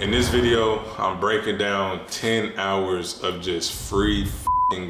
In this video, I'm breaking down 10 hours of just free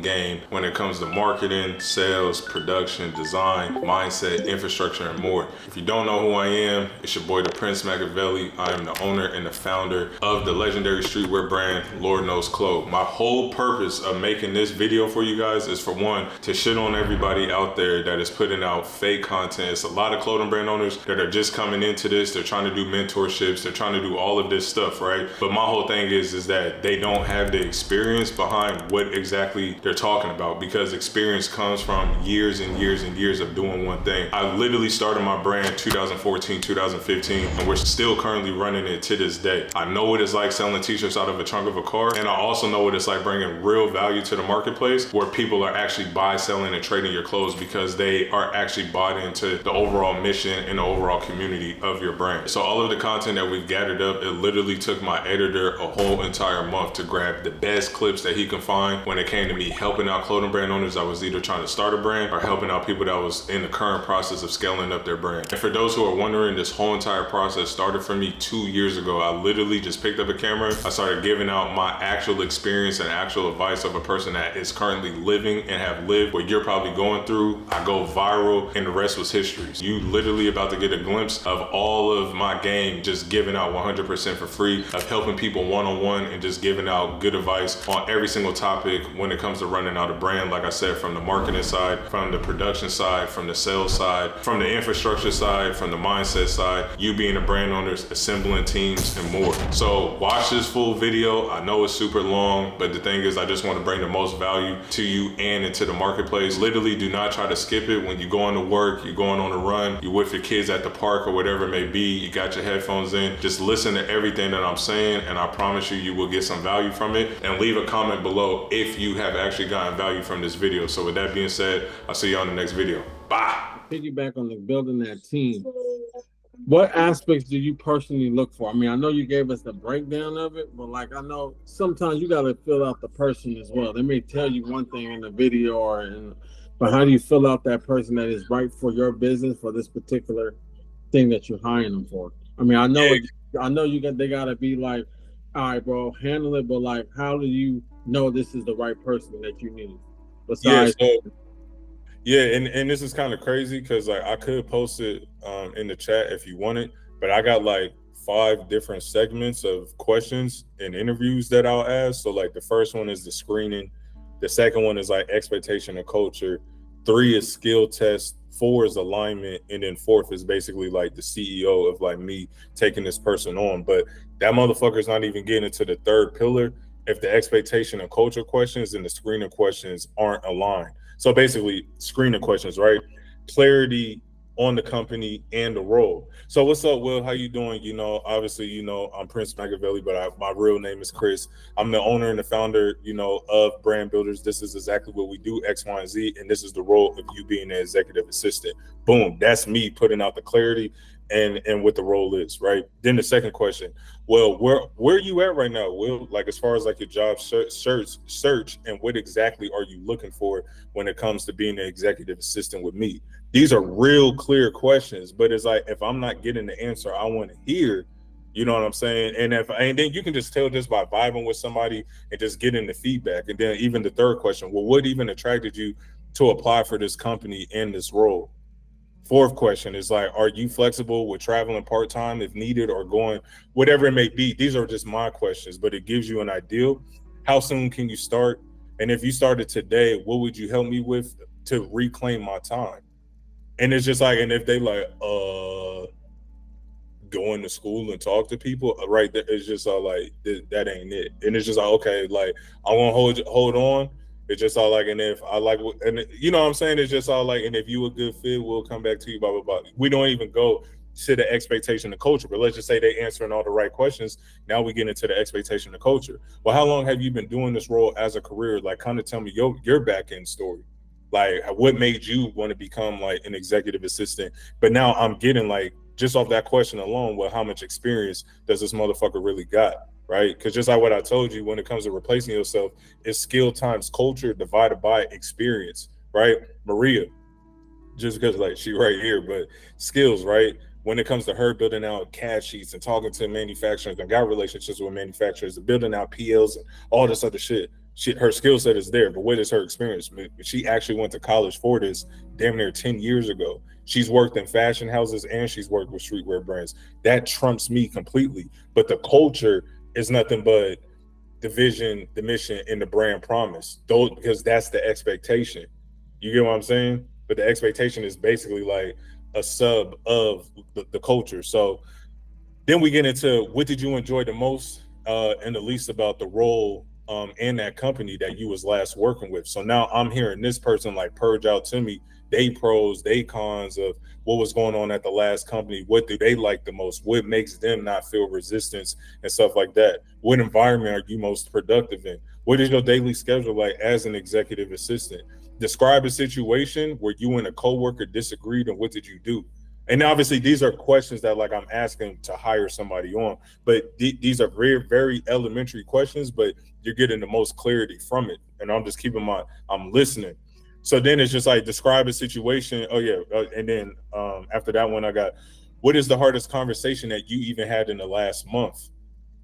game when it comes to marketing, sales, production, design, mindset, infrastructure, and more. If you don't know who I am, it's your boy, the Prince Machiavelli. I am the owner and the founder of the legendary streetwear brand, Lord Knows Clothes. My whole purpose of making this video for you guys is, for one, to shit on everybody out there that is putting out fake content. It's a lot of clothing brand owners that are just coming into this. They're trying to do mentorships. They're trying to do all of this stuff, right? But my whole thing is that they don't have the experience behind what exactly they're talking about, because experience comes from years and years and years of doing one thing. I literally started my brand 2014, 2015, and we're still currently running it to this day. I know what it's like selling t-shirts out of a trunk of a car, and I also know what it's like bringing real value to the marketplace where people are actually buying, selling, and trading your clothes because they are actually bought into the overall mission and the overall community of your brand. So all of the content that we've gathered up, it literally took my editor a whole entire month to grab the best clips that he can find when it came to me helping out clothing brand owners that was either trying to start a brand or helping out people that was in the current process of scaling up their brand. And for those who are wondering, this whole entire process started for me 2 years ago. I literally just picked up a camera. I started giving out my actual experience and actual advice of a person that is currently living and have lived what you're probably going through. I go viral and the rest was history. So you literally about to get a glimpse of all of my game, just giving out 100% for free, of helping people one-on-one and just giving out good advice on every single topic when it comes to running out a brand. Like I said, from the marketing side, from the production side, from the sales side, from the infrastructure side, from the mindset side, you being a brand owner, assembling teams, and more. So watch this full video. I know it's super long, but the thing is, I just want to bring the most value to you and into the marketplace. Literally, do not try to skip it. When you're going to work, you're going on a run, you're with your kids at the park or whatever it may be, you got your headphones in, just listen to everything that I'm saying, and I promise you, you will get some value from it. And leave a comment below if you have actually gotten value from this video. So with that being said, I'll see you on the next video. Bye. Piggyback on the building that team. What aspects do you personally look for? I mean, I know you gave us the breakdown of it, but like, I know sometimes you got to fill out the person as well. They may tell you one thing in the video but how do you fill out that person that is right for your business, for this particular thing that you're hiring them for? I mean, they got to be like, all right, bro, handle it, but like, how do you know this is the right person that you need? Besides, and this is kind of crazy because like I could post it in the chat if you want it, but I got like 5 different segments of questions and interviews that I'll ask. So like the first one is the screening, the second one is like expectation and culture, 3 is skill test, 4 is alignment, and then 4th is basically like the CEO of like me taking this person on. But that motherfucker's not even getting into the 3rd pillar if the expectation and culture questions and the screening questions aren't aligned. So basically, screening questions, right? Clarity on the company and the role. So what's up, Will? How you doing? You know, obviously, you know, I'm Prince Machiavelli, but my real name is Chris. I'm the owner and the founder, you know, of Brand Builders. This is exactly what we do, X, Y, and Z, and this is the role of you being the executive assistant. Boom, that's me putting out the clarity and what the role is, right? Then the second question, well, where are you at right now, Will? Like as far as like your job search, and what exactly are you looking for when it comes to being an executive assistant with me? These are real clear questions, but it's like, if I'm not getting the answer I want to hear, you know what I'm saying? And then you can just tell just by vibing with somebody and just getting the feedback. And then even the third question, well, what even attracted you to apply for this company and this role? 4th question is like, are you flexible with traveling part-time if needed or going, whatever it may be? These are just my questions, but it gives you an idea. How soon can you start? And if you started today, what would you help me with to reclaim my time? And it's just like, and if they like, going to school and talk to people, right? It's just all like, that ain't it. And it's just like, okay, like I won't hold on. It's just all like, and if I like, and you know what I'm saying? It's just all like, and if you a good fit, we'll come back to you, blah, blah, blah. We don't even go to the expectation of culture, but let's just say they answering all the right questions. Now we get into the expectation of culture. Well, how long have you been doing this role as a career? Like, kind of tell me your back end story. Like, what made you want to become like an executive assistant? But now I'm getting like, just off that question alone, well, how much experience does this motherfucker really got? Right? Because just like what I told you, when it comes to replacing yourself, it's skill times culture divided by experience, right? Maria, just because like she right here, but skills, right? when it comes to her building out CAD sheets and talking to manufacturers and got relationships with manufacturers and building out PLs and all this other shit, her skill set is there. But what is her experience? She actually went to college for this damn near 10 years ago. She's worked in fashion houses and she's worked with streetwear brands. That trumps me completely. But the culture is nothing but the vision, the mission, and the brand promise. Those, because that's the expectation. You get what I'm saying? But the expectation is basically like a sub of the culture. So then we get into what did you enjoy the most and the least about the role in that company that you was last working with. So now I'm hearing this person like purge out to me they pros, they cons of what was going on at the last company. What do they like the most? What makes them not feel resistance and stuff like that? What environment are you most productive in? What is your daily schedule like as an executive assistant? Describe a situation where you and a coworker disagreed and what did you do? And obviously these are questions that like I'm asking to hire somebody on, but these are very, very elementary questions, but you're getting the most clarity from it. And I'm just keeping I'm listening. So then it's just like describe a situation. Oh yeah. And then after that one, I got, what is the hardest conversation that you even had in the last month?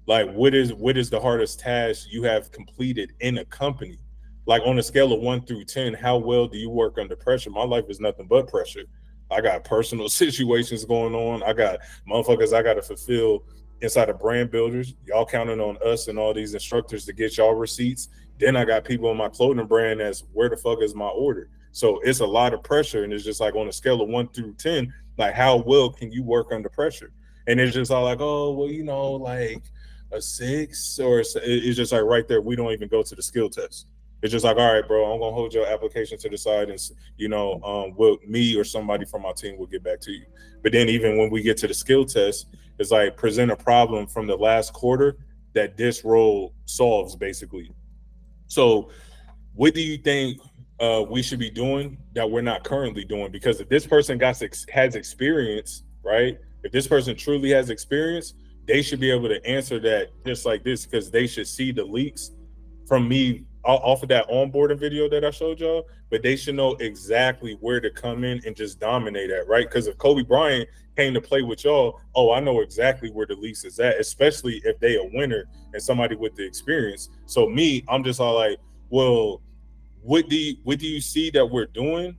Like what is the hardest task you have completed in a company? Like on a scale of 1 through 10, how well do you work under pressure? My life is nothing but pressure. I got personal situations going on. I got motherfuckers I got to fulfill inside of brand builders. Y'all counting on us and all these instructors to get y'all receipts. Then I got people in my clothing brand that's where the fuck is my order? So it's a lot of pressure. And it's just like on a scale of 1 through 10, like how well can you work under pressure? And it's just all like, oh, well, you know, like a 6 or it's just like right there. We don't even go to the skill test. It's just like, all right, bro, I'm gonna hold your application to the side and, you know, me or somebody from my team will get back to you. But then even when we get to the skill test, it's like present a problem from the last quarter that this role solves basically. So what do you think we should be doing that we're not currently doing? Because if this person has experience, right? If this person truly has experience, they should be able to answer that just like this, because they should see the leaks from me off of that onboarding video that I showed y'all, but they should know exactly where to come in and just dominate at, right? Because if Kobe Bryant came to play with y'all, oh, I know exactly where the leaks is at, especially if they a winner and somebody with the experience. So me, I'm just all like, well, what do you see that we're doing?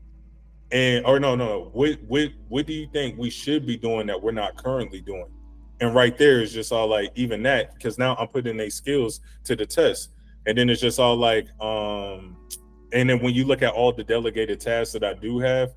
And or no, what do you think we should be doing that we're not currently doing? And right there is just all like, even that, because now I'm putting their skills to the test. And then it's just all like, and then when you look at all the delegated tasks that I do have,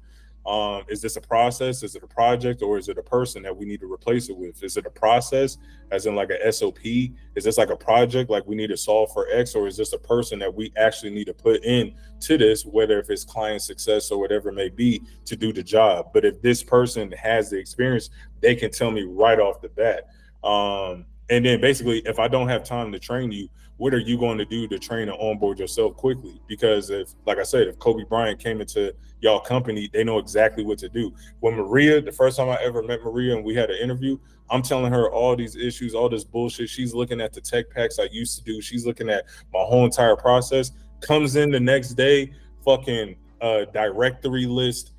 is this a process? Is it a project? Or is it a person that we need to replace it with? Is it a process as in like a SOP? Is this like a project like we need to solve for X? Or is this a person that we actually need to put in to this, whether if it's client success or whatever it may be to do the job? But if this person has the experience, they can tell me right off the bat. And then basically, if I don't have time to train you, what are you going to do to train and onboard yourself quickly? Because if, like I said, if Kobe Bryant came into y'all company, they know exactly what to do. When Maria, the first time I ever met Maria and we had an interview, I'm telling her all these issues, all this bullshit. She's looking at the tech packs I used to do. She's looking at my whole entire process. Comes in the next day, fucking directory list,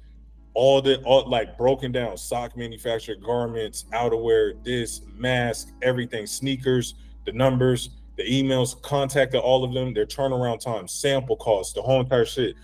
all like broken down sock manufacturer, garments, outerwear, this, mask, everything, sneakers, the numbers, the emails, contacted all of them, their turnaround time, sample costs, the whole entire shit.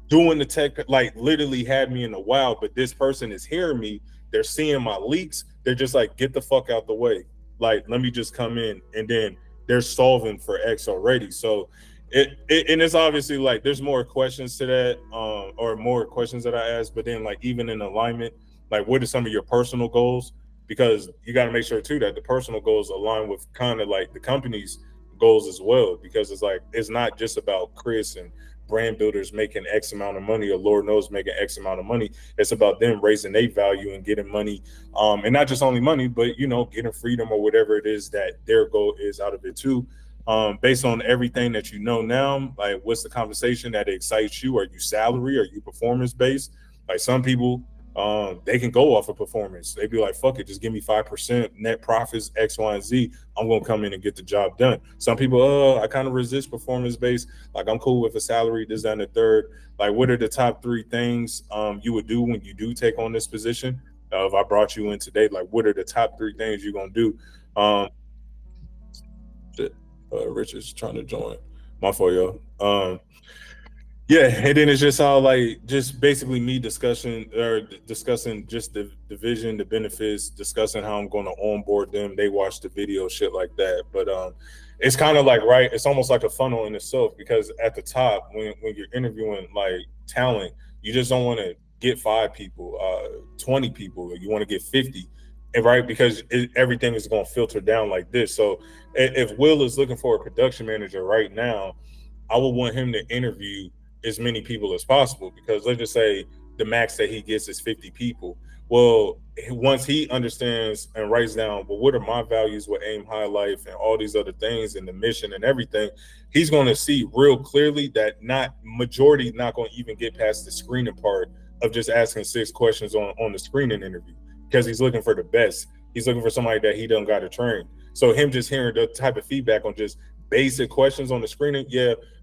Doing the tech, like literally had me in the wild, but this person is hearing me. They're seeing my leaks. They're just like, get the fuck out the way. Like, let me just come in. And then they're solving for X already. So and it's obviously like there's more questions to that, or more questions that I ask, but then like even in alignment, like what are some of your personal goals? Because you got to make sure too that the personal goals align with kind of like the company's goals as well, because it's like it's not just about Chris and brand builders making X amount of money, or Lord knows making X amount of money. It's about them raising their value and getting money, and not just only money, but you know, getting freedom or whatever it is that their goal is out of it too. Based on everything that you know now, like what's the conversation that excites you? Are you salary? Are you performance based? Like some people, they can go off of performance. They'd be like, fuck it, just give me 5% net profits, X, Y, and Z. I'm gonna come in and get the job done. Some people, I kind of resist performance based. Like I'm cool with a salary, this, that, and the third. Like what are the top 3 things you would do when you do take on this position? If I brought you in today, like, what are the top 3 things you're gonna do? Richard's trying to join. My fault, y'all. Yeah, and then it's just all like just basically me discussing just the vision, the benefits, discussing how I'm going to onboard them. They watch the video, shit like that. But it's kind of like, right, it's almost like a funnel in itself, because at the top, when you're interviewing like talent, you just don't want to get 5 people, 20 people. You want to get 50. And right, because everything is going to filter down like this. So if Will is looking for a production manager right now, I would want him to interview as many people as possible, because let's just say the max that he gets is 50 people. Well, once he understands and writes down, well, what are my values with Aim High Life and all these other things and the mission and everything, he's going to see real clearly that majority not going to even get past the screening part of just asking 6 questions on the screening interview, because he's looking for the best. He's looking for somebody that he done got to train. So him just hearing the type of feedback on just basic questions on the screening,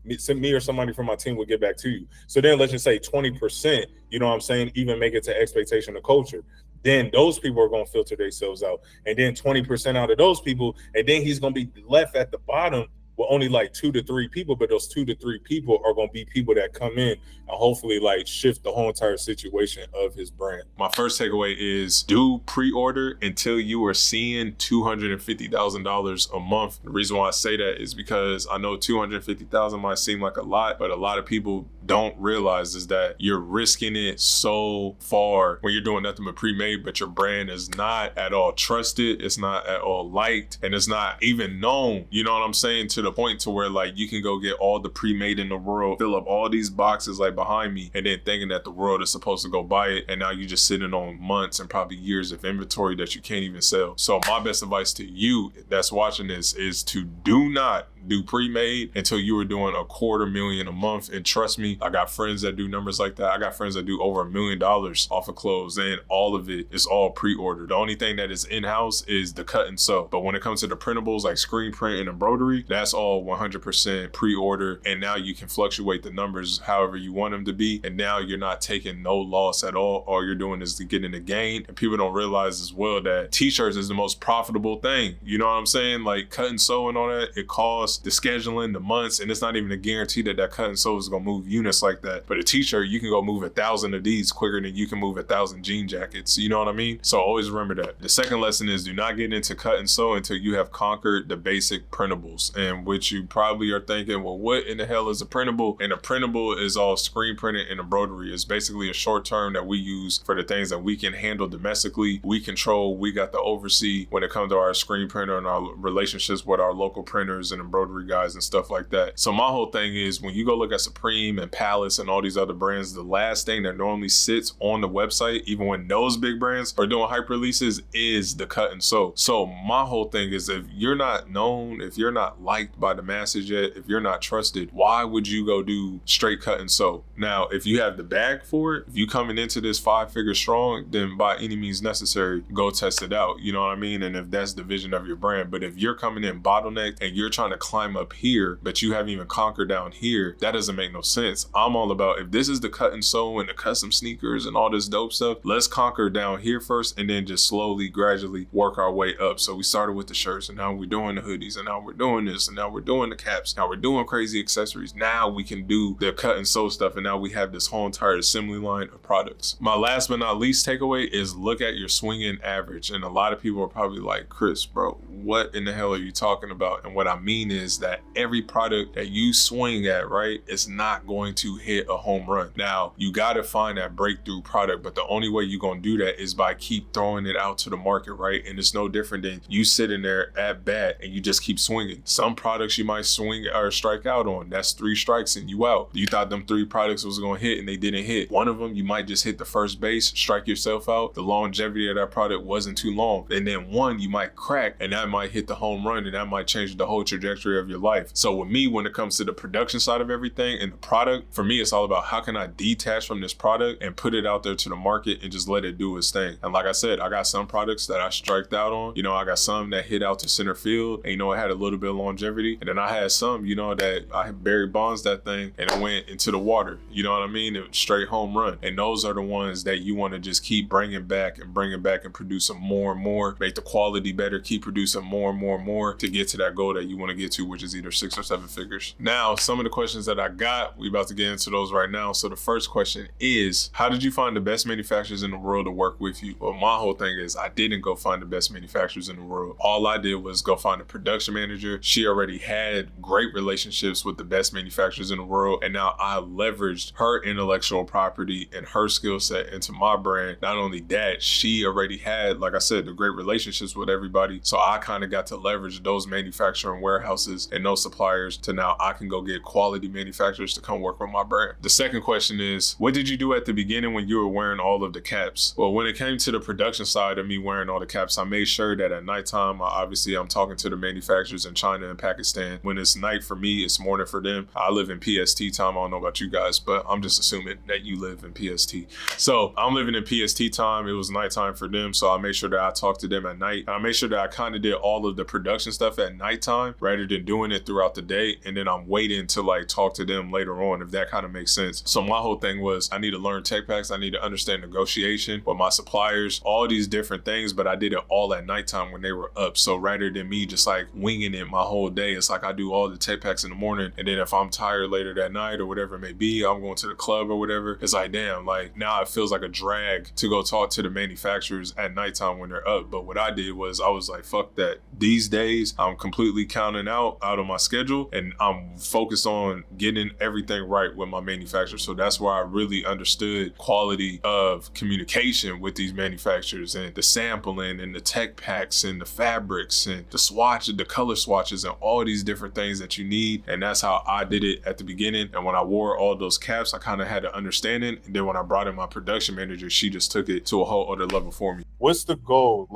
me or somebody from my team will get back to you. So then let's just say 20%, you know what I'm saying, even make it to expectation of culture. Then those people are going to filter themselves out. And then 20% out of those people, and then he's going to be left at the bottom with only like 2 to 3 people, but those 2 to 3 people are going to be people that come in and hopefully like shift the whole entire situation of his brand. My first takeaway is do pre-order until you are seeing $250,000 a month. The reason why I say that is because I know $250,000 might seem like a lot, but a lot of people don't realize is that you're risking it so far when you're doing nothing but pre-made, but your brand is not at all trusted, it's not at all liked, and it's not even known, you know what I'm saying, to the point to where like you can go get all the pre-made in the world, fill up all these boxes like behind me, and then thinking that the world is supposed to go buy it, and now you're just sitting on months and probably years of inventory that you can't even sell. So my best advice to you that's watching this is to do not do pre-made until you are doing $250,000 a month. And trust me, I got friends that do numbers like that. I got friends that do over $1 million off of clothes, and all of it is all pre-order. The only thing that is in-house is the cut and sew. But when it comes to the printables like screen print and embroidery, that's all 100% pre-order. And now you can fluctuate the numbers however you want them to be. And now you're not taking no loss at all. All you're doing is getting a gain. And people don't realize as well that t-shirts is the most profitable thing. You know what I'm saying? Like cut and sew and all that, it costs the scheduling, the months, and it's not even a guarantee that cut and sew is gonna move units like that. But a t-shirt, you can go move 1,000 of these quicker than you can move 1,000 jean jackets. You know what I mean? So always remember that. The second lesson is do not get into cut and sew until you have conquered the basic printables, and which you probably are thinking, well, what in the hell is a printable? And a printable is all screen printed and embroidery. It's basically a short term that we use for the things that we can handle domestically, we control, we got to oversee when it comes to our screen printer and our relationships with our local printers and embroidery guys and stuff like that. So my whole thing is when you go look at Supreme and Palace and all these other brands, the last thing that normally sits on the website, even when those big brands are doing hype releases, is the cut and sew. So my whole thing is if you're not known, if you're not liked by the masses yet, if you're not trusted, why would you go do straight cut and sew? Now, if you have the bag for it, if you coming into this 5-figure strong, then by any means necessary, go test it out. You know what I mean? And if that's the vision of your brand, but if you're coming in bottleneck and you're trying to climb up here, but you haven't even conquered down here, that doesn't make no sense. I'm all about, if this is the cut and sew and the custom sneakers and all this dope stuff, let's conquer down here first and then just slowly, gradually work our way up. So we started with the shirts, and now we're doing the hoodies, and now we're doing this, and now we're doing the caps, now we're doing crazy accessories. Now we can do the cut and sew stuff, and now we have this whole entire assembly line of products. My last but not least takeaway is look at your swinging average. And a lot of people are probably like, Chris, bro, what in the hell are you talking about? And what I mean is that every product that you swing at, right, it's not going to hit a home run. Now, you got to find that breakthrough product, but the only way you're going to do that is by keep throwing it out to the market, right? And it's no different than you sitting there at bat and you just keep swinging. Some products you might swing or strike out on. That's 3 strikes and you out. You thought them 3 products was going to hit and they didn't hit. One of them, you might just hit the first base, strike yourself out. The longevity of that product wasn't too long. And then one you might crack and that might hit the home run and that might change the whole trajectory of your life. So with me, when it comes to the production side of everything and the product, for me, it's all about how can I detach from this product and put it out there to the market and just let it do its thing. And like I said, I got some products that I striked out on. You know, I got some that hit out to center field and, you know, it had a little bit of longevity. longevity. And then I had some, that I had Barry Bonds that thing and it went into the water. You know what I mean? It was straight home run. And those are the ones that you want to just keep bringing back and producing more and more, make the quality better, keep producing more and more and more to get to that goal that you want to get to, which is either 6 or 7 figures. Now, some of the questions that I got, we about to get into those right now. So the first question is, how did you find the best manufacturers in the world to work with you? Well, my whole thing is I didn't go find the best manufacturers in the world. All I did was go find a production manager. She already had great relationships with the best manufacturers in the world. And now I leveraged her intellectual property and her skill set into my brand. Not only that, she already had, like I said, the great relationships with everybody. So I kind of got to leverage those manufacturing warehouses and those suppliers to now I can go get quality manufacturers to come work with my brand. The second question is, what did you do at the beginning when you were wearing all of the caps? Well, when it came to the production side of me wearing all the caps, I made sure that at nighttime, I'm talking to the manufacturers in China and Pakistan. When it's night for me, it's morning for them. I live in PST time. I don't know about you guys, but I'm just assuming that you live in PST. So I'm living in PST time. It was nighttime for them. So I made sure that I talked to them at night. I made sure that I kind of did all of the production stuff at nighttime rather than doing it throughout the day. And then I'm waiting to talk to them later on, if that kind of makes sense. So my whole thing was I need to learn tech packs. I need to understand negotiation with my suppliers, all these different things, but I did it all at nighttime when they were up. So rather than me just winging it my whole day, it's I do all the tech packs in the morning. And then if I'm tired later that night or whatever it may be, I'm going to the club or whatever. It's damn, now it feels like a drag to go talk to the manufacturers at nighttime when they're up. But what I did was I was fuck that. These days, I'm completely counting out of my schedule and I'm focused on getting everything right with my manufacturer. So that's where I really understood quality of communication with these manufacturers and the sampling and the tech packs and the fabrics and the color swatches and all these different things that you need. And that's how I did it at the beginning. And when I wore all those caps, I kind of had an understanding. And then when I brought in my production manager, she just took it to a whole other level for me. What's the goal?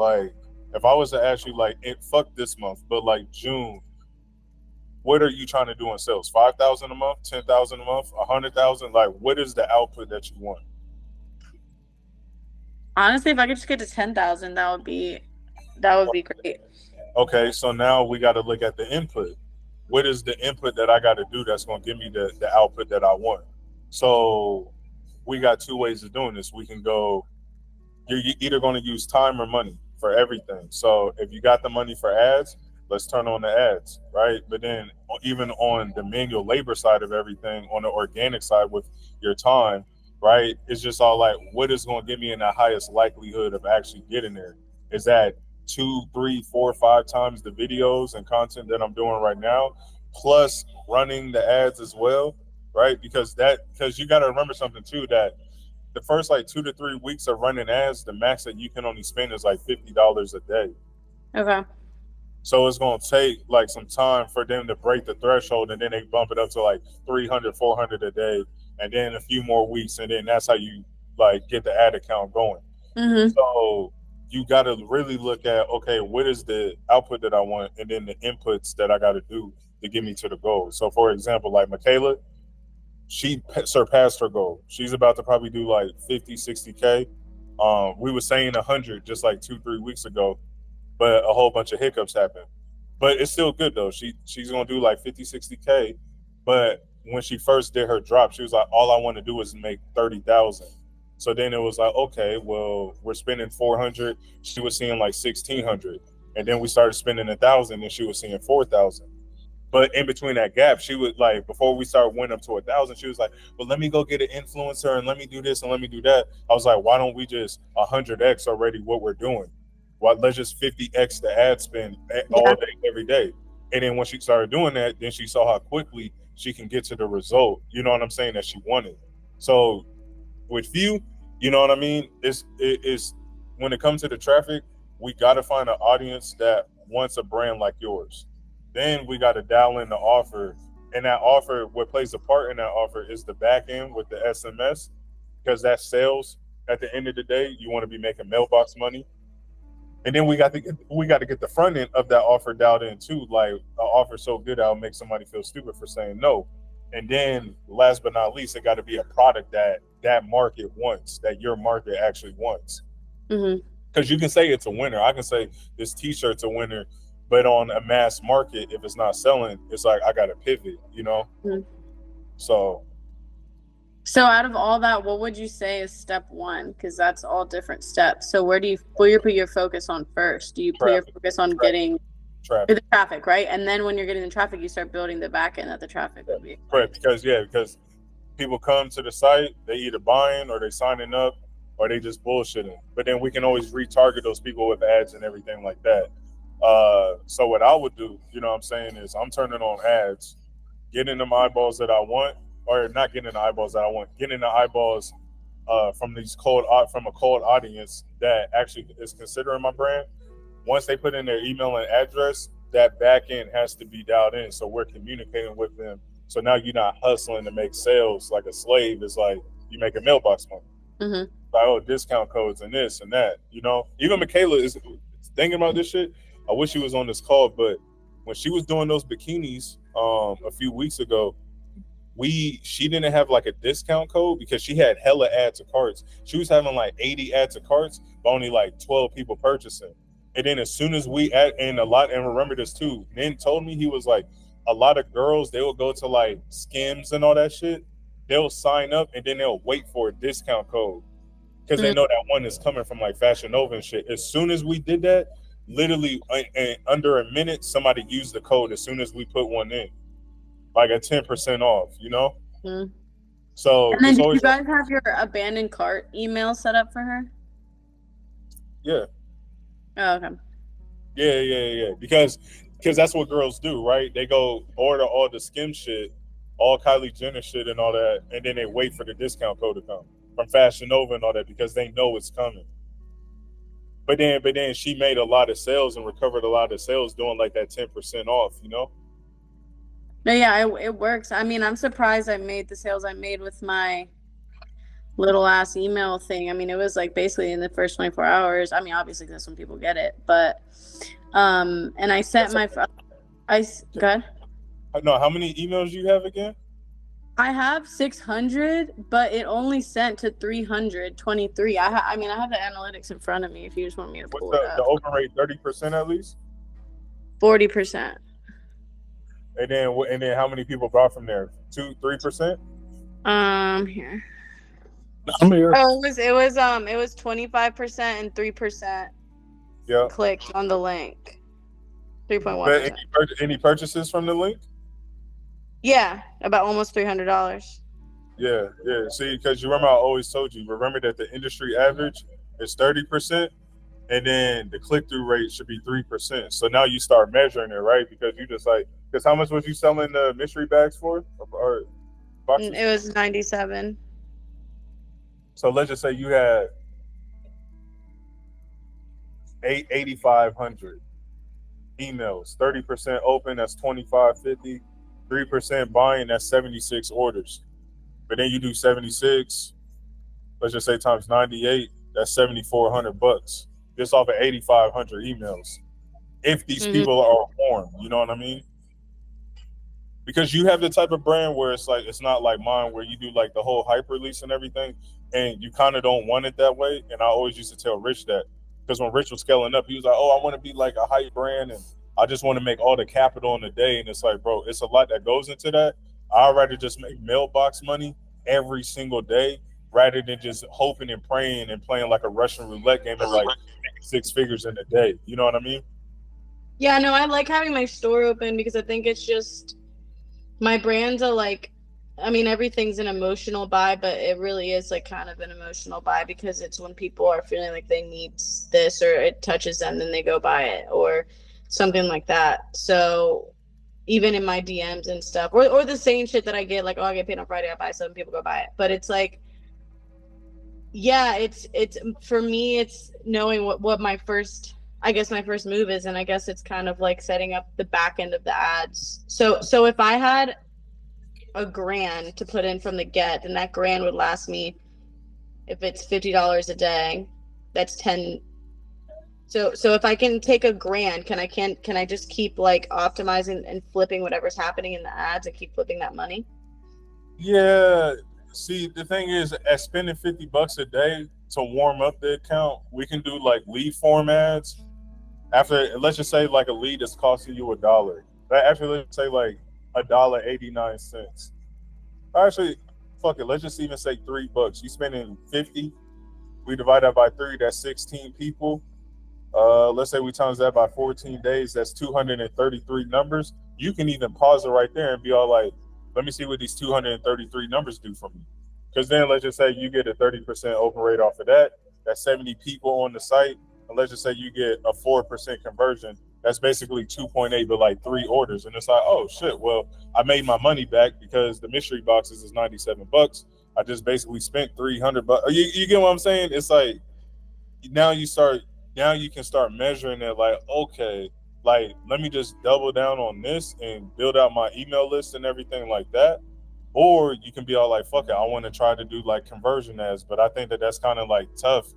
If I was to ask you, fuck this month, but June, what are you trying to do in sales? 5,000 a month, 10,000 a month, 100,000? What is the output that you want? Honestly, if I could just get to 10,000, that would be great. Okay, so now we got to look at the input. What is the input that I got to do that's going to give me the output that I want? So we got 2 ways of doing this. We can go, you're either going to use time or money for everything. So if you got the money for ads, let's turn on the ads, right? But then even on the manual labor side of everything, on the organic side with your time, right? It's just all what is going to get me in the highest likelihood of actually getting there? Is that 2, 3, 4, 5 times the videos and content that I'm doing right now, plus running the ads as well, right? Because you got to remember something too, that the first 2 to 3 weeks of running ads, the max that you can only spend is $50 a day. Okay. So it's going to take some time for them to break the threshold, and then they bump it up to 300, 400 a day, and then a few more weeks, and then that's how you get the ad account going. Mm-hmm. So you got to really look at, okay, what is the output that I want, and then the inputs that I got to do to get me to the goal. So for example, Michaela, she surpassed her goal. She's about to probably do 50, 60K. We were saying 100 just 2-3 weeks ago, but a whole bunch of hiccups happened. But it's still good though. She's gonna do 50, 60K. But when she first did her drop, she was all I want to do is make 30,000. So then it was okay, well, we're spending 400. She was seeing 1,600, and then we started spending 1,000, and she was seeing 4,000. But in between that gap, she was before we started went up to 1,000, she was well, let me go get an influencer and let me do this and let me do that. I was why don't we just 100x already what we're doing? Why let's just 50x the ad spend all day, every day. And then when she started doing that, then she saw how quickly she can get to the result, you know what I'm saying, that she wanted. So with few, you know what I mean? It's when it comes to the traffic, we got to find an audience that wants a brand like yours. Then we got to dial in the offer. And that offer, what plays a part in that offer is the back end with the SMS, because that's sales. At the end of the day, you want to be making mailbox money. And then we got to get the front end of that offer dialed in too. An offer so good that'll make somebody feel stupid for saying no. And then last but not least, it got to be a product that market wants, that your market actually wants. Mm-hmm. Because you can say it's a winner. I can say this T-shirt's a winner, But on a mass market, if it's not selling, it's like I gotta pivot, you know. Mhm. So out of all that, what would you say is step one? Because that's all different steps. So where do you put your focus on first? Do you put your focus on getting traffic. the traffic, right? And then when you're getting the traffic, you start building the back end that the traffic would be. Right, because people come to the site, they either buying or they signing up or they just bullshitting. But then we can always retarget those people with ads and everything like that. So what I would do, you know what I'm saying, is I'm turning on ads, getting them eyeballs that I want, or not getting the eyeballs that I want, getting the eyeballs from a cold audience that actually is considering my brand. Once they put in their email and address, that back end has to be dialed in. So we're communicating with them. So now you're not hustling to make sales like a slave. It's like you make a mailbox money. Mm-hmm. Like, oh, discount codes and this and that, you know. Even Michaela is thinking about this shit. I wish she was on this call, but when she was doing those bikinis a few weeks ago, she didn't have like a discount code because she had hella add to carts. She was having like 80 add to carts, but only like 12 people purchasing. And then as soon as we add, and remember this too, Nin told me, he was like, a lot of girls, they will go to like Skims and all that shit. They'll sign up and then they'll wait for a discount code because they know that one is coming from like Fashion Nova and shit. As soon as we did that, literally under a minute, somebody used the code as soon as we put one in, like a 10% off, you know? Mm-hmm. So and then do you guys have your abandoned cart email set up for her? Yeah. Oh, okay. Yeah. Because that's what girls do, right? They go order all the Skim shit, all Kylie Jenner shit and all that, and then they wait for the discount code to come from Fashion Nova and all that because they know it's coming. But then she made a lot of sales and recovered a lot of sales doing like that 10% off, you know? No, yeah, it works. I mean, I'm surprised I made the sales I made with my little ass email thing. I mean, it was like basically in the first 24 hours. I mean, obviously that's when people get it, but and I sent go ahead. No, how many emails do you have again? I have 600, but it only sent to 323. I mean, I have the analytics in front of me if you just want me to pull it up. The open rate 30% at least? 40%. And then how many people bought from there? 2-3%? Here. I'm here. Oh, it was 25% and 3%. Yeah. Clicked on the link. 3.1%. Any purchases from the link? Yeah, about almost $300. Yeah. See, because you remember I always told you, remember that the industry average is 30%, and then the click-through rate should be 3%. So now you start measuring it, right? Because you just like, because how much was you selling the mystery bags for? Or boxes? It was 97. So let's just say you had 8,500 emails, 30% open, that's 2,550, 3% buying, that's 76 orders. But then you do 76, let's just say times 98, that's $7,400 just off of 8,500 emails. If these people are warm, you know what I mean? Because you have the type of brand where it's like, it's not like mine where you do like the whole hype release and everything, and you kind of don't want it that way. And I always used to tell Rich that, because when Rich was scaling up, he was like, oh, I want to be like a hype brand and I just want to make all the capital in the day. And it's like, bro, it's a lot that goes into that. I'd rather just make mailbox money every single day rather than just hoping and praying and playing like a Russian roulette game and like making 6 figures in a day. You know what I mean? Yeah, no, I like having my store open because I think it's just, my brands are like, I mean, everything's an emotional buy, but it really is like kind of an emotional buy because it's when people are feeling like they need this or it touches them, then they go buy it or something like that. So even in my DMs and stuff, or the same shit that I get, like, oh, I get paid on Friday, I buy something, people go buy it. But it's like, yeah, it's for me, it's knowing what my first move is, and I guess it's kind of like setting up the back end of the ads. So if I had $1,000 to put in from the get, then that $1,000 would last me, if it's $50 a day, that's 10. So if I can take $1,000, can I just keep like optimizing and flipping whatever's happening in the ads and keep flipping that money? Yeah. See, the thing is, at spending $50 a day to warm up the account, we can do like lead form ads after let's just say like a lead is costing you $1. That actually let's say like $1.89. Actually, fuck it. Let's just even say $3. You spending 50. We divide that by 3. That's 16 people. Let's say we times that by 14 days. That's 233 numbers. You can even pause it right there and be all like, "Let me see what these 233 numbers do for me." Because then let's just say you get a 30% open rate off of that. That's 70 people on the site. And let's just say you get a 4% conversion. That's basically 2.8, but like 3 orders. And it's like, oh shit, well, I made my money back because the mystery boxes is $97. I just basically spent $300. You get what I'm saying? It's like now you can start measuring it like, okay, like let me just double down on this and build out my email list and everything like that. Or you can be all like, fuck it, I want to try to do like conversion ads, but I think that that's kind of like tough,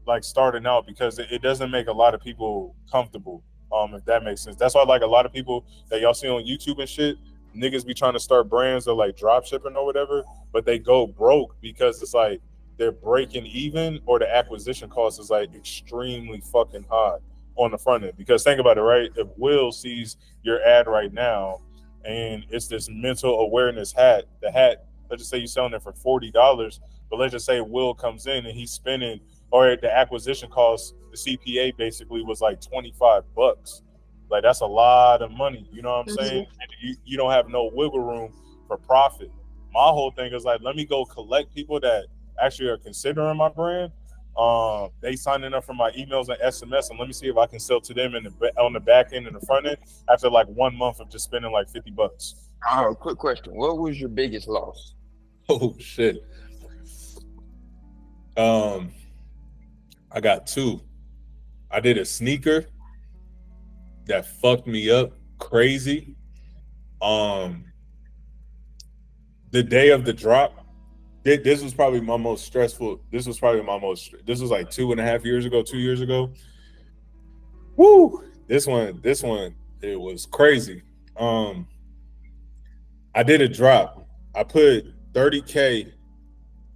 like starting out because it doesn't make a lot of people comfortable. If that makes sense. That's why like a lot of people that y'all see on YouTube and shit, niggas be trying to start brands or like drop shipping or whatever, but they go broke because it's like they're breaking even or the acquisition cost is like extremely fucking high on the front end. Because think about it, right? If Will sees your ad right now and it's this mental awareness hat, the hat, let's just say you're selling it for $40, but let's just say Will comes in and he's spending, or the acquisition cost, the CPA basically was like $25. Like that's a lot of money, you know what I'm saying? And you don't have no wiggle room for profit. My whole thing is like, let me go collect people that actually are considering my brand. They signing up for my emails and SMS, and let me see if I can sell to them on the back end and the front end after like 1 month of just spending like $50. Oh, quick question. What was your biggest loss? Oh shit. I got 2. I did a sneaker that fucked me up crazy. The day of the drop, this was probably my most stressful. This was like 2.5 years ago, 2 years ago. Woo! This one, it was crazy. I did a drop. I put 30K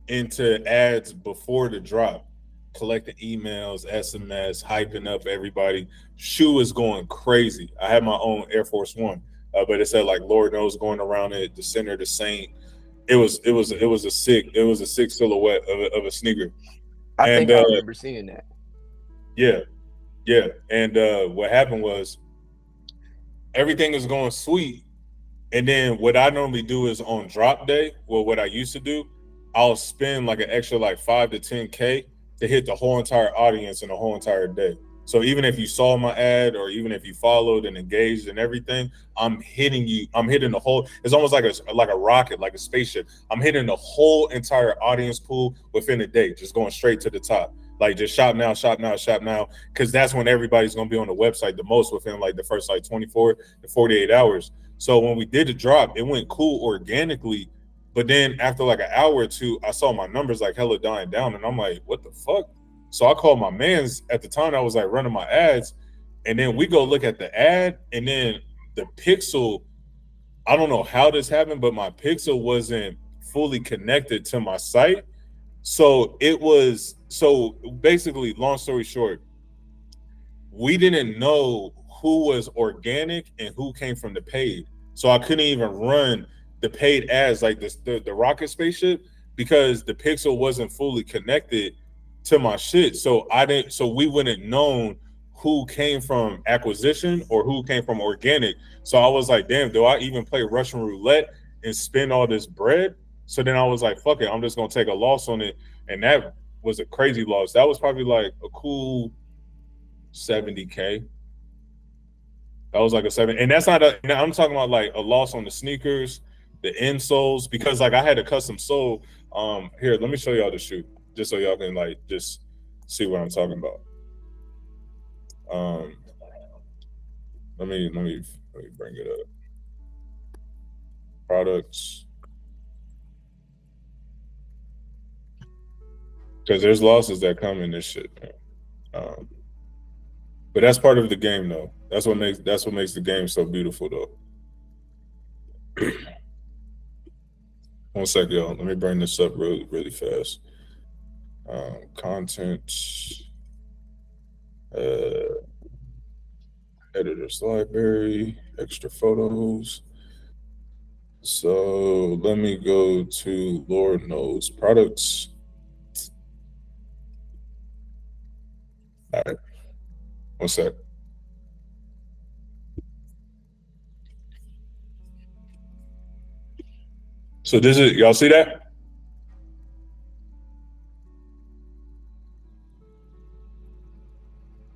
into ads before the drop, collecting emails, SMS, hyping up everybody. Shoe is going crazy. I had my own Air Force One, but it said like Lord knows going around it, the center, the saint. It was a sick silhouette of a sneaker. I think I remember seeing that. Yeah. And what happened was everything is going sweet. And then what I normally do is on drop day, well, what I used to do, I'll spend like an extra like 5 to 10K to hit the whole entire audience in the whole entire day. So even if you saw my ad or even if you followed and engaged and everything, I'm hitting the whole, it's almost like a rocket, like a spaceship. I'm hitting the whole entire audience pool within a day, just going straight to the top. Like just shop now. Cause that's when everybody's gonna be on the website the most within like the first like 24 to 48 hours. So when we did the drop, it went cool organically. But then after like an hour or two, I saw my numbers like hella dying down. And I'm like, what the fuck? So I called my mans at the time. I was like running my ads. And then we go look at the ad. And then the pixel, I don't know how this happened, but my pixel wasn't fully connected to my site. So basically, long story short, we didn't know who was organic and who came from the paid. So I couldn't even run the paid ads like the rocket spaceship because the pixel wasn't fully connected to my shit. So we wouldn't known who came from acquisition or who came from organic. So I was like, damn, do I even play Russian roulette and spend all this bread? So then I was like, fuck it, I'm just gonna take a loss on it. And that was a crazy loss. That was probably like a cool 70K. That was like a 7. And that's not I'm talking about like a loss on the sneakers, the insoles, because like I had a custom sole. Here, let me show y'all the shoe, just so y'all can like just see what I'm talking about. Let me bring it up. Products. Because there's losses that come in this shit. But that's part of the game though. That's what makes the game so beautiful though. 1 sec, y'all. Let me bring this up really fast. Content. Editor's library, extra photos. So let me go to Lord knows products. All right, one sec. So this is, y'all see that?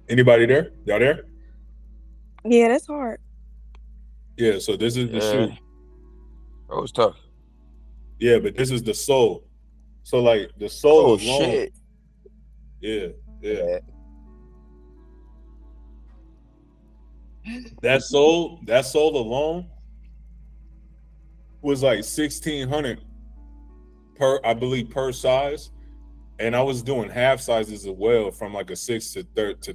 Anybody there? Y'all there? Yeah, that's hard. Yeah, so this is the Yeah. shoe. That was tough. Yeah, but this is the sole. So like the sole Oh alone. shit. Yeah, yeah. Yeah. That sole alone was like 1,600 per, I believe, per size. And I was doing half sizes as well, from like a 6 to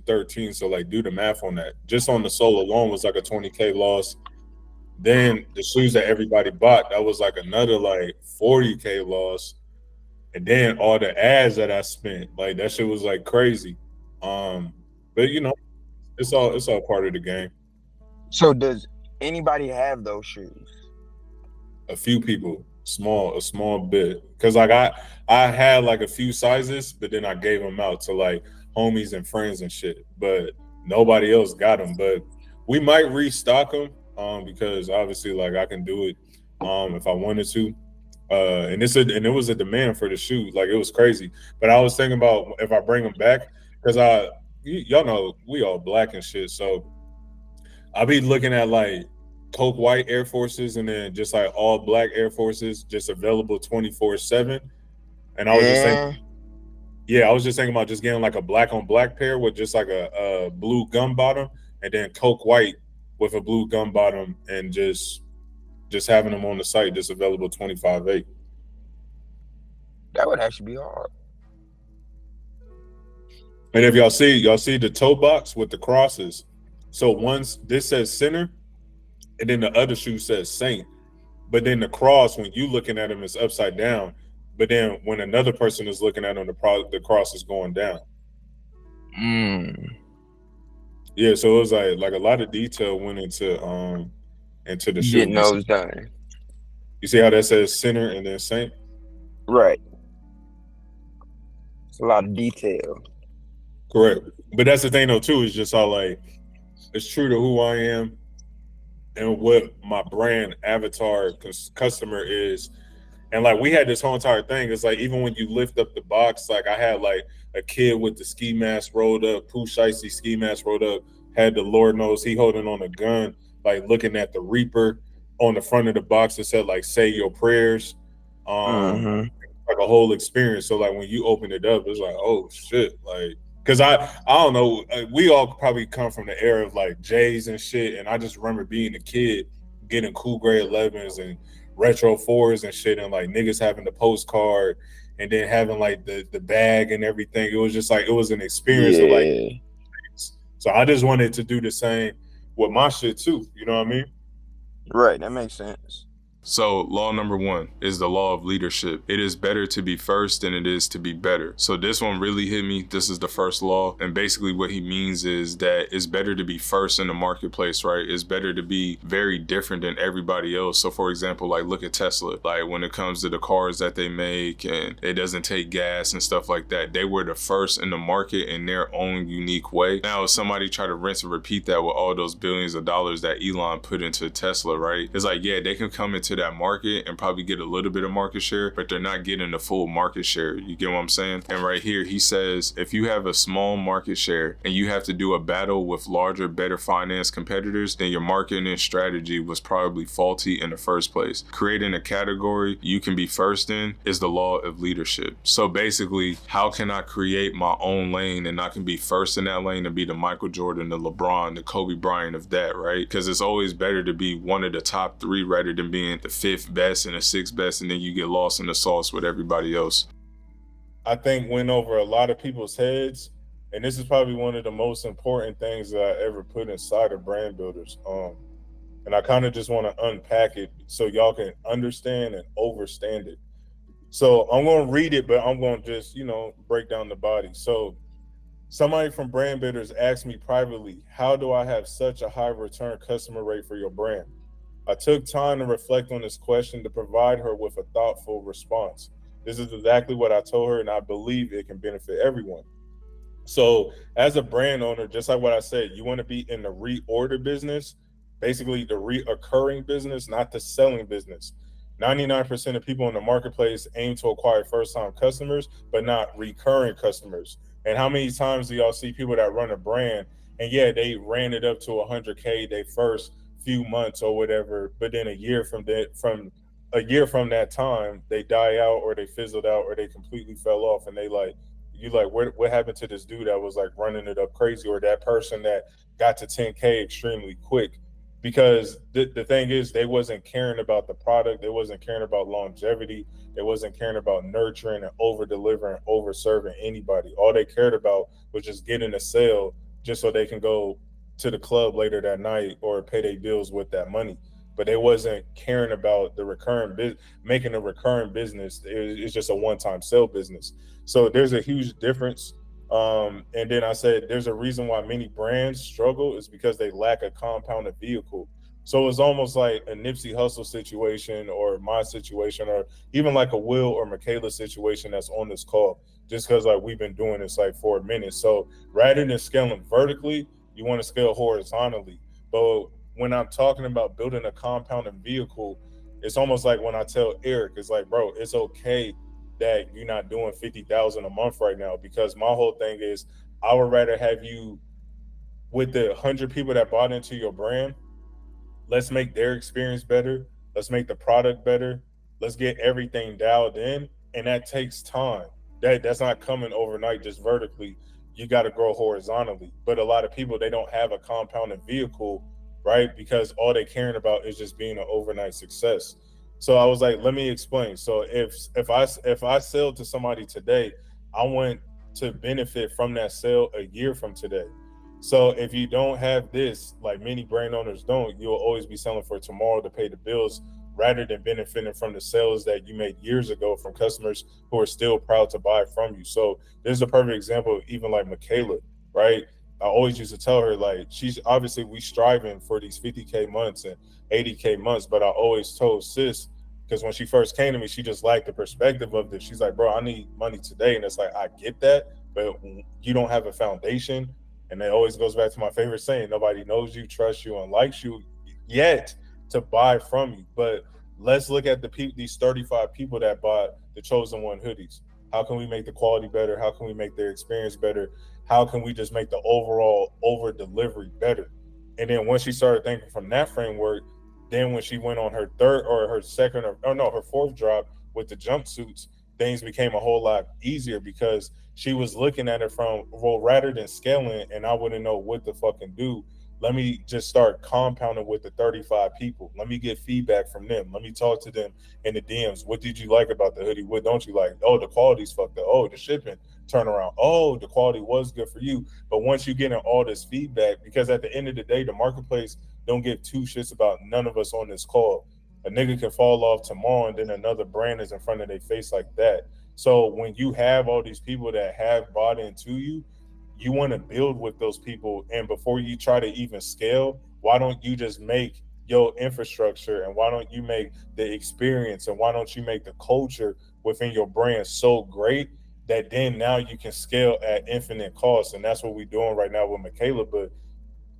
13. So like do the math on that. Just on the sole alone was like a 20K loss. Then the shoes that everybody bought, that was like another like 40K loss. And then all the ads that I spent, like that shit was like crazy. But you know, it's all part of the game. So does anybody have those shoes? A few people, a small bit, because like I had like a few sizes, but then I gave them out to like homies and friends and shit, but nobody else got them. But we might restock them, because obviously like I can do it, if I wanted to, and it was a demand for the shoes, like it was crazy. But I was thinking about if I bring them back, because y'all know we all black and shit, so I'll be looking at like Coke White Air Forces and then just like all black Air Forces just available 24/7. And I was just thinking, I was just thinking about just getting like a black on black pair with just like a blue gum bottom, and then Coke White with a blue gum bottom, and just having them on the site just available 25/8. That would actually be hard. And if y'all see the toe box with the crosses. So this says Sinner, and then the other shoe says Saint. But then the cross, when you looking at them, is upside down. But then when another person is looking at them, the cross is going down. Yeah, so it was like a lot of detail went into the shoe. Getting those done. You see how that says Sinner and then Saint? Right. It's a lot of detail. Correct. But that's the thing though too, is just how like it's true to who I am and what my brand avatar customer is. And like we had this whole entire thing. It's like even when you lift up the box, like I had like a kid with the ski mask rolled up, Pooh Shiesty ski mask rolled up, had the Lord knows he holding on a gun, like looking at the Reaper on the front of the box that said like say your prayers. Like a whole experience. So like when you open it up, it's like, oh shit, like. Cause I don't know, we all probably come from the era of like J's and shit, and I just remember being a kid getting cool gray 11s and retro 4s and shit, and like niggas having the postcard and then having like the bag and everything. It was just like it was an experience of like. So I just wanted to do the same with my shit too. You know what I mean? Right, that makes sense. So law number 1 is the law of leadership. It is better to be first than it is to be better. So this one really hit me. This is the first law. And basically what he means is that it's better to be first in the marketplace, right? It's better to be very different than everybody else. So for example, like look at Tesla. Like when it comes to the cars that they make and it doesn't take gas and stuff like that, they were the first in the market in their own unique way. Now if somebody try to rinse and repeat that with all those billions of dollars that Elon put into Tesla, right? It's like, yeah, they can come into that market and probably get a little bit of market share, but they're not getting the full market share. You get what I'm saying? And right here, he says, if you have a small market share and you have to do a battle with larger, better financed competitors, then your marketing strategy was probably faulty in the first place. Creating a category you can be first in is the law of leadership. So basically, how can I create my own lane and I can be first in that lane and be the Michael Jordan, the LeBron, the Kobe Bryant of that, right? Because it's always better to be one of the top 3 rather than being the 5th best and the 6th best, and then you get lost in the sauce with everybody else. I think went over a lot of people's heads, and this is probably one of the most important things that I ever put inside of Brand Builders. And I kind of just want to unpack it so y'all can understand and overstand it. So I'm going to read it, but I'm going to just, break down the body. So Somebody from Brand Bidders asked me privately, how do I have such a high return customer rate for your brand? I took time to reflect on this question to provide her with a thoughtful response. This is exactly what I told her, and I believe it can benefit everyone. So as a brand owner, just like what I said, you want to be in the reorder business, basically the reoccurring business, not the selling business. 99% of people in the marketplace aim to acquire first-time customers, but not recurring customers. And how many times do y'all see people that run a brand and yeah, they ran it up to 100K they first few months or whatever, but then a year from that time, they die out or they fizzled out or they completely fell off, and they like, you like, what happened to this dude that was like running it up crazy, or that person that got to 10K extremely quick? Because the thing is, they wasn't caring about the product, they wasn't caring about longevity, they wasn't caring about nurturing and over delivering, over serving anybody. All they cared about was just getting a sale, just so they can go to the club later that night or pay their bills with that money. But they wasn't caring about the recurring business, making a recurring business. It's just a one-time sale business. So there's a huge difference. And then I said, there's a reason why many brands struggle is because they lack a compounded vehicle. So it's almost like a Nipsey Hussle situation or my situation, or even like a Will or Michaela situation that's on this call, just because like we've been doing this like for a minute. So rather than scaling vertically, you want to scale horizontally. But when I'm talking about building a compounding vehicle, it's almost like when I tell Eric, it's like, bro, it's okay that you're not doing 50,000 a month right now, because my whole thing is I would rather have you with the 100 people that bought into your brand. Let's make their experience better. Let's make the product better. Let's get everything dialed in. And that takes time. That's not coming overnight, just vertically. You got to grow horizontally. But a lot of people, they don't have a compounded vehicle, right? Because all they're caring about is just being an overnight success. So I was like, let me explain. So if I sell to somebody today, I want to benefit from that sale a year from today. So if you don't have this, like many brand owners don't, you'll always be selling for tomorrow to pay the bills, rather than benefiting from the sales that you made years ago from customers who are still proud to buy from you. So this is a perfect example of even like Michaela, right? I always used to tell her, like, she's obviously, we striving for these 50K months and 80K months, but I always told sis, because when she first came to me, she just liked the perspective of this. She's like, bro, I need money today. And it's like, I get that, but you don't have a foundation. And it always goes back to my favorite saying, nobody knows you, trusts you, and likes you yet to buy from you. But let's look at these 35 people that bought the Chosen One hoodies. How can we make the quality better? How can we make their experience better? How can we just make the overall over delivery better? And then once she started thinking from that framework, then when she went on her third or her second her fourth drop with the jumpsuits, things became a whole lot easier, because she was looking at it from, well, rather than scaling and I wouldn't know what to fucking do, let me just start compounding with the 35 people. Let me get feedback from them. Let me talk to them in the DMs. What did you like about the hoodie? What don't you like? Oh, the quality's fucked up. Oh, the shipping turnaround. Oh, the quality was good for you. But once you get in all this feedback, because at the end of the day, the marketplace don't give two shits about none of us on this call. A nigga can fall off tomorrow and then another brand is in front of their face like that. So when you have all these people that have bought into you, you want to build with those people. And before you try to even scale, why don't you just make your infrastructure, and why don't you make the experience, and why don't you make the culture within your brand so great that then now you can scale at infinite cost? And that's what we're doing right now with Michaela. But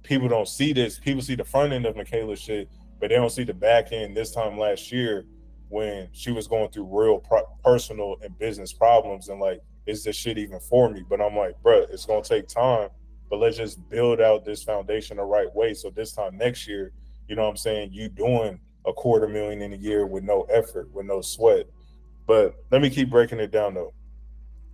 people don't see this. People see the front end of Michaela's shit, but they don't see the back end. This time last year, when she was going through real personal and business problems, and like, is this shit even for me? But I'm like, bro, it's gonna take time, but let's just build out this foundation the right way. So this time next year, you know what I'm saying, you doing $250,000 in a year with no effort, with no sweat. But let me keep breaking it down though.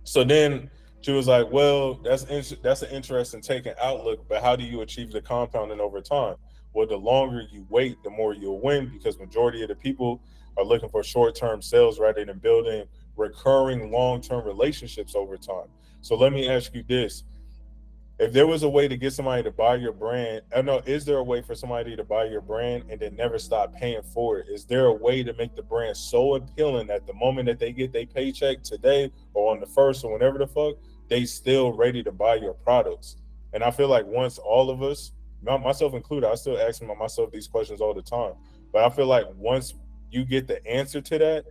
So then she was like, well, that's an interesting taking outlook, but how do you achieve the compounding over time? Well, the longer you wait, the more you'll win, because majority of the people are looking for short-term sales rather than building recurring long-term relationships over time. So let me ask you this. If there was a way to get somebody to buy your brand, I don't know, is there a way for somebody to buy your brand and then never stop paying for it? Is there a way to make the brand so appealing that the moment that they get their paycheck today or on the first or whenever the fuck, they still ready to buy your products. And I feel like once all of us, myself included, I still ask myself these questions all the time. But I feel like once you get the answer to that,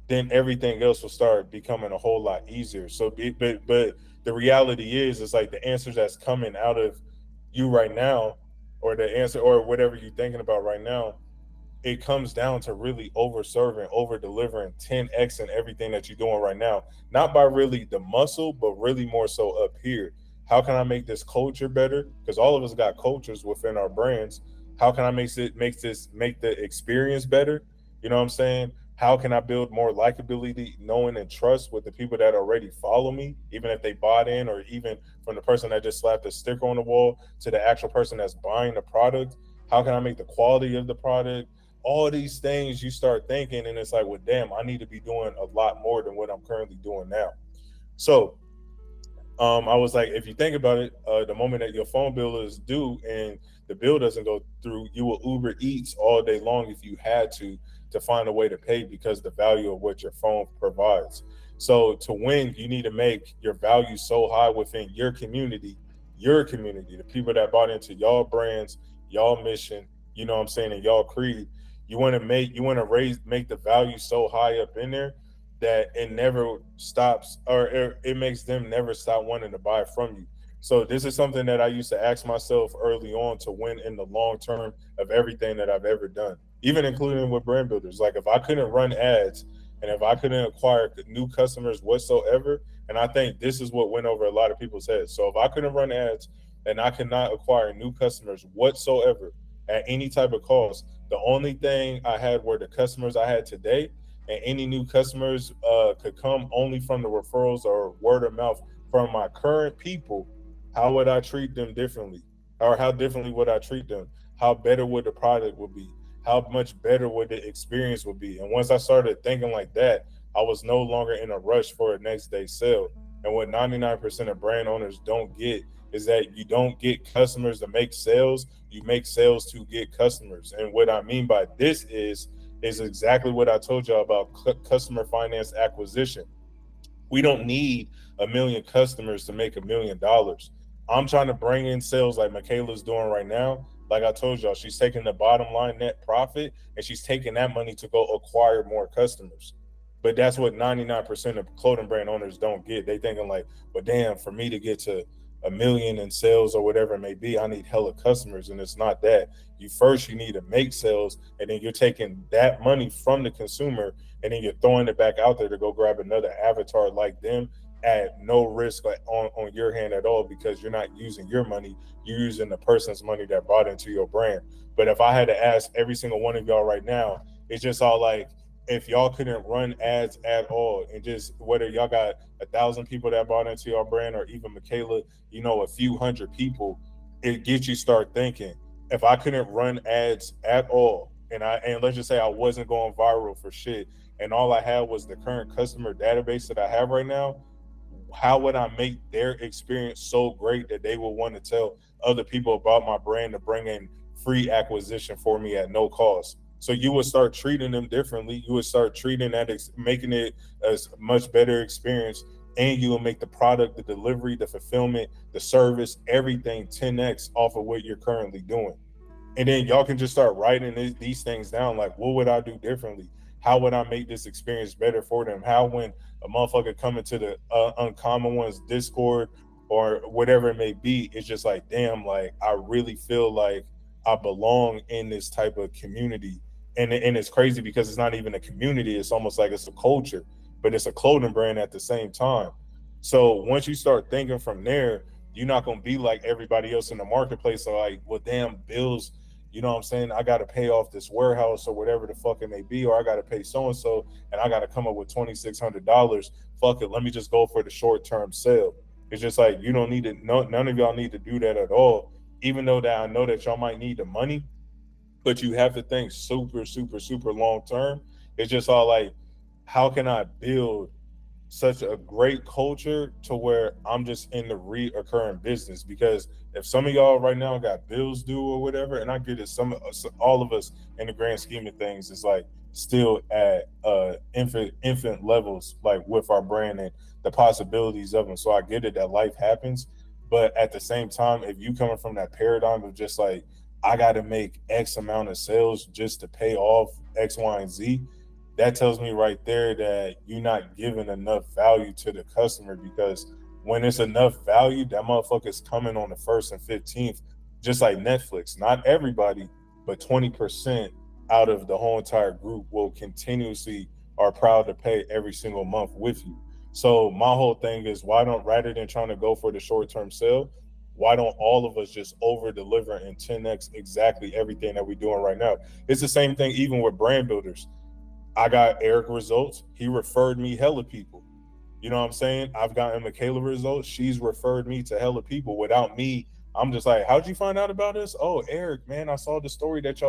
then everything else will start becoming a whole lot easier. So, but the reality is, it's like the answers that's coming out of you right now, or the answer, or whatever you're thinking about right now, it comes down to really over serving, over delivering 10x in everything that you're doing right now. Not by really the muscle, but really more so up here. How can I make this culture better? Because all of us got cultures within our brands. How can I make the experience better? You know what I'm saying? How can I build more likability, knowing and trust with the people that already follow me, even if they bought in, or even from the person that just slapped a sticker on the wall to the actual person that's buying the product? How can I make the quality of the product? All these things you start thinking, and it's like, well, damn, I need to be doing a lot more than what I'm currently doing now. So I was like, if you think about it, the moment that your phone bill is due and the bill doesn't go through, you will Uber Eats all day long if you had to find a way to pay, because the value of what your phone provides. So to win, you need to make your value so high within your community, the people that bought into y'all brands, y'all mission, you know what I'm saying, and y'all creed. You want to make the value so high up in there that it never stops, or it makes them never stop wanting to buy from you. So this is something that I used to ask myself early on to win in the long term of everything that I've ever done, even including with brand builders. Like if I couldn't run ads and if I couldn't acquire new customers whatsoever, and I think this is what went over a lot of people's heads. So if I couldn't run ads and I could not acquire new customers whatsoever at any type of cost, the only thing I had were the customers I had today, and any new customers could come only from the referrals or word of mouth from my current people. How would I treat them differently? Or how differently would I treat them? How better would the product would be? How much better would the experience would be? And once I started thinking like that, I was no longer in a rush for a next day sale. And what 99% of brand owners don't get is that you don't get customers to make sales, you make sales to get customers. And what I mean by this is exactly what I told y'all about customer finance acquisition. We don't need 1 million customers to make $1 million. I'm trying to bring in sales like Michaela's doing right now. Like I told y'all, she's taking the bottom line net profit and she's taking that money to go acquire more customers. But that's what 99% of clothing brand owners don't get. They thinking like, well, damn, for me to get to 1 million in sales or whatever it may be, I need hella customers. And it's not that. You need to make sales, and then you're taking that money from the consumer and then you're throwing it back out there to go grab another avatar like them at no risk on your hand at all, because you're not using your money, you're using the person's money that bought into your brand. But if I had to ask every single one of y'all right now, it's just all like, if y'all couldn't run ads at all, and just whether y'all got 1,000 people that bought into your brand, or even Michaela, a few hundred people, it gets you start thinking, if I couldn't run ads at all, and let's just say I wasn't going viral for shit, and all I had was the current customer database that I have right now, how would I make their experience so great that they will want to tell other people about my brand to bring in free acquisition for me at no cost? So you would start treating them differently. You would start treating that, making it a much better experience, and you will make the product, the delivery, the fulfillment, the service, everything 10x off of what you're currently doing. And then y'all can just start writing these things down. Like, what would I do differently? How would I make this experience better for them? How, when a motherfucker come into the Uncommon Ones Discord or whatever it may be, it's just like, damn, like I really feel like I belong in this type of community. And it's crazy because it's not even a community. It's almost like it's a culture, but it's a clothing brand at the same time. So once you start thinking from there, you're not going to be like everybody else in the marketplace. So like, well, damn, bills, you know what I'm saying? I got to pay off this warehouse or whatever the fuck it may be, or I got to pay so-and-so and I got to come up with $2,600. Fuck it. Let me just go for the short-term sale. It's just like, you don't need to, none of y'all need to do that at all. Even though that I know that y'all might need the money, but you have to think super, super, super long term. It's just all like, how can I build such a great culture to where I'm just in the reoccurring business. Because if some of y'all right now got bills due or whatever, and I get it, all of us in the grand scheme of things is like still at infant levels, like with our brand and the possibilities of them. So I get it that life happens, but at the same time, if you coming from that paradigm of just like, I got to make X amount of sales just to pay off X, Y, and Z, that tells me right there that you're not giving enough value to the customer. Because when it's enough value, that motherfucker's coming on the 1st and 15th, just like Netflix. Not everybody, but 20% out of the whole entire group will continuously are proud to pay every single month with you. So my whole thing is, why don't, rather than trying to go for the short-term sale, why don't all of us just over deliver and 10x exactly everything that we're doing right now? It's the same thing even with brand builders. I got Eric results. He referred me hella people. You know what I'm saying? I've gotten Michaela results. She's referred me to hella people without me. I'm just like, how'd you find out about us? Oh, Eric, man, I saw the story that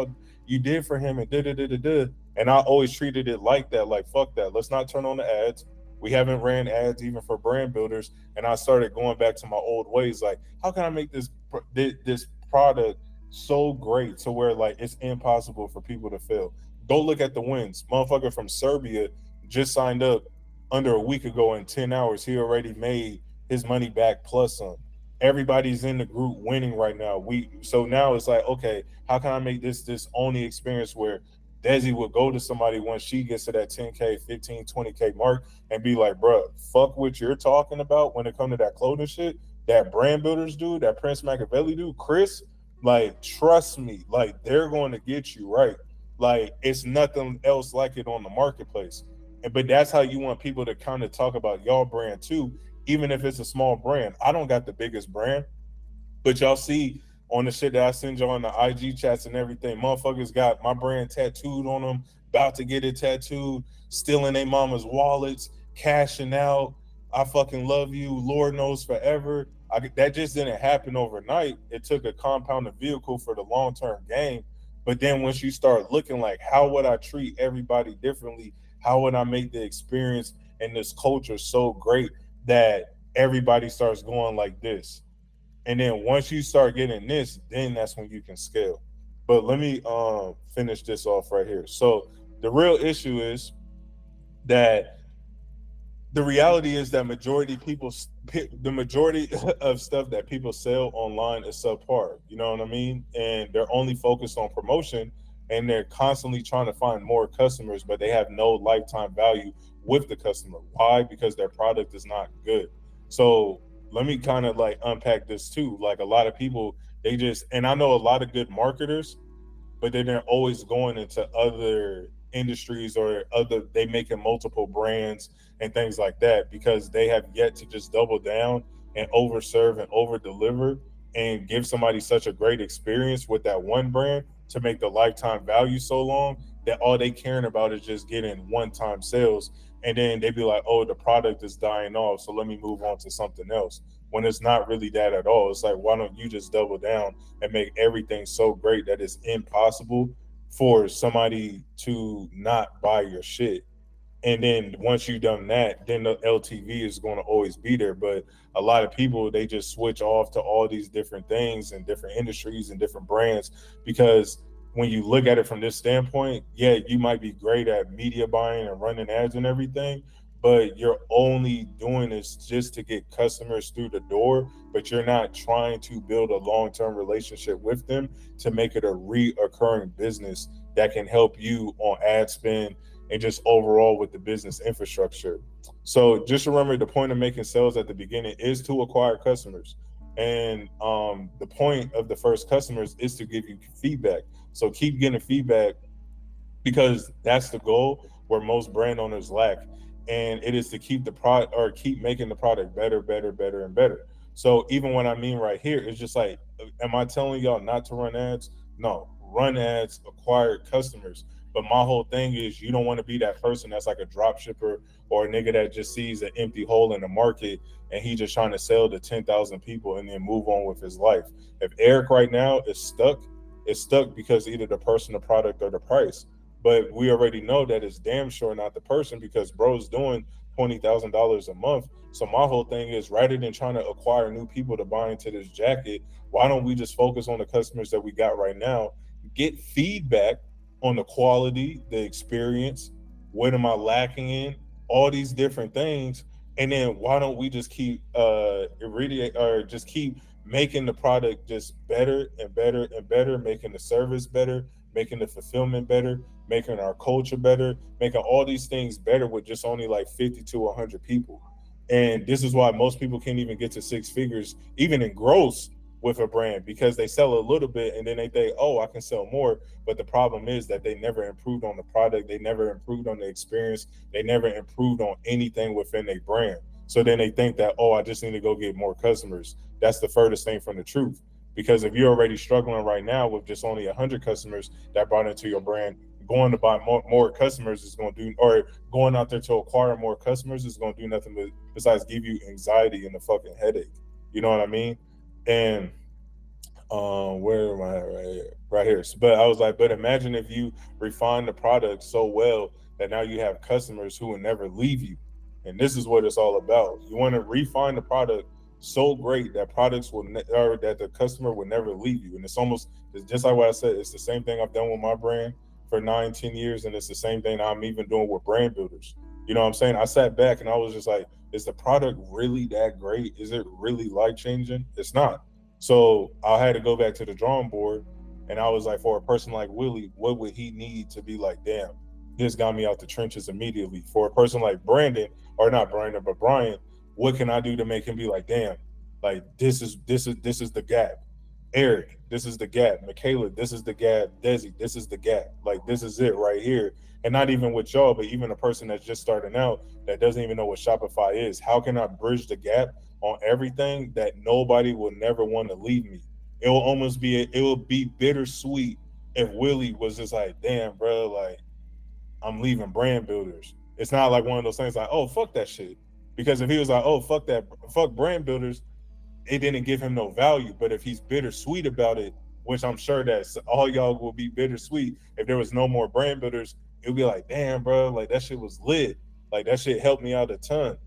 you did for him and da. And I always treated it like that, like, fuck that. Let's not turn on the ads. We haven't ran ads even for brand builders. And I started going back to my old ways. Like, how can I make this product so great to where like it's impossible for people to fail? Go look at the wins. Motherfucker from Serbia just signed up under a week ago. In 10 hours, he already made his money back plus some. Everybody's in the group winning right now. So now it's like, okay, how can I make this only experience where Desi would go to somebody once she gets to that 10K, 15, 20K mark and be like, bro, fuck what you're talking about when it comes to that clothing shit, that brand builders do, that Prince Machiavelli do, Chris, like, trust me, like, they're going to get you right. Like, it's nothing else like it on the marketplace. But that's how you want people to kind of talk about y'all brand too, even if it's a small brand. I don't got the biggest brand, but y'all see on the shit that I send y'all on the IG chats and everything, motherfuckers got my brand tattooed on them, about to get it tattooed, stealing their mama's wallets, cashing out. I fucking love you, Lord knows forever. That just didn't happen overnight. It took a compounded vehicle for the long-term game. But then once you start looking like, how would I treat everybody differently? How would I make the experience and this culture so great that everybody starts going like this? And then once you start getting this, then that's when you can scale. But let me finish this off right here. So the real issue is that the reality is that the majority of stuff that people sell online is subpar. You know what I mean? And they're only focused on promotion, and they're constantly trying to find more customers, but they have no lifetime value with the customer. Why? Because their product is not good. So let me kind of like unpack this too. Like, a lot of people, they just, and I know a lot of good marketers, but then they're always going into other industries or they making multiple brands and things like that, because they have yet to just double down and overserve and over deliver and give somebody such a great experience with that one brand to make the lifetime value so long that all they caring about is just getting one-time sales. And then they be like, oh, the product is dying off, so let me move on to something else. When it's not really that at all. It's like, why don't you just double down and make everything so great that it's impossible for somebody to not buy your shit? And then once you've done that, then the LTV is going to always be there. But a lot of people, they just switch off to all these different things and different industries and different brands, because when you look at it from this standpoint, yeah, you might be great at media buying and running ads and everything, but you're only doing this just to get customers through the door, but you're not trying to build a long-term relationship with them to make it a reoccurring business that can help you on ad spend and just overall with the business infrastructure. So just remember, the point of making sales at the beginning is to acquire customers. And the point of the first customers is to give you feedback. So keep getting feedback, because that's the goal where most brand owners lack. And it is to keep the product, or keep making the product better, and better. So even what I mean right here is just like, am I telling y'all not to run ads? No, run ads, acquire customers. But my whole thing is, you don't want to be that person that's like a drop shipper or a nigga that just sees an empty hole in the market and he just trying to sell to 10,000 people and then move on with his life. If Eric right now is stuck, it's stuck because either the person, the product, or the price. But we already know that it's damn sure not the person, because bro's doing $20,000 a month. So my whole thing is, rather than trying to acquire new people to buy into this jacket, why don't we just focus on the customers that we got right now, get feedback on the quality, the experience, what am I lacking in, all these different things, and then why don't we just keep just keep making the product just better and better and better, making the service better, making the fulfillment better, making our culture better, making all these things better with just only like 50 to 100 people. And this is why most people can't even get to six figures, even in gross, with a brand, because they sell a little bit and then they think, oh, I can sell more. But the problem is that they never improved on the product. They never improved on the experience. They never improved on anything within their brand. So then they think that, oh, I just need to go get more customers. That's the furthest thing from the truth. Because if you're already struggling right now with just only 100 customers that brought into your brand, going to buy more customers is going to do, or going out there to acquire more customers is going to do nothing besides give you anxiety and a fucking headache. You know what I mean? And where am I at? Right here. But I was like, but imagine if you refine the product so well that now you have customers who will never leave you. And this is what it's all about. You want to refine the product so great that products will or that the customer will never leave you. And it's just like what I said, it's the same thing I've done with my brand for 9-10 years, and it's the same thing I'm even doing with brand builders. You know what I'm saying? I sat back and I was just like, is the product really that great? Is it really life changing? It's not. So I had to go back to the drawing board, and I was like, for a person like Willie, what would he need to be like, damn, this got me out the trenches immediately? For a person like Brandon, or not Brandon, but Brian, what can I do to make him be like, damn, like this is the gap. Eric, this is the gap. Michaela, this is the gap. Desi, this is the gap. Like, this is it right here. And not even with y'all, but even a person that's just starting out that doesn't even know what Shopify is. How can I bridge the gap on everything that nobody will never want to leave me? It will be bittersweet if Willie was just like, damn, bro, like, I'm leaving brand builders. It's not like one of those things like, oh, fuck that shit. Because if he was like, oh, fuck brand builders, it didn't give him no value. But if he's bittersweet about it, which I'm sure that all y'all will be bittersweet, if there was no more brand builders, it'll be like, damn, bro, like that shit was lit. Like that shit helped me out a ton.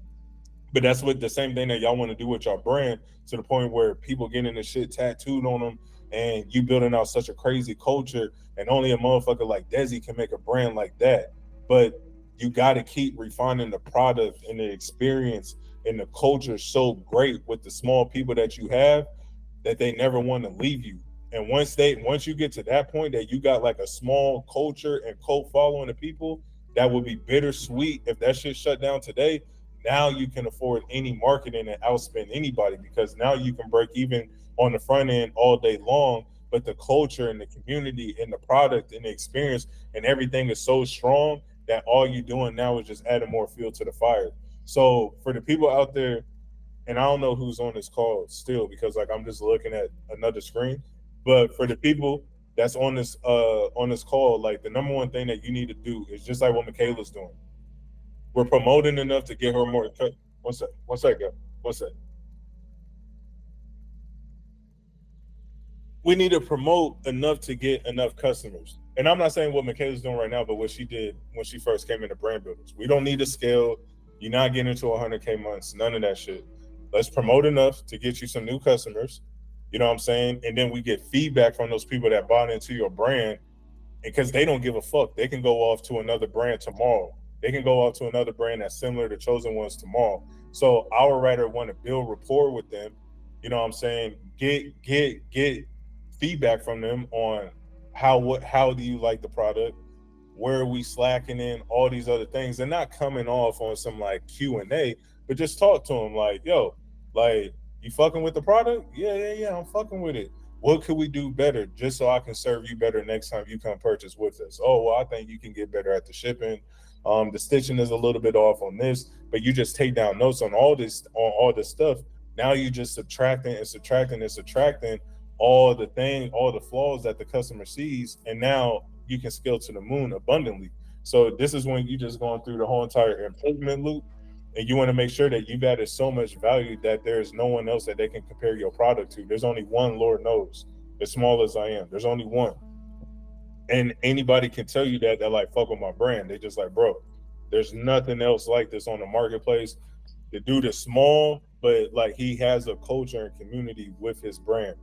But that's what the same thing that y'all want to do with your brand, to the point where people getting this shit tattooed on them and you building out such a crazy culture, and only a motherfucker like Desi can make a brand like that. But you got to keep refining the product and the experience and the culture so great with the small people that you have that they never want to leave you. And once you get to that point that you got like a small culture and cult following of people, that would be bittersweet if that shit shut down today. Now you can afford any marketing and outspend anybody, because now you can break even on the front end all day long, but the culture and the community and the product and the experience and everything is so strong that all you're doing now is just adding more fuel to the fire. So for the people out there, and I don't know who's on this call still, because like I'm just looking at another screen, but for the people that's on this call, like the number one thing that you need to do is just like what Michaela's doing. We're promoting enough to get her more. One sec, guys. We need to promote enough to get enough customers. And I'm not saying what Michaela's doing right now, but what she did when she first came into brand builders. We don't need to scale. You're not getting into 100K months, none of that shit. Let's promote enough to get you some new customers. You know what I'm saying? And then we get feedback from those people that bought into your brand, because they don't give a fuck. They can go off to another brand tomorrow. They can go off to another brand that's similar to Chosen Ones tomorrow. So I would rather want to build rapport with them. You know what I'm saying? Get feedback from them on how do you like the product? Where are we slacking in? All these other things, and not coming off on some like Q&A, but just talk to them like, yo, like, you fucking with the product? Yeah, I'm fucking with it. What could we do better just so I can serve you better next time you come purchase with us? Oh, well, I think you can get better at the shipping. The stitching is a little bit off on this, but you just take down notes on all this stuff. Now you just subtracting all the flaws that the customer sees, and now you can scale to the moon abundantly. So this is when you just going through the whole entire improvement loop, and you want to make sure that you've added so much value that there's no one else that they can compare your product to. There's only one, Lord knows, as small as I am. There's only one. And anybody can tell you that they're like, fuck with my brand. They just like, bro, There's nothing else like this on the marketplace. The dude is small, but like he has a culture and community with his brand.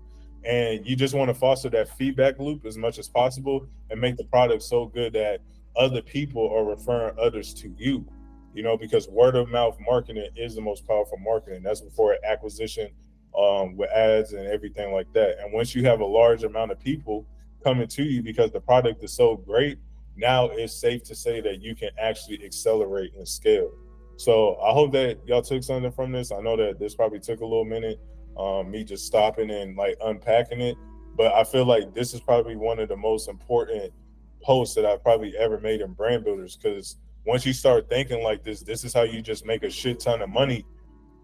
And you just want to foster that feedback loop as much as possible and make the product so good that other people are referring others to you, you know, because word of mouth marketing is the most powerful marketing. That's before acquisition with ads and everything like that. And once you have a large amount of people coming to you because the product is so great, now it's safe to say that you can actually accelerate and scale. So I hope that y'all took something from this. I know that this probably took a little minute, me just stopping and like unpacking it, but I feel like this is probably one of the most important posts that I've probably ever made in Brand Builders, because once you start thinking like this is how you just make a shit ton of money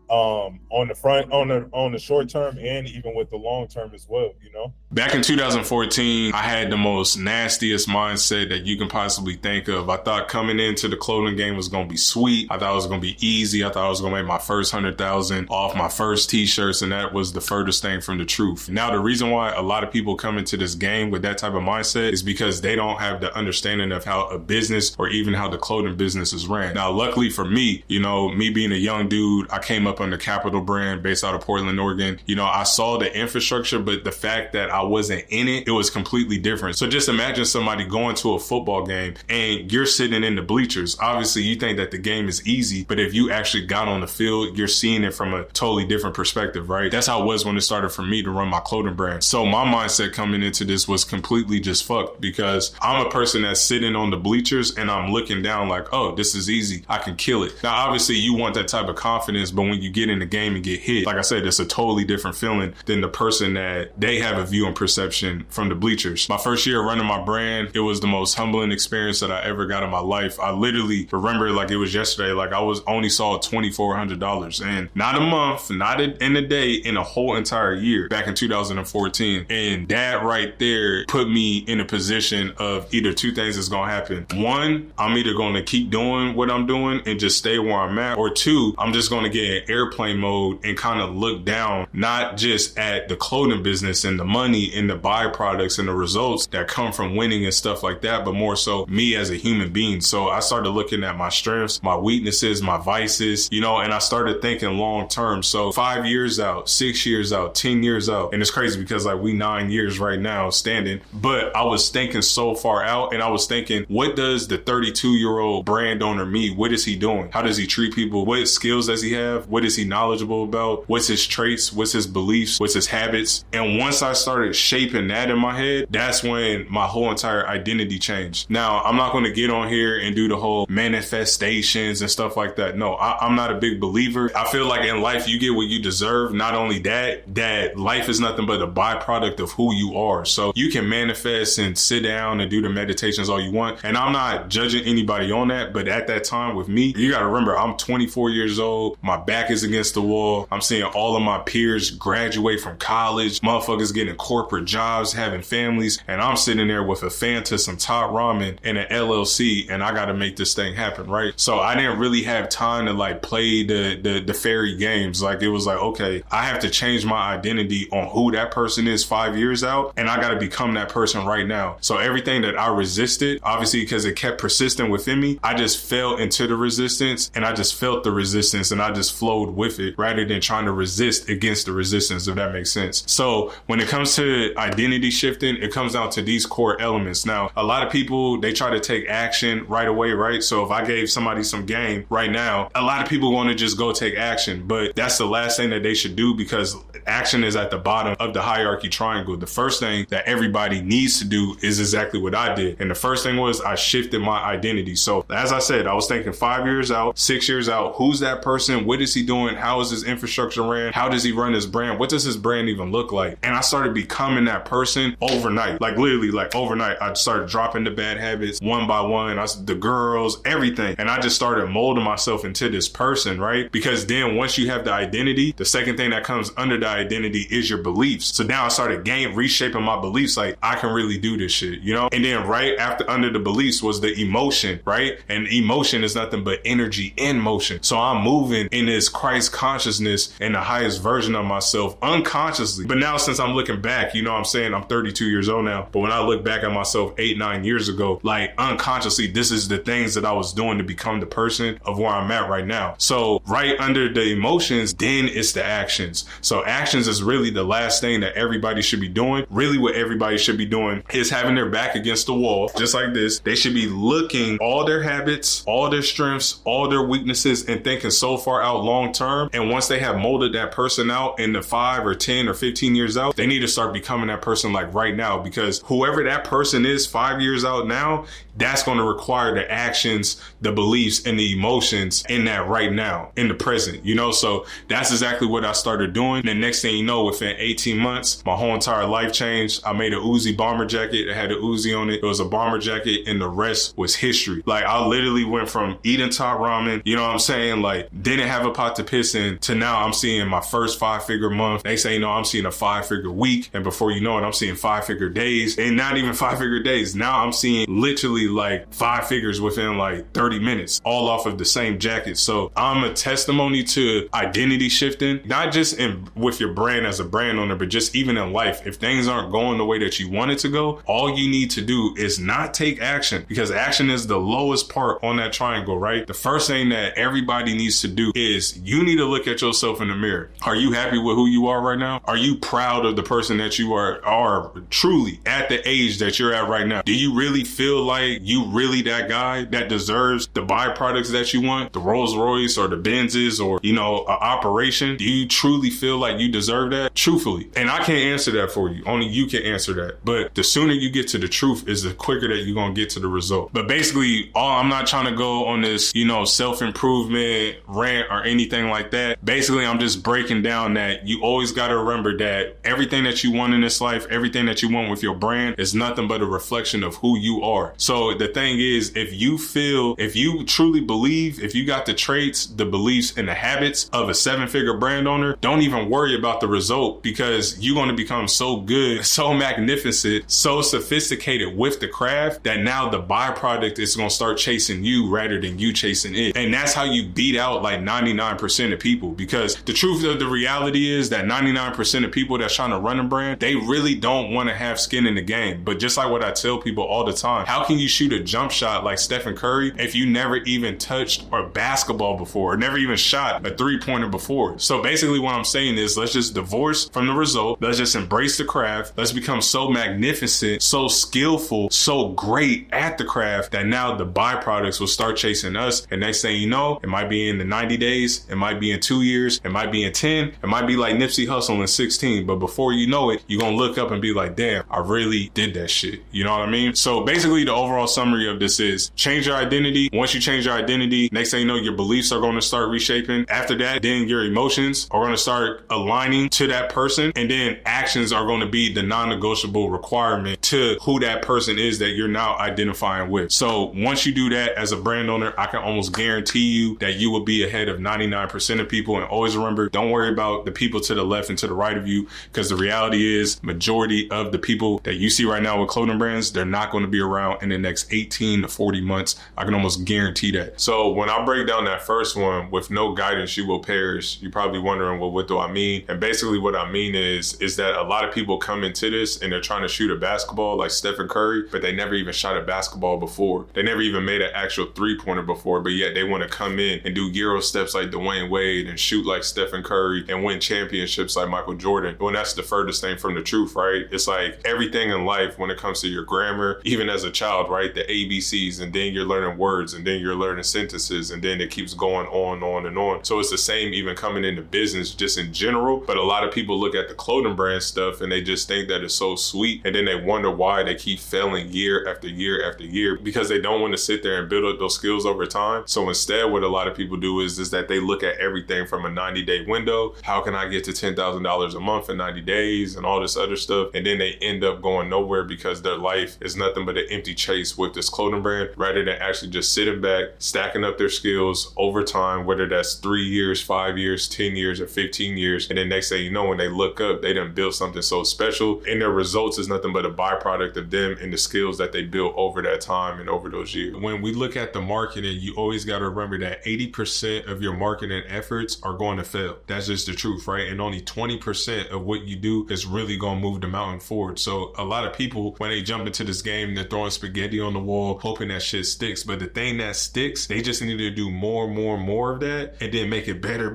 on the short term and even with the long term as well, you know. Back in 2014, I had the most nastiest mindset that you can possibly think of. I thought coming into the clothing game was going to be sweet. I thought it was going to be easy. I thought I was going to make my first 100,000 off my first t-shirts, and that was the furthest thing from the truth. Now, the reason why a lot of people come into this game with that type of mindset is because they don't have the understanding of how a business or even how the clothing business is ran. Now, luckily for me, you know, me being a young dude, I came up under Capital Brand based out of Portland, Oregon. You know, I saw the infrastructure, but the fact that I wasn't in it, it was completely different. So just imagine somebody going to a football game and you're sitting in the bleachers. Obviously, you think that the game is easy, but if you actually got on the field, you're seeing it from a totally different perspective, right? That's how it was when it started for me to run my clothing brand. So my mindset coming into this was completely just fucked, because I'm a person that's sitting on the bleachers and I'm looking down like, oh, this is easy, I can kill it. Now, obviously, you want that type of confidence, but when you get in the game and get hit, like I said, it's a totally different feeling than the person that they have a view and perception from the bleachers. My first year running my brand, it was the most humbling experience that I ever got in my life. I literally remember it like it was yesterday. Like I only saw $2,400, and not a month, not in a day, in a whole entire year back in 2014. And that right there put me in a position of either two things is going to happen. One, I'm either going to keep doing what I'm doing and just stay where I'm at, or two, I'm just going to get in airplane mode and kind of look down, not just at the clothing business and the money and the byproducts and the results that come from winning and stuff like that, but more so me as a human being. So I started looking at my strengths, my weaknesses, my vices, you know, and I started thinking long term. So 5 years out, 6 years out, 10 years out. And it's crazy because like we 9 years right now standing, but I was thinking so far out, and I was thinking, what does the 32-year-old brand owner me? What is he doing? How does he treat people? What skills does he have? What is he knowledgeable about? What's his traits? What's his beliefs? What's his habits? And once I started shaping that in my head, that's when my whole entire identity changed. Now, I'm not going to get on here and do the whole manifestations and stuff like that. No, I'm not a big believer. I feel like in life, you get what you deserve. Not only that life is nothing but a byproduct of who you are. So you can manifest and sit down and do the meditations all you want. And I'm not judging anybody on that. But at that time with me, you got to remember, I'm 24 years old. My back is against the wall. I'm seeing all of my peers graduate from college, motherfuckers getting corporate jobs, having families, and I'm sitting there with a Fanta, some Top Ramen, and an LLC, and I got to make this thing happen, right? So I didn't really have time to like play the fairy games. Like it was like, okay, I have to change my identity on who that person is 5 years out, and I got to become that person right now. So everything that I resisted, obviously because it kept persisting within me, I just fell into the resistance, and I just felt the resistance, and I just flowed with it rather than trying to resist against the resistance, if that makes sense. So when it comes to identity shifting, it comes down to these core elements. Now, a lot of people, they try to take action right away, right? So if I gave somebody some game right now, a lot of people want to just go take action, but that's the last thing that they should do, because action is at the bottom of the hierarchy triangle. The first thing that everybody needs to do is exactly what I did. And the first thing was I shifted my identity. So as I said, I was thinking 5 years out, 6 years out, who's that person? What is he doing? How is his infrastructure ran? How does he run his brand? What does his brand even look like? And I started becoming that person overnight, like literally like overnight. I started dropping the bad habits one by one. The girls, everything. And I just started molding myself into this person, right? Because then once you have the identity, the second thing that comes under the identity is your beliefs. So now I started reshaping my beliefs. Like I can really do this shit, you know? And then right after under the beliefs was the emotion, right? And emotion is nothing but energy in motion. So I'm moving in this Christ consciousness and the highest version of myself unconsciously. But now since I'm looking back, back, you know what I'm saying? I'm 32 years old now, but when I look back at myself 8-9 years ago, like unconsciously, this is the things that I was doing to become the person of where I'm at right now. So right under the emotions, then it's the actions. So actions is really the last thing that everybody should be doing. Really what everybody should be doing is having their back against the wall, just like this. They should be looking all their habits, all their strengths, all their weaknesses, and thinking so far out long term. And once they have molded that person out in the 5 or 10 or 15 years out, they need to start becoming that person like right now, because whoever that person is 5 years out now, that's going to require the actions, the beliefs, and the emotions in that right now, in the present, you know? So that's exactly what I started doing. The next thing you know, within 18 months, my whole entire life changed. I made a Uzi bomber jacket. It had a Uzi on it. It was a bomber jacket, and the rest was history. Like, I literally went from eating top ramen, you know what I'm saying? Like, didn't have a pot to piss in, to now I'm seeing my first 5-figure month. They say, I'm seeing a 5-figure week. And before you know it, I'm seeing 5-figure days, and not even 5-figure days. Now I'm seeing literally like 5 figures within like 30 minutes, all off of the same jacket. So I'm a testimony to identity shifting, not just with your brand as a brand owner, but just even in life. If things aren't going the way that you want it to go, all you need to do is not take action, because action is the lowest part on that triangle, right? The first thing that everybody needs to do is you need to look at yourself in the mirror. Are you happy with who you are right now? Are you proud of the person that you are truly at the age that you're at right now? Do you really feel like you really that guy that deserves the byproducts that you want, the Rolls Royce or the Benzes or, an operation? Do you truly feel like you deserve that? Truthfully. And I can't answer that for you. Only you can answer that. But the sooner you get to the truth is the quicker that you're going to get to the result. But basically, I'm not trying to go on this, self-improvement rant or anything like that. Basically, I'm just breaking down that you always got to remember that everything that you want in this life, everything that you want with your brand is nothing but a reflection of who you are. So the thing is, if you truly believe, if you got the traits, the beliefs, and the habits of a 7-figure brand owner, don't even worry about the result, because you're going to become so good, so magnificent, so sophisticated with the craft that now the byproduct is going to start chasing you rather than you chasing it. And that's how you beat out like 99% of people, because the truth of the reality is that 99% of people that's trying to run a brand, they really don't want to have skin in the game. But just like what I tell people all the time, how can you shoot a jump shot like Stephen Curry if you never even touched a basketball before, or never even shot a 3-pointer before? So basically what I'm saying is, let's just divorce from the result. Let's just embrace the craft. Let's become so magnificent, so skillful, so great at the craft that now the byproducts will start chasing us. And next thing you know, it might be in the 90 days, it might be in 2 years, it might be in 10, it might be like Nipsey Hussle in 16. But before you know it, you're going to look up and be like, damn, I really did that shit. You know what I mean? So basically the overall summary of this is change your identity. Once you change your identity, next thing you know, your beliefs are going to start reshaping. After that, then your emotions are going to start aligning to that person. And then actions are going to be the non-negotiable requirement to who that person is that you're now identifying with. So once you do that as a brand owner, I can almost guarantee you that you will be ahead of 99% of people. And always remember, don't worry about the people to the left and to the right of you, because the reality is majority of the people that you see right now with clothing brands, they're not going to be around in the next 18 to 40 months. I can almost guarantee that. So when I break down that first one, with no guidance, you will perish, you're probably wondering, well, what do I mean? And basically what I mean is that a lot of people come into this and they're trying to shoot a basketball like Stephen Curry, but they never even shot a basketball before. They never even made an actual 3-pointer before, but yet they want to come in and do Euro steps like Dwayne Wade and shoot like Stephen Curry and win championships like Michael Jordan. When that's the furthest thing from the truth, right? It's like everything in life when it comes to your grammar, even as a child, right? The ABCs, and then you're learning words, and then you're learning sentences, and then it keeps going on and on. So it's the same even coming into business just in general. But a lot of people look at the clothing brand stuff and they just think that it's so sweet, and then they wonder why they keep failing year after year after year, because they don't want to sit there and build up those skills over time. So instead, what a lot of people do is that they look at everything from a 90-day window. How can I get to $10,000 a month in 90 days and all this other stuff? And then they end up going nowhere because their life is nothing but an empty chase with this clothing brand, rather than actually just sitting back, stacking up their skills over time, whether that's 3 years, 5 years, 10 years, or 15 years. And then next thing you know, when they look up, they done built something so special, and their results is nothing but a byproduct of them and the skills that they built over that time and over those years. When we look at the marketing, you always got to remember that 80% of your marketing efforts are going to fail. That's just the truth, right? And only 20% of what you do is really gonna move the mountain forward. So a lot of people, when they jump into this game, they're throwing spaghetti on the wall, hoping that shit sticks. But the thing that sticks, they just need to do more of that, and then make it better,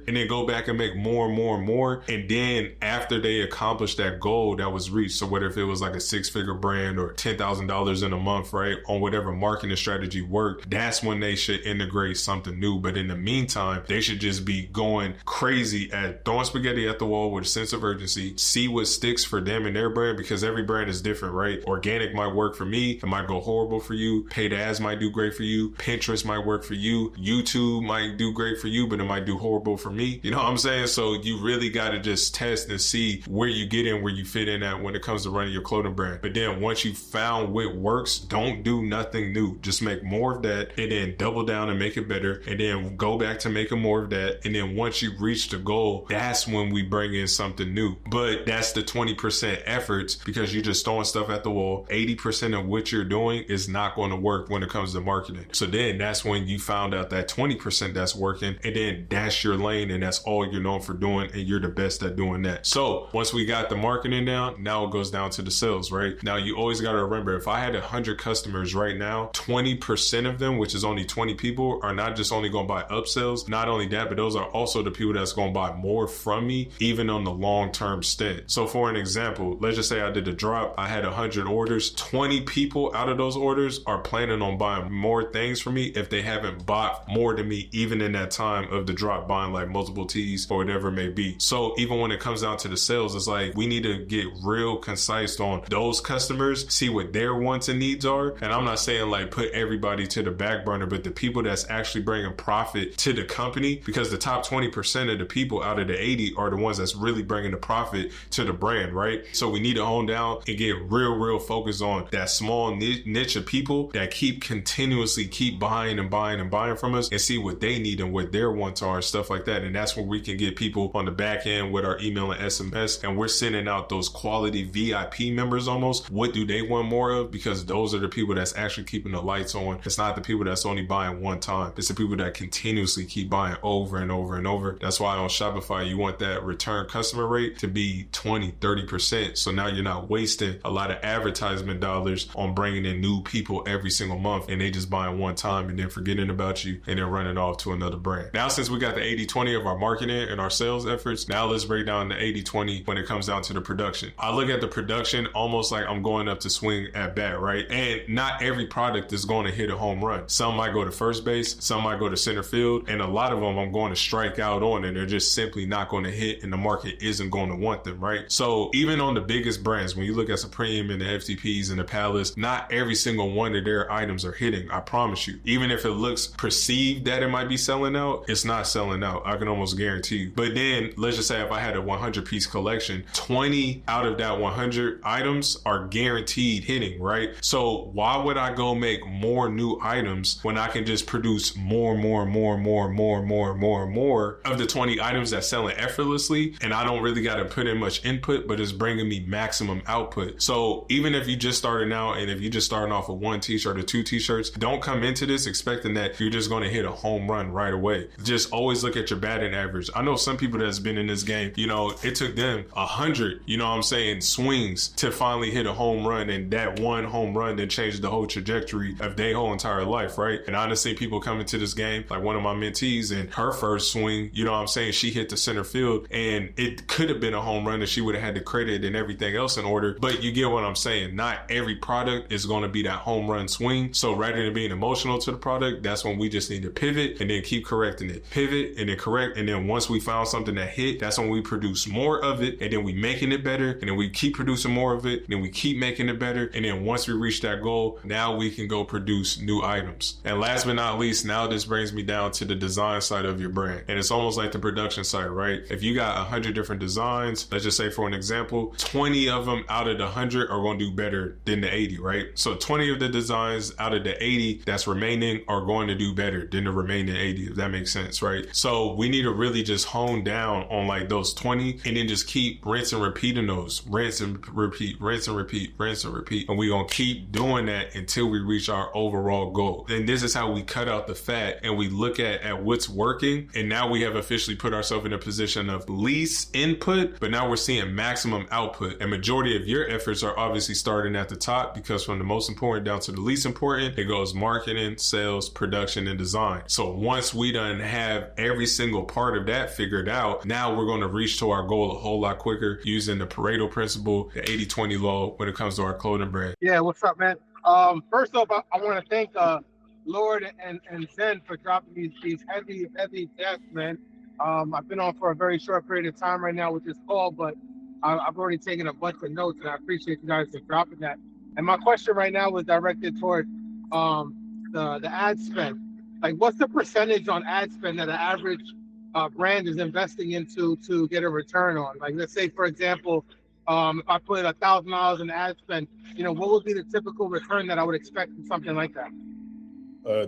and then go back and make more. And then after they accomplish that goal that was reached, so whether if it was like a 6-figure brand or $10,000 in a month, right, on whatever marketing strategy worked, that's when they should integrate something new. But in the meantime, they should just be going crazy at throwing spaghetti at the wall with a sense of urgency, see what sticks for them and their brand, because every brand is different, right? Organic might work for me, it might go horrible for you. Paid ads might do great for you. Pinterest might work for you. YouTube might do great for you, but it might do horrible for me. You know what I'm saying? So you really got to just test and see where you get in, where you fit in at when it comes to running your clothing brand. But then once you found what works, don't do nothing new. Just make more of that, and then double down and make it better, and then go back to making more of that. And then once you reach the goal, that's when we bring in something new. But that's the 20% efforts, because you're just throwing stuff at the wall. 80% of what you're doing is not going to work when it comes to marketing. So then that's when you found out that 20% that's working, and then that's your lane, and that's all you're known for doing, and you're the best at doing that. So once we got the marketing down, now it goes down to the sales, right? Now you always got to remember, if I had 100 customers right now, 20% of them, which is only 20 people, are not just only going to buy upsells. Not only that, but those are also the people that's going to buy more from me, even on the long-term stint. So for an example, let's just say I did a drop, I had 100 orders, 20 people out of those orders are planning on buying more things from me if they haven't bought more than me, even in that time of the drop, buying like multiple tees or whatever it may be. So even when it comes down to the sales, it's like we need to get real concise on those customers, see what their wants and needs are. And I'm not saying like put everybody to the back burner, but the people that's actually bringing profit to the company, because the top 20% of the people out of the 80 are the ones that's really bringing the profit to the brand, right? So we need to hone down and get real focused on that small niche of people that continuously keep buying from us, and see what they need and what their wants are and stuff like that. And that's where we can get people on the back end with our email and SMS, and we're sending out those quality VIP members almost. What do they want more of? Because those are the people that's actually keeping the lights on. It's not the people that's only buying one time. It's the people that continuously keep buying over and over. That's why on Shopify, you want that return customer rate to be 20-30%. So now you're not wasting a lot of advertisement dollars on bringing in new people every single month, and they just buying one time and then forgetting about you and then running off to another brand. Now, since we got the 80-20 of our marketing and our sales efforts, now let's break down the 80-20 when it comes down to the production. I look at the production almost like I'm going up to swing at bat, right? And not every product is going to hit a home run. Some might go to first base, some might go to center field, and a lot of them I'm going to strike out on, and they're just simply not going to hit, and the market isn't going to want them, right? So even on the biggest brands, when you look at Supreme and the FTPs and the Palace, not every single one of their items are hitting, I promise you. Even if it looks perceived that it might be selling out, it's not selling out. I can almost guarantee you. But then let's just say if I had a 100-piece collection, 20 out of that 100 items are guaranteed hitting, right? So why would I go make more new items when I can just produce more of the 20 items that's selling effortlessly, and I don't really got to put in much input, but it's bringing me maximum output. So even if you just starting out, and if you're just starting off with one t-shirt or two t-shirts, don't come into this expecting that you're just going to hit a home run right away. Just always look at your batting average. I know some people that's been in this game, you know, it took them 100, you know what I'm saying, swings to finally hit a home run, and that one home run then changed the whole trajectory of their whole entire life, right? And I honestly, people come into this game, like one of my mentees, and her first swing, you know what I'm saying, she hit the center field, and it could have been a home run, and she would have had the credit and everything else in order. But you get what I'm saying. Not every product is going to be that home run swing. So rather than being emotional to the product, that's when we just need to pivot and then keep correcting it. Pivot and then correct. And then once we found something that hit, that's when we produce more of it, and then we making it better, and then we keep producing more of it, and then we keep making it better. And then once we reach that goal, now we can go produce new items. And last but not least, now this brings me down to the design side of your brand. And it's almost like the production side, right? If you got 100 different designs, let's just say for an example, 20 of them out of the 100 are going to do better than the 80, right? So 20 of the designs out of the 80 that's remaining are going to do better than the remaining 80, if that makes sense, right? So we need to really just hone down on like those 20, and then just keep rinse and repeating those. Rinse and repeat, rinse and repeat, rinse and repeat. And we're going to keep doing that until we reach our overall goal. And this is how we cut out the fat, and we look at what's working. And now we have officially put ourselves in a position of least input, but now we're seeing maximum output. And majority of your efforts are obviously starting at the top, because from the most important down to the least important, it goes marketing, sales, production, and design. So once we done have every single part of that figured out, now we're going to reach to our goal a whole lot quicker using the Pareto principle, the 80-20 law when it comes to our clothing brand. Yeah, what's up, man? First off, I want to thank Lord and Zen for dropping these heavy deaths, man. I've been on for a very short period of time right now with this call, but I've already taken a bunch of notes, and I appreciate you guys for dropping that. And my question right now was directed toward the ad spend. Like, what's the percentage on ad spend that an average brand is investing into to get a return on? Like, let's say, for example, if I put $1,000 in ad spend, what would be the typical return that I would expect from something like that?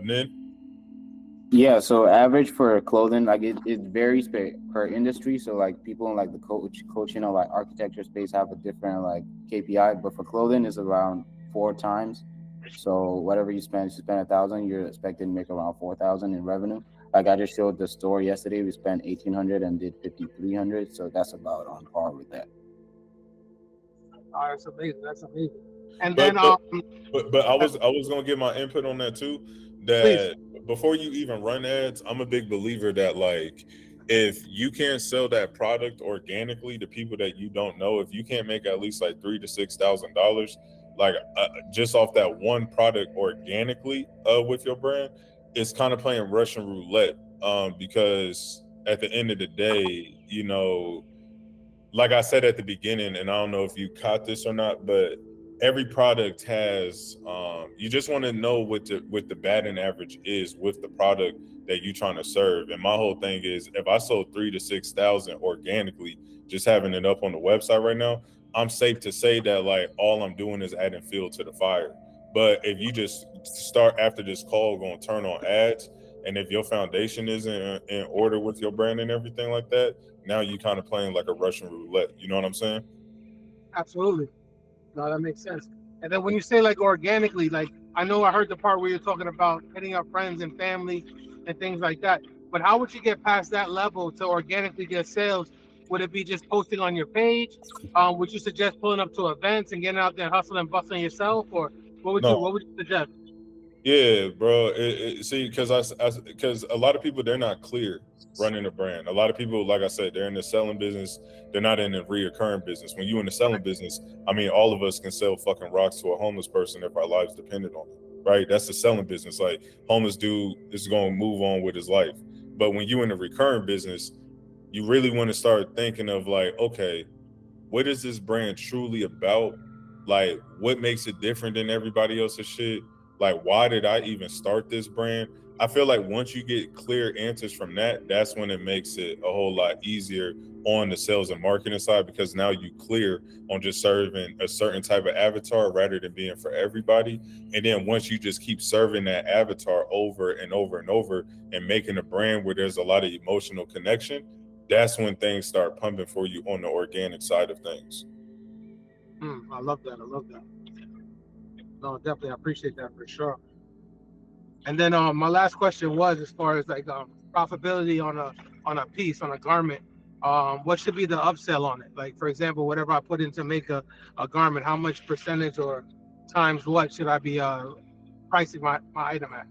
Ned? Yeah, so average for clothing, like it varies per industry. So like people in like the coaching or like architecture space have a different like KPI, but for clothing is around 4 times. So whatever you spend 1,000, you're expected to make around 4,000 in revenue. Like I just showed the store yesterday, we spent 1,800 and did 5,300. So that's about on par with that. Oh, that's amazing. That's amazing. And then, but I was gonna give my input on that too. That please. Before you even run ads, I'm a big believer that like if you can't sell that product organically to people that you don't know, if you can't make at least like $3,000 to $6,000, like just off that one product organically with your brand, it's kind of playing Russian roulette. Because at the end of the day, like I said at the beginning, and I don't know if you caught this or not, but every product has you just want to know what the batting average is with the product that you're trying to serve. And my whole thing is, if I sold 3,000 to 6,000 organically, just having it up on the website right now, I'm safe to say that like all I'm doing is adding fuel to the fire. But if you just start after this call going to turn on ads, and if your foundation isn't in order with your brand and everything like that, now you kind of playing like a Russian roulette. You know what I'm saying? Absolutely. No, that makes sense. And then when you say like organically, like I know I heard the part where you're talking about hitting up friends and family and things like that. But how would you get past that level to organically get sales? Would it be just posting on your page? Would you suggest pulling up to events and getting out there hustling and bustling yourself, or what would you suggest? Yeah, bro. See, because a lot of people, they're not clear running a brand. A lot of people, like I said, they're in the selling business. They're not in the reoccurring business. When you're in the selling business, I mean, all of us can sell fucking rocks to a homeless person if our lives depended on it, right? That's the selling business. Like, homeless dude is going to move on with his life. But when you're in the recurring business, you really want to start thinking of like, okay, what is this brand truly about? Like, what makes it different than everybody else's shit? Like, why did I even start this brand? I feel like once you get clear answers from that, that's when it makes it a whole lot easier on the sales and marketing side, because now you clear on just serving a certain type of avatar rather than being for everybody. And then once you just keep serving that avatar over and over and over and making a brand where there's a lot of emotional connection, that's when things start pumping for you on the organic side of things. I love that. No, definitely, I appreciate that for sure. And then my last question was, as far as like profitability on a piece, on a garment, what should be the upsell on it? Like, for example, whatever I put in to make a garment, how much percentage or times what should I be pricing my item at?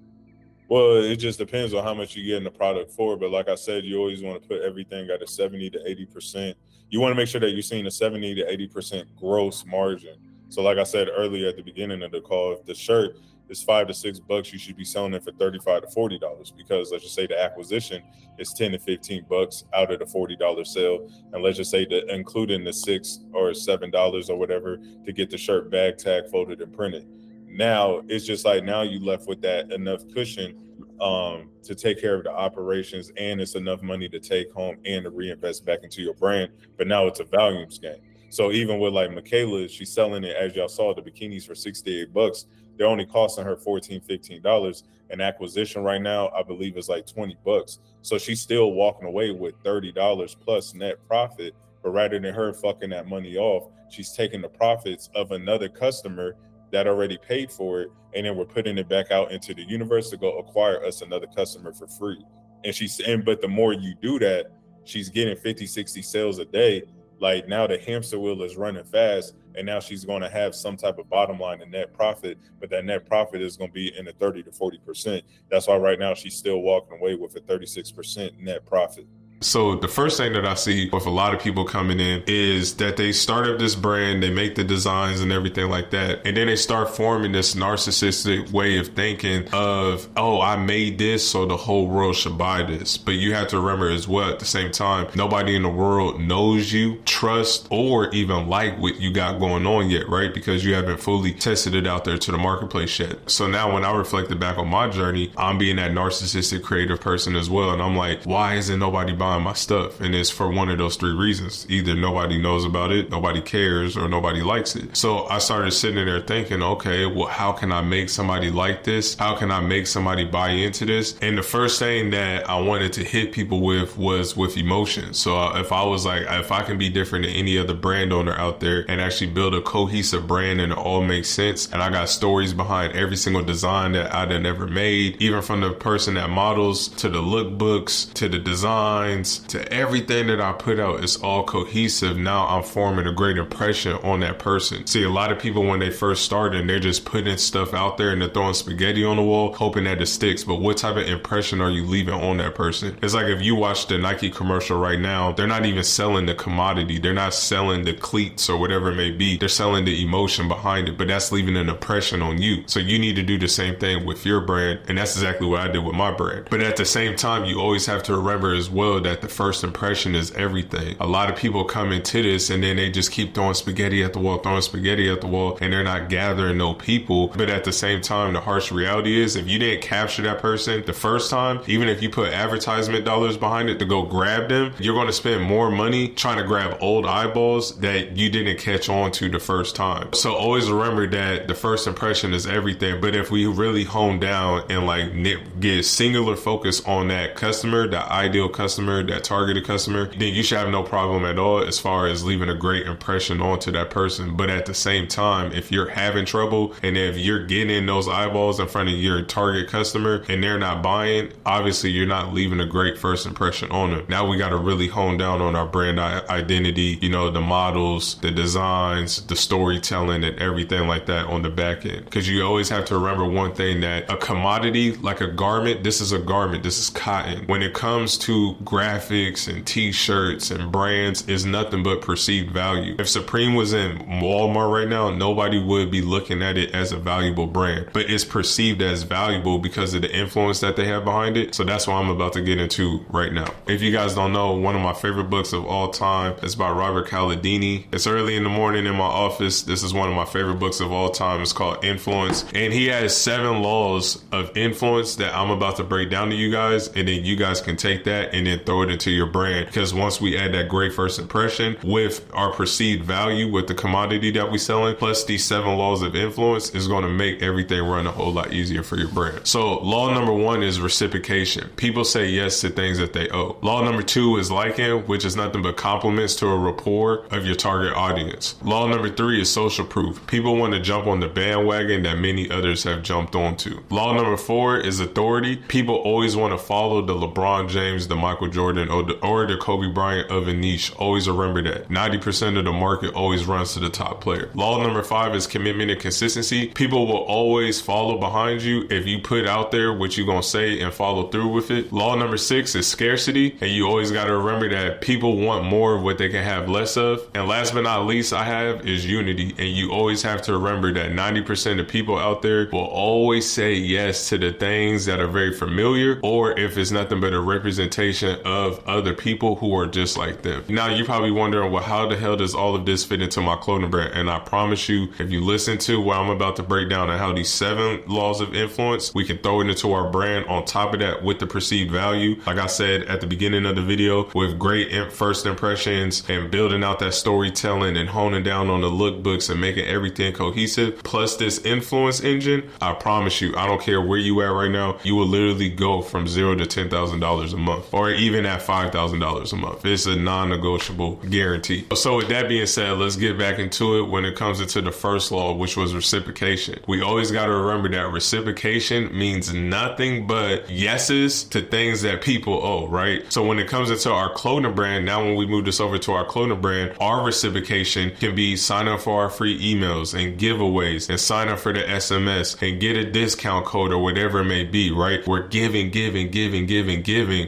Well, it just depends on how much you get in the product for. But like I said, you always want to put everything at a 70 to 80%. You want to make sure that you're seeing a 70 to 80% gross margin. So like I said earlier at the beginning of the call, if the shirt is $5 to $6, you should be selling it for $35 to $40, because let's just say the acquisition is $10 to $15 out of the $40 sale. And let's just say that including the $6 or $7 or whatever to get the shirt bag tag folded and printed. Now it's just like, now you left with that enough cushion to take care of the operations, and it's enough money to take home and to reinvest back into your brand. But now it's a volumes game. So even with like Michaela, she's selling it, as y'all saw, the bikinis for $68. They're only costing her $14, $15. And acquisition right now, I believe, is like $20. So she's still walking away with $30 plus net profit. But rather than her fucking that money off, she's taking the profits of another customer that already paid for it, and then we're putting it back out into the universe to go acquire us another customer for free. But the more you do that, she's getting 50, 60 sales a day. like now the hamster wheel is running fast, and now she's going to have some type of bottom line and net profit, but that net profit is going to be in the 30 to 40%. That's why right now she's still walking away with a 36% net profit. So the first thing that I see with a lot of people coming in is that they start up this brand, they make the designs and everything like that, and then they start forming this narcissistic way of thinking of, oh, I made this, so the whole world should buy this. But you have to remember as well, at the same time, nobody in the world knows you, trust, or even like what you got going on yet, right? Because you haven't fully tested it out there to the marketplace yet. So now when I reflected back on my journey, I'm being that narcissistic creative person as well. And I'm like, why isn't nobody buying my stuff? And it's for one of those three reasons. Either nobody knows about it, nobody cares, or nobody likes it. So I started sitting there thinking, okay, well, how can I make somebody like this? How can I make somebody buy into this? And the first thing that I wanted to hit people with was with emotion. So if I was like, if I can be different than any other brand owner out there and actually build a cohesive brand and it all makes sense, and I got stories behind every single design that I'd ever made, even from the person that models to the lookbooks to the designs to everything that I put out, it's all cohesive. Now I'm forming a great impression on that person. See, a lot of people when they first start and they're just putting stuff out there and they're throwing spaghetti on the wall, hoping that it sticks. But what type of impression are you leaving on that person? It's like if you watch the Nike commercial right now, they're not even selling the commodity. They're not selling the cleats or whatever it may be. They're selling the emotion behind it, but that's leaving an impression on you. So you need to do the same thing with your brand. And that's exactly what I did with my brand. But at the same time, you always have to remember as well that the first impression is everything. A lot of people come into this and then they just keep throwing spaghetti at the wall, and they're not gathering no people. But at the same time, the harsh reality is if you didn't capture that person the first time, even if you put advertisement dollars behind it to go grab them, you're going to spend more money trying to grab old eyeballs that you didn't catch on to the first time. So always remember that the first impression is everything. But if we really hone down and like get singular focus on that customer, that ideal customer, that targeted customer, then you should have no problem at all as far as leaving a great impression onto that person. But at the same time, if you're having trouble and if you're getting those eyeballs in front of your target customer and they're not buying, obviously you're not leaving a great first impression on them. Now we got to really hone down on our brand identity, you know, the models, the designs, the storytelling and everything like that on the back end. Because you always have to remember one thing, that a commodity like a garment, this is a garment, this is cotton. When it comes to graphics and t-shirts and brands, is nothing but perceived value. If Supreme was in Walmart right now, nobody would be looking at it as a valuable brand, but it's perceived as valuable because of the influence that they have behind it. So that's what I'm about to get into right now. If you guys don't know, one of my favorite books of all time is by Robert Cialdini. It's early in the morning in my office. This is one of my favorite books of all time. It's called Influence, and he has 7 laws of influence that I'm about to break down to you guys, and then you guys can take that and then throw it into your brand. Because once we add that great first impression with our perceived value with the commodity that we selling, plus these 7 laws of influence, is going to make everything run a whole lot easier for your brand. So law number 1 is reciprocation. People say yes to things that they owe. Law number 2 is liking, which is nothing but compliments to a rapport of your target audience. Law number 3 is social proof. People want to jump on the bandwagon that many others have jumped onto. Law number 4 is authority. People always want to follow the LeBron James, the Michael Jordan, or the Kobe Bryant of a niche. Always remember that. 90% of the market always runs to the top player. Law number 5 is commitment and consistency. People will always follow behind you if you put out there what you're going to say and follow through with it. Law number 6 is scarcity. And you always got to remember that people want more of what they can have less of. And last but not least, I have is unity. And you always have to remember that 90% of people out there will always say yes to the things that are very familiar, or if it's nothing but a representation of other people who are just like them. Now you're probably wondering, well, how the hell does all of this fit into my clothing brand? And I promise you, if you listen to what I'm about to break down and how these 7 laws of influence, we can throw it into our brand on top of that with the perceived value. Like I said at the beginning of the video, with great first impressions and building out that storytelling and honing down on the lookbooks and making everything cohesive, plus this influence engine, I promise you, I don't care where you at right now, you will literally go from $0 to $10,000 a month. Or even even at $5,000 a month. It's a non-negotiable guarantee. So with that being said, let's get back into it when it comes into the first law, which was reciprocation. We always got to remember that reciprocation means nothing but yeses to things that people owe, right? So when it comes into our clothing brand, now when we move this over to our clothing brand, our reciprocation can be sign up for our free emails and giveaways and sign up for the SMS and get a discount code or whatever it may be, right? We're giving.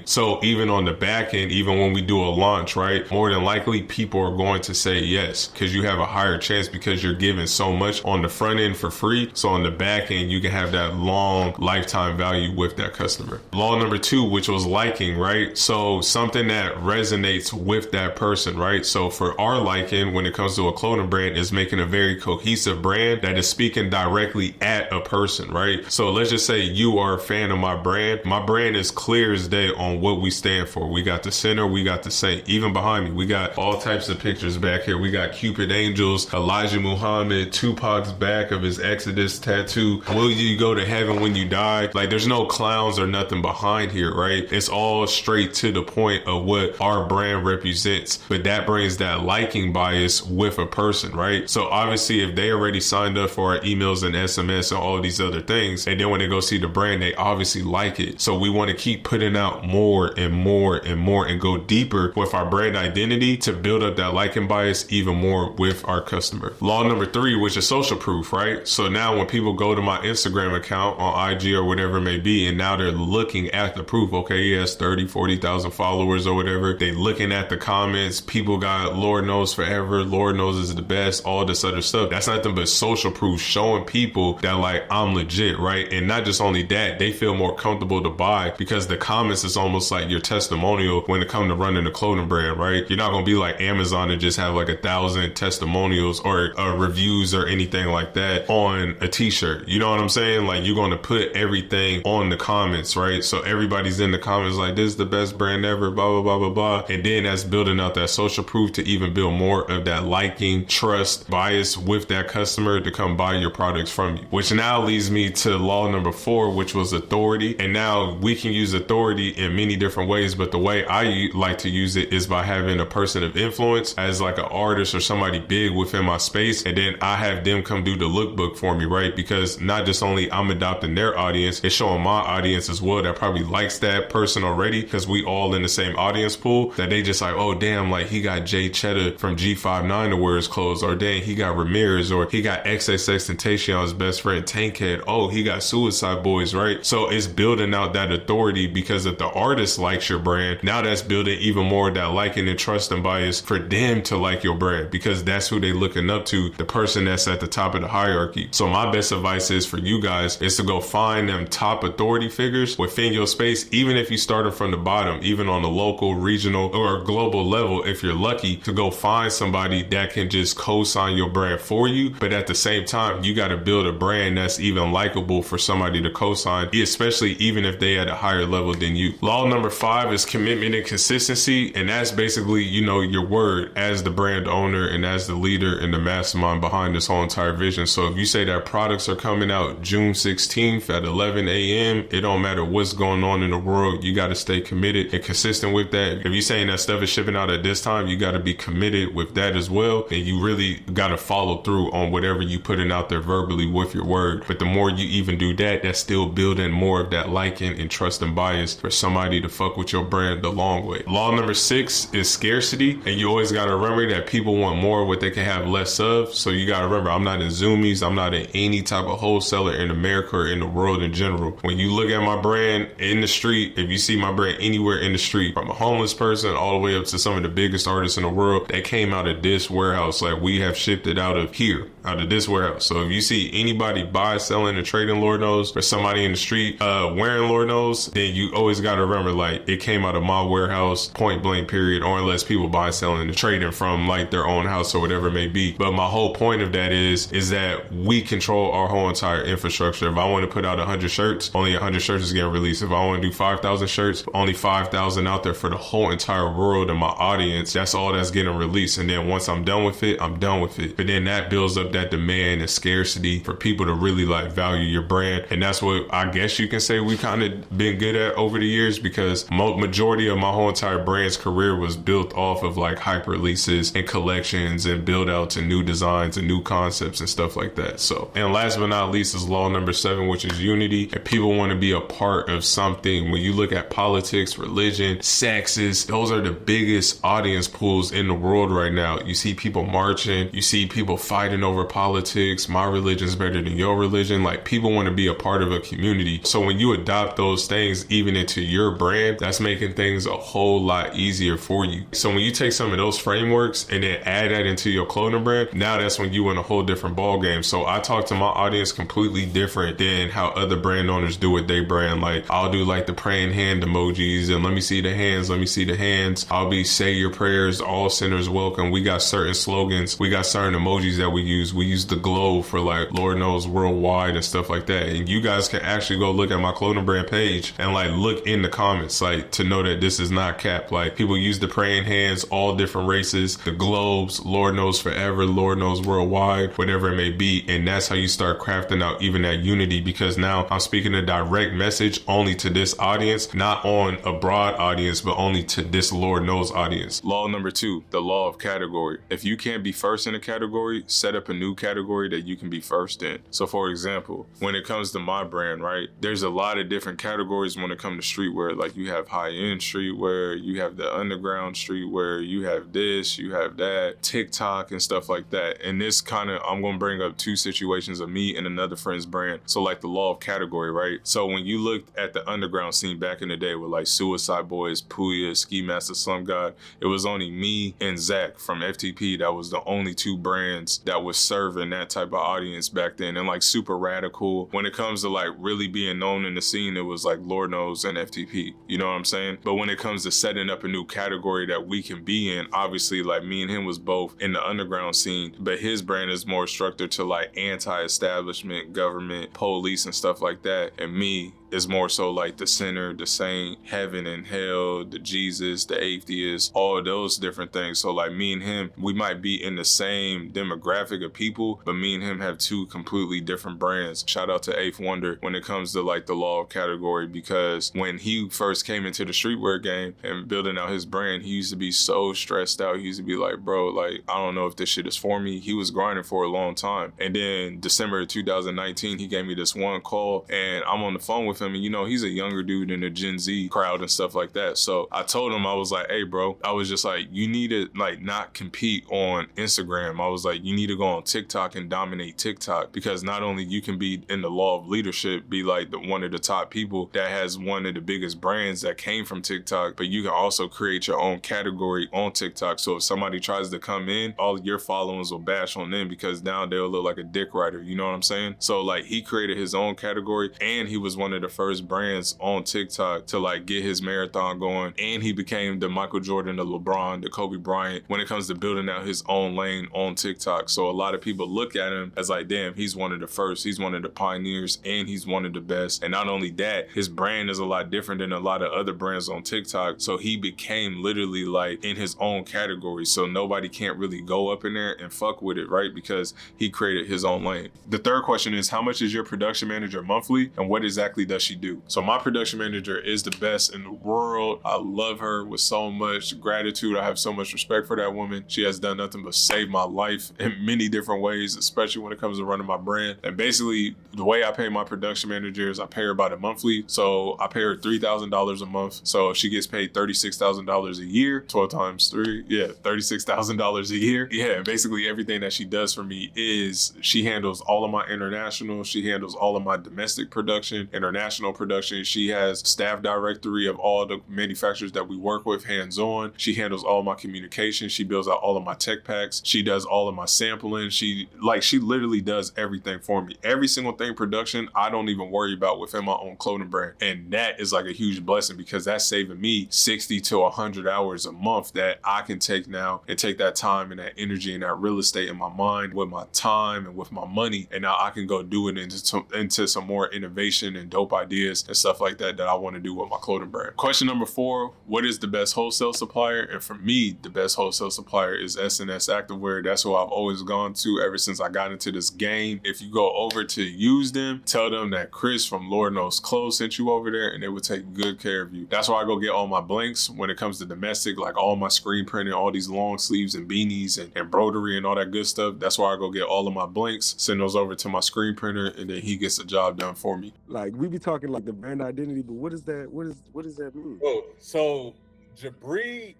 So even on the back end, even when we do a launch, right, more than likely people are going to say yes because you have a higher chance because you're giving so much on the front end for free. So on the back end, you can have that long lifetime value with that customer. Law number 2, which was liking, right? So something that resonates with that person, right? So for our liking, when it comes to a clothing brand, is making a very cohesive brand that is speaking directly at a person, right? So let's just say you are a fan of my brand. My brand is clear as day on what we stand for. We got the center, we got the saint. Even behind me, we got all types of pictures back here. We got Cupid angels, Elijah Muhammad, Tupac's back of his Exodus tattoo. Will you go to heaven when you die? Like, there's no clowns or nothing behind here, right? It's all straight to the point of what our brand represents. But that brings that liking bias with a person, right? So obviously, if they already signed up for our emails and SMS and all these other things, and then when they go see the brand, they obviously like it. So we want to keep putting out more and more and go deeper with our brand identity to build up that liking bias even more with our customer. Law number 3, which is social proof, right? So now when people go to my Instagram account on IG or whatever it may be, and now they're looking at the proof, okay, he has 30, 40,000 followers or whatever. They looking at the comments. People got Lord knows forever. Lord knows is the best, all this other stuff. That's nothing but social proof, showing people that like I'm legit, right? And not just only that, they feel more comfortable to buy because the comments is almost like your testimonial when it comes to running a clothing brand, right? You're not going to be like Amazon and just have like 1,000 testimonials or reviews or anything like that on a t-shirt. You know what I'm saying? Like, you're going to put everything on the comments, right? So everybody's in the comments like, this is the best brand ever, blah, blah, blah, blah, blah. And then that's building out that social proof to even build more of that liking, trust, bias with that customer to come buy your products from you. Which now leads me to law number 4, which was authority. And now we can use authority in many different ways, but the way I like to use it is by having a person of influence as like an artist or somebody big within my space, and then I have them come do the lookbook for me, right? Because not just only I'm adopting their audience, it's showing my audience as well that probably likes that person already because we all in the same audience pool, that they just like, oh damn, like he got Jay Cheddar from G59 to wear his clothes, or dang, he got Ramirez, or he got XXXTentacion's best friend Tankhead, oh he got Suicide Boys, right? So it's building out that authority because if the artist likes your brand, now that's building even more of that liking and trust and bias for them to like your brand because that's who they looking up to, the person that's at the top of the hierarchy. So my best advice is for you guys is to go find them top authority figures within your space, even if you started from the bottom, even on the local, regional, or global level, if you're lucky, to go find somebody that can just co-sign your brand for you. But at the same time, you got to build a brand that's even likable for somebody to co-sign, especially even if they at a higher level than you. Law number 5 is commitment and consistency. And that's basically, you know, your word as the brand owner and as the leader and the mastermind behind this whole entire vision. So if you say that products are coming out June 16th at 11 a.m., it don't matter what's going on in the world. You got to stay committed and consistent with that. If you're saying that stuff is shipping out at this time, you got to be committed with that as well. And you really got to follow through on whatever you putting out there verbally with your word. But the more you even do that, that's still building more of that liking and trust and bias for somebody to fuck with your brand the long way. Law number 6 is scarcity. And you always got to remember that people want more of what they can have less of. So you got to remember, I'm not in Zoomies. I'm not in any type of wholesaler in America or in the world in general. When you look at my brand in the street, if you see my brand anywhere in the street, from a homeless person all the way up to some of the biggest artists in the world, that came out of this warehouse. Like, we have shipped it out of here, out of this warehouse. So if you see anybody buy, selling, and trading Lord knows, or somebody in the street wearing Lord knows, then you always got to remember, like, it came out of my warehouse, point blank period, or unless people buy, selling, and trading from like their own house or whatever it may be. But my whole point of that is that we control our whole entire infrastructure. If I want to put out 100 shirts, only 100 shirts is getting released. If I want to do 5,000 shirts, only 5,000 out there for the whole entire world and my audience. That's all that's getting released. And then once I'm done with it, I'm done with it. But then that builds up that demand and scarcity for people to really like value your brand. And that's what I guess you can say we kind of been good at over the years, because majority of my whole entire brand's career was built off of like hype releases and collections and build outs and new designs and new concepts and stuff like that. So, and last but not least is law number 7, which is unity. And people want to be a part of something. When you look at politics, religion, sexes, those are the biggest audience pools in the world right now. You see people marching, you see people fighting over politics. My religion's better than your religion. Like, people want to be a part of a community. So when you adopt those things even into your brand, that's making things a whole lot easier for you. So when you take some of those frameworks and then add that into your clothing brand, now that's when you in a whole different ball game. So I talk to my audience completely different than how other brand owners do with their brand. Like, I'll do like the praying hand emojis and let me see the hands, let me see the hands. I'll be say your prayers, all sinners welcome. We got certain slogans, we got certain emojis that we use. We use the globe for like Lord knows worldwide and stuff like that. And you guys can actually go look at my clothing brand page and like look in the comments, like, to know that this is not cap. Like, people use the praying hands, all different races, the globes, Lord knows forever, Lord knows worldwide, whatever it may be. And that's how you start crafting out even that unity, because now I'm speaking a direct message only to this audience, not on a broad audience, but only to this Lord knows audience. Law number 2, the law of category. If you can't be first in a category, set up a new category that you can be first in. So for example, when it comes to my brand, right, there's a lot of different categories when it comes to streetwear. Like, you have high-end streetwear, you have the underground streetwear, you have this, you have that, TikTok and stuff like that. And this kind of, I'm going to bring up 2 situations of me and another friend's brand. So like the law of category, right? So when you looked at the underground scene back in the day with like Suicide Boys, Puya, Ski Master, Slum God, it was only me and Zach from FTP that was the only 2 brands that was serving that type of audience back then. And like super radical. When it comes to like really being known in the scene, it was like Lord knows and FTP. You know what I'm saying? But when it comes to setting up a new category that we can be in, obviously like me and him was both in the underground scene, but his brand is more structured to like anti-establishment, government, police and stuff like that. And me is more so like the sinner, the saint, heaven and hell, the Jesus, the atheist, all those different things. So like me and him, we might be in the same demographic of people, but me and him have 2 completely different brands. Shout out to Eighth Wonder when it comes to like the law of category, because when he first came into the streetwear game and building out his brand, he used to be so stressed out. He used to be like, bro, like, I don't know if this shit is for me. He was grinding for a long time. And then December of 2019, he gave me this one call and I'm on the phone with him. And you know, he's a younger dude in the Gen Z crowd and stuff like that. So I told him, I was like, hey bro, I was just like, you need to like not compete on Instagram. I was like, you need to go on TikTok and dominate TikTok, because not only you can be in the law of leadership, be like one of the top people that has one of the biggest brands that came from TikTok, but you can also create your own category on TikTok. So if somebody tries to come in, all your followers will bash on them, because now they'll look like a dick rider. You know what I'm saying? So like, he created his own category, and he was one of the first brands on TikTok to like get his marathon going, and he became the Michael Jordan, the LeBron, the Kobe Bryant when it comes to building out his own lane on TikTok. So a lot of people look at him as like, damn, he's one of the first, he's one of the pioneers, and he's one of the best. And not only that, his brand is a lot different than a lot of other brands on TikTok. So he became literally like in his own category. So nobody can't really go up in there and fuck with it, right? Because he created his own lane. The third question is, how much is your production manager monthly, and what exactly does she do? So my production manager is the best in the world. I love her with so much gratitude. I have so much respect for that woman. She has done nothing but save my life in many different ways, especially when it comes to running my brand. And basically, the way I pay my production manager is I pay her about a monthly. So I pay her $3,000 a month. So if she gets paid $36,000 a year, 12 times 3, yeah, $36,000 a year. Yeah, and basically everything that she does for me is she handles all of my international, she handles all of my domestic production, international production. She has staff directory of all the manufacturers that we work with hands-on. She handles all my communication. She builds out all of my tech packs. She does all of my sampling. She literally does everything for me. Every single thing production, I don't even worry about within my own clothing brand. And that is like a huge blessing, because that's saving me 60 to 100 hours a month that I can take now and take that time and that energy and that real estate in my mind with my time and with my money. And now I can go do it into some more innovation and dope ideas and stuff like that I want to do with my clothing brand. Question number 4, what is the best wholesale supplier? And for me, the best wholesale supplier is SNS Activewear. That's who I've always gone to ever since I got into this game. If you go over to use them, tell them that Chris from Lord Knows Clothes sent you over there and they will take good care of you. That's why I go get all my blinks when it comes to domestic, like all my screen printing, all these long sleeves and beanies and embroidery and all that good stuff. That's why I go get all of my blinks, send those over to my screen printer, and then he gets the job done for me. Like we be talking like the brand identity, but what is that? What does that mean? Oh, so Jabri,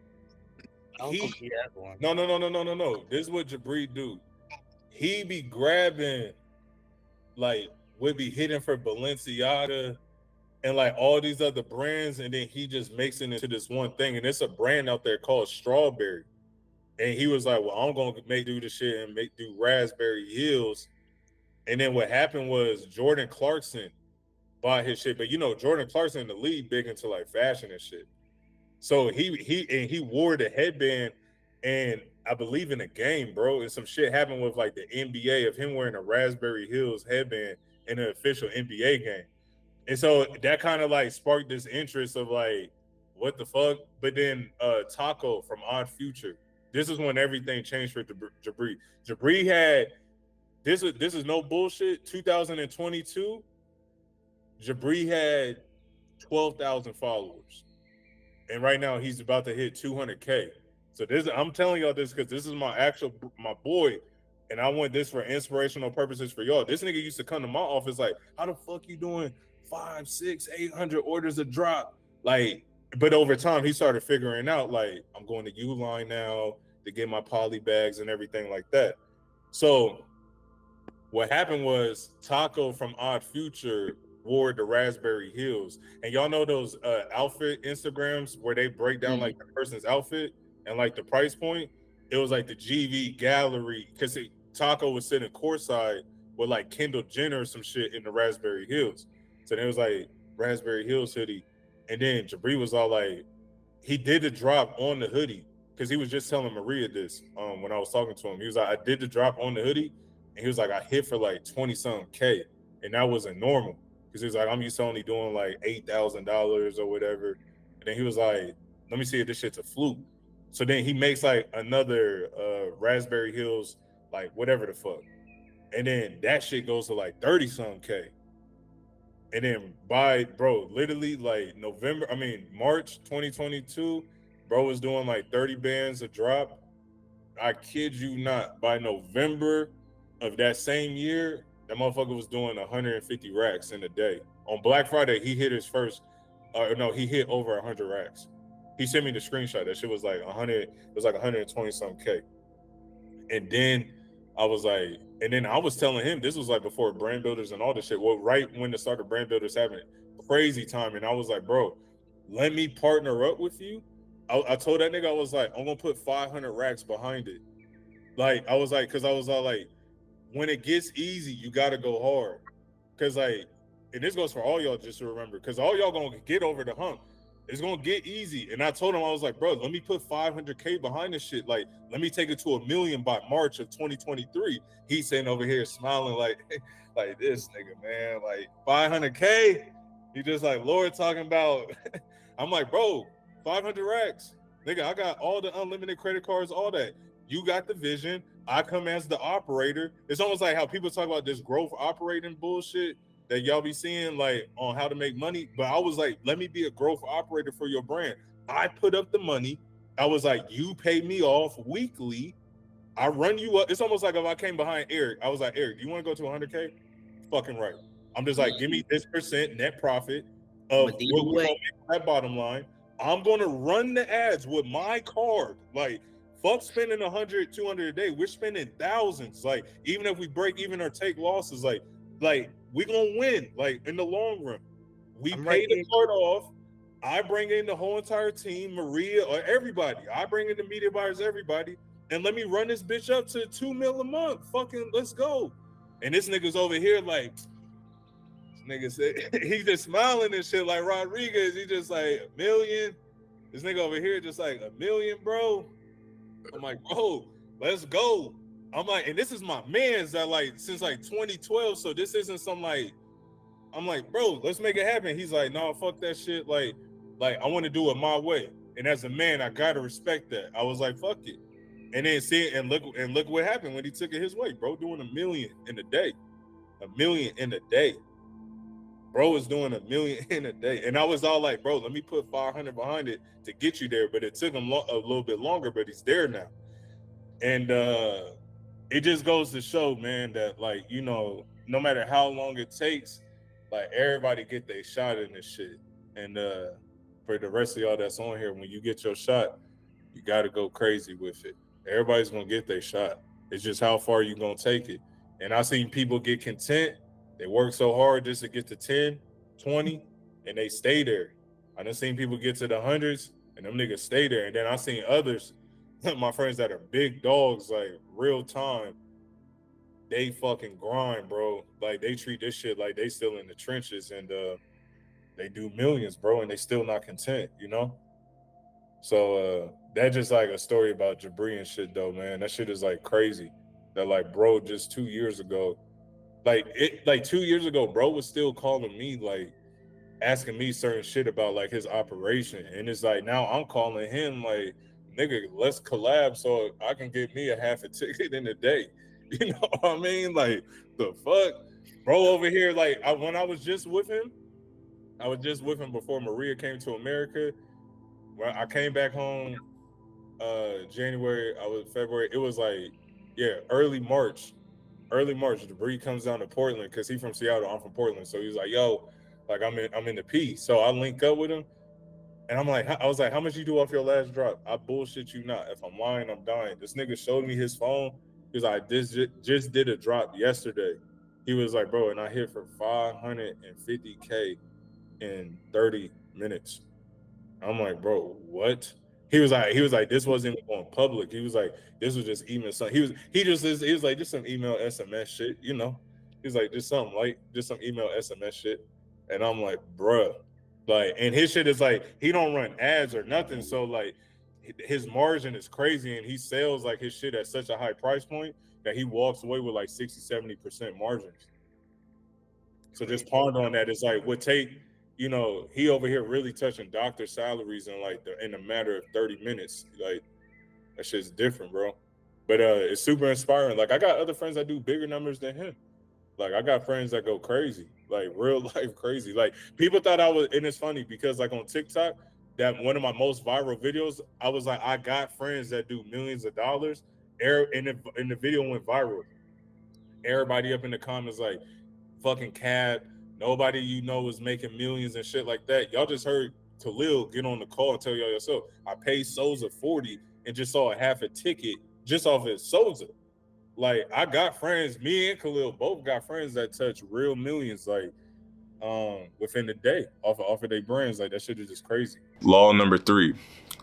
I don't think he has one. no. This is what Jabri do. He be grabbing, like, would be hitting for Balenciaga and like all these other brands, and then he just makes it into this one thing. And it's a brand out there called Strawberry. And he was like, well, I'm gonna do this shit and do Raspberry Hills. And then what happened was Jordan Clarkson bought his shit, but you know, Jordan Clarkson in the league big into like fashion and shit. So he wore the headband, and I believe in a game, bro, and some shit happened with like the NBA of him wearing a Raspberry Hills headband in an official NBA game. And so that kind of like sparked this interest of like, what the fuck? But then Taco from Odd Future, this is when everything changed for Jabri. Jabri had, this is no bullshit, 2022, Jabri had 12,000 followers. And right now he's about to hit 200K. So this, I'm telling y'all this because this is my boy, and I want this for inspirational purposes for y'all. This nigga used to come to my office like, how the fuck you doing 500, 600, 800 orders a drop? Like, but over time he started figuring out like, I'm going to Uline now to get my poly bags and everything like that. So what happened was Taco from Odd Future wore the Raspberry Hills, and y'all know those outfit Instagrams where they break down like the person's outfit and like the price point. It was like the GV gallery, because Taco was sitting courtside with like Kendall Jenner or some shit in the Raspberry Hills. So there was like Raspberry Hills hoodie, and then Jabri was all like, he did the drop on the hoodie, because he was just telling Maria this when I was talking to him. He was like, I did the drop on the hoodie, and he was like, I hit for like 20-something K, and that wasn't normal. Because he was like, I'm used to only doing like $8,000 or whatever. And then he was like, let me see if this shit's a fluke. So then he makes like another Raspberry Hills, like whatever the fuck. And then that shit goes to like 30-something K. And then literally like March 2022, bro was doing like 30 bands a drop. I kid you not, by November of that same year, that motherfucker was doing 150 racks in a day. On Black Friday, he hit his first, he hit over 100 racks. He sent me the screenshot. That shit was like 100, it was like 120 something K. And then I was like, and then I was telling him, this was like before Brand Builders and all this shit. Well, right when the start of Brand Builders having crazy time. And I was like, bro, let me partner up with you. I told that nigga, I was like, I'm gonna put 500 racks behind it. Like, I was like, cause I was all like, when it gets easy, you gotta go hard. Cause like, and this goes for all y'all, just to remember, cause all y'all gonna get over the hump. It's gonna get easy. And I told him, I was like, bro, let me put 500K behind this shit. Like, let me take it to 1 million by March of 2023. He's sitting over here smiling like this nigga, man, like 500K. He just like, Lord talking about, I'm like, bro, 500 racks. Nigga, I got all the unlimited credit cards, all that. You got the vision. I come as the operator. It's almost like how people talk about this growth operating bullshit that y'all be seeing like on how to make money. But I was like, let me be a growth operator for your brand. I put up the money. I was like, you pay me off weekly. I run you up. It's almost like if I came behind Eric, I was like, Eric, do you want to go to 100K? Fucking right. I'm just like, give me this % net profit of what we're gonna make that bottom line. I'm gonna run the ads with my card. Like, fuck spending 100, 200 a day. We're spending thousands. Like, even if we break even or take losses, like we gonna win. Like, in the long run, we pay the card off. I bring in the whole entire team, Maria or everybody. I bring in the media buyers, everybody, and let me run this bitch up to 2 mil a month. Fucking let's go. And this nigga's over here like, this nigga said he's just smiling and shit like Rodriguez. He just like 1 million. This nigga over here just like 1 million, bro. I'm like, bro, let's go. I'm like, and this is my man's that like since like 2012. So this isn't some like, I'm like, bro, let's make it happen. He's like, no, fuck that shit. Like I want to do it my way. And as a man, I gotta respect that. I was like, fuck it. And then look what happened when he took it his way, bro. Doing $1 million in a day. $1 million in a day. Bro was doing $1 million in a day. And I was all like, bro, let me put 500 behind it to get you there. But it took him a little bit longer, but he's there now. And it just goes to show, man, that like, you know, no matter how long it takes, like everybody get their shot in this shit. And for the rest of y'all that's on here, when you get your shot, you got to go crazy with it. Everybody's going to get their shot. It's just how far you going to take it. And I've seen people get content. They work so hard just to get to 10, 20, and they stay there. I done seen people get to the hundreds, and them niggas stay there. And then I seen others, my friends that are big dogs, like real time, they fucking grind, bro. Like they treat this shit like they still in the trenches, and they do millions, bro, and they still not content, you know? So that's just like a story about Jabri and shit though, man. That shit is like crazy. That like, bro, just 2 years ago, like 2 years ago, bro was still calling me, like asking me certain shit about like his operation. And it's like, now I'm calling him like, nigga, let's collab so I can get me a half a ticket in a day. You know what I mean? Like, the fuck? Bro over here, like, when I was just with him before Maria came to America. When I came back home February, it was like, yeah, early March. Jabri comes down to Portland because he's from Seattle, I'm from Portland. So he's like, yo, like I'm in the P. So I link up with him. And I was like, how much you do off your last drop? I bullshit you not. If I'm lying, I'm dying. This nigga showed me his phone. He was like, this just did a drop yesterday. He was like, bro, and I hit for 550K in 30 minutes. I'm like, bro, what? He was like, this wasn't even going public. He was like, this was just email. He was like, just some email SMS shit, you know? He's like, just some email SMS shit. And I'm like, bruh. Like, and his shit is like, he don't run ads or nothing. So like his margin is crazy, and he sells like his shit at such a high price point that he walks away with like 60-70% margins. So just ponder on that. It's like, would take, you know, he over here really touching doctor salaries in a matter of 30 minutes. Like, that shit's different, bro. But it's super inspiring. Like, I got other friends that do bigger numbers than him. Like, I got friends that go crazy, like real life crazy. Like, people thought I was, and it's funny because like on TikTok, that one of my most viral videos, I was like, I got friends that do millions of dollars. And the video went viral. Everybody up in the comments like, fucking cap. Nobody you know was making millions and shit like that. Y'all just heard Khalil get on the call and tell y'all yourself, I paid Souza 40 and just saw a half a ticket just off his Souza. Like, I got friends, me and Khalil both got friends that touch real millions, like, within the day off of their brands. Like, that shit is just crazy. Law number 3,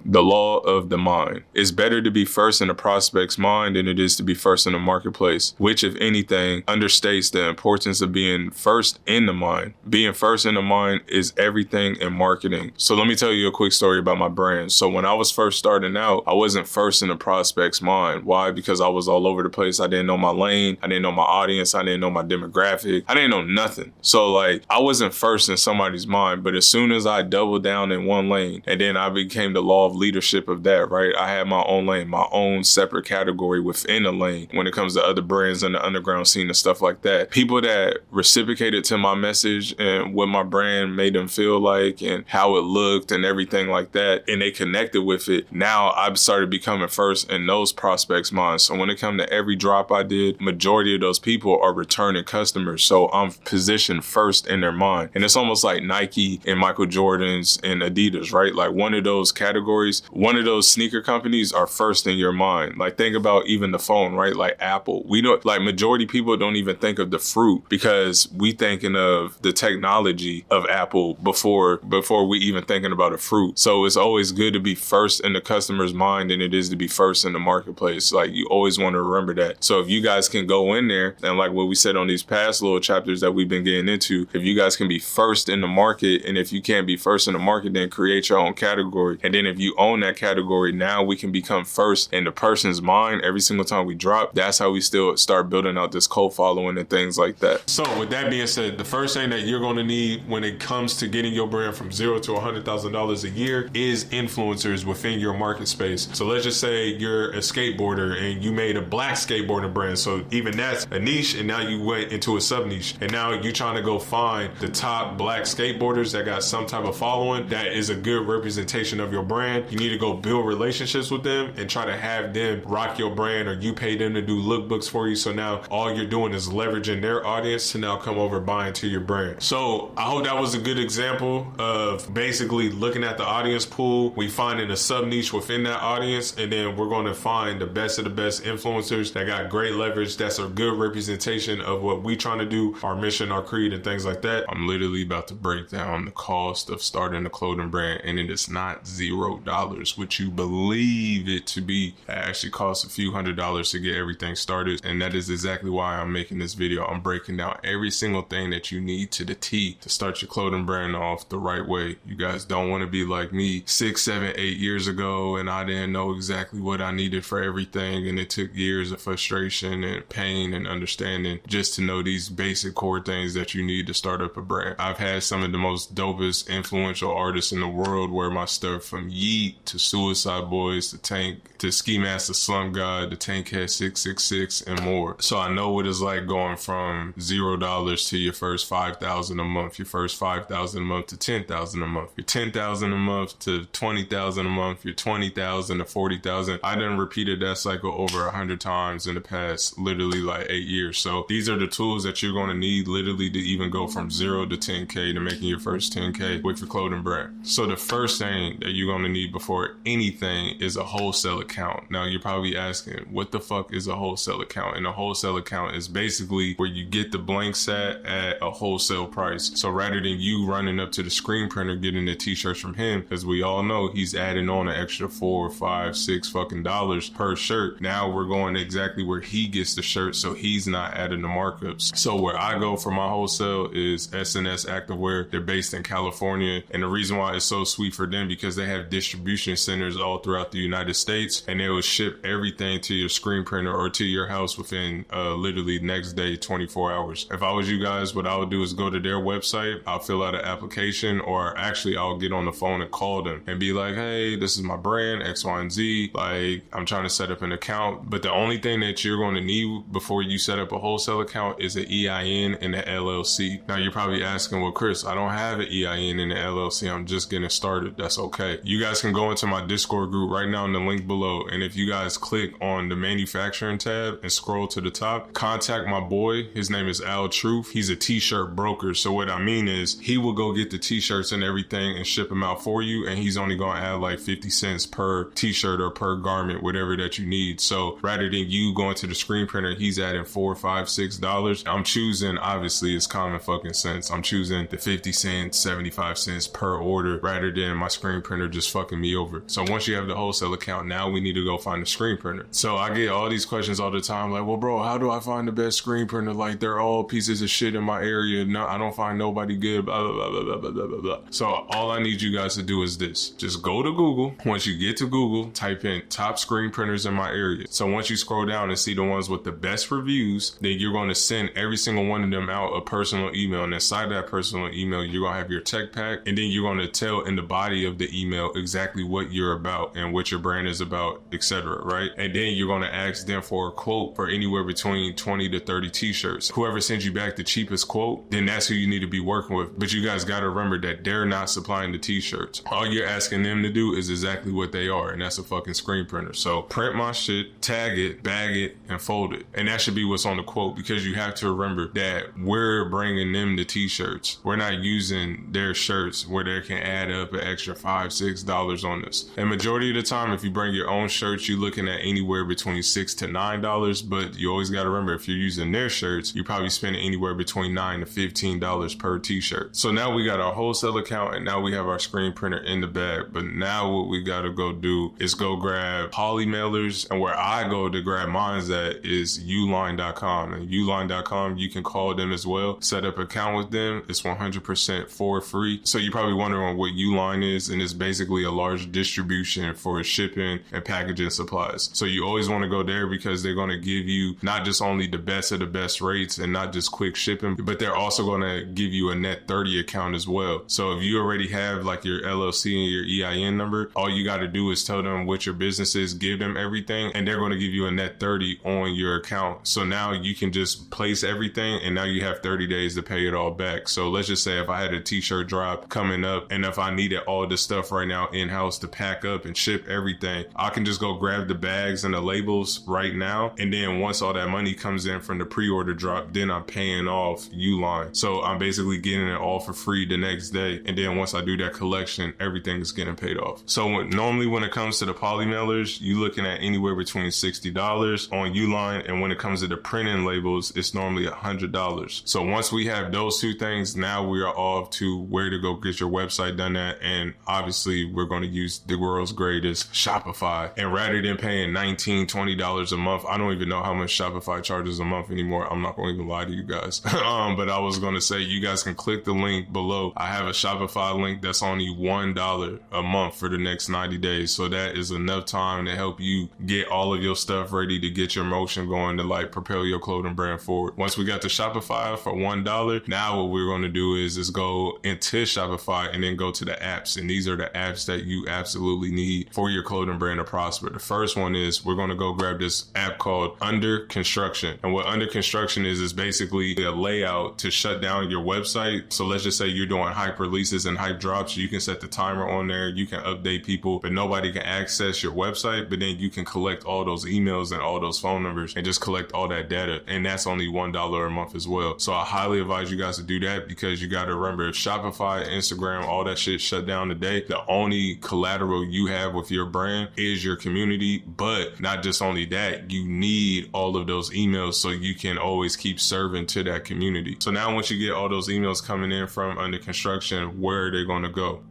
the law of the mind. It's better to be first in a prospect's mind than it is to be first in the marketplace, which, if anything, understates the importance of being first in the mind. Being first in the mind is everything in marketing. So let me tell you a quick story about my brand. So when I was first starting out, I wasn't first in the prospect's mind. Why? Because I was all over the place. I didn't know my lane. I didn't know my audience. I didn't know my demographic. I didn't know nothing. So like, I wasn't first in somebody's mind, but as soon as I doubled down in one lane, and then I became the law of leadership of that, right? I had my own lane, my own separate category within a lane when it comes to other brands in the underground scene and stuff like that. People that reciprocated to my message and what my brand made them feel like and how it looked and everything like that, and they connected with it. Now I've started becoming first in those prospects' minds. So when it comes to every drop I did, majority of those people are returning customers. So I'm positioned first in their mind. And it's almost like Nike and Michael Jordan's and Adidas, right? Like one of those categories, one of those sneaker companies are first in your mind. Like think about even the phone, right? Like Apple. We don't, like majority people don't even think of the fruit because we thinking of the technology of Apple before we even thinking about a fruit. So it's always good to be first in the customer's mind than it is to be first in the marketplace. Like you always want to remember that. So if you guys can go in there and like what we said on these past little chapters that we've been getting into, if you guys can be first in the market. And if you can't be first in the market, then create your own category. And then if you own that category, now we can become first in the person's mind every single time we drop. That's how we still start building out this cult following and things like that. So with that being said, the first thing that you're going to need when it comes to getting your brand from $0 to $100,000 a year is influencers within your market space. So let's just say you're a skateboarder and you made a black skateboarding brand. So even that's a niche, and now you went into a sub niche, and now you're trying to go find the top black skateboarders that got some type of following that is a good representation of your brand. You need to go build relationships with them and try to have them rock your brand, or you pay them to do lookbooks for you. So now all you're doing is leveraging their audience to now come over buying to your brand. So I hope that was a good example of basically looking at the audience pool. We finding a sub niche within that audience, and then we're going to find the best of the best influencers that got great leverage, that's a good representation of what we trying to do, our mission, our creed, and things like that. I'm literally about to break down the cost of starting a clothing brand, and it is not $0, which you believe it to be. It actually costs a few $100s to get everything started, and that is exactly why I'm making this video. I'm breaking down every single thing that you need to the T to start your clothing brand off the right way. You guys don't want to be like me 6, 7, 8 years ago, and I didn't know exactly what I needed for everything, and it took years of frustration and pain and understanding just to know these basic core things that you need to start up a brand. I've had some of the most dopest influential artists in the world wear my stuff, from Yeet to Suicide Boys to Tank to Ski Master Slum God to Tankhead 666 and more. So I know what it's like going from $0 to your first $5,000 a month, your first $5,000 a month to $10,000 a month, your $10,000 a month to $20,000 a month, your $20,000 to $40,000. I done repeated that cycle over 100 times in the past, literally like 8 years. So these are the tools that you're going to need literally to even go from 0 to 10K to making your first 10K with your clothing brand. So the first thing that you're going to need before anything is a wholesale account. Now you're probably asking, what the fuck is a wholesale account? And a wholesale account is basically where you get the blank set at a wholesale price. So rather than you running up to the screen printer getting the t-shirts from him, as we all know, he's adding on an extra $4, $5, $6 fucking dollars per shirt. Now we're going exactly where he gets the shirt, so he's not adding the markups. So where I go for my wholesale is SNS Activewear. They're based in California, and the reason why it's so sweet for them because they have distribution centers all throughout the United States, and they will ship everything to your screen printer or to your house within literally next day, 24 hours. If I was you guys, what I would do is go to their website, I'll fill out an application, or actually I'll get on the phone and call them and be like, hey, this is my brand X, Y, and Z, like I'm trying to set up an account. But the only thing that you're going to need before you set up a wholesale account is an EIN and an LLC. Now you're probably asking, well, Chris, I don't have an EIN and an LLC, I'm just getting started. That's okay. You guys can go into my Discord group right now in the link below, and if you guys click on the manufacturing tab and scroll to the top, contact my boy. His name is Al Truth. He's a t-shirt broker. So what I mean is he will go get the t-shirts and everything and ship them out for you, and he's only going to add like 50 cents per t-shirt or per garment, whatever that you need. So rather than you going to the screen printer, he's adding $4, $5, $6. I'm choosing, obviously it's common fucking sense, I'm choosing the 50 cents, 75 cents per order rather than my screen printer just fucking me over. So once you have the wholesale account, now we need to go find a screen printer. So I get all these questions all the time, like, well, bro, how do I find the best screen printer? Like, they're all pieces of shit in my area. No, I don't find nobody good, blah, blah, blah, blah, blah, blah, blah, blah. So all I need you guys to do is this. Just go to Google. Once you get to Google, type in top screen printers in my area. So once you scroll down and see the ones with the best reviews, then you're going to send every single one of them out a personal email. And inside that personal email, you're going to have your tech pack, and then you're going to tell in the body of the email exactly what you're about and what your brand is about, etc. Right? And then you're going to ask them for a quote for anywhere between 20 to 30 t-shirts. Whoever sends you back the cheapest quote, then that's who you need to be working with. But you guys got to remember that they're not supplying the t-shirts. All you're asking them to do is exactly what they are, and that's a fucking screen printer. So print my shit, tag it, bag it, and fold it. And that should be what's on the quote, because you have to remember that we're bringing them the t-shirts. We're not using their shirts where they can add up an extra $5, $6 on this. And majority of the time, if you bring your own shirts, you're looking at anywhere between $6 to $9, but you always got to remember, if you're using their shirts, you're probably spending anywhere between $9 to $15 per t-shirt. So now we got our wholesale account, and now we have our screen printer in the bag. But now what we got to go do is go grab poly mailers, and where I go to grab mine at is uline.com. And uline.com, you can call them as well, set up an account account with them, it's 100% for free. So you're probably wondering what Uline is, and it's basically a large distribution for shipping and packaging supplies. So you always want to go there because they're going to give you not just only the best of the best rates and not just quick shipping, but they're also going to give you a net 30 account as well. So if you already have like your LLC and your EIN number, all you got to do is tell them what your business is, give them everything, and they're going to give you a net 30 on your account. So now you can just place everything, and now you have 30 days to pay it all back. So let's just say if I had a t-shirt drop coming up, and if I needed all this stuff right now in-house to pack up and ship everything, I can just go grab the bags and the labels right now. And then once all that money comes in from the pre-order drop, then I'm paying off Uline. So I'm basically getting it all for free the next day. And then once I do that collection, everything is getting paid off. So normally when it comes to the poly mailers, you're looking at anywhere between $60 on Uline. And when it comes to the printing labels, it's normally $100. So once we have those two things, now we are off to where to go get your website done at. And obviously we're going to use the world's greatest, Shopify. And rather than paying $19, $20 a month, I don't even know how much Shopify charges a month anymore. I'm not going to even lie to you guys. But I was going to say, you guys can click the link below. I have a Shopify link that's only $1 a month for the next 90 days. So that is enough time to help you get all of your stuff ready to get your motion going to like propel your clothing brand forward. Once we got the Shopify for $1, now what we're going to do is go into Shopify and then go to the apps. And these are the apps that you absolutely need for your clothing brand to prosper. The first one is we're going to go grab this app called Under Construction. And what Under Construction is basically a layout to shut down your website. So let's just say you're doing hype releases and hype drops. You can set the timer on there. You can update people, but nobody can access your website. But then you can collect all those emails and all those phone numbers and just collect all that data. And that's only $1 a month as well. So I highly advise you guys to do that because you got to remember, if Shopify, Instagram, all that shit shut down today, the only collateral you have with your brand is your community. But not just only that, you need all of those emails so you can always keep serving to that community. So now once you get all those emails coming in from Under Construction, where are they going to go?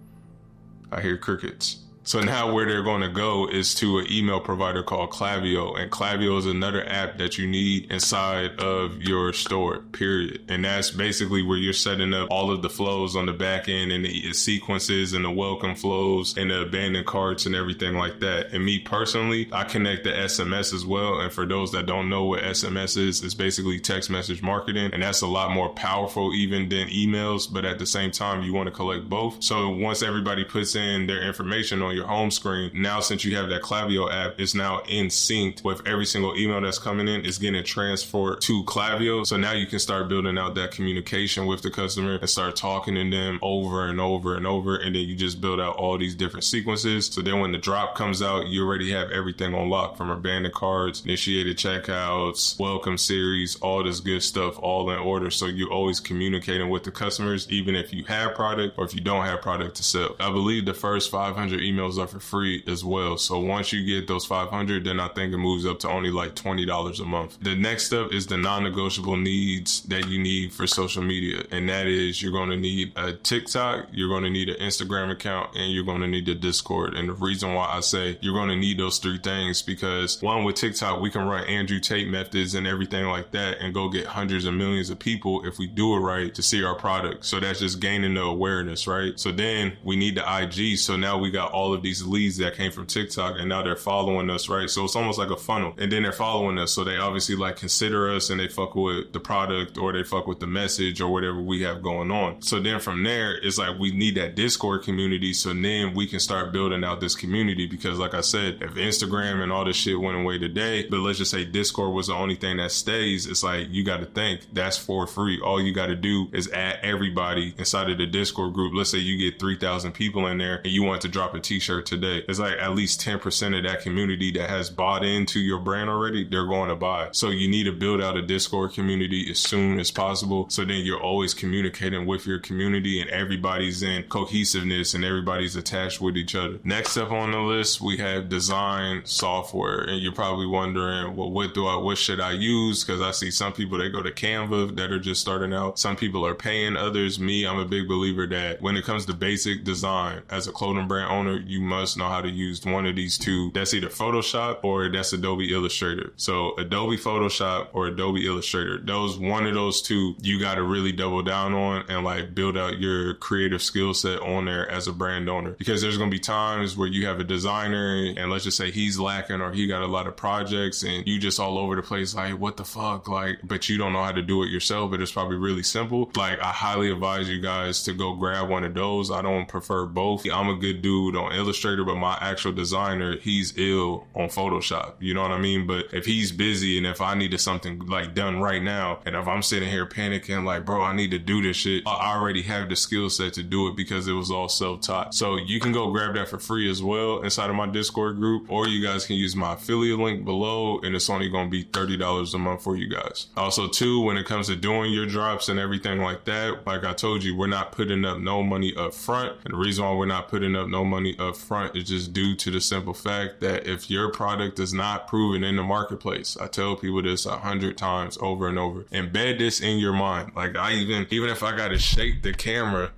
I hear crickets. So now where they're going to go is to an email provider called Klaviyo. And Klaviyo is another app that you need inside of your store, period. And that's basically where you're setting up all of the flows on the back end and the sequences and the welcome flows and the abandoned carts and everything like that. And me personally, I connect the SMS as well. And for those that don't know what SMS is, it's basically text message marketing. And that's a lot more powerful even than emails. But at the same time, you want to collect both. So once everybody puts in their information on your home screen, now since you have that Klaviyo app, it's now in sync with every single email that's coming in. It's getting transferred to Klaviyo. So now you can start building out that communication with the customer and start talking to them over and over and over. And then you just build out all these different sequences. So then when the drop comes out, you already have everything on lock, from abandoned cards, initiated checkouts, welcome series, all this good stuff, all in order. So you're always communicating with the customers, even if you have product or if you don't have product to sell. I believe the first 500 emails are for free as well. So once you get those 500, then I think it moves up to only like $20 a month. The next step is the non-negotiable needs that you need for social media. And that is, you're going to need a TikTok, you're going to need an Instagram account, and you're going to need a Discord. And the reason why I say you're going to need those three things, because one, with TikTok, we can run Andrew Tate methods and everything like that and go get hundreds of millions of people, if we do it right, to see our product. So that's just gaining the awareness, right? So then we need the IG. So now we got all of these leads that came from TikTok and now they're following us, right? So it's almost like a funnel, and then they're following us. So they obviously like consider us and they fuck with the product or they fuck with the message or whatever we have going on. So then from there, it's like we need that Discord community. So then we can start building out this community, because like I said, if Instagram and all this shit went away today, but let's just say Discord was the only thing that stays, it's like, you got to think that's for free. All you got to do is add everybody inside of the Discord group. Let's say you get 3,000 people in there and you want to drop a t-shirt today. It's like at least 10% of that community that has bought into your brand already, they're going to buy. So you need to build out a Discord community as soon as possible. So then you're always communicating with your community and everybody's in cohesiveness and everybody's attached with each other. Next up on the list, we have design software. And you're probably wondering, well, what should I use? Because I see some people, they go to Canva that are just starting out. Some people are paying others. Me, I'm a big believer that when it comes to basic design, as a clothing brand owner, you must know how to use one of these two. That's either Photoshop or that's Adobe Illustrator. So Adobe Photoshop or Adobe Illustrator, one of those two, you got to really double down on and like build out your creative skill set on there as a brand owner. Because there's going to be times where you have a designer and let's just say he's lacking or he got a lot of projects and you just all over the place like, what the fuck? Like, but you don't know how to do it yourself, but it's probably really simple. Like, I highly advise you guys to go grab one of those. I don't prefer both. I'm a good dude on Illustrator, but my actual designer, he's ill on Photoshop. You know what I mean? But if he's busy and if I needed something like done right now, and if I'm sitting here panicking like, bro, I need to do this shit, I already have the skill set to do it because it was all self-taught. So you can go grab that for free as well inside of my Discord group, or you guys can use my affiliate link below and it's only going to be $30 a month for you guys. Also too, when it comes to doing your drops and everything like that, like I told you, we're not putting up no money up front. And the reason why we're not putting up no money up front is just due to the simple fact that if your product is not proven in the marketplace, I tell people this 100 times over and over, embed this in your mind. Like even if I got to shake the camera,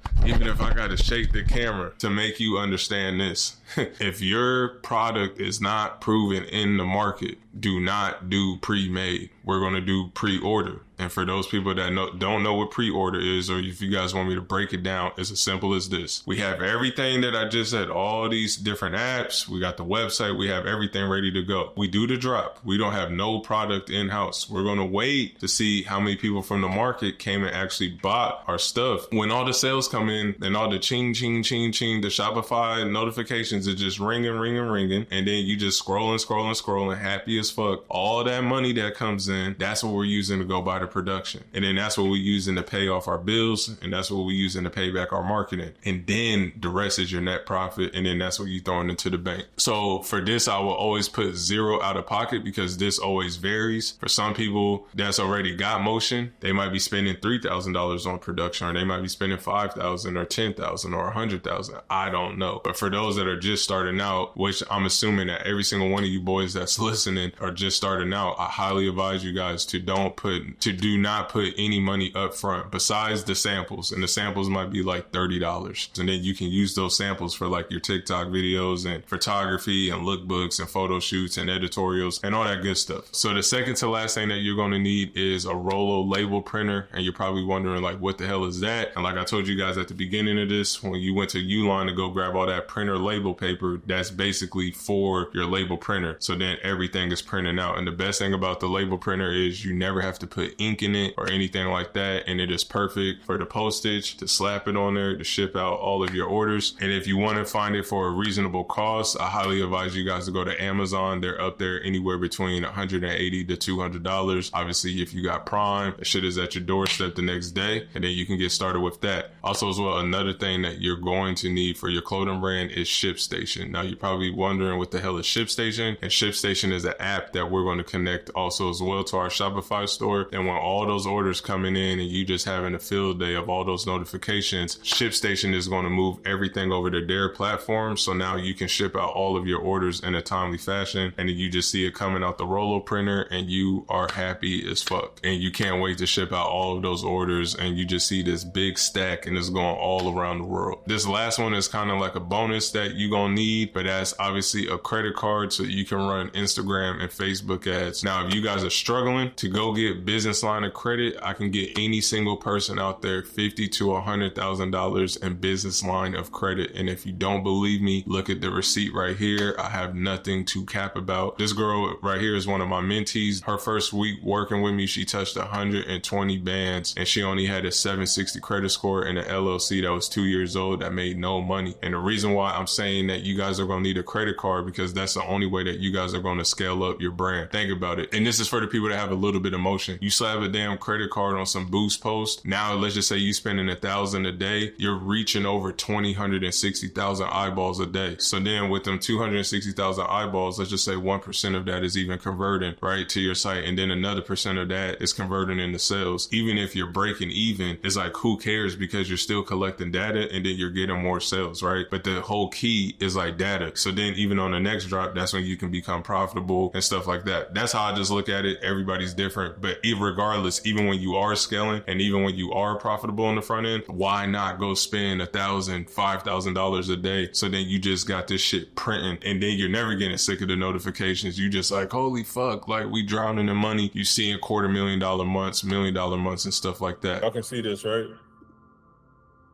to make you understand this, if your product is not proven in the market, do not do pre-made. We're going to do pre-order. And for those people that don't know what pre-order is, or if you guys want me to break it down, it's as simple as this. We have everything that I just said, all these different apps. We got the website. We have everything ready to go. We do the drop. We don't have no product in-house. We're going to wait to see how many people from the market came and actually bought our stuff. When all the sales come in and all the ching, ching, ching, ching, the Shopify notifications are just ringing. And then you just scrolling, happy as fuck. All that money that comes in, that's what we're using to go buy the production. And then that's what we're using to pay off our bills. And that's what we're using to pay back our marketing. And then the rest is your net profit. And then that's what you're throwing into the bank. So for this, I will always put zero out of pocket because this always varies. For some people that's already got motion, they might be spending $3,000 on production, or they might be spending $5,000 or $10,000 or $100,000. I don't know. But for those that are just starting out, which I'm assuming that every single one of you boys that's listening are just starting out, I highly advise you guys to do not put any money up front besides the samples. And the samples might be like $30. And then you can use those samples for like your TikTok videos and photography and lookbooks and photo shoots and editorials and all that good stuff. So the second to last thing that you're going to need is a Rollo label printer. And you're probably wondering like, what the hell is that? And like I told you guys at the beginning of this, when you went to Uline to go grab all that printer label paper, that's basically for your label printer. So then everything is printing out. And the best thing about the label printer is you never have to put ink in it or anything like that. And it is perfect for the postage, to slap it on there, to ship out all of your orders. And if you want to find it for a reasonable cost, I highly advise you guys to go to Amazon. They're up there anywhere between $180 to $200. Obviously, if you got Prime, the shit is at your doorstep the next day, and then you can get started with that. Also as well, another thing that you're going to need for your clothing brand is ShipStation. Now you're probably wondering what the hell is ShipStation, and ShipStation is an app that we're going to connect also as well to our Shopify store. And when all those orders coming in and you just having a field day of all those notifications, ShipStation is going to move everything over to their platform. So now you can ship out all of your orders in a timely fashion, and then you just see it coming out the Rollo printer and you are happy as fuck. And you can't wait to ship out all of those orders, and you just see this big stack and it's going all around the world. This last one is kind of like a bonus that you're going to need, but that's obviously a credit card so you can run Instagram and Facebook ads. Now, if you guys are struggling to go get business line of credit, I can get any single person out there $50,000 to $100,000 in business line of credit. And if you don't believe me, look at the receipt right here. I have nothing to cap about. This girl right here is one of my mentees. Her first week working with me, she touched 120 bands and she only had a 760 credit score and an LLC that was 2 years old that made no money. And the reason why I'm saying that you guys are going to need a credit card, because that's the only way that you guys are going to scale up your brand. Think about it. And this is for the people that have a little bit of motion. You slap a damn credit card on some boost post. Now, let's just say you spending $1,000 a day. You're reaching over 260,000 eyeballs a day. So then with them 260,000 eyeballs, let's just say 1% of that is even converting right to your site. And then another percent of that is converting into sales. Even if you're breaking even, it's like, who cares? Because you're still collecting data and then you're getting more sales, right? But the whole key is like data. So then even on the next drop, that's when you can become profitable and stuff like that. That's how I just look at it. Everybody's different, but regardless, even when you are scaling and even when you are profitable on the front end, why not go spend $1,000, $5,000 a day? So then you just got this shit printing, and then you're never getting sick of the notifications. You just like, holy fuck, like we drowning in money. You seeing $250,000 months, $1 million months and stuff like that. Y'all can see this, right?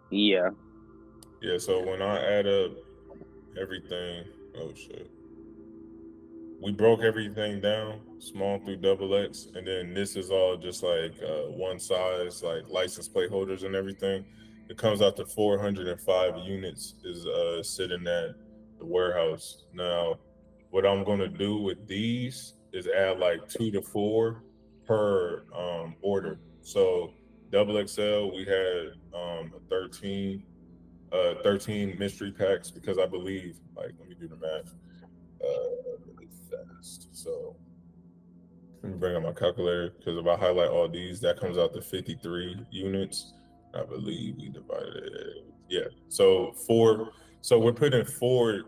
Yeah. Yeah, so when I add up everything, oh shit. We broke everything down, small through XX, and then this is all just like one size, like license plate holders and everything. It comes out to 405 units is sitting at the warehouse. Now, what I'm gonna do with these is add like 2 to 4 per order. So XXL, we had 13 mystery packs, because I believe, like, let me do the math really fast. So let me bring up my calculator, because if I highlight all these, that comes out to 53 units. I believe we divided it. Yeah. So we're putting 4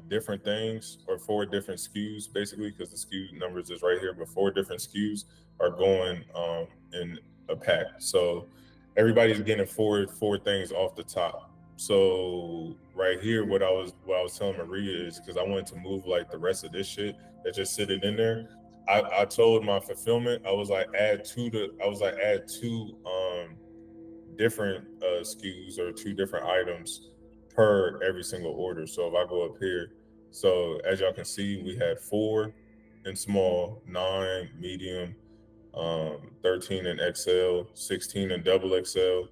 different things, or 4 different SKUs basically, because the SKU numbers is right here, but 4 different SKUs are going in a pack. So everybody's getting four things off the top. So right here, what I was telling Maria is, because I wanted to move like the rest of this shit that's just sitting in there. I told my fulfillment, I was like add two different SKUs, or 2 different items per every single order. So if I go up here, so as y'all can see, we had 4 in small, 9 medium, 13 in XL, 16 in XXL,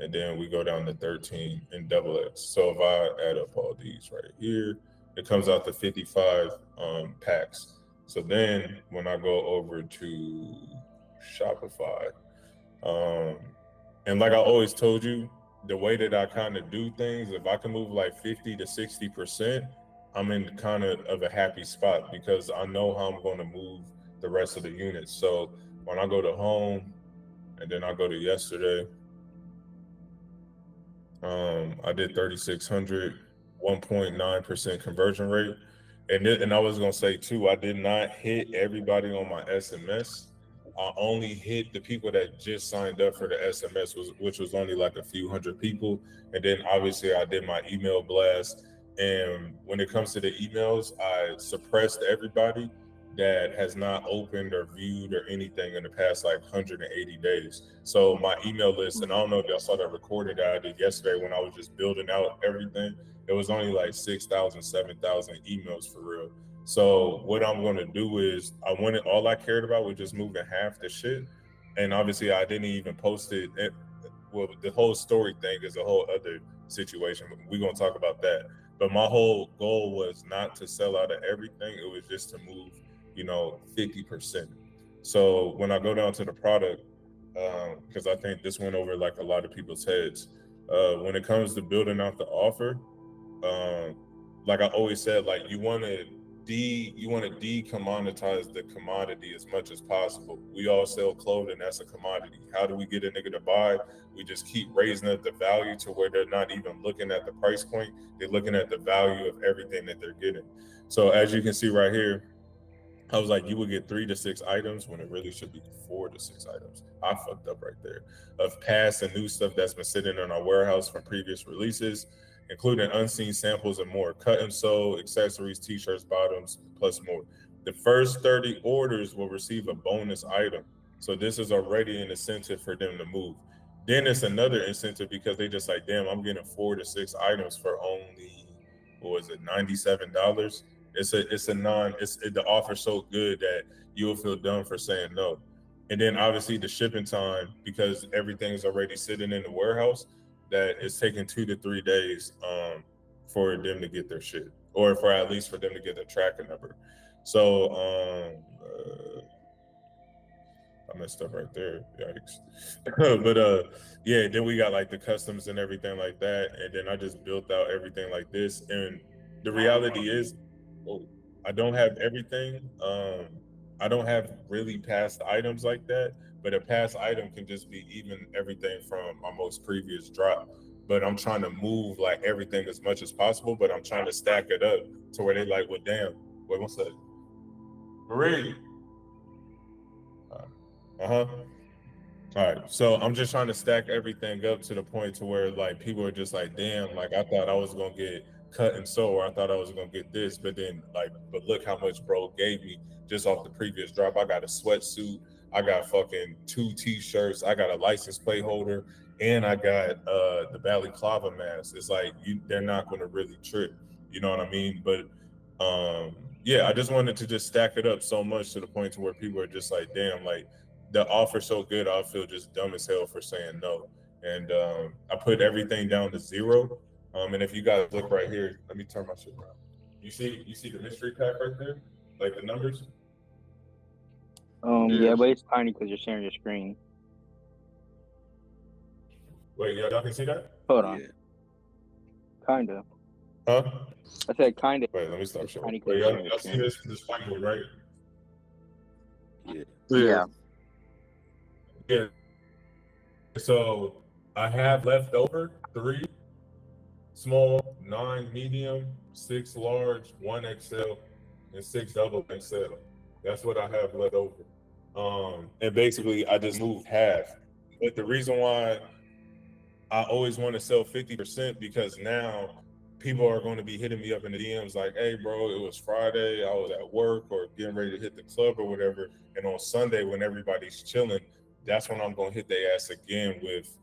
and then we go down to 13 in XX. So if I add up all these right here, it comes out to 55 packs. So then when I go over to Shopify, and like I always told you, the way that I kind of do things, if I can move like 50 to 60%, I'm in kind of a happy spot, because I know how I'm going to move the rest of the units. So when I go to home, and then I go to yesterday, I did 3,600, 1.9% conversion rate. And I was gonna say too, I did not hit everybody on my SMS. I only hit the people that just signed up for the SMS, which was only like a few hundred people. And then obviously I did my email blast. And when it comes to the emails, I suppressed everybody that has not opened or viewed or anything in the past like 180 days. So my email list, and I don't know if y'all saw that recording that I did yesterday when I was just building out everything, it was only like 6,000, 7,000 emails for real. So what I'm gonna do is, all I cared about was just moving half the shit. And obviously I didn't even post it. Well, the whole story thing is a whole other situation. We're gonna talk about that. But my whole goal was not to sell out of everything. It was just to move 50%. So when I go down to the product, because I think this went over like a lot of people's heads, when it comes to building out the offer, like I always said, like you want to de-commoditize the commodity as much as possible. We all sell clothing, that's a commodity. How do we get a nigga to buy? We just keep raising up the value to where they're not even looking at the price point, they're looking at the value of everything that they're getting. So as you can see right here, I was like, you would get 3 to 6 items when it really should be 4 to 6 items. I fucked up right there. Of past and new stuff that's been sitting in our warehouse from previous releases, including unseen samples and more, cut and sew, accessories, t-shirts, bottoms, plus more. The first 30 orders will receive a bonus item. So this is already an incentive for them to move. Then it's another incentive because they just like, damn, I'm getting 4 to 6 items for only, $97? The offer's so good that you'll feel dumb for saying no. And then obviously the shipping time, because everything's already sitting in the warehouse, that it's taking 2 to 3 days for them to get their shit, or for at least for them to get their tracking number. So I messed up right there, yikes. But yeah, then we got like the customs and everything like that, and then I just built out everything like this. And the reality is, I don't have everything. I don't have really past items like that, but a past item can just be even everything from my most previous drop. But I'm trying to move like everything as much as possible, but I'm trying to stack it up to where they like, well, damn, wait, what's that? Marie. Uh-huh. All right, so I'm just trying to stack everything up to the point to where like people are just like, damn, like I thought I was gonna get cut and sew, or I thought I was gonna get this, but then like, but look how much bro gave me just off the previous drop. I got a sweatsuit, I got fucking 2 t-shirts, I got a license plate holder, and I got the balaclava mask. It's like they're not gonna really trip, you know what I mean? But yeah, I just wanted to just stack it up so much to the point to where people are just like, damn, like the offer's so good, I feel just dumb as hell for saying no. And I put everything down to 0. And if you guys look right here, let me turn my shit around. You see the mystery pack right there, like the numbers. Yeah, but it's tiny because you're sharing your screen. Wait, y'all can see that? Hold on. Kinda. Huh? I said kinda. Wait, let me stop showing. Tiny 'cause Wait, you're y'all sharing your see screen. this whiteboard, right? Yeah. Yeah. So I have left over 3 small, 9 medium, 6 large, 1 XL, and 6 double XL. That's what I have left over. And basically I just moved half. But the reason why I always want to sell 50% because now people are going to be hitting me up in the DMs like, hey bro, it was Friday, I was at work or getting ready to hit the club or whatever. And on Sunday when everybody's chilling, that's when I'm gonna hit their ass again with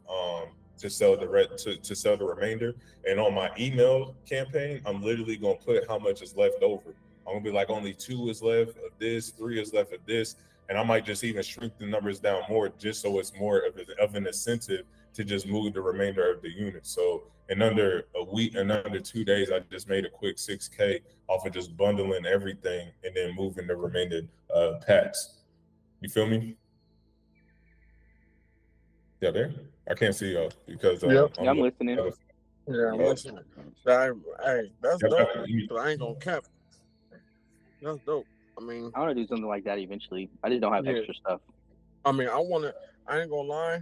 to sell the remainder. And on my email campaign, I'm literally gonna put how much is left over. I'm gonna be like, only 2 is left of this, 3 is left of this, and I might just even shrink the numbers down more just so it's more of an incentive to just move the remainder of the unit. So in under a week and under 2 days, I just made a quick 6K off of just bundling everything and then moving the remaining packs. You feel me? Yeah, there. I can't see y'all because Yep. I'm listening. Yeah, I'm listening. Hey, that's dope. But I ain't gonna cap. That's dope. I mean, I want to do something like that eventually. I just don't have extra stuff. I mean, I ain't gonna lie.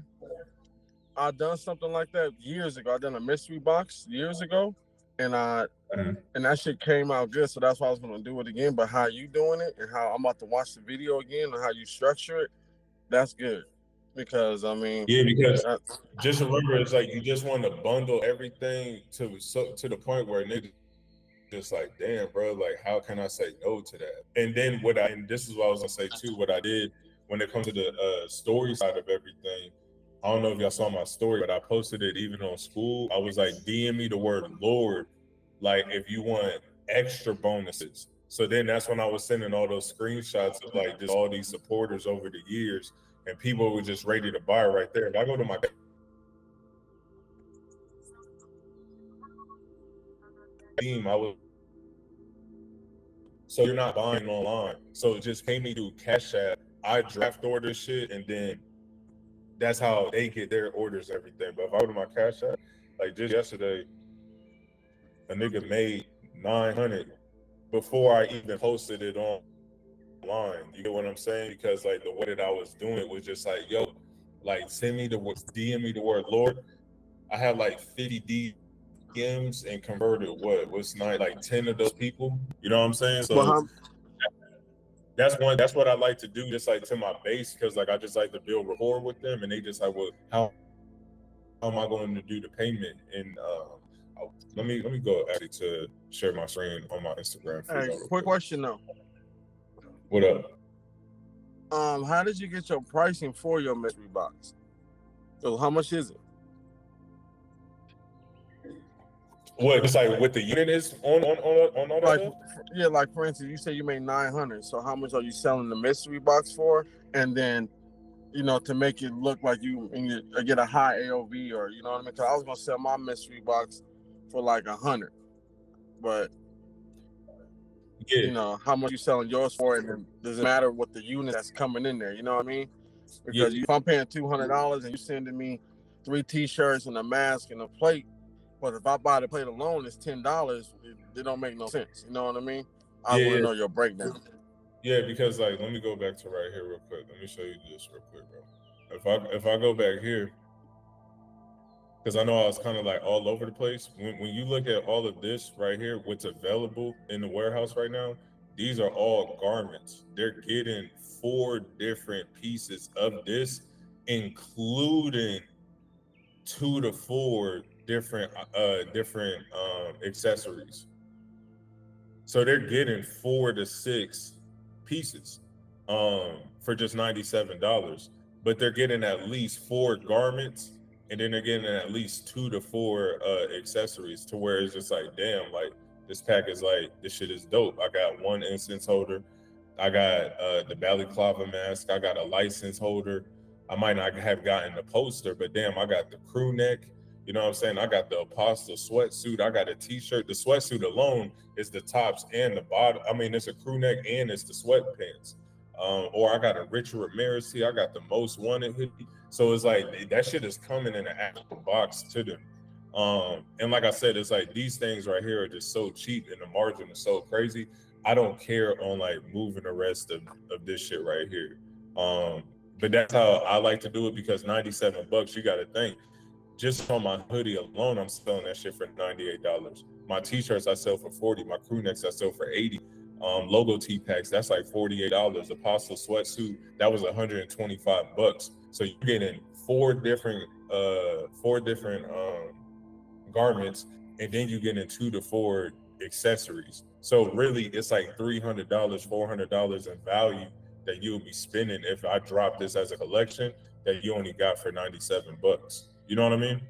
I done something like that years ago. I done a mystery box years ago, and and that shit came out good. So that's why I was gonna do it again. But how you doing it and how I'm about to watch the video again and how you structure it, that's good. Because I mean, yeah, because just remember, it's like you just want to bundle everything to the point where niggas just like, damn, bro, like how can I say no to that? And then and this is what I was gonna say too. What I did when it comes to the story side of everything. I don't know if y'all saw my story, but I posted it even on school. I was like, DM me the word Lord, like if you want extra bonuses. So then that's when I was sending all those screenshots of like just all these supporters over the years, and people were just ready to buy right there. If I go to my team, so you're not buying online. So just pay me through Cash App. I draft order shit, and then that's how they get their orders, everything. But if I go to my Cash App, like just yesterday, a nigga made 900 before I even posted it online. You get what I'm saying? Because like the way that I was doing it was just like, yo, like DM me the word Lord. I had like 50 DMs and converted what's not like 10 of those people. You know what I'm saying? So that's what I like to do, just like to my base, because like I just like to build rapport with them, and they just like, well, how am I going to do the payment? And let me go actually to share my screen on my Instagram. Hey, quick question though. What up? How did you get your pricing for your mystery box? So how much is it? What, it's like what the unit is on all that Like, stuff? yeah, like for instance, you say you made 900. So how much are you selling the mystery box for? And then, you know, to make it look like you get a high AOV, or you know what I mean? Because I was gonna sell my mystery box for like 100, but yeah, you know how much you selling yours for, and then does it matter what the unit that's coming in there? You know what I mean? Because if I'm paying $200 and you sending me 3 t-shirts and a mask and a plate, but if I buy the plate alone, it's $10. It don't make no sense. You know what I mean? I want to know your breakdown. Yeah, because like, let me go back to right here real quick. Let me show you this real quick, bro. If I go back here, because I know I was kind of like all over the place. When you look at all of this right here, what's available in the warehouse right now, These are all garments. They're getting 4 different pieces of this, including 2 to 4 different accessories. So they're getting 4 to 6 pieces for just $97. But they're getting at least 4 garments, and then they're getting at least 2 to 4 accessories, to where it's just like, damn, like this pack is like, this shit is dope. I got 1 incense holder, I got the balaclava mask, I got a license holder. I might not have gotten the poster, but damn, I got the crew neck. You know what I'm saying? I got the Apostle sweatsuit. I got a t-shirt. The sweatsuit alone is the tops and the bottom. I mean, it's a crew neck and it's the sweatpants. Or I got a Richard Ramirez tee. I got the Most Wanted hoodie. So it's like that shit is coming in an actual box to them. And like I said, it's like these things right here are just so cheap and the margin is so crazy. I don't care on like moving the rest of this shit right here. But that's how I like to do it, because $97, you got to think, just on my hoodie alone, I'm selling that shit for $98. My t-shirts I sell for $40. My crew necks I sell for $80. Logo tee packs, that's like $48. Apostle sweatsuit, that was $125. So you're getting 4 different garments, and then you get in 2 to 4 accessories. So really, it's like $300, $400 in value that you'll be spending if I drop this as a collection that you only got for $97. You know what I mean?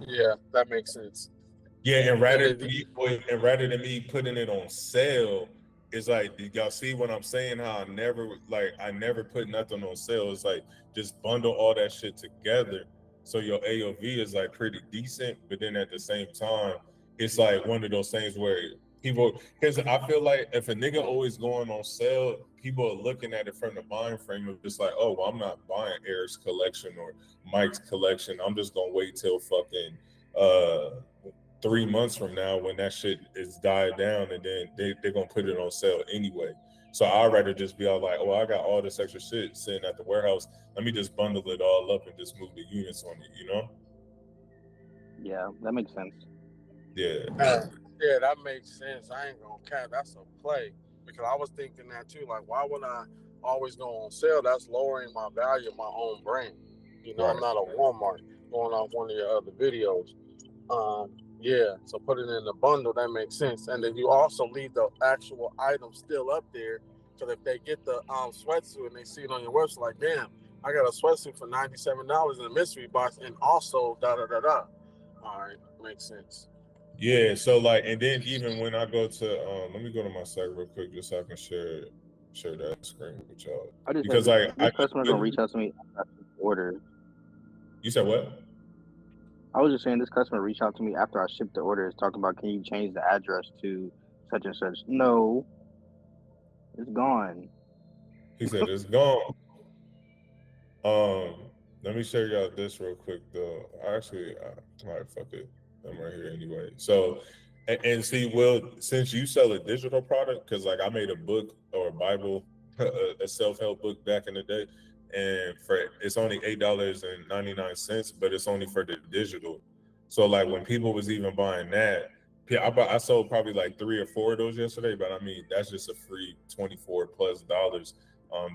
Yeah, that makes sense. Yeah, and rather than me putting it on sale, it's like, y'all see what I'm saying? How I never put nothing on sale. It's like just bundle all that shit together, so your AOV is like pretty decent, but then at the same time, it's like one of those things where people, because I feel like if a nigga always going on sale, people are looking at it from the mind frame of just like, oh, well, I'm not buying Eric's collection or Mike's collection. I'm just gonna wait till fucking 3 months from now when that shit is died down, and then they're gonna put it on sale anyway. So I'd rather just be all like, oh, I got all this extra shit sitting at the warehouse. Let me just bundle it all up and just move the units on it, you know? Yeah, that makes sense. Yeah. Yeah, that makes sense. I ain't gonna cap. That's a play, because I was thinking that too. Like, why would I always go on sale? That's lowering my value of my own brand. You know, I'm not a Walmart, going off one of your other videos. Yeah, so put it in the bundle, that makes sense. And then you also leave the actual item still up there, because if they get the sweatsuit and they see it on your website, like, damn, I got a sweatsuit for $97 in a mystery box, and also da-da-da-da. All right, makes sense. Yeah, so like, and then even when I go to, let me go to my site real quick just so I can share that screen with y'all. Because like, this customer's gonna reach out to me after I ship the order. You said what? I was just saying this customer reached out to me after I shipped the order. Is talking about, can you change the address to such and such? No, it's gone. He said it's gone. Let me show y'all this real quick though. All right, fuck it. I'm right here anyway. So, and see, Will, since you sell a digital product, because like I made a book or a Bible, a self-help book back in the day, and it's only $8.99, but it's only for the digital. So like when people was even buying that, I sold probably like 3 or 4 of those yesterday, but I mean that's just a free $24+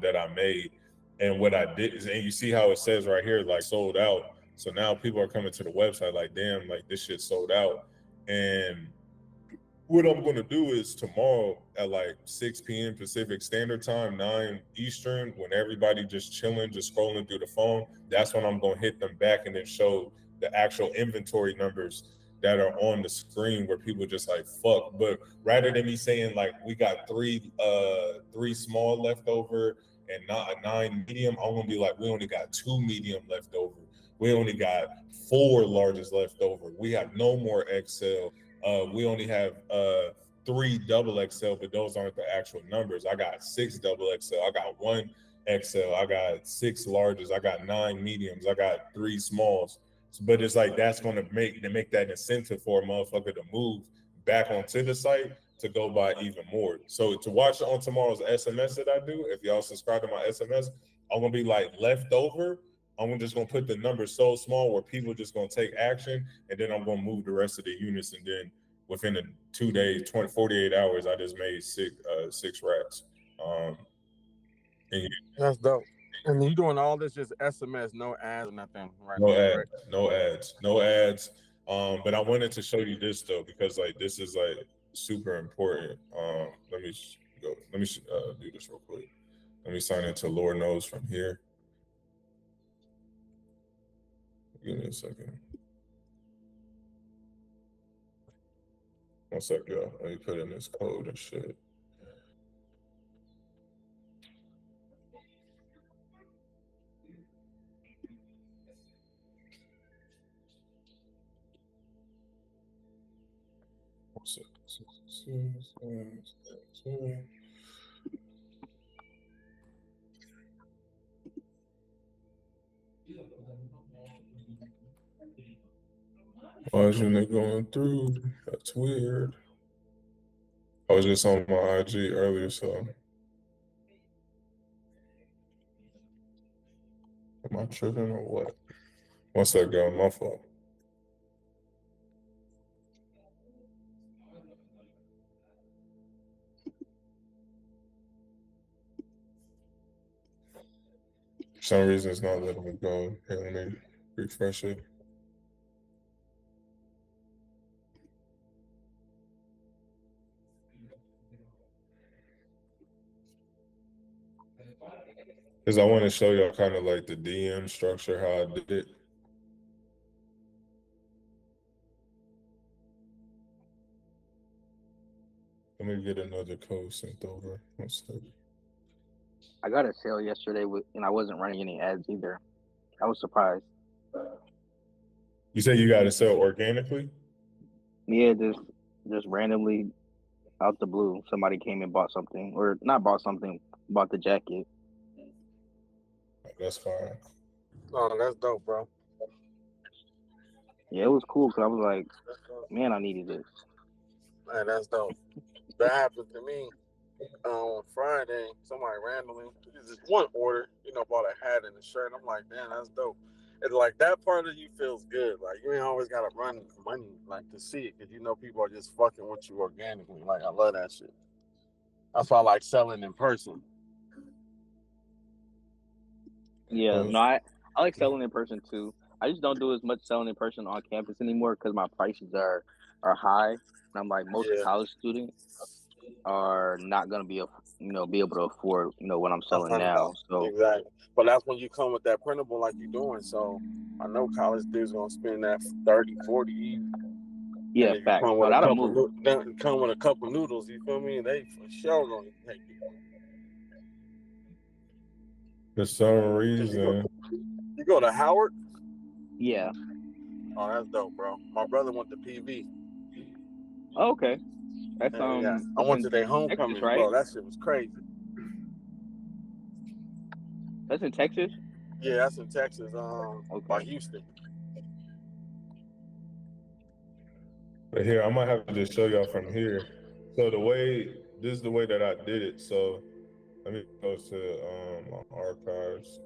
that I made. And what I did is, and you see how it says right here, like sold out. So now people are coming to the website like, damn, like this shit sold out. And what I'm going to do is tomorrow at like 6 p.m. Pacific Standard Time, 9 Eastern, when everybody just chilling, just scrolling through the phone, that's when I'm going to hit them back and then show the actual inventory numbers that are on the screen, where people just like, fuck. But rather than me saying like, we got three small left over and not a 9 medium, I'm going to be like, we only got 2 medium left over. We only got 4 larges left over. We have no more XL. We only have 3 double XL, but those aren't the actual numbers. I got 6 double XL. I got 1 XL. I got 6 larges. I got 9 mediums. I got 3 smalls. But it's like that's going to make that incentive for a motherfucker to move back onto the site to go buy even more. So to watch on tomorrow's SMS that I do, if y'all subscribe to my SMS, I'm going to be like leftover. I'm just going to put the number so small where people just going to take action, and then I'm going to move the rest of the units, and then within the 2 days, 48 hours, I just made six racks. And That's dope. And you doing all this just SMS, no ads or nothing, right? no now, ads, right? no ads. But I wanted to show you this though, because like this is like super important. Let me go. Let me do this real quick. Let me sign into Lord Knows from here. Give me a second. 1 sec, y'all. Let me put in this code and shit. Why isn't it going through? That's weird. I was just on my IG earlier, so am I tripping or what? 1 sec, y'all. My fault. For some reason, it's not letting me go. Here, let me refresh it. Because I want to show y'all kind of like the DM structure, how I did it. Let me get another code sent over. 1 second. I got a sale yesterday and I wasn't running any ads either. I was surprised. You say you got to sell organically? Yeah, just randomly out the blue, somebody came and bought something, or not bought something, bought the jacket. That's fine. Oh, that's dope, bro. Yeah, it was cool because I was like, man, I needed this. Man, that's dope. That happened to me on Friday. Somebody randomly, just one order, bought a hat and a shirt. I'm like, damn, that's dope. It's like that part of you feels good. Like you ain't always gotta run for money, like to see it, because people are just fucking with you organically. Like I love that shit. That's why I like selling in person. Yeah, no, I like selling in person too. I just don't do as much selling in person on campus anymore because my prices are high. And I'm like, most college students are not gonna be able to afford what I'm selling now. So exactly, but that's when you come with that printable like you're doing. So I know college dudes gonna spend that 30, 40 even. Yeah, facts. Come No, with that'll move. come with a couple noodles. You feel me? They for sure gonna take it. For some reason. You go to Howard? Yeah. Oh, that's dope, bro. My brother went to PV. Oh, okay. That's yeah. I went to their homecoming, Texas, right? bro. That shit was crazy. That's in Texas? Yeah, that's in Texas, by Houston. But here, I might have to just show y'all from here. So this is the way that I did it. So let me go to my archives.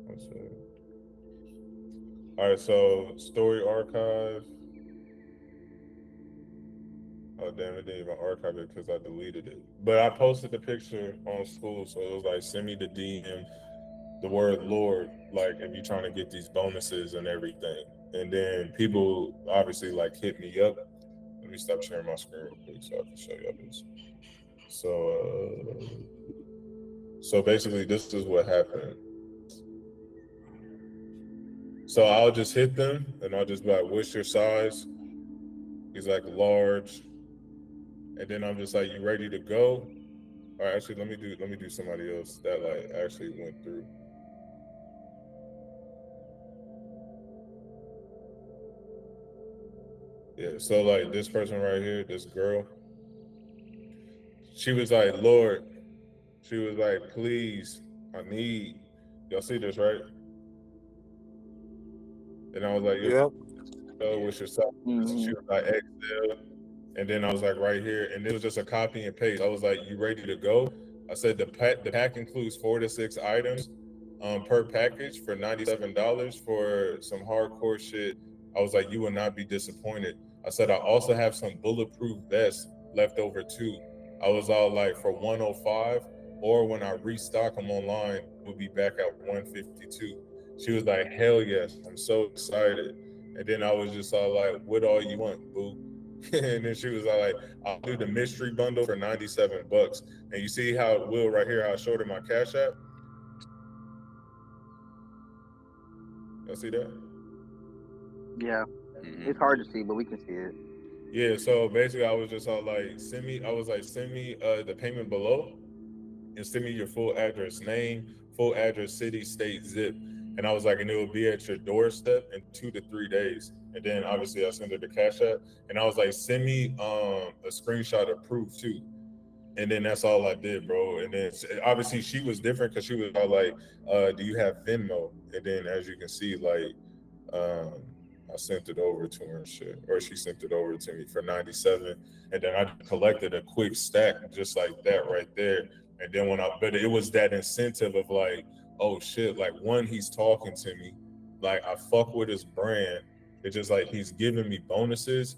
One second. All right, so story archive. Oh damn, it didn't even archive it because I deleted it. But I posted the picture on school, so it was like, send me the DM, the word Lord, like if you're trying to get these bonuses and everything. And then people obviously like hit me up. Let me stop sharing my screen real quick so I can show y'all this. So basically this is what happened. So I'll just hit them and I'll just be like, what's your size? He's like, large. And then I'm just like, you ready to go? All right, actually, let me do somebody else that like actually went through. Yeah, so like this person right here, this girl, she was like, Lord, she was like, please, I need, y'all see this, right? And I was like, yep. What's your size? Mm-hmm. She was like, XL. And then I was like, right here. And it was just a copy and paste. I was like, you ready to go? I said, the pack includes 4 to 6 items per package for $97 for some hardcore shit I was like, you will not be disappointed. I said, I also have some bulletproof vests left over too. I was all like, for 105, or when I restock them online, we'll be back at 152. She was like, hell yes, I'm so excited. And then I was just all like, what all you want, boo? And then she was all like, I'll do the mystery bundle for $97. And you see how Will right here, how I showed her my Cash App? Y'all see that? Yeah, it's hard to see, but we can see it. Yeah, so basically I was just all like, send me the payment below and send me your full address, name, full address, city, state, zip. And I was like, and it will be at your doorstep in 2 to 3 days. And then obviously I sent her the Cash App, and I was like, send me a screenshot of proof too. And then that's all I did, bro. And then obviously she was different because she was all like, do you have Venmo? And then as you can see, like, I sent it over to her and shit, or she sent it over to me for 97. And then I collected a quick stack just like that right there. And then but it was that incentive of like, oh shit, like one, he's talking to me, like I fuck with his brand. It's just like he's giving me bonuses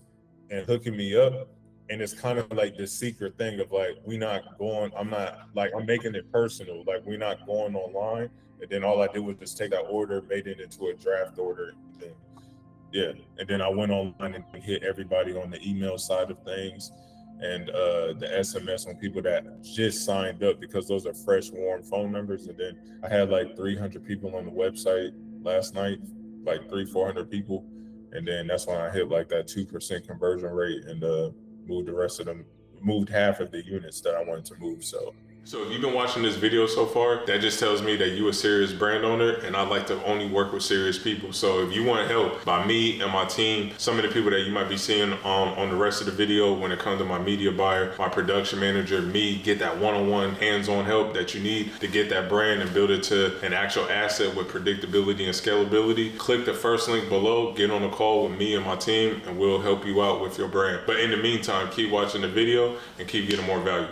and hooking me up. And it's kind of like this secret thing of like, I'm making it personal. Like we're not going online. And then all I did was just take that order, made it into a draft order. And yeah. And then I went online and hit everybody on the email side of things and the SMS on people that just signed up, because those are fresh, warm phone numbers. And then I had like 300 people on the website last night, like 300-400 people. And then that's when I hit like that 2% conversion rate and moved half of the units that I wanted to move. So if you've been watching this video so far, that just tells me that you a serious brand owner, and I like to only work with serious people. So if you want help by me and my team, some of the people that you might be seeing on the rest of the video when it comes to my media buyer, my production manager, me, get that one-on-one hands-on help that you need to get that brand and build it to an actual asset with predictability and scalability, click the first link below, get on a call with me and my team, and we'll help you out with your brand. But in the meantime, keep watching the video and keep getting more value.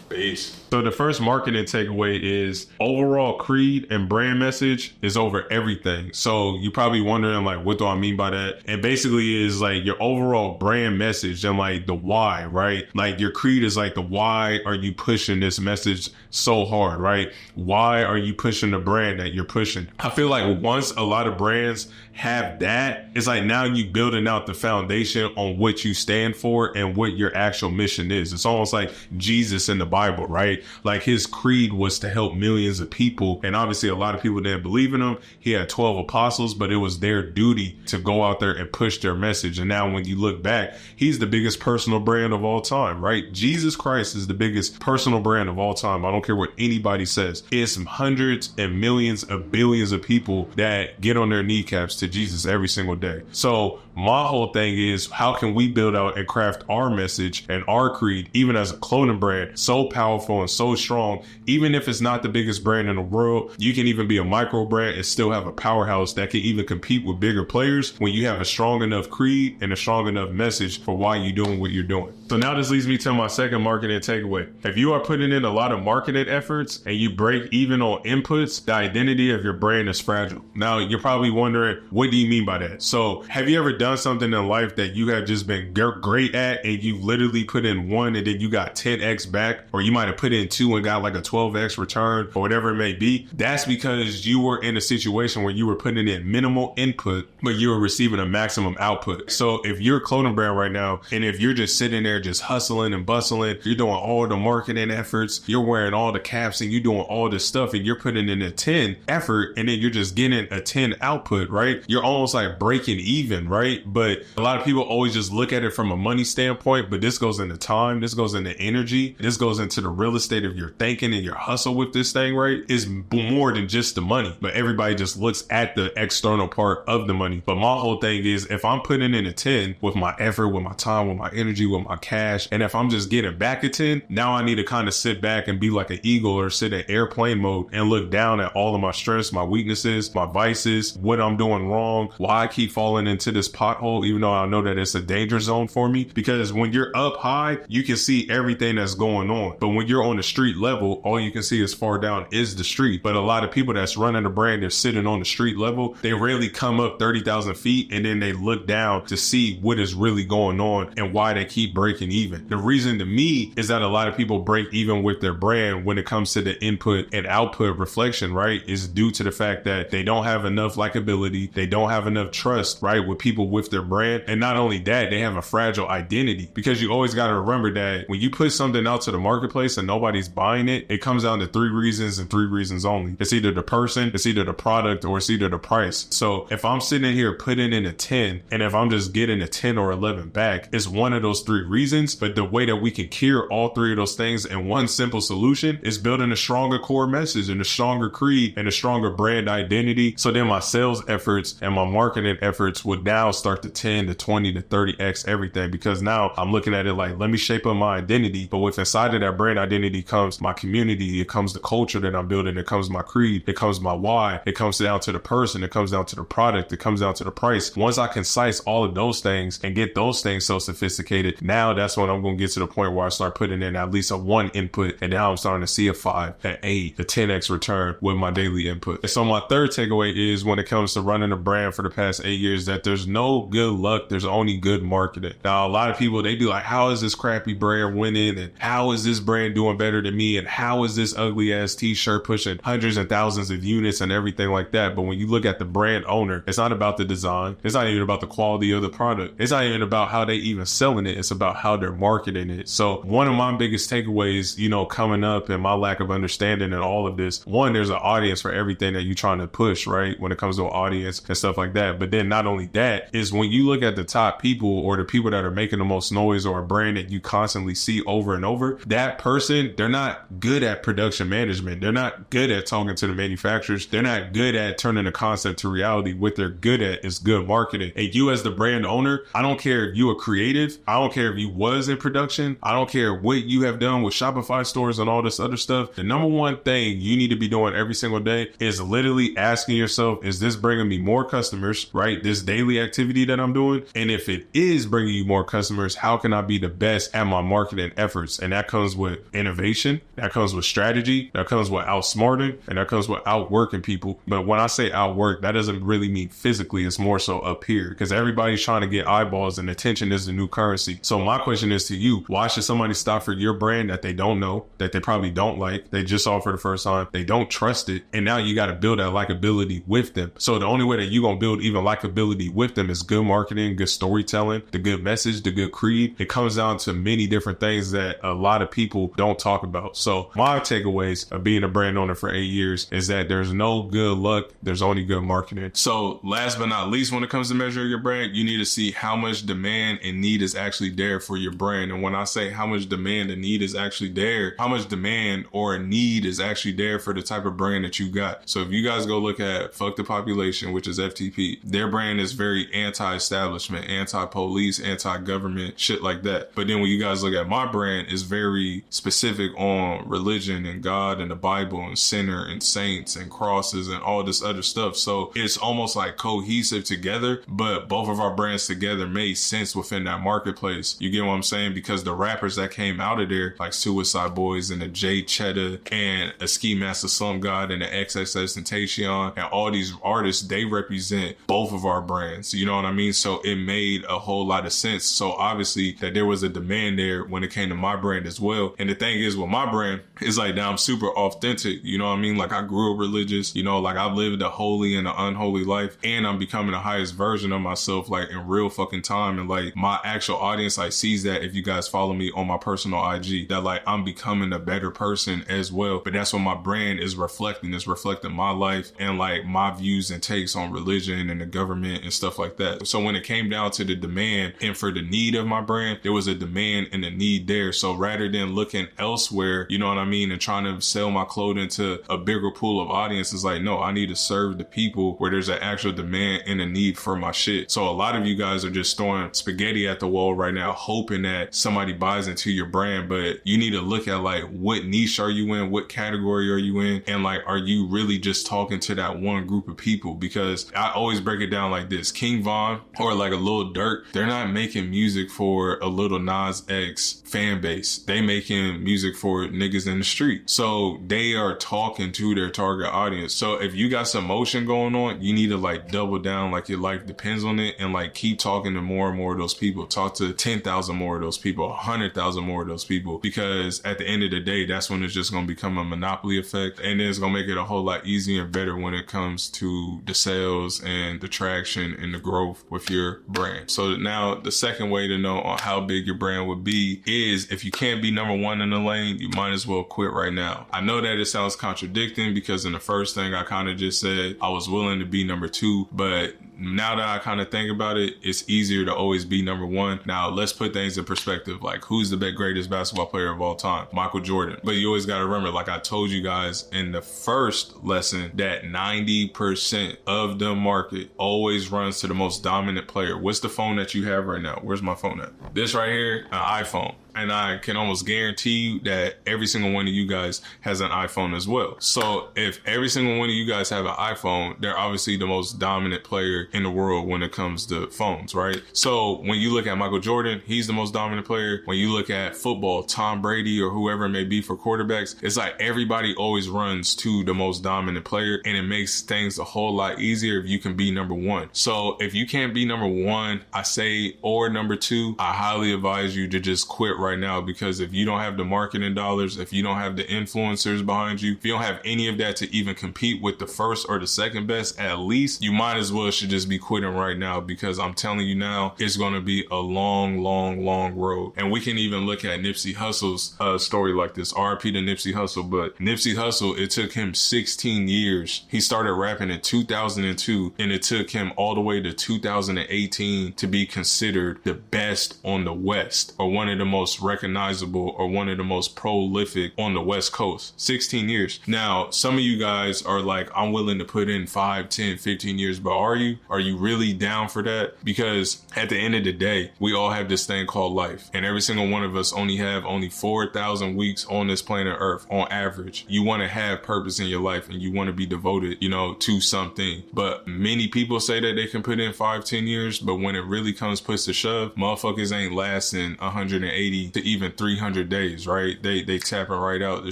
Peace. So the first marketing takeaway is overall creed and brand message is over everything. So you're probably wondering like, what do I mean by that? And basically is like your overall brand message and like the why, right? Like your creed is like the why are you pushing this message so hard, right? Why are you pushing the brand that you're pushing? I feel like once a lot of brands have that, it's like now you building out the foundation on what you stand for and what your actual mission is. It's almost like Jesus in the Bible, right? Like his creed was to help millions of people. And obviously a lot of people didn't believe in him. He had 12 apostles, but it was their duty to go out there and push their message. And now when you look back, he's the biggest personal brand of all time, right? Jesus Christ is the biggest personal brand of all time. I don't care what anybody says. It's hundreds and millions of billions of people that get on their kneecaps to Jesus every single day. So my whole thing is, how can we build out and craft our message and our creed, even as a clothing brand, so powerful and so strong, even if it's not the biggest brand in the world, you can even be a micro brand and still have a powerhouse that can even compete with bigger players when you have a strong enough creed and a strong enough message for why you're doing what you're doing. So now this leads me to my second marketing takeaway. If you are putting in a lot of marketing efforts and you break even on inputs, the identity of your brand is fragile. Now you're probably wondering, what do you mean by that? So have you ever done something in life that you have just been great at and you literally put in 1 and then you got 10x back, or you might have put in 2 and got like a 12x return or whatever it may be? That's because you were in a situation where you were putting in minimal input, but you were receiving a maximum output. So if you're a clothing brand right now, and if you're just sitting there just hustling and bustling, you're doing all the marketing efforts, you're wearing all the caps and you're doing all this stuff and you're putting in a 10 effort and then you're just getting a 10 output, right? You're almost like breaking even, right? But a lot of people always just look at it from a money standpoint, but this goes into time, this goes into energy, this goes into the real estate of your thinking and your hustle with this thing, right? Is more than just the money, but everybody just looks at the external part of the money. But my whole thing is, if I'm putting in a 10 with my effort, with my time, with my energy, with my cash, and if I'm just getting back a 10, now I need to kind of sit back and be like an eagle or sit in airplane mode and look down at all of my strengths, my weaknesses, my vices, what I'm doing wrong, why I keep falling into this pothole, even though I know that it's a danger zone for me. Because when you're up high, you can see everything that's going on. going. But when you're on the street level, all you can see as far down is the street. But a lot of people that's running a brand, they're sitting on the street level. They rarely come up 30,000 feet and then they look down to see what is really going on and why they keep breaking even. The reason to me is that a lot of people break even with their brand when it comes to the input and output reflection, right? Is due to the fact that they don't have enough likability. They don't have enough trust, right? With people with their brand. And not only that, they have a fragile identity, because you always got to remember that when you put something out to the marketplace and nobody's buying it, it comes down to 3 reasons and 3 reasons only. It's either the person, it's either the product, or it's either the price. So if I'm sitting here putting in a 10, and if I'm just getting a 10 or 11 back, it's one of those 3 reasons. But the way that we can cure all 3 of those things in one simple solution is building a stronger core message and a stronger creed and a stronger brand identity. So then my sales efforts and my marketing efforts would now start to 10 to 20 to 30x everything, because now I'm looking at it like, let me shape up my identity. But with inside of that brand identity comes my community, it comes the culture that I'm building, it comes my creed, it comes my why, it comes down to the person, it comes down to the product, it comes down to the price. Once I concise all of those things and get those things so sophisticated, now that's when I'm going to get to the point where I start putting in at least a 1 input, and now I'm starting to see a 5, an 8, a 10x return with my daily input. And so my third takeaway is, when it comes to running a brand for the past 8 years, that there's no good luck, there's only good marketing. Now, a lot of people, they be like, how is this crappy brand winning? And how is this brand doing better than me? And how is this ugly ass t-shirt pushing hundreds and thousands of units and everything like that? But when you look at the brand owner, it's not about the design. It's not even about the quality of the product. It's not even about how they even selling it. It's about how they're marketing it. So one of my biggest takeaways, coming up, and my lack of understanding in all of this, one, there's an audience for everything that you're trying to push, right? When it comes to an audience and stuff like that. But then not only that, is when you look at the top people, or the people that are making the most noise, or a brand that you constantly see over and over, that person, they're not good at production management. They're not good at talking to the manufacturers. They're not good at turning a concept to reality. What they're good at is good marketing. And you, as the brand owner, I don't care if you are creative. I don't care if you was in production. I don't care what you have done with Shopify stores and all this other stuff. The number one thing you need to be doing every single day is literally asking yourself, is this bringing me more customers, right? This daily activity that I'm doing. And if it is bringing you more customers, how can I be the best at my marketing efforts? And that comes with innovation. That comes with strategy. That comes with outsmarting. And that comes with outworking people. But when I say outwork, that doesn't really mean physically. It's more so up here, because everybody's trying to get eyeballs, and attention is the new currency. So my question is to you, why should somebody stop for your brand that they don't know, that they probably don't like, they just saw for the first time, they don't trust it, and now you got to build that likability with them. So the only way that you're going to build even likability with them is good marketing, good storytelling, the good message, the good creed. It comes down to many different things that a lot of people don't talk about. So my takeaways of being a brand owner for 8 years is that there's no good luck, there's only good marketing. So last but not least, when it comes to measuring your brand, you need to see how much demand and need is actually there for your brand. And when I say how much demand and need is actually there, how much demand or a need is actually there for the type of brand that you got. So if you guys go look at Fuck the Population, which is FTP, their brand is very anti-establishment, anti-police, anti-government, shit like that. But then when you guys look at my brand, it's very specific on religion and God and the Bible and sinner and saints and crosses and all this other stuff. So it's almost like cohesive together, but both of our brands together made sense within that marketplace. You get what I'm saying? Because the rappers that came out of there, like Suicide Boys and the Jay Cheddar and a Ski Master Slum God and the XXX Tentacion and all these artists, they represent both of our brands. You know what I mean? So it made a whole lot of sense. So obviously that there was a demand there when it came to my brand as well. And the thing is with my brand, it's like now I'm super authentic. You know what I mean? Like I grew up religious, like I've lived a holy and an unholy life, and I'm becoming the highest version of myself, like in real fucking time. And like my actual audience like sees that, if you guys follow me on my personal IG, that like I'm becoming a better person as well. But that's what my brand is reflecting. It's reflecting my life and like my views and takes on religion and the government and stuff like that. So when it came down to the demand and for the need of my brand, there was a demand and a need there. So rather than looking elsewhere, you know what I mean, and trying to sell my clothing to a bigger pool of audiences, like, no, I need to serve the people where there's an actual demand and a need for my shit. So a lot of you guys are just throwing spaghetti at the wall right now, hoping that somebody buys into your brand. But you need to look at like, what niche are you in? What category are you in? And like, are you really just talking to that one group of people? Because I always break it down like this. King Von or like a Lil Durk, they're not making music for a Lil Nas X fan base. They make making music for niggas in the street. So they are talking to their target audience. So if you got some motion going on, you need to like double down, like your life depends on it, and like keep talking to more and more of those people. Talk to 10,000 more of those people, 100,000 more of those people, because at the end of the day, that's when it's just going to become a monopoly effect, and then it's going to make it a whole lot easier and better when it comes to the sales and the traction and the growth with your brand. So now the second way to know on how big your brand would be is if you can't be number one in the lane, you might as well quit right now. I know that it sounds contradicting because in the first thing I kind of just said I was willing to be number two, but now that I kind of think about it, it's easier to always be number one. Now, let's put things in perspective. Like, who's the greatest basketball player of all time? Michael Jordan. But you always got to remember, like I told you guys in the first lesson, that 90% of the market always runs to the most dominant player. What's the phone that you have right now? Where's my phone at? This right here, an iPhone. And I can almost guarantee you that every single one of you guys has an iPhone as well. So if every single one of you guys have an iPhone, they're obviously the most dominant player in the world when it comes to phones, right? So when you look at Michael Jordan, he's the most dominant player. When you look at football, Tom Brady or whoever it may be for quarterbacks, it's like everybody always runs to the most dominant player, and it makes things a whole lot easier if you can be number one. So if you can't be number one, I say, or number two, I highly advise you to just quit right now, because if you don't have the marketing dollars, if you don't have the influencers behind you, if you don't have any of that to even compete with the first or the second best, at least you might as well should just be quitting right now, because I'm telling you now, it's going to be a long, long, long road. And we can even look at Nipsey Hussle's story like this. RIP to Nipsey Hussle, but Nipsey Hussle, it took him 16 years. He started rapping in 2002, and it took him all the way to 2018 to be considered the best on the West, or one of the most recognizable, or one of the most prolific on the West Coast. 16 years. Now, some of you guys are like, I'm willing to put in 5, 10, 15 years, but are you really down for that? Because at the end of the day, we all have this thing called life, and every single one of us only 4,000 weeks on this planet Earth on average. You want to have purpose in your life, and you want to be devoted, to something. But many people say that they can put in 5, 10 years, but when it really comes push to shove, motherfuckers ain't lasting 180 to even 300 days, right? They tapping right out. The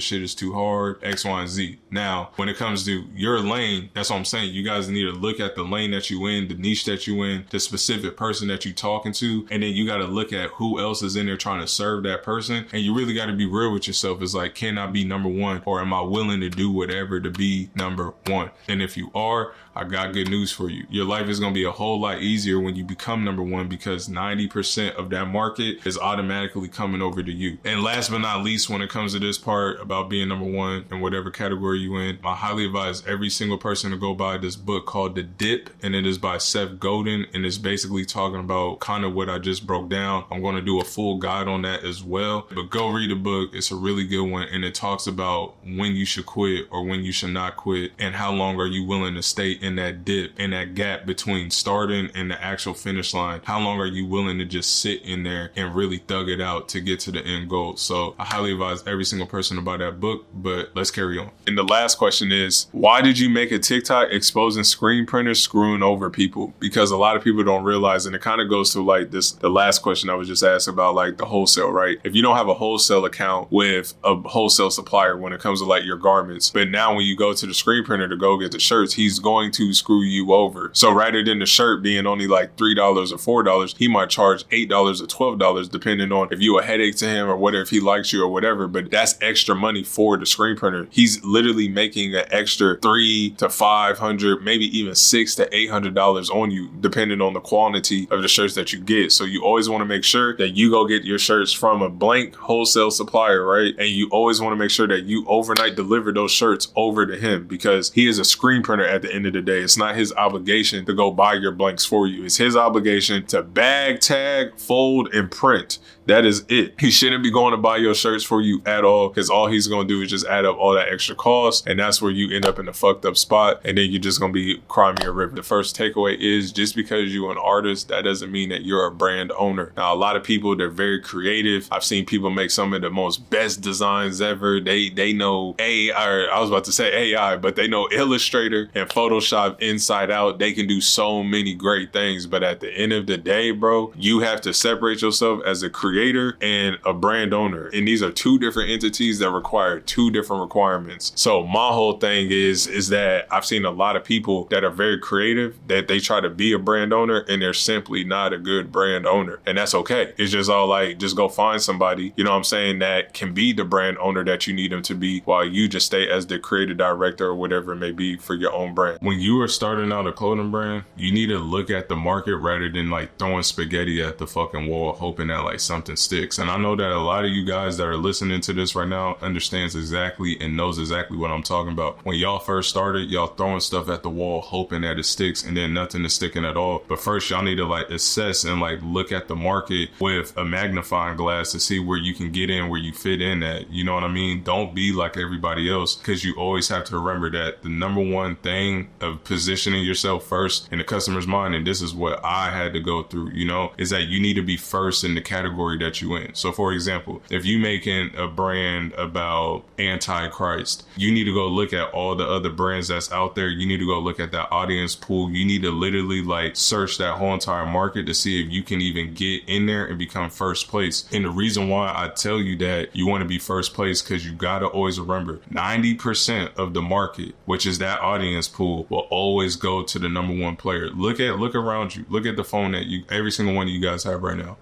shit is too hard, X, Y, and Z. Now, when it comes to your lane, that's what I'm saying. You guys need to look at the lane that you in, the niche that you in, the specific person that you talking to, and then you got to look at who else is in there trying to serve that person. And you really got to be real with yourself. It's like, can I be number one, or am I willing to do whatever to be number one? And if you are, I got good news for you. Your life is going to be a whole lot easier when you become number one, because 90% of that market is automatically coming over to you. And last but not least, when it comes to this part about being number one in whatever category you in, I highly advise every single person to go buy this book called The Dip, and it is by Seth Godin, and it's basically talking about kind of what I just broke down. I'm going to do a full guide on that as well, but go read the book. It's a really good one, and it talks about when you should quit or when you should not quit, and how long are you willing to stay in that dip, in that gap between starting and the actual finish line. How long are you willing to just sit in there and really thug it out to get to the end goal? So I highly advise every single person to buy that book, but let's carry on. And the last question is, why did you make a TikTok exposing screen printers screwing over people? Because a lot of people don't realize, and it kind of goes to like this, the last question I was just asked about like the wholesale, right? If you don't have a wholesale account with a wholesale supplier when it comes to like your garments, but now when you go to the screen printer to go get the shirts, he's going to screw you over. So rather than the shirt being only like $3 or $4, he might charge $8 or $12, depending on if you a headache to him or whatever, if he likes you or whatever. But that's extra money for the screen printer. He's literally making an extra $300 to $500, maybe even $600 to $800 on you, depending on the quantity of the shirts that you get. So you always want to make sure that you go get your shirts from a blank wholesale supplier, right? And you always want to make sure that you overnight deliver those shirts over to him, because he is a screen printer at the end of the day. It's not his obligation to go buy your blanks for you. It's his obligation to bag, tag, fold, and print. That is it. He shouldn't be going to buy your shirts for you at all, because all he's going to do is just add up all that extra cost, and that's where you end up in a fucked up spot, and then you're just going to be crying me a river. The first takeaway is, just because you're an artist, that doesn't mean that you're a brand owner. Now, a lot of people, they're very creative. I've seen people make some of the most best designs ever. They know AI, I was about to say AI, but they know Illustrator and Photoshop Photoshop inside out. They can do so many great things. But at the end of the day, bro, you have to separate yourself as a creator and a brand owner. And these are two different entities that require two different requirements. So my whole thing is that I've seen a lot of people that are very creative, that they try to be a brand owner and they're simply not a good brand owner. And that's okay. It's just all like, just go find somebody, you know what I'm saying, that can be the brand owner that you need them to be, while you just stay as the creative director or whatever it may be for your own brand. When you are starting out a clothing brand, you need to look at the market rather than like throwing spaghetti at the fucking wall, hoping that like something sticks. And I know that a lot of you guys that are listening to this right now understands exactly and knows exactly what I'm talking about. When y'all first started, y'all throwing stuff at the wall, hoping that it sticks, and then nothing is sticking at all. But first, y'all need to like assess and like look at the market with a magnifying glass to see where you can get in, where you fit in at. You know what I mean? Don't be like everybody else, because you always have to remember that the number one thing of positioning yourself first in the customer's mind, and this is what I had to go through, you know, is that you need to be first in the category that you in. So for example, if you making a brand about Antichrist, you need to go look at all the other brands that's out there. You need to go look at that audience pool. You need to literally like search that whole entire market to see if you can even get in there and become first place. And the reason why I tell you that you want to be first place, because you got to always remember 90% of the market, which is that audience pool, will always go to the number one player. Look around you. Look at the phone that every single one of you guys have right now.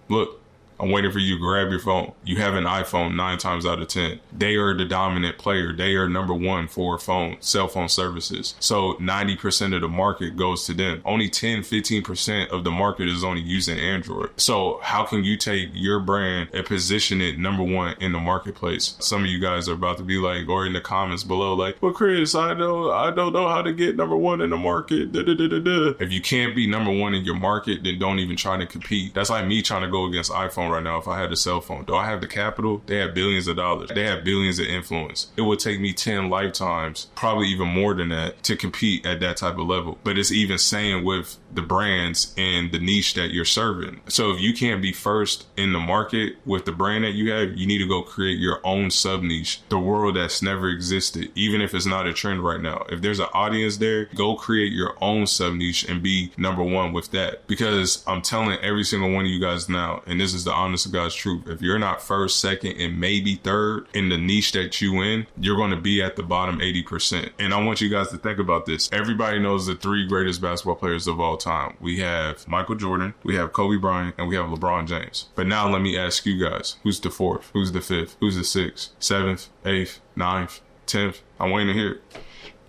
Look. I'm waiting for you to grab your phone. You have an iPhone 9 times out of 10. They are the dominant player. They are number one for cell phone services. So 90% of the market goes to them. Only 10, 15% of the market is only using Android. So how can you take your brand and position it number one in the marketplace? Some of you guys are about to be like, or in the comments below, like, well, Chris, I don't know how to get number one in the market. If you can't be number one in your market, then don't even try to compete. That's like me trying to go against iPhone right now. If I had a cell phone, do I have the capital? They have billions of dollars. They have billions of influence. It would take me 10 lifetimes, probably even more than that, to compete at that type of level. But it's even saying with the brands and the niche that you're serving. So if you can't be first in the market with the brand that you have, you need to go create your own sub niche, the world that's never existed, even if it's not a trend right now. If there's an audience there, go create your own sub niche and be number one with that. Because I'm telling every single one of you guys now, and this is the honest to God's truth, if you're not first, second, and maybe third in the niche that you in, you're going to be at the bottom 80%. And I want you guys to think about this. Everybody knows the three greatest basketball players of all time. We have Michael Jordan, we have Kobe Bryant, and we have LeBron James. But now let me ask you guys, who's the fourth? Who's the fifth? Who's the sixth, seventh, eighth, ninth, 10th? I'm waiting to hear it.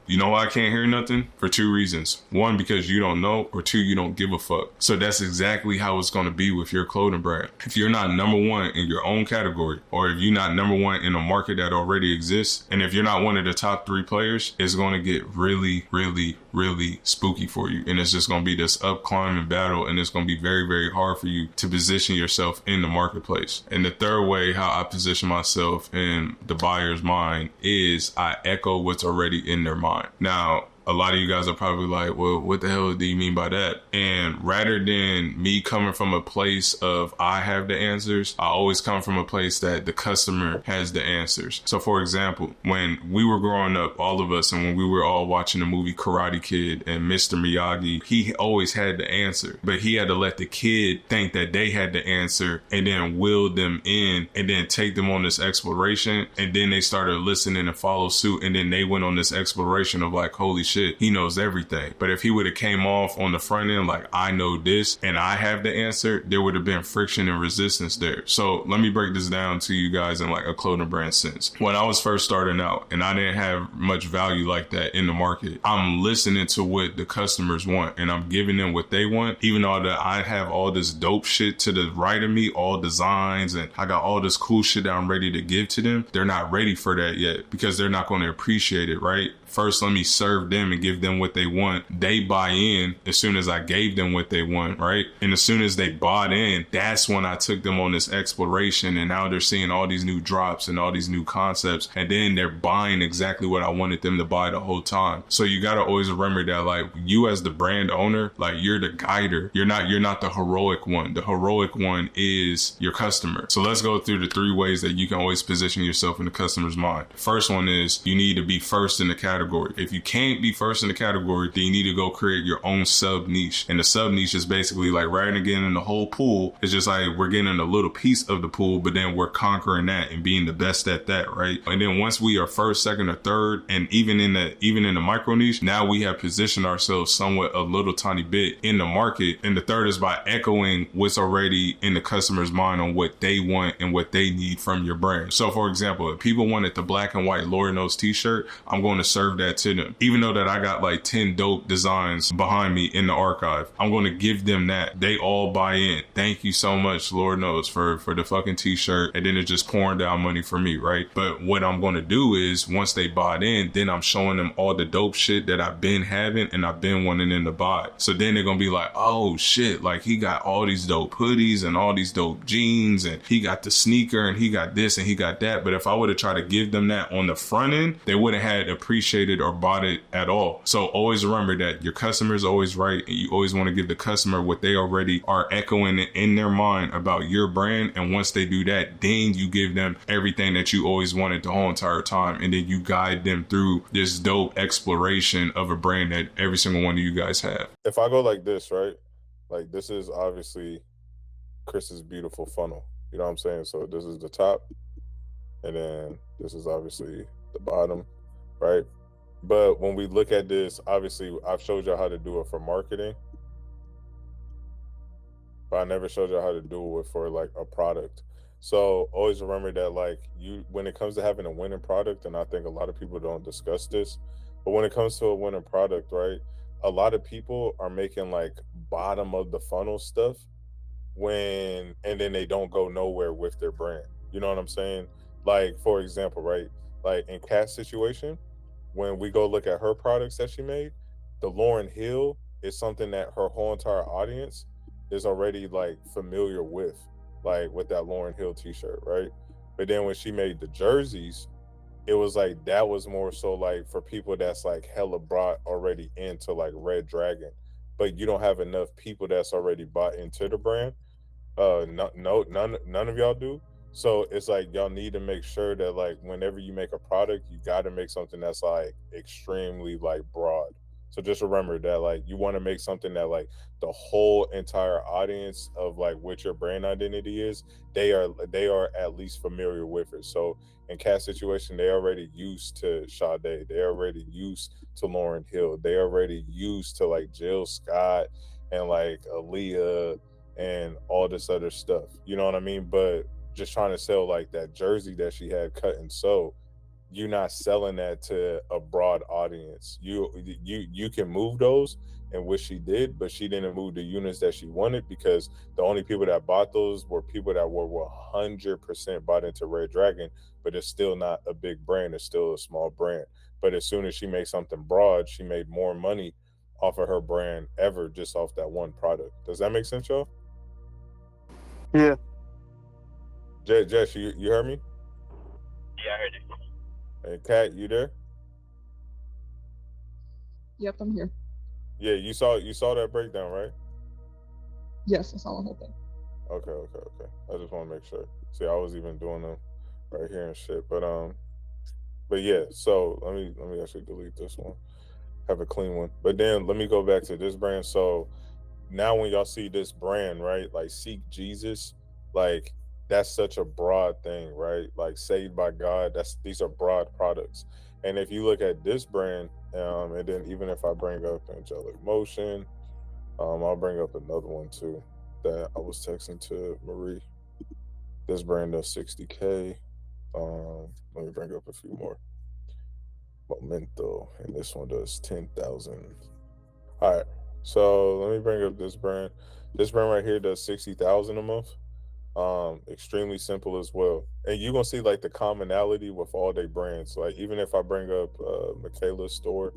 You know why I can't hear nothing? For two reasons. One, because you don't know, or two, you don't give a fuck. So that's exactly how it's going to be with your clothing brand. If you're not number one in your own category, or if you're not number one in a market that already exists, and if you're not one of the top three players, it's going to get really, really, really spooky for you. And it's just going to be this up climbing battle, and it's going to be very, very hard for you to position yourself in the marketplace. And the third way how I position myself in the buyer's mind is I echo what's already in their mind. Now, a lot of you guys are probably like, well, what the hell do you mean by that? And rather than me coming from a place of I have the answers, I always come from a place that the customer has the answers. So for example, when we were growing up, all of us, and when we were all watching the movie Karate Kid and Mr. Miyagi, he always had the answer, but he had to let the kid think that they had the answer and then will them in and then take them on this exploration. And then they started listening and follow suit. And then they went on this exploration of like, holy shit, he knows everything. But if he would have came off on the front end like, I know this and I have the answer, there would have been friction and resistance there. So let me break this down to you guys in like a clothing brand sense. When I was first starting out and I didn't have much value like that in the market, I'm listening to what the customers want and I'm giving them what they want. Even though that I have all this dope shit to the right of me, all designs, and I got all this cool shit that I'm ready to give to them, they're not ready for that yet because they're not going to appreciate it, right? First, let me serve them and give them what they want. They buy in as soon as I gave them what they want, right? And as soon as they bought in, that's when I took them on this exploration. And now they're seeing all these new drops and all these new concepts. And then they're buying exactly what I wanted them to buy the whole time. So you got to always remember that, like, you as the brand owner, like, you're the guider. You're not the heroic one. The heroic one is your customer. So let's go through the three ways that you can always position yourself in the customer's mind. The first one is you need to be first in the category category. If you can't be first in the category, then you need to go create your own sub niche. And the sub niche is basically like right again in the whole pool. It's just like we're getting a little piece of the pool, but then we're conquering that and being the best at that, right? And then once we are first, second, or third, and even in the micro niche, now we have positioned ourselves somewhat a little tiny bit in the market. And the third is by echoing what's already in the customer's mind on what they want and what they need from your brand. So for example, if people wanted the black and white Lord Knows t-shirt, I'm going to serve that to them. Even though that I got like 10 dope designs behind me in the archive, I'm going to give them that. They all buy in. Thank you so much, Lord knows, for the fucking t-shirt. And then it's just pouring down money for me, right? But what I'm going to do is once they bought in, then I'm showing them all the dope shit that I've been having and I've been wanting them to buy. So then they're going to be like, oh shit, like he got all these dope hoodies and all these dope jeans and he got the sneaker and he got this and he got that. But if I would have tried to give them that on the front end, they wouldn't have appreciated or bought it at all. So always remember that your customer is always right, and you always want to give the customer what they already are echoing in their mind about your brand. And once they do that, then you give them everything that you always wanted the whole entire time, and then you guide them through this dope exploration of a brand that every single one of you guys have. If I go like this, right? Like this is obviously Chris's beautiful funnel. You know what I'm saying? So this is the top, and then this is obviously the bottom, right? But when we look at this, obviously I've showed y'all how to do it for marketing, but I never showed y'all how to do it for like a product. So always remember that like when it comes to having a winning product, and I think a lot of people don't discuss this, but when it comes to a winning product, right? A lot of people are making like bottom of the funnel stuff and then they don't go nowhere with their brand. You know what I'm saying? Like, for example, right? Like in Kat's situation, when we go look at her products that she made, the Lauryn Hill is something that her whole entire audience is already like familiar with that Lauryn Hill t-shirt, right? But then when she made the jerseys, it was like that was more so like for people that's like hella brought already into like Red Dragon, but you don't have enough people that's already bought into the brand. None of y'all do. So it's like y'all need to make sure that like whenever you make a product, you got to make something that's like extremely like broad. So just remember that like you want to make something that like the whole entire audience of like what your brand identity is, they are at least familiar with it. So in Kat's situation, they already used to Sade, they already used to Lauryn Hill, they already used to like Jill Scott and like Aaliyah and all this other stuff. You know what I mean? But just trying to sell like that jersey that she had cut and sew, you're not selling that to a broad audience. You can move those, and what she did, but she didn't move the units that she wanted, because the only people that bought those were people that were 100% bought into Red Dragon, but it's still not a big brand. It's still a small brand. But as soon as she made something broad, she made more money off of her brand ever just off that one product. Does that make sense, y'all? Yeah. Jess, you heard me? Yeah, I heard you. Hey, Kat, you there? Yep, I'm here. Yeah, you saw that breakdown, right? Yes, I saw the whole thing. Okay. I just want to make sure. See, I was even doing them right here and shit. But yeah. So let me actually delete this one. Have a clean one. But then let me go back to this brand. So now when y'all see this brand, right? Like Seek Jesus, like that's such a broad thing, right? Like Saved by God, these are broad products. And if you look at this brand, and then even if I bring up Angelic Motion, I'll bring up another one too that I was texting to Marie. This brand does 60K. Let me bring up a few more. Momento, and this one does 10,000. All right, so let me bring up this brand. This brand right here does 60,000 a month. Extremely simple as well, and you're gonna see like the commonality with all their brands. Like even if I bring up Michaela's store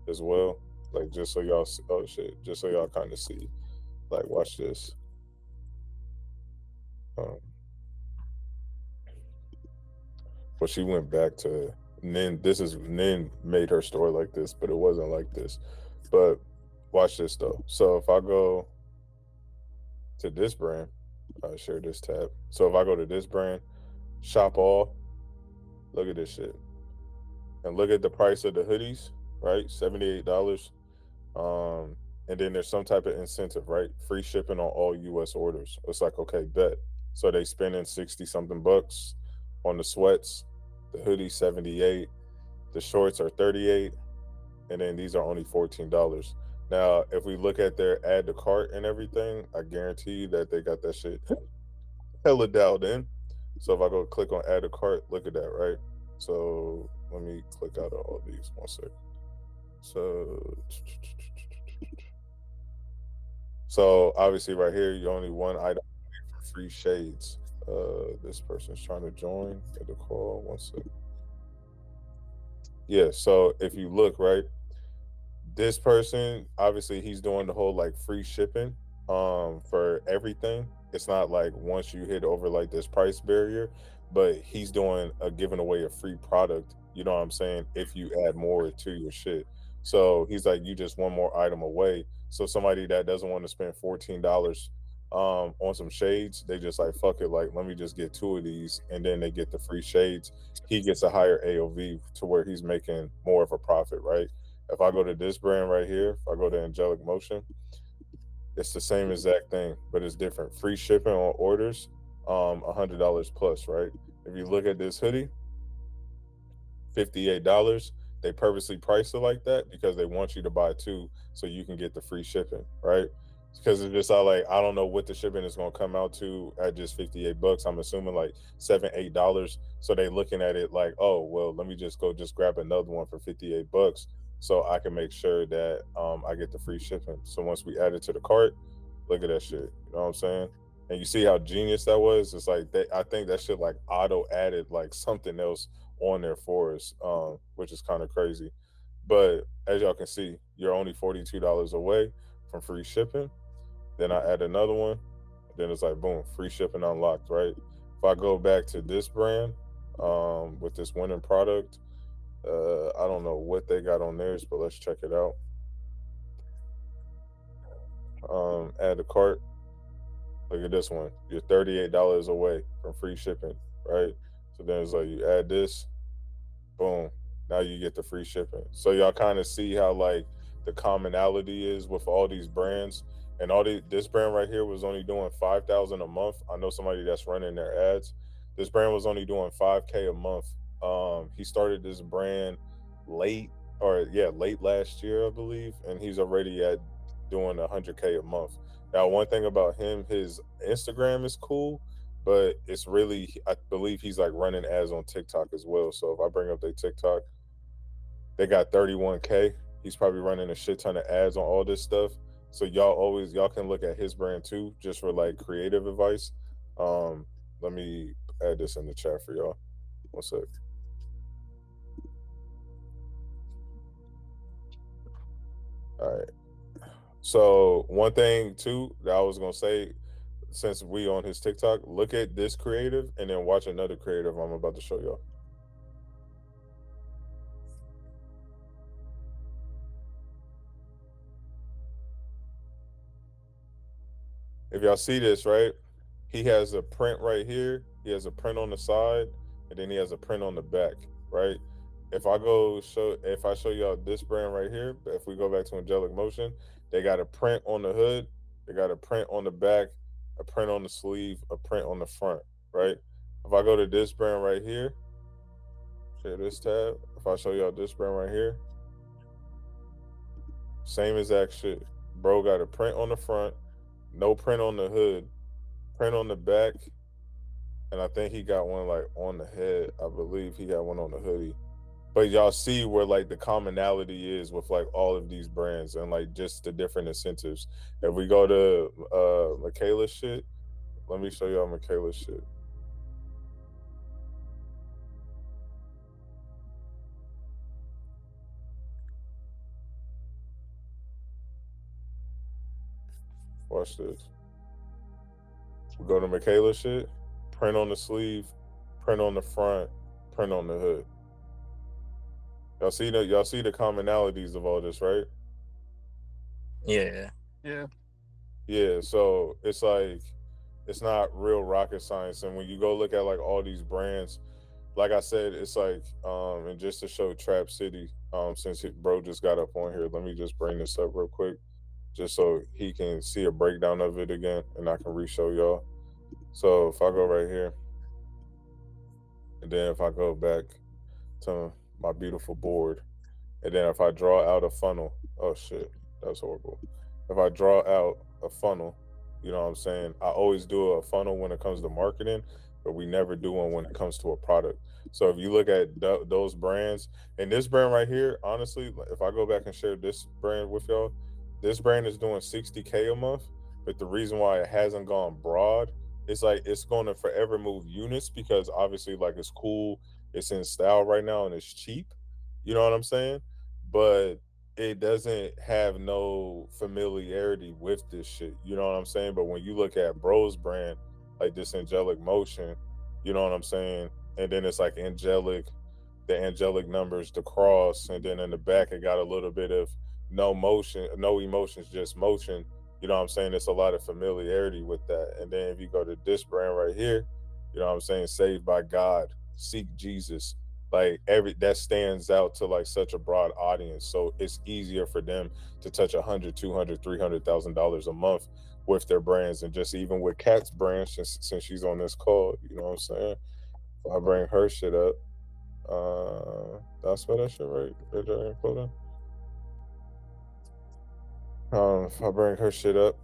as well, like just so y'all just so y'all kind of see, like watch this. But she went back to Nin made her store like this, but it wasn't like this. But watch this though. So if I go to this brand, I share this tab. So if I go to this brand, shop all, look at this shit. and look at the price of the hoodies, right? $78. And then there's some type of incentive, right? Free shipping on all US orders. It's like, okay, bet. So they spending 60 something bucks on the sweats, the hoodie 78, the shorts are 38, and then these are only $14. Now, if we look at their add to cart and everything, I guarantee you that they got that shit hella dialed in. So if I go click on add to cart, look at that, right? So let me click out of all these 1 sec. So obviously right here, you only one item for free shades. This person's trying to join. Get the call 1 sec. Yeah, so if you look, right, this person, obviously he's doing the whole like free shipping for everything. It's not like once you hit over like this price barrier, but he's doing giving away a free product, you know what I'm saying, if you add more to your shit. So he's like, you just one more item away. So somebody that doesn't want to spend $14 on some shades, they just like, fuck it, like let me just get 2 of these, and then they get the free shades. He gets a higher AOV to where he's making more of a profit, right? If I go to this brand right here, if I go to Angelic Motion, it's the same exact thing, but it's different. Free shipping on orders, $100 plus, right? If you look at this hoodie, $58. They purposely priced it like that because they want you to buy 2 so you can get the free shipping, right? Because it's just like, I don't know what the shipping is going to come out to at just $58. I'm assuming like $7, $8. So they looking at it like, oh, well, let me just grab another one for $58 so I can make sure that I get the free shipping. So once we add it to the cart, look at that shit. You know what I'm saying? And you see how genius that was? It's like I think that shit like auto added like something else on there for us, which is kind of crazy. But as y'all can see, you're only $42 away from free shipping. Then I add another one, then it's like boom, free shipping unlocked, right? If I go back to this brand with this winning product, I don't know what they got on theirs, but let's check it out. Add to cart. Look at this one. You're $38 away from free shipping, right? So then it's like you add this, boom, now you get the free shipping. So y'all kind of see how like the commonality is with all these brands. And this brand right here was only doing $5,000 a month. I know somebody that's running their ads. This brand was only doing $5K a month. He started this brand late last year, I believe, and he's already at doing $100K a month. Now, one thing about him, his Instagram is cool, but it's really, I believe he's like running ads on TikTok as well. So if I bring up their TikTok, they got 31K. He's probably running a shit ton of ads on all this stuff. So y'all can look at his brand too, just for like creative advice. Let me add this in the chat for y'all. 1 sec. All right. So one thing too that I was gonna say, since we on his TikTok, look at this creative and then watch another creative I'm about to show y'all. If y'all see this, right? He has a print right here. He has a print on the side, and then he has a print on the back, right? If I show y'all this brand right here, if we go back to Angelic Motion, they got a print on the hood, they got a print on the back, a print on the sleeve, a print on the front, right? If I go to this brand right here, share this tab. If I show y'all this brand right here, same exact shit. Bro got a print on the front, no print on the hood, print on the back, and I think he got one like on the head. I believe he got one on the hoodie. But y'all see where like the commonality is with like all of these brands and like just the different incentives. If we go to Michaela's shit, let me show y'all Michaela's shit. Watch this. We go to Michaela's shit, print on the sleeve, print on the front, print on the hood. Y'all see the commonalities of all this, right? Yeah. Yeah. Yeah, so it's like it's not real rocket science. And when you go look at like all these brands, like I said, it's like, and just to show Trap City, since bro just got up on here, let me just bring this up real quick, just so he can see a breakdown of it again, and I can re-show y'all. So if I go right here, and then if I go back to my beautiful board, and then if I draw out a funnel, oh shit, that's horrible. If I draw out a funnel, you know what I'm saying? I always do a funnel when it comes to marketing, but we never do one when it comes to a product. So if you look at those brands, and this brand right here, honestly, if I go back and share this brand with y'all, this brand is doing 60K a month, but the reason why it hasn't gone broad, it's like it's going to forever move units because obviously like it's cool, it's in style right now, and it's cheap. You know what I'm saying? But it doesn't have no familiarity with this shit. You know what I'm saying? But when you look at Bro's brand, like this Angelic Motion, you know what I'm saying? And then it's like angelic, the angelic numbers, the cross, and then in the back it got a little bit of no motion, no emotions, just motion. You know what I'm saying? It's a lot of familiarity with that. And then if you go to this brand right here, you know what I'm saying? Saved by God, Seek Jesus. Like that stands out to like such a broad audience. So it's easier for them to touch $100,000, $200,000, $300,000 a month with their brands. And just even with Kat's brand, since she's on this call, you know what I'm saying? If I bring her shit up, did I spell that shit right? If I bring her shit up,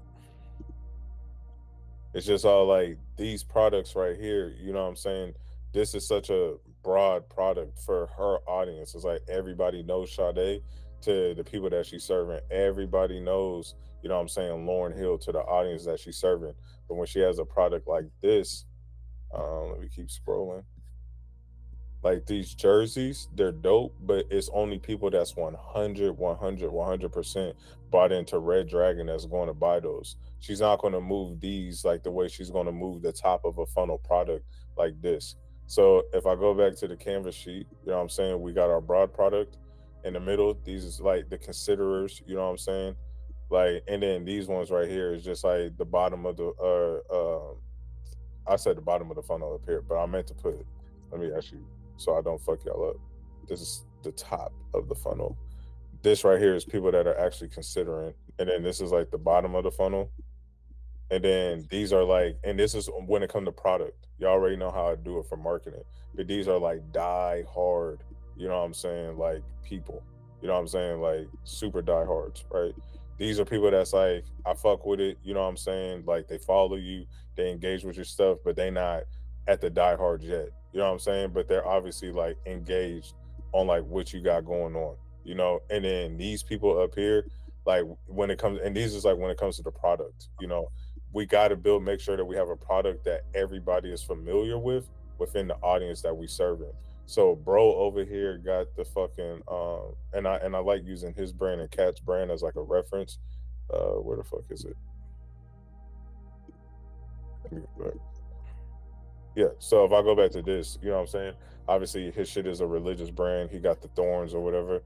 it's just all like these products right here, you know what I'm saying? This is such a broad product for her audience. It's like everybody knows Sade to the people that she's serving. Everybody knows, you know what I'm saying, Lauryn Hill to the audience that she's serving. But when she has a product like this, let me keep scrolling. Like these jerseys, they're dope, but it's only people that's 100% bought into Red Dragon that's going to buy those. She's not going to move these like the way she's going to move the top of a funnel product like this. So if I go back to the canvas sheet, you know what I'm saying, we got our broad product in the middle. These is like the considerers, you know what I'm saying? Like, and then these ones right here is just like the bottom of the, I said the bottom of the funnel up here, but I meant to put, let me actually, so I don't fuck y'all up. This is the top of the funnel. This right here is people that are actually considering. And then this is like the bottom of the funnel. And then these are like, and this is when it comes to product. You already know how I do it for marketing. But these are like die hard, you know what I'm saying? Like people, you know what I'm saying? Like super diehards, right? These are people that's like, I fuck with it, you know what I'm saying? Like they follow you, they engage with your stuff, but they not at the diehards yet, you know what I'm saying? But they're obviously like engaged on like what you got going on, you know? And then these people up here, like when it comes, and these is like when it comes to the product, you know, we got to make sure that we have a product that everybody is familiar with within the audience that we serving. So bro over here got the fucking and I like using his brand and Kat's brand as like a reference. Where the fuck is it? Let me go back. Yeah, so if I go back to this, you know what I'm saying? Obviously his shit is a religious brand. He got the thorns or whatever.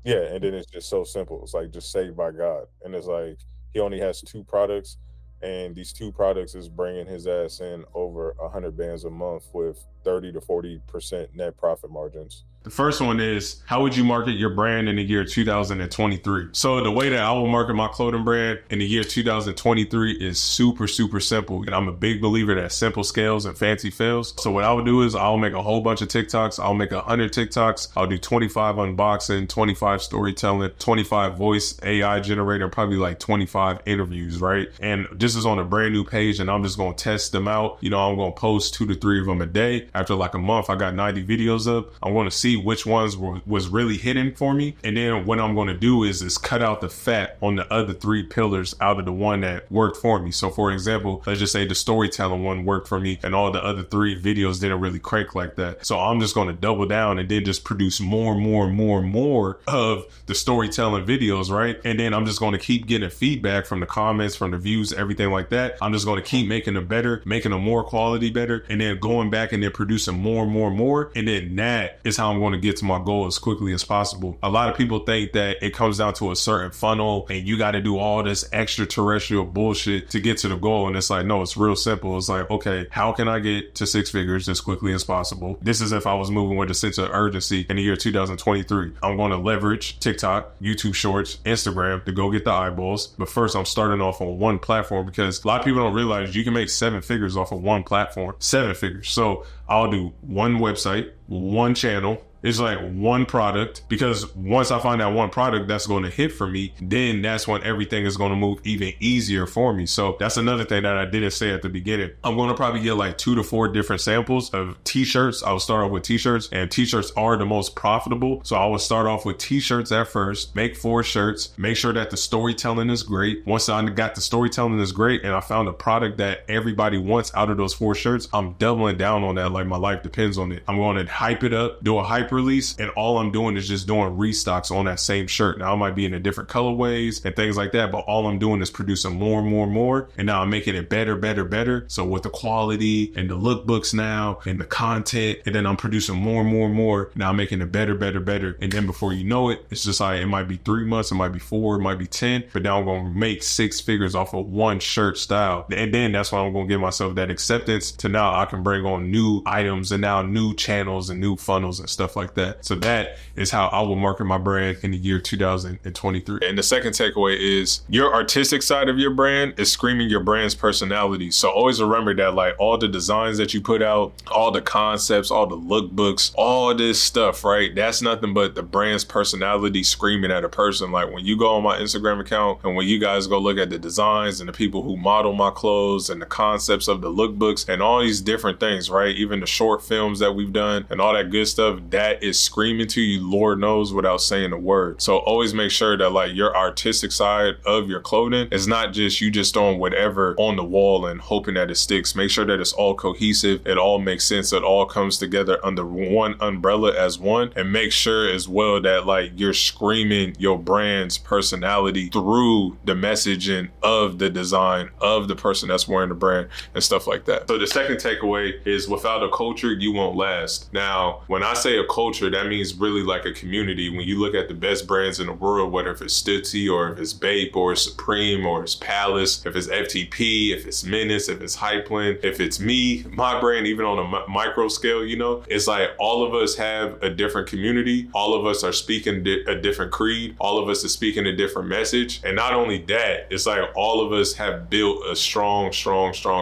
Yeah, and then it's just so simple. It's like just saved by God. And it's like he only has 2 products, and these 2 products is bringing his ass in over 100 bands a month with 30 to 40% net profit margins. The first one is, how would you market your brand in the year 2023? So the way that I will market my clothing brand in the year 2023 is super simple. And I'm a big believer that simple scales and fancy fails. So what I would do is I'll make a whole bunch of TikToks. I'll make 100 TikToks. I'll do 25 unboxing, 25 storytelling, 25 voice AI generator, probably like 25 interviews, right? And this is on a brand new page, and I'm just going to test them out. You know, I'm going to post 2 to 3 of them a day. After like a month, I got 90 videos up. I'm going to see which ones was really hitting for me. And then what I'm going to do is cut out the fat on the other 3 pillars out of the one that worked for me. So for example, let's just say the storytelling one worked for me and all the other 3 videos didn't really crank like that. So I'm just going to double down and then just produce more of the storytelling videos, right? And then I'm just going to keep getting feedback from the comments, from the views, everything like that. I'm just going to keep making them better, making them more quality better, and then going back and then producing more. And then that is how I'm I'm going to get to my goal as quickly as possible. A lot of people think that it comes down to a certain funnel and you got to do all this extraterrestrial bullshit to get to the goal. And it's like, no, it's real simple. It's like, okay, how can I get to 6 figures as quickly as possible? This is if I was moving with a sense of urgency in the year 2023. I'm going to leverage TikTok, YouTube Shorts, Instagram to go get the eyeballs. But first, I'm starting off on one platform because a lot of people don't realize you can make 7 figures off of one platform. 7 figures. So I'll do one website, one channel. It's like one product, because once I find that one product that's going to hit for me, then that's when everything is going to move even easier for me. So that's another thing that I didn't say at the beginning. I'm going to probably get like 2 to 4 different samples of t-shirts. I'll start off with t-shirts, and t-shirts are the most profitable. So I will start off with t-shirts at first, make 4 shirts, make sure that the storytelling is great. Once I got the storytelling is great and I found a product that everybody wants out of those 4 shirts, I'm doubling down on that like my life depends on it. I'm going to hype it up, do a hype release, and all I'm doing is just doing restocks on that same shirt. Now I might be in a different colorways and things like that, but all I'm doing is producing more and more and more, and now I'm making it better. So with the quality and the lookbooks now and the content, and then I'm producing more and more and more. Now I'm making it better. And then before you know it, it's just like, it might be 3 months, it might be 4, it might be 10, but now I'm going to make 6 figures off of one shirt style. And then that's why I'm going to give myself that acceptance to now I can bring on new items and now new channels and new funnels and stuff like that. So that is how I will market my brand in the year 2023. And the second takeaway is your artistic side of your brand is screaming your brand's personality. So always remember that, like, all the designs that you put out, all the concepts, all the lookbooks, all this stuff, right? That's nothing but the brand's personality screaming at a person. Like, when you go on my Instagram account and when you guys go look at the designs and the people who model my clothes and the concepts of the lookbooks and all these different things, right? Even the short films that we've done and all that good stuff, that is screaming to you, Lord knows, without saying a word. So always make sure that, like, your artistic side of your clothing is not just you just throwing whatever on the wall and hoping that it sticks. Make sure that it's all cohesive, it all makes sense, it all comes together under one umbrella as one. And make sure as well that, like, you're screaming your brand's personality through the messaging of the design of the person that's wearing the brand and stuff like that. So the second takeaway is, without a culture, you won't last. Now, when I say a culture, that means really like a community. When you look at the best brands in the world, whether if it's Stutzy or if it's Bape or it's Supreme or it's Palace, if it's FTP, if it's Menace, if it's Hypeland, if it's me, my brand, even on a micro scale, you know, it's like all of us have a different community. All of us are speaking a different creed. All of us are speaking a different message. And not only that, it's like all of us have built a strong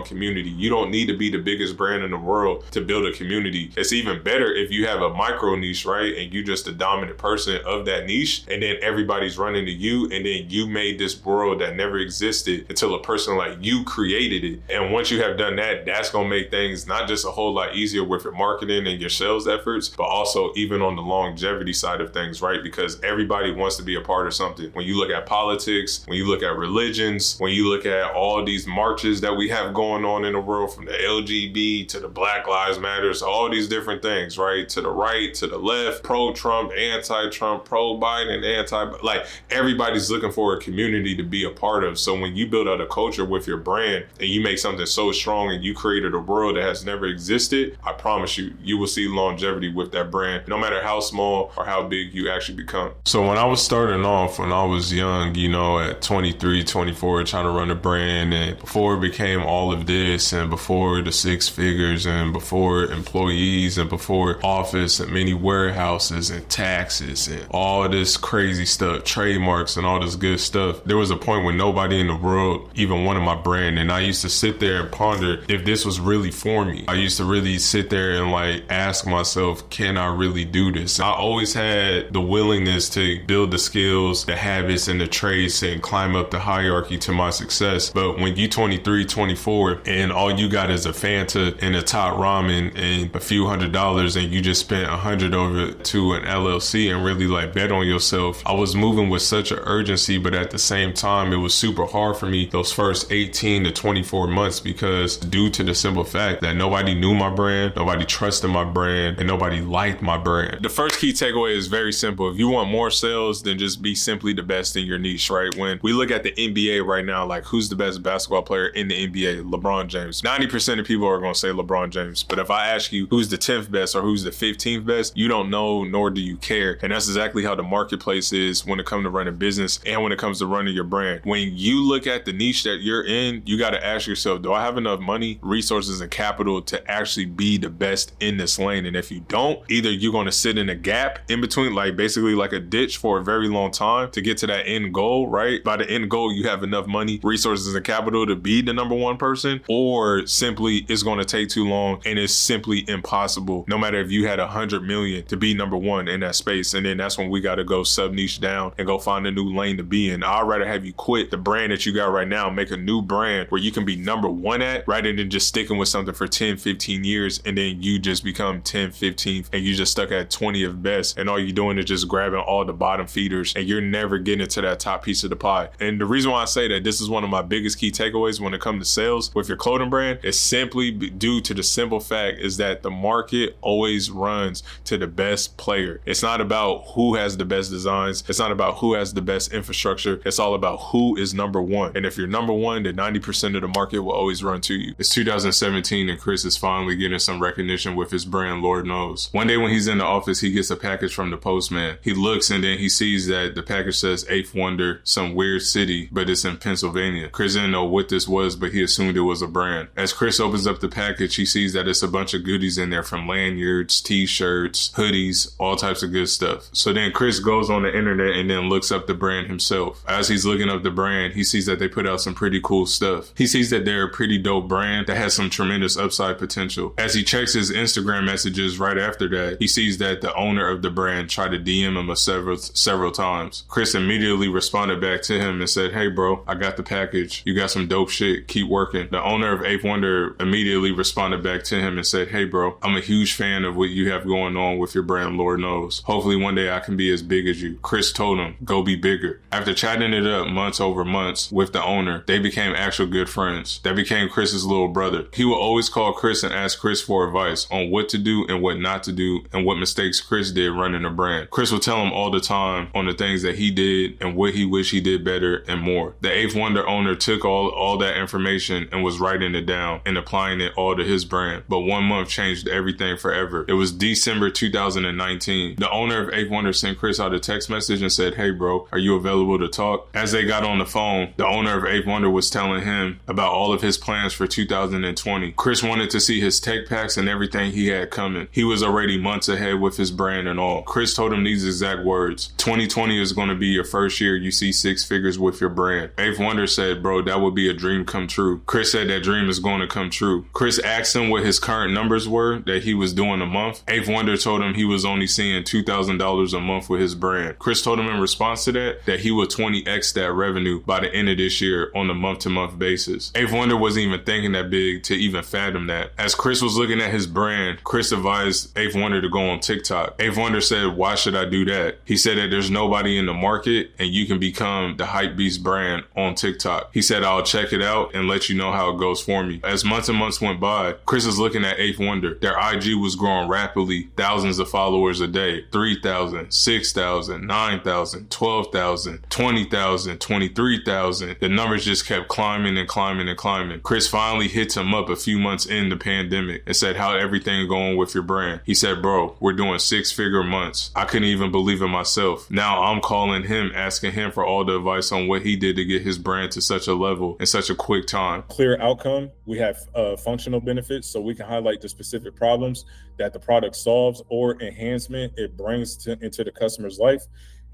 community. You don't need to be the biggest brand in the world to build a community. It's even better if you have a micro niche, right? And you just the dominant person of that niche, and then everybody's running to you, and then you made this world that never existed until a person like you created it. And once you have done that, that's gonna make things not just a whole lot easier with your marketing and your sales efforts, but also even on the longevity side of things, right? Because everybody wants to be a part of something. When you look at politics, when you look at religions, when you look at all these marches that we have going on in the world, from the LGB to the Black Lives Matter, so all these different things, right? To the right, to the left, pro-Trump, anti-Trump, pro-Biden, like, everybody's looking for a community to be a part of. So when you build out a culture with your brand and you make something so strong and you created a world that has never existed, I promise you, you will see longevity with that brand, no matter how small or how big you actually become. So when I was starting off, when I was young, you know, at 23, 24, trying to run a brand, and before it became all of this, and before the 6 figures, and before employees, and before office and many warehouses and taxes and all this crazy stuff, trademarks and all this good stuff, there was a point when nobody in the world even wanted my brand. And I used to sit there and ponder if this was really for me. I used to really sit there and, like, ask myself, can I really do this? I always had the willingness to build the skills, the habits, and the traits and climb up the hierarchy to my success. But when you 23, 24, and all you got is a Fanta and a Top Ramen and a few $100s, and you just spent $100 over to an LLC and really, like, bet on yourself, I was moving with such an urgency, but at the same time, it was super hard for me those first 18 to 24 months, because due to the simple fact that nobody knew my brand, nobody trusted my brand, and nobody liked my brand. The first key takeaway is very simple. If you want more sales, then just be simply the best in your niche, right? When we look at the NBA right now, like, who's the best basketball player in the NBA? LeBron James. 90% of people are going to say LeBron James. But if I ask you who's the 10th best or who's the 15th best, best, you don't know, nor do you care. And that's exactly how the marketplace is when it comes to running business and when it comes to running your brand. When you look at the niche that you're in, you got to ask yourself, do I have enough money, resources, and capital to actually be the best in this lane? And if you don't, either you're going to sit in a gap in between, like basically like a ditch for a very long time to get to that end goal, right? By the end goal, you have enough money, resources, and capital to be the number one person, or simply it's going to take too long and it's simply impossible, no matter if you had 100 million, to be number one in that space. And then that's when we got to go sub niche down and go find a new lane to be in. I'd rather have you quit the brand that you got right now, make a new brand where you can be number one at, rather than just sticking with something for 10, 15 years and then you just become 10, 15 and you just stuck at 20th best, and all you're doing is just grabbing all the bottom feeders and you're never getting to that top piece of the pie. And the reason why I say that this is one of my biggest key takeaways when it comes to sales with your clothing brand is simply due to the simple fact is that the market always runs to the best player. It's not about who has the best designs. It's not about who has the best infrastructure. It's all about who is number one. And if you're number one, then 90% of the market will always run to you. It's 2017 and Chris is finally getting some recognition with his brand, Lord knows. One day when he's in the office, he gets a package from the postman. He looks and then he sees that the package says 8th Wonder, some weird city, but it's in Pennsylvania. Chris didn't know what this was, but he assumed it was a brand. As Chris opens up the package, he sees that it's a bunch of goodies in there, from lanyards, t-shirts, hoodies, all types of good stuff. So then Chris goes on the internet and then looks up the brand himself. As he's looking up the brand, he sees that they put out some pretty cool stuff. He sees that they're a pretty dope brand that has some tremendous upside potential. As he checks his Instagram messages right after that, he sees that the owner of the brand tried to DM him several times. Chris immediately responded back to him and said, "Hey bro, I got the package. You got some dope shit. Keep working." The owner of 8th Wonder immediately responded back to him and said, "Hey bro, I'm a huge fan of what you have going on with your brand, Lord knows. Hopefully one day I can be as big as you." Chris told him, "Go be bigger." After chatting it up months over months with the owner, they became actual good friends. That became Chris's little brother. He would always call Chris and ask Chris for advice on what to do and what not to do and what mistakes Chris did running a brand. Chris would tell him all the time on the things that he did and what he wished he did better and more. The 8th Wonder owner took all that information and was writing it down and applying it all to his brand. But 1 month changed everything forever. It was December 2019. The owner of 8th Wonder sent Chris out a text message and said, "Hey bro, are you available to talk?" As they got on the phone, the owner of 8th Wonder was telling him about all of his plans for 2020. Chris wanted to see his tech packs and everything he had coming. He was already months ahead with his brand and all. Chris told him these exact words: "2020 is going to be your first year you see 6 figures with your brand." 8th Wonder said, "Bro, that would be a dream come true." Chris said that dream is going to come true. Chris asked him what his current numbers were that he was doing a month. 8th Wonder told him he was only seeing $2,000 a month with his brand. Chris told him in response to that he would 20x that revenue by the end of this year on a month-to-month basis. 8th Wonder wasn't even thinking that big to even fathom that. As Chris was looking at his brand, Chris advised 8th Wonder to go on TikTok. 8th Wonder said, "Why should I do that?" He said that there's nobody in the market and you can become the Hypebeast brand on TikTok. He said, "I'll check it out and let you know how it goes for me." As months and months went by, Chris was looking at 8th Wonder. Their IG was growing rapidly, thousands of followers a day, 3,000, 6,000, 9,000, 12,000, 20,000, 23,000. The numbers just kept climbing and climbing and climbing. Chris finally hits him up a few months in the pandemic and said, "How everything going with your brand?" He said, "Bro, we're doing 6-figure months." I couldn't even believe it myself. Now I'm calling him, asking him for all the advice on what he did to get his brand to such a level in such a quick time. Clear outcome. We have functional benefits, so we can highlight the specific problems that the product solves or enhancement it brings into the customer's life.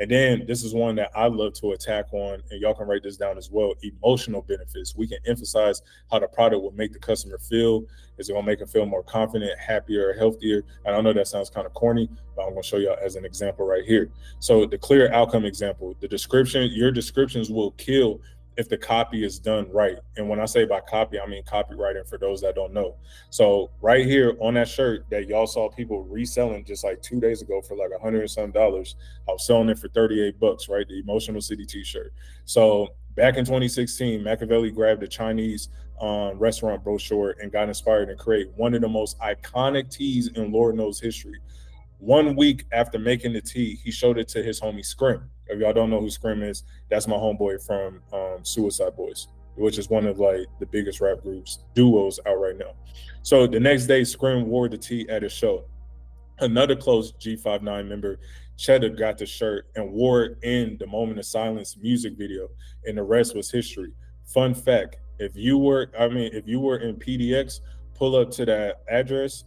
And then this is one that I love to attack on, and y'all can write this down as well: emotional benefits. We can emphasize how the product will make the customer feel. Is it going to make them feel more confident, happier, healthier? And I know that sounds kind of corny, but I'm going to show y'all as an example right here. So the clear outcome example, the description, your descriptions will kill if the copy is done right. And when I say by copy, I mean copywriting for those that don't know. So right here on that shirt that y'all saw people reselling just like 2 days ago for like $100 and some, I was selling it for $38, right? The Emotional City t-shirt. So back in 2016, Machiavelli grabbed a Chinese restaurant brochure and got inspired to create one of the most iconic tees in Lord knows history. 1 week after making the tee, he showed it to his homie Scrim. If y'all don't know who Scrim is, that's my homeboy from Suicide Boys, which is one of like the biggest rap groups, duos out right now. So the next day, Scrim wore the tee at his show. Another close G59 member, Cheddar, got the shirt and wore it in the Moment of Silence music video, and the rest was history. Fun fact: if you were in PDX, pull up to that address.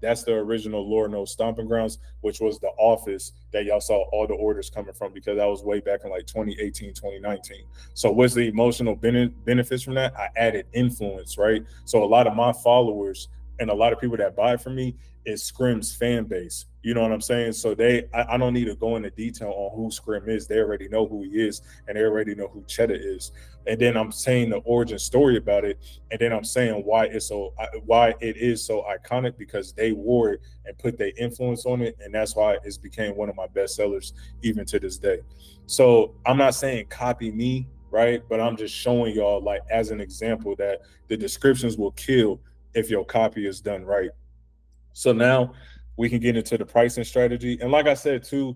That's the original Lord Knows Stomping Grounds, which was the office that y'all saw all the orders coming from, because that was way back in like 2018, 2019. So what's the emotional benefits from that? I added influence, right? So a lot of my followers and a lot of people that buy from me is Scrim's fan base. You know what I'm saying? So I don't need to go into detail on who Scrim is. They already know who he is, and they already know who Cheddar is. And then I'm saying the origin story about it, and then I'm saying why it is so iconic, because they wore it and put their influence on it, and that's why it's became one of my best sellers even to this day. So I'm not saying copy me, right? But I'm just showing y'all, like, as an example, that the descriptions will kill if your copy is done right. So now we can get into the pricing strategy. And like I said too,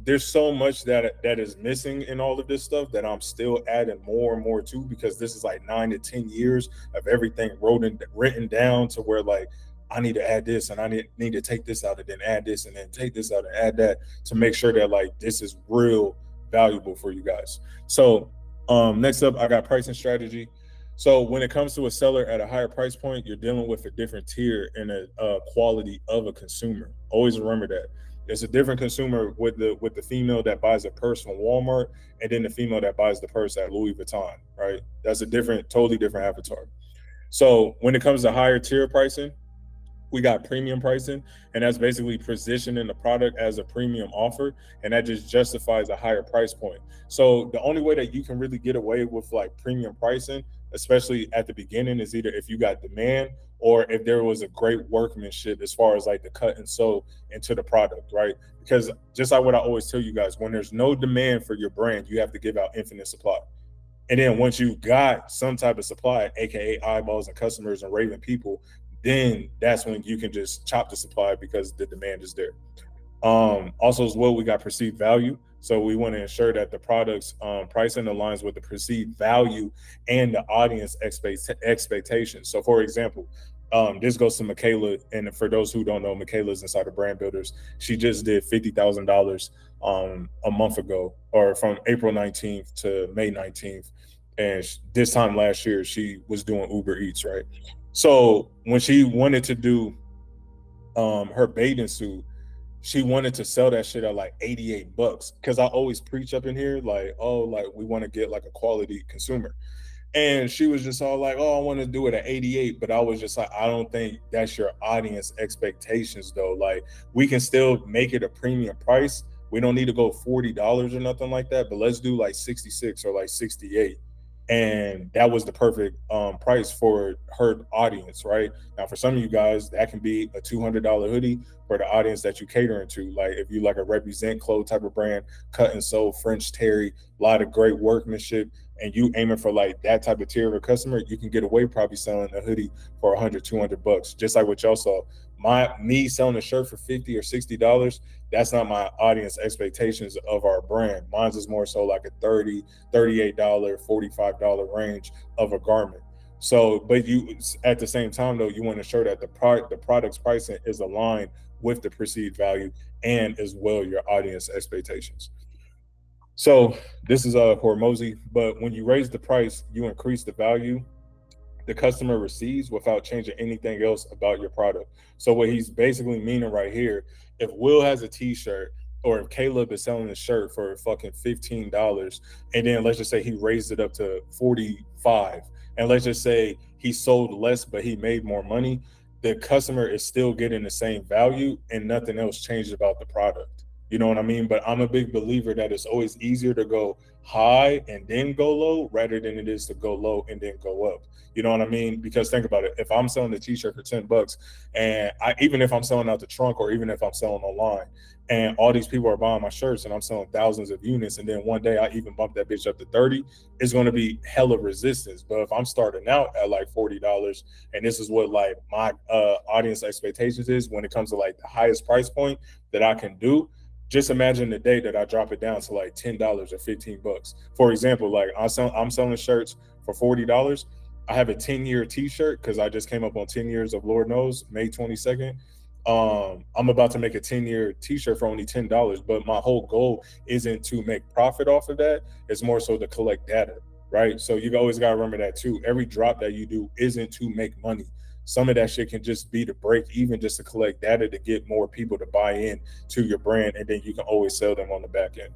there's so much that is missing in all of this stuff that I'm still adding more and more to, because this is like 9 to 10 years of everything written down to where, like, I need to add this and I need to take this out and then add this and then take this out and add that to make sure that, like, this is real valuable for you guys. So next up, I got pricing strategy. So when it comes to a seller at a higher price point, you're dealing with a different tier and a quality of a consumer. Always remember that. There's a different consumer with the female that buys a purse from Walmart, and then the female that buys the purse at Louis Vuitton, right? That's a totally different avatar. So when it comes to higher tier pricing, we got premium pricing, and that's basically positioning the product as a premium offer, and that just justifies a higher price point. So the only way that you can really get away with, like, premium pricing, especially at the beginning, is either if you got demand or if there was a great workmanship as far as, like, the cut and sew into the product, right? Because just like what I always tell you guys, when there's no demand for your brand, you have to give out infinite supply. And then once you got some type of supply, aka eyeballs and customers and raving people, then that's when you can just chop the supply because the demand is there. Also as well, we got perceived value. So we want to ensure that the product's pricing aligns with the perceived value and the audience expectations. So for example, this goes to Michaela, and for those who don't know, Michaela's inside of Brand Builders. She just did $50,000 a month ago, or from April 19th to May 19th. And this time last year, she was doing Uber Eats, right? So when she wanted to do her bathing suit, she wanted to sell that shit at like $88, because I always preach up in here, like, oh, like, we want to get like a quality consumer. And she was just all like, oh, I want to do it at 88. But I was just like, I don't think that's your audience expectations, though. Like, we can still make it a premium price. We don't need to go $40 or nothing like that, but let's do like 66 or like 68. And that was the perfect price for her audience, right? Now, for some of you guys, that can be a $200 hoodie for the audience that you're catering to. Like, if you like a Represent clothes type of brand, cut and sew, French terry, a lot of great workmanship, and you aiming for like that type of tier of a customer, you can get away probably selling a hoodie for $100, $200. Just like what y'all saw. Me selling a shirt for $50 or $60, that's not my audience expectations of our brand. Mine's is more so like a $30, $38, $45 range of a garment. So, but you, at the same time though, you want to ensure that the product's pricing is aligned with the perceived value and as well your audience expectations. So this is Hormozy, but when you raise the price, you increase the value the customer receives without changing anything else about your product. So what he's basically meaning right here, if Will has a t-shirt, or if Caleb is selling a shirt for fucking $15, and then let's just say he raised it up to 45, and let's just say he sold less but he made more money, the customer is still getting the same value and nothing else changed about the product. You know what I mean? But I'm a big believer that it's always easier to go high and then go low rather than it is to go low and then go up. You know what I mean? Because think about it. If I'm selling a t-shirt for $10 and even if I'm selling out the trunk or even if I'm selling online and all these people are buying my shirts and I'm selling thousands of units and then one day I even bump that bitch up to 30, it's going to be hella resistance. But if I'm starting out at like $40 and this is what like my audience expectations is when it comes to like the highest price point that I can do, just imagine the day that I drop it down to like $10 or $15. For example, like I'm selling shirts for $40. I have a 10-year t-shirt because I just came up on 10 years of Lord Knows, May 22nd. I'm about to make a 10-year t-shirt for only $10, but my whole goal isn't to make profit off of that. It's more so to collect data, right? So you always got to remember that too. Every drop that you do isn't to make money. Some of that shit can just be to break even, just to collect data to get more people to buy in to your brand, and then you can always sell them on the back end.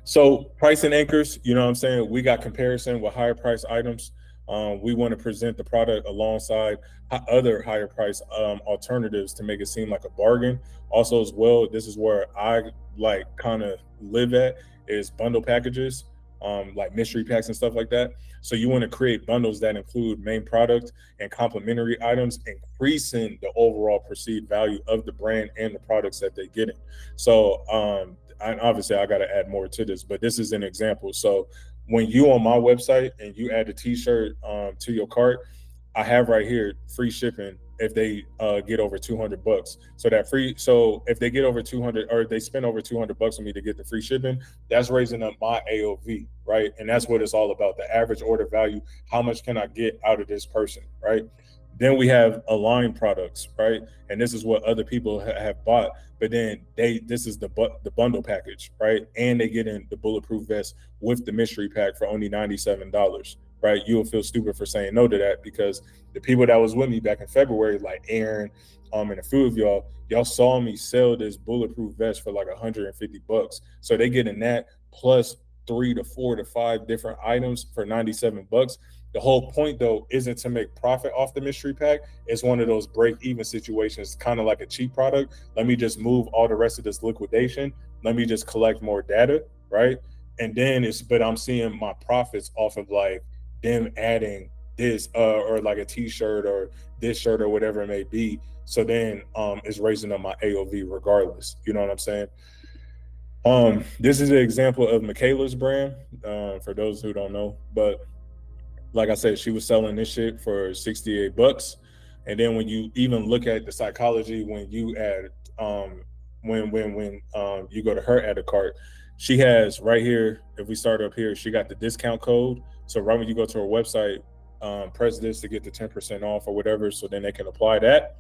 So pricing anchors, you know what I'm saying? We got comparison with higher price items. We want to present the product alongside other higher price alternatives to make it seem like a bargain. Also as well, this is where I like kind of live at, is bundle packages, like mystery packs and stuff like that. So you want to create bundles that include main product and complementary items, increasing the overall perceived value of the brand and the products that they're getting. So and obviously I got to add more to this, but this is an example. So when you on my website and you add a t-shirt to your cart, I have right here free shipping if they get over $200. So if they get over 200, or they spend over $200 on me to get the free shipping, that's raising up my AOV, right? And that's what it's all about, the average order value. How much can I get out of this person, right? Then we have aligned products, right? And this is what other people have bought, but then this is the bundle package, right? And they get in the bulletproof vest with the mystery pack for only $97, right? You'll feel stupid for saying no to that, because the people that was with me back in February, like Aaron, and a few of y'all saw me sell this bulletproof vest for like $150. So they get in that plus 3 to 4 to 5 different items for $97. The whole point though isn't to make profit off the mystery pack. It's one of those break-even situations, kind of like a cheap product. Let me just move all the rest of this liquidation. Let me just collect more data, right? And then but I'm seeing my profits off of like them adding this or like a t-shirt or this shirt or whatever it may be. So then it's raising up my AOV regardless. You know what I'm saying? This is an example of Michaela's brand, for those who don't know, but like I said, she was selling this shit for $68. And then when you even look at the psychology, when you add, when you go to her add a cart, she has right here, if we start up here, she got the discount code. So right when you go to her website, press this to get the 10% off or whatever. So then they can apply that.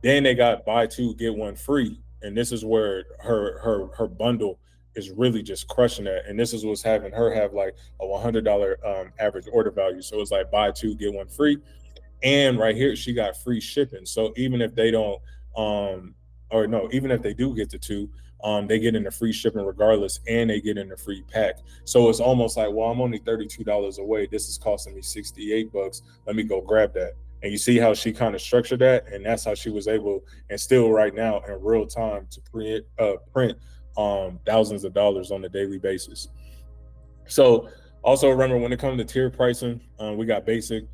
Then they got buy 2, get 1 free. And this is where her bundle is really just crushing that. And this is what's having her have like a $100 average order value. So it's like buy 2, get 1 free. And right here, she got free shipping. So even if they don't, even if they do get the 2, they get in the free shipping regardless, and they get in the free pack. So it's almost like, well, I'm only $32 away. This is costing me $68. Let me go grab that. And you see how she kind of structured that, and that's how she was able, and still right now in real time, to print thousands of dollars on a daily basis. So also remember, when it comes to tier pricing, we got basic,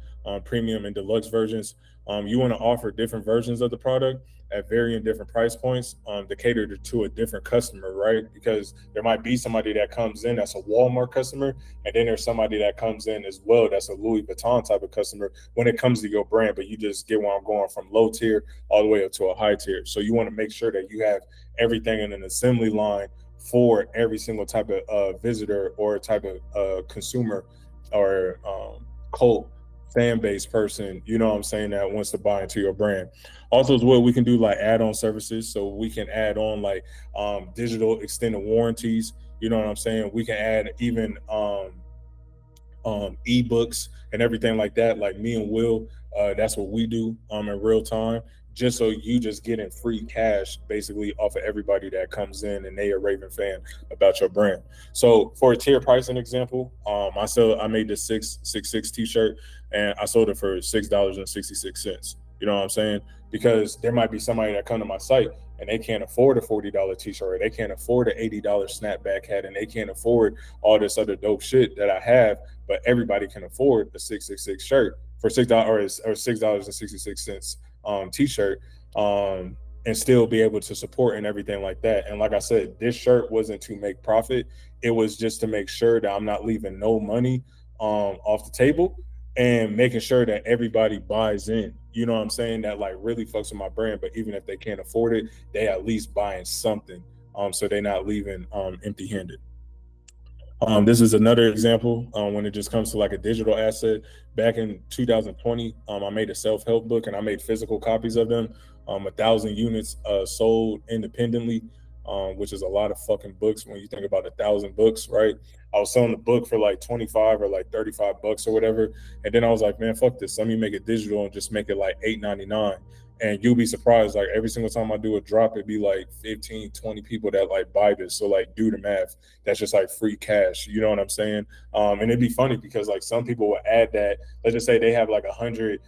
premium, and deluxe versions. You want to offer different versions of the product at varying different price points to cater to a different customer, right? Because there might be somebody that comes in that's a Walmart customer, and then there's somebody that comes in as well that's a Louis Vuitton type of customer when it comes to your brand. But you just get where I'm going, from low tier all the way up to a high tier. So you want to make sure that you have everything in an assembly line for every single type of visitor or type of consumer or cult fan base person, you know what I'm saying, that wants to buy into your brand. Also as well, we can do like add-on services. So we can add on like digital extended warranties, you know what I'm saying? We can add even ebooks and everything like that. Like me and Will, that's what we do in real time, just so you just getting free cash basically off of everybody that comes in and they a raving fan about your brand. So for a tier pricing example, I made this 666 t-shirt, and I sold it for $6.66. You know what I'm saying? Because there might be somebody that come to my site and they can't afford a $40 t-shirt, or they can't afford an $80 snapback hat, and they can't afford all this other dope shit that I have, but everybody can afford a 666 shirt for $6 or $6.66 t-shirt, and still be able to support and everything like that. And like I said, this shirt wasn't to make profit. It was just to make sure that I'm not leaving no money off the table, and making sure that everybody buys in, you know what I'm saying, that like really fucks with my brand. But even if they can't afford it, they at least buying something, so they're not leaving empty-handed. This is another example when it just comes to like a digital asset. Back in 2020, I made a self-help book and I made physical copies of them. 1,000 units sold independently, which is a lot of fucking books when you think about 1,000 books, right? I was selling the book for like 25 or like 35 bucks or whatever. And then I was like, man, fuck this. Let me make it digital and just make it like $8.99. And you'll be surprised, like every single time I do a drop, it'd be like 15, 20 people that like buy this. So like do the math. That's just like free cash. You know what I'm saying? And it'd be funny because like some people will add that. Let's just say they have like $190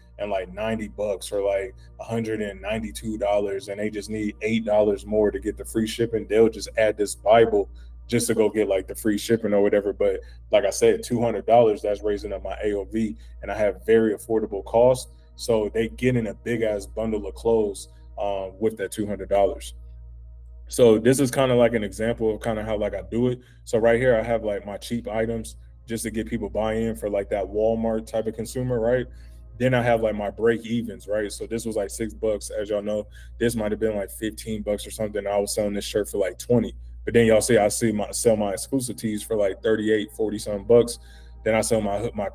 or like $192 and they just need $8 more to get the free shipping. They'll just add this Bible just to go get like the free shipping or whatever. But like I said, $200, that's raising up my AOV and I have very affordable costs. So they get in a big ass bundle of clothes with that $200. So this is kind of like an example of kind of how like I do it. So right here, I have like my cheap items just to get people buy-in for like that Walmart type of consumer, right? Then I have like my break evens, right? So this was like $6. As y'all know, this might've been like $15 or something. I was selling this shirt for like 20. But then y'all see, I sell my exclusive tees for like 38, 40 something bucks. Then I sell my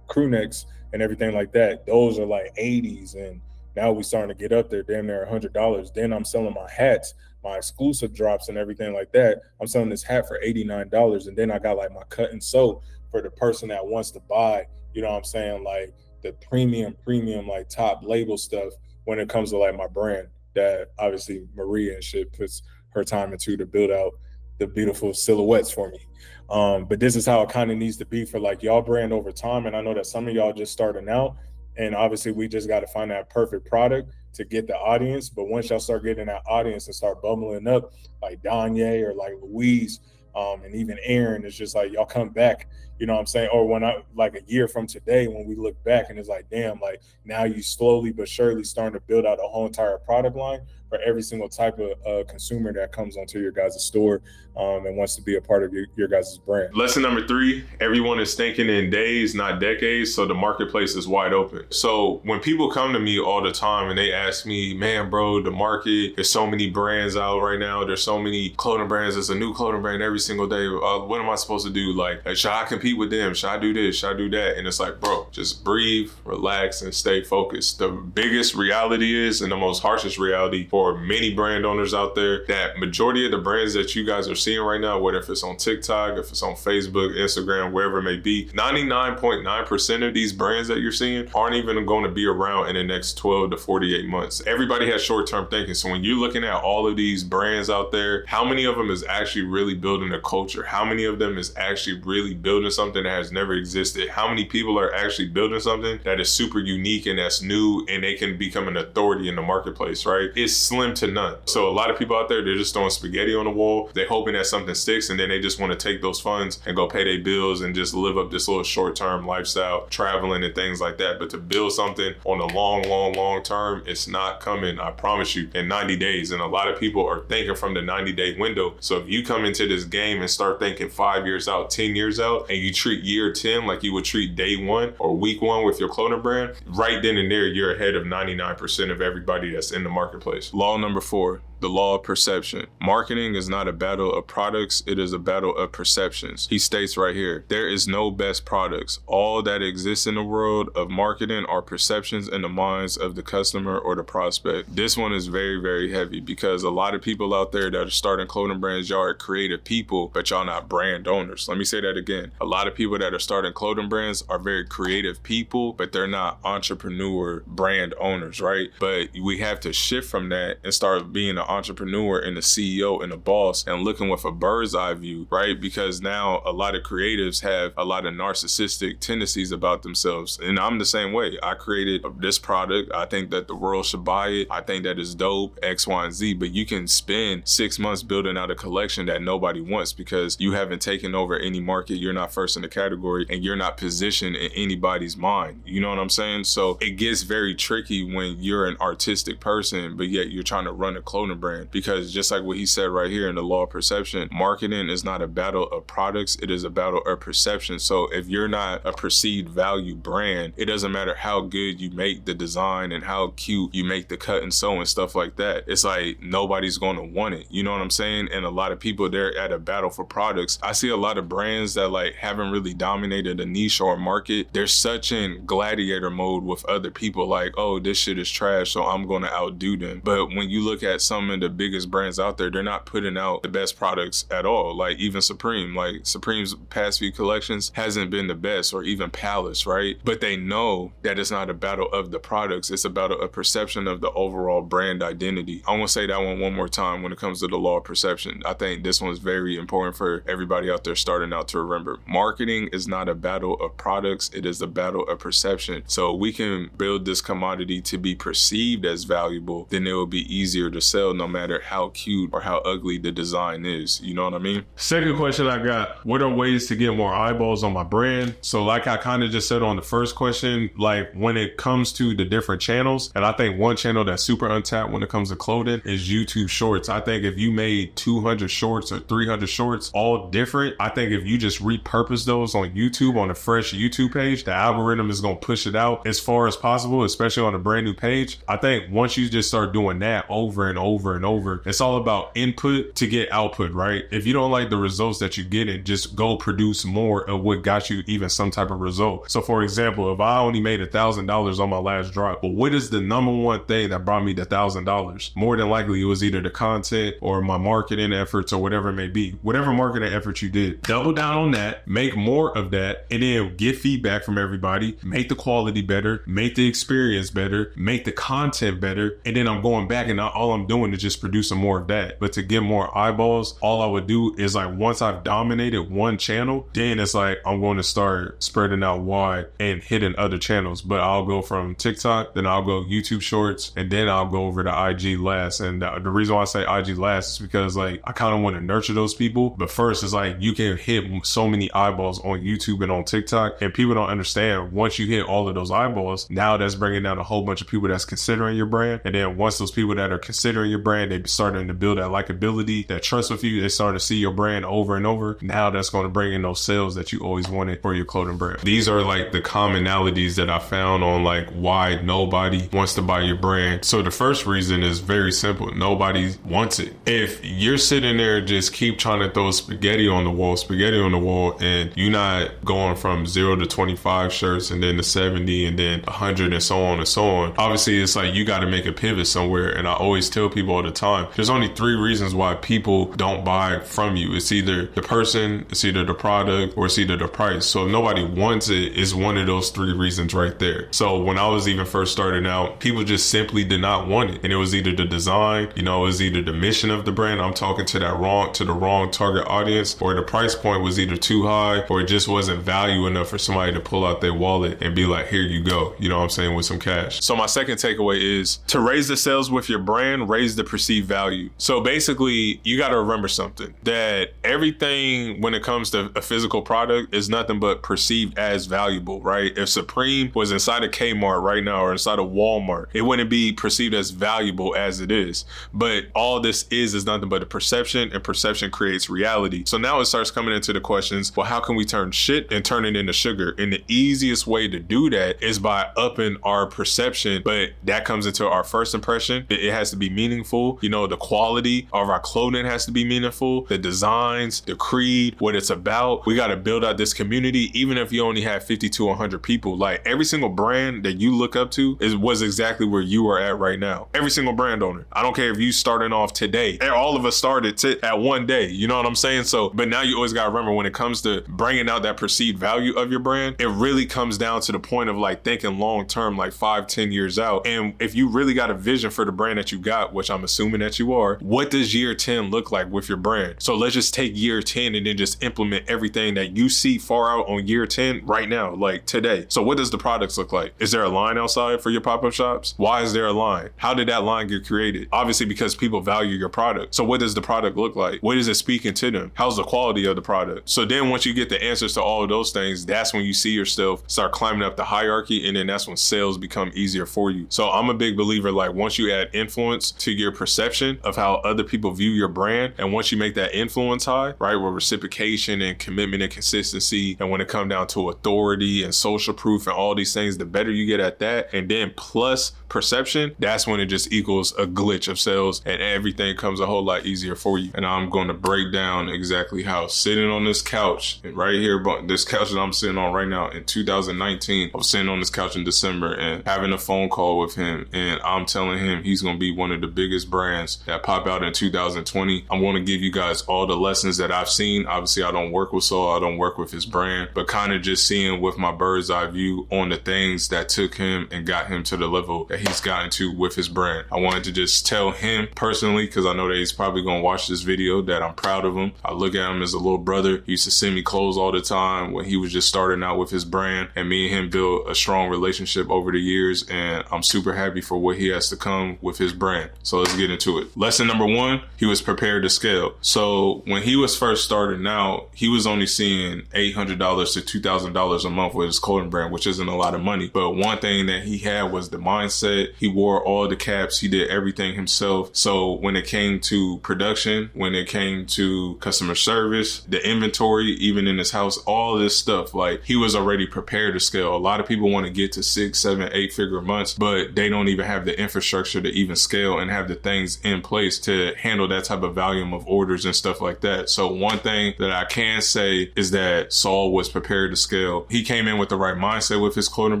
crew necks and everything like that. Those are like 80s. And now we starting to get up there, damn near $100. Then I'm selling my hats, my exclusive drops and everything like that. I'm selling this hat for $89. And then I got like my cut and sew for the person that wants to buy, you know what I'm saying? Like the premium, like top label stuff when it comes to like my brand that obviously Maria and shit puts her time into to build out the beautiful silhouettes for me. But this is how it kind of needs to be for like y'all brand over time. And I know that some of y'all just starting out and obviously we just got to find that perfect product to get the audience. But once y'all start getting that audience and start bubbling up like Danye or like Louise and even Aaron, it's just like y'all come back, you know what I'm saying? Or when I like a year from today, when we look back and it's like, damn, like now you slowly but surely starting to build out a whole entire product line for every single type of consumer that comes onto your guys' store and wants to be a part of your guys' brand. Lesson number 3, everyone is thinking in days, not decades, so the marketplace is wide open. So when people come to me all the time and they ask me, man, bro, the market, there's so many brands out right now. There's so many clothing brands. There's a new clothing brand every single day. What am I supposed to do? Like, should I compete with them? Should I do this? Should I do that? And it's like, bro, just breathe, relax, and stay focused. The biggest reality is, and the most harshest reality for many brand owners out there, that majority of the brands that you guys are seeing right now, whether if it's on TikTok, if it's on Facebook, Instagram, wherever it may be, 99.9% of these brands that you're seeing aren't even going to be around in the next 12 to 48 months. Everybody has short-term thinking. So when you're looking at all of these brands out there, how many of them is actually really building a culture? How many of them is actually really building something that has never existed? How many people are actually building something that is super unique and that's new and they can become an authority in the marketplace, right? It's slim to none. So a lot of people out there, they're just throwing spaghetti on the wall. They're hoping that something sticks and then they just want to take those funds and go pay their bills and just live up this little short-term lifestyle, traveling and things like that. But to build something on the long term, it's not coming, I promise you, in 90 days. And a lot of people are thinking from the 90-day window. So if you come into this game and start thinking 5 years out, 10 years out, and you treat year 10 like you would treat day 1 or week 1 with your clothing brand, right then and there, you're ahead of 99% of everybody that's in the marketplace. Law number 4, the law of perception. Marketing is not a battle of products, it is a battle of perceptions. He states right here, there is no best products. All that exists in the world of marketing are perceptions in the minds of the customer or the prospect. This one is very, very heavy because a lot of people out there that are starting clothing brands, y'all are creative people, but y'all not brand owners. Let me say that again. A lot of people that are starting clothing brands are very creative people, but they're not entrepreneur brand owners, right? But we have to shift from that and start being an entrepreneur and a CEO and a boss and looking with a bird's eye view, right? Because now a lot of creatives have a lot of narcissistic tendencies about themselves. And I'm the same way. I created this product. I think that the world should buy it. I think that it's dope, X, Y, and Z. But you can spend 6 months building out a collection that nobody wants because you haven't taken over any market. You're not first in the category and you're not positioned in anybody's mind. You know what I'm saying? So it gets very tricky when you're an artistic person, but yet you're trying to run a clothing clothing brand, because just like what he said right here in the law of perception, marketing is not a battle of products, it is a battle of perception. So if you're not a perceived value brand, it doesn't matter how good you make the design and how cute you make the cut and sew and stuff like that. It's like nobody's going to want it. You know what I'm saying? And a lot of people, they're at a battle for products. I see a lot of brands that like haven't really dominated a niche or a market. They're such in gladiator mode with other people, like, oh, this shit is trash, so I'm going to outdo them. But when you look at some of the biggest brands out there, they're not putting out the best products at all. Like even Supreme, like Supreme's past few collections hasn't been the best, or even Palace, right? But they know that it's not a battle of the products, it's about a perception of the overall brand identity. I want to say that one more time when it comes to the law of perception. I think this one's very important for everybody out there starting out to remember. Marketing is not a battle of products, it is a battle of perception. So we can build this commodity to be perceived as valuable, then it will be easier to sell no matter how cute or how ugly the design is. You know what I mean? Second question I got, what are ways to get more eyeballs on my brand? So like I kind of just said on the first question, like when it comes to the different channels, and I think one channel that's super untapped when it comes to clothing is YouTube Shorts. I think if you made 200 shorts or 300 shorts, all different, I think if you just repurpose those on YouTube, on a fresh YouTube page, the algorithm is going to push it out as far as possible, especially on a brand new page. I think once you just start doing that over and over and over, it's all about input to get output, right? If you don't like the results that you get, and just go produce more of what got you even some type of result. So for example, if I only made $1,000 on my last drop, but what is the number one thing that brought me the $1,000? More than likely it was either the content or my marketing efforts or whatever it may be. Whatever marketing effort you did, double down on that, make more of that, and then get feedback from everybody, make the quality better, make the experience better, make the content better, and then I'm going back and all I'm doing is just producing more of that. But to get more eyeballs, all I would do is like once I've dominated one channel, then it's like I'm going to start spreading out wide and hitting other channels. But I'll go from TikTok, then I'll go YouTube Shorts, and then I'll go over to IG last. And the reason why I say IG last is because like I kind of want to nurture those people. But first, it's like you can hit so many eyeballs on YouTube and on TikTok, and people don't understand once you hit all of those eyeballs, now that's bringing down a whole bunch of people that's considering your brand. And then once those people that are considering your brand, they starting to build that likability, that trust with you, they start to see your brand over and over. Now that's going to bring in those sales that you always wanted for your clothing brand. These are like the commonalities that I found on like why nobody wants to buy your brand. So the first reason is very simple. Nobody wants it. If you're sitting there just keep trying to throw spaghetti on the wall, and you're not going from 0 to 25 shirts and then to 70 and then 100 and so on and so on, obviously it's like you got to make a pivot somewhere. And I always tell people all the time, there's only 3 reasons why people don't buy from you. It's either the person, it's either the product, or it's either the price. So if nobody wants it, it's one of those 3 reasons right there. So when I was even first starting out, people just simply did not want it. And it was either the design, you know, it was either the mission of the brand, I'm talking to the wrong target audience, or the price point was either too high, or it just wasn't value enough for somebody to pull out their wallet and be like, here you go, you know what I'm saying, with some cash. So my second takeaway is to raise the sales with your brand, raise the perceived value. So basically, you got to remember something, that everything when it comes to a physical product is nothing but perceived as valuable, right? If Supreme was inside of Kmart right now or inside of Walmart, it wouldn't be perceived as valuable as it is. But all this is nothing but a perception, and perception creates reality. So now it starts coming into the questions, well, how can we turn shit and turn it into sugar? And the easiest way to do that is by upping our perception. But that comes into our first impression. It has to be meaningful. You know, the quality of our clothing has to be meaningful. The designs, the creed, what it's about. We got to build out this community, even if you only have 50 to 100 people. Like every single brand that you look up to was exactly where you are at right now. Every single brand owner. I don't care if you starting off today. All of us started at one day. You know what I'm saying? So, but now you always got to remember, when it comes to bringing out that perceived value of your brand, it really comes down to the point of like thinking long term, like 5-10 years out. And if you really got a vision for the brand that you got, which I'm assuming that you are, what does year 10 look like with your brand? So let's just take year 10 and then just implement everything that you see far out on year 10 right now, like today. So what does the products look like? Is there a line outside for your pop-up shops? Why is there a line? How did that line get created? Obviously because people value your product. So what does the product look like? What is it speaking to them? How's the quality of the product? So then once you get the answers to all of those things, that's when you see yourself start climbing up the hierarchy, and then that's when sales become easier for you. So I'm a big believer, like once you add influence to your perception of how other people view your brand. And once you make that influence high, right, with reciprocation and commitment and consistency, and when it comes down to authority and social proof and all these things, the better you get at that, and then plus perception, that's when it just equals a glitch of sales and everything comes a whole lot easier for you. And I'm going to break down exactly how sitting on this couch right here, but this couch that I'm sitting on right now in 2019, I was sitting on this couch in December and having a phone call with him, and I'm telling him he's going to be one of the biggest brands that pop out in 2020. I'm going to give you guys all the lessons that I've seen. Obviously, I don't work with Saul, I don't work with his brand, but kind of just seeing with my bird's eye view on the things that took him and got him to the level that he's gotten to with his brand. I wanted to just tell him personally, because I know that he's probably going to watch this video, that I'm proud of him. I look at him as a little brother. He used to send me clothes all the time when he was just starting out with his brand, and me and him built a strong relationship over the years, and I'm super happy for what he has to come with his brand. So let's get into it. Lesson number one, he was prepared to scale. So when he was first starting out, he was only seeing $800 to $2,000 a month with his clothing brand, which isn't a lot of money. But one thing that he had was the mindset. He wore all the caps. He did everything himself. So when it came to production, when it came to customer service, the inventory, even in his house, all this stuff, like he was already prepared to scale. A lot of people want to get to 6, 7, 8 figure months, but they don't even have the infrastructure to even scale and have the things in place to handle that type of volume of orders and stuff like that. So one thing that I can say is that Saul was prepared to scale. He came in with the right mindset with his clothing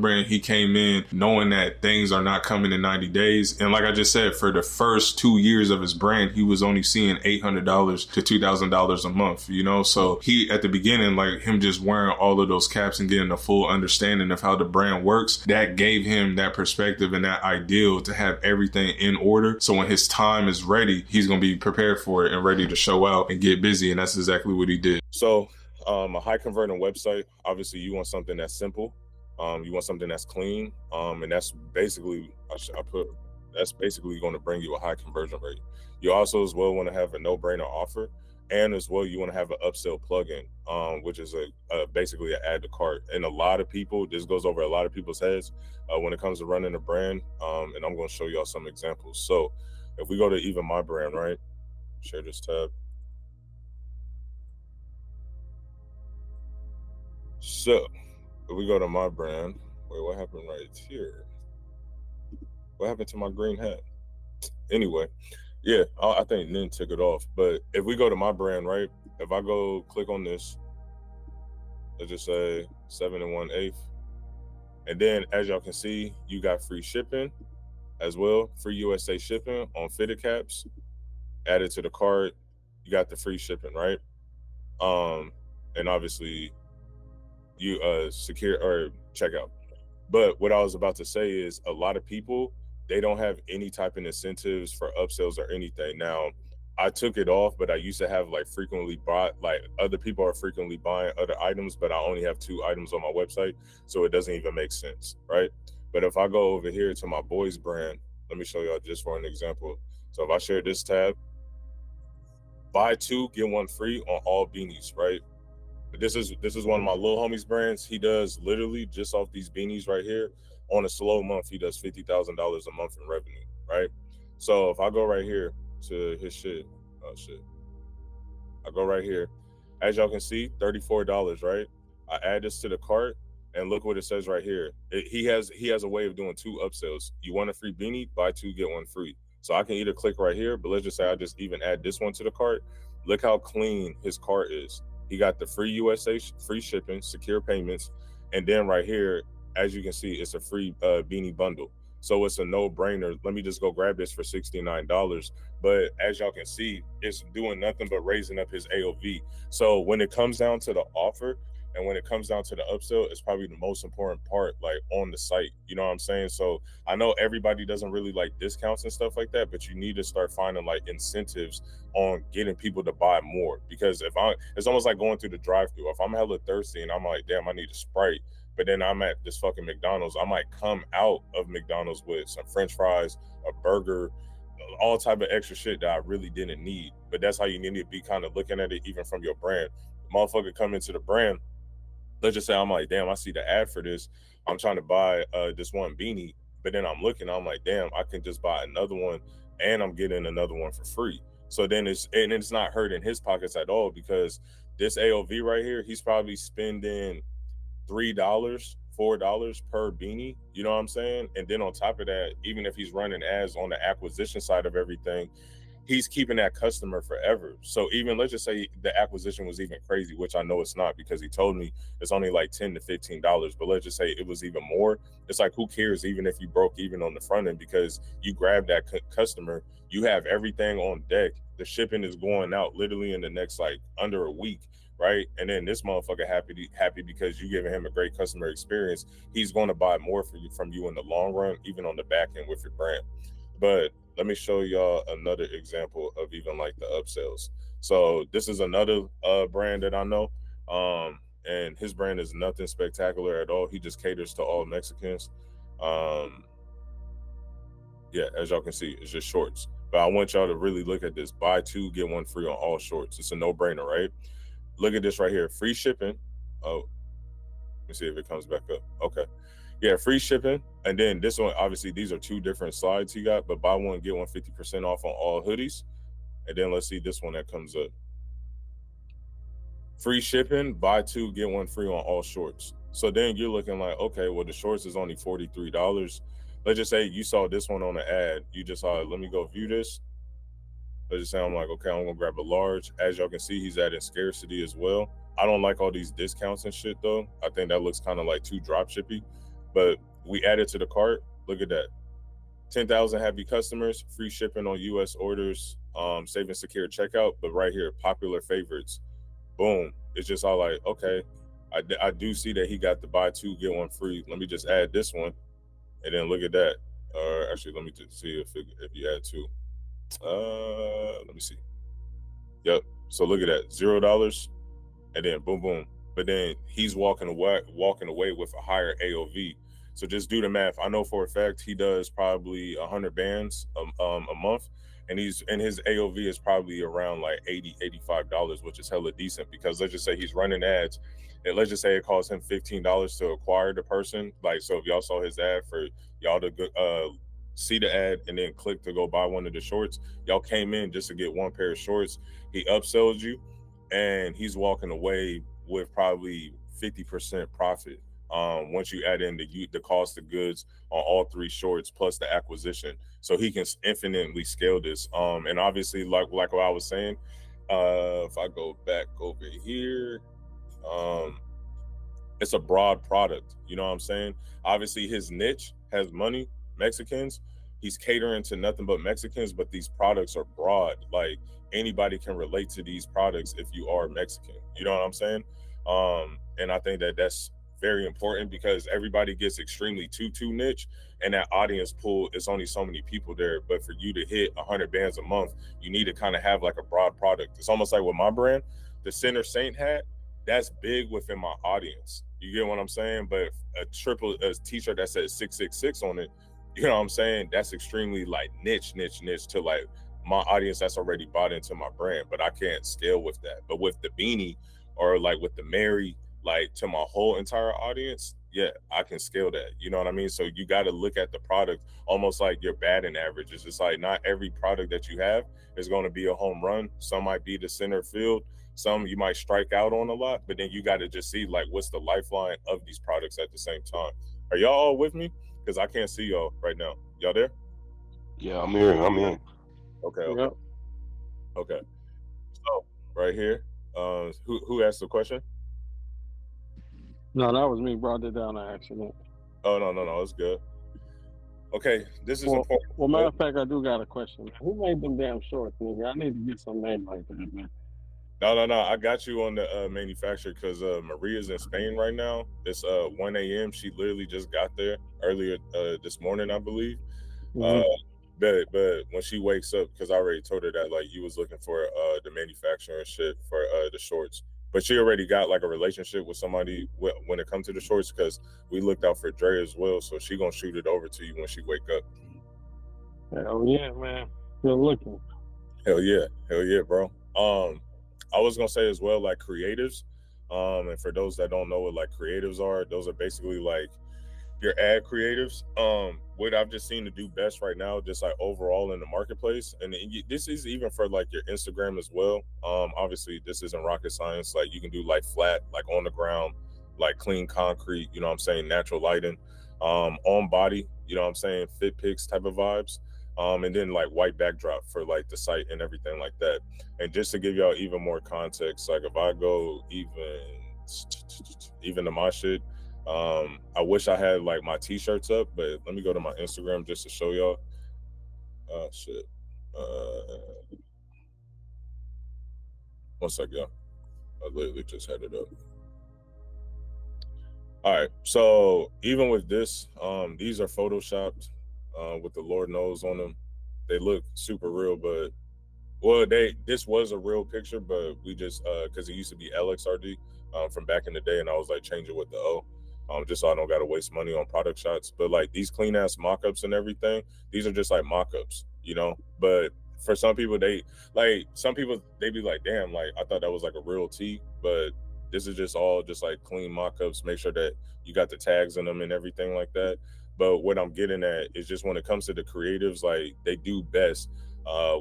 brand. He came in knowing that things are not coming in 90 days. And like I just said, for the first 2 years of his brand, he was only seeing $800 to $2,000 a month, you know? So he, at the beginning, like him just wearing all of those caps and getting a full understanding of how the brand works, that gave him that perspective and that ideal to have everything in order. So when his time is ready, he's going to be prepared for it and ready to show out and get busy. And that's exactly what he did. So a high converting website, obviously you want something that's simple. You want something that's clean. And that's basically, that's basically going to bring you a high conversion rate. You also as well want to have a no-brainer offer. And as well, you want to have an upsell plugin, which is basically an add to cart. And a lot of people, this goes over a lot of people's heads when it comes to running a brand. And I'm going to show y'all some examples. So if we go to even my brand, right? Share this tab. So if we go to my brand, wait, what happened right here? What happened to my green hat? Anyway, yeah, I think Nin took it off. But if we go to my brand, right? If I go click on this, let's just say 7 1/8. And then as y'all can see, you got free shipping as well, free USA shipping on fitted caps. Added to the cart, you got the free shipping, right? And obviously you secure or checkout. But what I was about to say is a lot of people, they don't have any type of incentives for upsells or anything. Now, I took it off, but I used to have like frequently bought, like other people are frequently buying other items, but I only have 2 items on my website. So it doesn't even make sense, right? But if I go over here to my boys brand, let me show y'all just for an example. So if I share this tab, buy 2, get 1 free on all beanies, right? But this is one of my little homies brands. He does literally just off these beanies right here. On a slow month, he does $50,000 a month in revenue, right? So if I go right here to his shit, I go right here. As y'all can see, $34, right? I add this to the cart, and look what it says right here. He has a way of doing 2 upsells. You want a free beanie? Buy 2, get 1 free. So I can either click right here, but let's just say I just even add this one to the cart. Look how clean his cart is. He got the free USA, free shipping, secure payments, and then right here, as you can see, it's a free beanie bundle. So it's a no-brainer. Let me just go grab this for $69. But as y'all can see, it's doing nothing but raising up his AOV. So when it comes down to the offer and when it comes down to the upsell, it's probably the most important part, like on the site. You know what I'm saying? So I know everybody doesn't really like discounts and stuff like that, but you need to start finding like incentives on getting people to buy more. Because it's almost like going through the drive-thru. If I'm hella thirsty and I'm like, damn, I need a Sprite, but then I'm at this fucking McDonald's, I might come out of McDonald's with some French fries, a burger, all type of extra shit that I really didn't need. But that's how you need to be kind of looking at it, even from your brand. Motherfucker come into the brand, let's just say I'm like, damn, I see the ad for this. I'm trying to buy this one beanie, But then I'm looking, I'm like, damn, I can just buy another one and I'm getting another one for free. So then it's not hurting his pockets at all, because this AOV right here, he's probably spending $3, $4 per beanie, you know what I'm saying? And then on top of that, even if he's running ads on the acquisition side of everything, he's keeping that customer forever. So even, let's just say the acquisition was even crazy, which I know it's not, because he told me it's only like $10 to $15, but let's just say it was even more. It's like, who cares even if you broke even on the front end, because you grab that customer, you have everything on deck. The shipping is going out literally in the next like under a week, right? And then this motherfucker happy because you giving him a great customer experience. He's going to buy more from you in the long run, even on the back end with your brand. But let me show y'all another example of even like the upsells. So this is another brand that I know, and his brand is nothing spectacular at all. He just caters to all Mexicans. Yeah, as y'all can see, it's just shorts. But I want y'all to really look at this. Buy two, get one free on all shorts. It's a no-brainer, right? Look at this right here. Free shipping. Oh, let me see if it comes back up. Okay. Yeah, free shipping. And then this one, obviously, these are two different slides he got, but buy one, get one 50% off on all hoodies. And then let's see this one that comes up. Free shipping, buy two, get one free on all shorts. So then you're looking like, okay, well, the shorts is only $43. Let's just say you saw this one on the ad. You just saw, let me go view this. Let's just say I'm like, okay, I'm gonna grab a large. As y'all can see, he's adding scarcity as well. I don't like all these discounts and shit though. I think that looks kind of like too drop shippy. But we added to the cart. Look at that. 10,000 happy customers, free shipping on US orders, safe and secure checkout. But right here, popular favorites. Boom. It's just all like, okay, I do see that he got the buy two, get one free. Let me just add this one. And then look at that. Actually, let me just see if you add two. Let me see. Yep. So look at that, $0, and then boom, boom. But then he's walking away with a higher AOV. So just do the math. I know for a fact he does probably 100 bands a month, and his AOV is probably around like $80, $85, which is hella decent, because let's just say he's running ads, and let's just say it costs him $15 to acquire the person. Like, so if y'all saw his ad, for y'all to see the ad and then click to go buy one of the shorts, y'all came in just to get one pair of shorts. He upsells you, and he's walking away with probably 50% profit. Once you add in the cost of goods on all three shorts plus the acquisition, so he can infinitely scale this. And obviously, like what I was saying, if I go back over here, it's a broad product. You know what I'm saying? Obviously, his niche has money, Mexicans. He's catering to nothing but Mexicans, but these products are broad. Like, anybody can relate to these products if you are Mexican. You know what I'm saying? And I think that that's very important, because everybody gets extremely too niche, and that audience pool is only so many people there. But for you to hit 100 bands a month, you need to kind of have like a broad product. It's almost like with my brand, the Center Saint hat, that's big within my audience. You get what I'm saying? But a t-shirt that says 666 on it, you know what I'm saying? That's extremely like niche to like my audience that's already bought into my brand, but I can't scale with that. But with the beanie, or like with the Mary, like to my whole entire audience, yeah, I can scale that. You know what I mean? So you got to look at the product almost like your batting average. It's just like, not every product that you have is going to be a home run. Some might be the center field. Some you might strike out on a lot, but then you got to just see like what's the lifeline of these products at the same time. Are y'all all with me? Because I can't see y'all right now. Y'all there? Yeah, I'm here. I'm in. Okay. Yep. Okay. So right here, who asked the question? No, that was me. Brought it down on accident. Oh no, it's good. Okay, this is important. Well, matter of fact, I do got a question. Who made them damn shorts, nigga? I need to get some name like that, man. No. I got you on the manufacturer, because Maria's in Spain right now. It's 1 a.m. She literally just got there earlier this morning, I believe. Mm-hmm. But when she wakes up, because I already told her that like you was looking for the manufacturer and shit for the shorts. But she already got like a relationship with somebody when it comes to the shorts, because we looked out for Dre as well. So she gonna shoot it over to you when she wake up. Hell yeah, man. Good looking. Hell yeah, bro. I was gonna say as well, like creatives. And for those that don't know what like creatives are, those are basically like your ad creatives. What I've just seen to do best right now, just like overall in the marketplace, and this is even for like your Instagram as well. Obviously this isn't rocket science. Like you can do like flat, like on the ground, like clean concrete, you know what I'm saying, natural lighting, on body, you know what I'm saying, fit pics type of vibes. And then like white backdrop for like the site and everything like that. And just to give y'all even more context, like if I go even to my shit, I wish I had like my t-shirts up, but let me go to my Instagram just to show y'all. Oh shit. One sec, y'all. I literally just had it up. All right, so even with this, these are photoshopped with the Lord knows on them. They look super real, but well, this was a real picture, but we just because it used to be LXRD from back in the day, and I was like change it with the O, just so I don't gotta waste money on product shots. But like these clean ass mock-ups and everything, these are just like mock-ups, you know. But for some people, they be like, damn, like I thought that was like a real tee, but this is just all just like clean mock-ups. Make sure that you got the tags in them and everything like that. But what I'm getting at is just when it comes to the creatives, like they do best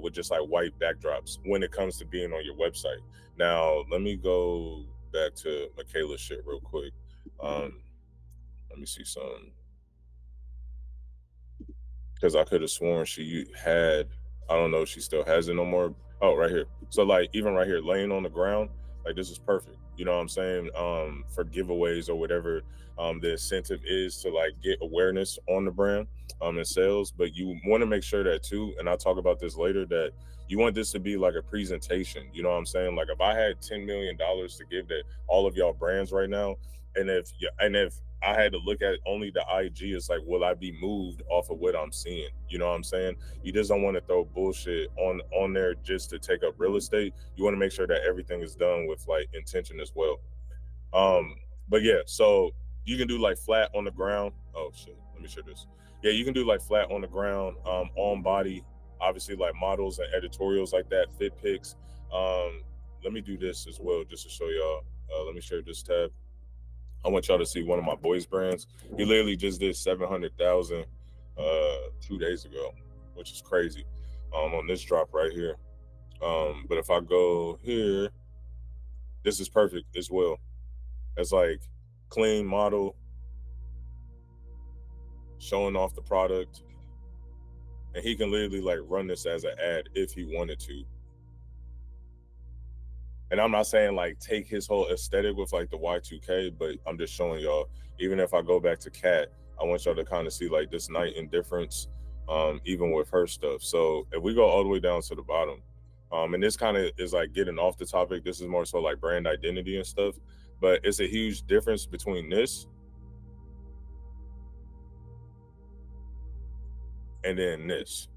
with just like white backdrops when it comes to being on your website. Now, let me go back to Michaela's shit real quick. Let me see something. Because I could have sworn she had, I don't know if she still has it no more. Oh, right here. So like even right here, laying on the ground, like this is perfect. You know what I'm saying? For giveaways or whatever the incentive is to like get awareness on the brand and sales. But you want to make sure that too, and I'll talk about this later, that you want this to be like a presentation. You know what I'm saying? Like if I had $10 million to give to all of y'all brands right now, and if I had to look at only the IG, it's like, will I be moved off of what I'm seeing? You know what I'm saying? You just don't want to throw bullshit on there just to take up real estate. You want to make sure that everything is done with like intention as well. But yeah, so you can do like flat on the ground. Oh shit, let me share this. Yeah, you can do like flat on the ground, on body, obviously like models and editorials like that, fit pics. Let me do this as well just to show y'all. Let me share this tab. I want y'all to see one of my boys' brands. He literally just did 700,000 2 days ago, which is crazy. On this drop right here. But if I go here, this is perfect as well. It's like clean model, showing off the product, and he can literally like run this as an ad if he wanted to. And I'm not saying like take his whole aesthetic with like the Y2K, but I'm just showing y'all, even if I go back to Kat, I want y'all to kind of see like this night in difference, even with her stuff. So if we go all the way down to the bottom, and this kind of is like getting off the topic, this is more so like brand identity and stuff, but it's a huge difference between this and then this.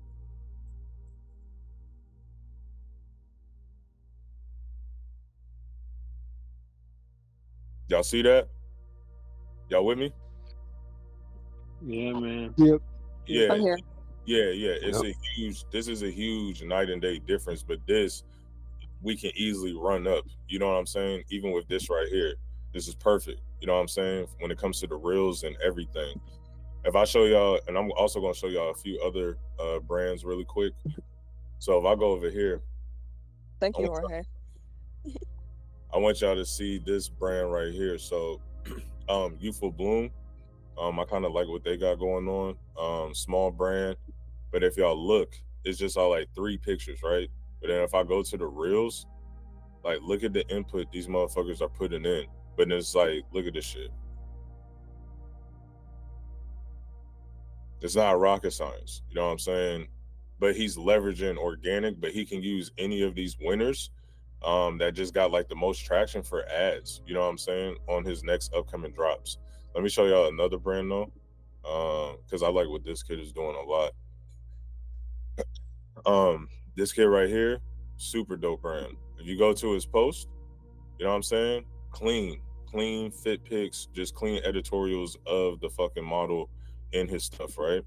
Y'all see that? Y'all with me? Yeah, man. Yep. Yeah. I'm here. Yeah. This is a huge night and day difference, but this we can easily run up. You know what I'm saying? Even with this right here, this is perfect. You know what I'm saying? When it comes to the reels and everything. If I show y'all, and I'm also gonna show y'all a few other brands really quick. So if I go over here. Thank you, Jorge. I want y'all to see this brand right here. So Youthful Bloom. I kind of like what they got going on. Small brand. But if y'all look, it's just all like 3 pictures, right? But then if I go to the reels, like look at the input these motherfuckers are putting in. But then it's like, look at this shit. It's not rocket science, you know what I'm saying? But he's leveraging organic, but he can use any of these winners that just got like the most traction for ads, you know what I'm saying, on his next upcoming drops. Let me show y'all another brand though, because I like what this kid is doing a lot. This kid right here, super dope brand. If you go to his post, you know what I'm saying, clean fit pics, just clean editorials of the fucking model in his stuff, right?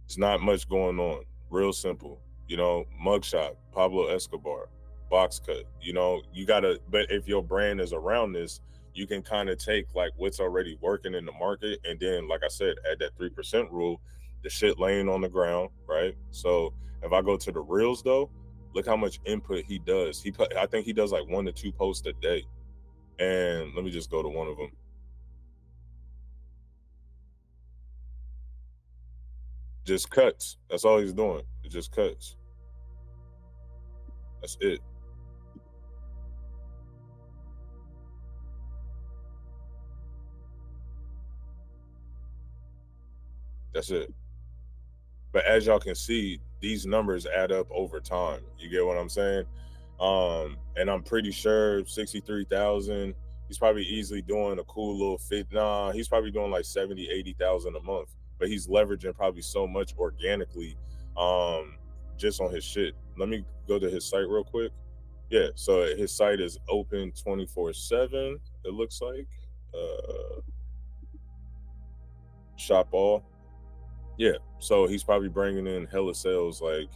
It's not much going on, real simple, you know, mugshot, Pablo Escobar, box cut, you know, you gotta, but if your brand is around this, you can kind of take like what's already working in the market, and then, like I said, add that 3% rule, the shit laying on the ground, right? So if I go to the reels though, look how much input he does. I think he does like 1 to 2 posts a day. And let me just go to one of them. Just cuts. That's all he's doing. It just cuts. That's it. That's it. But as y'all can see, these numbers add up over time. You get what I'm saying? And I'm pretty sure 63,000, he's probably easily doing a cool little fit. Nah, he's probably doing like 70, 80,000 a month. But he's leveraging probably so much organically just on his shit. Let me go to his site real quick. Yeah, so his site is open 24/7, it looks like. Shop all. Yeah, so he's probably bringing in hella sales like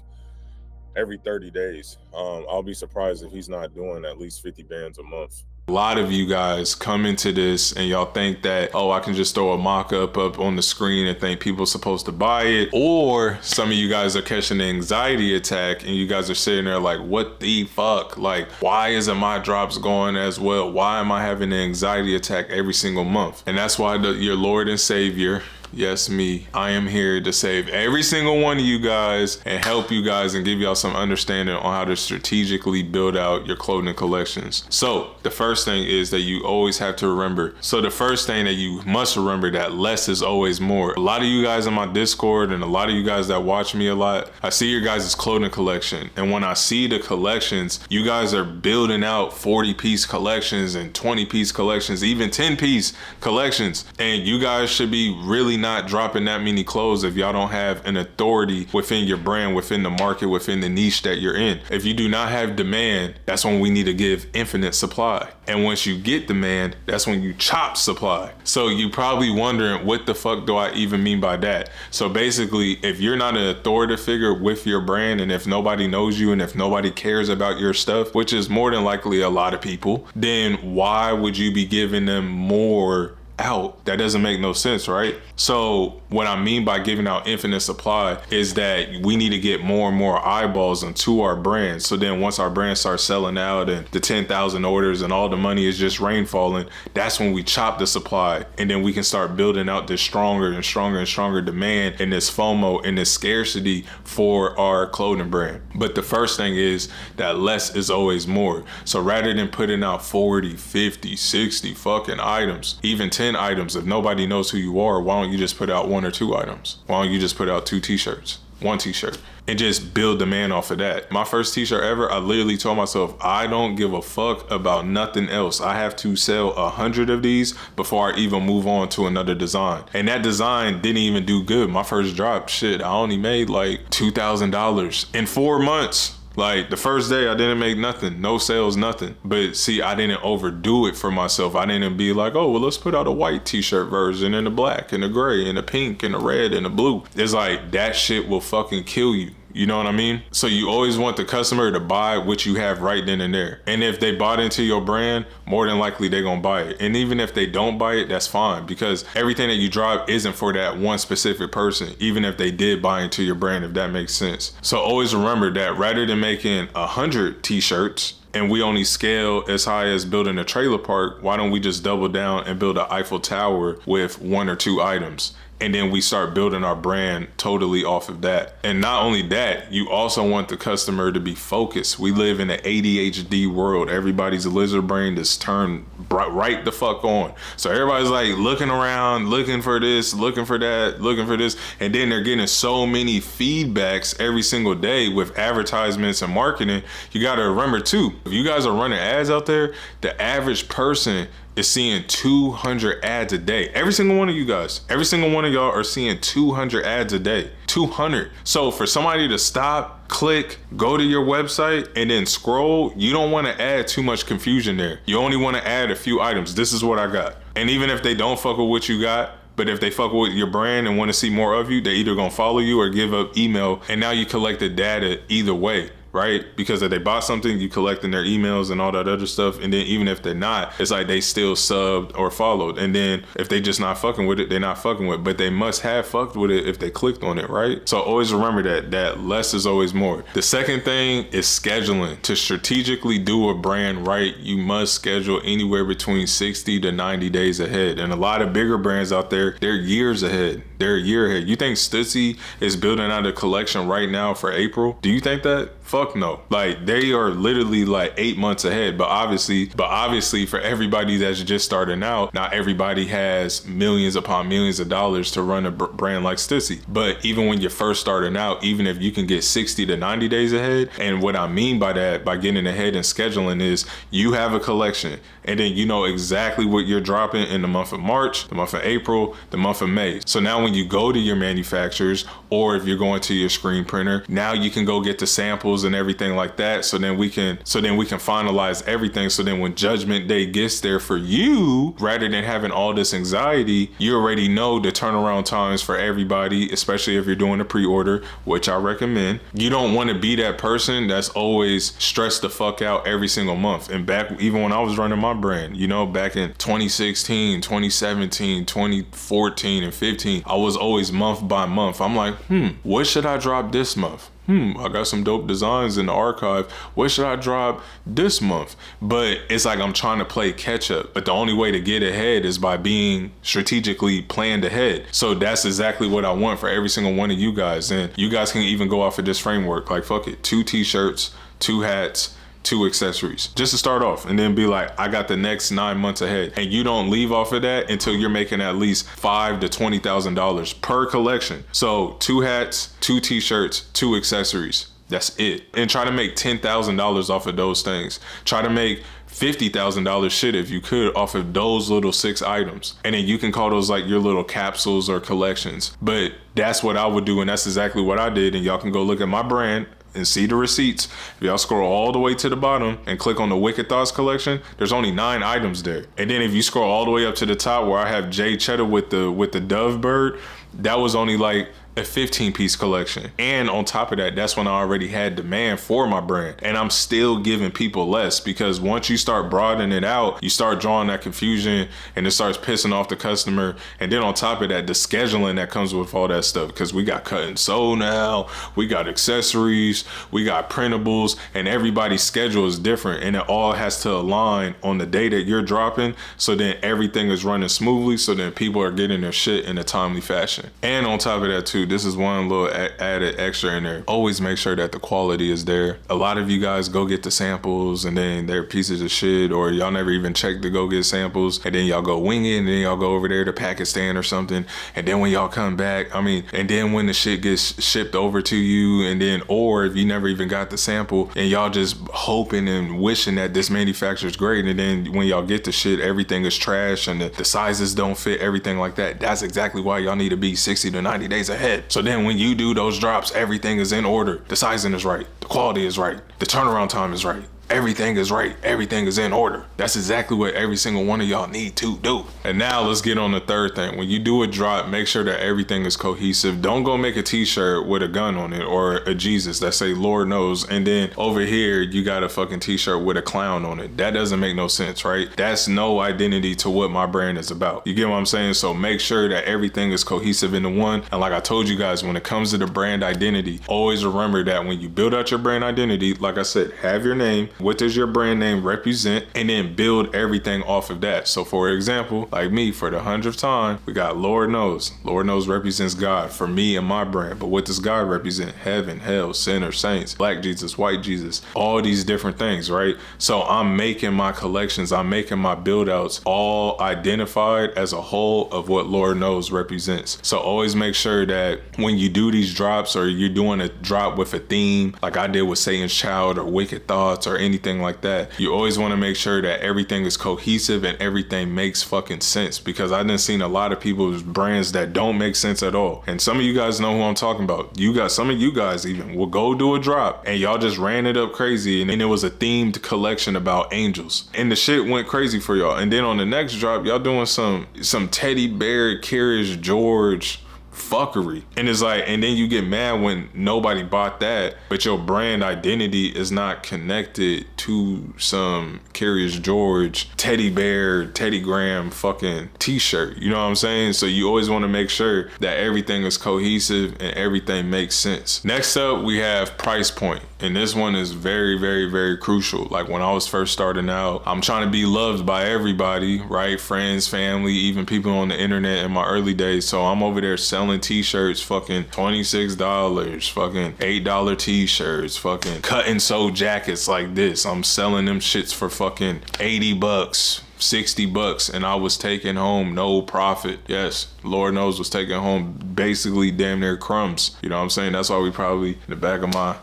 every 30 days. I'll be surprised if he's not doing at least 50 bands a month. A lot of you guys come into this and y'all think that, oh, I can just throw a mock-up up on the screen and think people are supposed to buy it. Or some of you guys are catching an anxiety attack and you guys are sitting there like, what the fuck? Like, why isn't my drops going as well? Why am I having an anxiety attack every single month? And that's why your Lord and Savior, yes, me, I am here to save every single one of you guys and help you guys and give y'all some understanding on how to strategically build out your clothing collections. So the first thing is that you always have to remember. So the first thing that you must remember, that less is always more. A lot of you guys in my Discord and a lot of you guys that watch me a lot, I see your guys' clothing collection. And when I see the collections, you guys are building out 40-piece collections and 20-piece collections, even 10-piece collections. And you guys should be really not dropping that many clothes if y'all don't have an authority within your brand, within the market, within the niche that you're in. If you do not have demand, that's when we need to give infinite supply. And once you get demand, that's when you chop supply. So you probably wondering, what the fuck do I even mean by that? So basically, if you're not an authority figure with your brand, and if nobody knows you and if nobody cares about your stuff, which is more than likely a lot of people, then why would you be giving them more out? That doesn't make no sense, right? So what I mean by giving out infinite supply is that we need to get more and more eyeballs into our brand. So then once our brand starts selling out and the 10,000 orders and all the money is just rain falling, that's when we chop the supply, and then we can start building out this stronger and stronger and stronger demand and this FOMO and this scarcity for our clothing brand. But the first thing is that less is always more. So rather than putting out 40, 50, 60 fucking items, even 10 items, if nobody knows who you are, why don't you just put out 1 or 2 items? Why don't you just put out 2 t-shirts, 1 t-shirt, and just build demand off of that? My first t-shirt ever, I literally told myself, I don't give a fuck about nothing else. I have to sell 100 of these before I even move on to another design. And that design didn't even do good. My first drop, shit, I only made like $2,000 in 4 months. Like the first day I didn't make nothing, no sales, nothing. But see, I didn't overdo it for myself. I didn't be like, oh, well, let's put out a white t-shirt version and a black and a gray and a pink and a red and a blue. It's like, that shit will fucking kill you. You know what I mean? So you always want the customer to buy what you have right then and there. And if they bought into your brand, more than likely they're gonna buy it. And even if they don't buy it, that's fine, because everything that you drop isn't for that one specific person, even if they did buy into your brand, if that makes sense. So always remember that rather than making 100 t-shirts, and we only scale as high as building a trailer park, why don't we just double down and build an Eiffel Tower with 1 or 2 items? And then we start building our brand totally off of that. And not only that, you also want the customer to be focused. We live in an ADHD world. Everybody's lizard brain is turned right the fuck on. So everybody's like looking around, looking for this, looking for that, looking for this. And then they're getting so many feedbacks every single day with advertisements and marketing. You gotta remember too, if you guys are running ads out there, the average person is seeing 200 ads a day. Every single one of you guys, every single one of y'all are seeing 200 ads a day. 200. So for somebody to stop, click, go to your website, and then scroll, you don't want to add too much confusion there. You only want to add a few items. This is what I got. And even if they don't fuck with what you got, but if they fuck with your brand and want to see more of you, they either gonna follow you or give up email, and now you collect the data either way. right? Because if they bought something, you collecting their emails and all that other stuff. And then even if they're not, it's like they still subbed or followed. And then if they just not fucking with it, they're not fucking with it. But they must have fucked with it if they clicked on it, right? So always remember that less is always more. The second thing is scheduling. To strategically do a brand right, you must schedule anywhere between 60 to 90 days ahead. And a lot of bigger brands out there, they're years ahead. They're a year ahead. You think Stussy is building out a collection right now for April? Do you think that? Fuck no. Like, they are literally like 8 months ahead. But obviously for everybody that's just starting out, not everybody has millions upon millions of dollars to run a brand like Stussy. But even when you're first starting out, even if you can get 60 to 90 days ahead, and what I mean by that, by getting ahead and scheduling, is you have a collection and then you know exactly what you're dropping in the month of March, the month of April, the month of May. So now when you go to your manufacturers, or if you're going to your screen printer, now you can go get the samples and everything like that. So then we can finalize everything. So then when Judgment Day gets there for you, rather than having all this anxiety, you already know the turnaround times for everybody, especially if you're doing a pre-order, which I recommend. You don't want to be that person that's always stressed the fuck out every single month. And back, even when I was running my brand, you know, back in 2016, 2017, 2014 and 15, I was always month by month. I'm like, what should I drop this month? I got some dope designs in the archive. What should I drop this month? But it's like I'm trying to play catch up. But the only way to get ahead is by being strategically planned ahead. So that's exactly what I want for every single one of you guys. And you guys can even go off of this framework. Like, fuck it, 2 t-shirts, 2 hats, 2 accessories, just to start off, and then be like, I got the next 9 months ahead. And you don't leave off of that until you're making at least $5,000 to $20,000 per collection. So 2 hats, 2 t-shirts, 2 accessories. That's it. And try to make $10,000 off of those things. Try to make $50,000 shit if you could off of those little 6 items. And then you can call those like your little capsules or collections. But that's what I would do, and that's exactly what I did. And y'all can go look at my brand and see the receipts. If y'all scroll all the way to the bottom and click on the Wicked Thoughts collection, there's only 9 items there. And then if you scroll all the way up to the top where I have Jay Cheddar with the dove bird, that was only like a 15-piece collection. And on top of that, that's when I already had demand for my brand. And I'm still giving people less, because once you start broadening it out, you start drawing that confusion and it starts pissing off the customer. And then on top of that, the scheduling that comes with all that stuff, because we got cut and sew now, we got accessories, we got printables, and everybody's schedule is different. And it all has to align on the day that you're dropping. So then everything is running smoothly. So then people are getting their shit in a timely fashion. And on top of that too, this is one little added extra in there. Always make sure that the quality is there. A lot of you guys go get the samples and then they're pieces of shit, or y'all never even check to go get samples, and then y'all go wing it, and then y'all go over there to Pakistan or something, and then when y'all come back, and then when the shit gets shipped over to you, and then, or if you never even got the sample and y'all just hoping and wishing that this manufacturer's great, and then when y'all get the shit, everything is trash and the sizes don't fit, everything like that. That's exactly why y'all need to be 60 to 90 days ahead. So then when you do those drops, everything is in order. The sizing is right. The quality is right. The turnaround time is right. Everything is right. Everything is in order. That's exactly what every single one of y'all need to do. And now let's get on the third thing. When you do a drop, make sure that everything is cohesive. Don't go make a t-shirt with a gun on it or a Jesus that say Lord knows, and then over here you got a fucking t-shirt with a clown on it. That doesn't make no sense, right? That's no identity to what my brand is about. You get what I'm saying? So make sure that everything is cohesive into one. And like I told you guys, when it comes to the brand identity, always remember that when you build out your brand identity, like I said, have your name. What does your brand name represent? And then build everything off of that. So for example, like me, for the 100th time, we got Lord Knows. Lord Knows represents God for me and my brand. But what does God represent? Heaven, hell, sinners, saints, black Jesus, white Jesus, all these different things, right? So I'm making my collections, I'm making my build outs all identified as a whole of what Lord Knows represents. So always make sure that when you do these drops, or you're doing a drop with a theme, like I did with Satan's Child or Wicked Thoughts or anything like that, you always want to make sure that everything is cohesive and everything makes fucking sense, because I done seen a lot of people's brands that don't make sense at all. And some of you guys know who I'm talking about. You got some of you guys even will go do a drop and y'all just ran it up crazy, and then it was a themed collection about angels and the shit went crazy for y'all. And then on the next drop, y'all doing some teddy bear, Curious George fuckery. And it's like, and then you get mad when nobody bought that, but your brand identity is not connected to some Curious George, Teddy Bear, Teddy Graham fucking t-shirt. You know what I'm saying? So you always want to make sure that everything is cohesive and everything makes sense. Next up, we have price point. And this one is very, very, very crucial. Like when I was first starting out, I'm trying to be loved by everybody, right? Friends, family, even people on the internet in my early days. So I'm over there selling t-shirts, fucking $26, fucking $8 t-shirts, fucking cut and sew jackets like this. I'm selling them shits for fucking $80, $60, and I was taking home no profit. Yes, Lord knows was taking home basically damn near crumbs. You know what I'm saying? That's why we probably in the back of my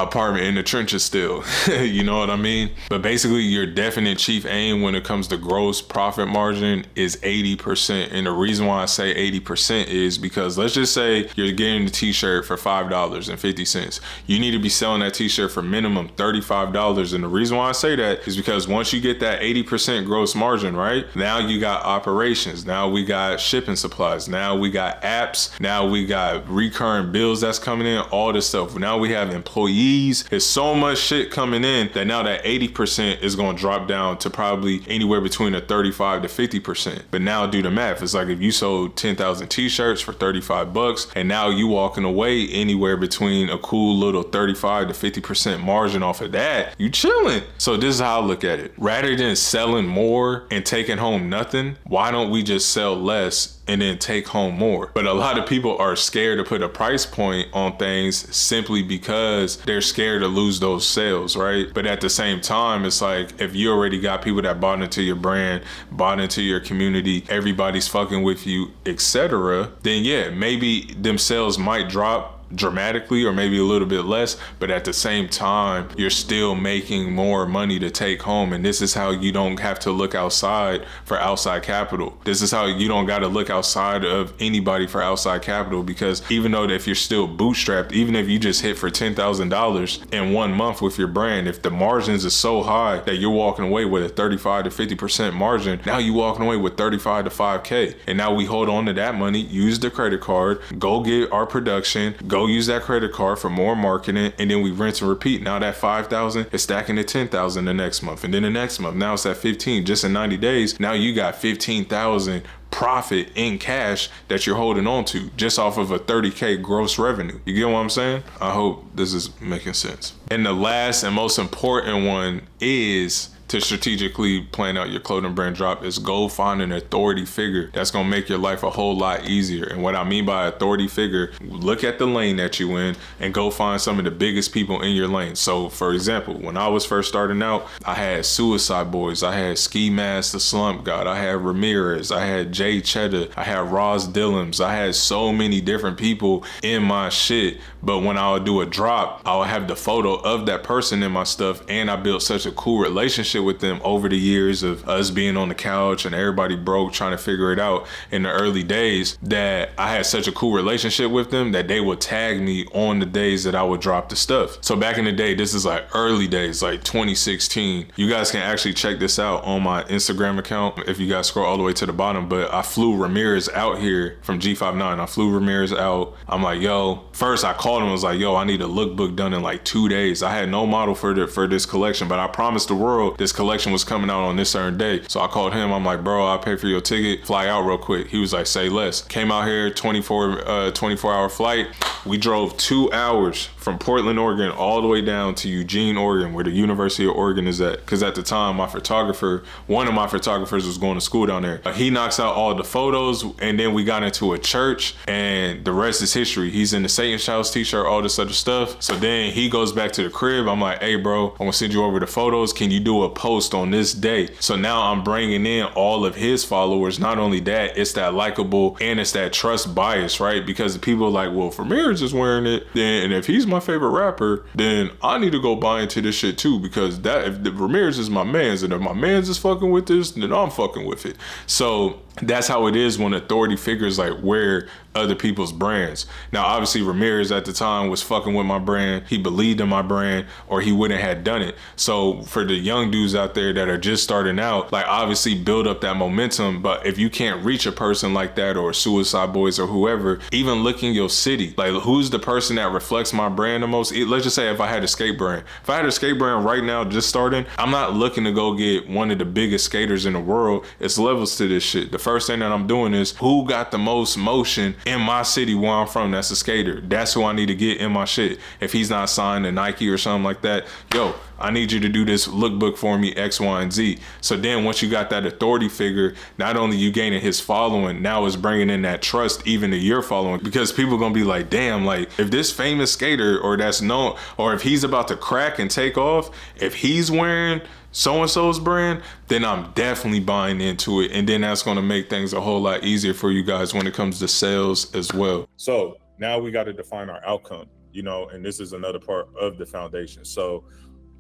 apartment in the trenches still. You know what I mean? But basically your definite chief aim when it comes to gross profit margin is 80%. And the reason why I say 80% is because let's just say you're getting the t-shirt for $5.50. You need to be selling that t-shirt for minimum $35. And the reason why I say that is because once you get that 80% gross margin, right? Now you got operations. Now we got shipping supplies. Now we got apps. Now we got recurring bills that's coming in, all this stuff. Now we have employees. There's so much shit coming in that now that 80% is going to drop down to probably anywhere between a 35 to 50%. But now do the math. It's like if you sold 10,000 t-shirts for $35 and now you walking away anywhere between a cool little 35 to 50% margin off of that, you chilling. So this is how I look at it. Rather than selling more and taking home nothing, why don't we just sell less and then take home more? But a lot of people are scared to put a price point on things simply because they're scared to lose those sales, right? But at the same time, it's like if you already got people that bought into your brand, bought into your community, everybody's fucking with you, etc., then yeah, maybe them sales might drop dramatically or maybe a little bit less, but at the same time you're still making more money to take home. And this is how you don't have to look outside for outside capital. This is how you don't got to look outside of anybody for outside capital, because even though if you're still bootstrapped, even if you just hit for $10,000 in 1 month with your brand, if the margins are so high that you're walking away with a 35 to 50% margin, now you walking away with 35 to 5K. And now we hold on to that money, use the credit card, go get our production, go use that credit card for more marketing, and then we rinse and repeat. Now that 5,000 is stacking to 10,000 the next month, and then the next month, now it's at 15. Just in 90 days, now you got 15,000 profit in cash that you're holding on to just off of a 30K gross revenue. You get what I'm saying? I hope this is making sense. And the last and most important one is to strategically plan out your clothing brand drop is go find an authority figure that's gonna make your life a whole lot easier. And what I mean by authority figure, look at the lane that you in and go find some of the biggest people in your lane. So for example, when I was first starting out, I had Suicide Boys, I had Ski Mask the Slump God, I had Ramirez, I had Jay Cheddar, I had Ross Dillams, I had so many different people in my shit. But when I would do a drop, I would have the photo of that person in my stuff, and I built such a cool relationship with them over the years of us being on the couch and everybody broke trying to figure it out in the early days, that I had such a cool relationship with them that they would tag me on the days that I would drop the stuff. So back in the day, this is like early days, like 2016. You guys can actually check this out on my Instagram account if you guys scroll all the way to the bottom. But I flew Ramirez out here from G59. I flew Ramirez out. I'm like, yo, first I called him and was like, yo, I need a lookbook done in like 2 days. I had no model for this collection, but I promised the world this collection was coming out on this certain day. So I called him. I'm like, bro, I'll pay for your ticket, fly out real quick. He was like, say less. Came out here, 24-hour flight. We drove 2 hours from Portland, Oregon, all the way down to Eugene, Oregon, where the University of Oregon is at. Because at the time, one of my photographers was going to school down there. He knocks out all the photos, and then we got into a church, and the rest is history. He's in the Satan's House t-shirt, all this other stuff. So then he goes back to the crib. I'm like, hey, bro, I'm gonna send you over the photos. Can you do a post on this day? So now I'm bringing in all of his followers. Not only that, it's that likable and it's that trust bias, right? Because the people are like, well, if Ramirez is wearing it, then, and if he's my favorite rapper, then I need to go buy into this shit too, because that if Ramirez is my man's, and if my man's is fucking with this, then I'm fucking with it. So that's how it is when authority figures like wear other people's brands. Now, obviously, Ramirez at the time was fucking with my brand. He believed in my brand, or he wouldn't have done it. So for the young dudes out there that are just starting out, like obviously build up that momentum. But if you can't reach a person like that, or Suicide Boys or whoever, even look in your city, like who's the person that reflects my brand the most? Let's just say if I had a skate brand. If I had a skate brand right now just starting, I'm not looking to go get one of the biggest skaters in the world. It's levels to this shit. The first thing that I'm doing is who got the most motion in my city where I'm from that's a skater. That's who I need to get in my shit. If he's not signed to Nike or something like that, yo, I need you to do this lookbook for me, X, Y, and Z. So then once you got that authority figure, not only you gaining his following, now it's bringing in that trust even to your following, because people gonna be like, damn, like if this famous skater or that's known, or if he's about to crack and take off, if he's wearing so-and-so's brand, then I'm definitely buying into it. And then that's going to make things a whole lot easier for you guys when it comes to sales as well. So now we got to define our outcome, you know, and this is another part of the foundation. So,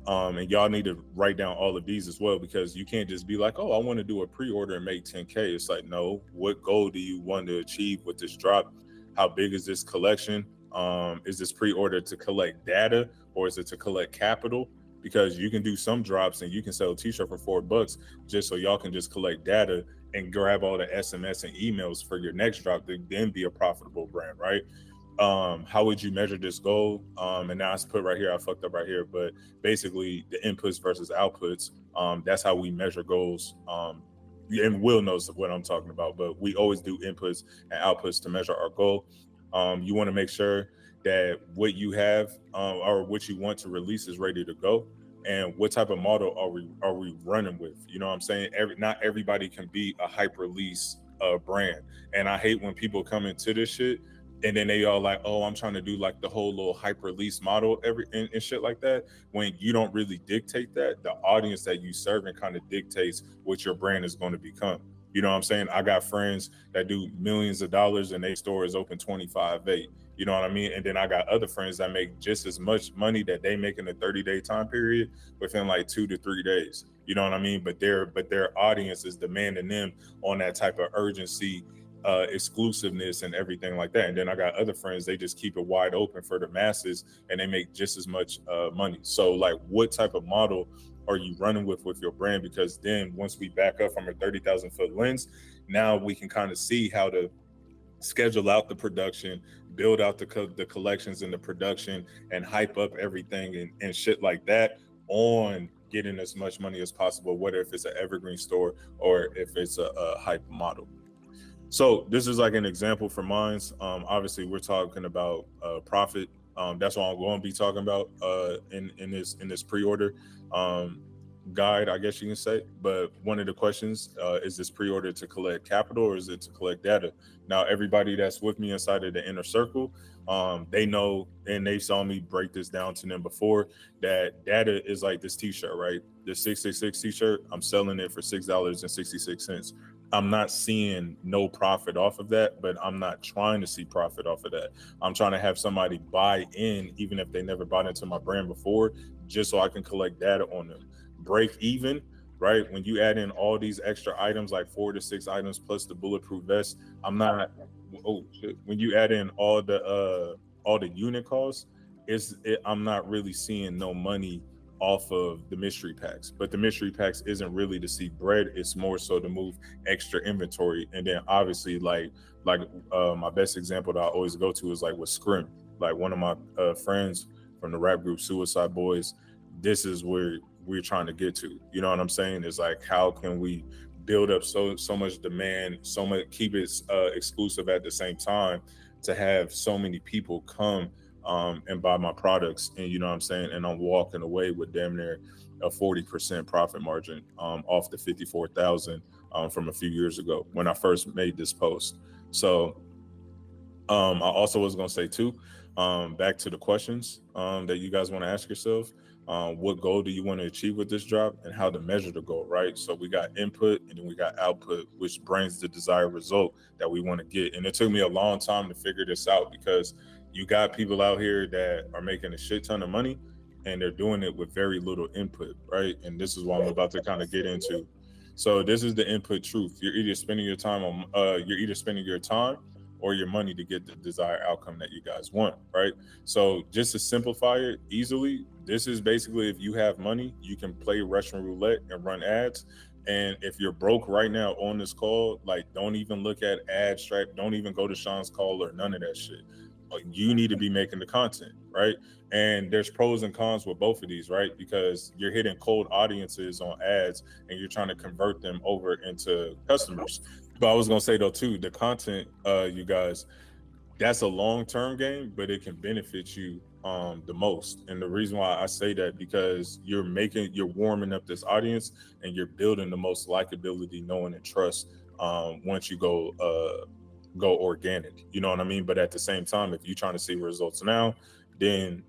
and y'all need to write down all of these as well, because you can't just be like, oh, I want to do a pre-order and make 10K. It's like, no, what goal do you want to achieve with this drop? How big is this collection? Is this pre-order to collect data, or is it to collect capital? Because you can do some drops and you can sell a t-shirt for $4 just so y'all can just collect data and grab all the SMS and emails for your next drop to then be a profitable brand, right? How would you measure this goal? And now I put right here, I fucked up right here, but basically the inputs versus outputs, that's how we measure goals. And Will knows what I'm talking about, but we always do inputs and outputs to measure our goal. You want to make sure that what you have or what you want to release is ready to go, and what type of model are we running with? You know what I'm saying? Not everybody can be a hype release brand, and I hate when people come into this shit and then they all like, oh, I'm trying to do like the whole little hype release model and shit like that, when you don't really dictate that. The audience that you serve and kind of dictates what your brand is going to become. You know what I'm saying? I got friends that do millions of dollars and their store is open 25/8. You know what I mean? And then I got other friends that make just as much money that they make in a 30-day time period within like 2 to 3 days. You know what I mean? But their audience is demanding them on that type of urgency, exclusiveness and everything like that. And then I got other friends, they just keep it wide open for the masses and they make just as much money. So like, what type of model are you running with your brand? Because then once we back up from a 30,000 foot lens, now we can kind of see how to schedule out the production, build out the collections and the production, and hype up everything and shit like that on getting as much money as possible, whether if it's an evergreen store or if it's a hype model. So this is like an example for mine. Obviously we're talking about profit. That's what I'm going to be talking about in this pre-order guide, I guess you can say. But one of the questions is this pre-order to collect capital, or is it to collect data? Now, everybody that's with me inside of the inner circle, they know, and they saw me break this down to them before, that data is like this t-shirt, right? The 666 t-shirt, I'm selling it for $6.66. I'm not seeing no profit off of that, but I'm not trying to see profit off of that. I'm trying to have somebody buy in, even if they never bought into my brand before, just so I can collect data on them. Break even, right? When you add in all these extra items, like 4 to 6 items plus the bulletproof vest, I'm not, oh shit. When you add in all the unit costs, I'm not really seeing no money off of the mystery packs. But the mystery packs isn't really to see bread, it's more so to move extra inventory. And then obviously like my best example that I always go to is like with Scrim. Like one of my friends from the rap group Suicide Boys, this is where we're trying to get to. You know what I'm saying? It's like, how can we build up so much demand, so much, keep it exclusive at the same time, to have so many people come and buy my products, and you know what I'm saying? And I'm walking away with damn near a 40% profit margin off the 54,000 from a few years ago when I first made this post. So I also was gonna say too, back to the questions that you guys want to ask yourself. What goal do you want to achieve with this drop, and how to measure the goal, right? So we got input and then we got output, which brings the desired result that we want to get. And it took me a long time to figure this out, because you got people out here that are making a shit ton of money and they're doing it with very little input, right? And this is what I'm about to kind of get into. So this is the input truth. You're either spending your time or your money to get the desired outcome that you guys want, right? So just to simplify it easily, this is basically, if you have money, you can play Russian roulette and run ads. And if you're broke right now on this call, like, don't even look at ad strap, don't even go to Sean's call or none of that shit. You need to be making the content, right? And there's pros and cons with both of these, right? Because you're hitting cold audiences on ads and you're trying to convert them over into customers. But I was gonna say though too, the content, you guys, that's a long-term game, but it can benefit you the most. And the reason why I say that, because you're warming up this audience and you're building the most likability, knowing, and trust once you go organic. You know what I mean? But at the same time, if you're trying to see results now, then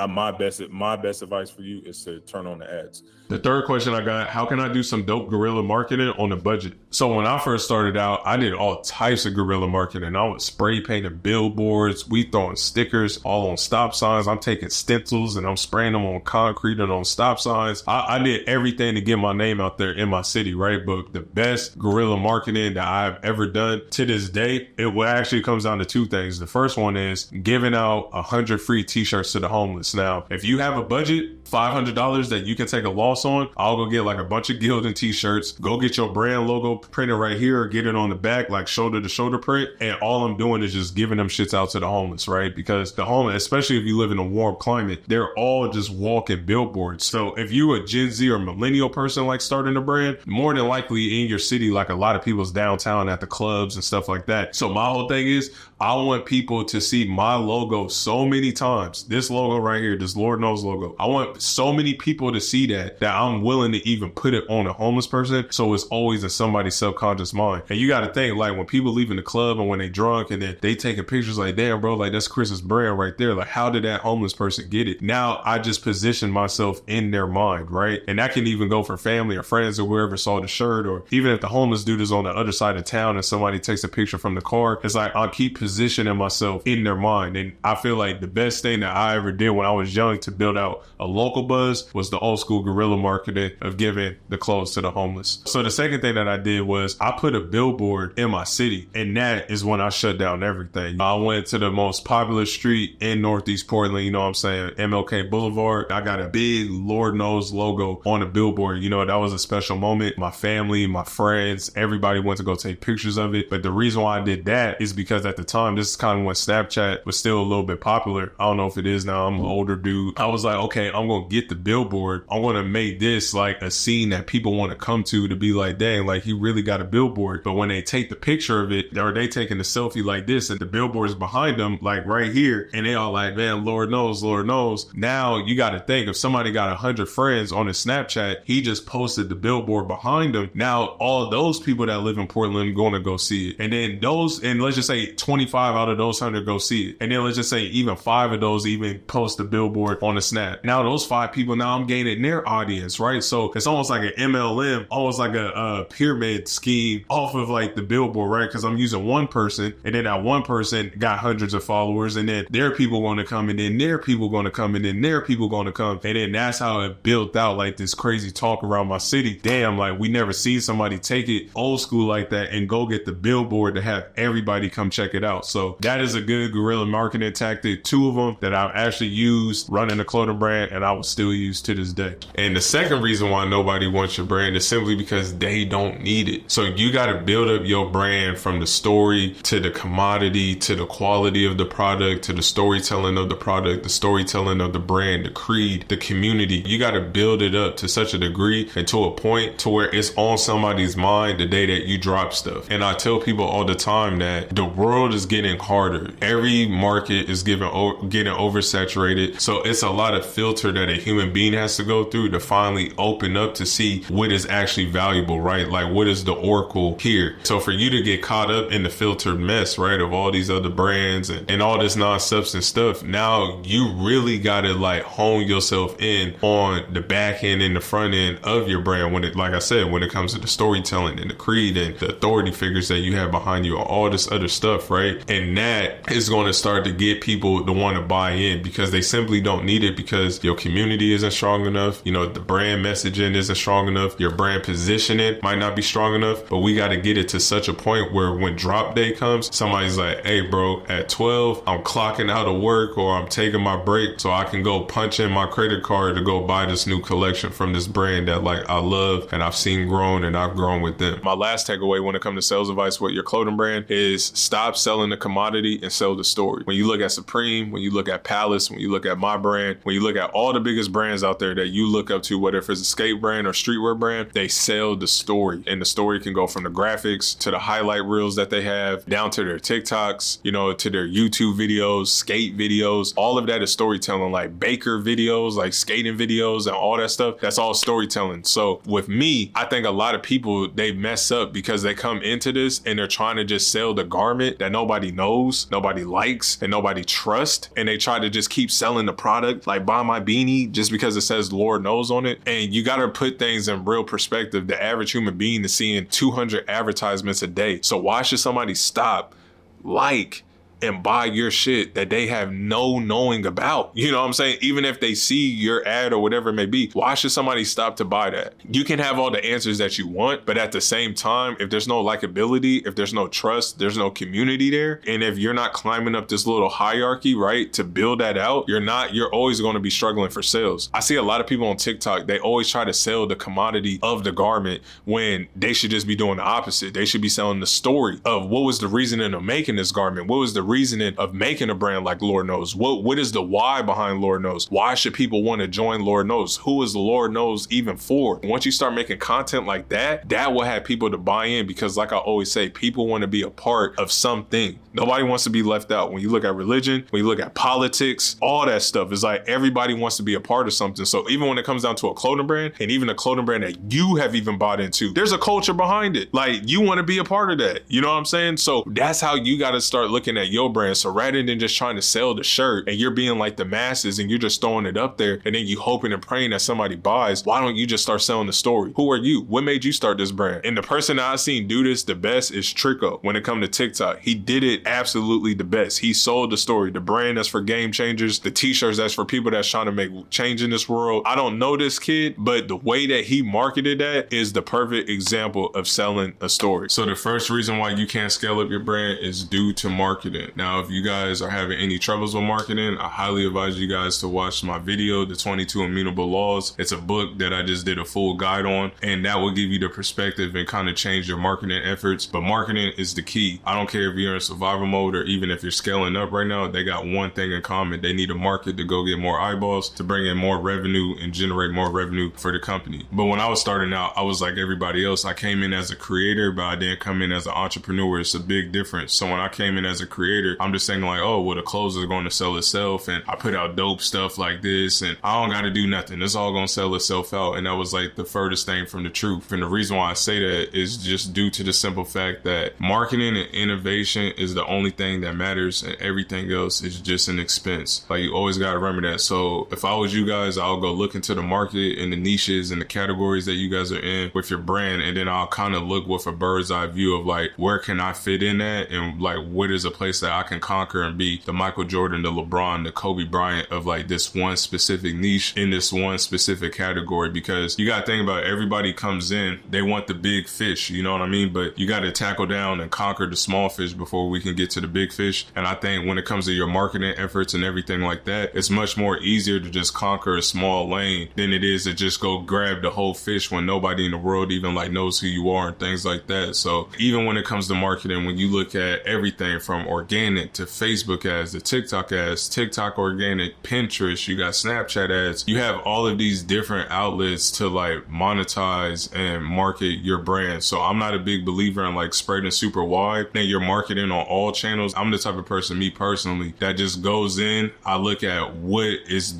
my best advice for you is to turn on the ads. The third question I got, how can I do some dope guerrilla marketing on a budget? So when I first started out, I did all types of guerrilla marketing. I was spray painting billboards. We throwing stickers all on stop signs. I'm taking stencils and I'm spraying them on concrete and on stop signs. I did everything to get my name out there in my city, right? But the best guerrilla marketing that I've ever done to this day, it actually comes down to two things. The first one is giving out 100 free t-shirts to the homeless. Now, if you have a budget, $500 that you can take a loss on, I'll go get like a bunch of Gildan t-shirts, go get your brand logo printed right here, or get it on the back, like shoulder to shoulder print. And all I'm doing is just giving them shits out to the homeless, right? Because the homeless, especially if you live in a warm climate, they're all just walking billboards. So if you a Gen Z or millennial person like starting a brand, more than likely in your city, like a lot of people's downtown at the clubs and stuff like that. So my whole thing is, I want people to see my logo so many times. This logo right here, this Lord Knows logo. I want so many people to see that I'm willing to even put it on a homeless person. So it's always in somebody's subconscious mind. And you got to think, like, when people leave in the club and when they drunk and then they taking pictures, like, damn, bro, like, that's Chris's brand right there. Like, how did that homeless person get it? Now I just position myself in their mind, right? And that can even go for family or friends or whoever saw the shirt, or even if the homeless dude is on the other side of town and somebody takes a picture from the car, it's like, I'll keep positioning myself in their mind. And I feel like the best thing that I ever did when I was young to build out a local buzz was the old school guerrilla marketing of giving the clothes to the homeless. So the second thing that I did was I put a billboard in my city, and that is when I shut down everything. I went to the most popular street in Northeast Portland, you know what I'm saying, MLK Boulevard. I got a big Lord Knows logo on a billboard. You know, that was a special moment. My family, my friends, everybody went to go take pictures of it. But the reason why I did that is because at the time, this is kind of when Snapchat was still a little bit popular. I don't know if it is now. I'm an older dude. I was like, okay, I'm going to get the billboard. I want to make this like a scene that people want to come to be like, dang, like he really got a billboard. But when they take the picture of it, or they taking the selfie like this and the billboard is behind them, like right here, and they all like, man, Lord knows, Lord knows. Now you got to think, if somebody got 100 friends on his Snapchat, he just posted the billboard behind them. Now all those people that live in Portland going to go see it. And then those, and let's just say 25 out of those 100 go see it. And then let's just say even 5 of those even post the billboard on the Snap. Now those 5 people, now I'm gaining their audience, right? So it's almost like an MLM, almost like a pyramid scheme off of like the billboard, right? Because I'm using one person, and then that one person got hundreds of followers, and then their people going to come, and then their people going to come, and then their people going to come. And then that's how it built out like this crazy talk around my city. Damn, like we never seen somebody take it old school like that and go get the billboard to have everybody come check it out. So that is a good guerrilla marketing tactic. 2 of them that I've actually used running a clothing brand, and I will still use to this day. And the second reason why nobody wants your brand is simply because they don't need it. So you got to build up your brand from the story to the commodity to the quality of the product to the storytelling of the product, the storytelling of the brand, the creed, the community. You got to build it up to such a degree and to a point to where it's on somebody's mind the day that you drop stuff. And I tell people all the time that the world is getting harder. Every market is getting oversaturated. So it's a lot of filter that a human being has to go through to finally open up to see what is actually valuable, right? Like what is the oracle here? So for you to get caught up in the filtered mess, right, of all these other brands and all this non-substance stuff, now you really got to like hone yourself in on the back end and the front end of your brand. When it, like I said, when it comes to the storytelling and the creed and the authority figures that you have behind you, all this other stuff, right? And that is going to start to get people to want to buy in because they simply don't need it, because your community community isn't strong enough. You know, the brand messaging isn't strong enough. Your brand positioning might not be strong enough, but we got to get it to such a point where when drop day comes, somebody's like, hey bro, at 12, I'm clocking out of work or I'm taking my break so I can go punch in my credit card to go buy this new collection from this brand that like I love and I've seen grown and I've grown with them. My last takeaway when it comes to sales advice with your clothing brand is stop selling the commodity and sell the story. When you look at Supreme, when you look at Palace, when you look at my brand, when you look at all the biggest brands out there that you look up to, whether it's a skate brand or streetwear brand, they sell the story. And the story can go from the graphics to the highlight reels that they have, down to their TikToks, you know, to their YouTube videos, skate videos. All of that is storytelling, like Baker videos, like skating videos and all that stuff. That's all storytelling. So with me, I think a lot of people, they mess up because they come into this and they're trying to just sell the garment that nobody knows, nobody likes, and nobody trusts. And they try to just keep selling the product, like buy my beanie just because it says Lord knows on it. And you got to put things in real perspective. The average human being is seeing 200 advertisements a day. So why should somebody stop, like, and buy your shit that they have no knowing about? You know what I'm saying? Even if they see your ad or whatever it may be, why should somebody stop to buy that? You can have all the answers that you want, but at the same time, if there's no likability, if there's no trust, there's no community there, and if you're not climbing up this little hierarchy, right, to build that out, you're always going to be struggling for sales. I see a lot of people on TikTok, they always try to sell the commodity of the garment when they should just be doing the opposite. They should be selling the story of what was the reasoning of making this garment? What was the reasoning of making a brand like Lord Knows? What is the why behind Lord Knows? Why should people want to join Lord Knows? Who is Lord Knows even for? Once you start making content like that, that will have people to buy in, because like I always say, people want to be a part of something. Nobody wants to be left out. When you look at religion, when you look at politics, all that stuff is like everybody wants to be a part of something. So even when it comes down to a clothing brand, and even a clothing brand that you have even bought into, there's a culture behind it. Like you want to be a part of that. You know what I'm saying? So that's how you got to start looking at your brand. So rather than just trying to sell the shirt and you're being like the masses and you're just throwing it up there and then you hoping and praying that somebody buys, why don't you just start selling the story? Who are you? What made you start this brand? And the person that I've seen do this the best is Trico. When it comes to TikTok, he did it absolutely the best. He sold the story, the brand that's for game changers, the t-shirts that's for people that's trying to make change in this world. I don't know this kid, but the way that he marketed that is the perfect example of selling a story. So the first reason why you can't scale up your brand is due to marketing. Now, if you guys are having any troubles with marketing, I highly advise you guys to watch my video, The 22 Immutable Laws. It's a book that I just did a full guide on, and that will give you the perspective and kind of change your marketing efforts. But marketing is the key. I don't care if you're in survival mode or even if you're scaling up right now, they got one thing in common. They need a market to go get more eyeballs, to bring in more revenue and generate more revenue for the company. But when I was starting out, I was like everybody else. I came in as a creator, but I didn't come in as an entrepreneur. It's a big difference. So when I came in as a creator, I'm just saying like, oh, well, the clothes are going to sell itself, and I put out dope stuff like this, and I don't got to do nothing. It's all going to sell itself out. And that was like the furthest thing from the truth. And the reason why I say that is just due to the simple fact that marketing and innovation is the only thing that matters, and everything else is just an expense. Like you always got to remember that. So if I was you guys, I'll go look into the market and the niches and the categories that you guys are in with your brand, and then I'll kind of look with a bird's eye view of like, where can I fit in at, and like what is a place that I can conquer and be the Michael Jordan, the LeBron, the Kobe Bryant of like this one specific niche in this one specific category. Because you got to think about it, everybody comes in, they want the big fish, you know what I mean? But you got to tackle down and conquer the small fish before we can get to the big fish. And I think when it comes to your marketing efforts and everything like that, it's much more easier to just conquer a small lane than it is to just go grab the whole fish when nobody in the world even like knows who you are and things like that. So even when it comes to marketing, when you look at everything from organic to Facebook ads, to TikTok ads, TikTok organic, Pinterest, you got Snapchat ads, you have all of these different outlets to like monetize and market your brand. So I'm not a big believer in like spreading super wide and you're marketing on all channels. I'm the type of person, me personally, that just goes in, I look at what is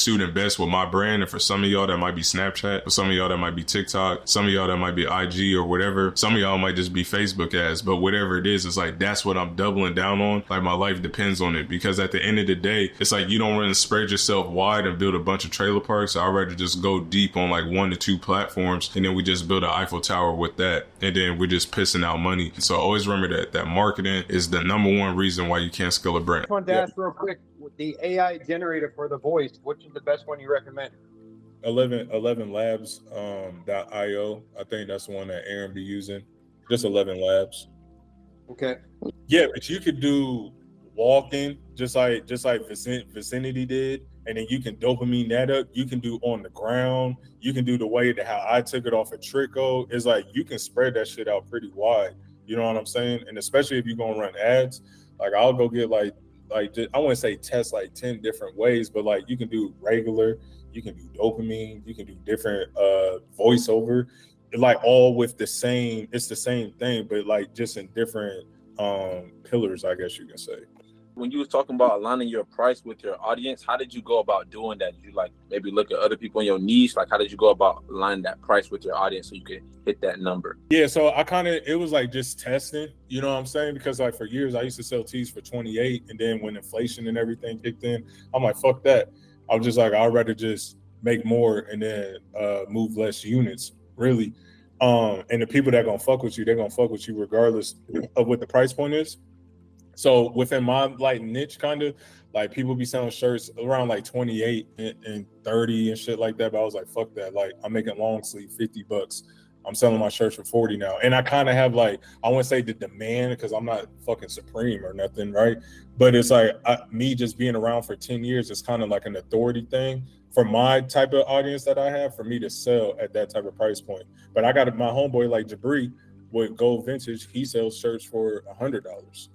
suiting best with my brand. And for some of y'all that might be Snapchat, for some of y'all that might be TikTok, some of y'all that might be IG or whatever, some of y'all might just be Facebook ads, but whatever it is, it's like that's what I'm doubling down on. Like my life depends on it, because at the end of the day, it's like you don't really spread yourself wide and build a bunch of trailer parks. I'd rather just go deep on like 1 to 2 platforms, and then we just build an Eiffel Tower with that, and then we're just pissing out money. So always remember that marketing is the number one reason why you can't scale a brand. I want to ask real quick, the AI generator for the voice, which is the best one you recommend? 11 Labs .io. I think that's the one that Aaron be using. Just 11 Labs. Okay. Yeah, but you could do walking just like Vicinity did, and then you can dopamine that up. You can do on the ground. You can do the way that how I took it off of Trico. It's like you can spread that shit out pretty wide. You know what I'm saying? And especially if you're gonna run ads, like I'll go get like I wouldn't say test like 10 different ways, but like you can do regular, you can do dopamine, you can do different voiceover, like all with the same, it's the same thing, but like just in different pillars, I guess you can say. When you was talking about aligning your price with your audience, how did you go about doing that? Did you like maybe look at other people in your niche? Like how did you go about aligning that price with your audience so you could hit that number? Yeah, so it was like just testing, you know what I'm saying? Because like for years I used to sell tees for 28, and then when inflation and everything kicked in, I'm like, fuck that. I was just like, I'd rather just make more and then move less units, really. And the people that gonna fuck with you, they're gonna fuck with you regardless of what the price point is. So within my like niche, kind of like people be selling shirts around like 28 and 30 and shit like that. But I was like, fuck that. Like I'm making long sleeve $50. I'm selling my shirts for 40 now. And I kind of have like, I wouldn't say the demand because I'm not fucking Supreme or nothing, right? But it's like me just being around for 10 years is kind of like an authority thing for my type of audience that I have, for me to sell at that type of price point. But I got my homeboy like Jabri with Gold Vintage. He sells shirts for $100.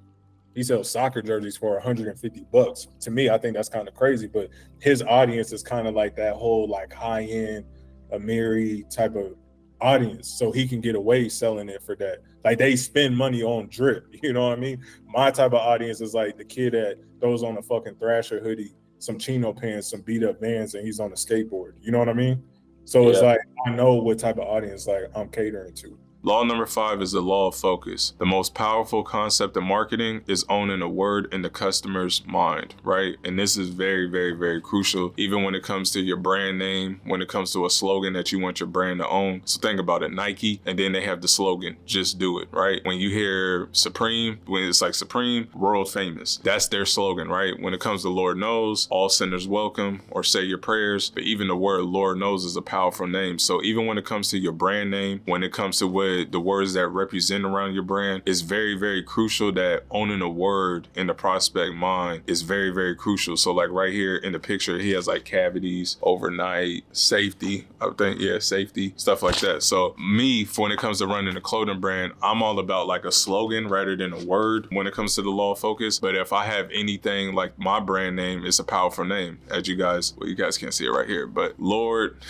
He sells soccer jerseys for $150. To me, I think that's kind of crazy, but his audience is kind of like that whole like high-end Amiri type of audience. So he can get away selling it for that. Like they spend money on drip, you know what I mean? My type of audience is like the kid that throws on a fucking Thrasher hoodie, some chino pants, some beat up Vans, and he's on a skateboard. You know what I mean? So It's like, I know what type of audience like I'm catering to. Law number 5 is the law of focus. The most powerful concept in marketing is owning a word in the customer's mind, right? And this is very, very, very crucial, even when it comes to your brand name, when it comes to a slogan that you want your brand to own. So think about it, Nike, and then they have the slogan, just do it, right? When you hear Supreme, when it's like Supreme, world famous, that's their slogan, right? When it comes to Lord Knows, all sinners welcome, or say your prayers, but even the word Lord Knows is a powerful name. So even when it comes to your brand name, when it comes to what the words that represent around your brand, it's very, very crucial that owning a word in the prospect mind is very, very crucial. So like right here in the picture, he has like cavities, overnight, safety, I think, yeah, safety, stuff like that. So me, when it comes to running a clothing brand, I'm all about like a slogan rather than a word when it comes to the law of focus. But if I have anything like my brand name, it's a powerful name, as you guys can't see it right here, but Lord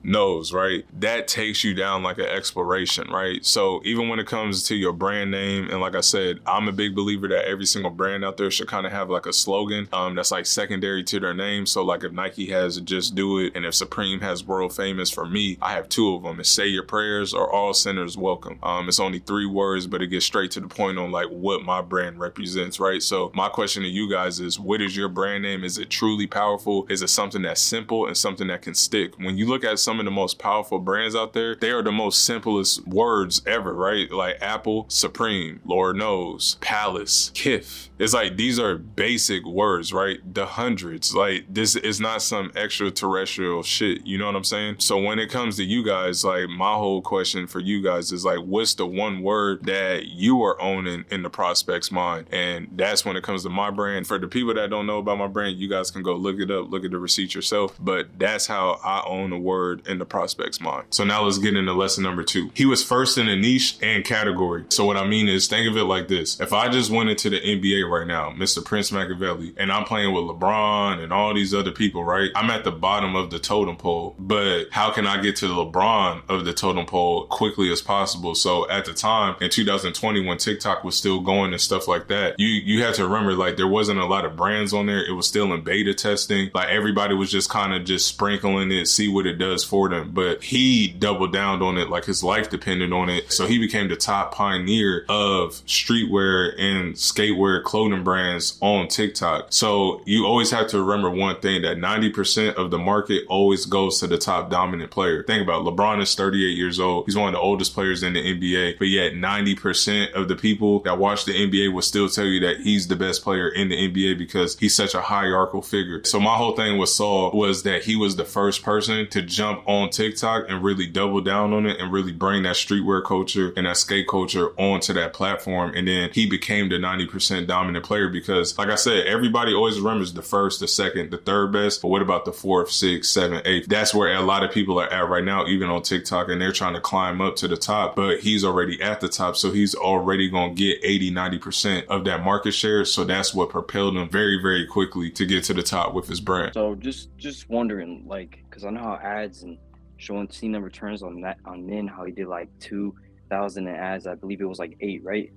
Knows, right? That takes you down like an exploration, right? So even when it comes to your brand name, and like I said, I'm a big believer that every single brand out there should kind of have like a slogan that's like secondary to their name. So like if Nike has Just Do It, and if Supreme has World Famous, for me, I have 2 of them. It's Say Your Prayers or All Sinners Welcome. It's only 3 words, but it gets straight to the point on like what my brand represents, right? So my question to you guys is, what is your brand name? Is it truly powerful? Is it something that's simple and something that can stick? When you look at some of the most powerful brands out there, they are the most simplest words ever, right? Like Apple, Supreme, Lord Knows, Palace, Kith. It's like, these are basic words, right? The hundreds, like this is not some extraterrestrial shit, you know what I'm saying? So when it comes to you guys, like my whole question for you guys is like, what's the one word that you are owning in the prospect's mind? And that's when it comes to my brand. For the people that don't know about my brand, you guys can go look it up, look at the receipt yourself, but that's how I own a word in the prospect's mind. So now let's get into lesson number 2. He was first in a niche and category. So what I mean is, think of it like this. If I just went into the NBA right now, Mr. Prince Machiavelli, and I'm playing with LeBron and all these other people, right? I'm at the bottom of the totem pole, but how can I get to the LeBron of the totem pole quickly as possible? So at the time in 2020, when TikTok was still going and stuff like that, you had to remember, like, there wasn't a lot of brands on there. It was still in beta testing. Like everybody was just kind of just sprinkling it, see what it does for them, but he doubled down on it like his life depended on it. So he became the top pioneer of streetwear and skatewear clothing brands on TikTok. So you always have to remember one thing, that 90% of the market always goes to the top dominant player. Think about it. LeBron is 38 years old. He's one of the oldest players in the NBA, but yet 90% of the people that watch the NBA will still tell you that he's the best player in the NBA because he's such a hierarchical figure. So my whole thing with Saul was that he was the first person to jump on TikTok and really double down on it and really bring that streetwear culture and that skate culture onto that platform. And then he became the 90% dominant player because, like I said, everybody always remembers the first, the second, the third best. But what about the fourth, sixth, seventh, eighth? That's where a lot of people are at right now, even on TikTok, and they're trying to climb up to the top, but he's already at the top. So he's already going to get 80, 90% of that market share. So that's what propelled him very, very quickly to get to the top with his brand. So just wondering, like, because I know how ads and showing Cena returns on that on Min, how he did like 2,000 in ads. I believe it was like 8, right?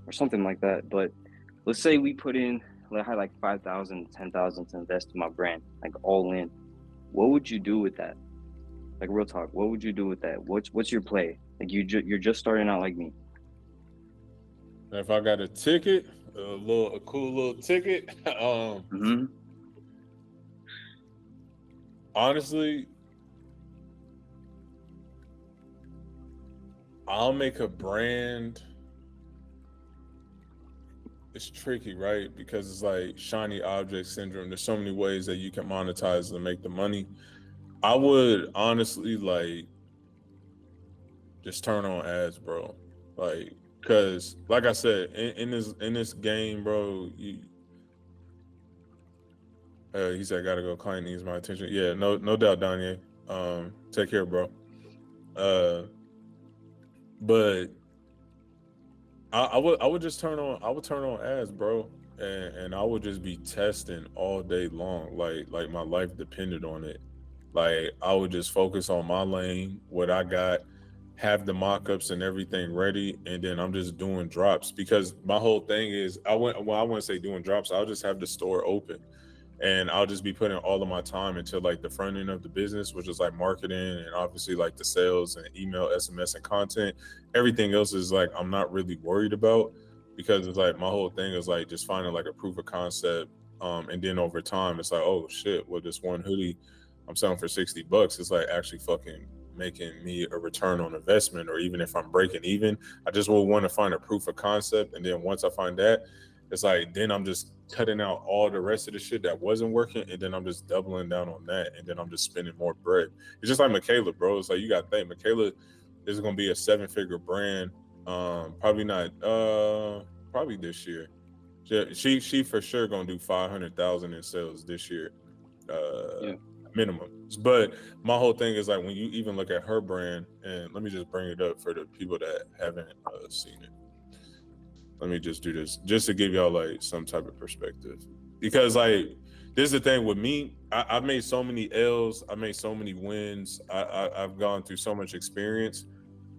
Or something like that. But let's say we put in, I had like 5,000, 10,000 to invest in my brand, like all in. What would you do with that? Like real talk, what would you do with that? What's your play? Like you're just starting out like me. If I got a ticket, a cool little ticket, honestly, I'll make a brand. It's tricky, right? Because it's like shiny object syndrome. There's so many ways that you can monetize and make the money. I would honestly like just turn on ads, bro. Like, cause like I said, in this game, bro, he said, I gotta go. Client needs my attention. Yeah, no doubt, Danye. Take care, bro. But I would just turn on ads, bro, and I would just be testing all day long, like my life depended on it. Like I would just focus on my lane, what I got, have the mock-ups and everything ready, and then I'm just doing drops because my whole thing is I wouldn't say doing drops. I'll just have the store open, and I'll just be putting all of my time into like the front end of the business, which is like marketing and obviously like the sales and email, SMS, and content. Everything else is like I'm not really worried about because it's like my whole thing is like just finding like a proof of concept, and then over time it's like, oh shit, well this one hoodie I'm selling for $60, it's like actually fucking making me a return on investment. Or even if I'm breaking even, I just will want to find a proof of concept, and then once I find that, it's like then I'm just cutting out all the rest of the shit that wasn't working, and then I'm just doubling down on that, and then I'm just spending more bread. It's just like Michaela, bro. It's like you got to think Michaela is going to be a 7-figure brand. Probably not. Probably this year. She for sure going to do 500,000 in sales this year. Minimum. But my whole thing is like when you even look at her brand, and let me just bring it up for the people that haven't seen it. Let me just do this just to give y'all like some type of perspective, because like this is the thing with me. I've made so many L's, I made so many wins. I've gone through so much experience.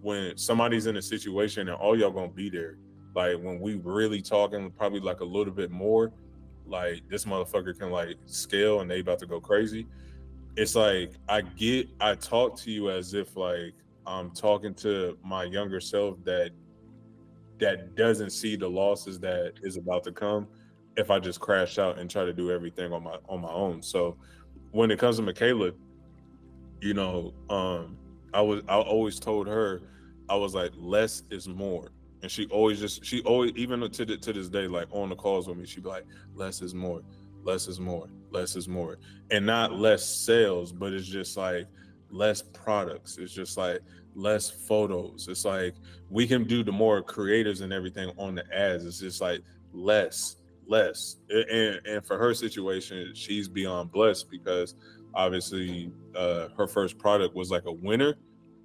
When somebody's in a situation and all y'all gonna be there, like when we really talking probably like a little bit more, like this motherfucker can like scale and they about to go crazy. It's like I talk to you as if like I'm talking to my younger self that doesn't see the losses that is about to come if I just crash out and try to do everything on my own. So when it comes to Michaela, you know, I always told her, I was like, less is more. And she always even to this day, like on the calls with me, she'd be like, less is more, less is more, less is more. And not less sales, but it's just like less products. It's just like less photos. It's like we can do the more creatives and everything on the ads. It's just like less. And for her situation, she's beyond blessed because obviously her first product was like a winner.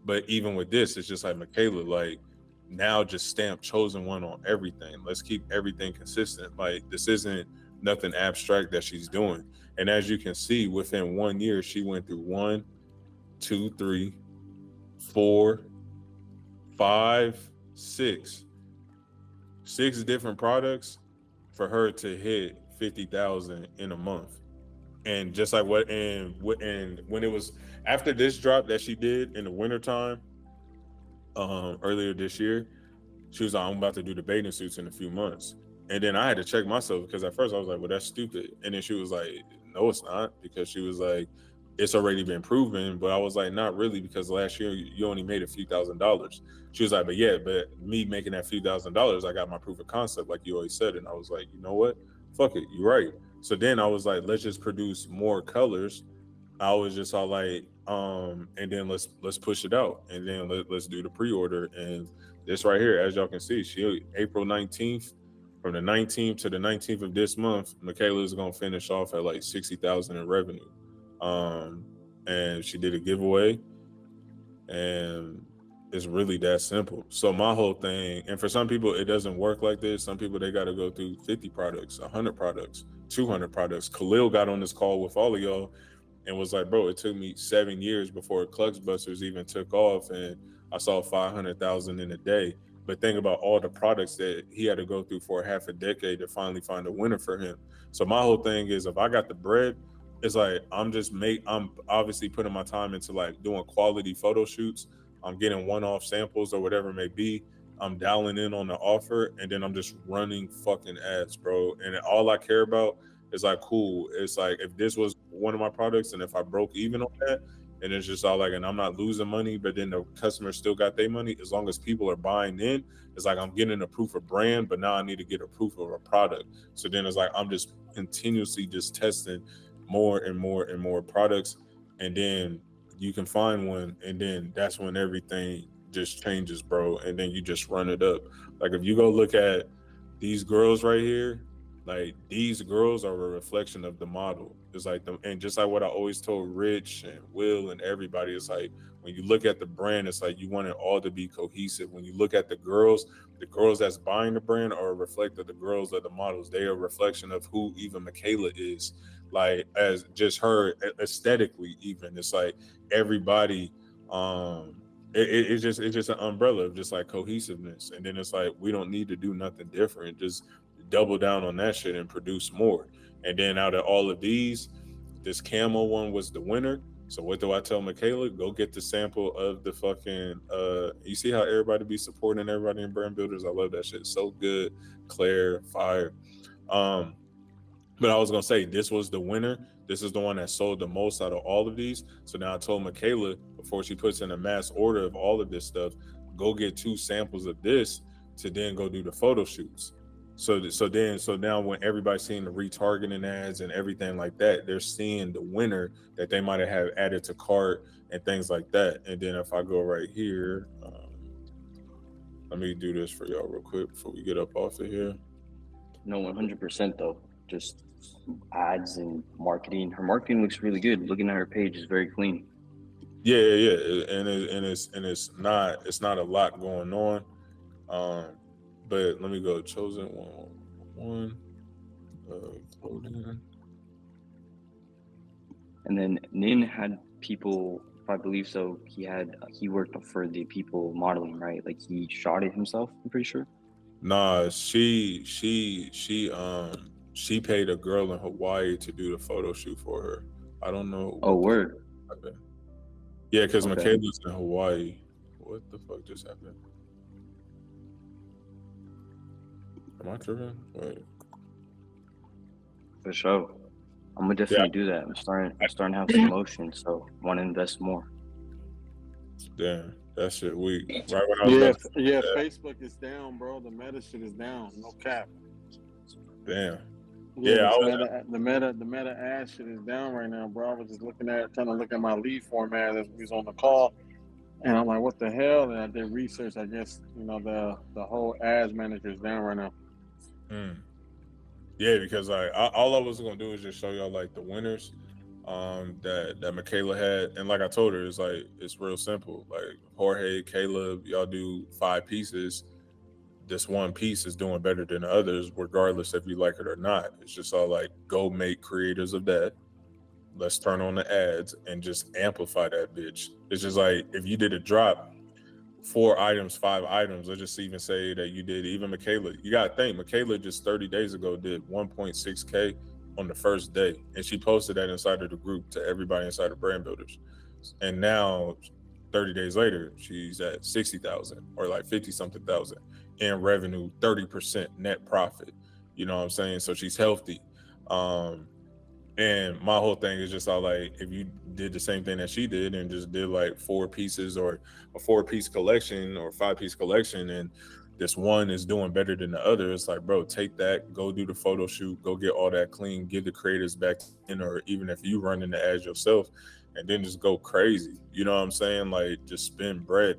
But even with this, it's just like Michaela, like now just stamp chosen one on everything. Let's keep everything consistent. Like this isn't nothing abstract that she's doing. And as you can see, within 1 year, she went through 1, 2, 3, 4, 5, 6 different products for her to hit 50,000 in a month. And just like and when it was after this drop that she did in the wintertime, earlier this year, she was like, I'm about to do the bathing suits in a few months. And then I had to check myself because at first I was like, well, that's stupid. And then she was like, no, it's not, because she was like, it's already been proven. But I was like, not really, because last year you only made a few $1,000s. She was like, but yeah, but me making that few $1,000s, I got my proof of concept, like you always said. And I was like, you know what? Fuck it, you're right. So then I was like, let's just produce more colors. I was just all like, and then let's push it out, and then let's do the pre-order. And this right here, as y'all can see, she April 19th, from the 19th to the 19th of this month, Michaela is gonna finish off at like 60,000 in revenue. And she did a giveaway, and it's really that simple. So my whole thing, and for some people it doesn't work like this. Some people, they got to go through 50 products, 100 products, 200 products. Khalil got on this call with all of y'all and was like, bro, it took me 7 years before Cluxbusters even took off, and I saw 500,000 in a day. But think about all the products that he had to go through for half a decade to finally find a winner for him. So my whole thing is, if I got the bread, it's like I'm obviously putting my time into like doing quality photo shoots. I'm getting one-off samples or whatever it may be. I'm dialing in on the offer, and then I'm just running fucking ads, bro. And all I care about is like, cool. It's like, if this was one of my products and if I broke even on that, and it's just all like, and I'm not losing money, but then the customer still got their money, as long as people are buying in, it's like I'm getting a proof of brand, but now I need to get a proof of a product. So then it's like I'm just continuously just testing more and more and more products, and then you can find one, and then that's when everything just changes, bro. And then you just run it up. Like if you go look at these girls right here, like these girls are a reflection of the model. It's like and just like what I always told Rich and Will and everybody, it's like when you look at the brand, it's like you want it all to be cohesive. When you look at the girls that's buying the brand are a reflection of the girls of the models. They are a reflection of who even Michaela is, like as just her aesthetically. Even it's like everybody, it's just an umbrella of just like cohesiveness. And then it's like we don't need to do nothing different. Just double down on that shit and produce more. And then out of all of these, this camo one was the winner. So what do I tell Michaela? Go get the sample of the fucking you see how everybody be supporting everybody in Brand Builders? I love that shit. So good. Claire, fire. But I was gonna say, this was the winner. This is the one that sold the most out of all of these. So now I told Michaela, before she puts in a mass order of all of this stuff, go get 2 samples of this to then go do the photo shoots. So now when everybody's seeing the retargeting ads and everything like that, they're seeing the winner that they might have added to cart and things like that. And then if I go right here, let me do this for y'all real quick before we get up off of here. No, 100% though. Just ads and marketing. Her marketing looks really good. Looking at her page is very clean. Yeah, and it's not a lot going on. But let me go chosen one. And then Nin had people, if I believe so, he worked for the people modeling, right? Like he shot it himself, I'm pretty sure. Nah, she paid a girl in Hawaii to do the photo shoot for her. I don't know. Oh, word. Yeah, because Okay. Michaela's in Hawaii. What the fuck just happened? Am I tripping? Wait. For sure. I'm gonna definitely do that. I'm starting to have some motion, so want to invest more. Damn, that shit weak. Right when I was about to- Yeah, Facebook is down, bro. The meta shit is down. No cap. Damn. Yeah, Yeah, the meta ad shit is down right now, bro. I was just trying to look at my lead format as we was on the call, and I'm like, what the hell? And I did research. I guess the whole ads manager is down right now. Yeah, because like all I was gonna do is just show y'all like the winners that Michaela had, and like I told her, it's real simple. Like Jorge, Caleb, y'all do 5 pieces. This one piece is doing better than the others, regardless if you like it or not. It's just all like, go make creators of that. Let's turn on the ads and just amplify that bitch. It's just like if you did a drop, 4 items, 5 items, let's just even say that you did, even Michaela, you gotta think, Michaela just 30 days ago did 1.6K on the first day, and she posted that inside of the group to everybody inside of Brand Builders. And now 30 days later, she's at 60,000 or like 50 something thousand in revenue, 30% net profit. You know what I'm saying? So she's healthy. And my whole thing is just all like, if you did the same thing that she did and just did like 4 pieces or a 4-piece collection or 5-piece collection, and this one is doing better than the other, it's like, bro, take that, go do the photo shoot, go get all that clean, give the creators back in, or even if you run in the ads yourself, and then just go crazy. You know what I'm saying? Like, just spend bread.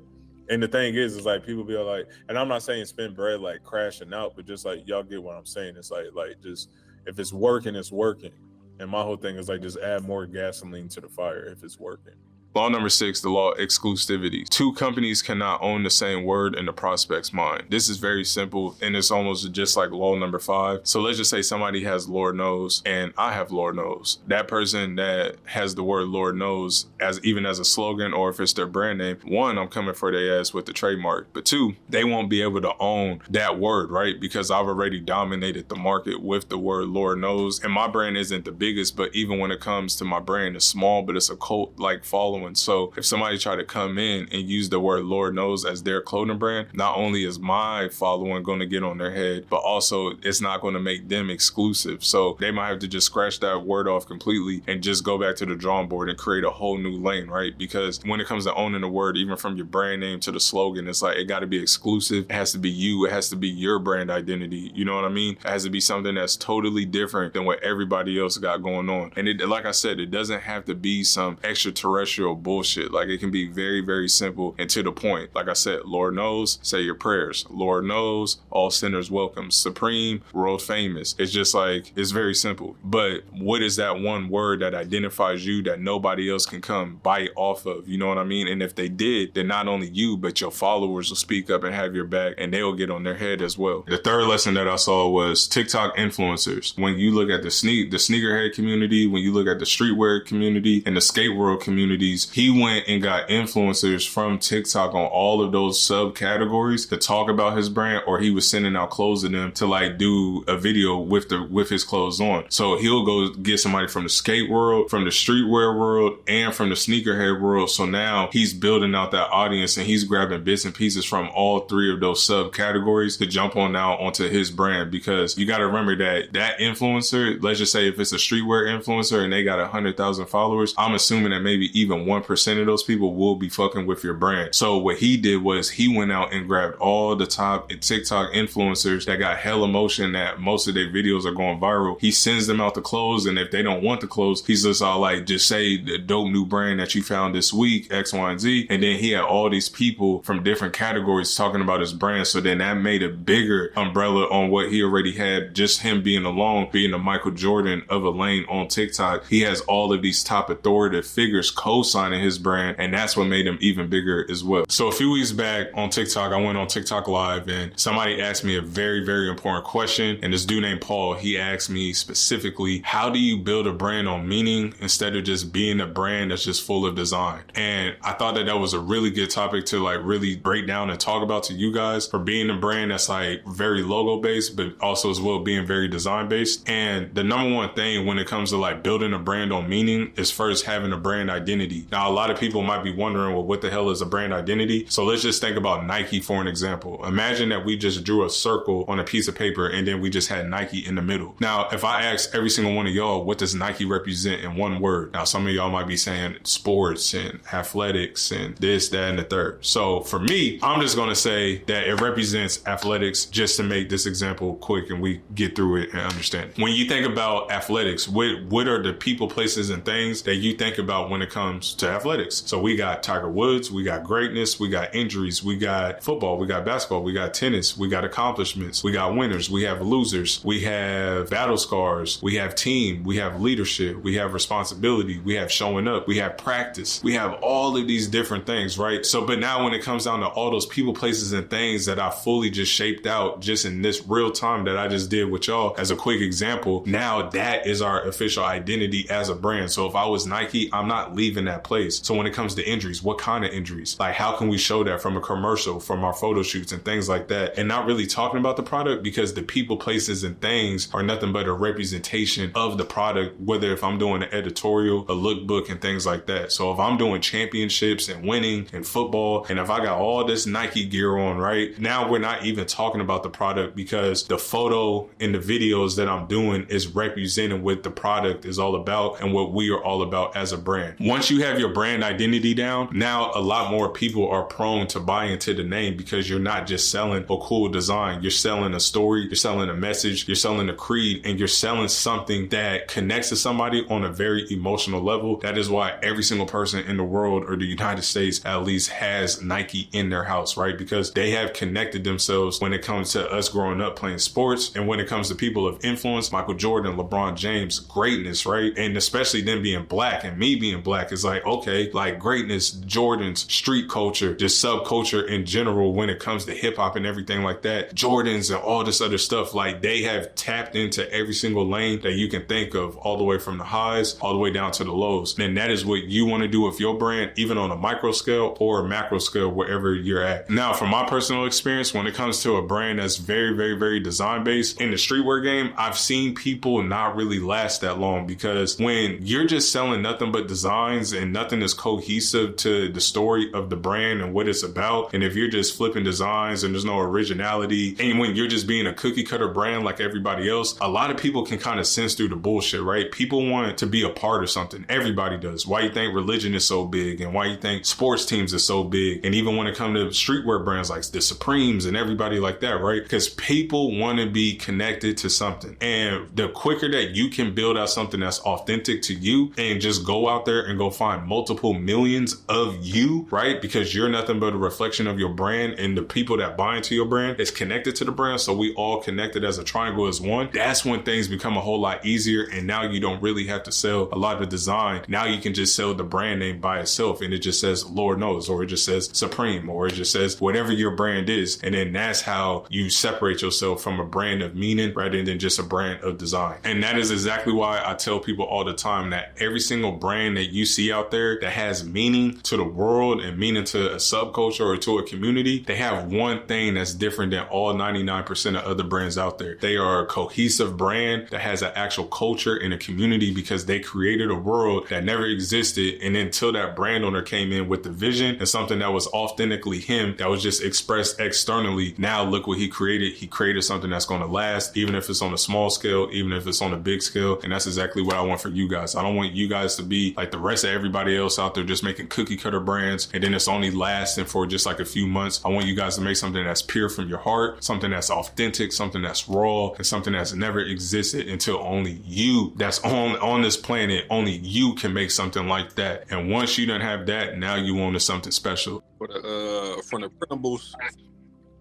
And the thing is like, people be like, and I'm not saying spend bread like crashing out, but just like, y'all get what I'm saying. It's like just, if it's working, it's working. And my whole thing is like, just add more gasoline to the fire if it's working. Law number 6, the law of exclusivity. 2 companies cannot own the same word in the prospect's mind. This is very simple, and it's almost just like law number 5. So let's just say somebody has Lord Knows and I have Lord Knows. That person that has the word Lord Knows even as a slogan, or if it's their brand name, 1, I'm coming for their ass with the trademark. But 2, they won't be able to own that word, right? Because I've already dominated the market with the word Lord Knows. And my brand isn't the biggest, but even when it comes to my brand, it's small, but it's a cult like following. So if somebody try to come in and use the word Lord Knows as their clothing brand, not only is my following going to get on their head, but also it's not going to make them exclusive. So they might have to just scratch that word off completely and just go back to the drawing board and create a whole new lane, right? Because when it comes to owning the word, even from your brand name to the slogan, it's like, it got to be exclusive. It has to be you. It has to be your brand identity. You know what I mean? It has to be something that's totally different than what everybody else got going on. And it, like I said, it doesn't have to be some extraterrestrial bullshit. Like, it can be very, very simple and to the point. Like I said, Lord Knows, say your prayers. Lord Knows, all sinners welcome. Supreme, world famous. It's just like, it's very simple. But what is that one word that identifies you that nobody else can come bite off of? You know what I mean? And if they did, then not only you, but your followers will speak up and have your back, and they'll get on their head as well. The third lesson that I saw was TikTok influencers. When you look at the sneakerhead community, when you look at the streetwear community and the skate world communities, he went and got influencers from TikTok on all of those subcategories to talk about his brand, or he was sending out clothes to them to like do a video with his clothes on. So he'll go get somebody from the skate world, from the streetwear world, and from the sneakerhead world. So now he's building out that audience, and he's grabbing bits and pieces from all 3 of those subcategories to jump on now onto his brand. Because you got to remember that influencer, let's just say if it's a streetwear influencer and they got 100,000 followers, I'm assuming that maybe even 1% of those people will be fucking with your brand. So what he did was he went out and grabbed all the top TikTok influencers that got hella motion, that most of their videos are going viral. He sends them out the clothes, and if they don't want the clothes, he's just all like, just say the dope new brand that you found this week, X, Y, and Z. And then he had all these people from different categories talking about his brand. So then that made a bigger umbrella on what he already had, just him being alone, being the Michael Jordan of a lane on TikTok. He has all of these top authoritative figures co-signing his brand, and that's what made him even bigger as well. So a few weeks back on TikTok, I went on TikTok Live, and somebody asked me a very, very important question. And this dude named Paul, he asked me specifically, how do you build a brand on meaning instead of just being a brand that's just full of design? And I thought that was a really good topic to like really break down and talk about to you guys, for being a brand that's like very logo based, but also as well being very design based. And the number one thing when it comes to like building a brand on meaning is first having a brand identity. Now, a lot of people might be wondering, well, what the hell is a brand identity? So let's just think about Nike for an example. Imagine that we just drew a circle on a piece of paper and then we just had Nike in the middle. Now, if I ask every single one of y'all, what does Nike represent in one word? Now, some of y'all might be saying sports and athletics and this, that, and the third. So for me, I'm just going to say that it represents athletics, just to make this example quick and we get through it and understand it. When you think about athletics, what are the people, places, and things that you think about when it comes to athletics? So we got Tiger Woods, we got greatness, we got injuries, we got football, we got basketball, we got tennis, we got accomplishments, we got winners, we have losers, we have battle scars, we have team, we have leadership, we have responsibility, we have showing up, we have practice, we have all of these different things, right? So, but now when it comes down to all those people, places, and things that I fully just shaped out just in this real time that I just did with y'all as a quick example, now that is our official identity as a brand. So if I was Nike, I'm not leaving that that place. So when it comes to injuries, what kind of injuries? Like, how can we show that from a commercial, from our photo shoots and things like that, and not really talking about the product, because the people, places, and things are nothing but a representation of the product, whether if I'm doing an editorial, a lookbook, and things like that. So if I'm doing championships and winning in football, and if I got all this Nike gear on, right, now we're not even talking about the product, because the photo and the videos that I'm doing is representing what the product is all about and what we are all about as a brand. Once you have your brand identity down, now a lot more people are prone to buy into the name, because you're not just selling a cool design. You're selling a story, you're selling a message, you're selling a creed, and you're selling something that connects to somebody on a very emotional level. That is why every single person in the world, or the United States at least, has Nike in their house, right? Because they have connected themselves when it comes to us growing up playing sports, and when it comes to people of influence, Michael Jordan, LeBron James, greatness, right? And especially them being black and me being black, is like, okay, like greatness, Jordan's, street culture, just subculture in general when it comes to hip hop and everything like that, Jordans and all this other stuff, like they have tapped into every single lane that you can think of, all the way from the highs all the way down to the lows. And that is what you want to do with your brand, even on a micro scale or a macro scale, wherever you're at. Now, from my personal experience, when it comes to a brand that's very, very, very design based in the streetwear game, I've seen people not really last that long, because when you're just selling nothing but designs and nothing is cohesive to the story of the brand and what it's about, and if you're just flipping designs and there's no originality, and when you're just being a cookie cutter brand like everybody else, a lot of people can kind of sense through the bullshit, right? People want to be a part of something. Everybody does. Why you think religion is so big, and why you think sports teams are so big, and even when it comes to streetwear brands like the Supremes and everybody like that, right? Because people want to be connected to something, and the quicker that you can build out something that's authentic to you and just go out there and go find multiple millions of you, right? Because you're nothing but a reflection of your brand, and the people that buy into your brand is connected to the brand, so we all connected as a triangle, as one. That's when things become a whole lot easier, and now you don't really have to sell a lot of design. Now you can just sell the brand name by itself, and it just says Lord Knows, or it just says Supreme, or it just says whatever your brand is, and then that's how you separate yourself from a brand of meaning rather than just a brand of design. And that is exactly why I tell people all the time that every single brand that you see out there that has meaning to the world and meaning to a subculture or to a community, they have one thing that's different than all 99% of other brands out there. They are a cohesive brand that has an actual culture and a community, because they created a world that never existed, and until that brand owner came in with the vision and something that was authentically him, that was just expressed externally, now look what he created. He created something that's going to last, even if it's on a small scale, even if it's on a big scale. And that's exactly what I want for you guys. I don't want you guys to be like the rest of everybody else out there, just making cookie cutter brands and then it's only lasting for just like a few months. I want you guys to make something that's pure from your heart, something that's authentic, something that's raw, and something that's never existed until only you, that's on this planet, only you can make something like that. And once you don't have that, now you want something special. For the printables,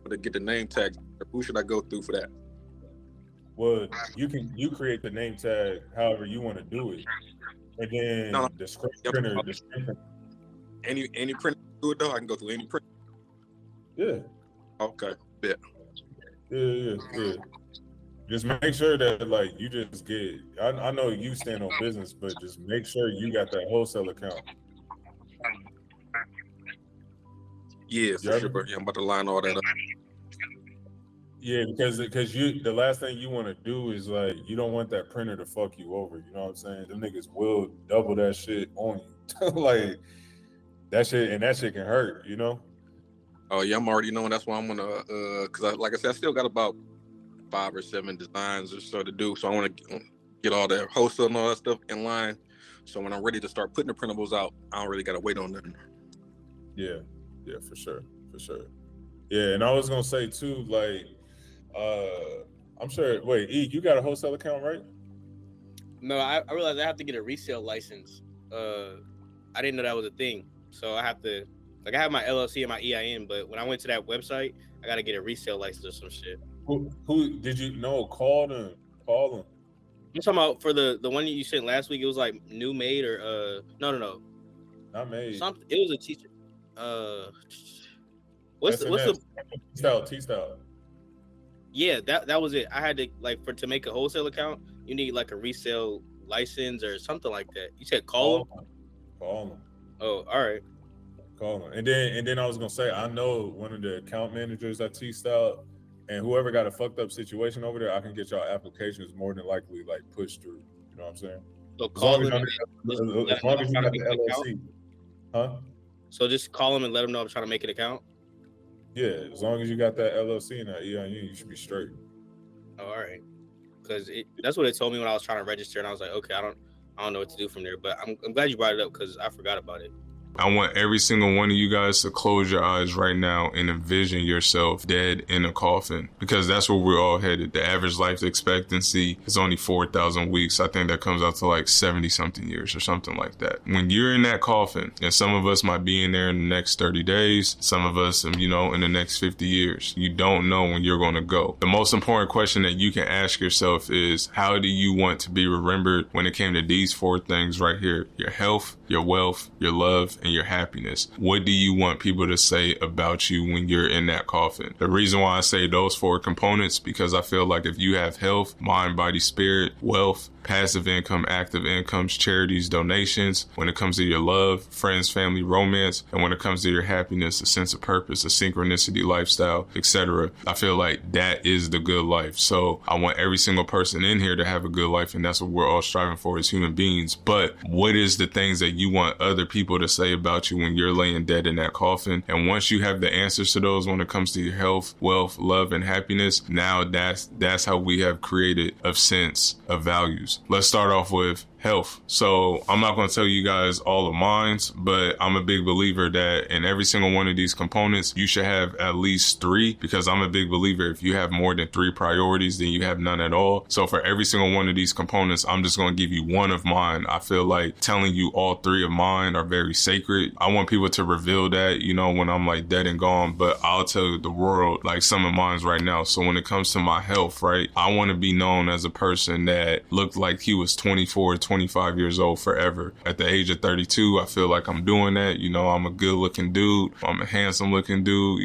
to get the name tag, who should I go through for that? Well, you create the name tag however you want to do it, and then the screen printer. Any printer do it though. I can go through any printer. Yeah. Okay. Yeah. Yeah. Just make sure that like you just get. I know you stand on business, but just make sure you got that wholesale account. Yeah, for sure. Yeah, I'm about to line all that up. Yeah, because you, the last thing you want to do is like, you don't want that printer to fuck you over. You know what I'm saying? Them niggas will double that shit on you. Like that shit, and that shit can hurt. You know? Oh yeah, I'm already knowing. That's why I'm gonna, cause like I said, I still got about 5 or 7 designs or so to do. So I want to get all that wholesale and all that stuff in line. So when I'm ready to start putting the printables out, I don't really gotta wait on them. Yeah, for sure. Yeah, and I was gonna say too, like, I'm sure. Wait, E, you got a wholesale account, right? No, I realized I have to get a resale license. I didn't know that was a thing, so I have to, like, I have my LLC and my EIN, but when I went to that website, I got to get a resale license or some shit. Who did you know? Call them. I'm talking about for the one you sent last week. It was like New Made or no, not Made. Something. It was a teacher. What's the T-style? Yeah, that was it. I had to to make a wholesale account, you need like a resale license or something like that. You said call them. Oh, all right. Call him. And then I was gonna say, I know one of the account managers at T-Style, and whoever got a fucked up situation over there, I can get y'all applications more than likely like pushed through. You know what I'm saying? So As call long him. as you got the LLC. Huh? So just call him and let him know I'm trying to make an account. Yeah, as long as you got that LLC and that EIN, you should be straight. Oh, all right. Because that's what they told me when I was trying to register, and I was like, okay, I don't know what to do from there. But I'm glad you brought it up because I forgot about it. I want every single one of you guys to close your eyes right now and envision yourself dead in a coffin, because that's where we're all headed. The average life expectancy is only 4,000 weeks. I think that comes out to like 70 something years or something like that. When you're in that coffin, and some of us might be in there in the next 30 days, some of us, in the next 50 years, you don't know when you're going to go. The most important question that you can ask yourself is, how do you want to be remembered when it came to these four things right here? Your health, your wealth, your love, and your happiness. What do you want people to say about you when you're in that coffin? The reason why I say those four components, because I feel like if you have health, mind, body, spirit, wealth, passive income, active incomes, charities, donations, when it comes to your love, friends, family, romance, and when it comes to your happiness, a sense of purpose, a synchronicity lifestyle, etc., I feel like that is the good life. So I want every single person in here to have a good life, and that's what we're all striving for as human beings. But what is the things that you want other people to say about you when you're laying dead in that coffin? And once you have the answers to those when it comes to your health, wealth, love, and happiness, now that's how we have created a sense of values. Let's start off with health. So I'm not going to tell you guys all of mine, but I'm a big believer that in every single one of these components, you should have at least three, because I'm a big believer if you have more than three priorities, then you have none at all. So for every single one of these components, I'm just going to give you one of mine. I feel like telling you all three of mine are very sacred. I want people to reveal that, when I'm like dead and gone, but I'll tell the world like some of mine right now. So when it comes to my health, right, I want to be known as a person that looked like he was 24, 25 years old forever. At the age of 32, I feel like I'm doing that. I'm a good looking dude. I'm a handsome looking dude.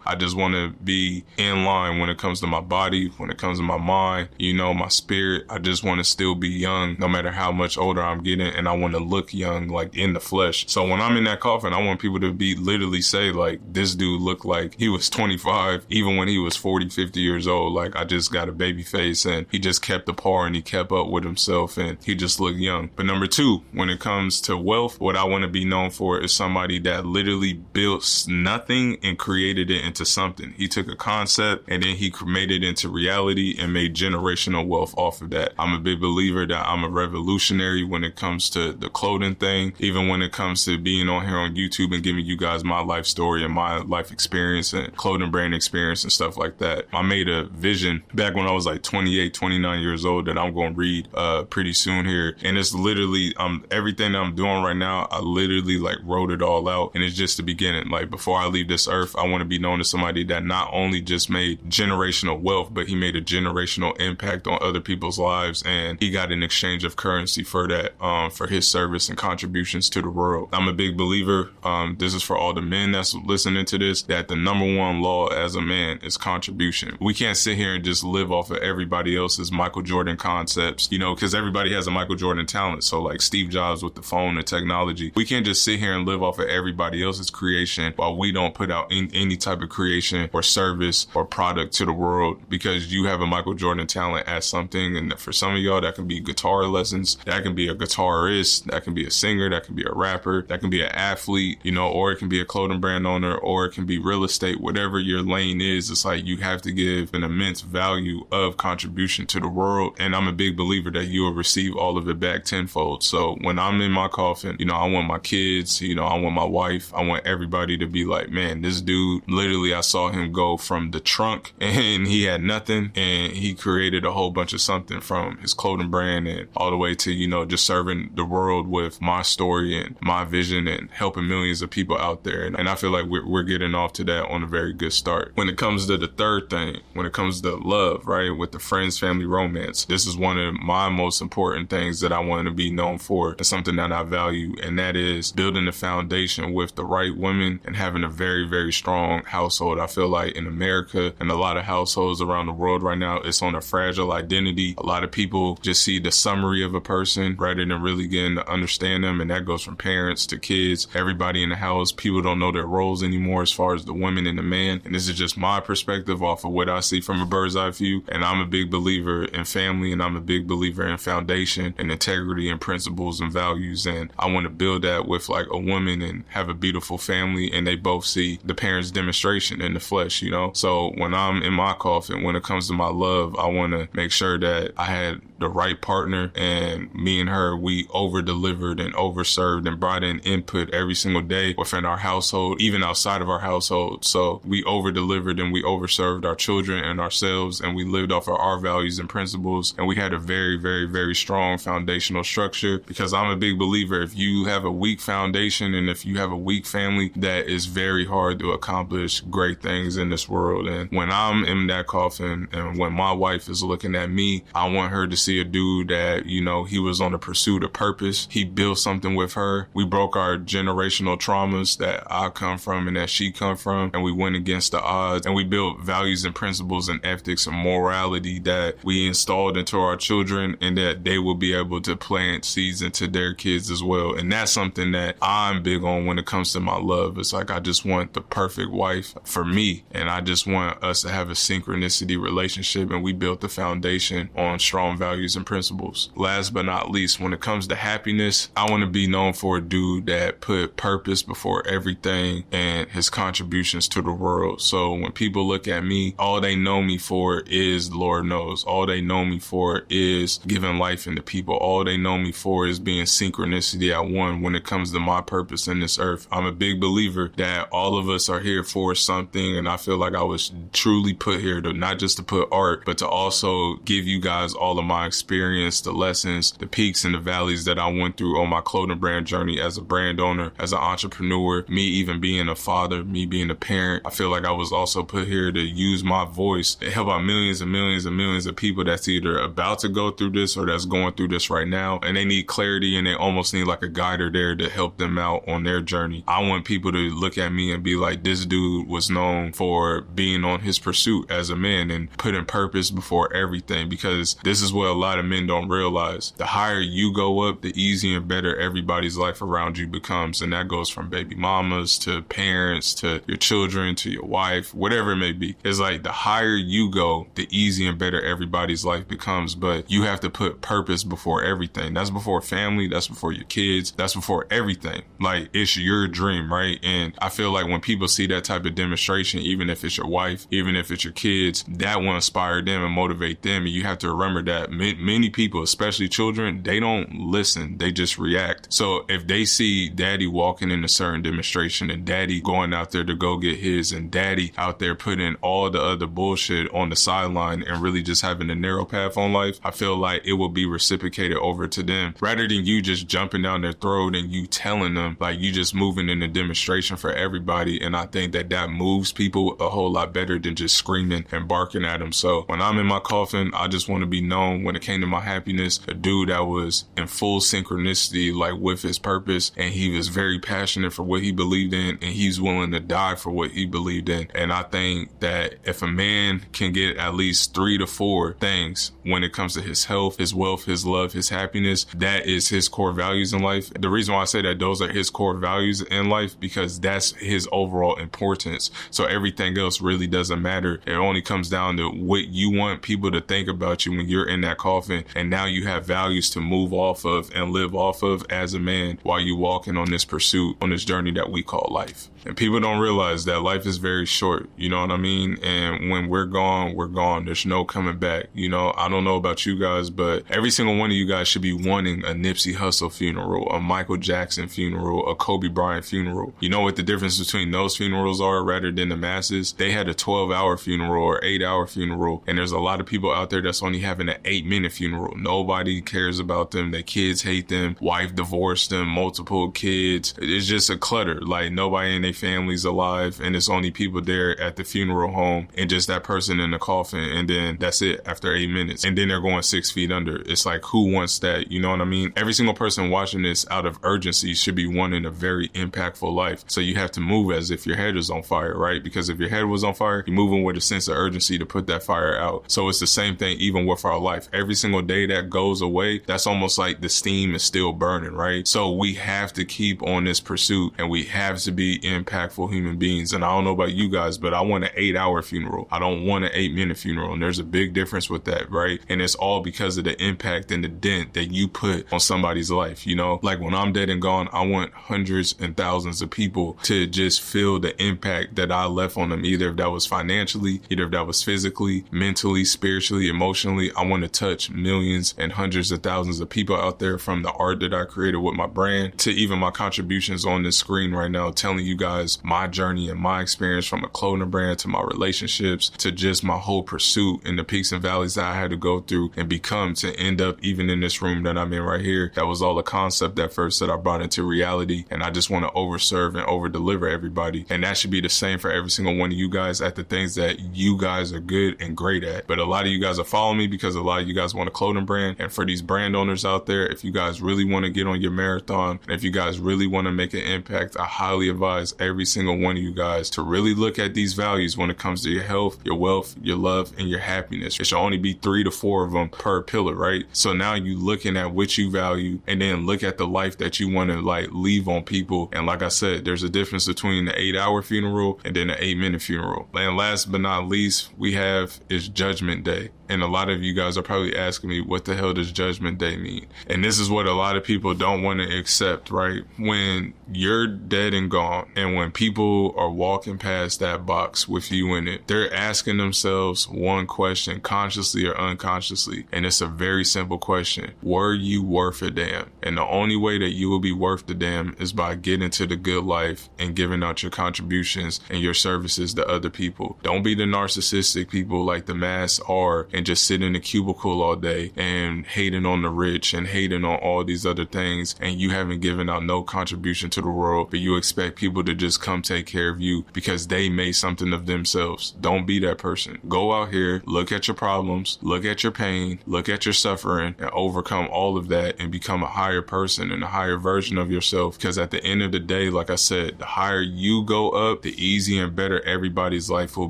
I just want to be in line when it comes to my body, when it comes to my mind, my spirit. I just want to still be young no matter how much older I'm getting, and I want to look young, like in the flesh. So when I'm in that coffin, I want people to be literally say like, this dude looked like he was 25 even when he was 40, 50 years old. Like, I just got a baby face and he just kept the par and he kept up with himself and he just looked young. But number two, when it comes to wealth, what I want to be known for is somebody that literally built nothing and created it into something. He took a concept and then he made it into reality and made generational wealth off of that. I'm a big believer that I'm a revolutionary when it comes to the clothing thing, even when it comes to being on here on YouTube and giving you guys my life story and my life experience and clothing brand experience and stuff like that. I made a vision back when I was like 28, 29 years old that I'm going to read pretty soon here. And it's literally everything that I'm doing right now, I literally like wrote it all out, and it's just the beginning. Like, before I leave this earth, I want to be known as somebody that not only just made generational wealth, but he made a generational impact on other people's lives, and he got an exchange of currency for that, for his service and contributions to the world. I'm a big believer, this is for all the men that's listening to this, that the number one law as a man is contribution. We can't sit here and just live off of everybody else's Michael Jordan concepts, because everybody has a Michael Jordan talent. So like Steve Jobs with the phone and technology, we can't just sit here and live off of everybody else's creation while we don't put out any type of creation or service or product to the world, because you have a Michael Jordan talent at something. And for some of y'all, that can be guitar lessons, that can be a guitarist, that can be a singer, that can be a rapper, that can be an athlete, or it can be a clothing brand owner, or it can be real estate. Whatever your lane is, it's like you have to give an immense value of contribution to the world. And I'm a big believer that you will receive all of it back tenfold. So when I'm in my coffin, I want my kids, I want my wife, I want everybody to be like, man, this dude, literally, I saw him go from the trunk and he had nothing, and he created a whole bunch of something from his clothing brand and all the way to, just serving the world with my story and my vision and helping millions of people out there. And I feel like we're getting off to that on a very good start. When it comes to the third thing, when it comes to love, right, with the friends, family, romance, this is one of my most important things that I want to be known for and something that I value, and that is building the foundation with the right women and having a very, very strong household. I feel like in America and a lot of households around the world right now, it's on a fragile identity. A lot of people just see the summary of a person rather than really getting to understand them, and that goes from parents to kids, everybody in the house. People don't know their roles anymore as far as the women and the man, and this is just my perspective off of what I see from a bird's eye view. And I'm a big believer in family, and I'm a big believer in foundation and integrity and principles and values, and I want to build that with like a woman and have a beautiful family, and they both see the parents' demonstration in the flesh, you know? So when I'm in my coffin, when it comes to my love, I want to make sure that I had the right partner, and me and her, we over-delivered and overserved and brought in input every single day within our household, even outside of our household. So we over-delivered and we overserved our children and ourselves, and we lived off of our values and principles, and we had a very, very, very strong foundational structure, because I'm a big believer, if you have a weak foundation and if you have a weak family, that is very hard to accomplish great things in this world. And when I'm in that coffin and when my wife is looking at me, I want her to see a dude that, you know, he was on a pursuit of purpose. He built something with her. We broke our generational traumas that I come from and that she come from, and we went against the odds, and we built values and principles and ethics and morality that we installed into our children, and that they will be able to plant seeds into their kids as well. And that's something that I'm big on when it comes to my love. It's like I just want the perfect wife for me, and I just want us to have a synchronicity relationship, and we built the foundation on strong values and principles. Last but not least, when it comes to happiness, I want to be known for a dude that put purpose before everything and his contributions to the world. So when people look at me, all they know me for is, Lord knows, all they know me for is giving life into people. All they know me for is being synchronicity at one when it comes to my purpose in this earth. I'm a big believer that all of us are here for something, and I feel like I was truly put here to not just to put art, but to also give you guys all of my experience, the lessons, the peaks and the valleys that I went through on my clothing brand journey as a brand owner, as an entrepreneur, me even being a father, me being a parent. I feel like I was also put here to use my voice to help out millions and millions and millions of people that's either about to go through this or that's going through this right now, and they need clarity and they almost need like a guider there to help them out on their journey. I want people to look at me and be like, this dude was known for being on his pursuit as a man and putting purpose before everything, because this is what a lot of men don't realize. The higher you go up, the easier and better everybody's life around you becomes, and that goes from baby mamas to parents to your children to your wife, whatever it may be. It's like the higher you go, the easier and better everybody's life becomes, but you have to put purpose before everything. That's before family, that's before your kids, that's before everything. Like, it's your dream, right? And I feel like when people see that type of demonstration, even if it's your wife, even if it's your kids, that will inspire them and motivate them. And you have to remember that many people, especially children, they don't listen, they just react. So if they see daddy walking in a certain demonstration and daddy going out there to go get his, and daddy out there putting all the other bullshit on the sideline and really just having a narrow path on life, I feel like it will be reciprocated over to them, rather than you just jumping down their throat and you telling them, like, you just moving in a demonstration for everybody. And I think that that moves people a whole lot better than just screaming and barking at them. So when I'm in my coffin, I just want to be known, when it came to my happiness, a dude that was in full synchronicity, like with his purpose, and he was very passionate for what he believed in, and he's willing to die for what he believed in. And I think that if a man can get at least 3 to 4 things when it comes to his health, his wealth, his love, his happiness, that is his core values in life. The reason why I say that those are his core values in life, because that's his overall importance. So everything else really doesn't matter. It only comes down to what you want people to think about you when you're in that coffin, and now you have values to move off of and live off of as a man while you walking on this pursuit, on this journey that we call life. And people don't realize that life is very short, you know what I mean? And when we're gone, we're gone. There's no coming back. You know, I don't know about you guys, but every single one of you guys should be wanting a Nipsey Hussle funeral, a Michael Jackson funeral, a Kobe Bryant funeral. You know what the difference between those funerals are rather than the masses? They had a 12-hour funeral or 8-hour funeral, and there's a lot of people out there that's only having an 8 8-minute funeral. Nobody cares about them. Their kids hate them. Wife divorced them, multiple kids. It's just a clutter. Like nobody in their family's alive, and it's only people there at the funeral home and just that person in the coffin, and then that's it after 8 minutes. And then they're going 6 feet under. It's like, who wants that? You know what I mean? Every single person watching this out of urgency should be wanting a very impactful life. So you have to move as if your head is on fire, right? Because if your head was on fire, you're moving with a sense of urgency to put that fire out. So it's the same thing even with our life. Every single day that goes away, that's almost like the steam is still burning, right? So we have to keep on this pursuit, and we have to be impactful human beings. And I don't know about you guys, but I want an 8-hour funeral. I don't want an 8-minute funeral. And there's a big difference with that, right? And it's all because of the impact and the dent that you put on somebody's life. You know, like when I'm dead and gone, I want hundreds and thousands of people to just feel the impact that I left on them, either if that was financially, either if that was physically, mentally, spiritually, emotionally. I want to touch millions and hundreds of thousands of people out there, from the art that I created with my brand to even my contributions on this screen right now, telling you guys my journey and my experience from a clothing brand to my relationships to just my whole pursuit and the peaks and valleys that I had to go through and become to end up even in this room that I'm in right here. That was all a concept at first that I brought into reality, and I just want to overserve and over deliver everybody. And that should be the same for every single one of you guys at the things that you guys are good and great at. But a lot of you guys are following me because a lot of you guys want a clothing brand. And for these brand owners out there, if you guys really want to get on your marathon, and if you guys really want to make an impact, I highly advise every single one of you guys to really look at these values when it comes to your health, your wealth, your love, and your happiness. It should only be 3 to 4 of them per pillar, right? So now you looking at what you value, and then look at the life that you want to like leave on people. And like I said, there's a difference between the 8-hour funeral and then the 8-minute funeral. And last but not least, we have is Judgment Day. And a lot of you guys are probably asking me, what the hell does Judgment Day mean? And this is what a lot of people don't want to accept, right? When you're dead and gone, and when people are walking past that box with you in it, they're asking themselves one question, consciously or unconsciously. And it's a very simple question. Were you worth a damn? And the only way that you will be worth the damn is by getting to the good life and giving out your contributions and your services to other people. Don't be the narcissistic people like the mass are, and just sit in a cubicle all day and hating on the rich and hating on all these other things, and you haven't given out no contribution to the world, but you expect people to just come take care of you because they made something of themselves. Don't be that person. Go out here, look at your problems, look at your pain, look at your suffering, and overcome all of that and become a higher person and a higher version of yourself. Because at the end of the day, like I said, the higher you go up, the easier and better everybody's life will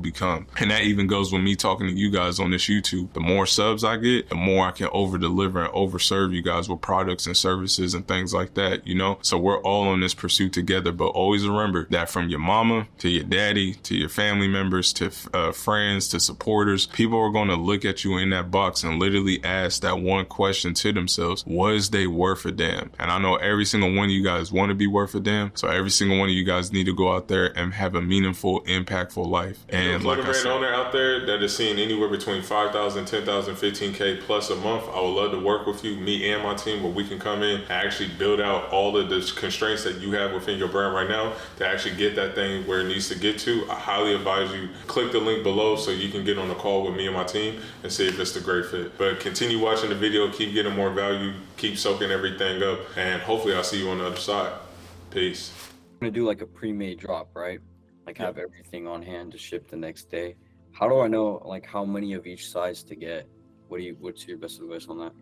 become. And that even goes with me talking to you guys on this YouTube. The more subs I get, the more I can over deliver and overserve you guys with products and services and things like that, you know? So we're all on this pursuit together, but always remember that from your mama to your daddy to your family members to friends to supporters, people are going to look at you in that box and literally ask that one question to themselves: was they worth a damn? And I know every single one of you guys want to be worth a damn, so every single one of you guys need to go out there and have a meaningful, impactful life. And like I said, owner out there that is seeing anywhere between 5,000, 10,000, 15K plus a month, I would love to work with you, me and my team, where we can come in and actually build out all of the constraints that you have within your brand right now to actually get that thing where it needs to get to. I highly advise you click the link below so you can get on a call with me and my team and see if it's the great fit. But continue watching the video, keep getting more value, keep soaking everything up, and hopefully I'll see you on the other side. Peace. I'm gonna do like a pre-made drop, right? Like have everything on hand to ship the next day. How do I know like how many of each size to get? What's your best advice on that?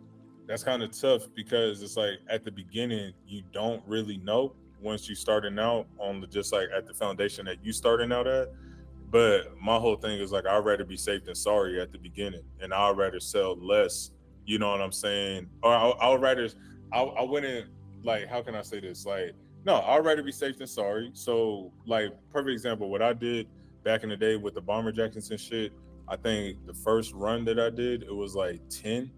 That's kind of tough because it's like at the beginning you don't really know once you starting out on just like at the foundation that you starting out at. But my whole thing is like, I'd rather be safe than sorry at the beginning, and I'd rather sell less. You know what I'm saying? Or I wouldn't, like, how can I say this? Like, no, I'd rather be safe than sorry. So like, perfect example, what I did back in the day with the bomber jackets and shit, I think the first run that I did, it was like 10.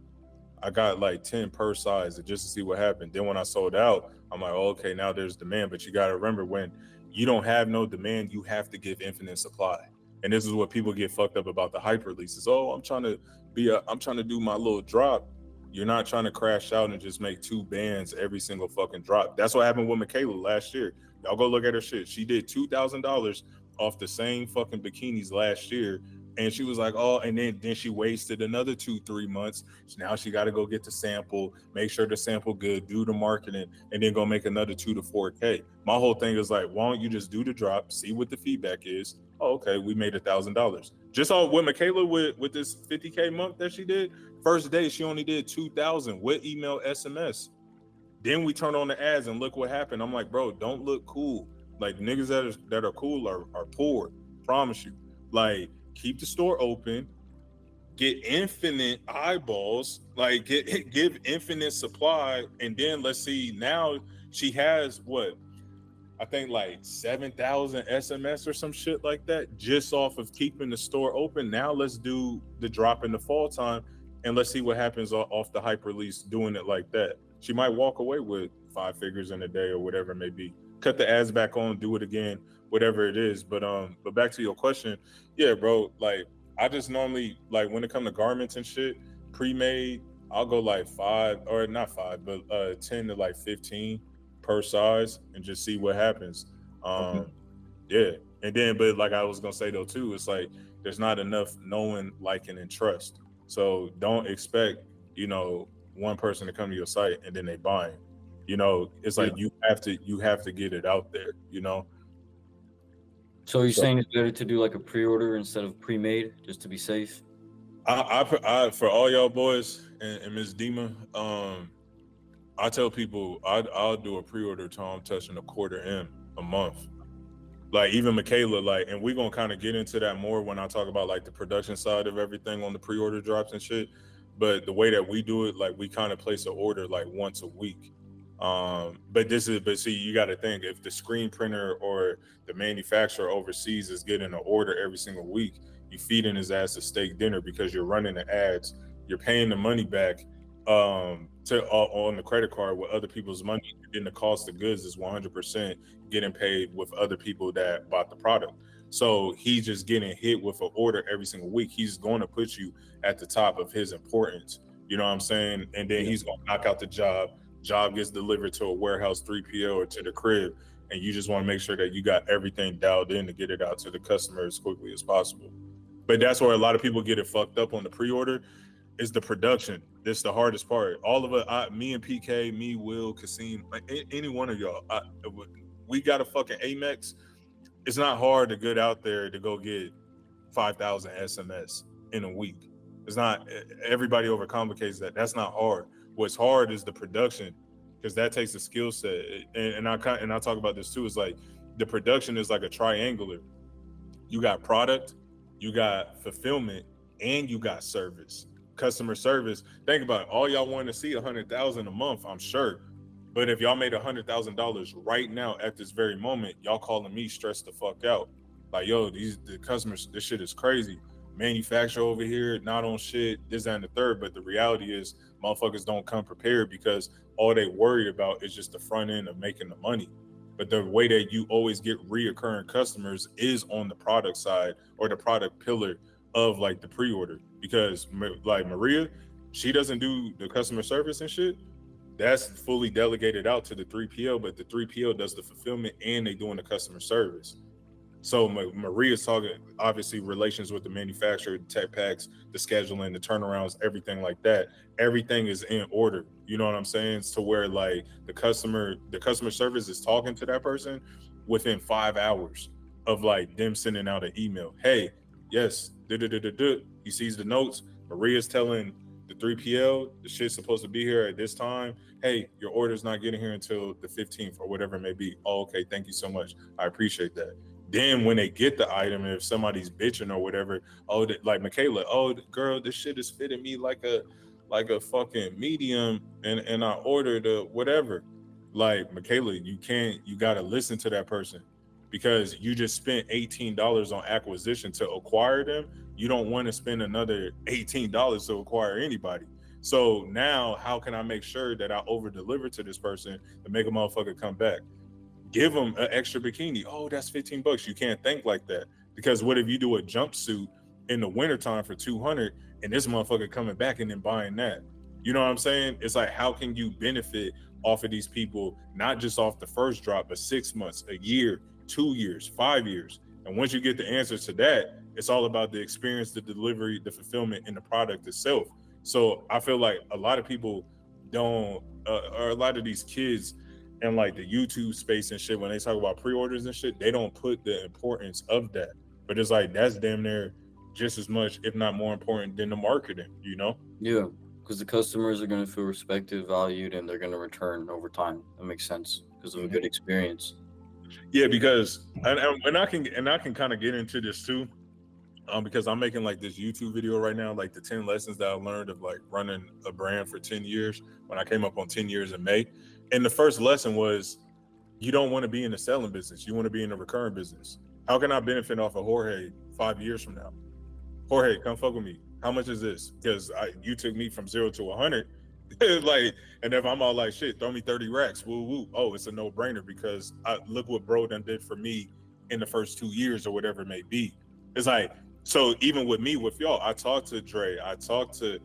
I got like 10 per size just to see what happened. Then when I sold out, I'm like, oh, okay, now there's demand. But you got to remember, when you don't have no demand, you have to give infinite supply. And this is what people get fucked up about the hype releases. Oh, I'm trying to do my little drop. You're not trying to crash out and just make 2 bands every single fucking drop. That's what happened with Michaela last year. Y'all go look at her shit. She did $2,000 off the same fucking bikinis last year And she was like, oh, and then she wasted another 2-3 months. So now she got to go get the sample, make sure the sample good, do the marketing, and then go make another 2 to 4K. My whole thing is like, why don't you just do the drop, see what the feedback is? Oh, okay, we made $1,000. Just on with Michaela with this 50K month that she did. First day, she only did 2,000 with email, SMS. Then we turn on the ads and look what happened. I'm like, bro, don't look cool. Like niggas that are cool are poor. Promise you. Like, keep the store open, get infinite eyeballs, like give infinite supply, and then let's see. Now she has what? I think like 7,000 SMS or some shit like that, just off of keeping the store open. Now let's do the drop in the fall time, and let's see what happens off the hype release doing it like that. She might walk away with 5 figures in a day or whatever it may be. Cut the ads back on, do it again, whatever it is. But back to your question, yeah, bro. Like I just normally like when it comes to garments and shit, pre-made, I'll go like 5 or not 5, but 10 to like 15 per size and just see what happens. Yeah, and then but like I was gonna say though too, it's like there's not enough knowing, liking, and trust. So don't expect one person to come to your site and then they buying. It's like you have to get it out there. So you're saying it's better to do like a pre-order instead of pre-made, just to be safe? I for all y'all boys and Ms. Dima, I tell people I'll do a pre-order till I'm touching $250,000 a month. Like even Michaela, like, and we're gonna kind of get into that more when I talk about like the production side of everything on the pre-order drops and shit. But the way that we do it, like we kind of place an order like once a week. But see, you got to think if the screen printer or the manufacturer overseas is getting an order every single week, you feeding his ass a steak dinner because you're running the ads, you're paying the money back on the credit card with other people's money, and then the cost of goods is 100% getting paid with other people that bought the product. So he's just getting hit with an order every single week. He's going to put you at the top of his importance. You know what I'm saying? And then he's going to knock out the job. Job gets delivered to a warehouse 3PL or to the crib. And you just want to make sure that you got everything dialed in to get it out to the customer as quickly as possible. But that's where a lot of people get it fucked up on the pre-order is the production. This is the hardest part. All of us, me and PK, me, Will, Kasim, like any one of y'all, we got a fucking Amex. It's not hard to get out there to go get 5,000 SMS in a week. It's not, everybody overcomplicates that. That's not hard. What's hard is the production, because that takes a skill set. And I talk about this too. It's like the production is like a triangular. You got product, you got fulfillment, and you got service. Customer service. Think about it. All y'all want to see 100,000 a month, I'm sure. But if y'all made $100,000 right now at this very moment, y'all calling me stressed the fuck out. Like, yo, the customers, this shit is crazy. Manufacturer over here, not on shit, this, that, and the third. But the reality is motherfuckers don't come prepared because all they worried about is just the front end of making the money. But the way that you always get reoccurring customers is on the product side or the product pillar of like the pre-order. Because like Maria, she doesn't do the customer service and shit. That's fully delegated out to the 3PL, but the 3PL does the fulfillment and they doing the customer service. So Maria's talking, obviously, relations with the manufacturer, the tech packs, the scheduling, the turnarounds, everything like that. Everything is in order. You know what I'm saying? It's to where like the customer service is talking to that person within 5 hours of like them sending out an email. Hey, yes, he sees the notes. Maria's telling the 3PL, the shit's supposed to be here at this time. Hey, your order's not getting here until the 15th or whatever it may be. Oh, okay, thank you so much. I appreciate that. Then when they get the item, if somebody's bitching or whatever, like Michaela, girl, this shit is fitting me like a fucking medium, and I ordered a whatever. Like Michaela, you gotta listen to that person because you just spent $18 on acquisition to acquire them. You don't want to spend another $18 to acquire anybody. So now how can I make sure that I over deliver to this person to make a motherfucker come back? Give them an extra bikini. Oh, that's $15. You can't think like that, because what if you do a jumpsuit in the wintertime for $200 and this motherfucker coming back and then buying that? You know what I'm saying? It's like, how can you benefit off of these people, not just off the first drop, but 6 months, a year, 2 years, 5 years? And once you get the answer to that, It's all about the experience, the delivery, the fulfillment, and the product itself. So I feel like a lot of people don't, or a lot of these kids in like the YouTube space and shit, when they talk about pre-orders and shit, they don't put the importance of that. But it's like, that's damn near just as much, if not more important than the marketing, you know? Yeah, because the customers are going to feel respected, valued, and they're going to return over time. That makes sense because of a good experience. Yeah, because and I can kind of get into this too, because I'm making like this YouTube video right now, like the 10 lessons that I learned of like running a brand for 10 years when I came up on 10 years in May. And the first lesson was, you don't want to be in the selling business. You want to be in the recurring business. How can I benefit off of Jorge 5 years from now? Jorge, come fuck with me. How much is this? Because you took me from 0 to 100. Like, and if I'm all like, shit, throw me 30 racks, woo woo. Oh, it's a no brainer because look what bro done did for me in the first 2 years or whatever it may be. It's like, so even with me, with y'all, I talked to Dre, I talked to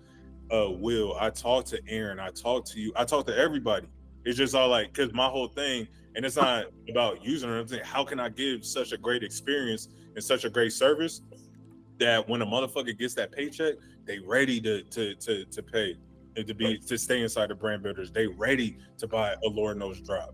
Will, I talked to Aaron, I talked to you, I talked to everybody. It's just all like, because my whole thing, and it's not about using it, I'm saying, how can I give such a great experience and such a great service that when a motherfucker gets that paycheck, they ready to pay and to stay inside the brand builders. They ready to buy a Lord Knows drop.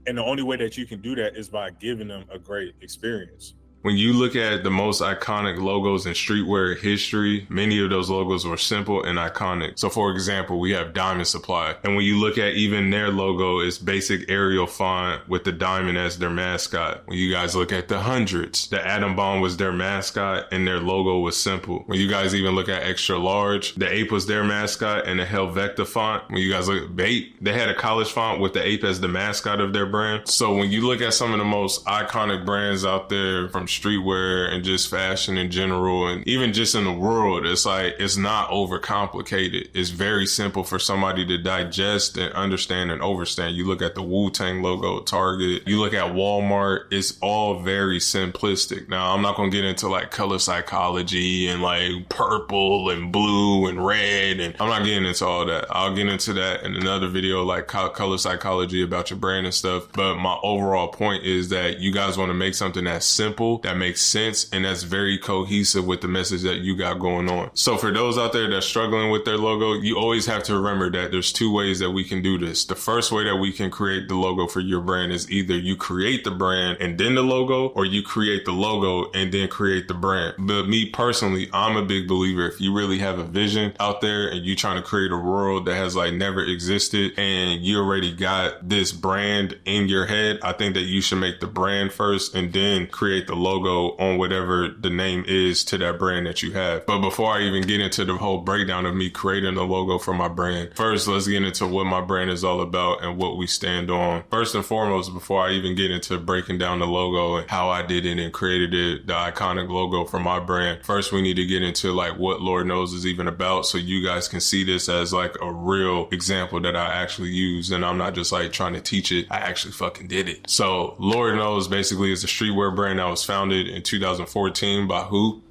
And the only way that you can do that is by giving them a great experience. When you look at the most iconic logos in streetwear history, many of those logos were simple and iconic. So for example, we have Diamond Supply. And when you look at even their logo, it's basic Arial font with the diamond as their mascot. When you guys look at the Hundreds, the Atom Bomb was their mascot and their logo was simple. When you guys even look at Extra Large, the ape was their mascot and the Helvetica font. When you guys look at Bape, they had a college font with the ape as the mascot of their brand. So when you look at some of the most iconic brands out there from streetwear and just fashion in general, and even just in the world, it's like, it's not overcomplicated. It's very simple for somebody to digest and understand and overstand. You look at the Wu-Tang logo, Target, you look at Walmart, it's all very simplistic. Now, I'm not going to get into like color psychology and like purple and blue and red, and I'm not getting into all that. I'll get into that in another video, like color psychology about your brand and stuff. But my overall point is that you guys want to make something that's simple, that makes sense, and that's very cohesive with the message that you got going on. So for those out there that's struggling with their logo, you always have to remember that there's two ways that we can do this. The first way that we can create the logo for your brand is either you create the brand and then the logo, or you create the logo and then create the brand. But me personally, I'm a big believer, if you really have a vision out there and you trying to create a world that has like never existed and you already got this brand in your head, I think that you should make the brand first and then create the logo on whatever the name is to that brand that you have. But before I even get into the whole breakdown of me creating the logo for my brand, first let's get into what my brand is all about and what we stand on. First and foremost, before I even get into breaking down the logo and how I did it and created it, the iconic logo for my brand, first we need to get into like what Lord Knows is even about, so you guys can see this as like a real example that I actually use, and I'm not just like trying to teach it, I actually fucking did it. So Lord Knows basically is a streetwear brand that was founded in 2014 by who?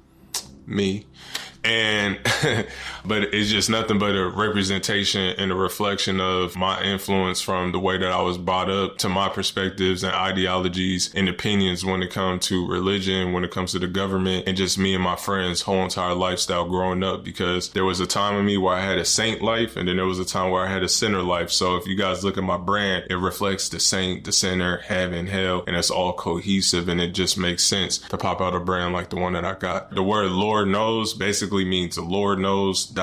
Me. And but it's just nothing but a representation and a reflection of my influence from the way that I was brought up to my perspectives and ideologies and opinions when it comes to religion, when it comes to the government, and just me and my friends' whole entire lifestyle growing up. Because there was a time in me where I had a saint life, and then there was a time where I had a sinner life. So if you guys look at my brand, it reflects the saint, the sinner, heaven, hell, and it's all cohesive, and it just makes sense to pop out a brand like the one that I got. The word Lord Knows basically means the Lord knows ...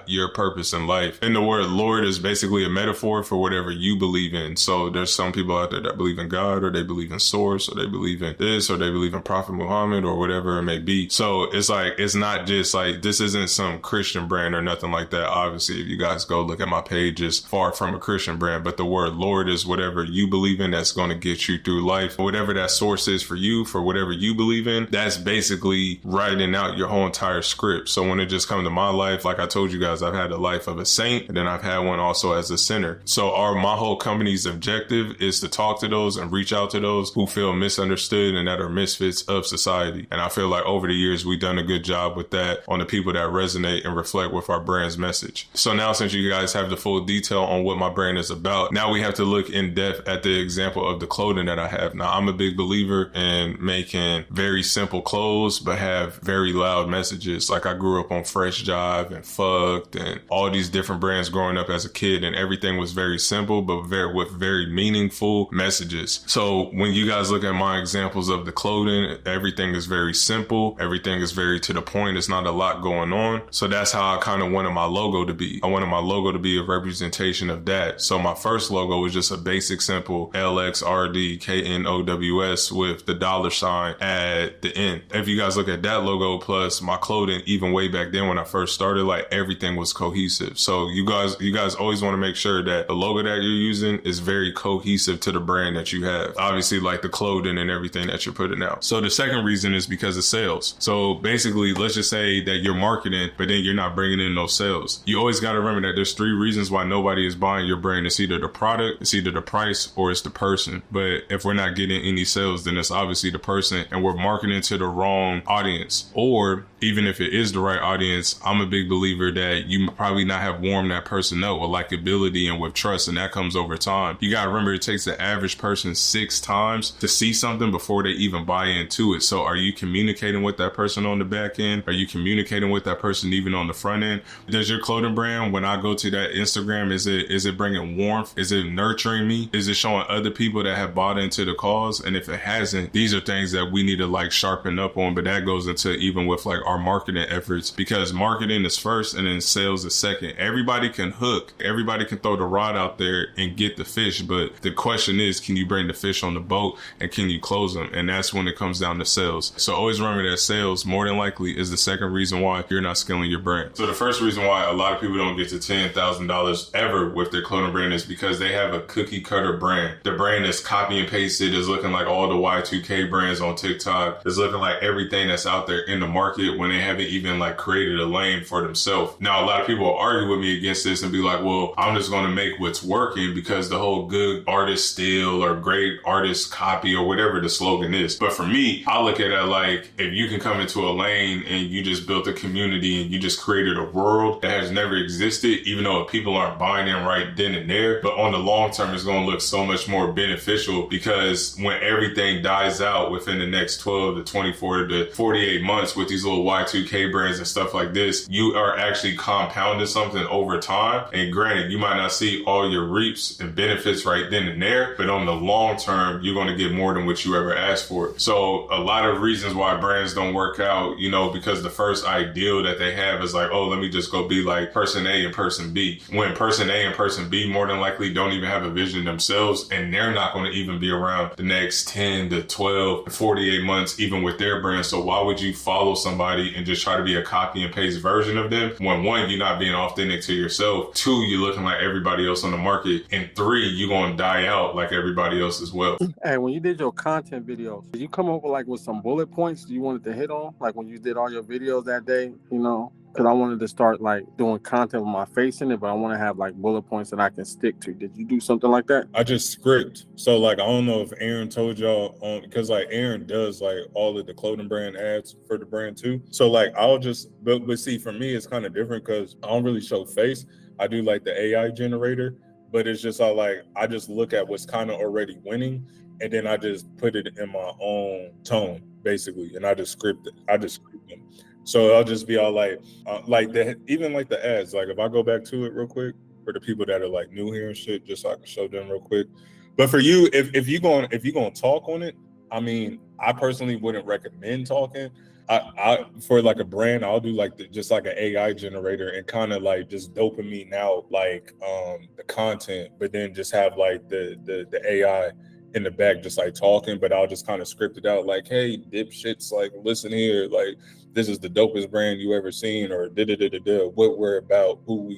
your purpose in life. And the word Lord is basically a metaphor for whatever you believe in. So there's some people out there that believe in God, or they believe in Source, or they believe in this, or they believe in Prophet Muhammad, or whatever it may be. So it's like, it's not just like, this isn't some Christian brand or nothing like that. Obviously, if you guys go look at my page, it's far from a Christian brand, but the word Lord is whatever you believe in that's going to get you through life. Whatever that source is for you, for whatever you believe in, that's basically writing out your whole entire script script. So when it just comes to my life, like I told you guys, I've had the life of a saint, and then I've had one also as a sinner. So my whole company's objective is to talk to those and reach out to those who feel misunderstood and that are misfits of society. And I feel like over the years, we've done a good job with that on the people that resonate and reflect with our brand's message. So now, since you guys have the full detail on what my brand is about, now we have to look in depth at the example of the clothing that I have. Now, I'm a big believer in making very simple clothes, but have very loud messages. Like I grew up on Fresh Jive and Fucked and all these different brands growing up as a kid, and everything was very simple, but with very meaningful messages. So when you guys look at my examples of the clothing, everything is very simple. Everything is very to the point. It's not a lot going on. So that's how I kind of wanted my logo to be. I wanted my logo to be a representation of that. So my first logo was just a basic, simple LXRDKNOWS with the $sign at the end. If you guys look at that logo plus my clothing, even way back then when I first started, like everything was cohesive. So you guys always want to make sure that the logo that you're using is very cohesive to the brand that you have. Obviously, like the clothing and everything that you're putting out. So the second reason is because of sales. So basically, let's just say that you're marketing, but then you're not bringing in no sales. You always got to remember that there's 3 reasons why nobody is buying your brand. It's either the product, it's either the price, or it's the person. But if we're not getting any sales, then it's obviously the person, and we're marketing to the wrong audience. Or even if it is the right audience, I'm a big believer that you probably not have warmed that person up with likability and with trust, and that comes over time. You got to remember, it takes the average person 6 times to see something before they even buy into it. So are you communicating with that person on the back end? Are you communicating with that person even on the front end? Does your clothing brand, when I go to that Instagram, is it bringing warmth? Is it nurturing me? Is it showing other people that have bought into the cause? And if it hasn't, these are things that we need to like sharpen up on. But that goes into even with like our marketing efforts, because marketing is first and then sales is second. Everybody can hook, everybody can throw the rod out there and get the fish, but the question is, can you bring the fish on the boat and can you close them? And that's when it comes down to sales. So always remember that sales more than likely is the second reason why you're not scaling your brand. So the first reason why a lot of people don't get to $10,000 ever with their clothing brand is because they have a cookie cutter brand. The brand is copy and pasted, is looking like all the Y2K brands on TikTok, is looking like everything that's out there in the market when they haven't even like created a lane for themselves. Now, a lot of people will argue with me against this and be like, well, I'm just going to make what's working because the whole good artist steal or great artist copy or whatever the slogan is. But for me, I look at it like, if you can come into a lane and you just built a community and you just created a world that has never existed, even though people aren't buying in right then and there, but on the long term, it's going to look so much more beneficial, because when everything dies out within the next 12 to 24 to 48 months with these little Y2K brands and stuff like this, you are actually compounding something over time. And granted, you might not see all your reaps and benefits right then and there, but on the long term, you're going to get more than what you ever asked for. So a lot of reasons why brands don't work out, because the first ideal that they have is like, oh, let me just go be like person A and person B. When person A and person B more than likely don't even have a vision themselves, and they're not going to even be around the next 10 to 12 to 48 months, even with their brand. So why would you follow somebody and just try to be a copy and paste version of them when 1, you're not being authentic to yourself, 2, you're looking like everybody else on the market, and 3, you're going to die out like everybody else as well. Hey, when you did your content videos, did you come up with some bullet points you wanted to hit on? Like when you did all your videos that day, because I wanted to start like doing content with my face in it, but I want to have like bullet points that I can stick to. Did you do something like that? I just script. So like, I don't know if Aaron told y'all because like Aaron does like all of the clothing brand ads for the brand too. So like, I'll just, but see, for me, it's kind of different because I don't really show face. I do like the AI generator, but it's just I just look at what's kind of already winning, and then I just put it in my own tone basically, and I just script it. I just script them. So I'll just be all like that, even like the ads. Like if I go back to it real quick for the people that are like new here and shit, just so I can show them real quick. But for you, if you're gonna talk on it, I mean, I personally wouldn't recommend talking. I for like a brand, I'll do like just like an AI generator and kind of like just dopamine out like the content, but then just have like the AI in the back just like talking, but I'll just kind of script it out like, hey, dipshits, like listen here, like this is the dopest brand you ever seen, or what we're about, who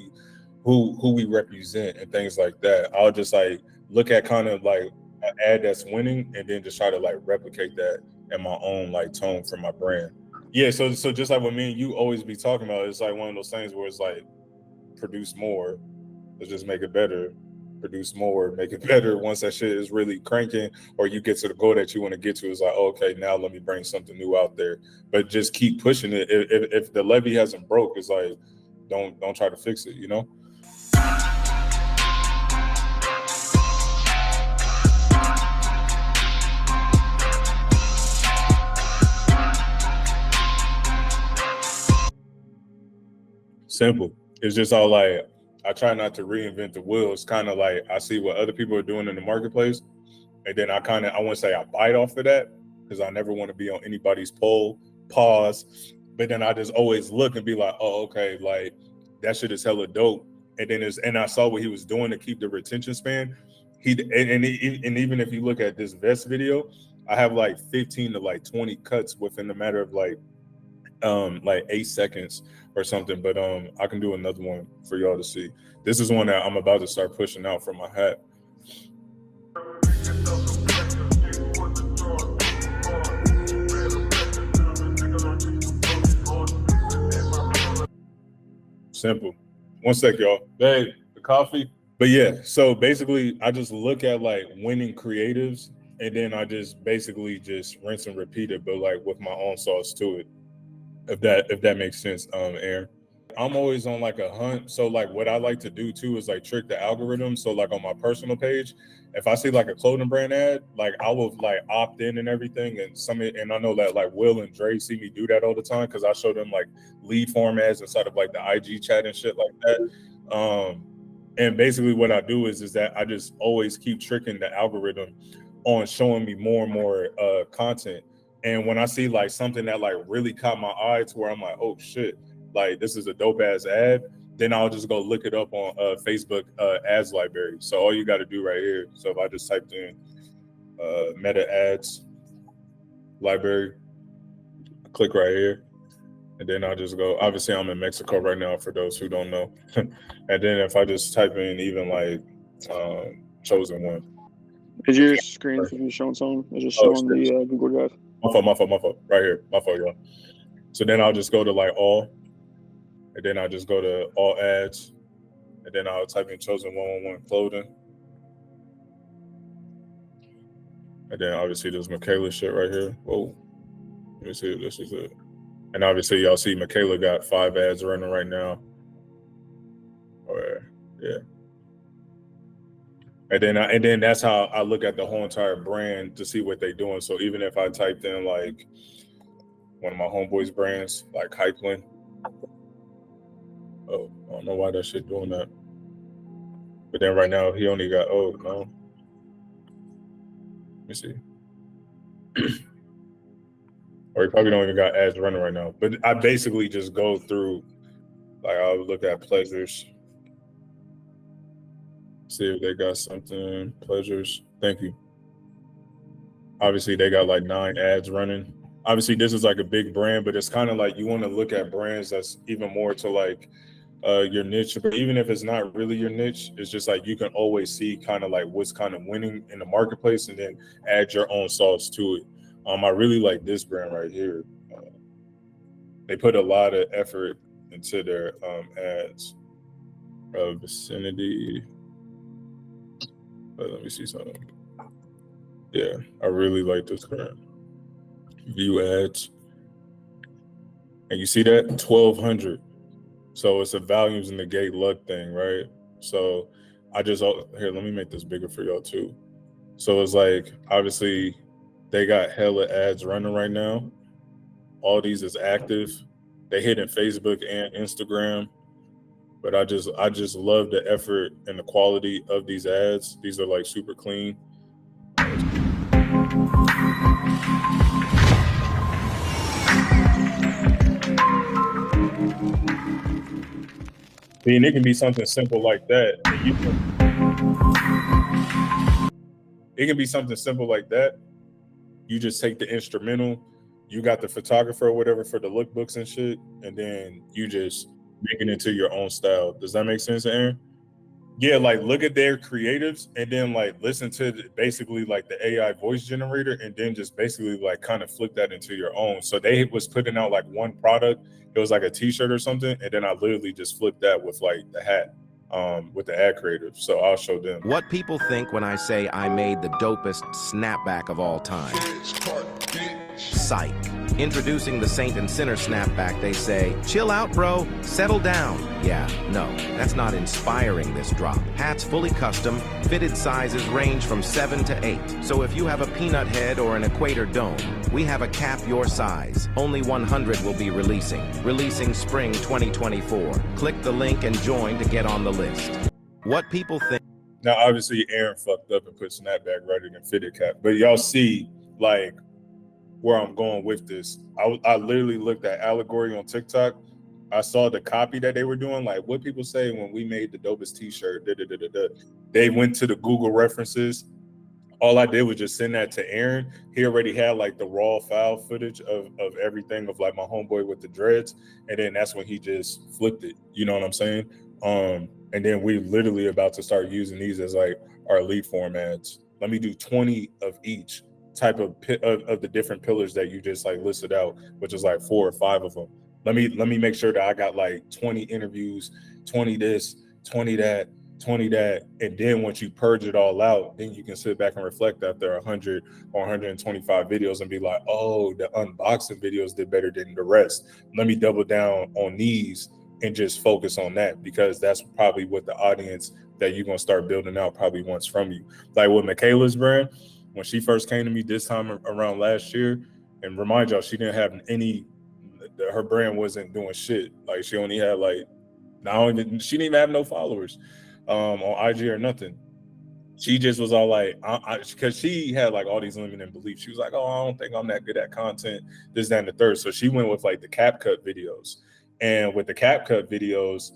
we represent, and things like that. I'll just like look at kind of like an ad that's winning and then just try to like replicate that in my own like tone for my brand. Yeah, so just like what me and you always be talking about, it's like one of those things where it's like produce more, let's just make it better. Produce more, make it better. Once that shit is really cranking, or you get to the goal that you want to get to, it's like, oh, okay, now let me bring something new out there. But just keep pushing it. If the levee hasn't broke, it's like don't try to fix it, you know? Simple. It's just all like, I try not to reinvent the wheel. It's kind of like I see what other people are doing in the marketplace, and then I won't say I bite off of that, because I never want to be on anybody's pause. But then I just always look and be like, oh, okay, like that shit is hella dope. And I saw what he was doing to keep the retention span. And even if you look at this vest video, I have like 15 to like 20 cuts within a matter of like 8 seconds or something. But I can do another one for y'all to see. This is one that I'm about to start pushing out from my hat. Simple. One sec, y'all. Hey, the coffee. But yeah, so basically I just look at like winning creatives, and then I just basically just rinse and repeat it, but like with my own sauce to it. If that makes sense, Aaron. I'm always on like a hunt. So like what I like to do too is like trick the algorithm. So like on my personal page, if I see like a clothing brand ad, like I will like opt in and everything. And I know that like Will and Dre see me do that all the time, because I show them like lead form ads inside of like the IG chat and shit like that. And basically what I do is that I just always keep tricking the algorithm on showing me more and more content. And when I see like something that like really caught my eye to where I'm like, oh shit, like this is a dope ass ad, then I'll just go look it up on Facebook ads library. So all you got to do right here. So if I just typed in meta ads library, click right here, and then I'll just go. Obviously I'm in Mexico right now for those who don't know. And then if I just type in even like chosen one. Is your screen showing something? Is it showing the Google Drive? My fault. Right here. My fault, y'all. So then I'll just go to like all, and then I'll just go to all ads, and then I'll type in chosen 111 clothing. And then obviously there's Michaela shit right here. Whoa. Let me see if this is it. And obviously y'all see Michaela got 5 ads running right now. Yeah. And then that's how I look at the whole entire brand to see what they're doing. So even if I typed in like one of my homeboys brands, like Hypeland. Oh, I don't know why that shit doing that. But then right now he only got, oh no. Let me see. Or he probably don't even got ads running right now. But I basically just go through, like I'll look at pleasures. See if they got something. Pleasures. Thank you. Obviously, they got like 9 ads running. Obviously, this is like a big brand, but it's kind of like you want to look at brands that's even more to like your niche. But even if it's not really your niche, it's just like you can always see kind of like what's kind of winning in the marketplace, and then add your own sauce to it. I really like this brand right here. They put a lot of effort into their ads. Vicinity. Let me see something. Yeah, I really like this brand. View ads. And you see that? 1,200. So it's a volumes and negate luck thing, right? So I just, here, let me make this bigger for y'all too. So it's like, obviously they got hella ads running right now. All these is active. They hit in Facebook and Instagram. But I just love the effort and the quality of these ads. These are like super clean. And it can be something simple like that. It can be something simple like that. You just take the instrumental, you got the photographer or whatever for the lookbooks and shit, and then you just make it into your own style. Does that make sense, Aaron? Yeah, like look at their creatives and then like listen to basically like the AI voice generator and then just basically like kind of flip that into your own. So they was putting out like one product, it was like a t-shirt or something, and then I literally just flipped that with like the hat with the ad creative. So I'll show them. What people think when I say I made the dopest snapback of all time. Psych. Introducing the Saint and Sinner snapback, they say, chill out, bro, settle down. Yeah, no, that's not inspiring this drop. Hats fully custom, fitted sizes range from 7 to 8. So if you have a peanut head or an equator dome, we have a cap your size. Only 100 will be releasing spring 2024. Click the link and join to get on the list. What people think. Now, obviously, Aaron fucked up and put snapback rather than fitted cap, but y'all see, like, where I'm going with this. I literally looked at Allegory on TikTok. I saw the copy that they were doing, like what people say when we made the dopest t-shirt, They went to the Google references. All I did was just send that to Aaron. He already had like the raw file footage of everything of like my homeboy with the dreads. And then that's when he just flipped it. You know what I'm saying? And then we literally about to start using these as like our lead formats. Let me do 20 of each type of the different pillars that you just like listed out, which is like 4 or 5 of them. Let me make sure that I got like 20 interviews, 20 this, 20 that, 20 that, and then once you purge it all out, then you can sit back and reflect after 100 or 125 videos and be like, oh, the unboxing videos did better than the rest. Let me double down on these and just focus on that, because that's probably what the audience that you're gonna start building out probably wants from you. Like with Michaela's brand, when she first came to me this time around last year, and remind y'all, she didn't have any, her brand wasn't doing shit. Like she only had like, she didn't even have no followers on IG or nothing. She just was all like, because she had like all these limiting beliefs. She was like, oh, I don't think I'm that good at content, this, that, and the third. So she went with like the CapCut videos. And with the CapCut videos,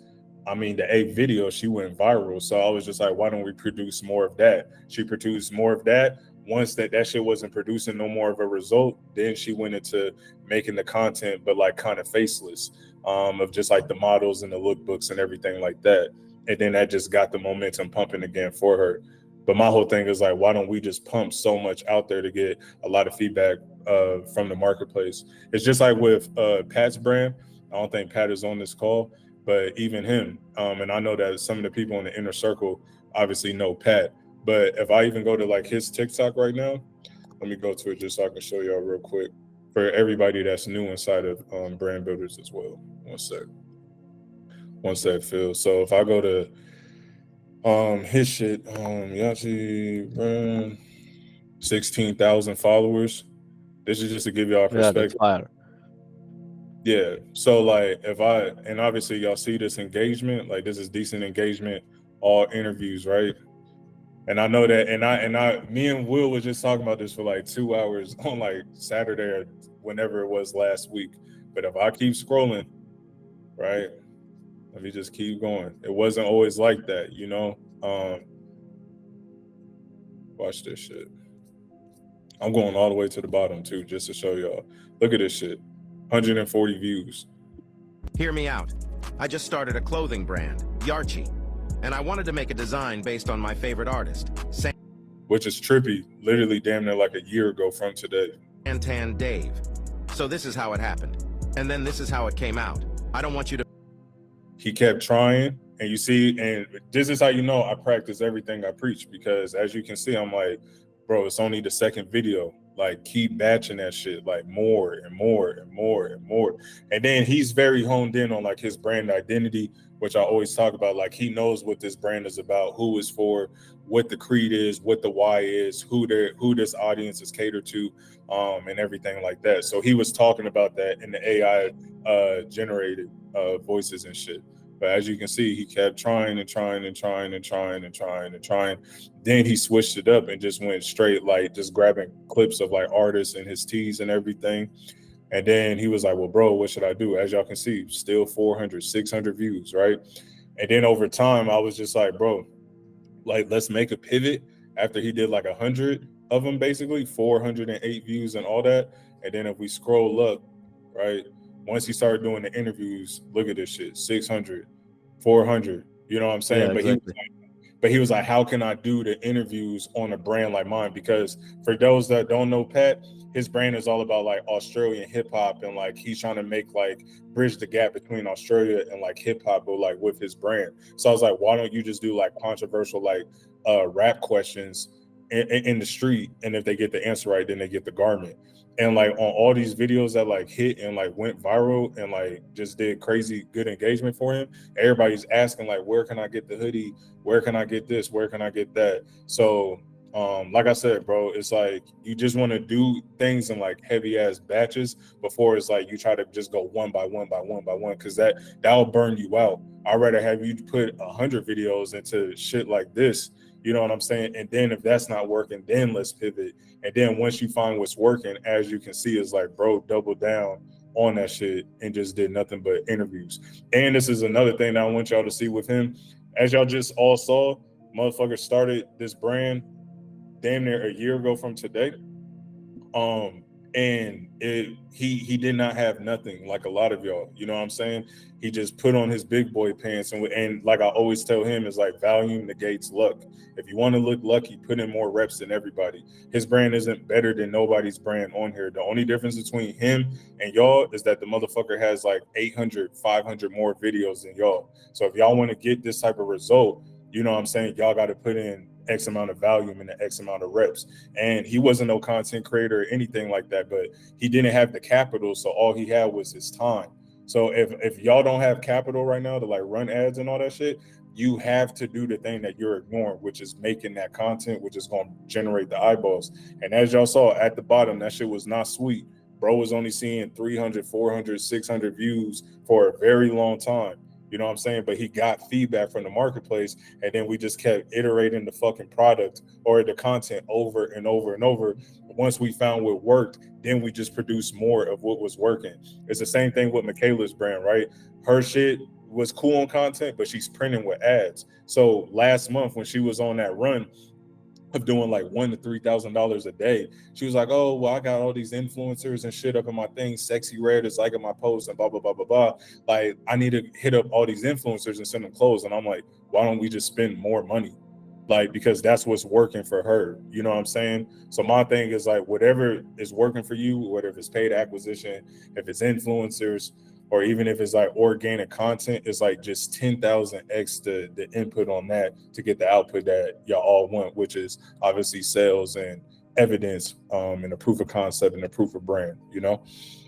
I mean, the 8 videos, she went viral. So I was just like, why don't we produce more of that? She produced more of that. Once that shit wasn't producing no more of a result, then she went into making the content, but like kind of faceless, of just like the models and the lookbooks and everything like that. And then that just got the momentum pumping again for her. But my whole thing is like, why don't we just pump so much out there to get a lot of feedback from the marketplace? It's just like with Pat's brand. I don't think Pat is on this call, but even him, and I know that some of the people in the inner circle obviously know Pat. But if I even go to like his TikTok right now, let me go to it just so I can show y'all real quick for everybody that's new inside of brand builders as well. One sec, Phil. So if I go to his shit, Yachi brand, 16,000 followers. This is just to give y'all perspective. Yeah. So like and obviously y'all see this engagement, like this is decent engagement, all interviews, right? And I know that, and me and Will was just talking about this for like 2 hours on like Saturday or whenever it was last week. But if I keep scrolling, right, let me just keep going. It wasn't always like that, you know? Watch this shit. I'm going all the way to the bottom too, just to show y'all. Look at this shit, 140 views. Hear me out. I just started a clothing brand, Yarchi. And I wanted to make a design based on my favorite artist, which is trippy, literally damn near like a year ago from today. Santan Dave. So this is how it happened. And then this is how it came out. I don't want you to. He kept trying, and you see, and this is how you know I practice everything I preach, because as you can see, I'm like, bro, it's only the second video. Like, keep batching that shit, like more and more and more and more. And then he's very honed in on like his brand identity, which I always talk about. Like, he knows what this brand is about, who is for, what the creed is, what the why is, who this audience is catered to, and everything like that. So he was talking about that in the AI generated voices and shit. But as you can see, he kept trying and trying and trying and trying and trying and trying. Then he switched it up and just went straight, like just grabbing clips of like artists and his tees and everything. And then he was like, well, bro, what should I do? As y'all can see, still 400, 600 views, right? And then over time, I was just like, bro, like, let's make a pivot. After he did like 100 of them, basically 408 views and all that. And then if we scroll up, right, once he started doing the interviews, look at this shit, 600, 400, you know what I'm saying? Yeah, but exactly. But he was like, how can I do the interviews on a brand like mine? Because for those that don't know Pat, his brand is all about like Australian hip hop, and like he's trying to make like bridge the gap between Australia and like hip hop, but like with his brand. So I was like, why don't you just do like controversial like rap questions in the street, and if they get the answer right, then they get the garment. And like on all these videos that like hit and like went viral and like just did crazy good engagement for him, everybody's asking like, where can I get the hoodie? Where can I get this? Where can I get that? So like I said, bro, it's like you just want to do things in like heavy ass batches before it's like you try to just go one by one, because that'll burn you out. I'd rather have you put 100 videos into shit like this. You know what I'm saying? And then if that's not working, then let's pivot. And then once you find what's working, as you can see, it's like, bro, double down on that shit and just did nothing but interviews. And this is another thing that I want y'all to see with him. As y'all just all saw, motherfucker started this brand damn near a year ago from today. And he did not have nothing like a lot of y'all, you know what I'm saying? He just put on his big boy pants, and like I always tell him, is like volume negates luck. If you want to look lucky, put in more reps than everybody. His brand isn't better than nobody's brand on here. The only difference between him and y'all is that the motherfucker has like 800, 500 more videos than y'all. So if y'all want to get this type of result, you know what I'm saying, y'all got to put in X amount of volume and X amount of reps. And he wasn't no content creator or anything like that, but he didn't have the capital, so all he had was his time. So if y'all don't have capital right now to like run ads and all that shit, you have to do the thing that you're ignoring, which is making that content, which is going to generate the eyeballs. And as y'all saw at the bottom, that shit was not sweet. Bro was only seeing 300, 400, 600 views for a very long time. You know what I'm saying? But he got feedback from the marketplace, and then we just kept iterating the fucking product or the content over and over and over. Once we found what worked, then we just produced more of what was working. It's the same thing with Michaela's brand, right? Her shit was cool on content, but she's printing with ads. So last month when she was on that run of doing like $1,000 to $3,000 a day, she was like, oh, well, I got all these influencers and shit up in my thing. Sexy Red is liking my posts and blah, blah, blah, blah, blah. Like, I need to hit up all these influencers and send them clothes. And I'm like, why don't we just spend more money? Like, because that's what's working for her. You know what I'm saying? So my thing is like, whatever is working for you, whether if it's paid acquisition, if it's influencers, or even if it's like organic content, it's like just 10,000x the input on that to get the output that y'all all want, which is obviously sales and evidence, and a proof of concept and a proof of brand, you know?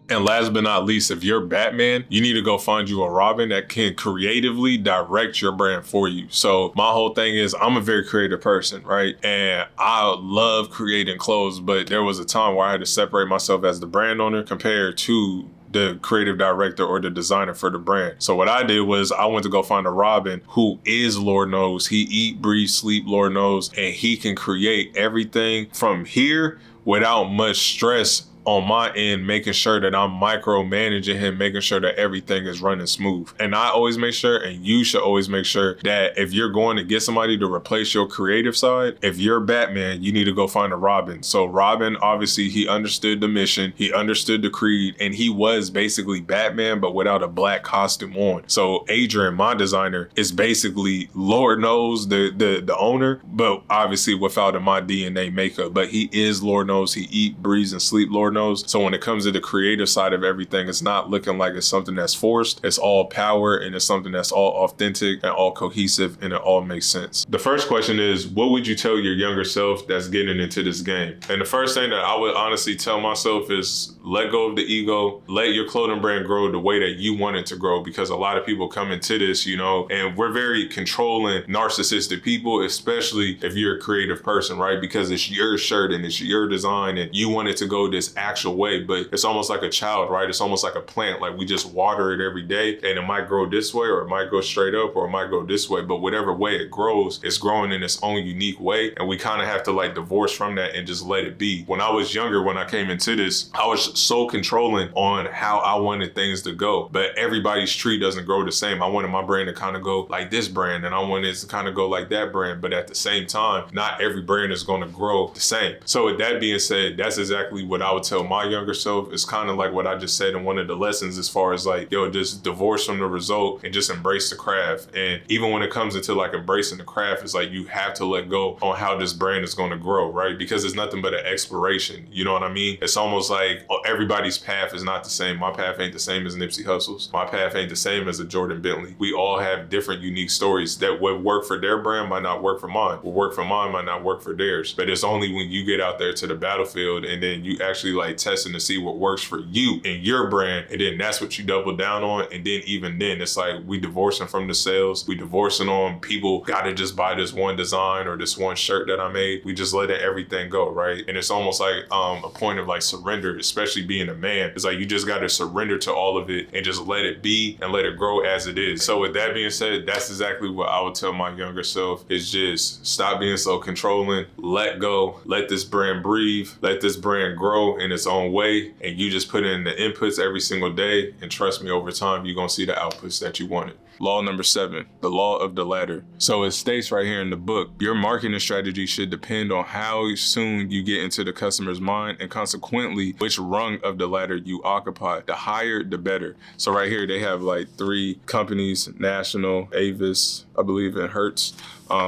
And last but not least, if you're Batman, you need to go find you a Robin that can creatively direct your brand for you. So my whole thing is, I'm a very creative person, right? And I love creating clothes, but there was a time where I had to separate myself as the brand owner compared to the creative director or the designer for the brand. So what I did was I went to go find a Robin who is, Lord knows, he eat, breathe, sleep, Lord knows, and he can create everything from here without much stress on my end, making sure that I'm micromanaging him, making sure that everything is running smooth. And I always make sure, and you should always make sure, that if you're going to get somebody to replace your creative side, if you're Batman, you need to go find a Robin. So Robin, obviously, he understood the mission, he understood the creed, and he was basically Batman, but without a black costume on. So Adrian, my designer, is basically, Lord knows, the owner, but obviously without a my DNA makeup. But he is, Lord knows, he eat, breathes, and sleep, Lord knows. So when it comes to the creative side of everything, it's not looking like it's something that's forced. It's all power, and it's something that's all authentic and all cohesive, and it all makes sense. The first question is, what would you tell your younger self that's getting into this game? And the first thing that I would honestly tell myself is, let go of the ego, let your clothing brand grow the way that you want it to grow, because a lot of people come into this, you know, and we're very controlling, narcissistic people, especially if you're a creative person, right? Because it's your shirt and it's your design and you want it to go this actual way, but it's almost like a child, right? It's almost like a plant. Like, we just water it every day, and it might grow this way, or it might go straight up, or it might go this way, but whatever way it grows, it's growing in its own unique way, and we kind of have to like divorce from that and just let it be. When I was younger, when I came into this, I was so controlling on how I wanted things to go, but everybody's tree doesn't grow the same. I wanted my brand to kind of go like this brand, and I wanted it to kind of go like that brand, but at the same time, not every brand is going to grow the same. So with that being said, that's exactly what I would tell tell my younger self is kind of like what I just said in one of the lessons, as far as like, yo, just divorce from the result and just embrace the craft. And even when it comes into like embracing the craft, it's like you have to let go on how this brand is going to grow, right? Because it's nothing but an exploration. You know what I mean? It's almost like everybody's path is not the same. My path ain't the same as Nipsey Hussle's. My path ain't the same as a Jordan Bentley. We all have different unique stories that what work for their brand might not work for mine. What work for mine might not work for theirs. But it's only when you get out there to the battlefield and then you actually like testing to see what works for you and your brand, and then that's what you double down on. And then even then, it's like we divorcing from the sales. We divorcing on people gotta just buy this one design or this one shirt that I made. We just letting everything go, right? And it's almost like a point of like surrender, especially being a man. It's like you just gotta surrender to all of it and just let it be and let it grow as it is. So with that being said, that's exactly what I would tell my younger self, is just stop being so controlling, let go, let this brand breathe, let this brand grow in its own way, and you just put in the inputs every single day, and trust me, over time, you're gonna see the outputs that you wanted. Law number 7, the law of the ladder. So it states right here in the book, your marketing strategy should depend on how soon you get into the customer's mind, and consequently, which rung of the ladder you occupy. The higher, the better. So right here, they have like 3 companies, National, Avis, I believe, and Hertz.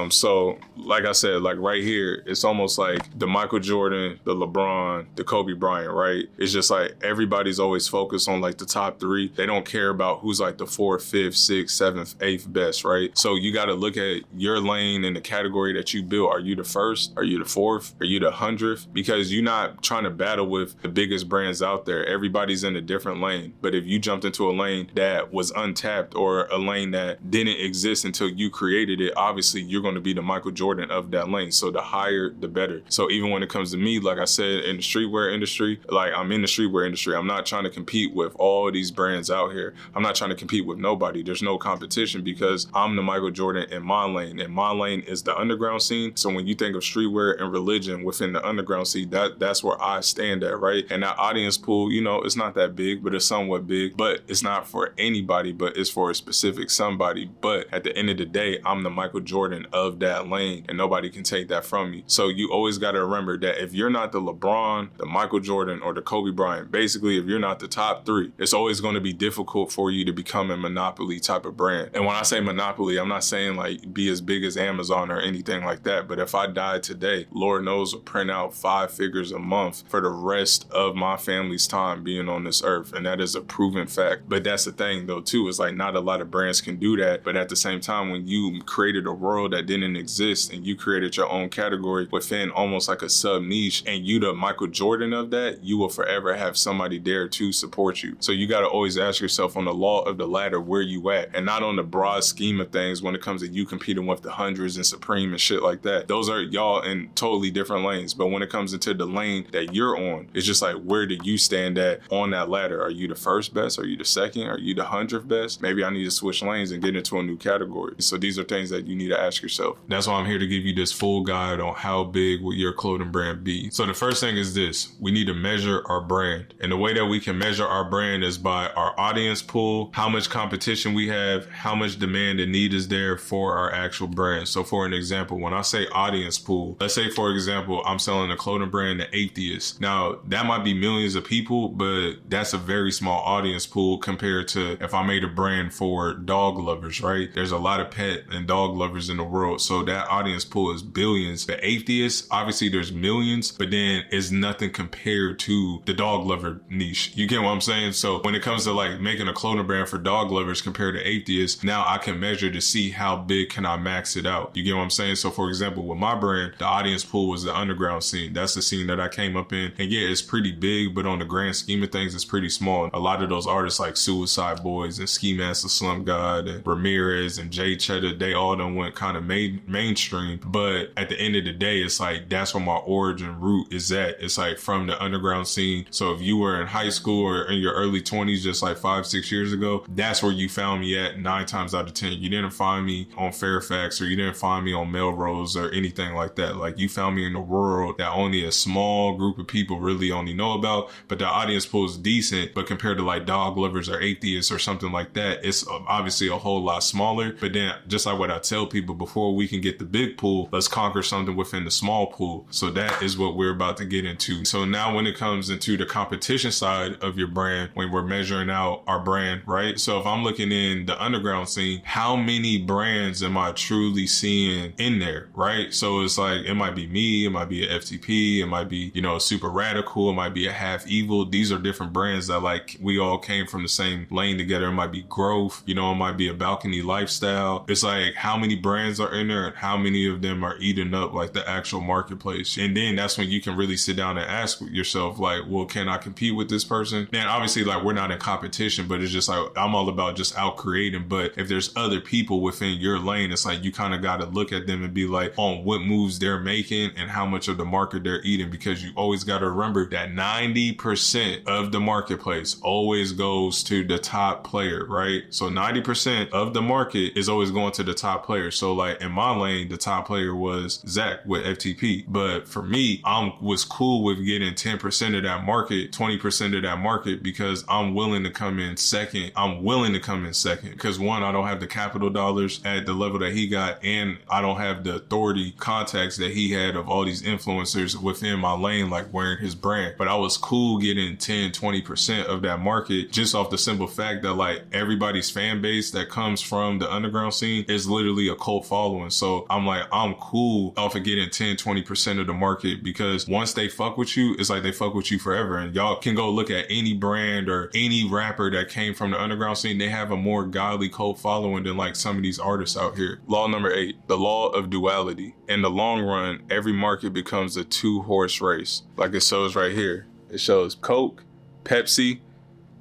So like I said, like right here, it's almost like the Michael Jordan, the LeBron, the Kobe Bryant, right? It's just like everybody's always focused on like the top 3. They don't care about who's like the 4th, 5th, 6th, 7th, 8th best, right? So you got to look at your lane in the category that you built. Are you the 1st? Are you the 4th? Are you the 100th? Because you're not trying to battle with the biggest brands out there. Everybody's in a different lane. But if you jumped into a lane that was untapped, or a lane that didn't exist until you created it, obviously you're going to be the Michael Jordan of that lane. So the higher, the better. So even when it comes to me, like I said, in the streetwear industry, like I'm in the streetwear industry, I'm not trying to compete with all these brands out here. I'm not trying to compete with nobody. There's no competition, because I'm the Michael Jordan in my lane, and my lane is the underground scene. So when you think of streetwear and religion within the underground scene, that's where I stand at, right? And that audience pool, you know, it's not that big, but it's somewhat big. But it's not for anybody, but it's for a specific somebody. But at the end of the day, I'm the Michael Jordan of that lane, and nobody can take that from me. So you always got to remember that if you're not the LeBron, the Michael Jordan, or the Kobe Bryant, basically if you're not the top 3, it's always going to be difficult for you to become a monopoly type of brand. And when I say monopoly, I'm not saying like be as big as Amazon or anything like that. But if I died today, Lord knows will print out 5 figures a month for the rest of my family's time being on this earth. And that is a proven fact. But that's the thing though too, is like not a lot of brands can do that. But at the same time, when you created a world that didn't exist and you created your own category within almost like a sub niche, and you the Michael Jordan of that, you will forever have somebody there to support you. So you got to always ask yourself on the law of the ladder, where you at, and not on the broad scheme of things when it comes to you competing with the hundreds and Supreme and shit like that. Those are y'all in totally different lanes. But when it comes into the lane that you're on, it's just like, where do you stand at on that ladder? Are you the 1st best? Are you the 2nd? Are you the 100th best? Maybe I need to switch lanes and get into a new category. So these are things that you need to ask yourself. That's why I'm here to give you this full guide on how big will your clothing brand be. So the first thing is this: we need to measure our brand. And the way that we can measure our brand is by our audience pool, how much competition we have, how much demand and need is there for our actual brand. So for an example, when I say audience pool, let's say for example, I'm selling a clothing brand to Atheist. Now that might be millions of people, but that's a very small audience pool compared to if I made a brand for dog lovers, right? There's a lot of pet and dog lovers in the world. So that audience pool is billions. The Atheists, obviously there's millions, but then it's nothing compared to the dog lover niche. You get what I'm saying? So when it comes to like making a clothing brand for dog lovers compared to Atheists, now I can measure to see how big can I max it out. You get what I'm saying? So for example, with my brand, the audience pool was the underground scene. That's the scene that I came up in. And yeah, it's pretty big, but on the grand scheme of things, it's pretty small. A lot of those artists like Suicide Boys and Ski Master Slum God and Ramirez and Jay Cheddar, they all done went kind of mainstream. But at the end of the day, it's like, that's where my origin root is at. It's like from the underground scene. So if you were in high school or in your early 20s, just like 5-6 years ago, that's where you found me at 9 times out of 10. You didn't find me on Fairfax, or you didn't find me on Melrose or anything like that. Like, you found me in the world that only a small group of people really only know about, but the audience pool is decent. But compared to like dog lovers or Atheists or something like that, it's obviously a whole lot smaller. But then just like what I tell people, before we can get the big pool, let's conquer something within the small pool. So that is what we're about to get into. So now when it comes into the competition side of your brand, when we're measuring out our brand, right? So if I'm looking in the underground scene, how many brands am I truly seeing in there, right? So it's like, it might be me, it might be a FTP, it might be, you know, Super Radical, it might be a Half Evil. These are different brands that like we all came from the same lane together. It might be Growth, you know, it might be a Balcony Lifestyle. It's like how many brands are in there and how many of them are eating up like the actual marketplace. And then that's when you can really sit down and ask yourself like, well, can I compete with this person? And obviously like we're not in competition, but it's just like, I'm all about just out creating. But if there's other people within your lane, it's like you kind of got to look at them and be like on what moves they're making and how much of the market they're eating, because you always got to remember that 90% of the marketplace always goes to the top player, right? So 90% of the market is always going to the top player. So like in my lane, the top player was Zach with FTP. But for me, I was cool with getting 10% of that market, 20% of that market, because I'm willing to come in second. I'm willing to come in second because one, I don't have the capital dollars at the level that he got, and I don't have the authority contacts that he had of all these influencers within my lane, like wearing his brand. But I was cool getting 10, 20% of that market just off the simple fact that like everybody's fan base that comes from the underground scene is literally a cult following. So I'm like, I'm cool off of getting 10, 20% of the market, because once they fuck with you, it's like they fuck with you forever. And y'all can go look at any brand or any rapper that came from the underground scene. They have a more godly cult following than like some of these artists out here. Law number 8, the law of duality. In the long run, every market becomes a 2-horse race. Like it shows right here. It shows Coke, Pepsi,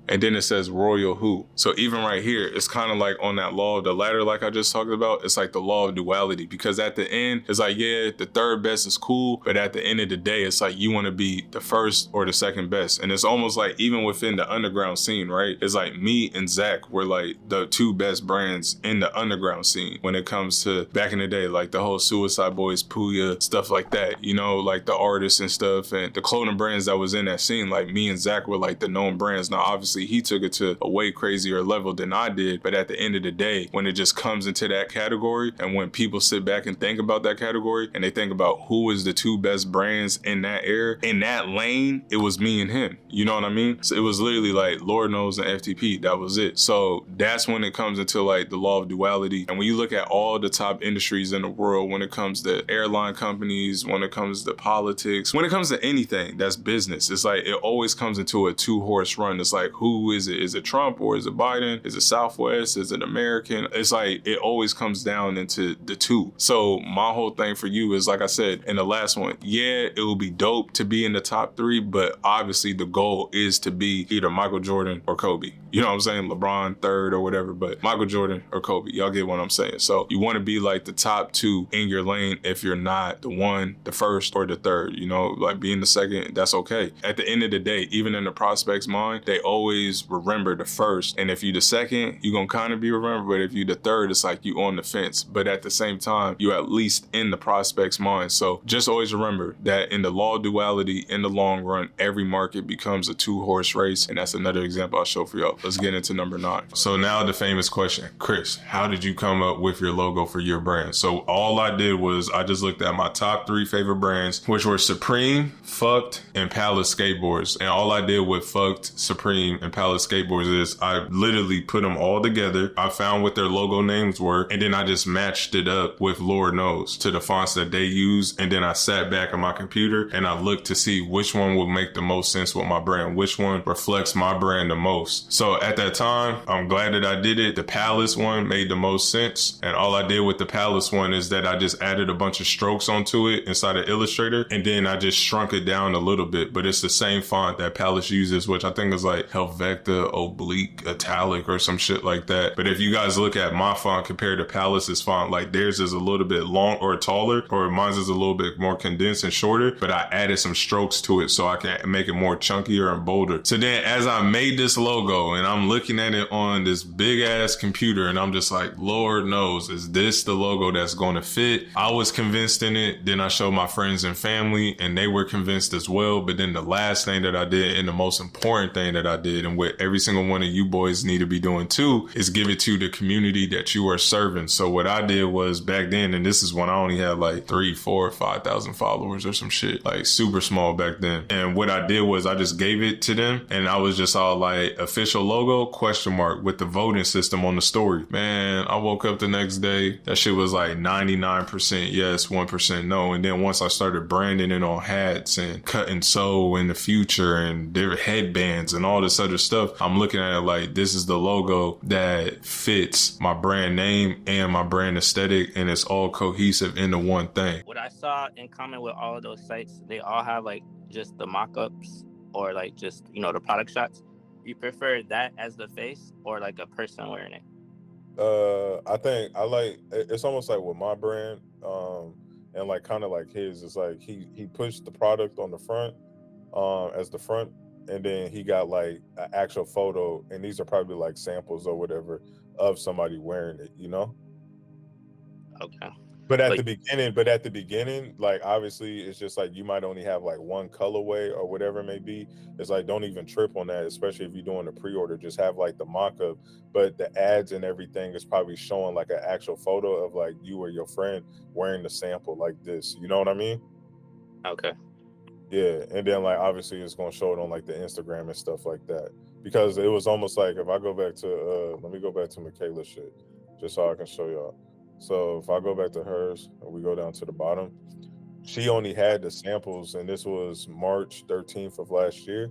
and then it says Royal Who. So even right here, it's kind of like on that law of the ladder, like I just talked about, it's like the law of duality, because at the end, it's like, yeah, the third best is cool, but at the end of the day, it's like you want to be the first or the second best. And it's almost like even within the underground scene, right? It's like me and Zach were like the 2 best brands in the underground scene when it comes to back in the day, like the whole Suicide Boys, Puya, stuff like that, you know, like the artists and stuff and the clothing brands that was in that scene. Like me and Zach were like the known brands. Now, obviously, he took it to a way crazier level than I did, but at the end of the day, when it just comes into that category, and when people sit back and think about that category and they think about who is the 2 best brands in that era, in that lane, it was me and him. You know what I mean? So it was literally like Lord Knows and FTP. That was it. So that's when it comes into like the law of duality. And when you look at all the top industries in the world, when it comes to airline companies, when it comes to politics, when it comes to anything that's business, it's like it always comes into a 2-horse run. It's like, who is it? Is it Trump or is it Biden? Is it Southwest? Is it American? It's like it always comes down into the 2. So my whole thing for you is, like I said in the last one, yeah, it will be dope to be in the top 3, but obviously the goal is to be either Michael Jordan or Kobe. You know what I'm saying? LeBron third or whatever, but Michael Jordan or Kobe. Y'all get what I'm saying? So you want to be like the top 2 in your lane if you're not the 1, the first, or the third. You know, like being the second, that's okay. At the end of the day, even in the prospect's mind, they always remember the first. And if you the second, you're gonna kind of be remembered. But if you the third, it's like you on the fence. But at the same time, you at least in the prospect's mind. So just always remember that in the law of duality, in the long run, every market becomes a 2-horse race. And that's another example I'll show for y'all. Let's get into number 9. So now the famous question, Chris, how did you come up with your logo for your brand? So all I did was I just looked at my top 3 favorite brands, which were Supreme, Fucked, and Palace Skateboards. And all I did with Fucked, Supreme, and Palace Skateboards is I literally put them all together. I found what their logo names were, and then I just matched it up with Lord Knows to the fonts that they use. And then I sat back on my computer and I looked to see which one would make the most sense with my brand, which one reflects my brand the most. So at that time, I'm glad that I did it. The Palace one made the most sense. And all I did with the Palace one is that I just added a bunch of strokes onto it inside of Illustrator. And then I just shrunk it down a little bit, but it's the same font that Palace uses, which I think is like Helvetica Oblique Italic or some shit like that. But if you guys look at my font compared to Palace's font, like theirs is a little bit long or taller, or mine's is a little bit more condensed and shorter, but I added some strokes to it so I can make it more chunkier and bolder. So then as I made this logo and I'm looking at it on this big ass computer and I'm just like, Lord knows, is this the logo that's going to fit? I was convinced in it. Then I showed my friends and family and they were convinced as well. But then the last thing that I did and the most important thing that I did did, and what every single one of you boys need to be doing too, is give it to the community that you are serving. So what I did was back then, and this is when I only had like 3, 4, 5,000 followers or some shit, like super small back then. And what I did was I just gave it to them, and I was just all like, official logo, question mark, with the voting system on the story. Man, I woke up the next day, that shit was like 99% yes, 1% no. And then once I started branding it on hats and cut and sew in the future and their headbands and all this other stuff, I'm looking at it like, this is the logo that fits my brand name and my brand aesthetic, and it's all cohesive into one thing. What I saw in common with all of those sites, they all have like just the mock-ups or like just, you know, the product shots. You prefer that as the face or like a person wearing it? I think I like, it's almost like with my brand, and like kind of like his, it's like he pushed the product on the front, as the front, and then he got like an actual photo, and these are probably like samples or whatever of somebody wearing it, you know? Okay. But at the beginning, like obviously it's just like you might only have like one colorway or whatever it may be. It's like, don't even trip on that, especially if you're doing a pre-order. Just have like the mock-up, but the ads and everything is probably showing like an actual photo of like you or your friend wearing the sample like this. You know what I mean? Okay. Yeah, and then like obviously it's gonna show it on like the Instagram and stuff like that. Because it was almost like, if I go back to let me go back to Michaela's shit, just so I can show y'all. So if I go back to hers and we go down to the bottom, she only had the samples, and this was March 13th of last year.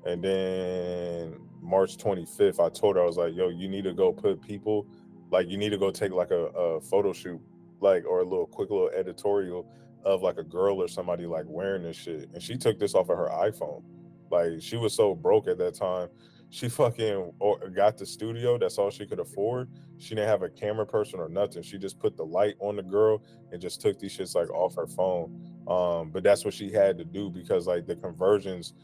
And then March 25th, I told her, I was like, yo, you need to go put people, like you need to go take like a photo shoot, like, or a little quick little editorial of like a girl or somebody like wearing this shit. And she took this off of her iPhone. Like she was so broke at that time. She fucking got the studio. That's all she could afford. She didn't have a camera person or nothing. She just put the light on the girl and just took these shits like off her phone. But that's what she had to do, because like the conversions,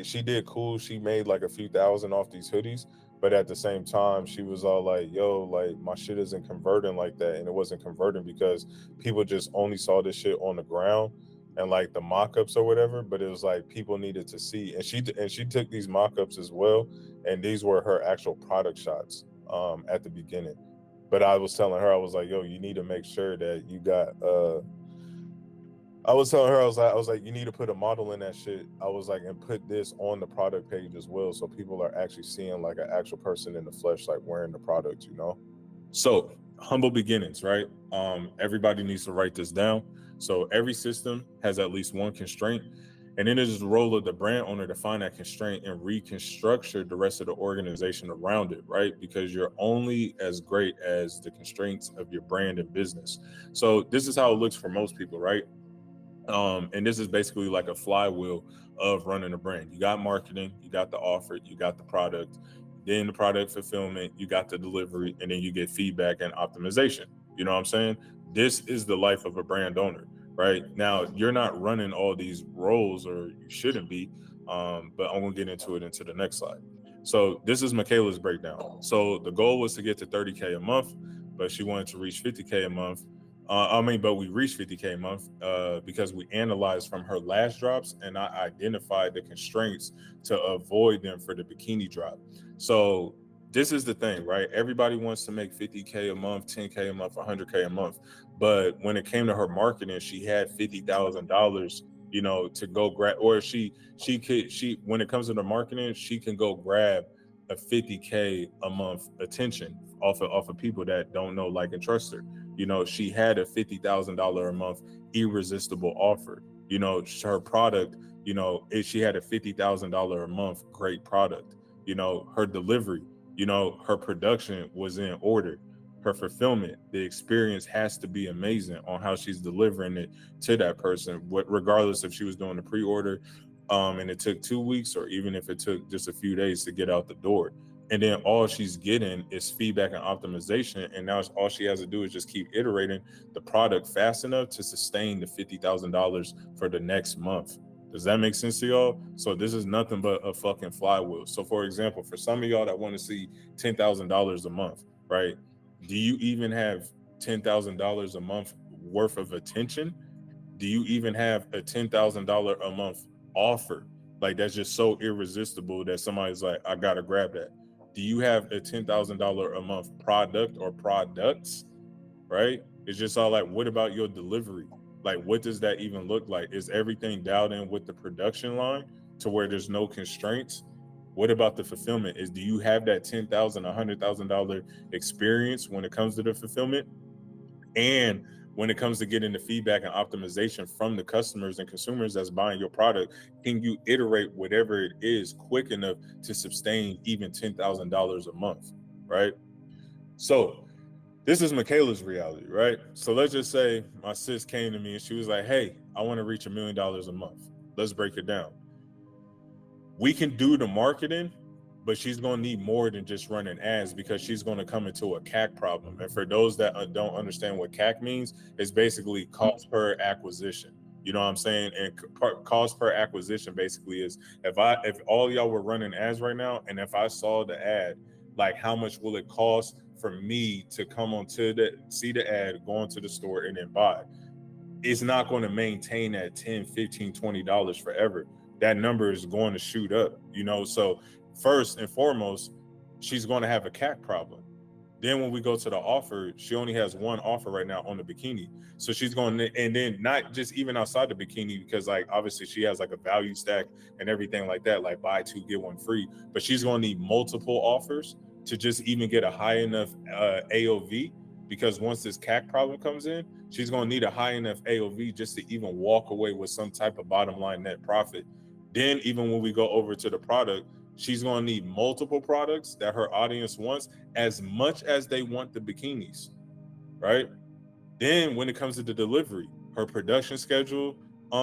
she did cool. She made like a few thousand off these hoodies. But at the same time, she was all like, yo, like my shit isn't converting like that. And it wasn't converting because people just only saw this shit on the ground and like the mock-ups or whatever, but it was like people needed to see. And she took these mock-ups as well, and these were her actual product shots at the beginning. But I was telling her, I was like, yo, you need to make sure that you got I was telling her, I was like, you need to put a model in that shit. I was like, and put this on the product page as well, so people are actually seeing like an actual person in the flesh, like wearing the product, you know? So humble beginnings, right? Everybody needs to write this down. So every system has at least one constraint, and then it is the role of the brand owner to find that constraint and reconstruct the rest of the organization around it, right? Because you're only as great as the constraints of your brand and business. So this is how it looks for most people, right? And this is basically like a flywheel of running a brand. You got marketing, you got the offer, you got the product, then the product fulfillment, you got the delivery, and then you get feedback and optimization. You know what I'm saying? This is the life of a brand owner, right? Now, you're not running all these roles, or you shouldn't be, but I'm gonna get into it into the next slide. So this is Michaela's breakdown. So the goal was to get to 30K a month, but she wanted to reach 50K a month. But we reached 50K a month because we analyzed from her last drops, and I identified the constraints to avoid them for the bikini drop. So this is the thing, right? Everybody wants to make 50K a month, 10K a month, 100K a month. But when it came to her marketing, she had $50,000, you know, to go grab, or when it comes to the marketing, she can go grab a 50K a month attention off of people that don't know, like, and trust her. You know, she had a $50,000 a month irresistible offer. You know, her product, you know, she had a $50,000 a month great product. You know, her delivery, you know, her production was in order. Her fulfillment, the experience has to be amazing on how she's delivering it to that person, regardless if she was doing a pre-order and it took 2 weeks, or even if it took just a few days to get out the door. And then all she's getting is feedback and optimization. And now all she has to do is just keep iterating the product fast enough to sustain the $50,000 for the next month. Does that make sense to y'all? So this is nothing but a fucking flywheel. So for example, for some of y'all that want to see $10,000 a month, right? Do you even have $10,000 a month worth of attention? Do you even have a $10,000 a month offer? like that's just so irresistible that somebody's like, I gotta grab that. Do you have a $10,000 a month product or products, right? It's just all like, what about your delivery? Like, what does that even look like? Is everything dialed in with the production line to where there's no constraints? What about the fulfillment? Do you have that $10,000, $100,000 experience when it comes to the fulfillment? And when it comes to getting the feedback and optimization from the customers and consumers that's buying your product, can you iterate whatever it is quick enough to sustain even $10,000 a month, right? So this is Michaela's reality, right? So let's just say my sis came to me and she was like, hey, I want to reach $1 million a month. Let's break it down. We can do the marketing, but she's going to need more than just running ads because she's going to come into a CAC problem. And for those that don't understand what CAC means, it's basically cost per acquisition. You know what I'm saying? And cost per acquisition basically is if all y'all were running ads right now, and if I saw the ad, like how much will it cost for me to come onto see the ad, go into the store and then buy? It's not going to maintain that $10, $15, $20 forever. That number is going to shoot up, you know? So first and foremost, she's going to have a CAC problem. Then when we go to the offer, she only has one offer right now on the bikini. So she's going to, and then not just even outside the bikini, because like obviously she has like a value stack and everything like that, like buy two, get one free, but she's going to need multiple offers to just even get a high enough AOV, because once this CAC problem comes in, she's going to need a high enough AOV just to even walk away with some type of bottom line net profit. Then even when we go over to the product, she's going to need multiple products that her audience wants as much as they want the bikinis, right? Then when it comes to the delivery, her production schedule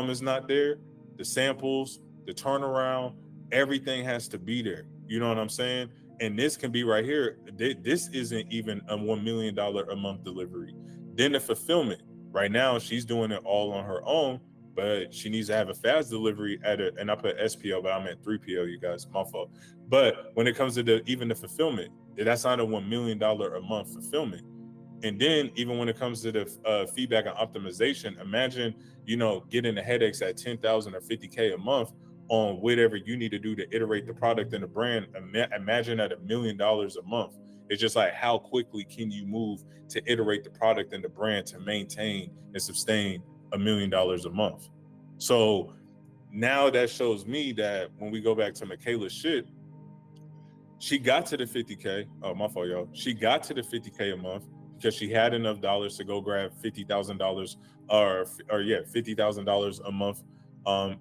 is not there. The samples, the turnaround, everything has to be there. You know what I'm saying? And this can be right here. This isn't even a $1 million a month delivery. Then the fulfillment. Right now, she's doing it all on her own, but she needs to have a fast delivery and I put SPO, but I meant 3PL, you guys, my fault. But when it comes to even the fulfillment, that's not a $1 million a month fulfillment. And then even when it comes to the feedback and optimization, imagine, you know, getting the headaches at 10,000 or 50K a month on whatever you need to do to iterate the product and the brand. Imagine at $1 million a month. It's just like, how quickly can you move to iterate the product and the brand to maintain and sustain $1 million a month? So now that shows me that when we go back to Michaela's shit, she got to the 50K. Oh, my fault, y'all. She got to the 50K a month because she had enough dollars to go grab $50,000 $50,000 a month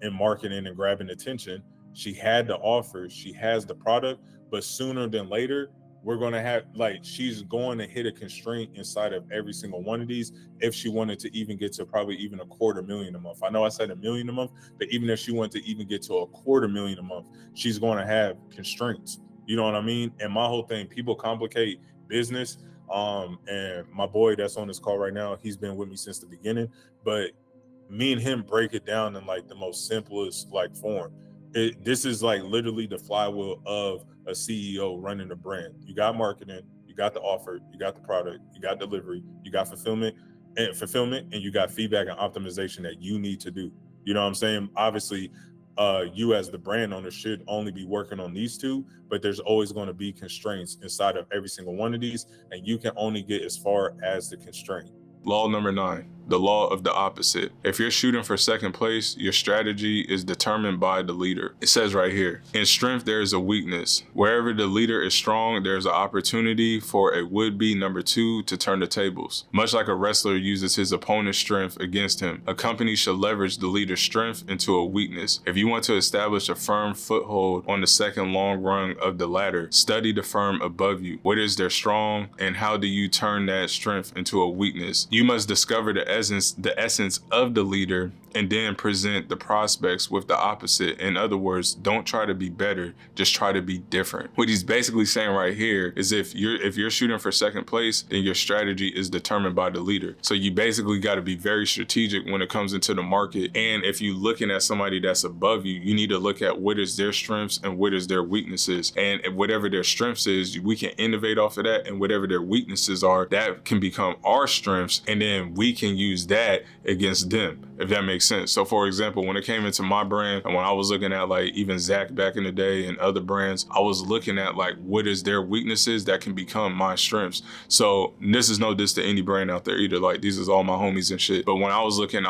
in marketing and grabbing attention. She had the offer, she has the product, but sooner than later, we're going to have, like, she's going to hit a constraint inside of every single one of these if she wanted to even get to probably even $250,000 a month. I know I said $1 million a month, but even if she wanted to even get to $250,000 a month, she's going to have constraints. You know what I mean? And my whole thing, people complicate business. And my boy that's on this call right now, he's been with me since the beginning, but me and him break it down in like the most simplest like form. This is like literally the flywheel of a CEO running a brand. You got marketing, you got the offer, you got the product, you got delivery, you got fulfillment, and you got feedback and optimization that you need to do. You know what I'm saying? Obviously, you as the brand owner should only be working on these two, but there's always going to be constraints inside of every single one of these, and you can only get as far as the constraint. Law number 9, the law of the opposite. If you're shooting for second place, your strategy is determined by the leader. It says right here, in strength, there is a weakness. Wherever the leader is strong, there's an opportunity for a would-be number 2 to turn the tables. Much like a wrestler uses his opponent's strength against him, a company should leverage the leader's strength into a weakness. If you want to establish a firm foothold on the second long rung of the ladder, study the firm above you. What is their strong, and how do you turn that strength into a weakness? You must discover the essence of the leader and then present the prospects with the opposite. In other words, don't try to be better, just try to be different. What he's basically saying right here is if you're shooting for second place, then your strategy is determined by the leader. So you basically got to be very strategic when it comes into the market. And if you're looking at somebody that's above you, you need to look at what is their strengths and what is their weaknesses. And whatever their strengths is, we can innovate off of that, and whatever their weaknesses are, that can become our strengths, and then we can use that against them, if that makes makes sense. So for example, when it came into my brand and when I was looking at like even Zach back in the day and other brands, I was looking at like what is their weaknesses that can become my strengths. So this is no diss to any brand out there either. Like these is all my homies and shit. But when I was looking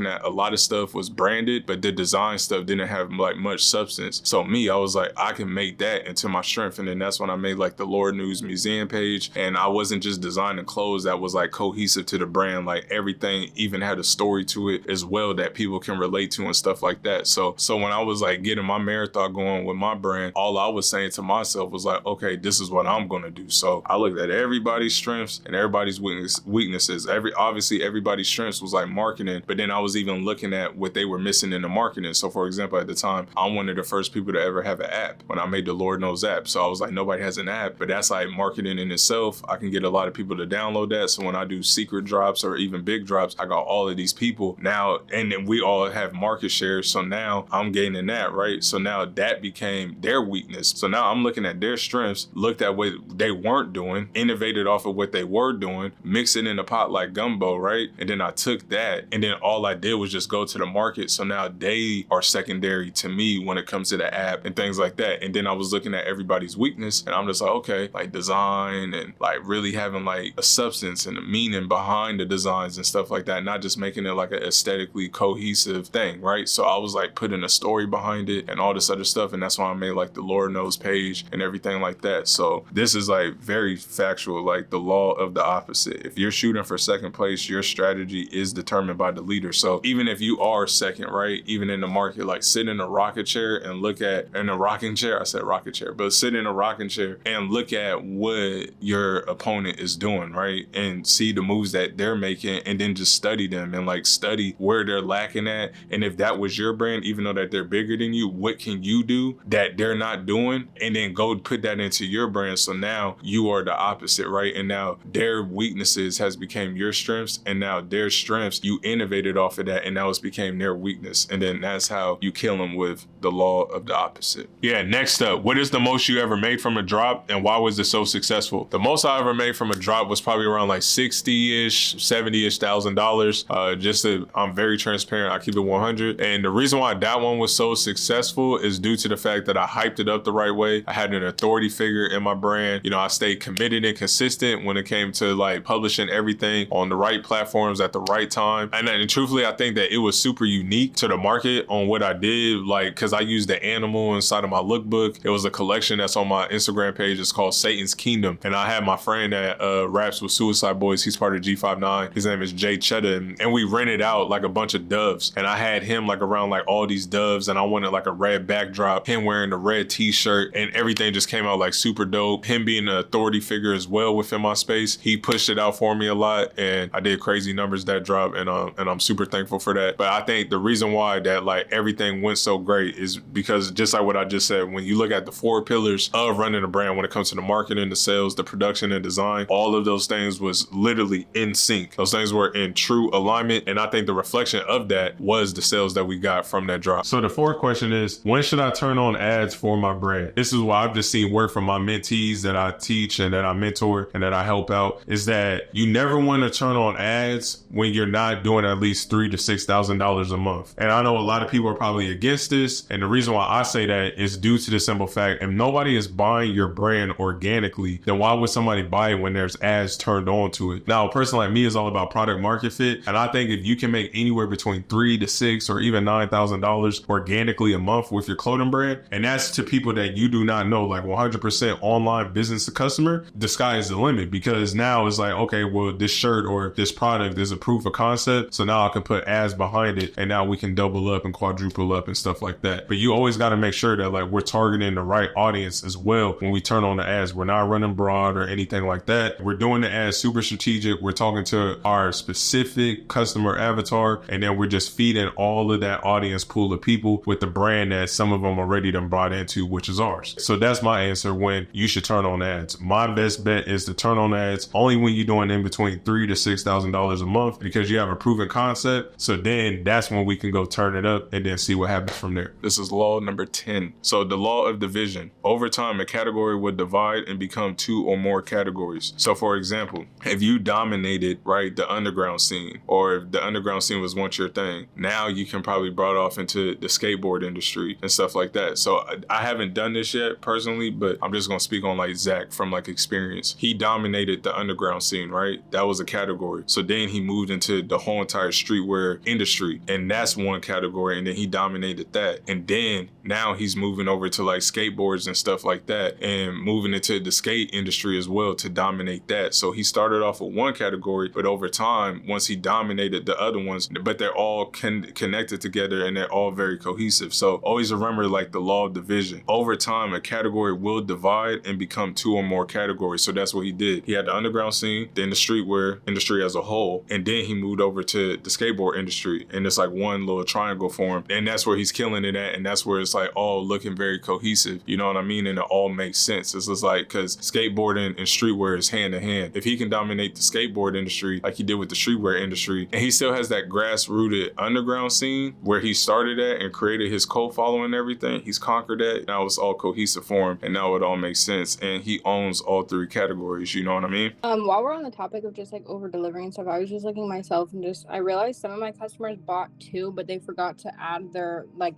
at a lot of stuff was branded, but the design stuff didn't have like much substance. So me, I was like, I can make that into my strength. And then that's when I made like the Lore News Museum page. And I wasn't just designing clothes that was like cohesive to the brand. Like everything even had a story to it as well that people can relate to and stuff like that. So when I was like getting my marathon going with my brand, all I was saying to myself was like, okay, this is what I'm gonna do. So I looked at everybody's strengths and everybody's weaknesses. Obviously everybody's strengths was like marketing, but then I was even looking at what they were missing in the marketing. So for example, at the time, I'm one of the first people to ever have an app when I made the Lord Knows app. So I was like, nobody has an app, but that's like marketing in itself. I can get a lot of people to download that. So when I do secret drops or even big drops, I got all of these people now, and then we all have market share. So now I'm gaining that, right? So now that became their weakness. So now I'm looking at their strengths, looked at what they weren't doing, innovated off of what they were doing, mix it in a pot like gumbo, right? And then I took that, and then all I did was just go to the market. So now they are secondary to me when it comes to the app and things like that. And then I was looking at everybody's weakness, and I'm just like, okay, like design and like really having like a substance and a meaning behind the designs and stuff like that, not just making it like an aesthetically cohesive thing, right? So I was like putting a story behind it and all this other stuff, and that's why I made like the Lord Knows page and everything like that. So this is like very factual, like the law of the opposite. If you're shooting for second place, your strategy is determined by the leader. So even if you are second, right, even in the market, like sit in a rocket chair and look at, in a rocking chair, I said rocket chair, but sit in a rocking chair and look at what your opponent is doing, right? And see the moves that they're making, and then just study them and like study where they're lacking at. And if that was your brand, even though that they're bigger than you, what can you do that they're not doing? And then go put that into your brand. So now you are the opposite, right? And now their weaknesses has become your strengths, and now their strengths, you innovated off of that, and now it's became their weakness. And then that's how you kill them with the law of the opposite. Yeah, next up, what is the most you ever made from a drop, and why was it so successful? The most I ever made from a drop was probably around like 60-ish, 70-ish $1,000. I'm very transparent, I keep it 100. And the reason why that one was so successful is due to the fact that I hyped it up the right way. I had an authority figure in my brand. You know, I stayed committed and consistent when it came to like publishing everything on the right platforms at the right time. And truthfully, I think that it was super unique to the market on what I did, like, cause I used the animal inside of my lookbook. It was a collection that's on my Instagram page. It's called Satan's Kingdom. And I had my friend that raps with Suicide Boys. He's part of G59. His name is Jay Cheddar. And we rented out like a bunch of doves. And I had him like around like all these doves, and I wanted like a red backdrop, him wearing the red t-shirt, and everything just came out like super dope. Him being an authority figure as well within my space, he pushed it out for me a lot, and I did crazy numbers that drop, and I'm super thankful for that. But I think the reason why that like everything went so great is because just like what I just said, when you look at the 4 pillars of running a brand, when it comes to the marketing, the sales, the production, and design, all of those things was literally in sync. Those things were in true alignment, and I think the reflection of that was the sales that we got from that drop. So the fourth question is, when should I turn on ads for my brand? This is why I've just seen word from my mentees that I teach and that I mentor and that I help out, is that you never want to turn on ads when you're not doing at least $3,000 to $6,000 a month. And I know a lot of people are probably against this, and the reason why I say that is due to the simple fact, if nobody is buying your brand organically, then why would somebody buy it when there's ads turned on to it? Now, a person like me is all about product market fit, and I think if you can make anywhere between $3,000 to $6,000 or even $9,000 organically a month with your clothing brand, and that's to people that you do not know, like 100% online business to customer, the sky is the limit, because now it's like, okay, well, this shirt or this product is a proof of concept, so now I can put ads behind it, and now we can double up and quadruple up and stuff like that. But you always got to make sure that like we're targeting the right audience as well when we turn on the ads. We're not running broad or anything like that. We're doing the ads super strategic. We're talking to our specific customer avatar, and then we're just feeding all of that audience pool of people with the brand that some of them already done brought into, which is ours. So that's my answer when you should turn on ads. My best bet is to turn on ads only when you're doing in between $3,000 to $6,000 a month, because you have a proven concept. So then that's when we can go turn it up and then see what happens from there. This is law number 10. So the law of division. Over time, a category would divide and become 2 or more categories. So for example, if you dominated, right, the underground scene, or if the underground scene was once not your thing. Now you can probably broad off into the skateboard industry and stuff like that. So I haven't done this yet personally, but I'm just gonna speak on like Zach from like experience. He dominated the underground scene, right? That was a category. So then he moved into the whole entire streetwear industry, and that's one category, and then he dominated that. And then now he's moving over to like skateboards and stuff like that, and moving into the skate industry as well to dominate that. So he started off with one category, but over time, once he dominated the other ones, but they're all connected together and they're all very cohesive. So always remember like the law of division. Over time, a category will divide and become two or more categories. So that's what he did. He had the underground scene, then the streetwear industry as a whole, and then he moved over to the skateboard industry. And it's like one little triangle for him. And that's where he's killing it at. And that's where it's like all looking very cohesive. You know what I mean? And it all makes sense. It's just like, because skateboarding and streetwear is hand in hand. If he can dominate the skateboard industry like he did with the streetwear industry, and he still has that grass-rooted underground scene where he started at and created his cult following and everything, he's conquered that. Now it's all cohesive for him, and now it all makes sense. And he owns all three categories. You know what I mean? While we're on the topic of just like over delivering and stuff, I was just looking myself and I realized some of my customers bought two, but they forgot to add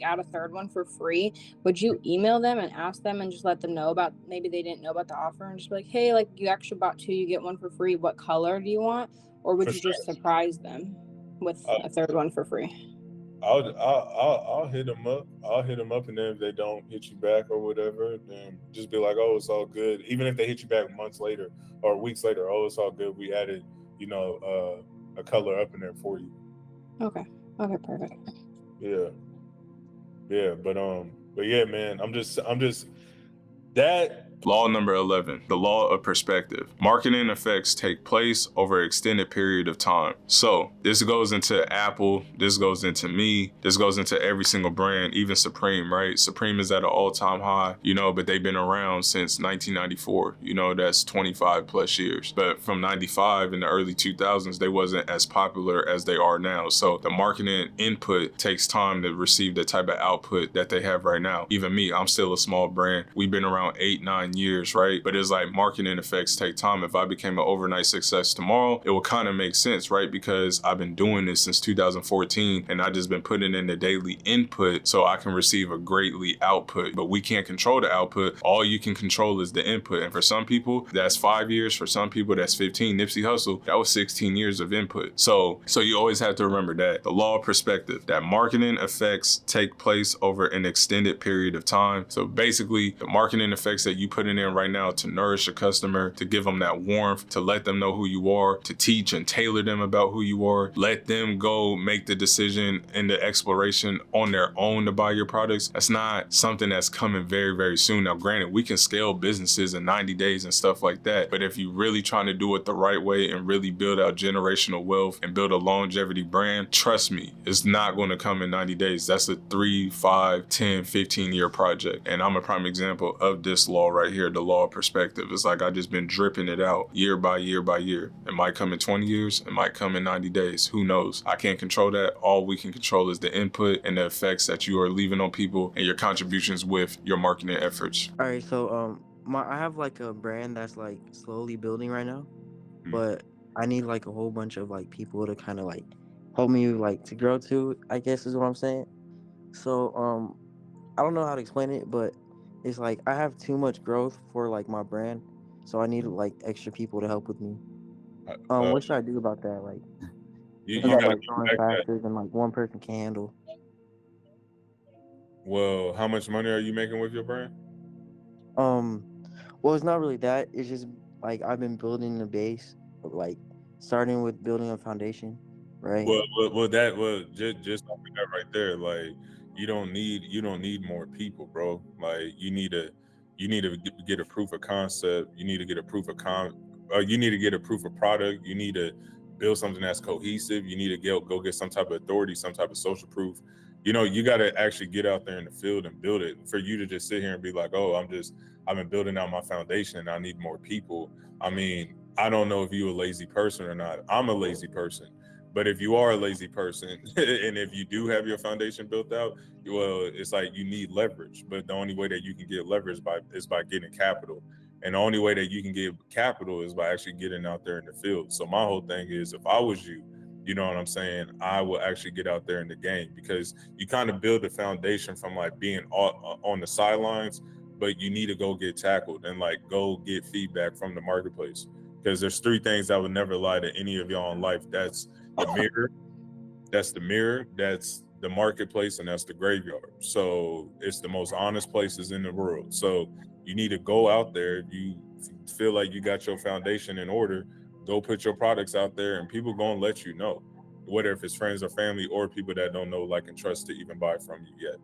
add a third one for free. Would you email them and ask them and just let them know about, maybe they didn't know about the offer, and just be like, hey, like you actually bought two, you get one for free. What color do you want? Or would you just surprise them with a third one for free? I'll hit them up. I'll hit them up, and then if they don't hit you back or whatever, then just be like, oh, it's all good. Even if they hit you back months later or weeks later, oh, it's all good. We added, a color up in there for you. Okay, perfect. Yeah, but yeah, man, I'm just that. Law number 11, the law of perspective. Marketing effects take place over an extended period of time. So this goes into Apple, this goes into me, this goes into every single brand, even Supreme, right? Supreme is at an all-time high, but they've been around since 1994. That's 25 plus years. But from 95 in the early 2000s, they wasn't as popular as they are now. So the marketing input takes time to receive the type of output that they have right now. Even me, I'm still a small brand. We've been around 8-9 years, right? But it's like marketing effects take time. If I became an overnight success tomorrow, it will kind of make sense, right? Because I've been doing this since 2014, and I just been putting in the daily input so I can receive a greatly output. But we can't control the output. All you can control is the input. And for some people, that's 5 years. For some people, that's 15. Nipsey Hussle, that was 16 years of input. So you always have to remember that. The law of perspective, that marketing effects take place over an extended period of time. So basically, the marketing effects that you put in there right now to nourish a customer, to give them that warmth, to let them know who you are, to teach and tailor them about who you are, let them go make the decision and the exploration on their own to buy your products. That's not something that's coming very, very soon. Now, granted, we can scale businesses in 90 days and stuff like that, but if you're really trying to do it the right way and really build out generational wealth and build a longevity brand, trust me, it's not going to come in 90 days. That's a 3, 5, 10, 15-year project. And I'm a prime example of this law right here, the law of perspective. It's like I just been dripping it out year by year by year. It might come in 20 years, it might come in 90 days. Who knows? I can't control that. All we can control is the input and the effects that you are leaving on people and your contributions with your marketing efforts. All right, so I have like a brand that's like slowly building right now, but I need like a whole bunch of like people to kind of like help me like to grow to, I guess is what I'm saying. So I don't know how to explain it, but it's like I have too much growth for like my brand, so I need like extra people to help with me. What should I do about that? Like, you I'm gotta like growing faster than like one person can handle. Well, how much money are you making with your brand? Well, it's not really that. It's just like I've been building the base, like starting with building a foundation, right? Just off of that right there, like you don't need more people, bro. Like you need to get a proof of concept. You need to get a proof of you need to get a proof of product. You need to build something that's cohesive. You need to go get some type of authority, some type of social proof. You got to actually get out there in the field and build it. For you to just sit here and be like, oh, I've been building out my foundation and I need more people. I mean, I don't know if you're a lazy person or not. I'm a lazy person. But if you are a lazy person and if you do have your foundation built out, well, it's like you need leverage. But the only way that you can get leverage is by getting capital. And the only way that you can get capital is by actually getting out there in the field. So my whole thing is, if I was you, you know what I'm saying, I will actually get out there in the game, because you kind of build a foundation from like being on the sidelines, but you need to go get tackled and like go get feedback from the marketplace. Because there's three things I would never lie to any of y'all in life. That's the mirror, that's the marketplace, and that's the graveyard. So it's the most honest places in the world. So you need to go out there. If you feel like you got your foundation in order, go put your products out there, and people gonna let you know, whether if it's friends or family or people that don't know, like, and trust to even buy from you yet.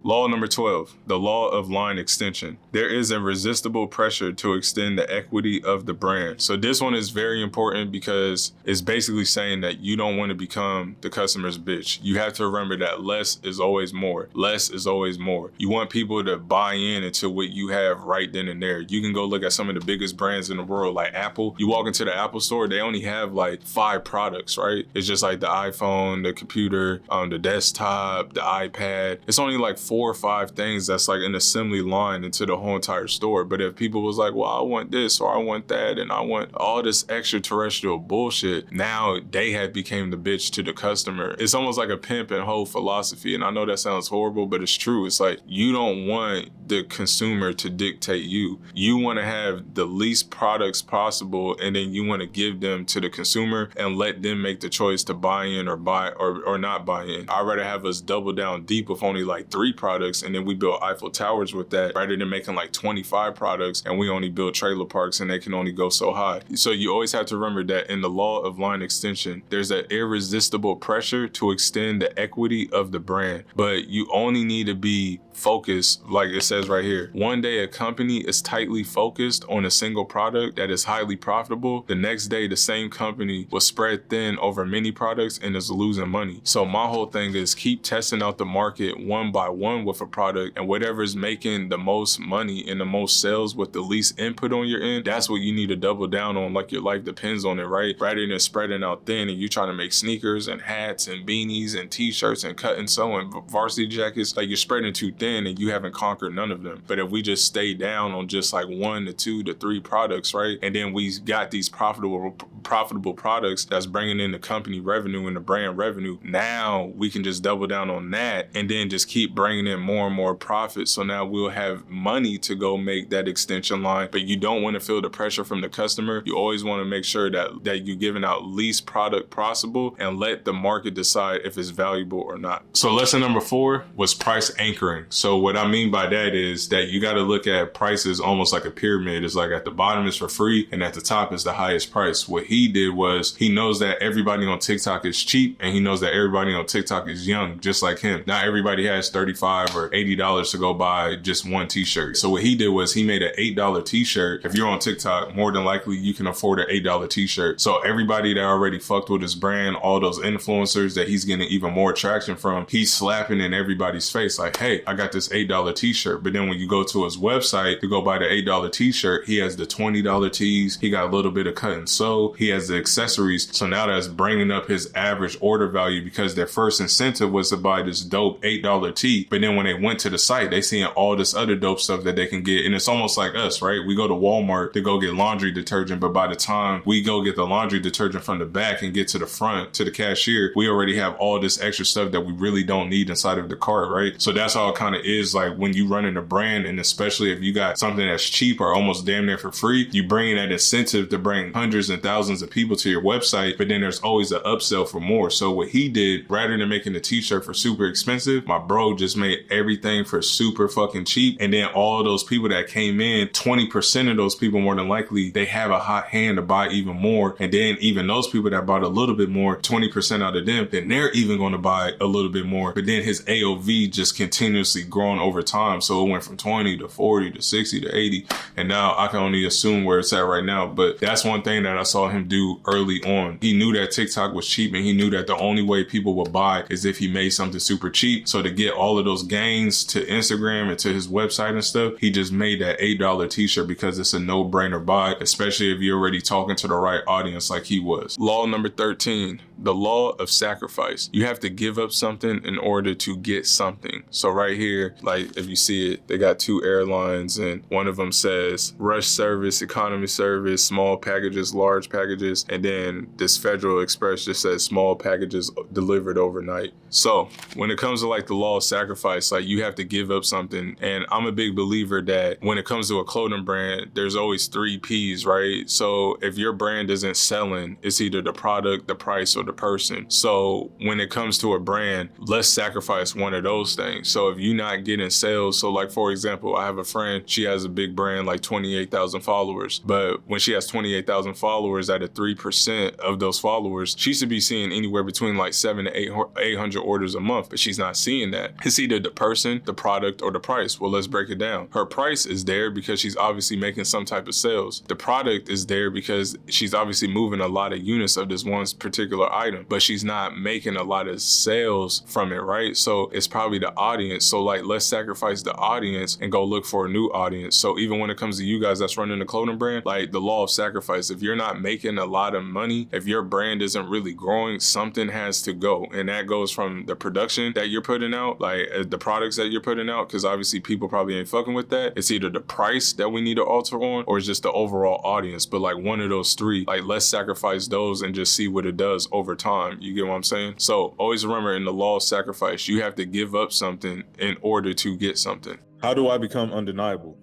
Law number 12, the law of line extension. There is irresistible pressure to extend the equity of the brand. So this one is very important because it's basically saying that you don't want to become the customer's bitch. You have to remember that less is always more. Less is always more. You want people to buy into what you have right then and there. You can go look at some of the biggest brands in the world, like Apple. You walk into the Apple store, they only have like 5 products, right? It's just like the iPhone, the computer, the desktop, the iPad. It's only like 4 or 5 things that's like an assembly line into the whole entire store. But if people was like, well, I want this or I want that and I want all this extraterrestrial bullshit, now they have became the bitch to the customer. It's almost like a pimp and hoe philosophy. And I know that sounds horrible, but it's true. It's like, you don't want the consumer to dictate you. You want to have the least products possible, and then you want to give them to the consumer and let them make the choice to buy in or buy or not buy in. I'd rather have us double down deep with only like 3 products, and then we build Eiffel Towers with that, rather than making like 25 products and we only build trailer parks and they can only go so high. So you always have to remember that in the law of line extension, there's an irresistible pressure to extend the equity of the brand, but you only need to be focused, like it says right here. One day a company is tightly focused on a single product that is highly profitable. The next day, the same company was spread thin over many products and is losing money. So my whole thing is keep testing out the market one by one with a product, and whatever is making the most money and the most sales with the least input on your end, that's what you need to double down on, like your life depends on it, right? Rather than spreading out thin and you trying to make sneakers and hats and beanies and t-shirts and cut and sew and varsity jackets, like you're spreading too thin and you haven't conquered none of them. But if we just stay down on just like 1 to 2 to 3 products, right? And then we got these profitable products that's bringing in the company revenue and the brand revenue. Now we can just double down on that and then just keep bringing in more and more profit. So now we'll have money to go make that extension line, but you don't want to feel the pressure from the customer. You always want to make sure that you're giving out least product possible and let the market decide if it's valuable or not. So lesson number 4 was price anchoring. So what I mean by that is that you got to look at prices almost like a pyramid. It's like at the bottom is for free and at the top is the highest price. What he did was he knows that everybody on TikTok is cheap, and he knows that everybody on TikTok is young, just like him. Not everybody has $35 or $80 to go buy just one t-shirt. So what he did was he made an $8 t-shirt. If you're on TikTok, more than likely you can afford an $8 t-shirt. So everybody that already fucked with his brand, all those influencers that he's getting even more traction from, he's slapping in everybody's face like, hey, I got this $8 t-shirt. But then when you go to his website to go buy the $8 t-shirt, he has the $20 tees. He got a little bit of cut and sew. He has the accessories. So now that's bringing up his average order value, because their first incentive was to buy this dope $8 tee. But then when they went to the site, they seeing all this other dope stuff that they can get. And it's almost like us, right? We go to Walmart to go get laundry detergent, but by the time we go get the laundry detergent from the back and get to the front to the cashier, we already have all this extra stuff that we really don't need inside of the cart, right? So that's how it kind of is like when you run in a brand, and especially if you got something that's cheap or almost damn near for free, you bring in that incentive to bring hundreds and thousands of people to your website, but then there's always an upsell for more. So what he did, rather than making the t-shirt for super expensive, my bro just made everything for super fucking cheap. And then all of those people that came in, 20% of those people more than likely, they have a hot hand to buy even more. And then even those people that bought a little bit more, 20% out of them, then they're even going to buy a little bit more. But then his AOV just continuously growing over time. So it went from 20 to 40 to 60 to 80. And now I can only assume where it's at right now. But that's one thing that I saw him do early on. He knew that TikTok was cheap, and he knew that the only way people would buy is if he made something super cheap. So to get all of those gains to Instagram and to his website and stuff, he just made that $8 t-shirt because it's a no-brainer buy, especially if you're already talking to the right audience like he was. Law number 13. the law of sacrifice. You have to give up something in order to get something. So right here, like if you see it, they got 2 airlines and one of them says rush service, economy service, small packages, large packages, and then this Federal Express just says small packages delivered overnight. So when it comes to like the law of sacrifice, like you have to give up something. And I'm a big believer that when it comes to a clothing brand, there's always 3 P's, right? So if your brand isn't selling, it's either the product, the price, or the person. So when it comes to a brand, let's sacrifice one of those things. So if you're not getting sales, so like for example, I have a friend, she has a big brand like 28,000 followers, but when she has 28,000 followers, at a 3% of those followers, she should be seeing anywhere between like 700 to 800 orders a month, but she's not seeing that. It's either the person, the product, or the price. Well, let's break it down. Her price is there because she's obviously making some type of sales. The product is there because she's obviously moving a lot of units of this one particular item, but she's not making a lot of sales from it, right? So it's probably the audience. So like, let's sacrifice the audience and go look for a new audience. So even when it comes to you guys that's running a clothing brand, like the law of sacrifice, if you're not making a lot of money, if your brand isn't really growing, something has to go. And that goes from the production that you're putting out, like the products that you're putting out, because obviously people probably ain't fucking with that. It's either the price that we need to alter on, or it's just the overall audience. But like one of those 3, like let's sacrifice those and just see what it does over time. You get what I'm saying? So always remember, in the law of sacrifice, you have to give up something in order to get something. How do I become undeniable?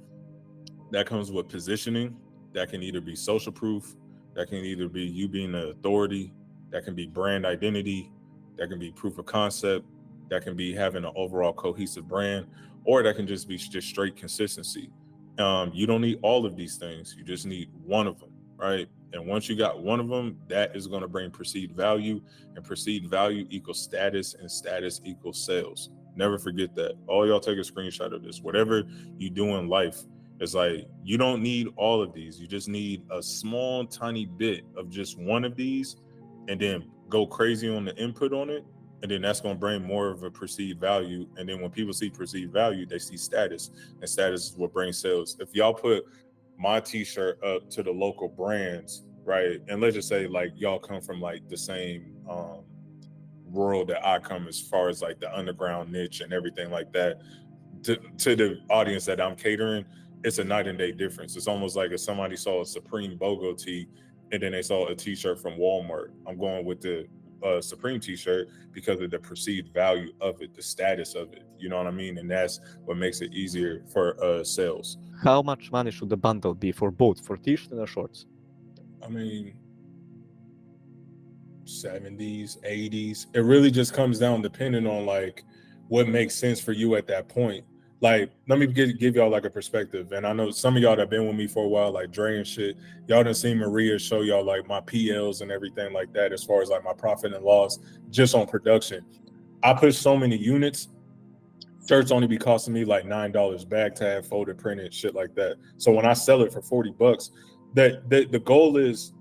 That comes with positioning. That can either be social proof. That can either be you being an authority. That can be brand identity. That can be proof of concept. That can be having an overall cohesive brand, or that can just be just straight consistency. You don't need all of these things. You just need one of them, right? And once you got one of them, that is going to bring perceived value, and perceived value equals status, and status equals sales. Never forget that. All y'all take a screenshot of this. Whatever you do in life, it's like you don't need all of these. You just need a small, tiny bit of just one of these, and then go crazy on the input on it. And then that's going to bring more of a perceived value. And then when people see perceived value, they see status, and status is what brings sales. If y'all put my t-shirt up to the local brands, right? And let's just say like y'all come from like the same world that I come, as far as like the underground niche and everything like that, to the audience that I'm catering, it's a night and day difference. It's almost like if somebody saw a Supreme BOGO tee and then they saw a t-shirt from Walmart, I'm going with the Supreme t-shirt because of the perceived value of it, the status of it. You know what I mean? And that's what makes it easier for sales. How much money should the bundle be for both, for t-shirts and shorts? I mean, 70s, 80s. It really just comes down depending on like what makes sense for you at that point. Like, let me give y'all like a perspective. And I know some of y'all that have been with me for a while, like Dre and shit, y'all done seen Maria show y'all like my PLs and everything like that, as far as like my profit and loss just on production. I push so many units, shirts only be costing me like $9, bag tag, folded, printed, shit like that. So when I sell it for $40, the goal is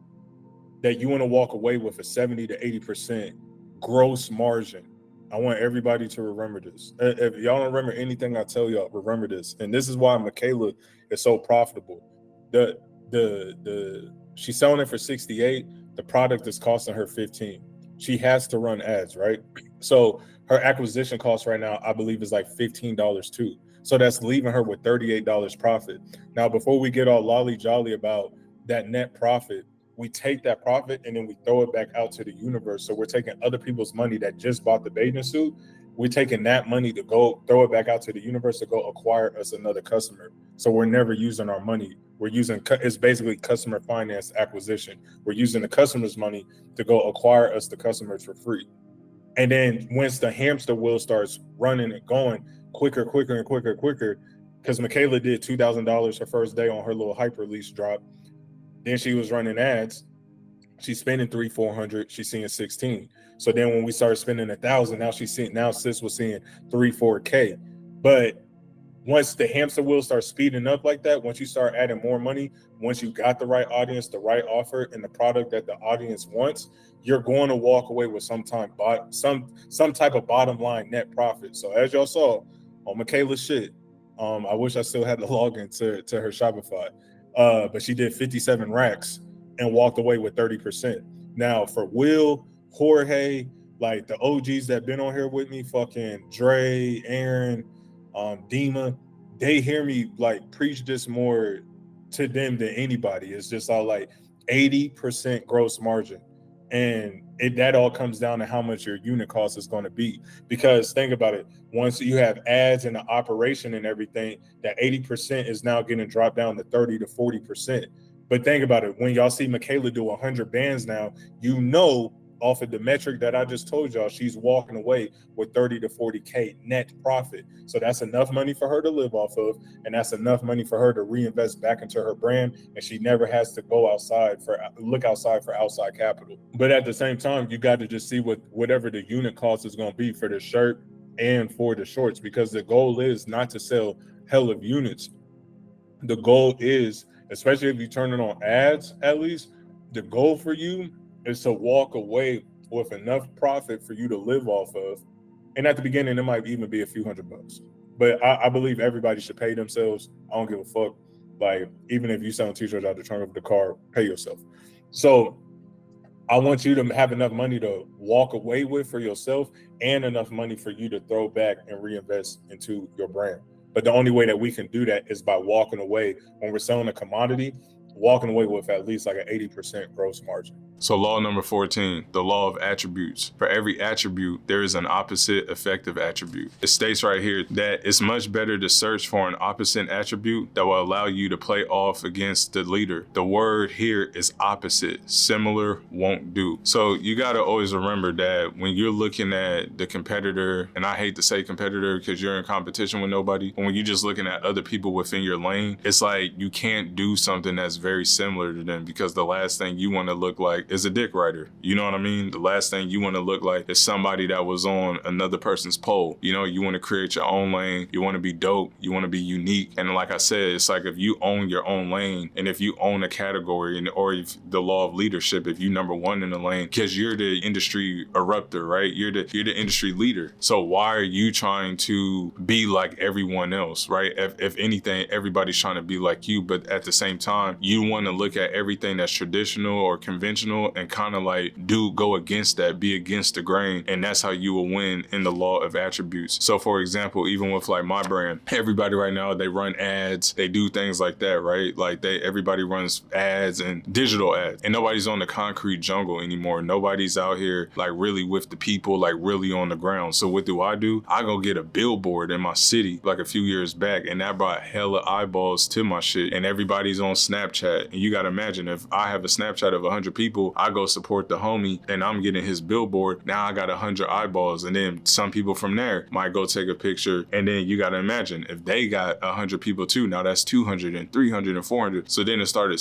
that you want to walk away with a 70 to 80% gross margin. I want everybody to remember this. If y'all don't remember anything I tell y'all, remember this. And this is why Michaela is so profitable. She's selling it for 68. The product is costing her 15. She has to run ads, right? So her acquisition cost right now, I believe, is like $15 too. So that's leaving her with $38 profit. Now, before we get all lolly jolly about that net profit, we take that profit and then we throw it back out to the universe. So we're taking other people's money that just bought the bathing suit. We're taking that money to go throw it back out to the universe to go acquire us another customer. So we're never using our money. We're using, it's basically customer finance acquisition. We're using the customer's money to go acquire us the customers for free. And then once the hamster wheel starts running and going quicker, because Michaela did $2,000 her first day on her little hyper lease drop. Then she was running ads. She's spending $300-$400. She's seeing 16. So then when we started spending $1,000, now sis was seeing $3-4K. But once the hamster wheel starts speeding up like that, once you start adding more money, once you got the right audience, the right offer, and the product that the audience wants, you're going to walk away with some type of bottom line net profit. So as y'all saw on Michaela's shit, I wish I still had the login to her Shopify. But she did 57 racks and walked away with 30%. Now for Will, Jorge, like the OGs that been on here with me, fucking Dre, Aaron, Dima, they hear me like preach this more to them than anybody. It's just all like 80% gross margin. And that all comes down to how much your unit cost is going to be. Because think about it, once you have ads and the operation and everything, that 80% is now getting dropped down to 30 to 40%. But think about it, when y'all see Michaela do 100 bands now, you know, off of the metric that I just told y'all, she's walking away with 30 to 40K net profit. So that's enough money for her to live off of, and that's enough money for her to reinvest back into her brand, and she never has to go look outside for outside capital. But at the same time, you got to just see whatever the unit cost is going to be for the shirt and for the shorts, because the goal is not to sell hell of units. The goal is, especially if you turn it on ads, at least, the goal for you is to walk away with enough profit for you to live off of. And at the beginning, it might even be a few $100. But I believe everybody should pay themselves. I don't give a fuck. Like, even if you selling t-shirts out the trunk of the car, pay yourself. So I want you to have enough money to walk away with for yourself and enough money for you to throw back and reinvest into your brand. But the only way that we can do that is by walking away when we're selling a commodity, walking away with at least like an 80% gross margin. So law number 14, the law of attributes. For every attribute, there is an opposite effective attribute. It states right here that it's much better to search for an opposite attribute that will allow you to play off against the leader. The word here is opposite. Similar won't do. So you got to always remember that when you're looking at the competitor, and I hate to say competitor because you're in competition with nobody, but when you're just looking at other people within your lane, it's like you can't do something that's very similar to them, because the last thing you want to look like is a dick rider. You know what I mean? The last thing you want to look like is somebody that was on another person's pole. You know, you want to create your own lane. You want to be dope. You want to be unique. And like I said, it's like if you own your own lane, and if you own a category, or if the law of leadership, if you number one in the lane, because you're the industry erupter, right? You're the industry leader. So why are you trying to be like everyone else, right? If anything, everybody's trying to be like you, but at the same time, you want to look at everything that's traditional or conventional and kind of like go against that, be against the grain, and that's how you will win in the law of attributes. So for example, even with like my brand, everybody right now, they run ads, they do things like that, right? Like everybody runs ads and digital ads, and nobody's on the concrete jungle anymore. Nobody's out here like really with the people, like really on the ground. So what do? I go get a billboard in my city like a few years back, and that brought hella eyeballs to my shit, and everybody's on Snapchat. And you gotta imagine, if I have a Snapchat of 100 people, I go support the homie and I'm getting his billboard. Now I got 100 eyeballs, and then some people from there might go take a picture, and then you gotta imagine if they got 100 people too, now that's 200 and 300 and 400. So then it started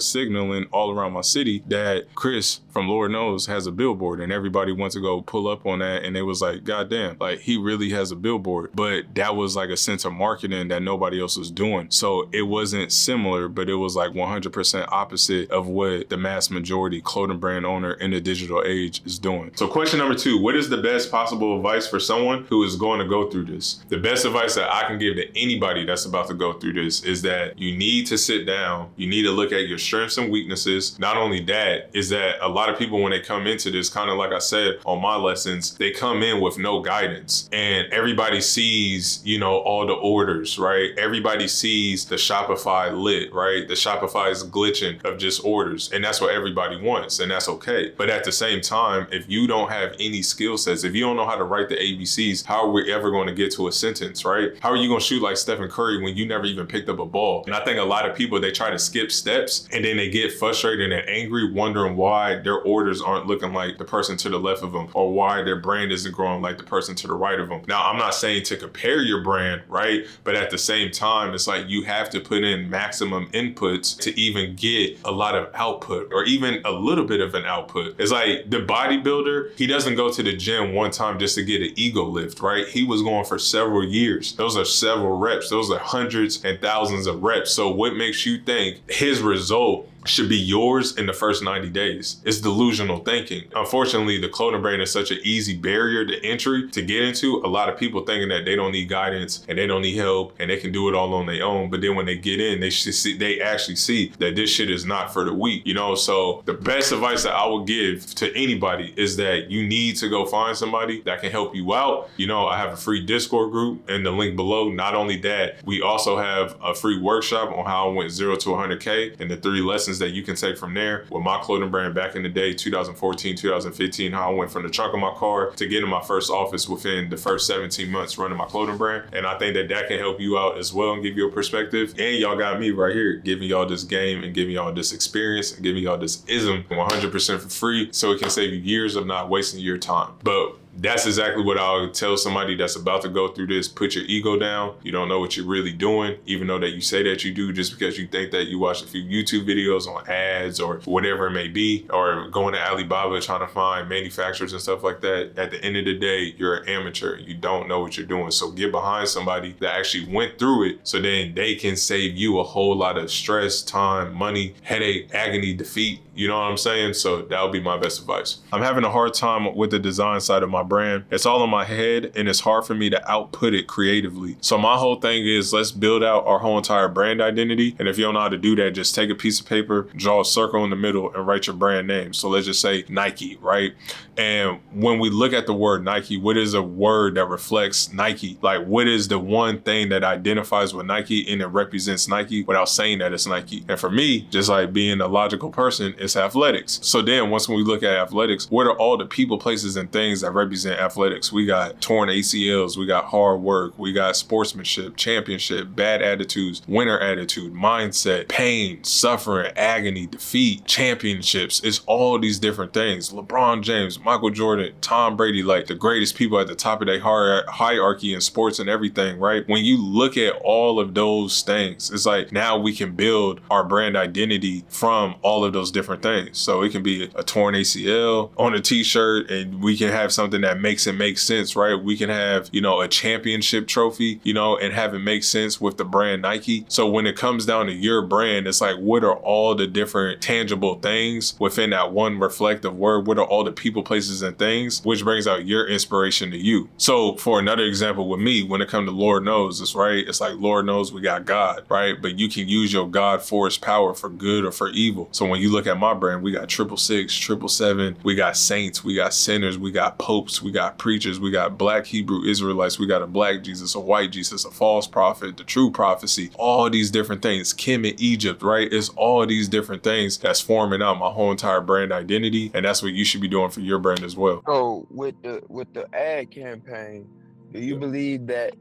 signaling all around my city that Chris from Lord Knows has a billboard, and everybody went to go pull up on that, and it was like, God damn, like he really has a billboard. But that was like a sense of marketing that nobody else was doing. So it wasn't similar, but it was like 100% opposite of what the mass majority clothing brand owner in the digital age is doing. So question number 2, what is the best possible advice for someone who is going to go through this? The best advice that I can give to anybody that's about to go through this is that you need to sit down. You need to look at your strengths and weaknesses. Not only that, is that a lot of people, when they come into this, kind of like I said on my lessons, they come in with no guidance, and everybody sees, you know, all the orders, right? Everybody sees the Shopify lit, right? The Shopify is glitching of just orders, and that's what everybody wants, and that's okay. But at the same time, if you don't have any skill sets, if you don't know how to write the ABCs, how are we ever going to get to a sentence, right? How are you going to shoot like Stephen Curry when you never even picked up a ball? And I think a lot of people, they try to skip steps, and then they get frustrated and angry, wondering why their orders aren't looking like the person to the left of them, or why their brand isn't growing like the person to the right of them. Now, I'm not saying to compare your brand, right? But at the same time, it's like you have to put in maximum inputs to even get a lot of output, or even a little bit of an output. It's like the bodybuilder, he doesn't go to the gym one time just to get an ego lift, right? He was going for several years. Those are several reps. Those are hundreds and thousands of reps. So what makes you think his result should be yours in the first 90 days. It's delusional thinking. Unfortunately, the clothing brand is such an easy barrier to entry to get into. A lot of people thinking that they don't need guidance and they don't need help and they can do it all on their own. But then when they get in, they actually see that this shit is not for the weak, you know? So the best advice that I would give to anybody is that you need to go find somebody that can help you out. You know, I have a free Discord group in the link below. Not only that, we also have a free workshop on how I went 0 to 100K and the 3 lessons that you can take from there with my clothing brand back in the day, 2014, 2015, how I went from the trunk of my car to getting my first office within the first 17 months running my clothing brand. And I think that that can help you out as well and give you a perspective. And y'all got me right here giving y'all this game and giving y'all this experience and giving y'all this ism 100% for free, so it can save you years of not wasting your time. But that's exactly what I would tell somebody that's about to go through this. Put your ego down. You don't know what you're really doing, even though that you say that you do, just because you think that you watch a few YouTube videos on ads or whatever it may be, or going to Alibaba trying to find manufacturers and stuff like that. At the end of the day, you're an amateur. You don't know what you're doing. So get behind somebody that actually went through it, so then they can save you a whole lot of stress, time, money, headache, agony, defeat. You know what I'm saying? So that would be my best advice. I'm having a hard time with the design side of my brand. It's all in my head and it's hard for me to output it creatively. So my whole thing is, let's build out our whole entire brand identity. And if you don't know how to do that, just take a piece of paper, draw a circle in the middle and write your brand name. So let's just say Nike, right? And when we look at the word Nike, what is a word that reflects Nike? Like, what is the one thing that identifies with Nike and it represents Nike without saying that it's Nike? And for me, just like being a logical person, it's athletics. So then once we look at athletics, what are all the people, places, and things that represent athletics? We got torn ACLs, we got hard work, we got sportsmanship, championship, bad attitudes, winner attitude, mindset, pain, suffering, agony, defeat, championships. It's all these different things. LeBron James, Michael Jordan, Tom Brady, like the greatest people at the top of their hierarchy in sports and everything, right? When you look at all of those things, it's like now we can build our brand identity from all of those different things. So it can be a torn ACL on a t-shirt, and we can have something that makes it make sense, right? We can have, you know, a championship trophy, you know, and have it make sense with the brand Nike. So when it comes down to your brand, it's like, what are all the different tangible things within that one reflective word? What are all the people, places, and things, which brings out your inspiration to you? So for another example with me, when it comes to Lord knows, it's right. It's like, Lord knows we got God, right? But you can use your God force power for good or for evil. So when you look at my brand, we got 666, 777, we got saints, we got sinners, we got popes, we got preachers, we got black Hebrew Israelites, we got a black Jesus, a white Jesus, a false prophet, the true prophecy, all these different things. Kim in Egypt, right? It's all these different things that's forming out my whole entire brand identity, and that's what you should be doing for your brand as well. So with the ad campaign, do you believe that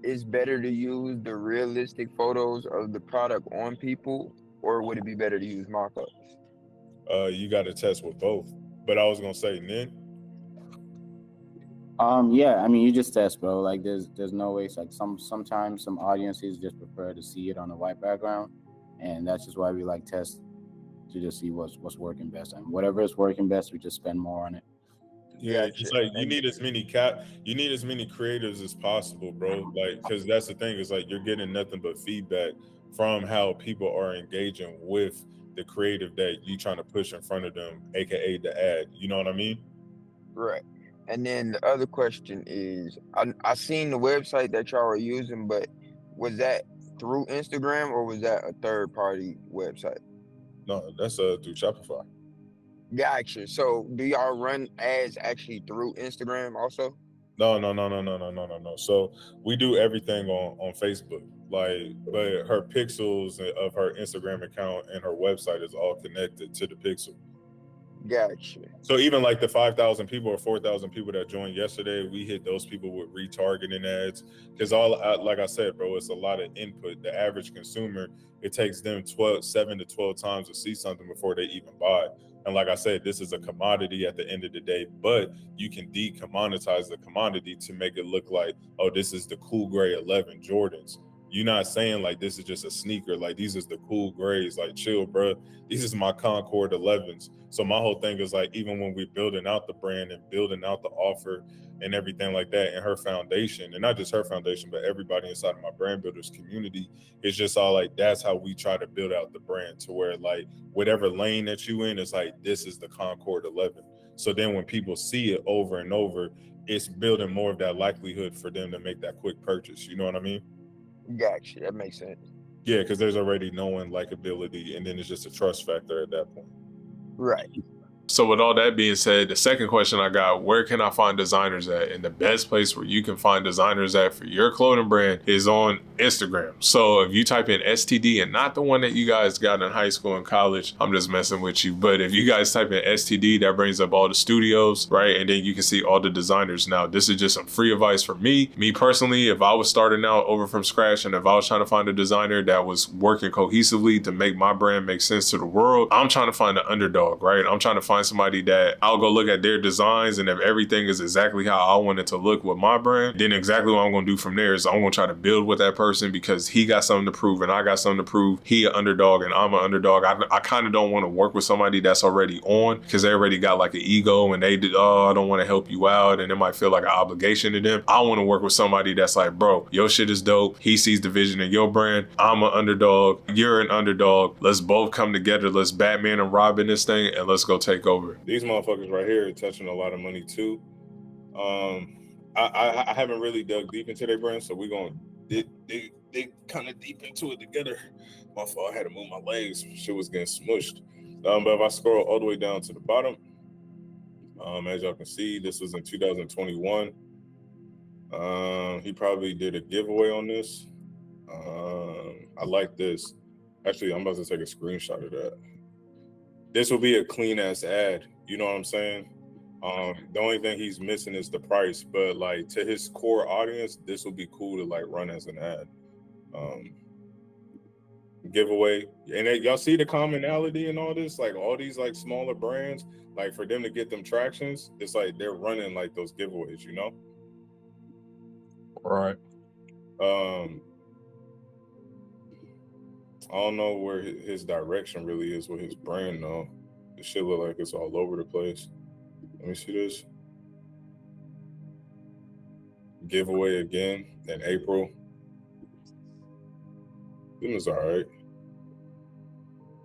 it's better to use the realistic photos of the product on people, or would it be better to use mock-ups? You got to test with both. But I was gonna say, Nin. Yeah, I mean, you just test, bro. Like, there's no way. It's like sometimes some audiences just prefer to see it on a white background, and that's just why we like test to just see what's working best. And whatever is working best, we just spend more on it. Yeah, it's like you need as many creatives as possible, bro. Like, because that's the thing, is like you're getting nothing but feedback from how people are engaging with the creative that you trying to push in front of them, aka the ad. You know what I mean? Right. And then the other question is, I seen the website that y'all are using, but was that through Instagram or was that a third party website? No, that's through Shopify. Gotcha. So do y'all run ads actually through Instagram also? No. So we do everything on Facebook. Like, but her pixels of her Instagram account and her website is all connected to the pixel. Gotcha. So even like the 5,000 people or 4,000 people that joined yesterday, we hit those people with retargeting ads. Because like I said, bro, it's a lot of input. The average consumer, it takes them 7 to 12 times to see something before they even buy. And like I said, this is a commodity at the end of the day, but you can decommoditize the commodity to make it look like, oh, this is the cool gray 11 Jordans. You're not saying like this is just a sneaker, like these is the cool grays, like chill, bro. These is my Concord 11s. So my whole thing is like, even when we're building out the brand and building out the offer and everything like that, and her foundation, and not just her foundation, but everybody inside of my brand builders community, it's just all like, that's how we try to build out the brand, to where like whatever lane that you in is like, this is the Concord 11. So then when people see it over and over, it's building more of that likelihood for them to make that quick purchase. You know what I mean? Gotcha. That makes sense. Yeah, because there's already knowing likability, and then it's just a trust factor at that point. Right. So with all that being said, the second question I got, where can I find designers at? And the best place where you can find designers at for your clothing brand is on Instagram. So if you type in STD, and not the one that you guys got in high school and college, I'm just messing with you. But if you guys type in STD, that brings up all the studios, right? And then you can see all the designers. Now, this is just some free advice for me. Me personally, if I was starting out over from scratch, and if I was trying to find a designer that was working cohesively to make my brand make sense to the world, I'm trying to find an underdog, right? I'm trying to find somebody that I'll go look at their designs, and if everything is exactly how I want it to look with my brand, then exactly what I'm going to do from there is I'm going to try to build with that person, because he got something to prove and I got something to prove. He an underdog and I'm an underdog. I kind of don't want to work with somebody that's already on, because they already got like an ego, and they did, oh, I don't want to help you out, and it might feel like an obligation to them. I want to work with somebody that's like, bro, your shit is dope. He sees the vision in your brand. I'm an underdog. You're an underdog. Let's both come together. Let's Batman and Robin this thing, and let's go take over. These motherfuckers right here are touching a lot of money too. I haven't really dug deep into their brand, so we're going to dig kind of deep into it together. My fault, I had to move my legs. Shit was getting smushed. But if I scroll all the way down to the bottom, as y'all can see, this was in 2021. He probably did a giveaway on this. I like this. Actually, I'm about to take a screenshot of that. This will be a clean ass ad. You know what I'm saying? The only thing he's missing is the price, but like to his core audience, this will be cool to like run as an ad. Giveaway. And y'all see the commonality in all this? Like all these like smaller brands, like for them to get them tractions, it's like they're running like those giveaways, you know? Right. I don't know where his direction really is with his brand though. This shit look like it's all over the place. Let me see this. Giveaway again in April. It was all right.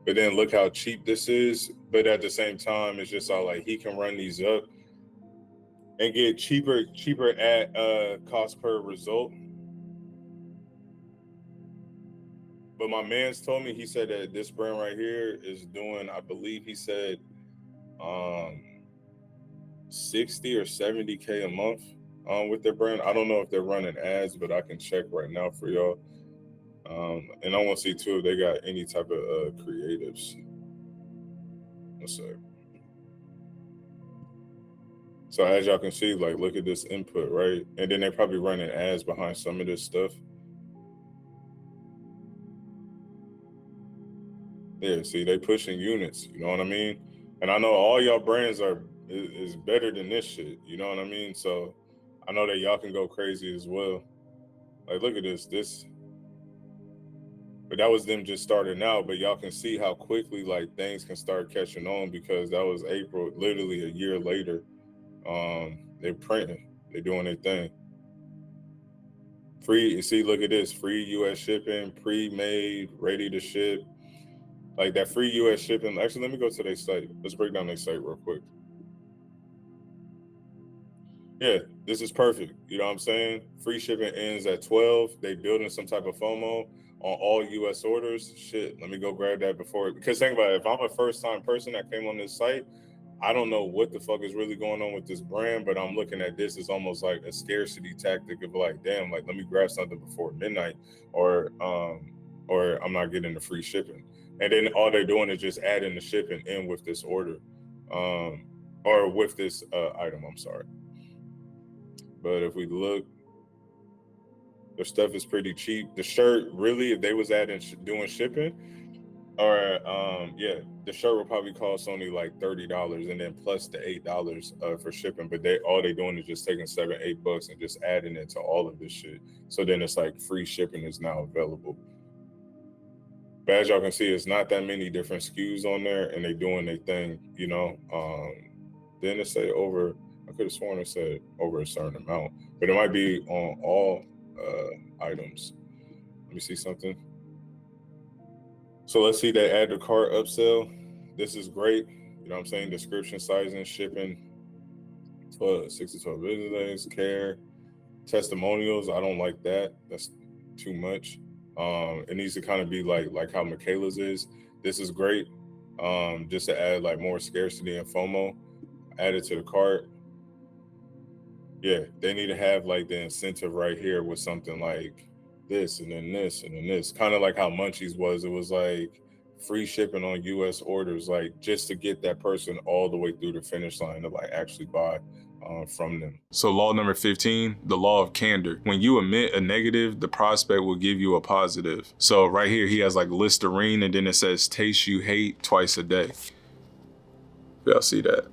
But then look how cheap this is. But at the same time, it's just all like he can run these up and get cheaper at cost per result. But my man's told me, he said that this brand right here is doing, I believe he said 60 or 70K a month with their brand. I don't know if they're running ads, but I can check right now for y'all. And I want to see too if they got any type of creatives. Let's see. So as y'all can see, like, look at this input, right? And then they're probably running ads behind some of this stuff. Yeah, see, they pushing units, you know what I mean? And I know all y'all brands is better than this shit, you know what I mean? So I know that y'all can go crazy as well. Like, look at this. But that was them just starting out, but y'all can see how quickly like things can start catching on, because that was April, literally a year later. They're printing, they're doing their thing. Free, you see, look at this, free US shipping, pre-made, ready to ship. Like that free US shipping. Actually, let me go to their site. Let's break down their site real quick. Yeah, this is perfect. You know what I'm saying? Free shipping ends at 12. They building some type of FOMO on all US orders. Shit, let me go grab that before. Because think about it, if I'm a first time person that came on this site, I don't know what the fuck is really going on with this brand, but I'm looking at this as almost like a scarcity tactic of like, damn, like let me grab something before midnight, or I'm not getting the free shipping. And then all they're doing is just adding the shipping in with this order, or with this item, I'm sorry. But if we look, the stuff is pretty cheap. The shirt, really, if they was doing shipping, Or yeah, the shirt will probably cost only like $30, and then plus the $8 for shipping. But all they doing is just taking $7-8 and just adding it to all of this shit. So then it's like free shipping is now available. But as y'all can see, it's not that many different SKUs on there, and they doing their thing, you know. Then it say over, I could have sworn it said over a certain amount, but it might be on all items. Let me see something. So let's see, they add the cart upsell. This is great. You know what I'm saying? Description, sizing, shipping, 6 to 12 business days, care, testimonials. I don't like that. That's too much. It needs to kind of be like how Michaela's is. This is great. Just to add like more scarcity and FOMO. Add it to the cart. Yeah, they need to have like the incentive right here with something like this and then this and then this. Kind of like how Munchies was. It was like free shipping on US orders, like just to get that person all the way through the finish line to like actually buy from them. So law number 15, the law of candor. When you emit a negative, the prospect will give you a positive. So right here, he has like Listerine, and then it says taste you hate twice a day. Y'all see that?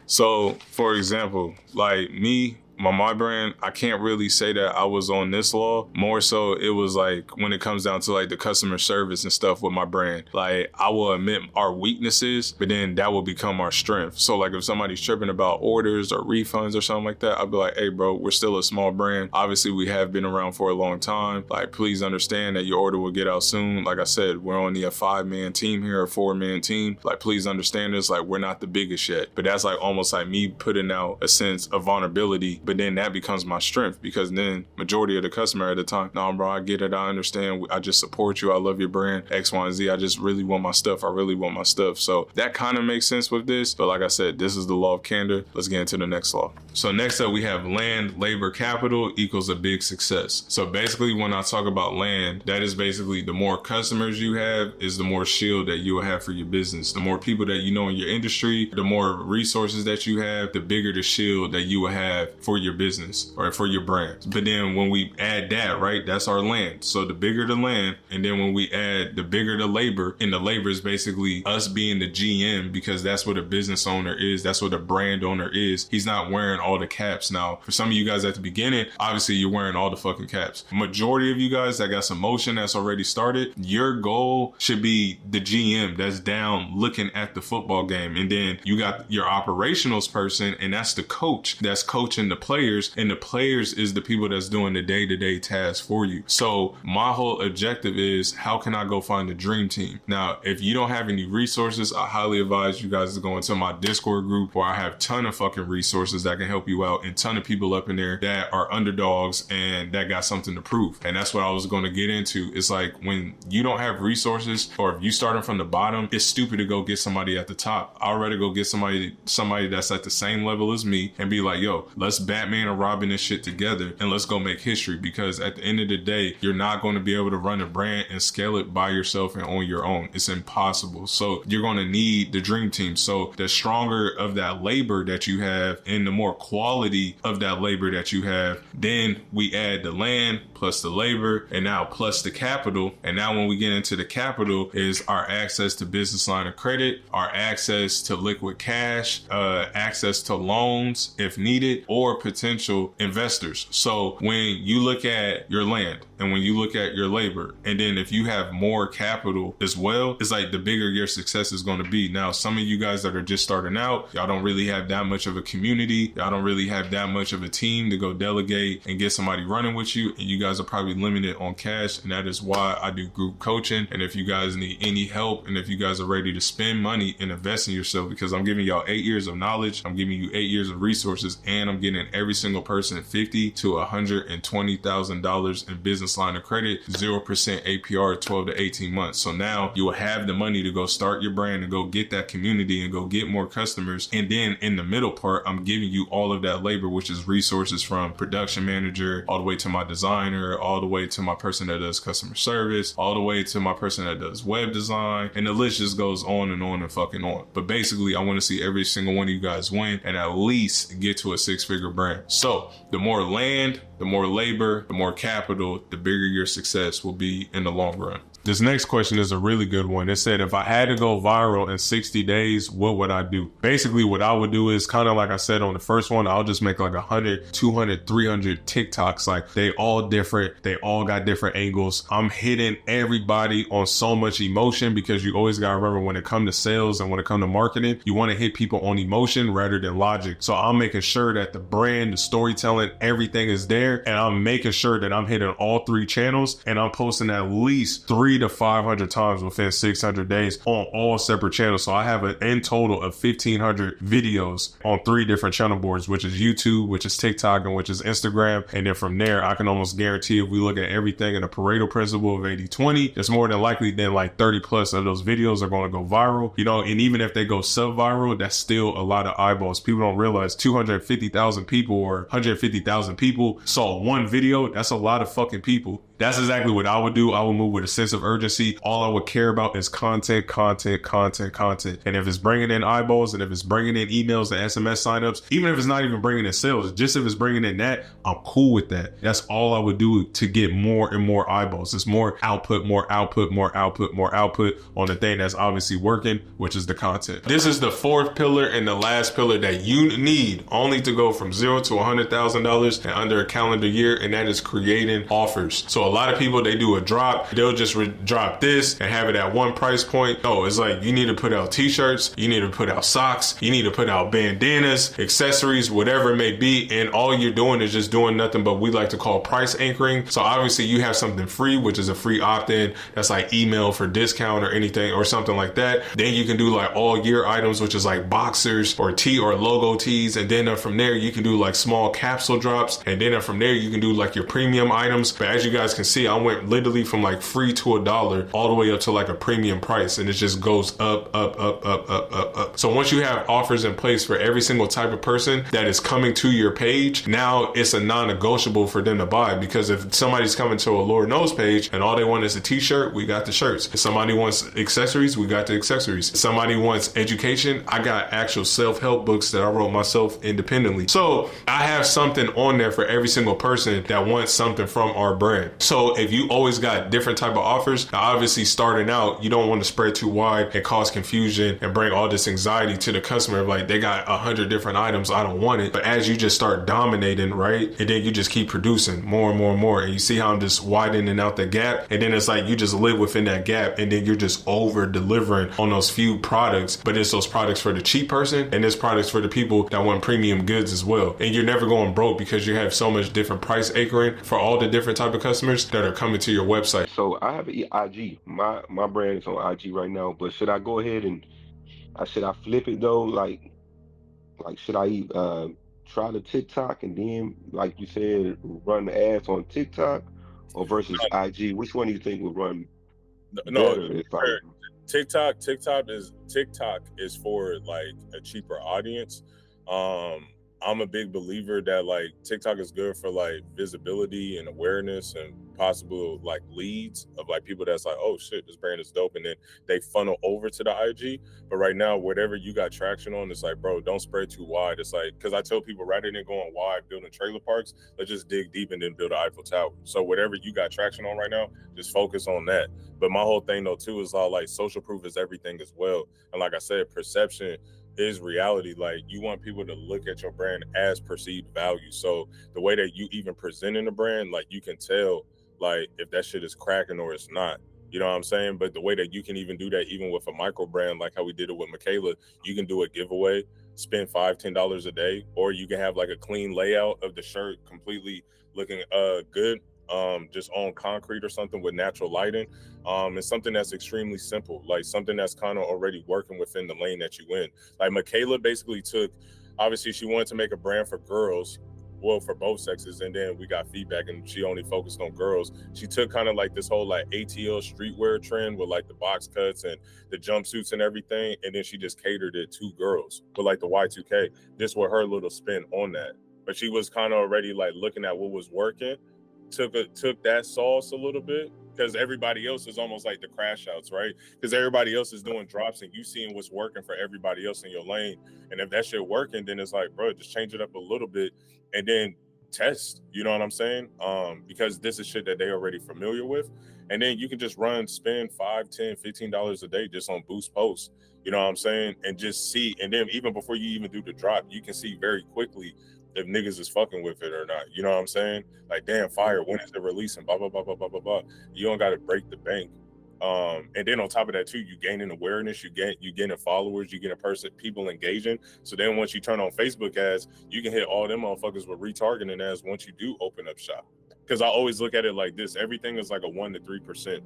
So for example, like me, my brand, I can't really say that I was on this law. More so, it was like when it comes down to like the customer service and stuff with my brand, like I will admit our weaknesses, but then that will become our strength. So like if somebody's tripping about orders or refunds or something like that, I'll be like, hey bro, we're still a small brand. Obviously we have been around for a long time. Like please understand that your order will get out soon. Like I said, we're only a 5-man team here, a 4-man team. Like please understand this, like we're not the biggest yet. But that's like almost like me putting out a sense of vulnerability, but then that becomes my strength, because then majority of the customer at the time, nah bro, I get it, I understand, I just support you, I love your brand, X, Y, and Z, I just really want my stuff, I really want my stuff. So that kind of makes sense with this, but like I said, this is the law of candor. Let's get into the next law. So next up we have land, labor, capital equals a big success. So basically when I talk about land, that is basically the more customers you have is the more shield that you will have for your business. The more people that you know in your industry, the more resources that you have, the bigger the shield that you will have for your business or for your brand. But then when we add that, right, that's our land. So the bigger the land, and then when we add the bigger the labor, and the labor is basically us being the GM, because that's what a business owner is. That's what a brand owner is. He's not wearing all the caps. Now, for some of you guys at the beginning, obviously you're wearing all the fucking caps. Majority of you guys that got some motion that's already started, your goal should be the GM that's down looking at the football game. And then you got your operationals person, and that's the coach that's coaching the players, and the players is the people that's doing the day-to-day tasks for you. So my whole objective is, how can I go find a dream team? Now, if you don't have any resources, I highly advise you guys to go into my Discord group, where I have a ton of fucking resources that can help you out, and ton of people up in there that are underdogs and that got something to prove. And that's what I was going to get into. It's like when you don't have resources, or if you starting from the bottom, it's stupid to go get somebody at the top. I'd rather go get somebody that's at the same level as me and be like, yo, let's Batman and Robin this shit together and let's go make history. Because at the end of the day, you're not going to be able to run a brand and scale it by yourself and on your own. It's impossible. So you're going to need the dream team. So the stronger of that labor that you have, and the more quality of that labor that you have, then we add the land plus the labor, and now plus the capital. And now when we get into the capital is our access to business line of credit, our access to liquid cash, access to loans if needed, or potential investors. So when you look at your land, and when you look at your labor, and then if you have more capital as well, it's like the bigger your success is going to be. Now, some of you guys that are just starting out, y'all don't really have that much of a community. Y'all don't really have that much of a team to go delegate and get somebody running with you. And you guys are probably limited on cash. And that is why I do group coaching. And if you guys need any help, and if you guys are ready to spend money and invest in yourself, because I'm giving y'all 8 years of knowledge, I'm giving you 8 years of resources, and I'm getting every single person $50,000 to $120,000 in business line of credit, 0% APR, 12 to 18 months. So now you will have the money to go start your brand and go get that community and go get more customers. And then in the middle part, I'm giving you all of that labor, which is resources from production manager, all the way to my designer, all the way to my person that does customer service, all the way to my person that does web design. And the list just goes on and fucking on. But basically, I want to see every single one of you guys win and at least get to a 6-figure brand. So the more land, the more labor, the more capital, the bigger your success will be in the long run. This next question is a really good one. It said, if I had to go viral in 60 days, what would I do? Basically, what I would do is kind of like I said on the first one, I'll just make like 100, 200, 300 TikToks. Like they all different. They all got different angles. I'm hitting everybody on so much emotion because you always got to remember when it comes to sales and when it comes to marketing, you want to hit people on emotion rather than logic. So I'm making sure that the brand, the storytelling, everything is there. And I'm making sure that I'm hitting all 3 channels and I'm posting at least 300 to 500 times within 600 days on all separate channels. So I have an in total of 1,500 videos on 3 different channel boards, which is YouTube, which is TikTok, and which is Instagram. And then from there, I can almost guarantee if we look at everything in a Pareto principle of 80-20, it's more than likely then like 30 plus of those videos are going to go viral, you know, and even if they go sub-viral, that's still a lot of eyeballs. People don't realize 250,000 people or 150,000 people saw one video. That's a lot of fucking people. That's exactly what I would do. I would move with a sense of urgency. All I would care about is content, content, content, content. And if it's bringing in eyeballs and if it's bringing in emails and SMS signups, even if it's not even bringing in sales, just if it's bringing in that, I'm cool with that. That's all I would do to get more and more eyeballs. It's more output, more output, more output, more output on the thing that's obviously working, which is the content. This is the 4th pillar and the last pillar that you need only to go from $0 to $100,000 in under a calendar year, and that is creating offers. So a lot of people, they do a drop, they'll just drop this and have it at one price point. No, it's like you need to put out t-shirts, you need to put out socks, you need to put out bandanas, accessories, whatever it may be, and all you're doing is just doing nothing but we like to call price anchoring. So obviously you have something free, which is a free opt-in, that's like email for discount or anything or something like that. Then you can do like all year items, which is like boxers or tee or logo tees, and then from there you can do like small capsule drops, and then from there you can do like your premium items. But as you guys can see, I went literally from like free to $1 all the way up to like a premium price, and it just goes up, up, up, up, up, up, up. So once you have offers in place for every single type of person that is coming to your page, now it's a non-negotiable for them to buy, because if somebody's coming to a Lord Knows page and all they want is a t-shirt, we got the shirts. If somebody wants accessories, we got the accessories. If somebody wants education, I got actual self-help books that I wrote myself independently. So I have something on there for every single person that wants something from our brand. So if you always got different type of offers, now obviously starting out, you don't want to spread too wide and cause confusion and bring all this anxiety to the customer. Like they got 100 different items, I don't want it. But as you just start dominating, right? And then you just keep producing more and more and more. And you see how I'm just widening out the gap. And then it's like you just live within that gap, and then you're just over delivering on those few products. But it's those products for the cheap person, and it's products for the people that want premium goods as well. And you're never going broke because you have so much different price anchoring for all the different type of customers that are coming to your website. So I have an IG. My brand is on IG right now, but should I go ahead and should I flip it though? Like should I try the TikTok and then, like you said, run the ads on TikTok or versus IG? Which one do you think would run better? TikTok is for like a cheaper audience. I'm a big believer that like TikTok is good for like visibility and awareness and possible like leads of like people that's like, oh shit, this brand is dope, and then they funnel over to the IG. But right now, whatever you got traction on, it's like, bro, don't spread too wide. It's like, because I tell people, rather than going wide building trailer parks, let's just dig deep and then build an Eiffel Tower. So whatever you got traction on right now, just focus on that. But my whole thing though too is all like social proof is everything as well. And like I said, perception is reality. Like you want people to look at your brand as perceived value. So the way that you even presenting the brand, like you can tell like if that shit is cracking or it's not. You know what I'm saying? But the way that you can even do that, even with a micro brand, like how we did it with Michaela, you can do a giveaway, spend $5-10 a day, or you can have like a clean layout of the shirt completely looking good, just on concrete or something with natural lighting. And something that's extremely simple, like something that's kind of already working within the lane that you in. Like Michaela basically took, obviously she wanted to make a brand for girls, well, for both sexes, and then we got feedback and she only focused on girls. She took kind of like this whole like ATL streetwear trend with like the box cuts and the jumpsuits and everything, and then she just catered it to girls with like the Y2K. This was her little spin on that. But she was kind of already like looking at what was working, took that sauce a little bit, because everybody else is almost like the crash outs, right? Because everybody else is doing drops and you seeing what's working for everybody else in your lane. And if that shit working, then it's like, bro, just change it up a little bit and then test, you know what I'm saying? Because this is shit that they already familiar with. And then you can just spend $5, $10, $15 a day just on boost posts. You know what I'm saying? And just see, and then even before you even do the drop, you can see very quickly if niggas is fucking with it or not. You know what I'm saying? Like, damn, fire, when is it releasing? Blah, blah, blah, blah, blah, blah, blah. You don't got to break the bank. And then on top of that too, you gaining awareness, you getting followers, you getting people engaging. So then once you turn on Facebook ads, you can hit all them motherfuckers with retargeting ads once you do open up shop. Because I always look at it like this: everything is like a 1 to 3%.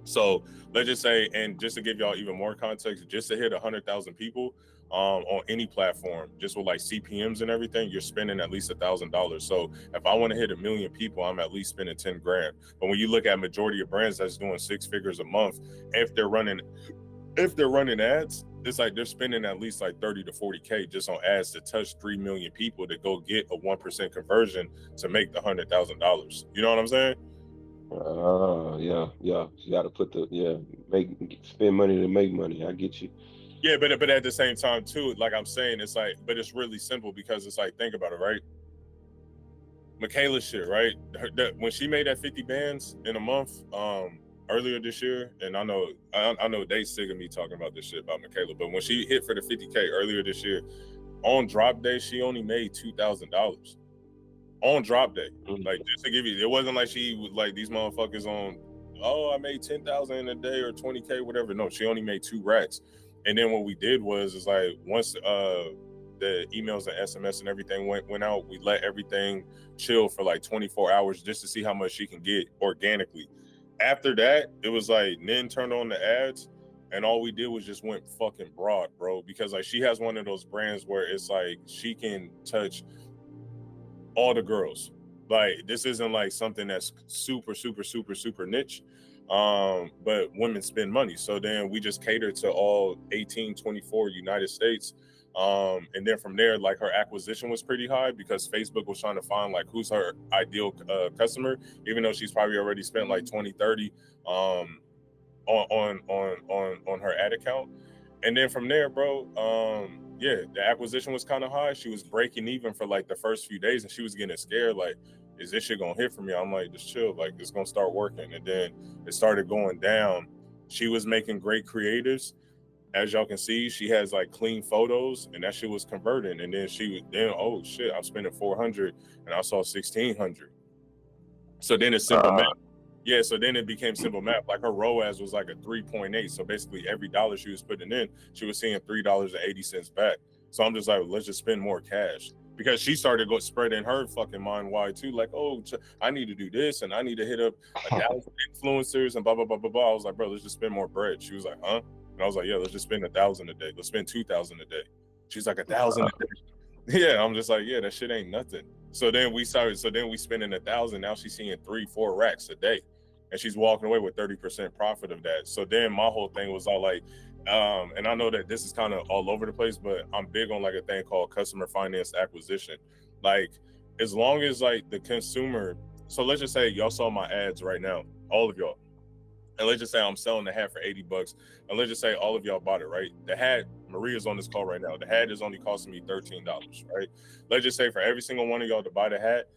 So let's just say, and just to give y'all even more context, just to hit 100,000 people on any platform, just with like CPMs and everything, you're spending at least $1,000. So if I want to hit 1 million people, I'm at least spending 10 grand. But when you look at majority of brands that's doing 6 figures a month, if they're running ads, it's like they're spending at least like 30 to 40K just on ads to touch 3 million people to go get a 1% conversion to make the $100,000. You know what I'm saying? Yeah. You got to put spend money to make money. I get you. Yeah, but at the same time too, like I'm saying, it's like, but it's really simple because it's like, think about it, right? Michaela shit, right? When she made that 50 bands in a month, earlier this year, and I know they sick of me talking about this shit about Michaela, but when she hit for the 50K earlier this year, on drop day, she only made $2,000. On drop day. Like, just to give you, it wasn't like she was like these motherfuckers on, oh, I made 10,000 in a day or 20K, whatever. No, she only made 2 racks. And then what we did was like once the emails and SMS and everything went out, we let everything chill for like 24 hours just to see how much she can get organically. After that, it was like Nin turned on the ads, and all we did was just went fucking broad, bro. Because like she has one of those brands where it's like she can touch all the girls. Like, this isn't like something that's super, super, super, super niche. But women spend money. So then we just cater to all 18, 24 United States. And then from there, like, her acquisition was pretty high because Facebook was trying to find like who's her ideal customer, even though she's probably already spent like 20, 30 on her ad account. And then from there, bro, the acquisition was kind of high. She was breaking even for like the first few days, and she was getting scared, like, is this shit gonna hit for me? I'm like, just chill, like, it's gonna start working. And then it started going down. She was making great creatives. As y'all can see, she has like clean photos, and that shit was converting. And then oh shit, I'm spending 400 and I saw 1,600. So then it's simple math. Yeah, so then it became simple math. Like, her ROAS was like a 3.8. So basically every dollar she was putting in, she was seeing $3.80 back. So I'm just like, let's just spend more cash. Because she started spreading her fucking mind wide too. Like, oh, I need to do this, and I need to hit up 1,000 influencers and blah, blah, blah, blah, blah. I was like, bro, let's just spend more bread. She was like, huh? And I was like, yeah, let's just spend 1,000 a day. Let's spend 2,000 a day. She's like, 1,000 a day. Yeah, I'm just like, yeah, that shit ain't nothing. So then we spending 1,000. Now she's seeing 3-4 racks a day. And she's walking away with 30% profit of that. So then my whole thing was all like, and I know that this is kind of all over the place, but I'm big on like a thing called customer finance acquisition. Like, as long as like the consumer, so let's just say y'all saw my ads right now, all of y'all. And let's just say I'm selling the hat for $80. And let's just say all of y'all bought it, right? The hat, Maria's on this call right now. The hat is only costing me $13, right? Let's just say for every single one of y'all to buy the hat,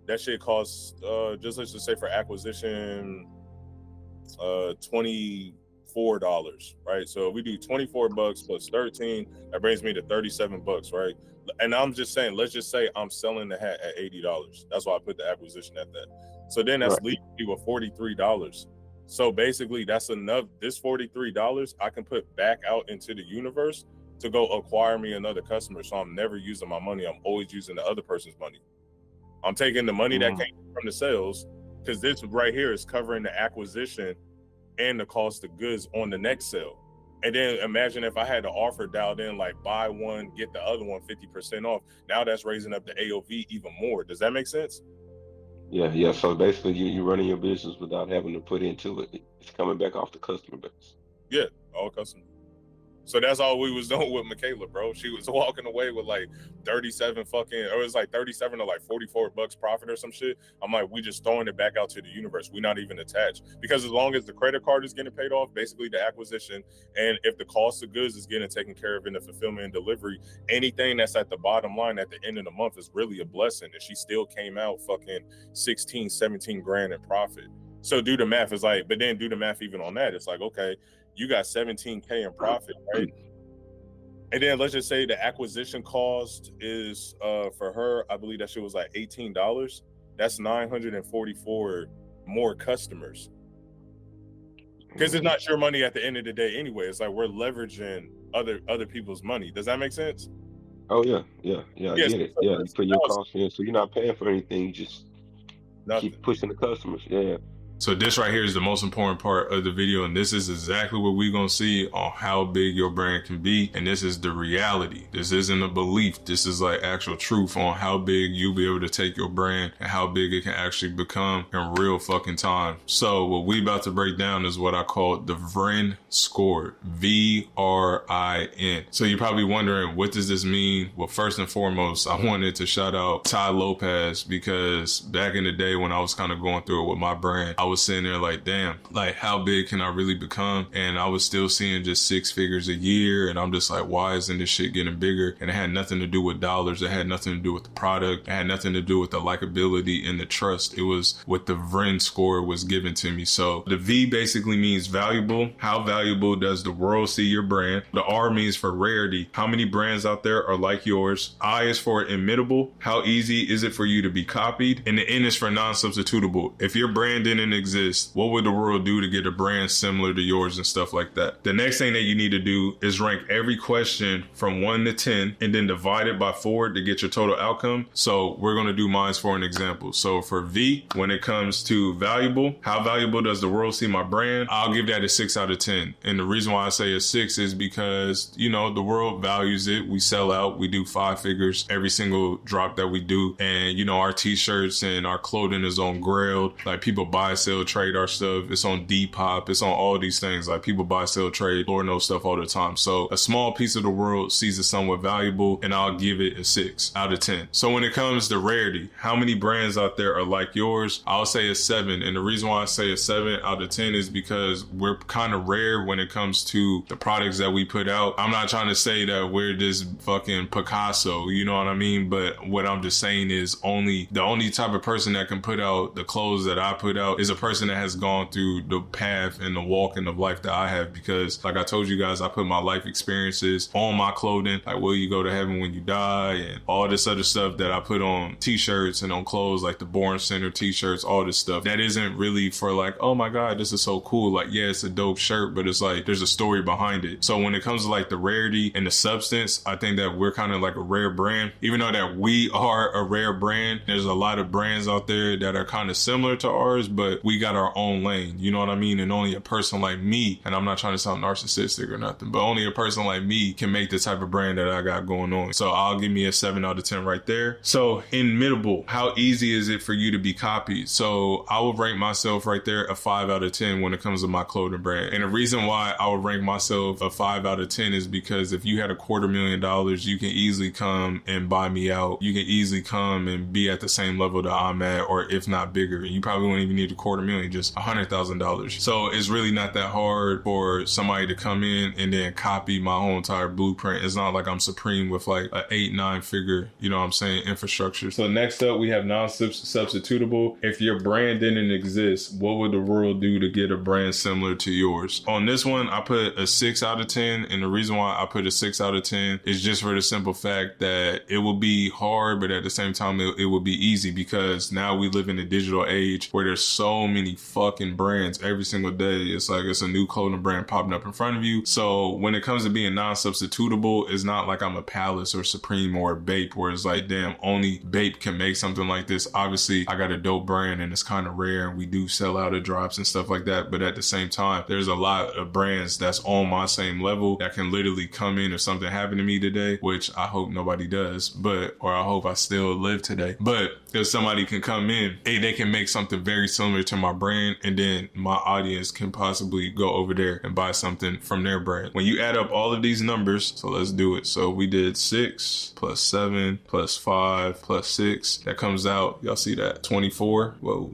that shit costs, let's just say for acquisition, $24, right? So if we do $24 plus 13, that brings me to $37, right? And I'm just saying, let's just say I'm selling the hat at $80. That's why I put the acquisition at that. So then that's leaving me with $43. So basically that's enough. This $43 I can put back out into the universe to go acquire me another customer. So I'm never using my money. I'm always using the other person's money. I'm taking the money that came from the sales, because this right here is covering the acquisition and the cost of goods on the next sale. And then imagine if I had the offer dialed in, like buy one, get the other one 50% off. Now that's raising up the AOV even more. Does that make sense? Yeah. So basically, you're running your business without having to put into it. It's coming back off the customer base. Yeah, all customer. So that's all we was doing with Michaela, bro. She was walking away with like 37 fucking, or it was like 37 to like $44 profit or some shit. I'm like, we just throwing it back out to the universe. We're not even attached, because as long as the credit card is getting paid off, basically the acquisition, and if the cost of goods is getting taken care of in the fulfillment and delivery, anything that's at the bottom line at the end of the month is really a blessing. And she still came out fucking 16, 17 grand in profit. So do the math. It's like, but then do the math even on that. It's like, okay, you got 17K in profit, right? And then let's just say the acquisition cost is for her, I believe that shit was like $18. That's 944 more customers. Because it's not your money at the end of the day anyway. It's like we're leveraging other people's money. Does that make sense? Oh yeah, I Yes, get it. so Yeah, you put your that's- cost in, so you're not paying for anything. You just keep pushing the customers. Yeah. So this right here is the most important part of the video, and this is exactly what we're gonna see on how big your brand can be, and this is the reality. This isn't a belief. This is like actual truth on how big you'll be able to take your brand and how big it can actually become in real fucking time. So what we about to break down is what I call the VRIN score, VRIN. So you're probably wondering, what does this mean? Well, first and foremost, I wanted to shout out Ty Lopez, because back in the day when I was kind of going through it with my brand, I was sitting there like, damn, like how big can I really become? And I was still seeing just 6 figures a year. And I'm just like, why isn't this shit getting bigger? And it had nothing to do with dollars. It had nothing to do with the product. It had nothing to do with the likability and the trust. It was what the VRIN score was given to me. So the V basically means valuable. How valuable does the world see your brand? The R means for rarity. How many brands out there are like yours? I is for imitable. How easy is it for you to be copied? And the N is for non-substitutable. If your brand didn't exist, what would the world do to get a brand similar to yours and stuff like that? The next thing that you need to do is rank every question from 1 to 10 and then divide it by 4 to get your total outcome. So we're going to do mine for an example. So for V, when it comes to valuable, how valuable does the world see my brand? I'll give that a 6 out of 10. And the reason why I say a 6 is because, you know, the world values it. We sell out. We do 5 figures every single drop that we do. And, you know, our t-shirts and our clothing is on Grailed. Like, people buy, sell, trade our stuff. It's on Depop. It's on all these things. Like, people buy, sell, trade, Lord knows stuff all the time. So a small piece of the world sees it somewhat valuable, and I'll give it a 6 out of 10. So when it comes to rarity, how many brands out there are like yours? I'll say a 7. And the reason why I say a 7 out of 10 is because we're kind of rare when it comes to the products that we put out. I'm not trying to say that we're this fucking Picasso, you know what I mean? But what I'm just saying is the only type of person that can put out the clothes that I put out is a person that has gone through the path and the walking of life that I have. Because like I told you guys, I put my life experiences on my clothing, like will you go to heaven when you die, and all this other stuff that I put on t-shirts and on clothes, like the Born Center t-shirts, all this stuff that isn't really for like, oh my god, this is so cool. Like, yeah, it's a dope shirt, but it's like there's a story behind it. So when it comes to like the rarity and the substance, I think that we're kind of like a rare brand. Even though that we are a rare brand, there's a lot of brands out there that are kind of similar to ours, but we got our own lane, you know what I mean? And only a person like me, and I'm not trying to sound narcissistic or nothing, but only a person like me can make the type of brand that I got going on. So I'll give me a 7 out of 10 right there. So imitable, how easy is it for you to be copied? So I would rank myself right there a 5 out of 10 when it comes to my clothing brand. And the reason why I would rank myself a 5 out of 10 is because if you had $250,000, you can easily come and buy me out. You can easily come and be at the same level that I'm at, or if not bigger. You probably wouldn't even need $250,000, just $100,000. So it's really not that hard for somebody to come in and then copy my whole entire blueprint. It's not like I'm supreme with like an 8-9 figure, you know what I'm saying, infrastructure. So next up, we have non-substitutable. If your brand didn't exist, what would the world do to get a brand similar to yours? On this one, I put a 6 out of 10. And the reason why I put a 6 out of 10 is just for the simple fact that it will be hard, but at the same time, it will be easy, because now we live in a digital age where there's so many fucking brands every single day. It's like it's a new clothing brand popping up in front of you. So when it comes to being non-substitutable, it's not like I'm a Palace or Supreme or a Bape, where it's like, damn, only Bape can make something like this. Obviously, I got a dope brand and it's kind of rare, and we do sell out of drops and stuff like that. But at the same time, there's a lot of brands that's on my same level that can literally come in if something happened to me today, which I hope nobody does, or I hope I still live today. But if somebody can come in, they can make something very similar to my brand, and then my audience can possibly go over there and buy something from their brand. When you add up all of these numbers, so let's do it. So we did 6 plus 7 plus 5 plus 6. That comes out, y'all see that, 24. Whoa,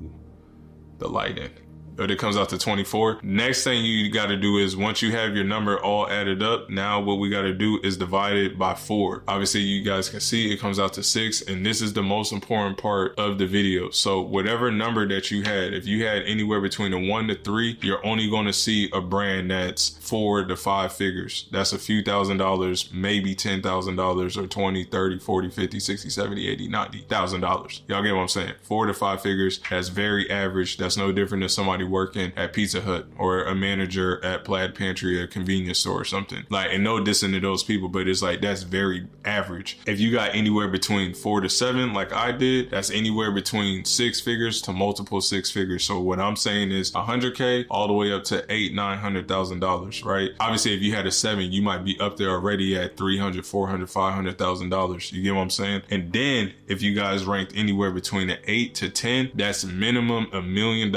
the lighting. but it comes out to 24. Next thing you got to do is once you have your number all added up, now what we got to do is divide it by 4. Obviously you guys can see it comes out to 6, and this is the most important part of the video. So whatever number that you had, if you had anywhere between a 1 to 3, you're only going to see a brand that's 4 to 5 figures. That's a few $1,000s, maybe $10,000 or 20, 30, 40, 50, 60, 70, 80, $90,000. Y'all get what I'm saying? 4 to 5 figures. That's very average. That's no different than somebody working at Pizza Hut or a manager at Plaid Pantry, a convenience store or something. Like, and no dissing to those people, but it's like, that's very average. If you got anywhere between 4 to 7, like I did, that's anywhere between 6 figures to multiple 6 figures. So what I'm saying is 100K all the way up to $800,000-$900,000, right? Obviously, if you had a 7, you might be up there already at $300,000, $400,000, $500,000. You get what I'm saying? And then if you guys ranked anywhere between an 8 to 10, that's minimum $1 million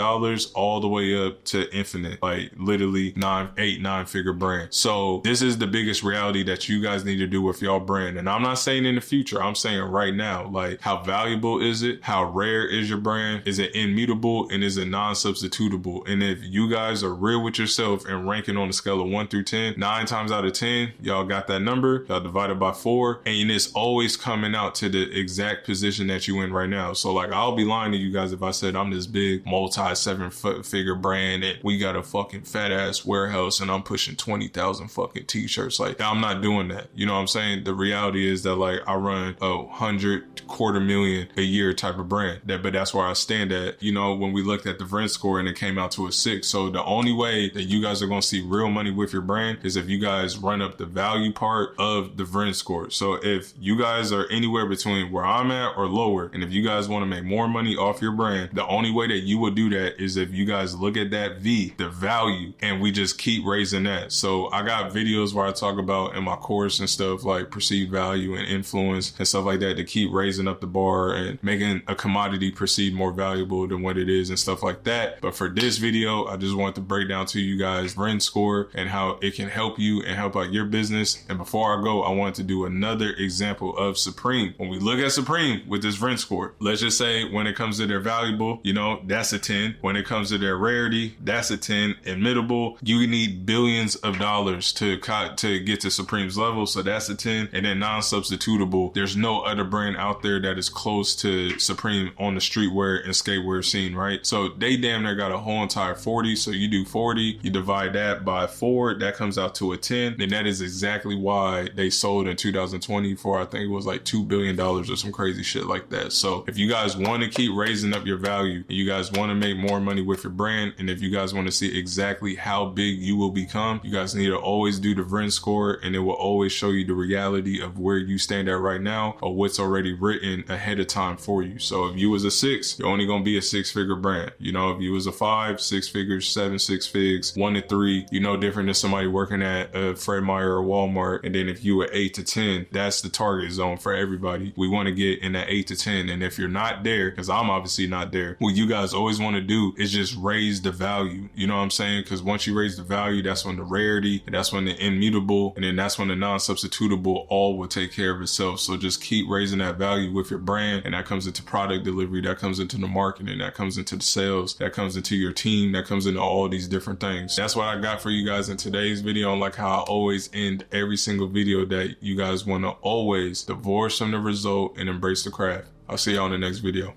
all the way up to infinite, like literally 9 figure brand. So this is the biggest reality that you guys need to do with y'all brand. And I'm not saying in the future, I'm saying right now, like, how valuable is it? How rare is your brand? Is it immutable? And is it non-substitutable? And if you guys are real with yourself and ranking on a scale of 1 through 10, 9 times out of 10, y'all got that number, y'all divided by 4, and it's always coming out to the exact position that you in right now. So like, I'll be lying to you guys if I said I'm this big multi-7-figure brand and we got a fucking fat ass warehouse and I'm pushing 20,000 fucking t-shirts. Like, I'm not doing that. You know what I'm saying? The reality is that like, I run a 100,000,000 a year type of brand. But that's where I stand at. You know, when we looked at the Vrend score and it came out to a 6. So the only way that you guys are going to see real money with your brand is if you guys run up the value part of the Vrend score. So if you guys are anywhere between where I'm at or lower, and if you guys want to make more money off your brand, the only way that you will do that is if you guys look at that V, the value, and we just keep raising that. So I got videos where I talk about in my course and stuff like perceived value and influence and stuff like that to keep raising up the bar and making a commodity perceived more valuable than what it is and stuff like that. But for this video, I just want to break down to you guys Vrend score and how it can help you and help out your business. And before I go, I want to do another example of Supreme. When we look at Supreme with this Vrend score, let's just say when it comes to their valuable, you know, that's a 10. When it comes to their rarity, that's a 10. Imitable, you need billions of dollars to get to Supreme's level, so that's a 10. And then non-substitutable, there's no other brand out there that is close to Supreme on the streetwear and skatewear scene, right? So they damn near got a whole entire 40. So you do 40, you divide that by 4, that comes out to a 10. Then that is exactly why they sold in 2020 for, I think it was like $2 billion or some crazy shit like that. So if you guys want to keep raising up your value, and you guys want to make more money with your brand, and if you guys want to see exactly how big you will become, you guys need to always do the Vrend score, and it will always show you the reality of where you stand at right now or what's already written ahead of time for you. So if you was a 6, you're only going to be a 6-figure brand. You know, if you was a 5, 6 figures, 7, 6 figs, 1 to 3, you know, different than somebody working at Fred Meyer or Walmart. And then if you were 8 to 10, that's the target zone for everybody. We want to get in that 8 to 10. And if you're not there, because I'm obviously not there, what you guys always want to do is just raise the value. You know what I'm saying? Because once you raise the value, that's when the rarity, and that's when the immutable, and then that's when the non-substitutable all will take care of itself. So just keep raising that value with your brand, and that comes into product delivery, that comes into the marketing, that comes into the sales, that comes into your team, that comes into all these different things. That's what I got for you guys in today's video. And like how I always end every single video, that you guys want to always divorce from the result and embrace the craft. I'll see y'all in the next video.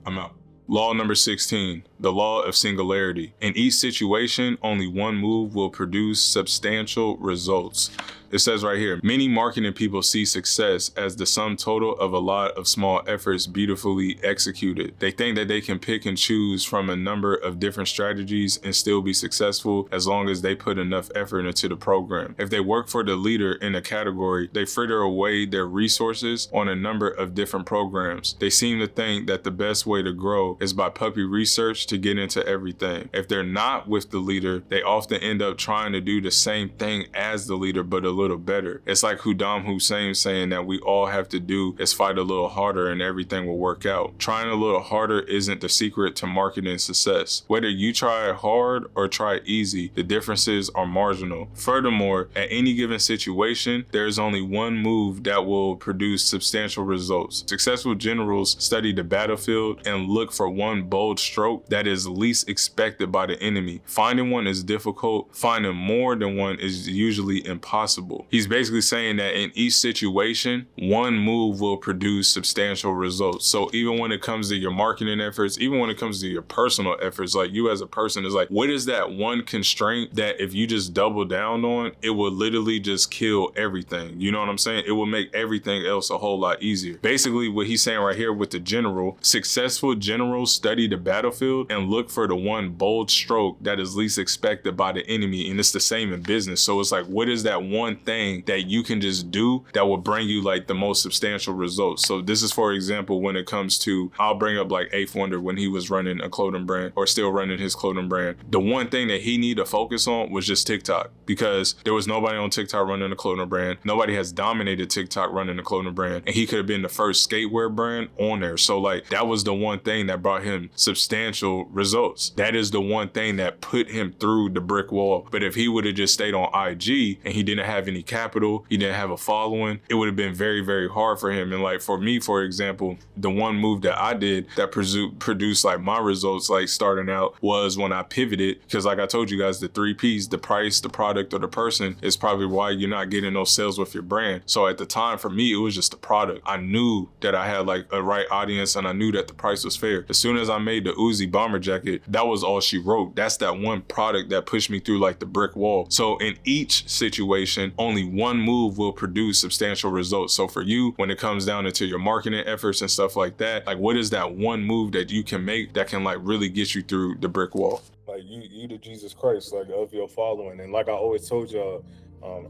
I'm out. Law number 16, the law of singularity. In each situation, only one move will produce substantial results. It says right here, many marketing people see success as the sum total of a lot of small efforts beautifully executed. They think that they can pick and choose from a number of different strategies and still be successful as long as they put enough effort into the program. If they work for the leader in a category, they fritter away their resources on a number of different programs. They seem to think that the best way to grow is by puppy research to get into everything. If they're not with the leader, they often end up trying to do the same thing as the leader, but a little better. It's like Saddam Hussein saying that we all have to do is fight a little harder and everything will work out. Trying a little harder isn't the secret to marketing success. Whether you try hard or try easy, the differences are marginal. Furthermore, at any given situation, there is only one move that will produce substantial results. Successful generals study the battlefield and look for one bold stroke that that is least expected by the enemy. Finding one is difficult. Finding more than one is usually impossible. He's basically saying that in each situation, one move will produce substantial results. So even when it comes to your marketing efforts, even when it comes to your personal efforts, like you as a person is like, what is that one constraint that if you just double down on, it will literally just kill everything? You know what I'm saying? It will make everything else a whole lot easier. Basically what he's saying right here with the general, successful generals study the battlefield and look for the one bold stroke that is least expected by the enemy. And it's the same in business. So it's like, what is that one thing that you can just do that will bring you like the most substantial results? So this is, for example, when it comes to, I'll bring up like Eighth Wonder when he was running a clothing brand or still running his clothing brand. The one thing that he needed to focus on was just TikTok, because there was nobody on TikTok running a clothing brand. Nobody has dominated TikTok running a clothing brand. And he could have been the first skatewear brand on there. So like that was the one thing that brought him substantial results. That is the one thing that put him through the brick wall. But if he would have just stayed on IG and he didn't have any capital, he didn't have a following, it would have been very, very hard for him. And like for me, for example, the one move that I did that produced like my results, like starting out, was when I pivoted, because like I told you guys, the 3 P's, the price, the product, or the person, is probably why you're not getting those sales with your brand. So at the time for me, it was just the product. I knew that I had like a right audience and I knew that the price was fair. As soon as I made the Uzi bomber jacket, that was all she wrote. That's that one product that pushed me through like the brick wall. So in each situation, only one move will produce substantial results. So for you, when it comes down into your marketing efforts and stuff like that, like what is that one move that you can make that can like really get you through the brick wall? Like you the Jesus Christ, like of your following. And like I always told y'all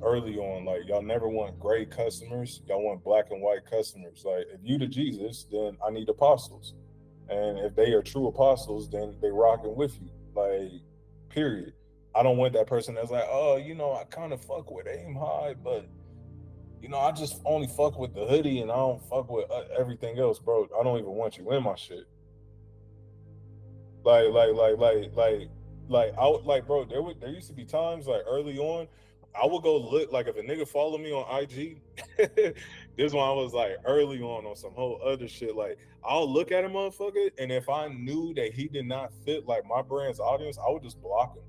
early on, like y'all never want gray customers, y'all want black and white customers. Like if you the Jesus, then I need apostles. And if they are true apostles, then they rocking with you, like period. I don't want that person that's like, oh, you know, I kind of fuck with Aim High, but you know, I just only fuck with the hoodie and I don't fuck with everything else, bro. I don't even want you in my shit. Like, bro, there used to be times like early on, I would go look, like if a nigga follow me on IG, this one I was like early on some whole other shit. Like I'll look at a motherfucker, and if I knew that he did not fit like my brand's audience, I would just block him.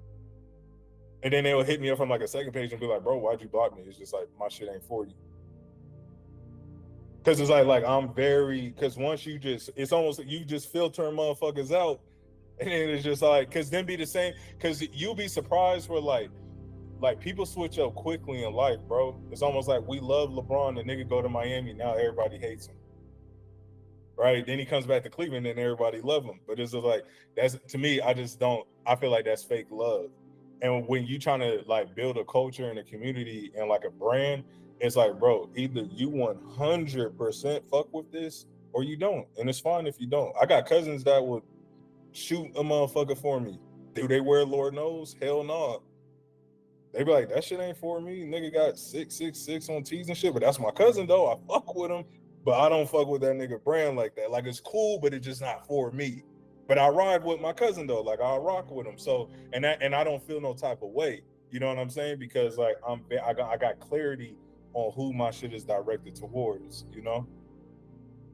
And then they would hit me up from like a second page and be like, bro, why'd you block me? It's just like, my shit ain't for you. Cause it's like I'm very, cause once you just, it's almost like you just filter motherfuckers out. And then it's just like, cause then be the same, cause you'll be surprised where like people switch up quickly in life, bro. It's almost like we love LeBron, the nigga go to Miami, now everybody hates him. Right? Then he comes back to Cleveland and everybody love him. But it's just like, that's, to me, I feel like that's fake love. And when you trying to like build a culture and a community and like a brand, it's like, bro, either you 100% fuck with this or you don't. And it's fine if you don't. I got cousins that would shoot a motherfucker for me. Do they wear Lord knows? Hell no. They be like, that shit ain't for me. Nigga got 666 on T's and shit, but that's my cousin though. I fuck with him, but I don't fuck with that nigga brand like that. Like it's cool, but it's just not for me. But I ride with my cousin though. Like I rock with him. So and I don't feel no type of way. You know what I'm saying? Because like I got clarity on who my shit is directed towards. You know.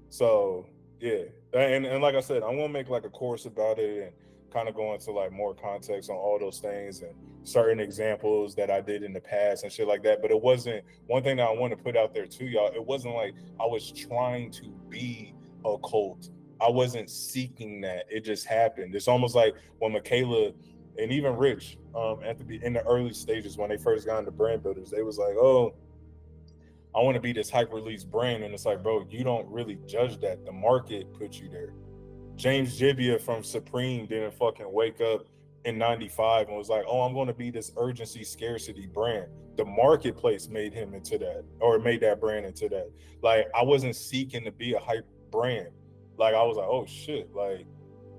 So yeah, and like I said, I'm gonna make like a course about it and kind of go into like more context on all those things and certain examples that I did in the past and shit like that. But it wasn't, one thing that I want to put out there to y'all, it wasn't like I was trying to be a cult. I wasn't seeking that. It just happened. It's almost like when Michaela and even Rich in the early stages when they first got into brand builders, they was like, oh, I want to be this hyper release brand. And it's like, bro, you don't really judge that. The market put you there. James Jibbia from Supreme didn't fucking wake up in 95 and was like, oh, I'm going to be this urgency scarcity brand. The marketplace made him into that, or made that brand into that. Like, I wasn't seeking to be a hype brand. Like, I was like, oh shit, like,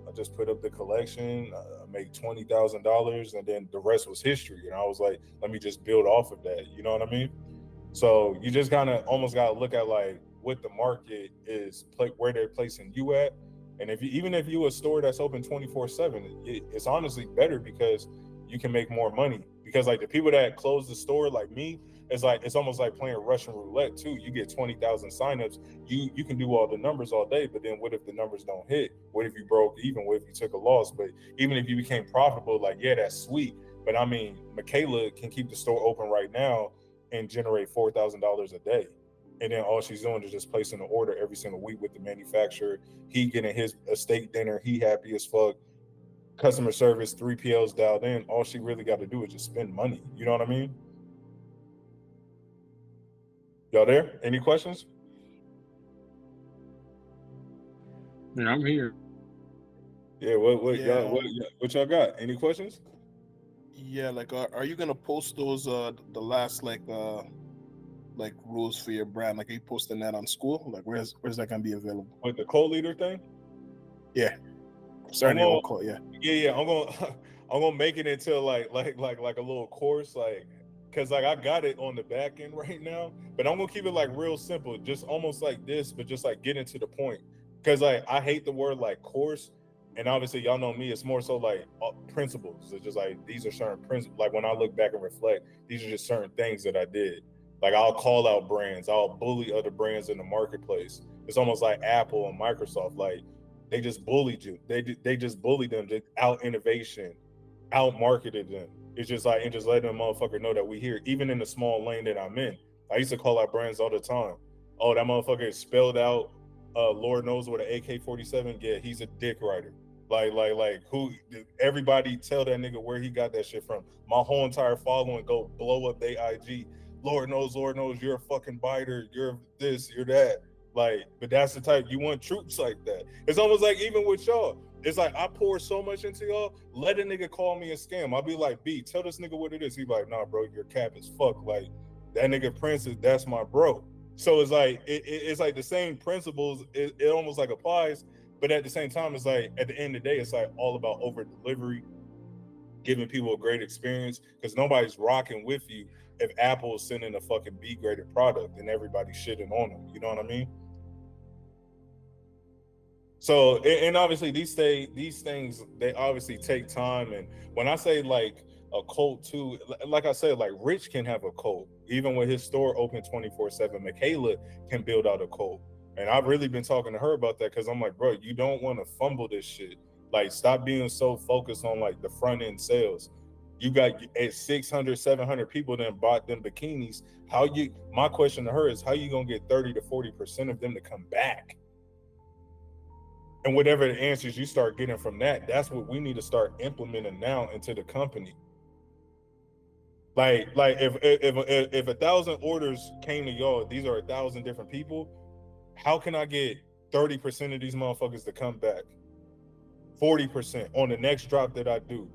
I just put up the collection, I made $20,000, and then the rest was history. And I was like, let me just build off of that. You know what I mean? So you just kind of almost got to look at like what the market is, where they're placing you at. And even if you a store that's open 24/7, it's honestly better because you can make more money because like the people that close the store like me, it's almost like playing Russian roulette too. You get 20,000 signups, you can do all the numbers all day, but then what if the numbers don't hit? What if you broke even? What if you took a loss? But even if you became profitable, like, yeah, that's sweet. But I mean, Michaela can keep the store open right now and generate $4,000 a day. And then all she's doing is just placing an order every single week with the manufacturer. He getting his estate dinner. He happy as fuck. Customer service, 3PLs dialed in. All she really got to do is just spend money. You know what I mean? Y'all there? Any questions? Yeah, I'm here. Yeah, what y'all got? Any questions? Yeah, like are you gonna post those the last like rules for your brand? Like, are you posting that on school? Like, where's that gonna be available? With the code leader thing? Yeah. Starting on call, yeah. Yeah. I'm gonna make it into like a little course, like, cause like I got it on the back end right now, but I'm gonna keep it like real simple, just almost like this, but just like getting to the point. Cause like I hate the word like course, and obviously y'all know me, it's more so like principles. It's just like these are certain principles. Like when I look back and reflect, these are just certain things that I did. Like I'll call out brands, I'll bully other brands in the marketplace. It's almost like Apple and Microsoft, like they just bullied you. They just bullied them, just out innovation, out marketed them. It's just like, and just letting them motherfucker know that we here, even in the small lane that I'm in. I used to call out brands all the time. Oh, that motherfucker is spelled out. Lord knows what an AK-47. Yeah, he's a dick writer. Like who? Everybody tell that nigga where he got that shit from. My whole entire following go blow up they IG. Lord knows, you're a fucking biter. You're this, you're that. Like, but that's the type, you want troops like that. It's almost like even with y'all, it's like I pour so much into y'all, let a nigga call me a scam. I'll be like, B, tell this nigga what it is. He be like, nah, bro, you're cap as fuck. Like, that nigga Prince that's my bro. So it's like, it's like the same principles, it almost like applies, but at the same time, it's like, at the end of the day, it's like all about over delivery, giving people a great experience, because nobody's rocking with you if Apple is sending a fucking B-graded product and everybody's shitting on them. You know what I mean? So, and obviously these things, they obviously take time. And when I say like a cult too, like I said, like Rich can have a cult, even with his store open 24/7. Michaela can build out a cult. And I've really been talking to her about that, because I'm like, bro, you don't want to fumble this shit. Like, stop being so focused on like the front end sales. You got at 600, 700 people that bought them bikinis. My question to her is, how you gonna get 30 to 40% of them to come back? And whatever the answers you start getting from that, that's what we need to start implementing now into the company. Like if 1,000 orders came to y'all, these are 1,000 different people. How can I get 30% of these motherfuckers to come back? 40% on the next drop that I do.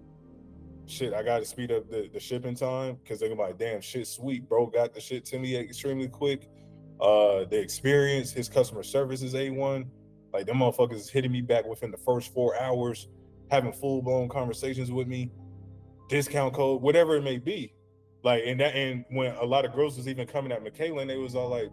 Shit, I gotta speed up the shipping time, because they're gonna be like, damn, shit sweet, bro. Got the shit to me extremely quick. The experience, his customer service is A1. Like, them motherfuckers is hitting me back within the first 4 hours, having full-blown conversations with me, discount code, whatever it may be. Like, and when a lot of girls was even coming at Michaela, and they was all like,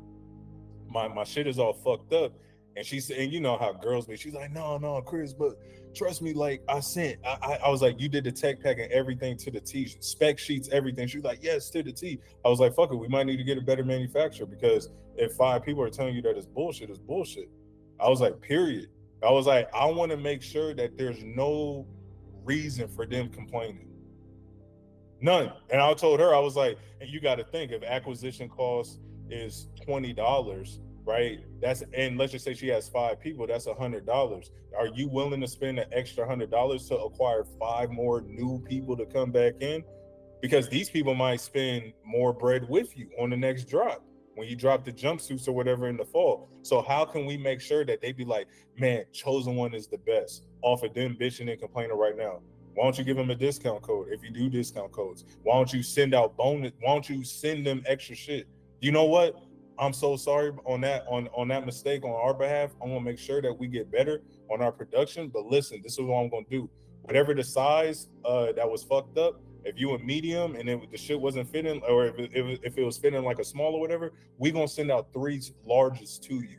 my shit is all fucked up. And she said, and you know how girls be, she's like, no, Chris, but trust me, like I was like, you did the tech pack and everything to the T, spec sheets, everything. She was like, yes, to the T. I was like, fuck it, we might need to get a better manufacturer, because if 5 people are telling you that it's bullshit, it's bullshit. I was like, period. I was like, I want to make sure that there's no reason for them complaining. None. And I told her, I was like, and you got to think, if acquisition cost is $20, right? And let's just say she has 5 people, that's $100. Are you willing to spend an extra $100 to acquire 5 more new people to come back in? Because these people might spend more bread with you on the next drop, when you drop the jumpsuits or whatever in the fall. So how can we make sure that they be like, man, Chosen One is the best, off of them bitching and complaining right now? Why don't you give them a discount code if you do discount codes? Why don't you send out bonus? Why don't you send them extra shit? You know what? I'm so sorry on that mistake on our behalf. I'm gonna make sure that we get better on our production. But listen, this is what I'm gonna do. Whatever the size that was fucked up, if you a medium and the shit wasn't fitting, or if it was fitting like a small or whatever, we gonna send out 3 largest to you.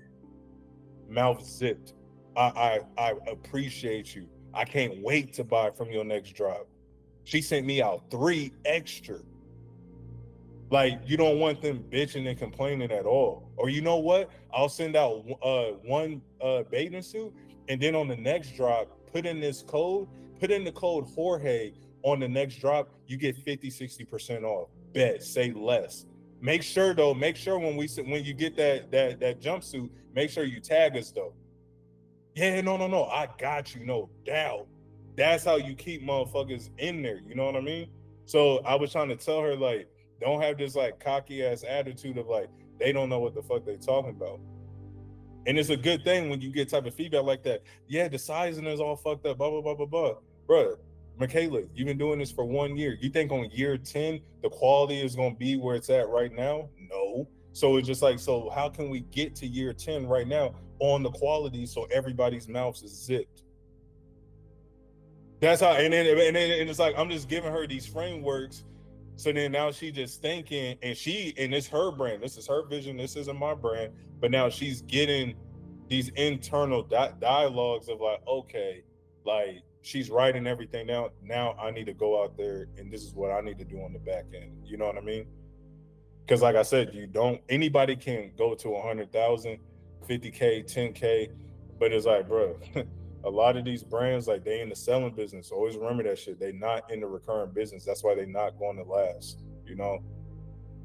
Mouth zipped. I appreciate you. I can't wait to buy from your next drop. She sent me out 3 extra. Like, you don't want them bitching and complaining at all. Or you know what? I'll send out one bathing suit, and then on the next drop, put in the code Jorge on the next drop, you get 50-60% off. Bet, say less. Make sure when you get that jumpsuit, make sure you tag us though. Yeah, no, I got you, no doubt. That's how you keep motherfuckers in there, you know what I mean? So I was trying to tell her, like, don't have this like cocky ass attitude of like they don't know what the fuck they talking about. And it's a good thing when you get type of feedback like that. Yeah, the sizing is all fucked up, blah blah blah blah blah. Bro, Michaela, you've been doing this for 1 year. You think on year 10 the quality is gonna be where it's at right now? No. So it's just like, so how can we get to year 10 right now on the quality so everybody's mouths is zipped? That's how, and it's like I'm just giving her these frameworks. So then now she just thinking, and it's her brand. This is her vision. This isn't my brand. But now she's getting these internal dialogues of like, okay, like she's writing everything down. Now I need to go out there and this is what I need to do on the back end. You know what I mean? Because like I said, anybody can go to 100,000, 50K, 10K, but it's like, bro, a lot of these brands, like they in the selling business. Always remember that shit. They not in the recurring business. That's why they not going to last, you know?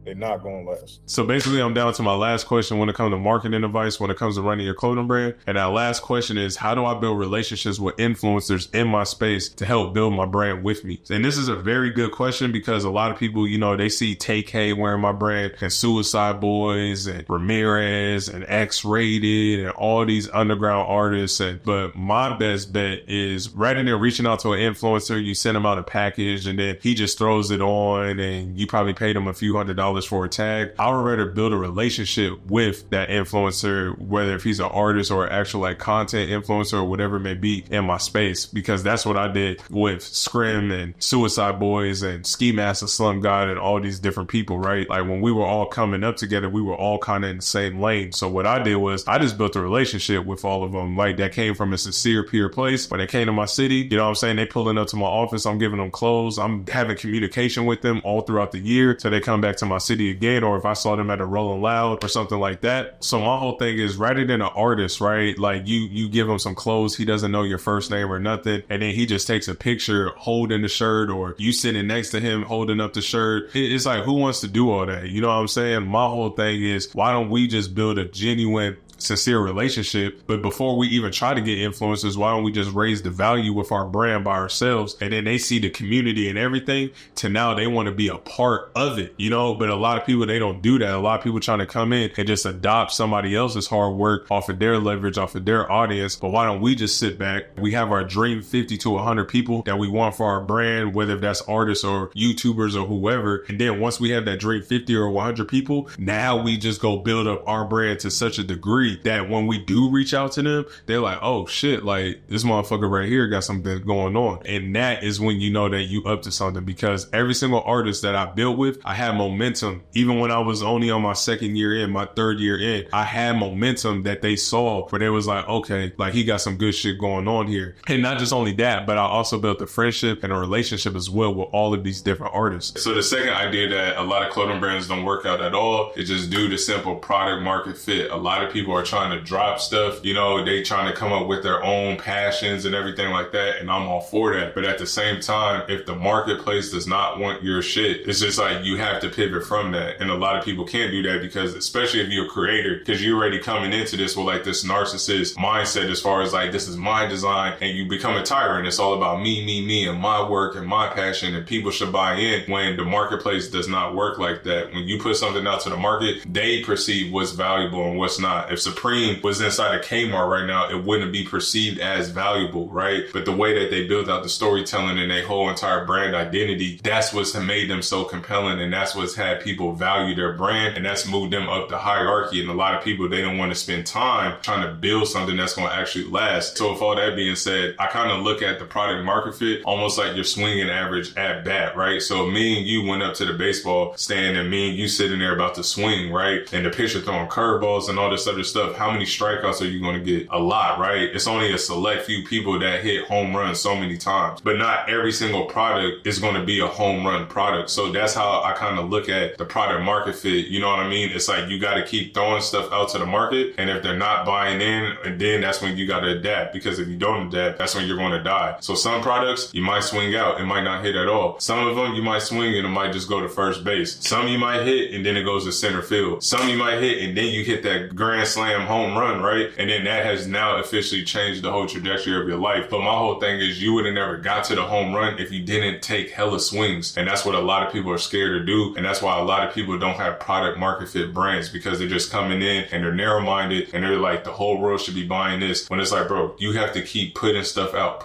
They're not going to last. So basically, I'm down to my last question when it comes to marketing advice, when it comes to running your clothing brand. And that last question is, how do I build relationships with influencers in my space to help build my brand with me? And this is a very good question because a lot of people, you know, they see Tay-K wearing my brand and Suicide Boys and Ramirez and X-Rated and all these underground artists. But my best bet is rather than reaching out to an influencer, you send him out a package and then he just throws it on and you probably paid him a few $100s for a tag. I would rather build a relationship with that influencer, whether if he's an artist or an actual like content influencer or whatever it may be in my space, because that's what I did with Scrim and Suicide Boys and Ski Master Slum God and all these different people, right? Like when we were all coming up together, we were all kind of in the same lane. So what I did was I just built a relationship with all of them, like that came from a sincere peer place. When they came to my city, you know what I'm saying? They pulling up to my office, I'm giving them clothes, I'm having communication with them all throughout the year till they come back to my city again, or if I saw them at a Rolling Loud or something like that. So my whole thing is, rather than an artist, right, like you give him some clothes, he doesn't know your first name or nothing, and then he just takes a picture holding the shirt, or you sitting next to him holding up the shirt. It's like, who wants to do all that? You know what I'm saying? My whole thing is, why don't we just build a genuine, sincere relationship? But before we even try to get influencers, why don't we just raise the value with our brand by ourselves? And then they see the community and everything to now they want to be a part of it, you know? But a lot of people, they don't do that. A lot of people trying to come in and just adopt somebody else's hard work off of their leverage, off of their audience. But why don't we just sit back? We have our dream 50 to 100 people that we want for our brand, whether that's artists or YouTubers or whoever. And then once we have that dream 50 or 100 people, now we just go build up our brand to such a degree that when we do reach out to them, they're like, oh shit, like this motherfucker right here got something going on. And that is when you know that you up to something, because every single artist that I built with, I had momentum. Even when I was only on my second year in, my third year in, I had momentum that they saw where they was like, okay, like he got some good shit going on here. And not just only that, but I also built a friendship and a relationship as well with all of these different artists. So the second idea that a lot of clothing brands don't work out at all is just due to simple product market fit. A lot of people are trying to drop stuff, you know, they trying to come up with their own passions and everything like that, and I'm all for that. But at the same time, if the marketplace does not want your shit, it's just like you have to pivot from that. And a lot of people can't do that, because especially if you're a creator, because you're already coming into this with like this narcissist mindset as far as like, this is my design, and you become a tyrant. It's all about me, and my work and my passion, and people should buy in, when the marketplace does not work like that. When you put something out to the market, they perceive what's valuable and what's not. If Supreme was inside of Kmart right now, it wouldn't be perceived as valuable, right? But the way that they built out the storytelling and their whole entire brand identity, that's what's made them so compelling, and that's what's had people value their brand, and that's moved them up the hierarchy. And a lot of people, they don't want to spend time trying to build something that's going to actually last. So with all that being said, I kind of look at the product market fit almost like your swinging average at bat, right? So me and you went up to the baseball stand, and me and you sitting there about to swing, right? And the pitcher throwing curveballs and all this other stuff. stuff, how many strikeouts are you going to get? A lot, right? It's only a select few people that hit home runs so many times, but not every single product is going to be a home run product. So that's how I kind of look at the product market fit. You know what I mean? It's like you got to keep throwing stuff out to the market, and if they're not buying in, and then that's when you got to adapt, because if you don't adapt, that's when you're going to die. So some products you might swing out, it might not hit at all. Some of them you might swing and it might just go to first base. Some you might hit and then it goes to center field. Some you might hit and then you hit that grand slam home run, right? And then that has now officially changed the whole trajectory of your life. But my whole thing is you would have never got to the home run if you didn't take hella swings. And that's what a lot of people are scared to do. And that's why a lot of people don't have product market fit brands, because they're just coming in and they're narrow minded and they're like, the whole world should be buying this. When it's like, bro, you have to keep putting stuff out,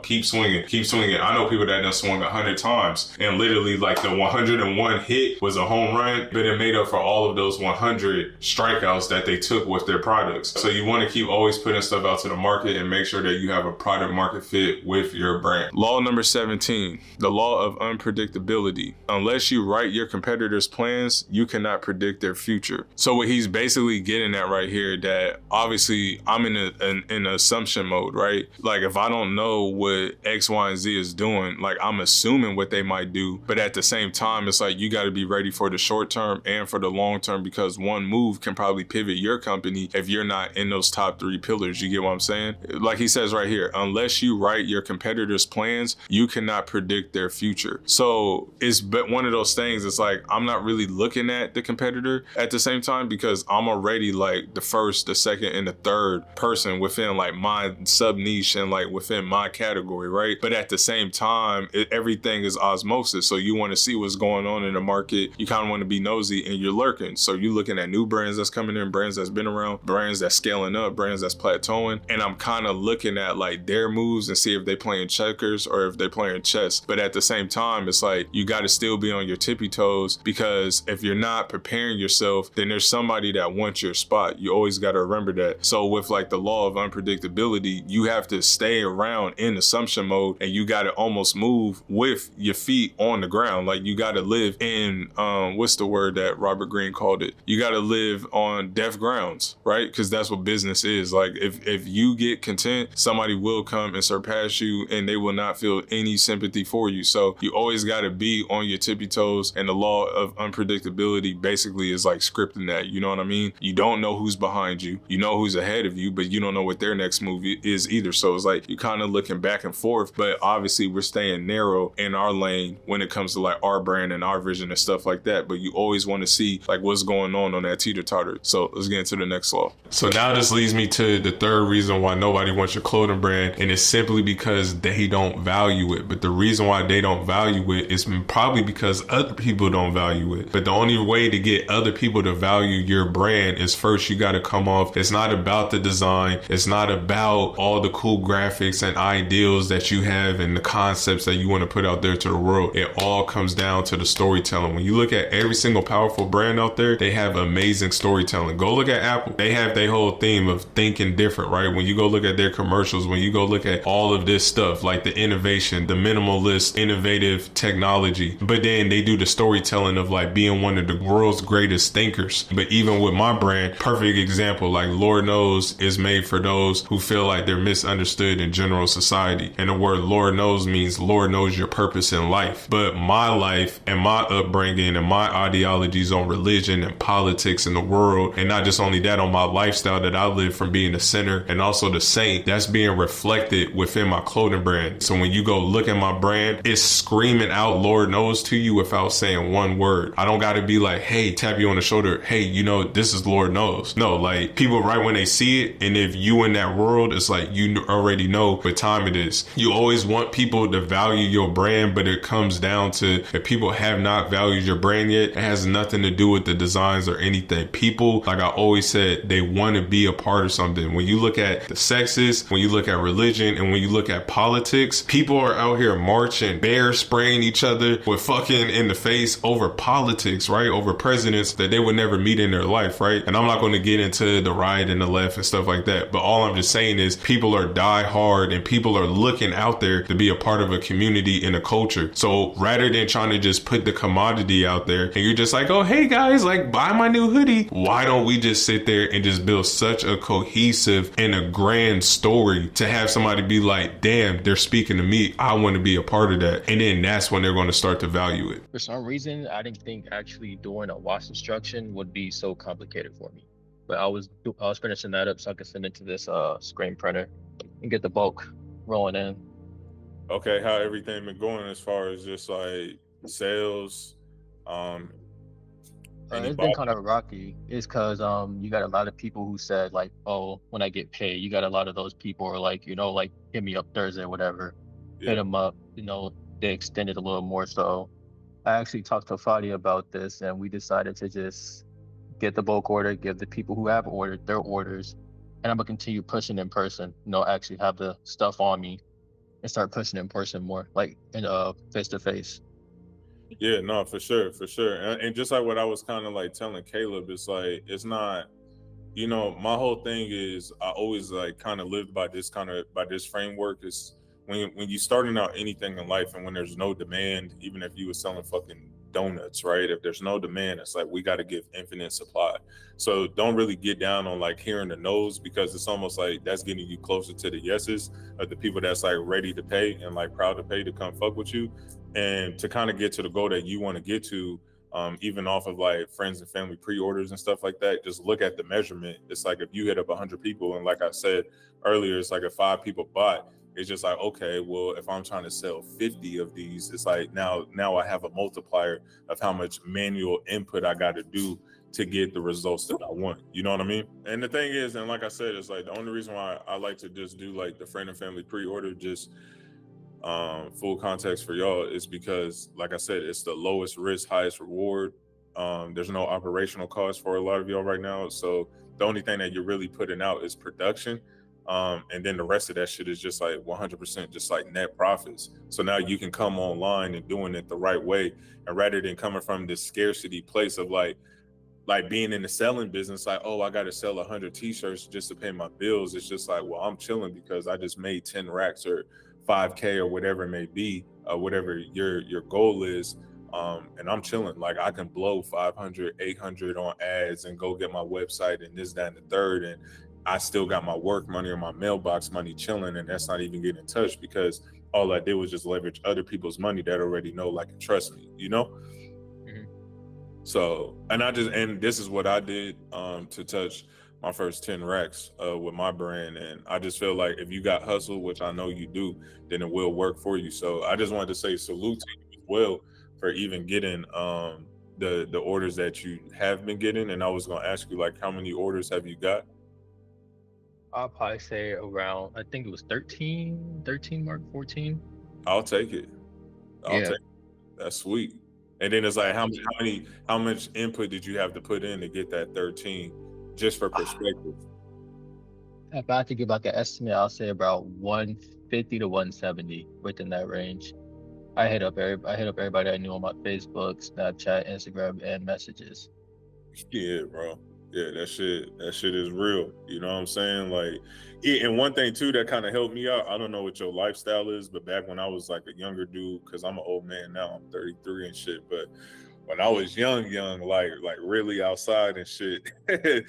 keep swinging, keep swinging. I know people that done swung 100 times and literally like the 101 hit was a home run, but it made up for all of those 100 strikeouts that they took with their products. So you want to keep always putting stuff out to the market and make sure that you have a product market fit with your brand. Law number 17, the law of unpredictability. Unless you write your competitors' plans, you cannot predict their future. So what he's basically getting at right here, that obviously I'm in an assumption mode, right? Like if I don't know what X, Y, and Z is doing, like I'm assuming what they might do, but at the same time, it's like you got to be ready for the short term and for the long term, because one move can probably pivot your company if you're not in those top 3 pillars. You get what I'm saying? Like he says right here, unless you write your competitors' plans, you cannot predict their future. So it's one of those things. It's like I'm not really looking at the competitor at the same time, because I'm already like the first, the second, and the third person within like my sub niche and like within my category, right? But at the same time, everything is osmosis. So you want to see what's going on in the market. You kind of want to be nosy and you're lurking. So you're looking at new brands that's coming in, brands that's been around, brands that's scaling up, brands that's plateauing. And I'm kind of looking at like their moves and see if they playing checkers or if they playing chess. But at the same time, it's like you got to still be on your tippy toes, because if you're not preparing yourself, then there's somebody that wants your spot. You always got to remember that. So with like the law of unpredictability, you have to stay around in assumption mode, and you got to almost move with your feet on the ground. Like you got to live in, what's the word that Robert Greene called it? You got to live on deaf grounds, right? Because that's what business is. Like if you get content, somebody will come and surpass you and they will not feel any sympathy for you. So you always got to be on your tippy toes, and the law of unpredictability basically is like scripting that. You know what I mean? You don't know who's behind you. You know who's ahead of you, but you don't know what their next move is either. So it's like you're kind of looking back and forth, but obviously we're staying narrow in our lane when it comes to like our brand and our vision and stuff like that. But you always want to see like what's going on that teeter-totter. So let's get into the next law. So now this leads me to the third reason why nobody wants your clothing brand, and it's simply because they don't value it. But the reason why they don't value it is probably because other people don't value it. But the only way to get other people to value your brand is first you got to come off. It's not about the design. It's not about all the cool graphics and ideals that you have and the concepts that you want to put out there to the world. It all comes down to the storytelling. When you look at every single powerful brand out there, they have amazing storytelling. Go look at Apple. They have their whole theme of thinking different, right? When you go look at their commercials, when you go look at all of this stuff, like the innovation, the minimalist, innovative technology, but then they do the storytelling of like being one of the world's greatest thinkers. But even with my brand, perfect example, like Lord Knows is made for those who feel like they're misunderstood in general society. And the word Lord Knows means Lord knows your purpose in life. But my life and my upbringing and my ideologies on religion and politics in the world, and not just only that, on my lifestyle that I live from being a sinner and also the saint, that's being reflected within my clothing brand. So when you go look at my brand, it's screaming out Lord Knows to you without saying one word. I don't got to be like, hey, tap you on the shoulder, hey, you know, this is Lord Knows. No, like people right when they see it, and if you in that world, it's like you already know what time it is. You always want people to value your brand, but it comes down to if people have not valued your brand yet, it has nothing to do with the designs or anything. People, like I always said, they want to be a part of something. When you look at the sexes, when you look at religion, and when you look at politics, people are out here marching, bear spraying each other with fucking in the face over politics, right? Over presidents that they would never meet in their life, right? And I'm not going to get into the right and the left and stuff like that, but all I'm just saying is people are die hard and people are looking out there to be a part of a community and a culture. So rather than trying to just put the commodity out there and you're just like, oh, hey guys, like buy my new hoodie, why don't we just sit there and just build such a cohesive and a grand story to have somebody be like, damn, they're speaking to me. I want to be a part of that. And then that's when they're going to start to value it. For some reason, I didn't think actually doing a wash instruction would be so complicated for me. But I was finishing that up so I could send it to this screen printer and get the bulk rolling in. Okay, how everything been going as far as just like sales? It's been kind of rocky. It's because you got a lot of people who said like, oh, when I get paid, you got a lot of those people who are like, like hit me up Thursday, whatever. Hit them up, they extended a little more. So I actually talked to Fadi about this, and we decided to just get the bulk order, give the people who have ordered their orders, and I'm gonna continue pushing in person. Actually have the stuff on me and start pushing in person more, like in face to face. Yeah, no, for sure. And just like what I was kind of like telling Caleb, it's like, it's not, my whole thing is I always like kind of lived by this framework is when you starting out anything in life and when there's no demand, even if you were selling fucking donuts, right? If there's no demand, it's like, we got to give infinite supply. So don't really get down on like hearing the no's, because it's almost like that's getting you closer to the yeses of the people that's like ready to pay and like proud to pay to come fuck with you. And to kind of get to the goal that you want to get to, even off of like friends and family pre-orders and stuff like that, just look at the measurement. It's like if you hit up 100 people, and like I said earlier, it's like if 5 people bought, it's just like, okay, well, if I'm trying to sell 50 of these, it's like now I have a multiplier of how much manual input I got to do to get the results that I want. You know what I mean? And the thing is, and like I said, it's like the only reason why I like to just do like the friend and family pre-order, just full context for y'all, is because like I said, it's the lowest risk, highest reward. There's no operational cost for a lot of y'all right now. So the only thing that you're really putting out is production. And then the rest of that shit is just like 100% just like net profits. So now you can come online and doing it the right way. And rather than coming from this scarcity place of like being in the selling business, like, oh, I got to sell 100 t-shirts just to pay my bills. It's just like, well, I'm chilling because I just made 10 racks or 5K or whatever it may be, whatever your goal is. And I'm chilling. Like I can blow 500, 800 on ads and go get my website and this, that, and the third. And I still got my work money or my mailbox money chilling, and that's not even getting touched because all I did was just leverage other people's money that already know, like, and trust me, Mm-hmm. So, and this is what I did to touch my first 10 racks with my brand. And I just feel like if you got hustle, which I know you do, then it will work for you. So I just wanted to say salute to you as well for even getting the orders that you have been getting. And I was going to ask you, like, how many orders have you got? I'll probably say around, I think it was 13 mark, 14. I'll take it. Take it. That's sweet. And then it's like, how much input did you have to put in to get that 13, just for perspective? If I had to give like an estimate, I'll say about 150 to 170, within that range. I hit up everybody I knew on my Facebook, Snapchat, Instagram, and messages. Yeah, bro. Yeah, that shit is real. You know what I'm saying? Like, and one thing too that kind of helped me out, I don't know what your lifestyle is, but back when I was like a younger dude, because I'm an old man now, I'm 33 and shit, but when I was young, like really outside and shit, I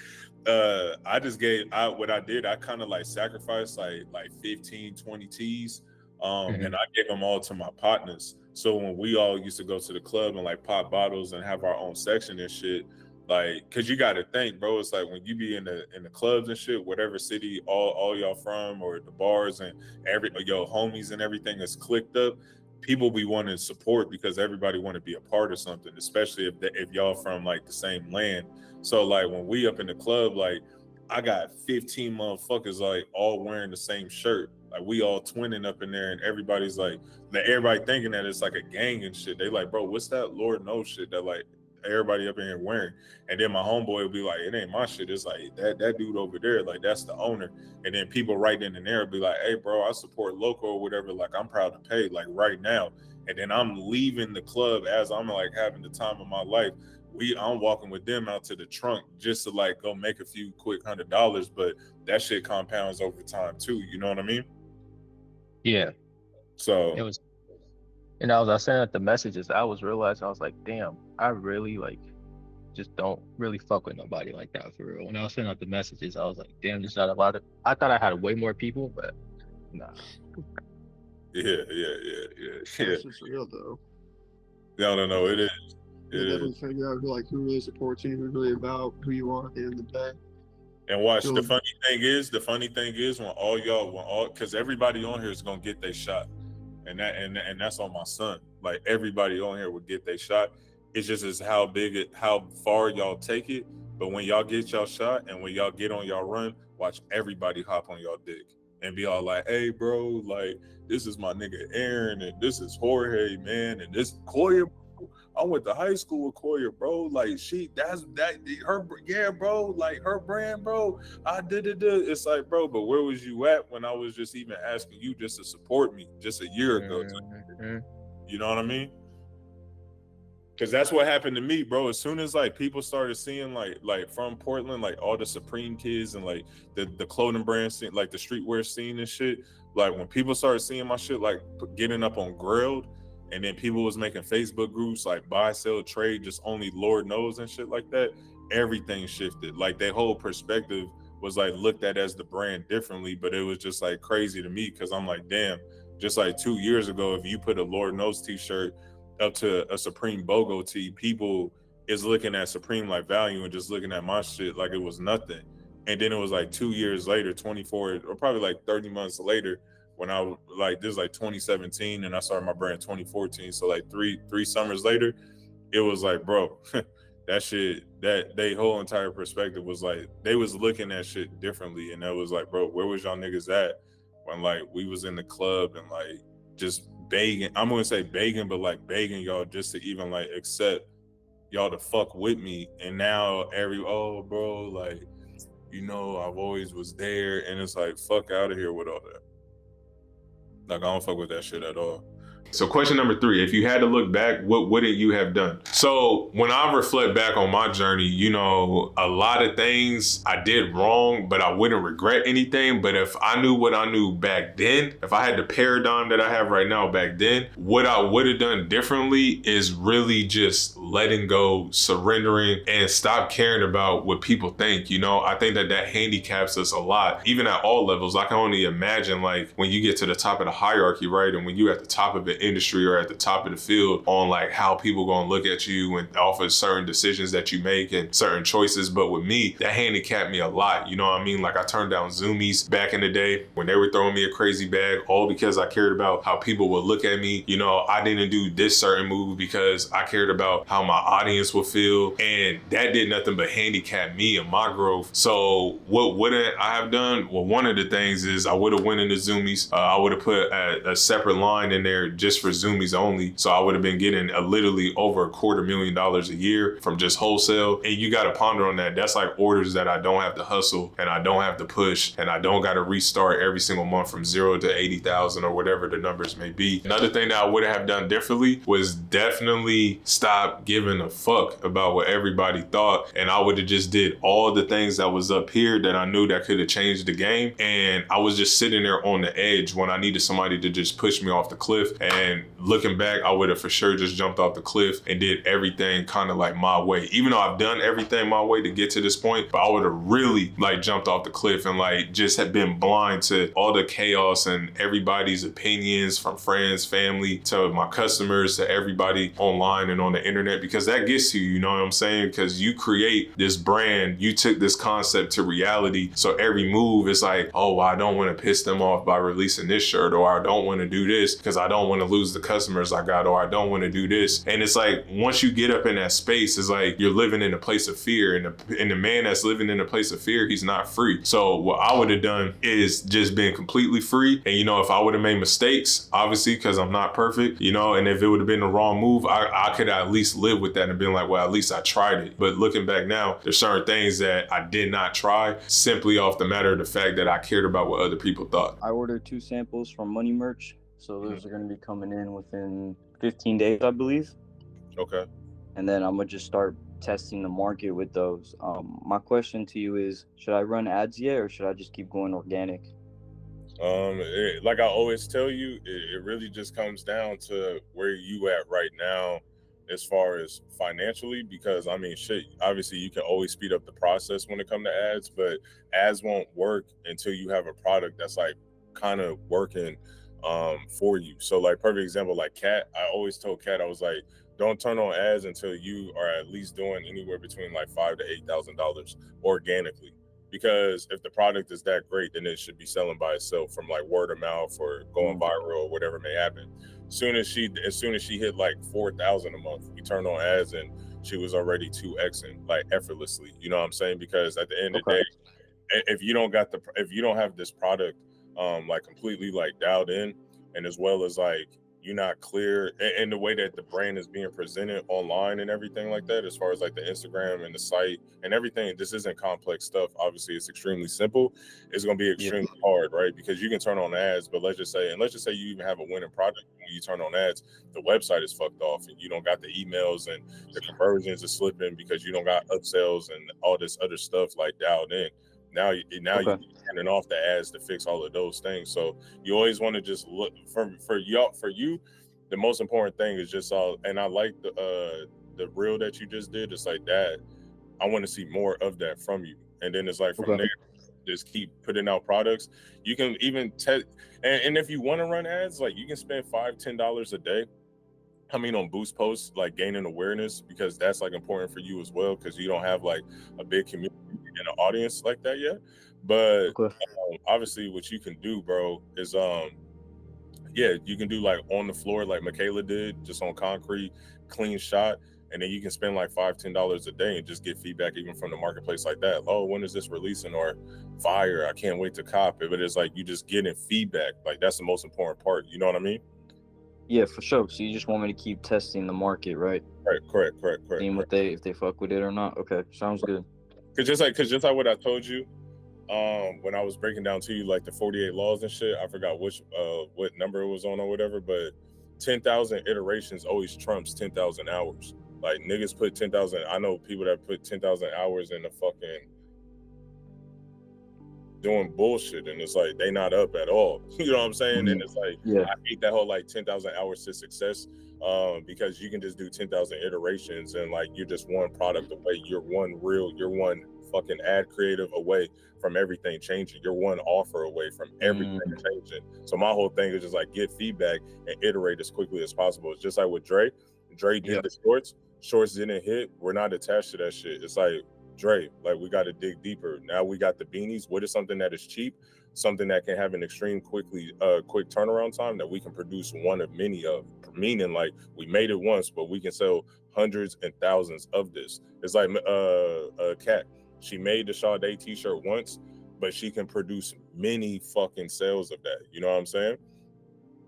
kind of like sacrificed like 15, 20 teas, and I gave them all to my partners. So when we all used to go to the club and like pop bottles and have our own section and shit, like, cause you got to think, bro, it's like when you be in the clubs and shit, whatever city all y'all from, or the bars, and your homies and everything is clicked up, people be wanting support because everybody want to be a part of something, especially if y'all from like the same land. So like when we up in the club, like I got 15 motherfuckers like all wearing the same shirt. Like we all twinning up in there, and everybody's like, everybody thinking that it's like a gang and shit. They like, bro, what's that Lord knows shit that like everybody up in here wearing? And then my homeboy will be like, it ain't my shit, it's like that dude over there, like that's the owner. And then people right in there will be like, hey bro, I support local or whatever, like I'm proud to pay, like right now. And then I'm leaving the club as I'm like having the time of my life. I'm walking with them out to the trunk just to like go make a few quick $100, but that shit compounds over time too, you know what I mean? Yeah. So it was, and I was sending out the messages, I was realizing, I was like, damn, I really like just don't really fuck with nobody like that for real. When I was sending out the messages, I was like, damn, there's not a lot of. I thought I had way more people, but nah. Yeah. That's just real though. No, it is. You definitely figure out who really supports you, who's really about who you are at the end of the day. And watch, the funny thing is when because everybody on here is gonna get their shot, and that's on my son. Like everybody on here would get their shot. It's just as how far y'all take it. But when y'all get y'all shot and when y'all get on y'all run, watch everybody hop on y'all dick and be all like, "Hey, bro, like this is my nigga Aaron, and this is Jorge, man, and this Koya. I went to high school with Koya, bro. Like her bro. Like her brand, bro. I did it. It's like, bro, but where was you at when I was just even asking you just to support me just a year ago? You know what I mean? Because that's what happened to me, bro. As soon as like people started seeing like from Portland, like all the Supreme kids and like the clothing brand scene, like the streetwear scene and shit. Like when people started seeing my shit, like getting up on Grilled. And then people was making Facebook groups like buy, sell, trade, just only Lord knows and shit like that. Everything shifted. Like their whole perspective was like looked at as the brand differently, but it was just like crazy to me because I'm like, damn, just like 2 years ago, if you put a Lord knows t-shirt up to a Supreme BOGO tee, people is looking at Supreme like value and just looking at my shit like it was nothing. And then it was like 2 years later, 24 or probably like 30 months later, when I like this is like 2017 and I started my brand 2014. So like three summers later, it was like, bro, that shit, that they whole entire perspective was like they was looking at shit differently. And that was like, bro, where was y'all niggas at when like we was in the club and like just begging, I'm gonna say begging, but like begging y'all just to even like accept y'all to fuck with me. And now bro, like, you know, I've always was there. And it's like, fuck out of here with all that. Like, I don't fuck with that shit at all. So question number 3, if you had to look back, what wouldn't you have done? So when I reflect back on my journey, you know, a lot of things I did wrong, but I wouldn't regret anything. But if I knew what I knew back then, if I had the paradigm that I have right now back then, what I would have done differently is really just letting go, surrendering, and stop caring about what people think. You know, I think that handicaps us a lot, even at all levels. I can only imagine like when you get to the top of the hierarchy, right? And when you at the top of it, industry or at the top of the field on like how people gonna look at you and off of certain decisions that you make and certain choices. But with me, that handicapped me a lot. You know what I mean? Like I turned down Zoomies back in the day when they were throwing me a crazy bag, all because I cared about how people would look at me. You know, I didn't do this certain move because I cared about how my audience would feel. And that did nothing but handicap me and my growth. So what wouldn't I have done? Well, one of the things is I would have went into Zoomies. I would have put a separate line in there just for Zoomies only. So I would have been getting literally over $250,000 a year from just wholesale. And you got to ponder on that. That's like orders that I don't have to hustle and I don't have to push and I don't got to restart every single month from 0 to 80,000 or whatever the numbers may be. Another thing that I would have done differently was definitely stop giving a fuck about what everybody thought. And I would have just did all the things that was up here that I knew that could have changed the game. And I was just sitting there on the edge when I needed somebody to just push me off the cliff. And looking back, I would have for sure just jumped off the cliff and did everything kind of like my way. Even though I've done everything my way to get to this point, but I would have really like jumped off the cliff and like just had been blind to all the chaos and everybody's opinions, from friends, family, to my customers, to everybody online and on the internet, because that gets to you, you know what I'm saying? Because you create this brand, you took this concept to reality. So every move is like, oh, I don't want to piss them off by releasing this shirt, or I don't want to do this because I don't want to lose the customers I got, or I don't want to do this. And it's like, once you get up in that space, it's like you're living in a place of fear, and the man that's living in a place of fear, he's not free. So what I would have done is just been completely free. And you know, if I would have made mistakes, obviously, because I'm not perfect, you know, and if it would have been the wrong move, I could at least live with that and been like, well, at least I tried it. But looking back now, there's certain things that I did not try simply off the matter of the fact that I cared about what other people thought. I ordered 2 samples from Money Merch, so those are going to be coming in within 15 days, I believe. Okay. And then I'm gonna just start testing the market with those. My question to you is, should I run ads yet, or should I just keep going organic? Like I always tell you, it really just comes down to where you at right now as far as financially, because I mean, shit, obviously you can always speed up the process when it comes to ads, but ads won't work until you have a product that's like kind of working for you. So like perfect example, like Cat, I always told Cat, I was like, don't turn on ads until you are at least doing anywhere between like $5,000 to $8,000 organically. Because if the product is that great, then it should be selling by itself from like word of mouth or going viral or whatever may happen. As soon as she hit like 4,000 a month, we turned on ads and she was already 2xing like effortlessly. You know what I'm saying? Because at the end of the day, if you don't have this product like completely like dialed in, and as well as like you're not clear in the way that the brand is being presented online and everything like that, as far as like the Instagram and the site and everything, this isn't complex stuff. Obviously it's extremely simple. It's going to be extremely hard, right? Because you can turn on ads, but let's just say you even have a winning product, when you turn on ads, the website is fucked off and you don't got the emails and the conversions are slipping because you don't got upsells and all this other stuff like dialed in. Now you're turning off the ads to fix all of those things. So you always want to just look for you. The most important thing is just and I like the reel that you just did. It's like that. I want to see more of that from you. And then it's like from there, just keep putting out products. You can even test, and if you want to run ads, like you can spend $5-10 a day. I mean, on boost posts, like gaining awareness, because that's like important for you as well, because you don't have like a big community and an audience like that yet. But obviously what you can do, bro, is you can do like on the floor like Michaela did, just on concrete, clean shot, and then you can spend like $5-10 a day and just get feedback even from the marketplace like that. Oh, when is this releasing? Or fire, I can't wait to cop it. But it's like you just getting feedback. Like that's the most important part. You know what I mean? Yeah, for sure. So you just want me to keep testing the market, right? Right, correct. Seeing what if they fuck with it or not. Okay, sounds good. Cause just like what I told you, when I was breaking down to you like the 48 laws and shit, I forgot what number it was on or whatever, but 10,000 iterations always trumps 10,000 hours. Like niggas put 10,000. I know people that put 10,000 hours in the fucking doing bullshit, and it's like they not up at all. You know what I'm saying? And it's like I hate that whole like 10,000 hours to success, because you can just do 10,000 iterations and like you're just one product away. You're one fucking ad creative away from everything changing. You're one offer away from everything changing. So my whole thing is just like get feedback and iterate as quickly as possible. It's just like with Dre did the shorts didn't hit. We're not attached to that shit. It's like, Dre, like we got to dig deeper. Now we got the beanies. What is something that is cheap, something that can have an extreme quick turnaround time that we can produce one of many of? Meaning like we made it once, but we can sell hundreds and thousands of this. It's like Cat. She made the Sade t-shirt once, but she can produce many fucking sales of that. You know what I'm saying?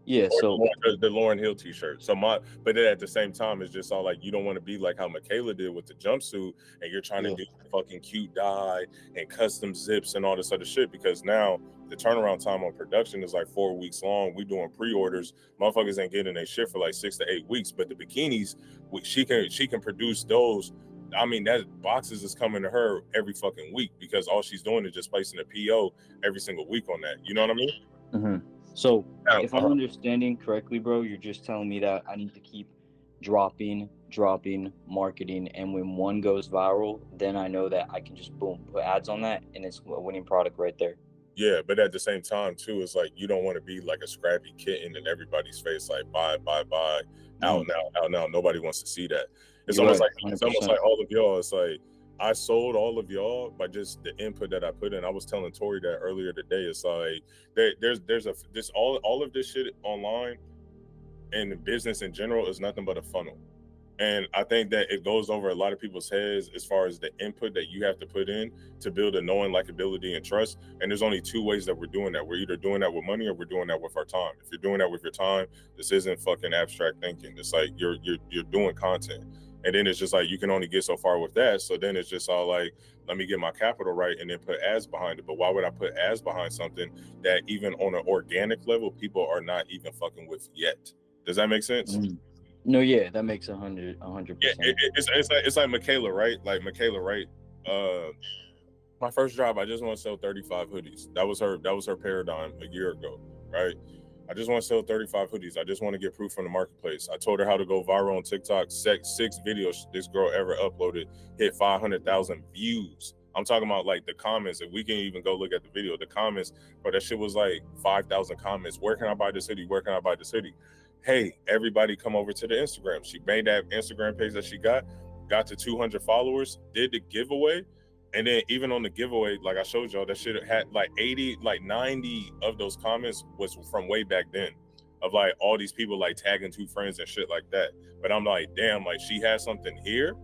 Yeah, so the Lauryn Hill t-shirt. But then at the same time, it's just all like you don't want to be like how Michaela did with the jumpsuit, and you're trying to do fucking cute dye and custom zips and all this other shit. Because now the turnaround time on production is like 4 weeks long. We doing pre-orders. Motherfuckers ain't getting their shit for like 6 to 8 weeks. But the bikinis, she can produce those. I mean, that boxes is coming to her every fucking week because all she's doing is just placing a PO every single week on that. You know what I mean? Mm-hmm. So if I'm understanding correctly, bro, you're just telling me that I need to keep dropping, marketing, and when one goes viral, then I know that I can just boom, put ads on that, and it's a winning product right there. Yeah, but at the same time too, it's like you don't want to be like a scrappy kitten in everybody's face, like buy, out now. Nobody wants to see that. It's almost like all of y'all. It's like I sold all of y'all by just the input that I put in. I was telling Tori that earlier today. It's like there's all of this shit online and business in general is nothing but a funnel. And I think that it goes over a lot of people's heads as far as the input that you have to put in to build a knowing, likability, and trust. And there's only two ways that we're doing that. We're either doing that with money or we're doing that with our time. If you're doing that with your time, this isn't fucking abstract thinking. It's like you're doing content. And then it's just like you can only get so far with that. So then it's just all like, let me get my capital right and then put ads behind it. But why would I put ads behind something that even on an organic level, people are not even fucking with yet? Does that make sense? No, yeah, that makes 100%. Yeah, it's like Michaela, right? Like Michaela, right? My first job, I just want to sell 35 hoodies. That was her paradigm a year ago, right? I just want to sell 35 hoodies. I just want to get proof from the marketplace. I told her how to go viral on TikTok. Six videos this girl ever uploaded hit 500,000 views. I'm talking about like the comments. If we can even go look at the video, the comments, but that shit was like 5,000 comments. Where can I buy this hoodie? Where can I buy this hoodie? Hey, everybody come over to the Instagram. She made that Instagram page that she got to 200 followers, did the giveaway. And then even on the giveaway, like I showed y'all, that shit had like 80, like 90 of those comments was from way back then of like all these people like tagging 2 friends and shit like that. But I'm like, damn, like she has something here.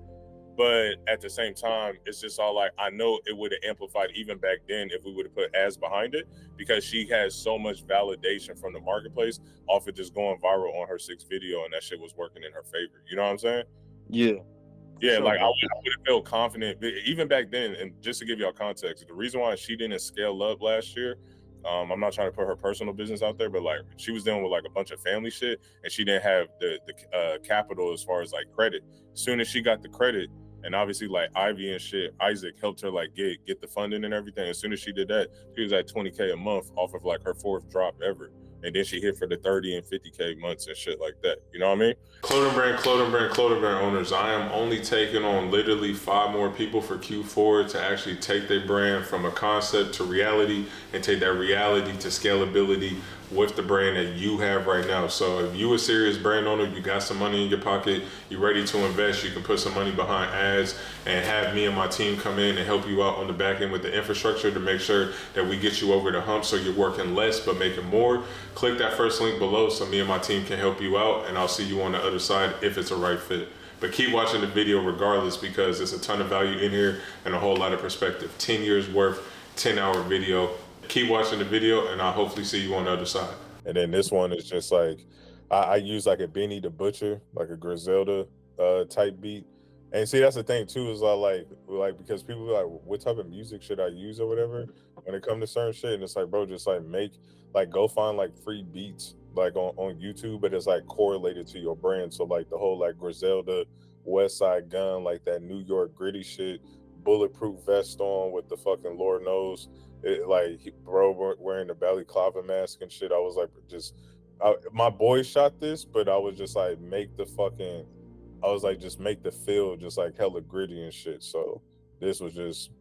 But at the same time, it's just all like, I know it would have amplified even back then if we would have put ads behind it, because she has so much validation from the marketplace off of just going viral on her 6th video, and that shit was working in her favor. You know what I'm saying? Yeah. Yeah, Sure, like I bro. would have felt confident even back then. And just to give y'all context, the reason why she didn't scale up last year, I'm not trying to put her personal business out there, but like she was dealing with like a bunch of family shit, and she didn't have the capital as far as like credit. As soon as she got the credit, and obviously like Ivy and shit, Isaac helped her like get the funding and everything. As soon as she did that, she was at 20K a month off of like her 4th drop ever. And then she hit for the 30 and 50K months and shit like that. You know what I mean? Clothing brand owners, I am only taking on literally 5 more people for Q4 to actually take their brand from a concept to reality and take that reality to scalability with the brand that you have right now. So if you a serious brand owner, you got some money in your pocket, you're ready to invest, you can put some money behind ads and have me and my team come in and help you out on the back end with the infrastructure to make sure that we get you over the hump so you're working less but making more. Click that first link below so me and my team can help you out, and I'll see you on the other side if it's a right fit. But keep watching the video regardless, because there's a ton of value in here and a whole lot of perspective. 10 years worth, 10-hour video. Keep watching the video and I'll hopefully see you on the other side. And then this one is just like, I use like a Benny the Butcher, like a Griselda type beat. And see, that's the thing too, is I like because people be like, what type of music should I use or whatever when it comes to certain shit? And it's like, bro, just like go find like free beats like on YouTube, but it's like correlated to your brand. So like the whole like Griselda, West Side Gun, like that New York gritty shit, bulletproof vest on with the fucking Lord knows. Bro wearing the balaclava mask and shit. I was like, my boy shot this, but I was just like, make the feel just like hella gritty and shit. So this was just.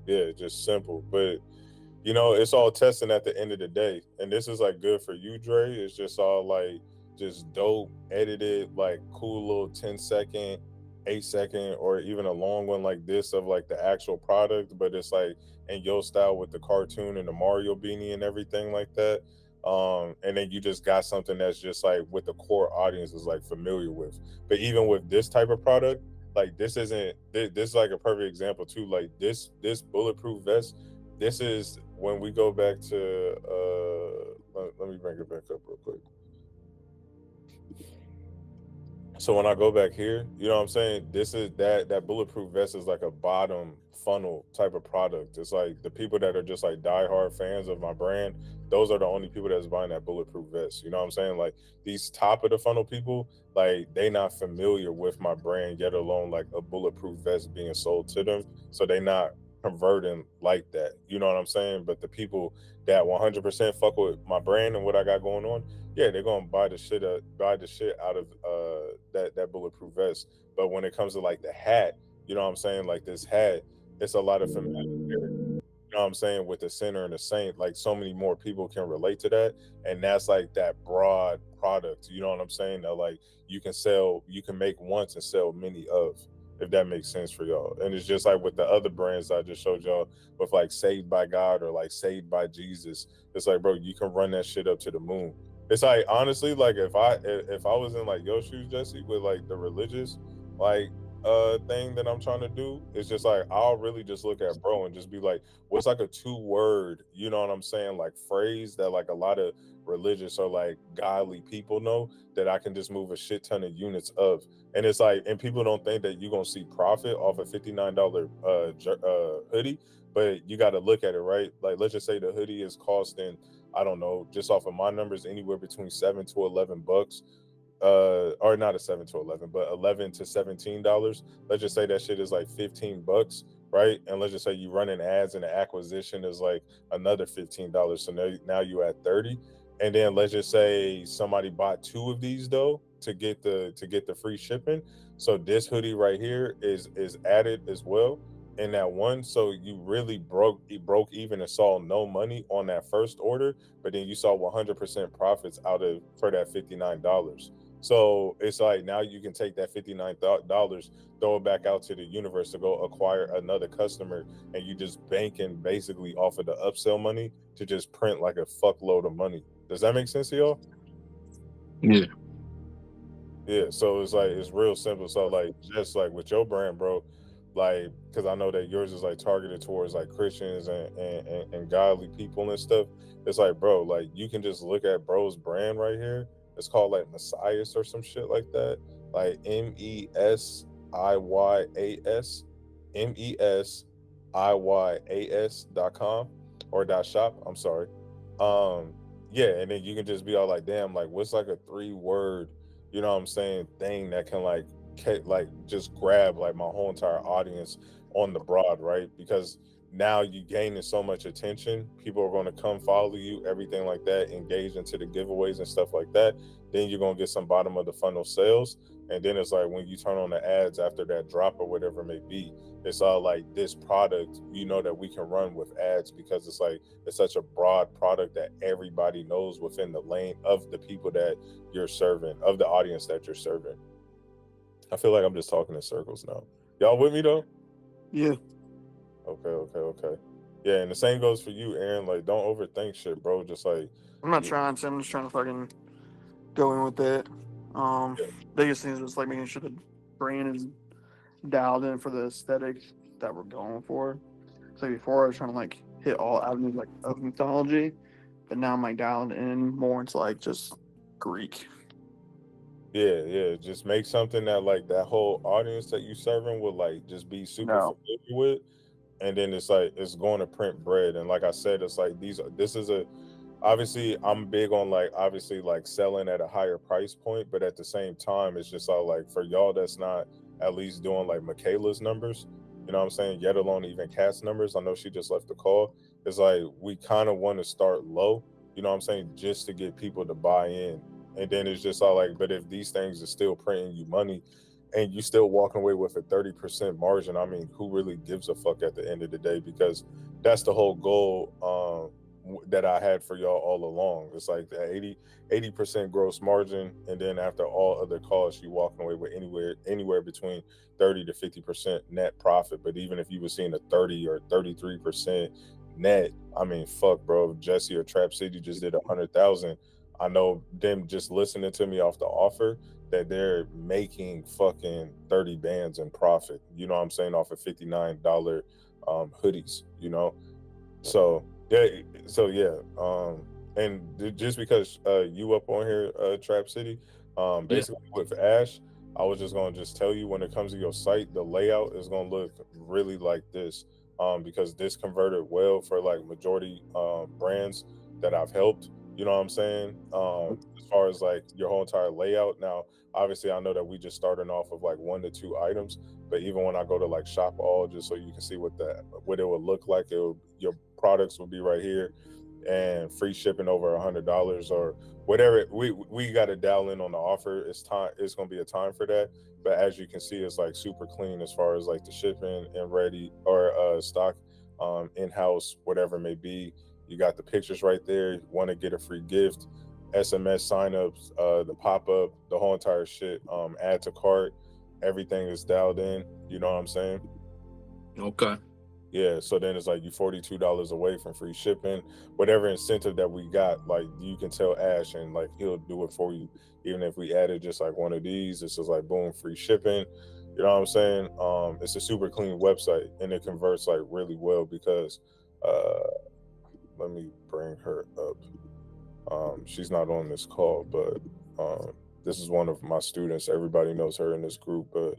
Yeah, just simple. But you know, it's all testing at the end of the day. And this is like good for you, Dre. It's just all like just dope, edited, like cool little 10-second, 8-second, or even a long one like this of like the actual product, but it's like in your style with the cartoon and the Mario beanie and everything like that. And then you just got something that's just like what the core audience is like familiar with. But even with this type of product, like this is like a perfect example too. Like this bulletproof vest, this is when we go back to let me bring it back up real quick. So when I go back here, you know what I'm saying? This is that bulletproof vest is like a bottom funnel type of product. It's like the people that are just like diehard fans of my brand, those are the only people that's buying that bulletproof vest. You know what I'm saying? Like these top of the funnel people, like they not familiar with my brand, yet alone like a bulletproof vest being sold to them. So they not converting like that. You know what I'm saying? But the people that 100% fuck with my brand and what I got going on, yeah, they're gonna buy the shit out of that bulletproof vest. But when it comes to like the hat, you know what I'm saying? Like this hat, it's a lot of familiarity. You know what I'm saying? With the Sinner and the Saint, like so many more people can relate to that. And that's like that broad product. You know what I'm saying? That like you can make once and sell many of, if that makes sense for y'all. And it's just like with the other brands I just showed y'all with like Saved by God or like Saved by Jesus. It's like, bro, you can run that shit up to the moon. It's like, honestly, like if I was in like your shoes, Jesse, with like the religious, like thing that I'm trying to do. It's just like I'll really just look at bro and just be like, what's like a 2-word, you know what I'm saying, like phrase that like a lot of religious or like godly people know that I can just move a shit ton of units of. And it's like, and people don't think that you're gonna see profit off a $59 hoodie, but you got to look at it, right? Like, let's just say the hoodie is costing, I don't know, just off of my numbers, anywhere between $7 to $11. Or not a 7 to 11, but $11 to $17. Let's just say that shit is like $15, right? And let's just say you running ads and the acquisition is like another $15. So now you at 30. And then let's just say somebody bought 2 of these though to get the free shipping. So this hoodie right here is added as well in that one. So you really broke even and saw no money on that first order, but then you saw 100% profits for that $59. So it's like now you can take that $59, throw it back out to the universe to go acquire another customer, and you just banking basically off of the upsell money to just print like a fuckload of money. Does that make sense to y'all? Yeah. Yeah, so it's like it's real simple. So like just like with your brand, bro, like because I know that yours is like targeted towards like Christians and godly people and stuff. It's like, bro, like you can just look at bro's brand right here. It's called like Messias or some shit like that. Like MESIYAS.com or .shop. I'm sorry. Yeah, and then you can just be all like, damn, like what's like a 3-word, you know what I'm saying, thing that can like just grab like my whole entire audience on the broad, right? Because now you gaining so much attention, people are going to come follow you, everything like that, engage into the giveaways and stuff like that. Then you're going to get some bottom of the funnel sales. And then it's like when you turn on the ads after that drop or whatever it may be, it's all like this product, you know, that we can run with ads because it's like it's such a broad product that everybody knows within the lane of the people that you're serving, of the audience that you're serving. I feel like I'm just talking in circles now. Y'all with me though? Yeah. Okay. Yeah, and the same goes for you, Aaron. Like, don't overthink shit, bro. Just like I'm not trying to. I'm just trying to fucking go in with that. Biggest thing is just like making sure the brand is dialed in for the aesthetic that we're going for. So before I was trying to like hit all avenues like of mythology, but now I'm like dialed in more into like just Greek. Yeah. Just make something that like that whole audience that you serving will like just be super familiar with. And then it's like it's going to print bread. And like I said, it's like obviously I'm big on like obviously like selling at a higher price point, but at the same time it's just all like for y'all that's not at least doing like Michaela's numbers, you know what I'm saying, yet alone even Kat's numbers. I know she just left the call. It's like we kind of want to start low, you know what I'm saying, just to get people to buy in. And then it's just all like, but if these things are still printing you money and you still walking away with a 30% margin, I mean, who really gives a fuck at the end of the day? Because that's the whole goal that I had for y'all all along. It's like the 80% gross margin, and then after all other costs, you walking away with anywhere between 30 to 50% net profit. But even if you were seeing a 30 or 33% net, I mean, fuck, bro. If Jesse or Trap City just did 100,000. I know them just listening to me off the offer that they're making fucking 30 bands in profit, you know what I'm saying, off of $59 hoodies, you know? So yeah. And just because you up on here, Trap City, basically with Ash, I was just gonna just tell you when it comes to your site, the layout is gonna look really like this, because this converted well for like majority brands that I've helped. You know what I'm saying? As far as like your whole entire layout. Now, obviously, I know that we just starting off of like 1 to 2 items, but even when I go to like shop all, just so you can see what it would look like, your products will be right here, and free shipping over $100 or whatever. We got to dial in on the offer. It's time. It's gonna be a time for that. But as you can see, it's like super clean as far as like the shipping and ready or stock, in-house, whatever it may be. You got the pictures right there. You want to get a free gift, SMS signups, the pop-up, the whole entire shit, add to cart, everything is dialed in, you know what I'm saying? Okay. Yeah, so then it's like you $42 away from free shipping. Whatever incentive that we got, like you can tell Ash and like he'll do it for you. Even if we added just like one of these, it's just like boom, free shipping. You know what I'm saying? It's a super clean website and it converts like really well because let me bring her up. She's not on this call, but this is one of my students. Everybody knows her in this group, but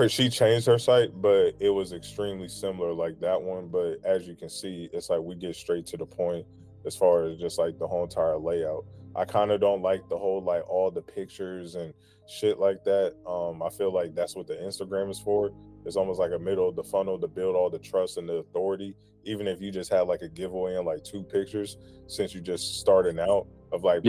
she changed her site, but it was extremely similar like that one. But as you can see, it's like we get straight to the point as far as just like the whole entire layout. I kind of don't like the whole like all the pictures and shit like that. I feel like that's what the Instagram is for. It's almost like a middle of the funnel to build all the trust and the authority. Even if you just had like a giveaway and like 2 pictures, since you just starting out of like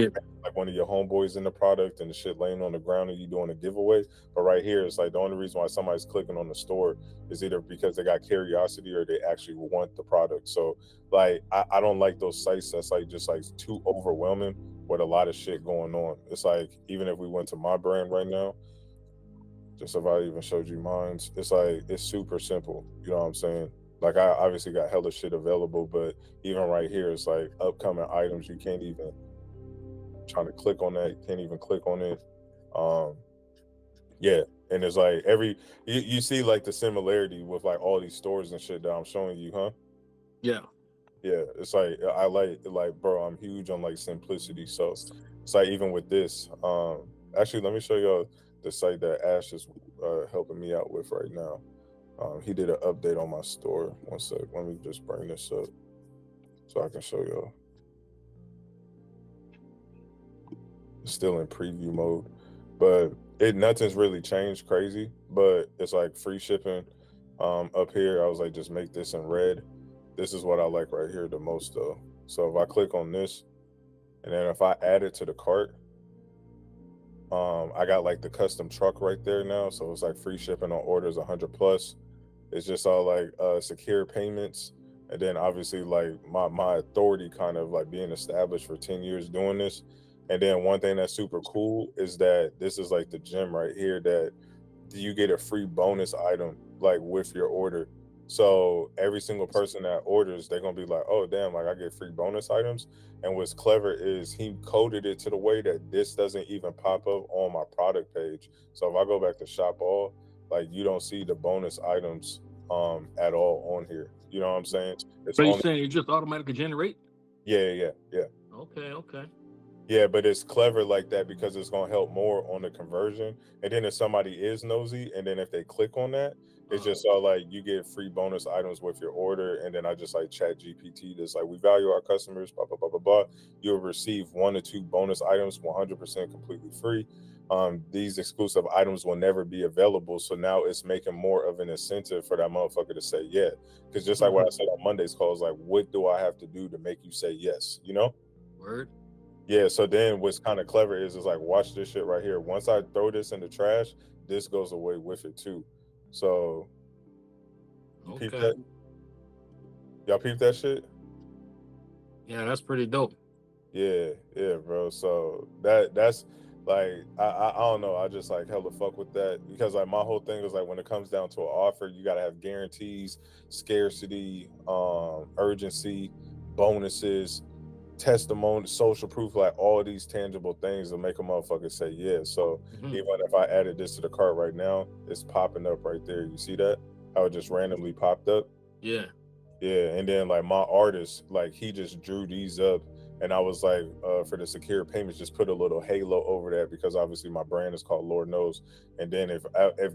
one of your homeboys in the product and the shit laying on the ground and you doing a giveaway. But right here, it's like the only reason why somebody's clicking on the store is either because they got curiosity or they actually want the product. So like I don't like those sites that's like just like too overwhelming with a lot of shit going on. It's like even if we went to my brand right now, just if I even showed you mine, it's like it's super simple. You know what I'm saying? Like I obviously got hella shit available, but even right here, it's like upcoming items. You can't even trying to click on that. You can't even click on it. Yeah, and it's like you see like the similarity with like all these stores and shit that I'm showing you, huh? Yeah. Yeah, it's like I like bro, I'm huge on like simplicity. So it's like even with this, actually let me show y'all the site that Ash is helping me out with right now. He did an update on my store. One sec, let me just bring this up so I can show y'all. It's still in preview mode, but nothing's really changed crazy, but it's like free shipping. Up here, I was like, just make this in red. This is what I like right here the most though. So if I click on this, and then if I add it to the cart, I got like the custom truck right there now. So it's like free shipping on orders 100 plus. It's just all like secure payments. And then obviously like my authority kind of like being established for 10 years doing this. And then one thing that's super cool is that this is like the gem right here that you get a free bonus item like with your order. So every single person that orders, they're gonna be like, oh damn, like I get free bonus items. And what's clever is he coded it to the way that this doesn't even pop up on my product page. So if I go back to shop all, like you don't see the bonus items at all on here. You know what I'm saying? It's So you're only, saying it just automatically generate? yeah. Okay. Yeah, but it's clever like that because it's gonna help more on the conversion. And then if somebody is nosy, and then if they click on that, it's just all like you get free bonus items with your order. And then I just like chat GPT this like we value our customers, blah blah blah blah blah. You'll receive 1 to 2 bonus items 100% completely free. These exclusive items will never be available. So now it's making more of an incentive for that motherfucker to say yeah. Because just like what I said on Monday's calls, like what do I have to do to make you say yes? You know? Word. Yeah, so then what's kind of clever is like watch this shit right here. Once I throw this in the trash, this goes away with it too. So you peep that? Y'all peep that shit? Yeah, that's pretty dope. Yeah, bro. So that's like I don't know. I just like hella fuck with that because like my whole thing is like when it comes down to an offer, you gotta have guarantees, scarcity, urgency, bonuses, testimony, social proof, like all these tangible things that make a motherfucker say yeah. So even if I added this to the cart right now, it's popping up right there. You see that? How it just randomly popped up? Yeah. And then like my artist, like he just drew these up, and I was like, for the secure payments, just put a little halo over that because obviously my brand is called Lord Knows. And then if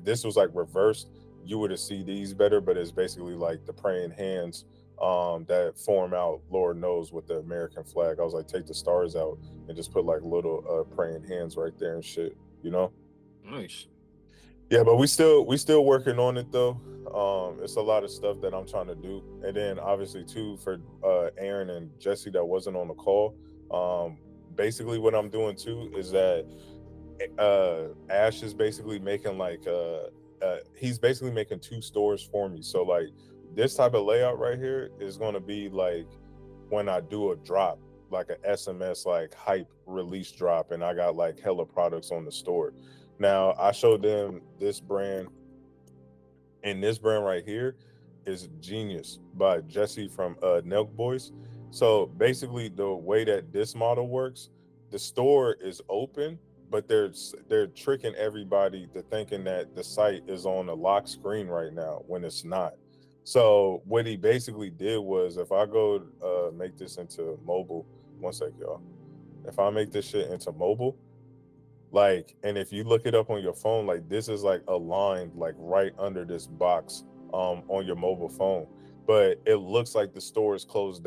this was like reversed, you would have seen these better, but it's basically like the praying hands that form out Lord Knows with the American flag. I was like, take the stars out and just put like little praying hands right there and shit, you know? Nice. Yeah, but we still working on it though. It's a lot of stuff that I'm trying to do. And then obviously too for Aaron and Jesse that wasn't on the call. Basically what I'm doing too is that Ash is basically making like he's basically making 2 stores for me. So like this type of layout right here is going to be like when I do a drop, like an SMS like hype release drop, and I got like hella products on the store. Now I showed them this brand, and this brand right here is Genius by Jesse from Nelk Boys. So basically the way that this model works, the store is open, but they're tricking everybody to thinking that the site is on a lock screen right now when it's not. So what he basically did was, if I go make this into mobile, one sec, y'all. If I make this shit into mobile, like, and if you look it up on your phone, like this is like aligned like right under this box on your mobile phone, but it looks like the store is closed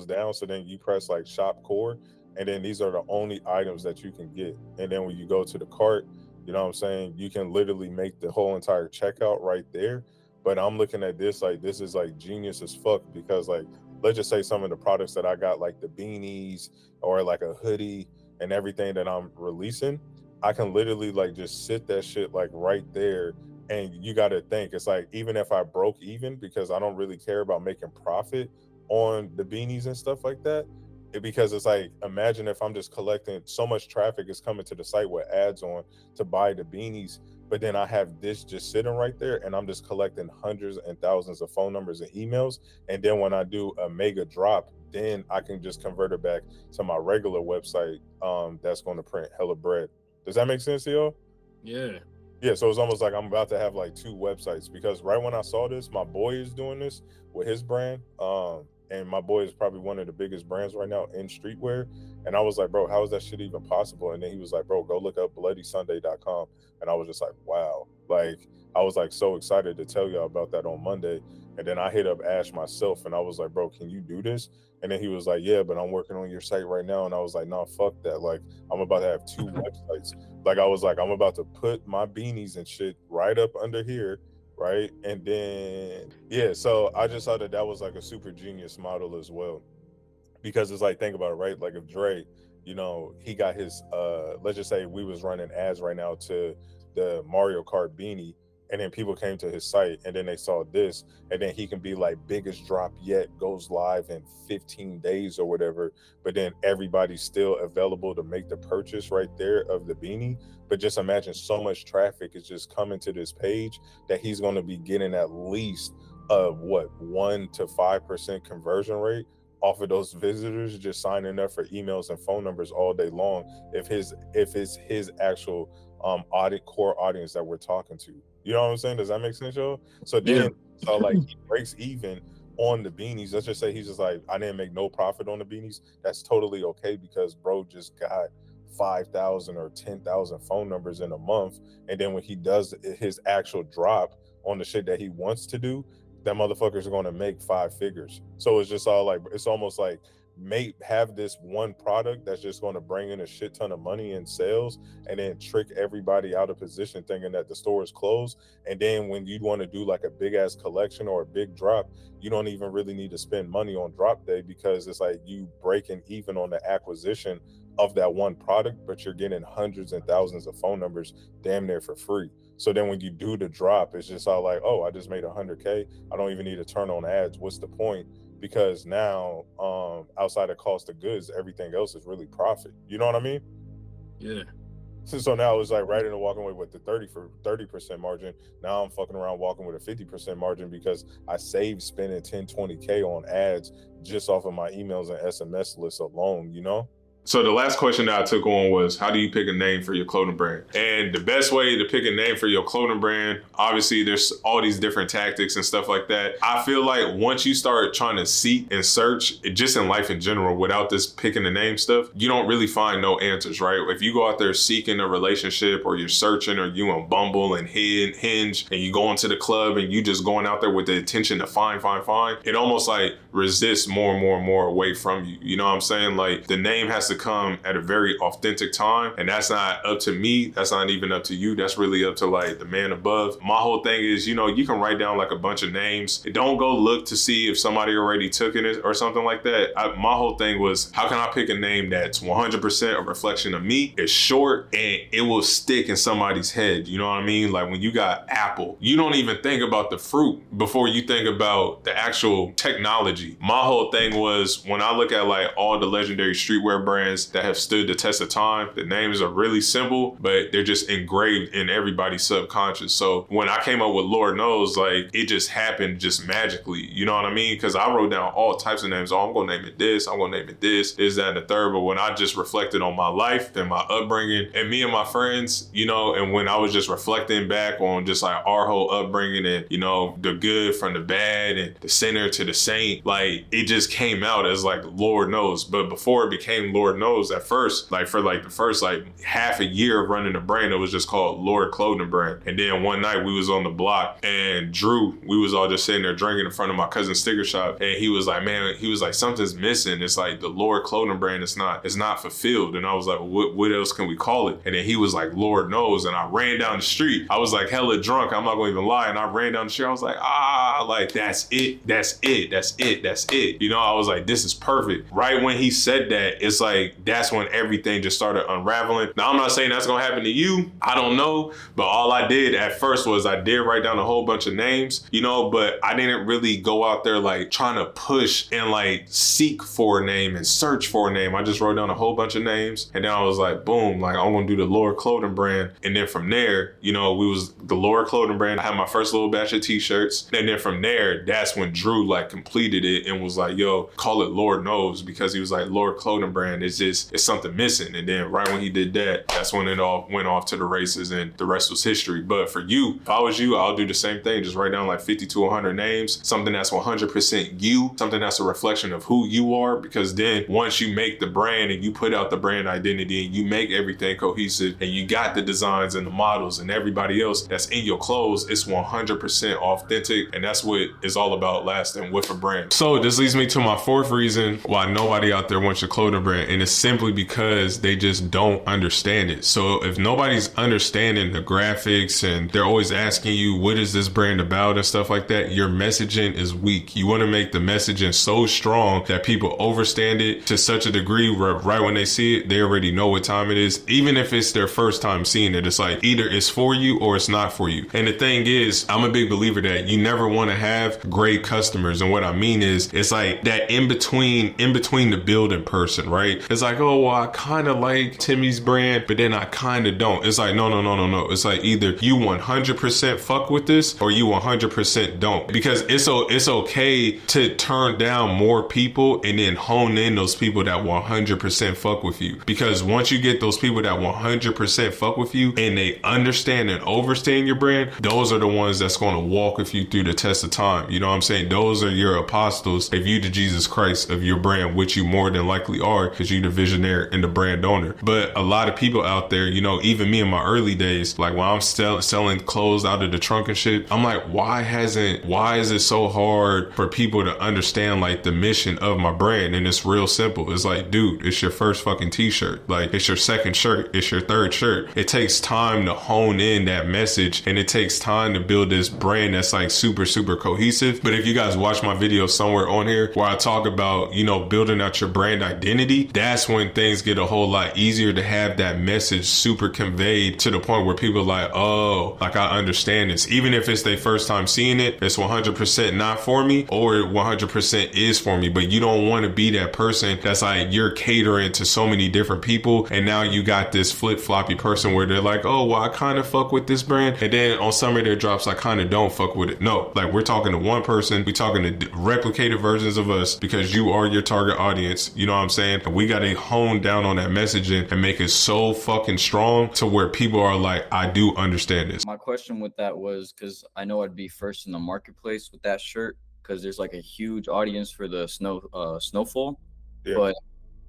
down. So then you press like shop core, and then these are the only items that you can get. And then when you go to the cart, you know what I'm saying, you can literally make the whole entire checkout right there. But I'm looking at this like this is like genius as fuck, because like, let's just say some of the products that I got, like the beanies or like a hoodie and everything that I'm releasing, I can literally like just sit that shit like right there. And you got to think, it's like, even if I broke even, because I don't really care about making profit on the beanies and stuff like that, because it's like, imagine if I'm just collecting so much traffic is coming to the site with ads on to buy the beanies, but then I have this just sitting right there and I'm just collecting hundreds and thousands of phone numbers and emails. And then when I do a mega drop, then I can just convert it back to my regular website that's going to print hella bread. Does that make sense to y'all? Yeah. Yeah, so it's almost like I'm about to have like 2 websites, because right when I saw this, my boy is doing this with his brand. And my boy is probably one of the biggest brands right now in streetwear. And I was like, bro, how is that shit even possible? And then he was like, bro, go look up bloodysunday.com. And I was just like, wow. Like, I was like so excited to tell y'all about that on Monday. And then I hit up Ash myself and I was like, bro, can you do this? And then he was like, yeah, but I'm working on your site right now. And I was like, no, fuck that. Like, I'm about to have 2 websites. Like, I was like, I'm about to put my beanies and shit right up under here. Right. And then, yeah, so I just thought that that was like a super genius model as well, because it's like, think about it, right? Like if Dre, you know, he got his, let's just say we was running ads right now to the Mario Kart beanie, and then people came to his site and then they saw this, and then he can be like, biggest drop yet, goes live in 15 days or whatever, but then everybody's still available to make the purchase right there of the beanie. But just imagine so much traffic is just coming to this page that he's going to be getting at least 1 to 5% conversion rate off of those visitors just signing up for emails and phone numbers all day long, if it's his actual core audience that we're talking to. You know what I'm saying? Does that make sense, y'all? So then, so like he breaks even on the beanies. Let's just say he's just like, I didn't make no profit on the beanies. That's totally okay, because bro just got 5,000 or 10,000 phone numbers in a month. And then when he does his actual drop on the shit that he wants to do, that motherfuckers are going to make 5 figures. So it's just all like, it's almost like have this one product that's just going to bring in a shit ton of money in sales, and then trick everybody out of position thinking that the store is closed. And then when you want to do like a big ass collection or a big drop, you don't even really need to spend money on drop day, because it's like you breaking even on the acquisition of that one product, but you're getting hundreds and thousands of phone numbers damn near for free. So then when you do the drop, it's just all like, oh, I just made 100K. I don't even need to turn on ads. What's the point? Because now outside of cost of goods, everything else is really profit. You know what I mean? Yeah. So now it's like right into walking away with the 30% margin. Now I'm fucking around walking with a 50% margin, because I saved spending 10, 20K on ads just off of my emails and SMS lists alone, you know? So the last question that I took on was, how do you pick a name for your clothing brand? And the best way to pick a name for your clothing brand, obviously there's all these different tactics and stuff like that. I feel like once you start trying to seek and search, just in life in general, without this picking the name stuff, you don't really find no answers, right? If you go out there seeking a relationship, or you're searching, or you on Bumble and Hinge, and you go into the club and you just going out there with the intention to find, it almost like resists more and more away from you. You know what I'm saying? Like, the name has to come at a very authentic time, and that's not up to me, that's not even up to you, that's really up to like the man above. My whole thing is, you know, you can write down like a bunch of names, don't go look to see if somebody already took it or something like that. My whole thing was, how can I pick a name that's 100% a reflection of me, it's short, and it will stick in somebody's head. You know what I mean? Like when you got Apple, you don't even think about the fruit before you think about the actual technology. My whole thing was, when I look at like all the legendary streetwear brands, brands that have stood the test of time. The names are really simple, but they're just engraved in everybody's subconscious. So when I came up with Lord Knows, like it just happened just magically, you know what I mean? Because I wrote down all types of names. Oh, I'm gonna name it this, I'm gonna name it this, that, and the third. But when I just reflected on my life and my upbringing and me and my friends, you know, and when I was just reflecting back on just like our whole upbringing and, you know, the good from the bad and the sinner to the saint, like it just came out as like Lord Knows. But before it became Lord Knows, at first, like for like the first like half a year of running the brand, it was just called Lord Clothing Brand. And then one night we was on the block and Drew, we was all just sitting there drinking in front of my cousin's sticker shop, and he was like, man, he was like, something's missing. It's like the Lord Clothing Brand, it's not fulfilled. And I was like, what else can we call it? And then he was like, Lord Knows. And I ran down the street. I was like hella drunk, I'm not gonna even lie. And I ran down the street, I was like, like that's it, that's it, that's it, that's it. You know, I was like, this is perfect. Right when he said that, it's like, that's when everything just started unraveling. Now, I'm not saying that's gonna happen to you. I don't know. But all I did at first was I did write down a whole bunch of names, you know, but I didn't really go out there like trying to push and like seek for a name and search for a name. I just wrote down a whole bunch of names, and then I was like, boom, like I'm gonna do the Lord Clothing Brand. And then from there, you know, we was the Lord Clothing Brand. I had my first little batch of t-shirts. And then from there, that's when Drew like completed it and was like, yo, call it Lord Knows, because he was like, Lord Clothing Brand, it's something missing. And then right when he did that, that's when it all went off to the races and the rest was history. But for you, if I was you, I'll do the same thing. Just write down like 50 to 100 names, something that's 100% you, something that's a reflection of who you are. Because then once you make the brand and you put out the brand identity and you make everything cohesive and you got the designs and the models and everybody else that's in your clothes, it's 100% authentic. And that's what it's all about, lasting with a brand. So this leads me to my fourth reason why nobody out there wants your clothing brand. And it's simply because they just don't understand it. So if nobody's understanding the graphics and they're always asking you, what is this brand about and stuff like that, your messaging is weak. You want to make the messaging so strong that people understand it to such a degree where right when they see it, they already know what time it is. Even if it's their first time seeing it, it's like either it's for you or it's not for you. And the thing is, I'm a big believer that you never want to have great customers. And what I mean is, it's like that in between the building person, right? It's like, oh, well, I kind of like Timmy's brand, but then I kind of don't. It's like, no. It's like either you 100% fuck with this or you 100% don't. Because it's okay to turn down more people and then hone in those people that 100% fuck with you. Because once you get those people that 100% fuck with you and they understand and overstand your brand, those are the ones that's going to walk with you through the test of time. You know what I'm saying? Those are your apostles if you the Jesus Christ of your brand, which you more than likely are because you the visionary and the brand owner. But a lot of people out there, you know, even me in my early days, like when I'm selling clothes out of the trunk and shit, I'm like, why is it so hard for people to understand like the mission of my brand? And it's real simple. It's like, dude, it's your first fucking t-shirt. Like it's your second shirt. It's your third shirt. It takes time to hone in that message and it takes time to build this brand that's like super, super cohesive. But if you guys watch my video somewhere on here where I talk about, you know, building out your brand identity, that's when things get a whole lot easier to have that message super conveyed to the point where people are like, oh, like I understand this. Even if it's their first time seeing it, it's 100% not for me or 100% is for me. But you don't want to be that person that's like you're catering to so many different people and now you got this flip-floppy person where they're like, oh, well, I kind of fuck with this brand, and then on some of their drops I kind of don't fuck with it. No, like we're talking to one person, we're talking to replicated versions of us because you are your target audience. You know what I'm saying? And we got to hone down on that messaging and make it so fucking strong to where people are like, I do understand this. My question with that was because I know I'd be first in the marketplace with that shirt because there's like a huge audience for the snowfall, but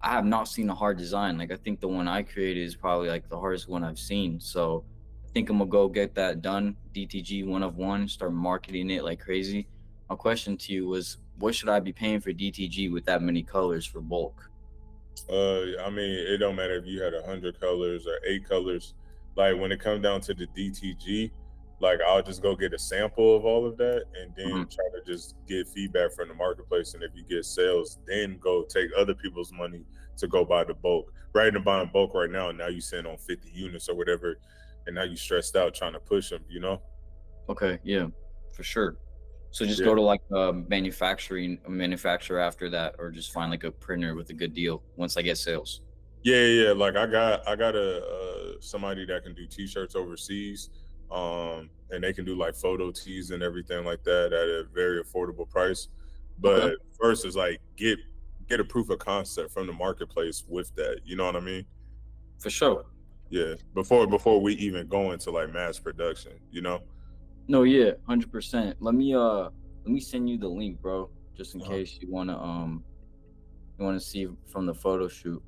I have not seen a hard design. Like I think the one I created is probably like the hardest one I've seen. So I think I'm gonna go get that done. DTG 1 of 1, start marketing it like crazy. My question to you was, what should I be paying for DTG with that many colors for bulk? I mean, it don't matter if you had 100 colors or 8 colors. Like when it comes down to the DTG, like I'll just go get a sample of all of that and then try to just get feedback from the marketplace. And if you get sales, then go take other people's money to go buy the bulk. Rather than buying bulk right now, now you send on 50 units or whatever, and now you stressed out trying to push them, you know? Okay, yeah, for sure. So just go to like a manufacturer after that, or just find like a printer with a good deal once I get sales. Yeah. Like I got a somebody that can do t-shirts overseas, and they can do like photo tees and everything like that at a very affordable price. But Okay. first is like get a proof of concept from the marketplace with that. You know what I mean? For sure. Yeah. Before we even go into like mass production, you know? No, yeah, 100%. Let me send you the link, bro, just in case you wanna see from the photo shoot.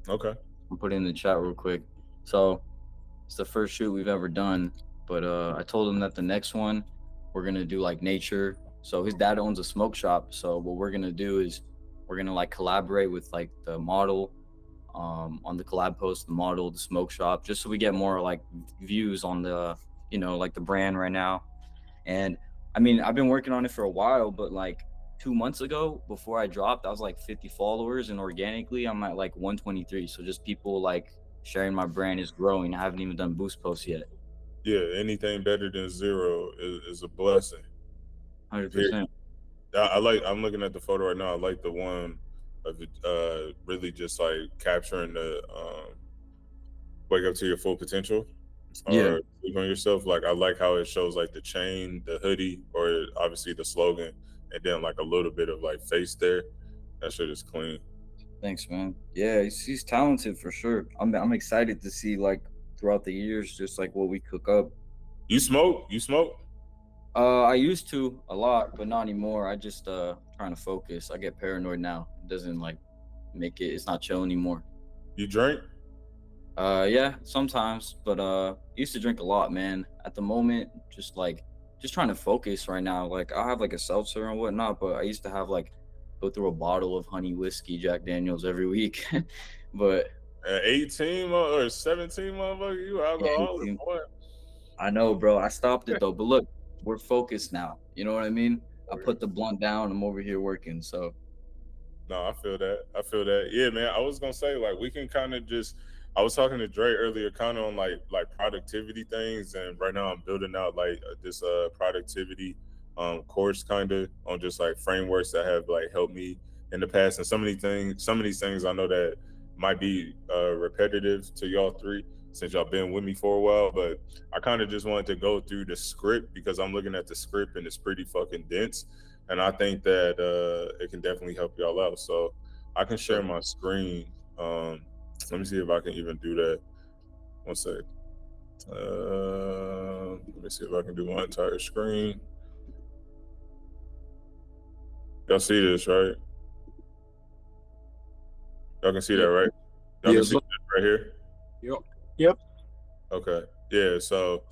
Okay. I'll put it in the chat real quick. So it's the first shoot we've ever done, but I told him that the next one we're gonna do like nature. So his dad owns a smoke shop. So what we're gonna do is we're gonna like collaborate with like the model, on the collab post, the model, the smoke shop, just so we get more like views on the, like the brand right now. And I mean, I've been working on it for a while, but like 2 months ago, before I dropped, I was like 50 followers, and organically I'm at like 123. So just people like sharing my brand is growing. I haven't even done boost posts yet. Yeah, anything better than zero is a blessing. 100%. I'm looking at the photo right now. I like the one of it, really just like capturing the wake up to your full potential. Yeah. Or sleep on yourself. Like I like how it shows like the chain, the hoodie, or obviously the slogan, and then like a little bit of like face there. That shit is clean. Thanks, man. Yeah, he's talented for sure. I'm excited to see like throughout the years, just like what we cook up. You smoke? I used to a lot, but not anymore. I just trying to focus. I get paranoid now. It doesn't like it's not chill anymore. You drink? Yeah, sometimes, but used to drink a lot, man. At the moment, just trying to focus right now. Like I have like a seltzer and whatnot, but I used to have like go through a bottle of honey whiskey, Jack Daniels every week. But 18 or 17, motherfucker, you alcoholic, 18. boy. I know, bro. I stopped it though. But look, we're focused now. You know what I mean? I put the blunt down. I'm over here working. So No, I feel that. Yeah, man. I was gonna say like we can kind of just. I was talking to Dre earlier, kind of on like productivity things, and right now I'm building out like this productivity course, kind of on just like frameworks that have like helped me in the past, and some of these things I know that might be repetitive to y'all three since y'all been with me for a while, but I kind of just wanted to go through the script because I'm looking at the script and it's pretty fucking dense, and I think that it can definitely help y'all out. So I can share my screen. Let me see if I can even do that. One sec. Let me see if I can do my entire screen. Y'all see this, right? Y'all can see that, right? Y'all can see this right here? Yep. Okay. Yeah, so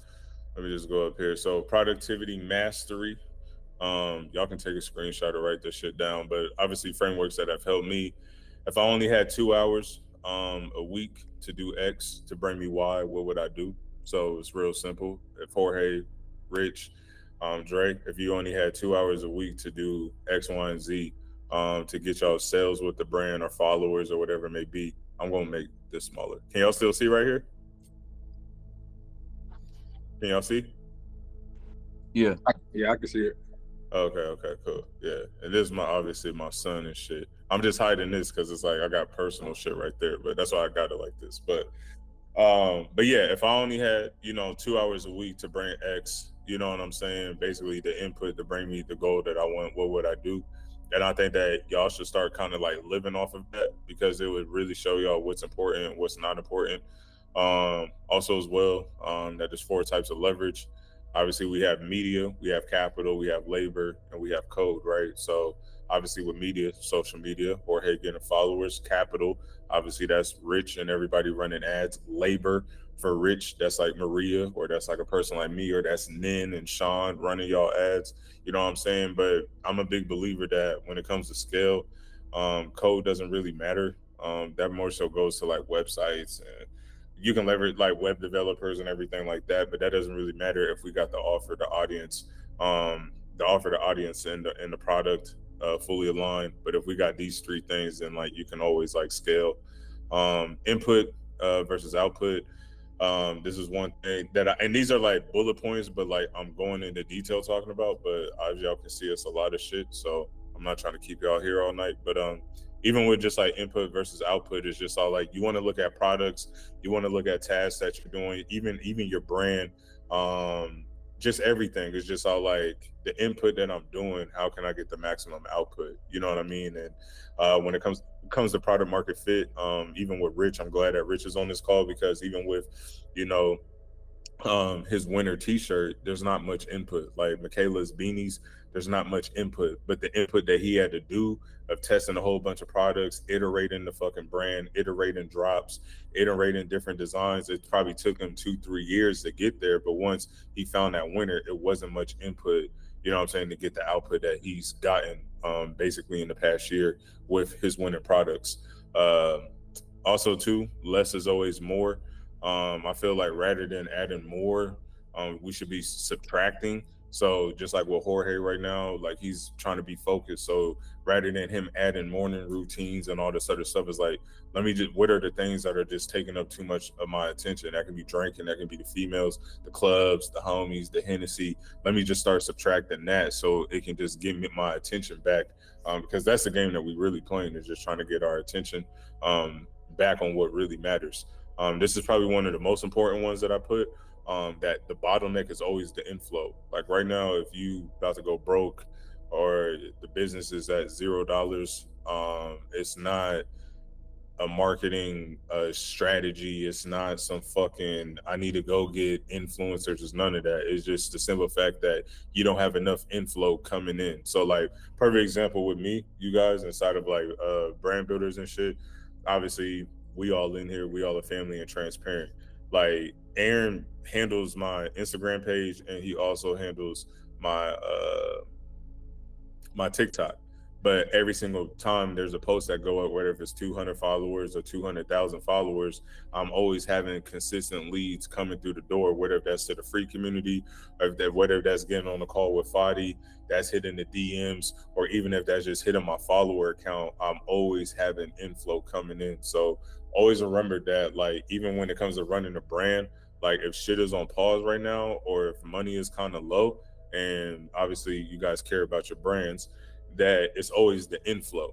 let me just go up here. So productivity mastery. Y'all can take a screenshot or write this shit down, but obviously frameworks that have helped me. If I only had 2 hours a week to do X to bring me Y, what would I do? So it's real simple. If Jorge, Rich, Dre, if you only had 2 hours a week to do X, Y, and Z to get y'all sales with the brand or followers or whatever it may be, I'm gonna make this smaller. Can y'all still see right here? Can y'all see? Yeah. Yeah, I can see it. Okay, cool. Yeah, and this is obviously my son and shit. I'm just hiding this because it's like I got personal shit right there, but that's why I got it like this. But yeah, if I only had 2 hours a week to bring X, you know what I'm saying? Basically, the input to bring me the goal that I want. What would I do? And I think that y'all should start kind of like living off of that because it would really show y'all what's important, what's not important. Also as well, that there's 4 types of leverage. Obviously, we have media, we have capital, we have labor, and we have code, right? So obviously with media, social media, or getting followers, capital, obviously that's Rich and everybody running ads. Labor for Rich, that's like Maria, or that's like a person like me, or that's Nin and Sean running y'all ads. You know what I'm saying? But I'm a big believer that when it comes to scale, code doesn't really matter. That more so goes to like websites, and you can leverage like web developers and everything like that, but that doesn't really matter if we got the offer, the audience, and the product fully aligned. But if we got these 3 things, then like you can always like scale. Input versus output. This is one thing that and these are like bullet points, but like I'm going into detail talking about, but as y'all can see, it's a lot of shit. So I'm not trying to keep y'all here all night, but even with just like input versus output, it's just all like you want to look at products, you want to look at tasks that you're doing, even your brand, just everything is just all like the input that I'm doing, how can I get the maximum output? You know what I mean? And when it comes to product market fit, even with Rich, I'm glad that Rich is on this call, because even with, you know, his winter t-shirt, there's not much input. Like Michaela's beanies, there's not much input, but the input that he had to do of testing a whole bunch of products, iterating the fucking brand, iterating drops, iterating different designs, it probably took him 2-3 years to get there. But once he found that winner, it wasn't much input, you know what I'm saying, to get the output that he's gotten basically in the past year with his winning products. Also too, less is always more. I feel like rather than adding more, we should be subtracting. So just like with Jorge right now, like he's trying to be focused. So rather than him adding morning routines and all this other stuff, is like, let me just, what are the things that are just taking up too much of my attention? That can be drinking, that can be the females, the clubs, the homies, the Hennessy. Let me just start subtracting that so it can just give me my attention back. Because that's the game that we really playing, is just trying to get our attention back on what really matters. This is probably one of the most important ones that I put, that the bottleneck is always the inflow. Like right now, if you about to go broke or the business is at $0, it's not a marketing strategy. It's not some fucking, I need to go get influencers. It's none of that. It's just the simple fact that you don't have enough inflow coming in. So like, perfect example with me, you guys inside of like brand builders and shit, obviously we all in here, we all a family and transparent. Like Aaron handles my Instagram page and he also handles my my TikTok. But every single time there's a post that go up, whether if it's 200 followers or 200,000 followers, I'm always having consistent leads coming through the door, whether that's to the free community, or whether that's getting on the call with Fadi, that's hitting the DMs, or even if that's just hitting my follower account, I'm always having inflow coming in. So always remember that, like, even when it comes to running a brand, like if shit is on pause right now, or if money is kind of low, and obviously you guys care about your brands, that it's always the inflow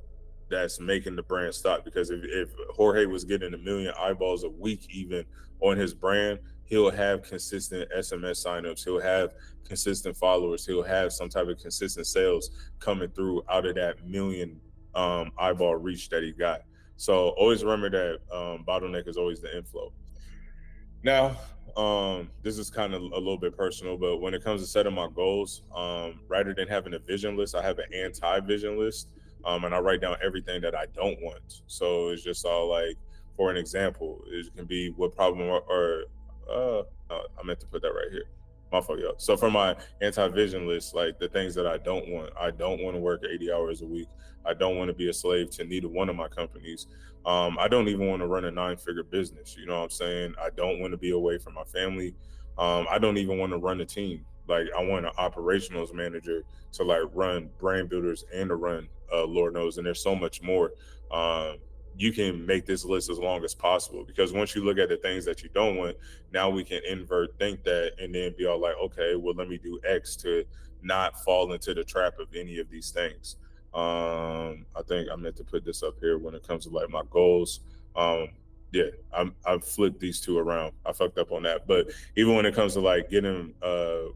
that's making the brand stop. Because if Jorge was getting 1 million eyeballs a week even on his brand, he'll have consistent SMS signups, he'll have consistent followers, he'll have some type of consistent sales coming through out of that 1 million eyeball reach that he got. So always remember that bottleneck is always the inflow. Now, this is kind of a little bit personal, but when it comes to setting my goals, rather than having a vision list, I have an anti-vision list, and I write down everything that I don't want. So it's just all like, for an example, it can be what problem I meant to put that right here. My fault, y'all. So for my anti-vision list, like the things that I don't want to work 80 hours a week. I don't want to be a slave to neither one of my companies. I don't even want to run a 9-figure business. You know what I'm saying? I don't want to be away from my family. I don't even want to run a team. Like I want an operationals manager to like run brand builders and to run Lord knows. And there's so much more. You can make this list as long as possible, because once you look at the things that you don't want, now we can think that and then be all like, okay, well, let me do X to not fall into the trap of any of these things. I think I meant to put this up here when it comes to like my goals. Yeah, I've flipped these two around. I fucked up on that. But even when it comes to like getting,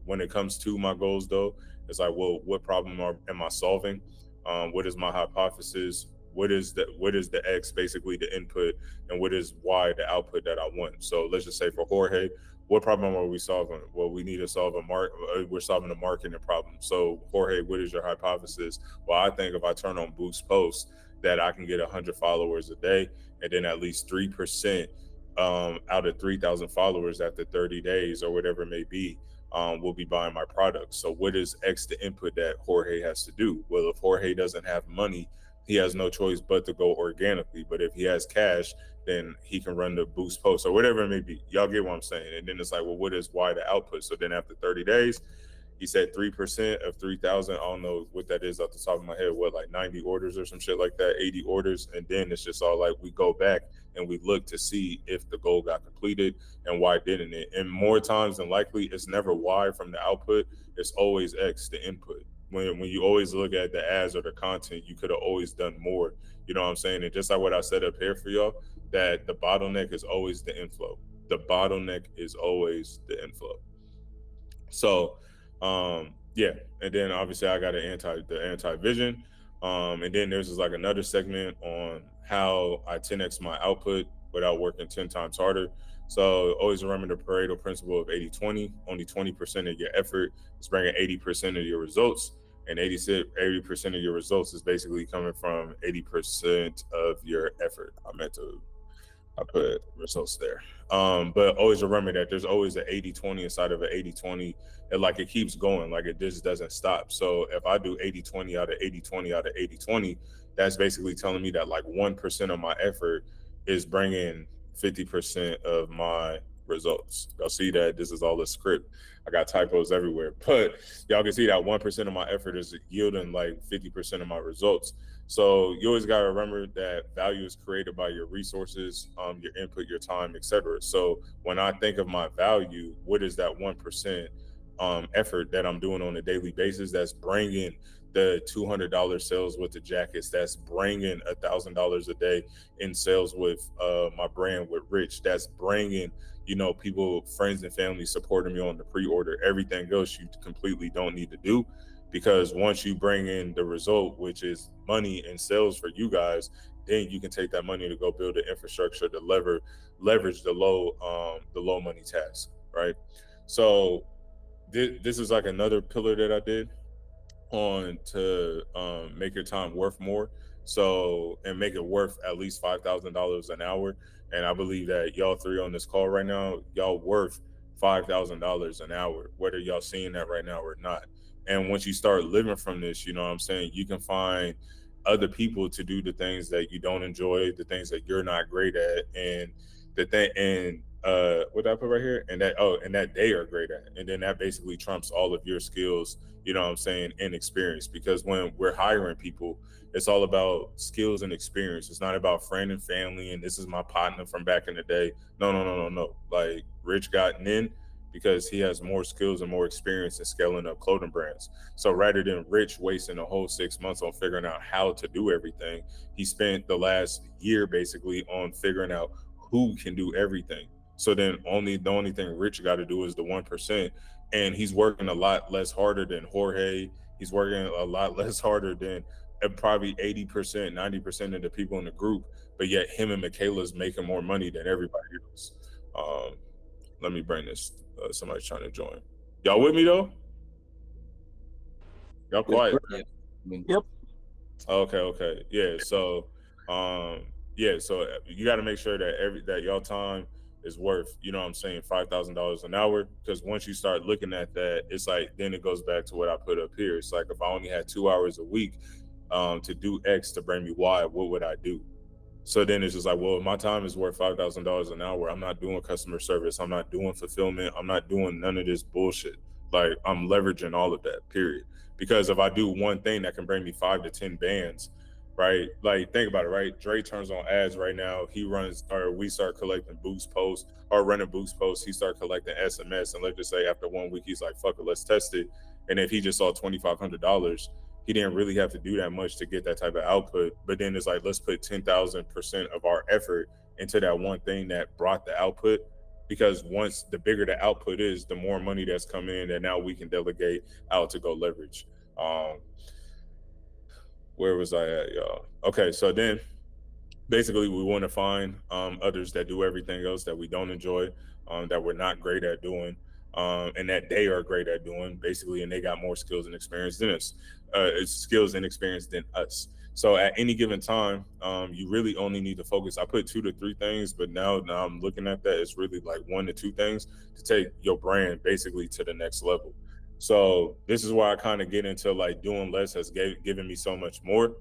when it comes to my goals though, it's like, well, what problem am I solving? What is my hypothesis? What is the X, basically the input, and what is Y, the output that I want? So let's just say for Jorge, what problem are we solving? Well, we need to solve we're solving a marketing problem. So Jorge, what is your hypothesis? Well, I think if I turn on Boost Posts, that I can get 100 followers a day, and then at least 3% out of 3,000 followers after 30 days or whatever it may be, will be buying my product. So what is X the input that Jorge has to do? Well, if Jorge doesn't have money, he has no choice but to go organically. But if he has cash, then he can run the Boost Post or whatever it may be. Y'all get what I'm saying? And then it's like, well, what is Y the output? So then after 30 days, he said 3% of 3,000. I don't know what that is off the top of my head. What, like 90 orders or some shit like that, 80 orders. And then it's just all like, we go back and we look to see if the goal got completed and why didn't it. And more times than likely, it's never Y from the output. It's always X, the input. when you always look at the ads or the content, you could have always done more. You know what I'm saying? And just like what I said up here for y'all, that the bottleneck is always the inflow. The bottleneck is always the inflow. So, yeah. And then obviously I got the anti-vision. And then there's like another segment on how I 10x my output without working 10 times harder. So always remember the Pareto principle of 80-20. Only 20% of your effort is bringing 80% of your results. And 80% of your results is basically coming from 80% of your effort. I put results there. But always remember that there's always an 80-20 inside of an 80-20. And like it keeps going, like it just doesn't stop. So if I do 80-20 out of 80-20 out of 80-20, that's basically telling me that like 1% of my effort is bringing 50% of my results. Y'all see that this is all a script. I got typos everywhere, but y'all can see that 1% of my effort is yielding like 50% of my results. So you always got to remember that value is created by your resources, your input, your time, etc. So when I think of my value, what is that 1% effort that I'm doing on a daily basis that's bringing the $200 sales with the jackets, that's bringing $1,000 a day in sales with my brand with Rich, that's bringing, you know, people, friends and family supporting me on the pre-order. Everything else you completely don't need to do, because once you bring in the result, which is money and sales for you guys, then you can take that money to go build the infrastructure to leverage the low money task, right? So this is like another pillar that I did on to make your time worth more. So, and make it worth at least $5,000 an hour. And I believe that y'all three on this call right now, y'all worth $5,000 an hour, whether y'all seeing that right now or not. And once you start living from this, you know what I'm saying, you can find other people to do the things that you don't enjoy, the things that you're not great at, and what did I put right here? And that they are great at. And then that basically trumps all of your skills, you know what I'm saying, and experience. Because when we're hiring people, it's all about skills and experience. It's not about friend and family and this is my partner from back in the day. No. Like Rich got in because he has more skills and more experience in scaling up clothing brands. So rather than Rich wasting a whole 6 months on figuring out how to do everything, he spent the last year basically on figuring out who can do everything. So then the only thing Rich got to do is the 1%. And he's working a lot less harder than Jorge. He's working a lot less harder than probably 80%, 90% of the people in the group. But yet him and Michaela's making more money than everybody else. Let me bring this. Somebody's trying to join. Y'all with me though? Y'all quiet. Yep. Okay. Yeah. So, so you got to make sure that that y'all time is worth, you know what I'm saying, $5,000 an hour. Because once you start looking at that, it's like, then it goes back to what I put up here. It's like, if I only had 2 hours a week to do X to bring me Y, what would I do? So then it's just like, well, if my time is worth $5,000 an hour, I'm not doing customer service. I'm not doing fulfillment. I'm not doing none of this bullshit. Like, I'm leveraging all of that, period. Because if I do one thing that can bring me 5 to 10 bands, right? Like, think about it, right? Dre turns on ads right now. He runs, or we start collecting boost posts, or running boost posts. He start collecting SMS. And let's just say after 1 week, he's like, fuck it, let's test it. And if he just saw $2,500, he didn't really have to do that much to get that type of output. But then it's like, let's put 10,000% of our effort into that one thing that brought the output. Because once the bigger the output is, the more money that's coming in that now we can delegate out to go leverage. Where was I at, y'all? Okay, so then basically we want to find others that do everything else that we don't enjoy, that we're not great at doing, and that they are great at doing, basically, and they got more skills and experience than us. So at any given time, you really only need to focus. I put 2 to 3 things, but now I'm looking at that, it's really like 1 to 2 things to take your brand basically to the next level. So this is why I kind of get into like doing less has given me so much more.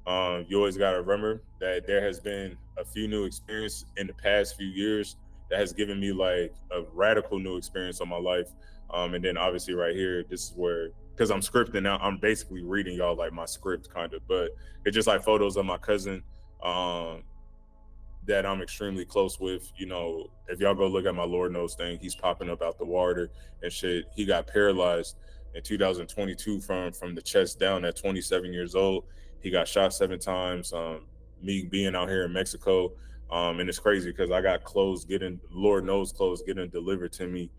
You always got to remember that there has been a few new experience in the past few years that has given me like a radical new experience on my life. And then obviously right here, this is where, because I'm scripting now, I'm basically reading y'all like my script kind of, but it's just like photos of my cousin that I'm extremely close with. You know, if y'all go look at my Lord Knows thing, he's popping up out the water and shit. He got paralyzed in 2022 from the chest down at 27 years old. He got shot 7 times. Me being out here in Mexico, and it's crazy because I got clothes Lord knows clothes getting delivered to me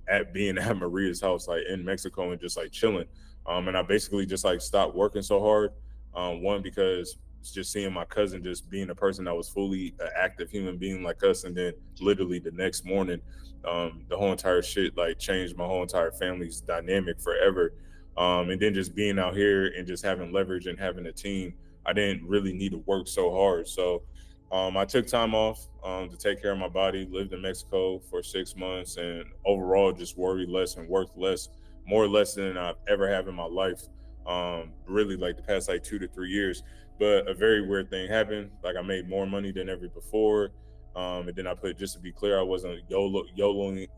at being at Maria's house, like in Mexico, and just like chilling. And I basically just like stopped working so hard. One, because it's just seeing my cousin just being a person that was fully an active human being like us, and then literally the next morning, the whole entire shit like changed my whole entire family's dynamic forever. And then just being out here and just having leverage and having a team, I didn't really need to work so hard. So I took time off to take care of my body, lived in Mexico for 6 months, and overall just worried less and worked less, more or less than I've ever have in my life. Really like the past like 2 to 3 years. But a very weird thing happened. Like I made more money than ever before. And then I put, just to be clear, I wasn't YOLOing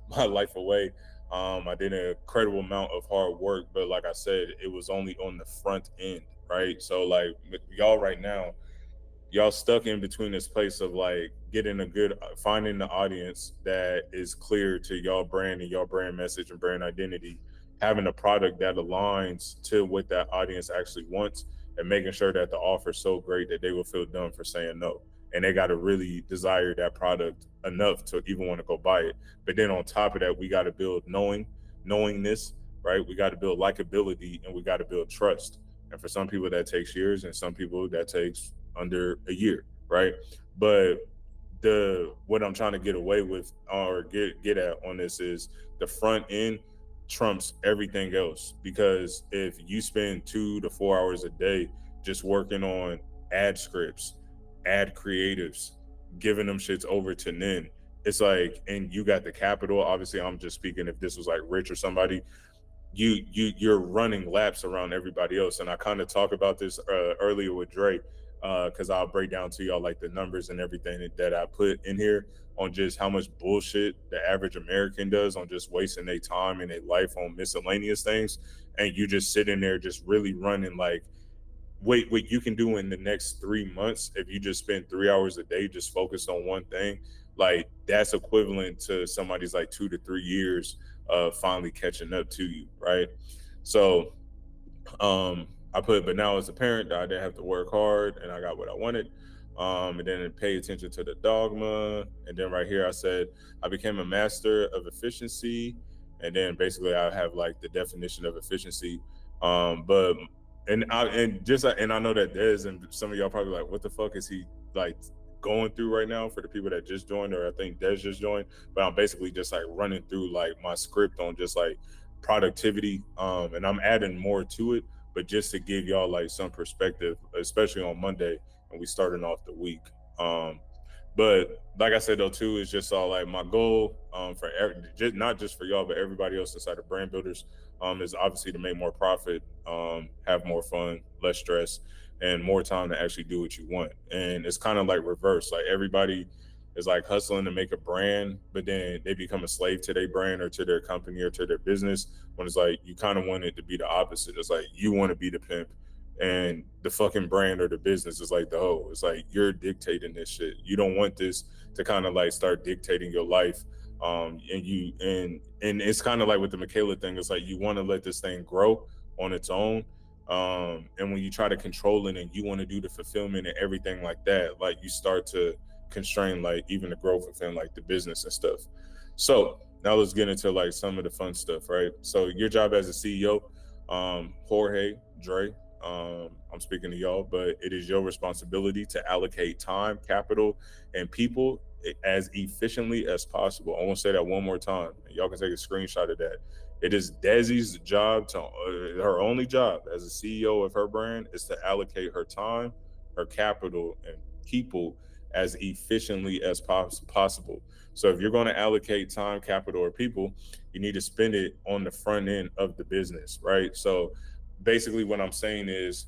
my life away. I did an incredible amount of hard work, but like I said, it was only on the front end, right? So like y'all right now, y'all stuck in between this place of like getting finding the audience that is clear to y'all brand and y'all brand message and brand identity, having a product that aligns to what that audience actually wants, and making sure that the offer is so great that they will feel dumb for saying no. And they got to really desire that product enough to even want to go buy it. But then on top of that, we got to build knowingness, right? We got to build likability, and we got to build trust. And for some people that takes years, and some people that takes under a year, right? But what I'm trying to get away with or get at on this is the front end trumps everything else. Because if you spend 2 to 4 hours a day just working on ad scripts, ad creatives, giving them shits over to Nin, it's like, and you got the capital, obviously I'm just speaking if this was like Rich or somebody, you're running laps around everybody else. And I kind of talk about this earlier with Dre, because I'll break down to y'all like the numbers and everything that I put in here on just how much bullshit the average American does on just wasting their time and their life on miscellaneous things. And you just sitting there just really running like, what you can do in the next 3 months if you just spend 3 hours a day just focused on one thing, like that's equivalent to somebody's like 2 to 3 years of finally catching up to you, right? So I put, but now as a parent, I didn't have to work hard and I got what I wanted. And then pay attention to the dogma. And then right here, I said, I became a master of efficiency. And then basically I have like the definition of efficiency. And I know that Des and some of y'all probably like, what the fuck is he like going through right now for the people that just joined, or I think Des just joined, but I'm basically just like running through like my script on just like productivity. And I'm adding more to it, but just to give y'all like some perspective, especially on Monday and we starting off the week. But like I said though too, it's just all like my goal for not just for y'all, but everybody else inside of Brand Builders is obviously to make more profit, have more fun, less stress, and more time to actually do what you want. And it's kind of like reverse, like everybody is like hustling to make a brand, but then they become a slave to their brand or to their company or to their business, when it's like you kind of want it to be the opposite. It's like you want to be the pimp and the fucking brand or the business is like the hoe. It's like you're dictating this shit. You don't want this to kind of like start dictating your life. And it's kind of like with the Michaela thing, it's like you want to let this thing grow on its own. And when you try to control it and you want to do the fulfillment and everything like that, like you start to constrain like even the growth within like the business and stuff. So now let's get into like some of the fun stuff, right? So your job as a CEO, Jorge, Dre, I'm speaking to y'all, but it is your responsibility to allocate time, capital, and people as efficiently as possible. I want to say that one more time. Y'all can take a screenshot of that. It is Desi's job to her only job as a CEO of her brand is to allocate her time, her capital, and people as efficiently as possible. So if you're going to allocate time, capital, or people, you need to spend it on the front end of the business, right? So basically what I'm saying is,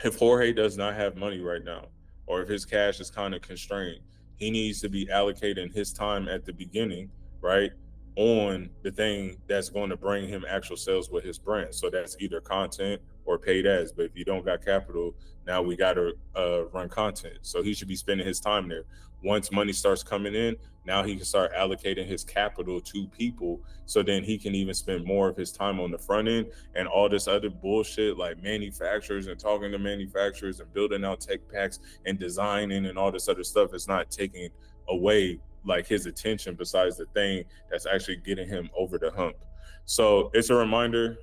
if Jorge does not have money right now, or if his cash is kind of constrained, he needs to be allocating his time at the beginning, right, on the thing that's going to bring him actual sales with his brand. So that's either content or paid ads. But if you don't got capital, now we got to run content. So he should be spending his time there. Once money starts coming in, now he can start allocating his capital to people. So then he can even spend more of his time on the front end, and all this other bullshit like manufacturers and talking to manufacturers and building out tech packs and designing and all this other stuff is not taking away like his attention besides the thing that's actually getting him over the hump. So it's a reminder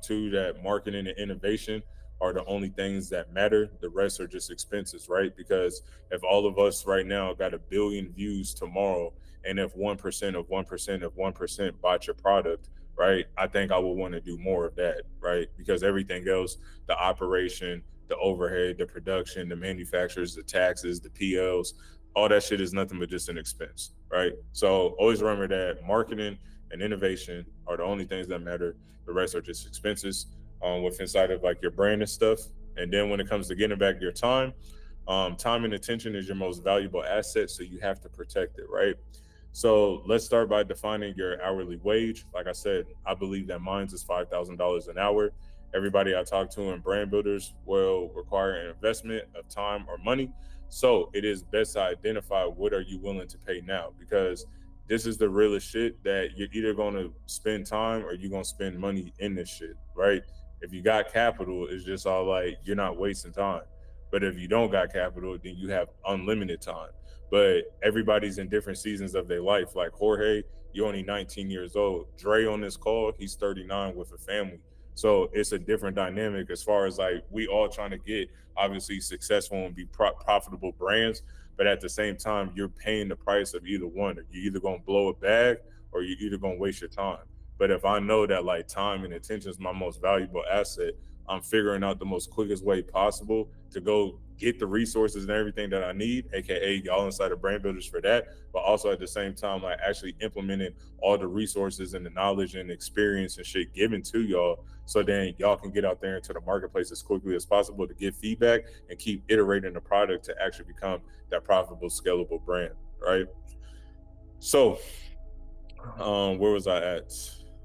too that marketing and innovation are the only things that matter. The rest are just expenses, right? Because if all of us right now got 1 billion views tomorrow, and if 1% of 1% of 1% bought your product, right? I think I would want to do more of that, right? Because everything else, the operation, the overhead, the production, the manufacturers, the taxes, the PLs, all that shit is nothing but just an expense, right? So always remember that marketing and innovation are the only things that matter. The rest are just expenses with inside of like your brand and stuff. And then when it comes to getting back your time, time and attention is your most valuable asset, so you have to protect it, right? So let's start by defining your hourly wage. Like I said, I believe that mine is $5,000 an hour. Everybody I talk to in brand builders will require an investment of time or money. So it is best to identify what are you willing to pay now, because this is the realest shit that you're either going to spend time or you're going to spend money in this shit, right? If you got capital, it's just all like you're not wasting time. But if you don't got capital, then you have unlimited time. But everybody's in different seasons of their life. Like Jorge, you're only 19 years old. Dre on this call, he's 39 with a family. So it's a different dynamic as far as like we all trying to get obviously successful and be profitable brands. But at the same time, you're paying the price of either one. You're either going to blow a bag or you're either going to waste your time. But if I know that like time and attention is my most valuable asset, I'm figuring out the most quickest way possible to go get the resources and everything that I need, AKA y'all inside of Brand Builders for that, but also at the same time, like actually implementing all the resources and the knowledge and experience and shit given to y'all, so then y'all can get out there into the marketplace as quickly as possible to get feedback and keep iterating the product to actually become that profitable, scalable brand, right? So, where was I at?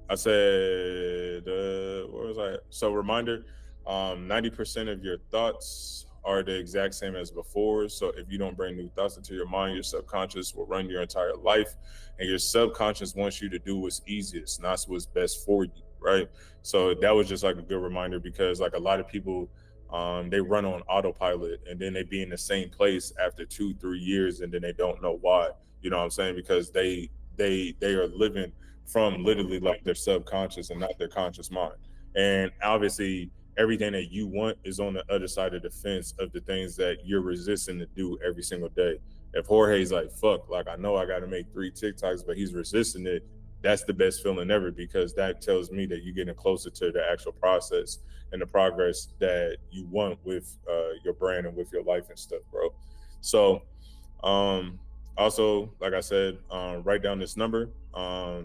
I said, where was I at? So reminder, 90% of your thoughts are the exact same as before. So if you don't bring new thoughts into your mind, your subconscious will run your entire life, and your subconscious wants you to do what's easiest, not what's best for you, right? So that was just like a good reminder, because like a lot of people, they run on autopilot and then they be in the same place after 2-3 years and then they don't know why, you know what I'm saying? Because they are living from literally like their subconscious and not their conscious mind. And obviously everything that you want is on the other side of the fence of the things that you're resisting to do every single day. If Jorge's like, fuck, like I know I got to make 3 TikToks, but he's resisting it, that's the best feeling ever, because that tells me that you're getting closer to the actual process and the progress that you want with your brand and with your life and stuff, bro. So also, like I said, write down this number,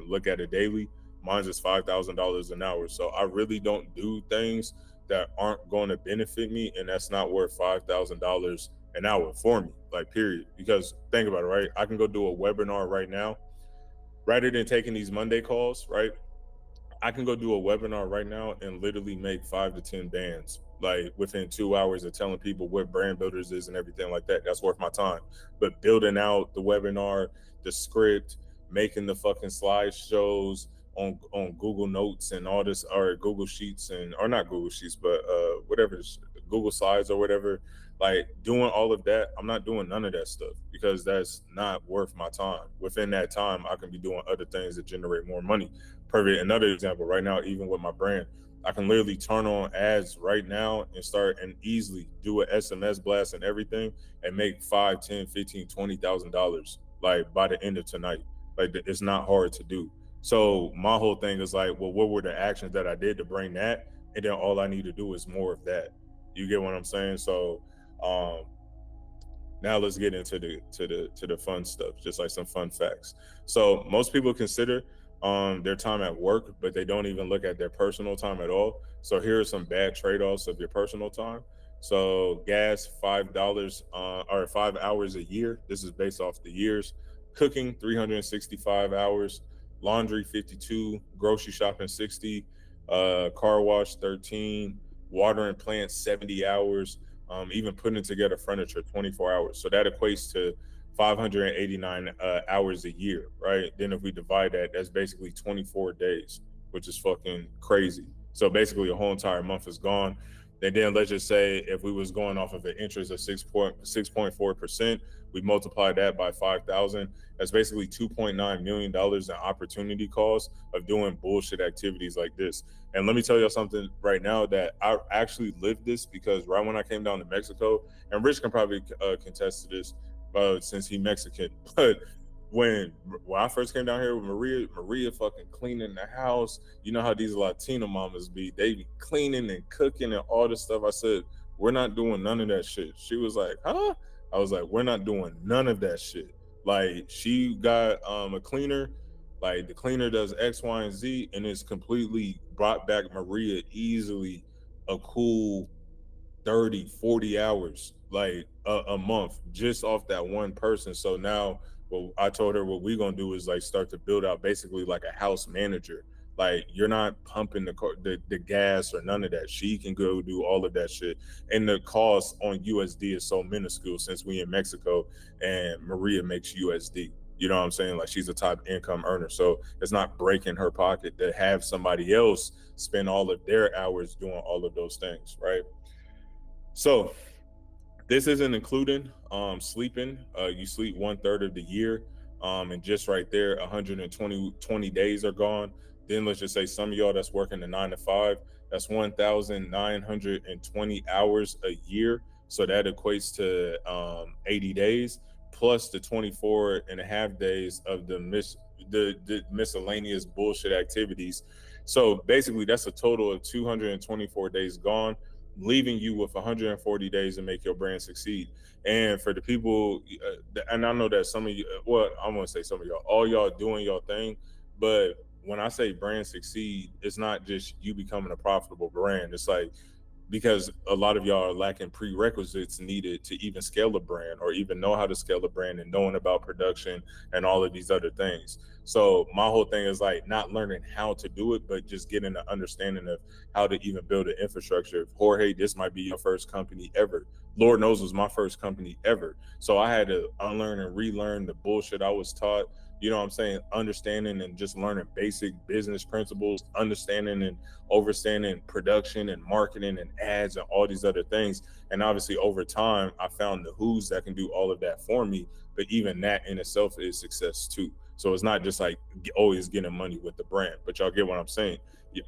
look at it daily. Mine's is $5,000 an hour. So I really don't do things that aren't going to benefit me, and that's not worth $5,000 an hour for me, like period. Because think about it, right? I can go do a webinar right now, rather than taking these Monday calls, right? I can go do a webinar right now and literally make 5 to 10 bands, like within 2 hours of telling people what Brand Builders is and everything like that. That's worth my time. But building out the webinar, the script, making the fucking slideshows on Google Notes and all this, or Google Sheets, and or not Google Sheets, but whatever, Google Slides or whatever, like doing all of that, I'm not doing none of that stuff, because that's not worth my time. Within that time, I can be doing other things that generate more money. Perfect. Another example right now, even with my brand, I can literally turn on ads right now and start and easily do an SMS blast and everything and make $5, $10, $15, $20,000 like by the end of tonight. Like it's not hard to do. So my whole thing is like, well, what were the actions that I did to bring that? And then all I need to do is more of that. You get what I'm saying? So now let's get into the fun stuff, just like some fun facts. So most people consider their time at work, but they don't even look at their personal time at all. So here are some bad trade-offs of your personal time. So gas, $5 or 5 hours a year. This is based off the years. Cooking, 365 hours. laundry 52, grocery shopping 60, car wash 13, watering plants 70 hours, even putting together furniture 24 hours. So that equates to 589 hours a year, right? Then if we divide that, that's basically 24 days, which is fucking crazy. So basically a whole entire month is gone. And then let's just say if we was going off of an interest of 6.4%, we multiply that by 5,000. That's basically $2.9 million in opportunity costs of doing bullshit activities like this. And let me tell you something right now that I actually lived this, because right when I came down to Mexico, and Rich can probably contest to this since he's Mexican, but when I first came down here with Maria fucking cleaning the house. You know how these Latino mamas be, they be cleaning and cooking and all this stuff. I said, we're not doing none of that shit. She was like, huh? I was like, we're not doing none of that shit. Like, she got a cleaner, like the cleaner does X, Y, and Z, and it's completely brought back Maria easily a cool 30, 40 hours, like a month, just off that one person. So now, well, I told her what we're gonna do is like start to build out basically like a house manager. Like, you're not pumping the gas or none of that. She can go do all of that shit. And the cost on USD is so minuscule since we in Mexico and Maria makes USD. You know what I'm saying? Like, she's a top income earner. So it's not breaking her pocket to have somebody else spend all of their hours doing all of those things, right? So this isn't including sleeping. You sleep 1/3 of the year. And just right there, 120 days are gone. Then let's just say some of y'all that's working the 9 to 5, that's 1,920 hours a year. So that equates to 80 days plus the 24 and a half days of the miscellaneous bullshit activities. So basically that's a total of 224 days gone, leaving you with 140 days to make your brand succeed. And for the people, and I know that some of you, well, I'm gonna say some of y'all, all y'all doing your thing, but when I say brand succeed, it's not just you becoming a profitable brand. It's like, because a lot of y'all are lacking prerequisites needed to even scale a brand or even know how to scale a brand and knowing about production and all of these other things. So my whole thing is like not learning how to do it, but just getting an understanding of how to even build an infrastructure. Jorge, this might be your first company ever. Lord knows it was my first company ever. So I had to unlearn and relearn the bullshit I was taught. You know what I'm saying? Understanding and just learning basic business principles, understanding and understanding production and marketing and ads and all these other things. And obviously over time, I found the who's that can do all of that for me. But even that in itself is success too. So it's not just like always getting money with the brand, but y'all get what I'm saying?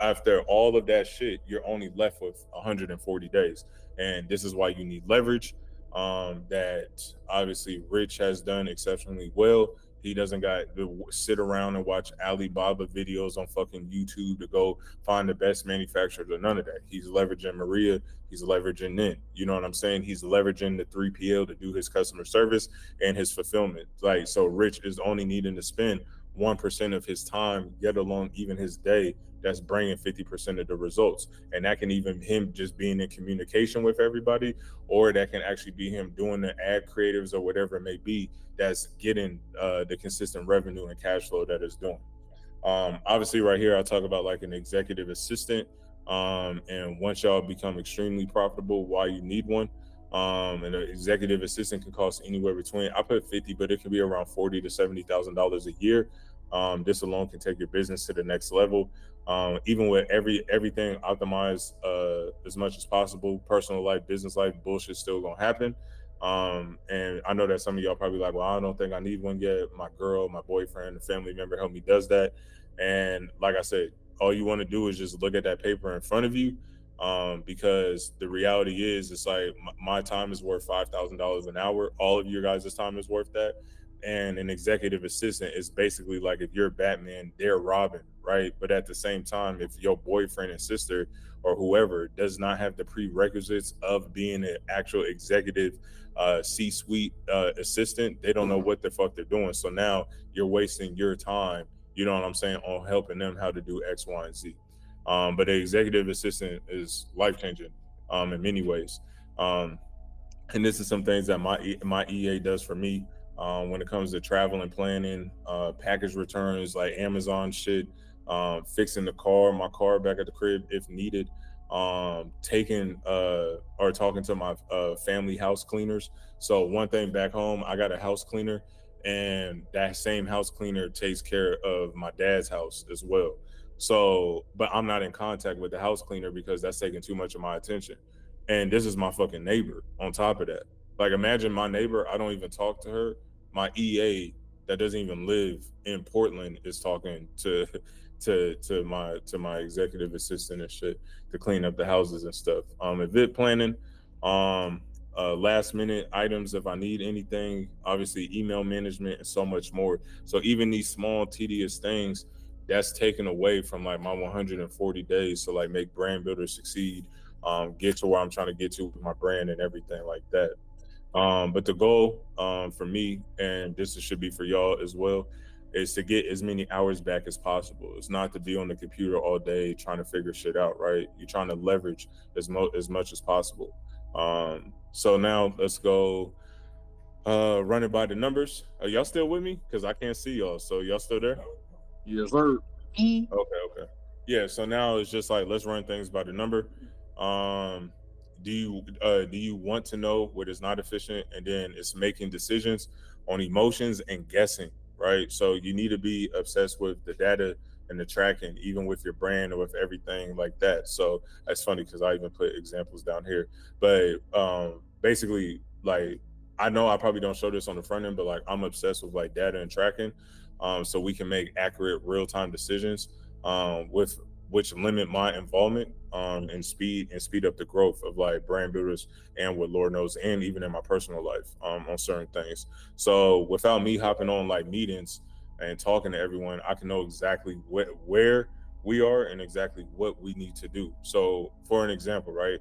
After all of that shit, you're only left with 140 days. And this is why you need leverage, that obviously Rich has done exceptionally well. He doesn't got to sit around and watch Alibaba videos on fucking YouTube to go find the best manufacturers or none of that. He's leveraging Maria. He's leveraging Nin. You know what I'm saying? He's leveraging the 3PL to do his customer service and his fulfillment. Like, so Rich is only needing to spend 1% of his time, get along even his day, that's bringing 50% of the results. And that can even him just being in communication with everybody, or that can actually be him doing the ad creatives or whatever it may be that's getting the consistent revenue and cash flow that it's doing. Obviously right here, I talk about like an executive assistant. And once y'all become extremely profitable, why you need one. And an executive assistant can cost anywhere between, I put 50, but it can be around $40,000 to $70,000 a year. This alone can take your business to the next level. Even with everything optimized as much as possible, personal life, business life, bullshit's still gonna happen. And I know that some of y'all probably like, well, I don't think I need one yet. My girl, my boyfriend, a family member help me does that. And like I said, all you want to do is just look at that paper in front of you. Because the reality is, it's like my time is worth $5,000 an hour. All of your guys' time is worth that. And an executive assistant is basically like if you're Batman, they're Robin, right? But at the same time, if your boyfriend and sister or whoever does not have the prerequisites of being an actual executive C-suite assistant, they don't know what the fuck they're doing. So now you're wasting your time, you know what I'm saying, on helping them how to do X, Y, and Z. But the executive assistant is life-changing in many ways. And this is some things that my EA does for me. when it comes to travel and planning, package returns, like Amazon shit, fixing my car back at the crib if needed, taking or talking to my family house cleaners. So one thing back home, I got a house cleaner, and that same house cleaner takes care of my dad's house as well. So, but I'm not in contact with the house cleaner because that's taking too much of my attention. And this is my fucking neighbor on top of that. Like, imagine my neighbor, I don't even talk to her. My EA that doesn't even live in Portland is talking to my executive assistant and shit to clean up the houses and stuff. Event planning, last minute items if I need anything, obviously email management and so much more. So even these small tedious things, that's taken away from like my 140 days to like make brand builders succeed, get to where I'm trying to get to with my brand and everything like that. But the goal for me, and this should be for y'all as well, is to get as many hours back as possible. It's not to be on the computer all day trying to figure shit out, right? You're trying to leverage as much as possible. So now let's go run it by the numbers. Are y'all still with me? Because I can't see y'all. So y'all still there? Yes, sir. Okay. Yeah, so now it's just like, let's run things by the number. Do you want to know what is not efficient, and then it's making decisions on emotions and guessing, right? So you need to be obsessed with the data and the tracking, even with your brand or with everything like that. So that's funny because I even put examples down here. But basically, like, I know I probably don't show this on the front end, but like, I'm obsessed with like data and tracking, so we can make accurate real-time decisions with which limit my involvement and speed up the growth of like brand builders and what Lord knows, and even in my personal life on certain things. So without me hopping on like meetings and talking to everyone, I can know exactly where we are and exactly what we need to do. So for an example, right,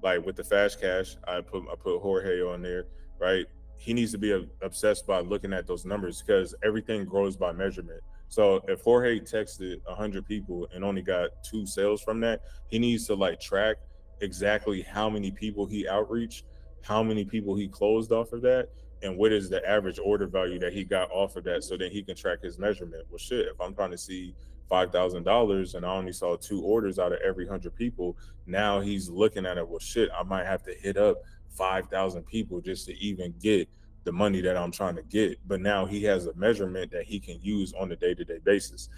like with the Fast Cash, I put Jorge on there, right? He needs to be obsessed by looking at those numbers because everything grows by measurement. So if Jorge texted 100 people and only got 2 sales from that, he needs to like track exactly how many people he outreached, how many people he closed off of that, and what is the average order value that he got off of that, so then he can track his measurement. Well, shit, if I'm trying to see $5,000 and I only saw 2 orders out of every 100 people, now he's looking at it, well, shit, I might have to hit up 5,000 people just to even get the money that I'm trying to get. But now he has a measurement that he can use on a day-to-day basis.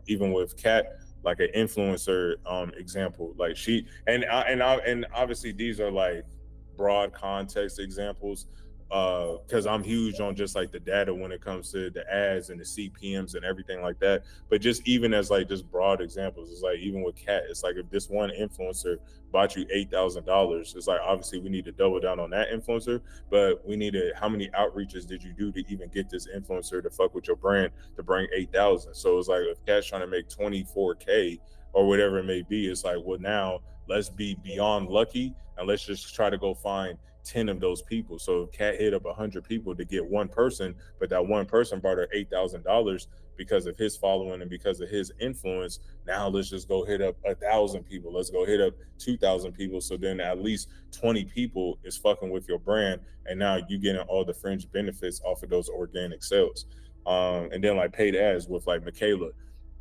Even with Kat, like an influencer example, like she and obviously these are like broad context examples because I'm huge on just like the data when it comes to the ads and the CPMs and everything like that. But just even as like just broad examples, it's like even with Kat, it's like if this one influencer bought you $8,000, it's like obviously we need to double down on that influencer, but we need to, how many outreaches did you do to even get this influencer to fuck with your brand to bring 8,000? So it's like if Kat's trying to make 24K or whatever it may be, it's like, well, now let's be beyond lucky and let's just try to go find 10 of those people. So if Kat hit up 100 people to get one person, but that one person brought her $8,000 because of his following and because of his influence, now let's just go hit up 1,000 people. Let's go hit up 2,000 people. So then at least 20 people is fucking with your brand, and now you getting all the fringe benefits off of those organic sales. And then like paid ads with like Michaela.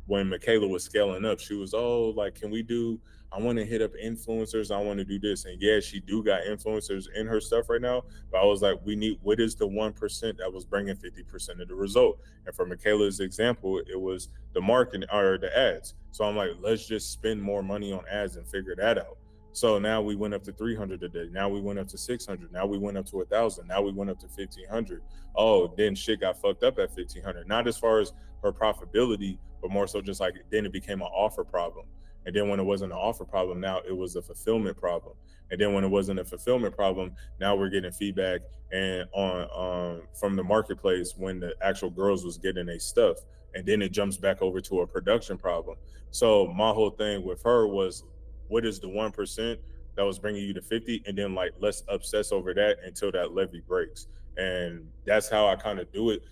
When Michaela was scaling up, she was, oh, like, can we do, I want to hit up influencers, I want to do this. And yeah, she do got influencers in her stuff right now, but I was like, we need, what is the 1% that was bringing 50% of the result? And for Michaela's example, it was the marketing or the ads. So I'm like, let's just spend more money on ads and figure that out. So now we went up to 300 a day. Now we went up to 600. Now we went up to 1,000. Now we went up to 1,500. Oh, then shit got fucked up at 1,500. Not as far as her profitability, but more so just like then it became an offer problem. And then when it wasn't an offer problem, now it was a fulfillment problem. And then when it wasn't a fulfillment problem, now we're getting feedback and on from the marketplace when the actual girls was getting their stuff. And then it jumps back over to a production problem. So my whole thing with her was, what is the 1% that was bringing you to 50? And then like, let's obsess over that until that levy breaks. And that's how I kind of do it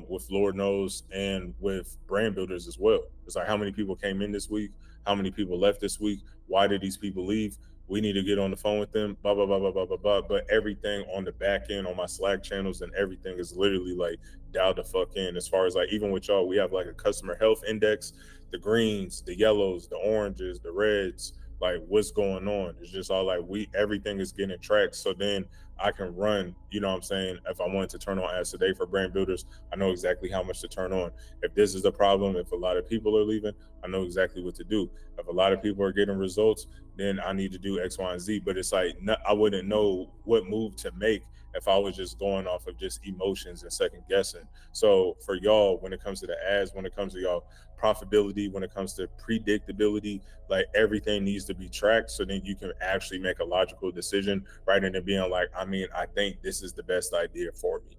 with Lord Knows and with brand builders as well. It's like, how many people came in this week? How many people left this week? Why did these people leave? We need to get on the phone with them, blah, blah, blah, blah, blah, blah, blah. But everything on the back end, on my Slack channels and everything is literally like dialed the fuck in. As far as like, even with y'all, we have like a customer health index, the greens, the yellows, the oranges, the reds, like what's going on. It's just all like everything is getting tracked. So then I can run, you know what I'm saying? If I wanted to turn on ads today for brand builders, I know exactly how much to turn on. If this is a problem, if a lot of people are leaving, I know exactly what to do. If a lot of people are getting results, then I need to do X, Y, and Z. But it's like, I wouldn't know what move to make if I was just going off of just emotions and second guessing. So for y'all, when it comes to the ads, when it comes to y'all profitability, when it comes to predictability, like everything needs to be tracked so then you can actually make a logical decision rather than being like, I think this is the best idea for me.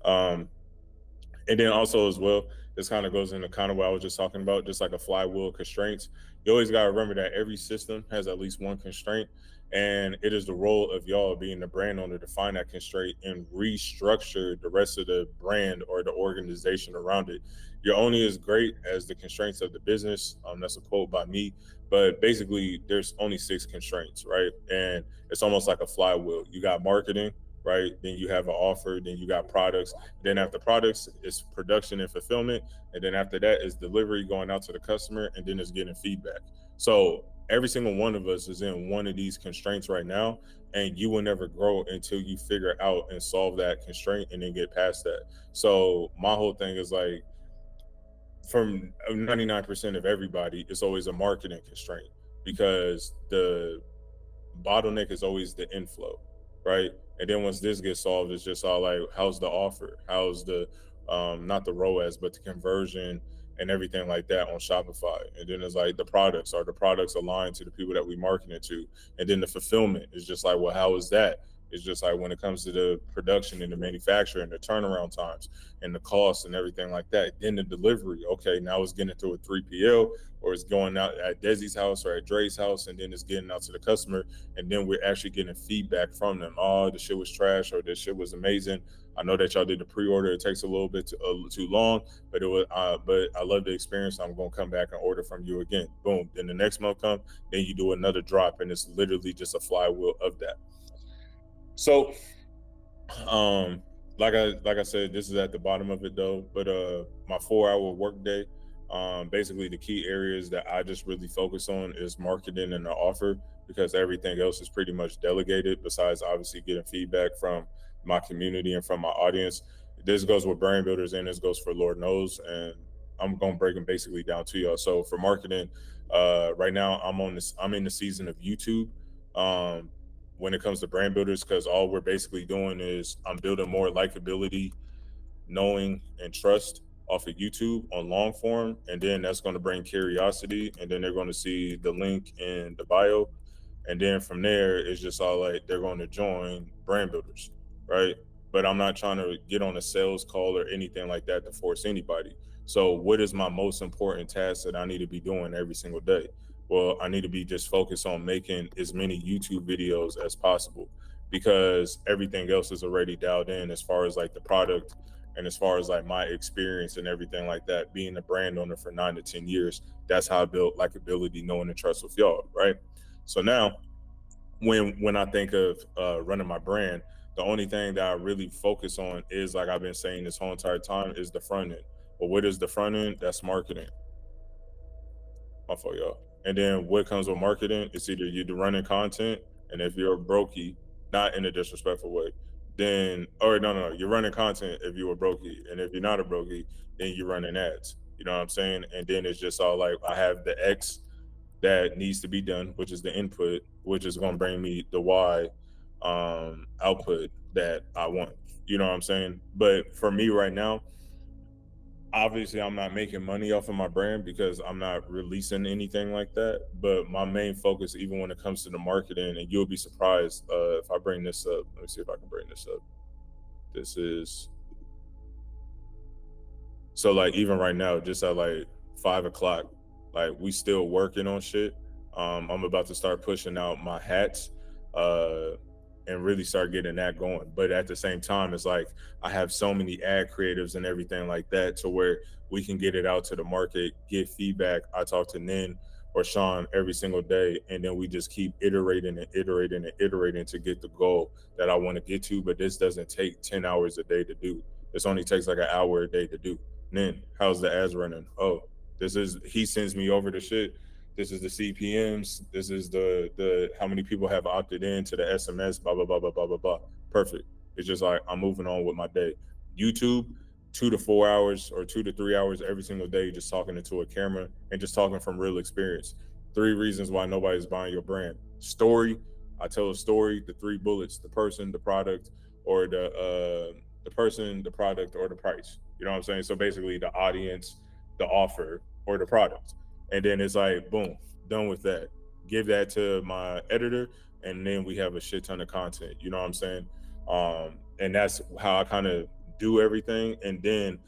And then also as well, this kind of goes into kind of what I was just talking about, just like a flywheel constraints. You always got to remember that every system has at least one constraint, and it is the role of y'all being the brand owner to find that constraint and restructure the rest of the brand or the organization around it. You're only as great as the constraints of the business. That's a quote by me, but basically there's only 6 constraints, right? And it's almost like a flywheel. You got marketing, right? Then you have an offer, then you got products. Then after products, it's production and fulfillment. And then after that is delivery going out to the customer, and then it's getting feedback. So every single one of us is in one of these constraints right now, and you will never grow until you figure out and solve that constraint and then get past that. So my whole thing is like, from 99% of everybody, it's always a marketing constraint, because the bottleneck is always the inflow, right? And then once this gets solved, it's just all like, how's the offer? How's the, not the ROAS, but the conversion and everything like that on Shopify. And then it's like the products, are the products aligned to the people that we market it to? And then the fulfillment is just like, well, how is that? It's just like when it comes to the production and the manufacture and the turnaround times and the costs and everything like that. Then the delivery, okay, now it's getting through a 3PL, or it's going out at Desi's house or at Dre's house, and then it's getting out to the customer, and then we're actually getting feedback from them. Oh, the shit was trash, or this shit was amazing. I know that y'all did the pre-order. It takes a little bit too long, but but I love the experience. I'm gonna come back and order from you again. Boom. Then the next month comes, then you do another drop, and it's literally just a flywheel of that. So, like I said, this is at the bottom of it though. But my 4-hour workday, basically the key areas that I just really focus on is marketing and the offer, because everything else is pretty much delegated. Besides obviously getting feedback from my community and from my audience. This goes with brand builders, and this goes for Lord knows. And I'm gonna break them basically down to y'all. So for marketing, right now I'm in the season of YouTube. When it comes to brand builders, because all we're basically doing is I'm building more likability, knowing, and trust off of YouTube on long form, and then that's going to bring curiosity, and then they're going to see the link in the bio, and then from there it's just all like they're going to join brand builders, right? But I'm not trying to get on a sales call or anything like that to force anybody. So what is my most important task that I need to be doing every single day? Well, I need to be just focused on making as many YouTube videos as possible, because everything else is already dialed in as far as like the product and as far as like my experience and everything like that. Being a brand owner for 9 to 10 years, that's how I built likability, knowing, and trust with y'all, right? So now when I think of running my brand, the only thing that I really focus on is, like I've been saying this whole entire time, is the front end. Well, what is the front end? That's marketing. My fault, y'all. And then what comes with marketing, it's either you're running content, and if you're a brokey, not in a disrespectful way, then, or no, you're running content if you're a brokey. And if you're not a brokey, then you're running ads. You know what I'm saying? And then it's just all like, I have the X that needs to be done, which is the input, which is going to bring me the Y output that I want. You know what I'm saying? But for me right now, obviously I'm not making money off of my brand because I'm not releasing anything like that. But my main focus, even when it comes to the marketing, and you'll be surprised if I bring this up. Let me see if I can bring this up. This is, so like even right now, just at like 5 o'clock, like we still working on shit. I'm about to start pushing out my hats and really start getting that going. But at the same time, it's like I have so many ad creatives and everything like that to where we can get it out to the market, get feedback. I talk to Nin or Sean every single day. And then we just keep iterating and iterating and iterating to get the goal that I want to get to. But this doesn't take 10 hours a day to do. This only takes like an hour a day to do. And then how's the ads running? Oh, he sends me over the shit. This is the CPMs. This is the how many people have opted in to the SMS, blah, blah, blah, blah, blah, blah, blah. Perfect. It's just like I'm moving on with my day. YouTube, 2 to 4 hours or 2 to 3 hours every single day, just talking into a camera and just talking from real experience. 3 reasons why nobody's buying your brand. Story, I tell a story, the 3 bullets, the person, the product, or the person, the product, or the price. You know what I'm saying? So basically the audience, the offer, or the product. And then it's like, boom, done with that. Give that to my editor, and then we have a shit ton of content. You know what I'm saying? And that's how I kind of do everything. And then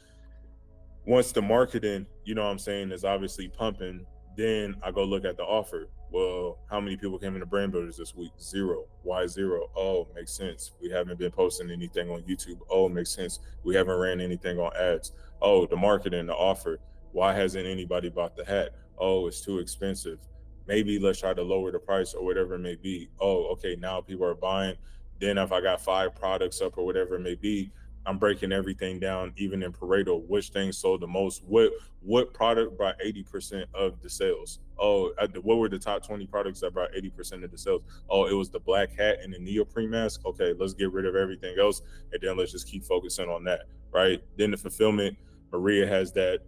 once the marketing, you know what I'm saying, is obviously pumping, then I go look at the offer. Well, how many people came into Brand Builders this week? 0. Why 0? Oh, makes sense. We haven't been posting anything on YouTube. Oh, makes sense. We haven't ran anything on ads. Oh, the marketing, the offer. Why hasn't anybody bought the hat? Oh, it's too expensive. Maybe let's try to lower the price or whatever it may be. Oh, okay, now people are buying. Then if I got 5 products up or whatever it may be, I'm breaking everything down, even in Pareto, which things sold the most, what product brought 80% of the sales. Oh, what were the top 20 products that brought 80% of the sales? Oh, it was the black hat and the neoprene mask. Okay, let's get rid of everything else, and then let's just keep focusing on that, right? Then the fulfillment, Maria has that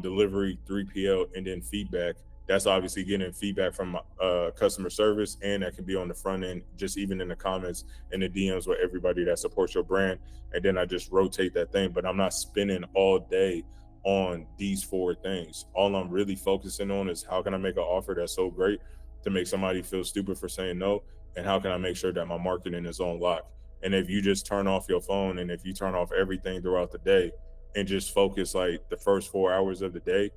delivery, 3PL, and then feedback. That's obviously getting feedback from customer service, and that can be on the front end, just even in the comments and the DMs with everybody that supports your brand. And then I just rotate that thing, but I'm not spending all day on these 4 things. All I'm really focusing on is how can I make an offer that's so great to make somebody feel stupid for saying no, and how can I make sure that my marketing is on lock. And if you just turn off your phone and if you turn off everything throughout the day and just focus like the first 4 hours of the day,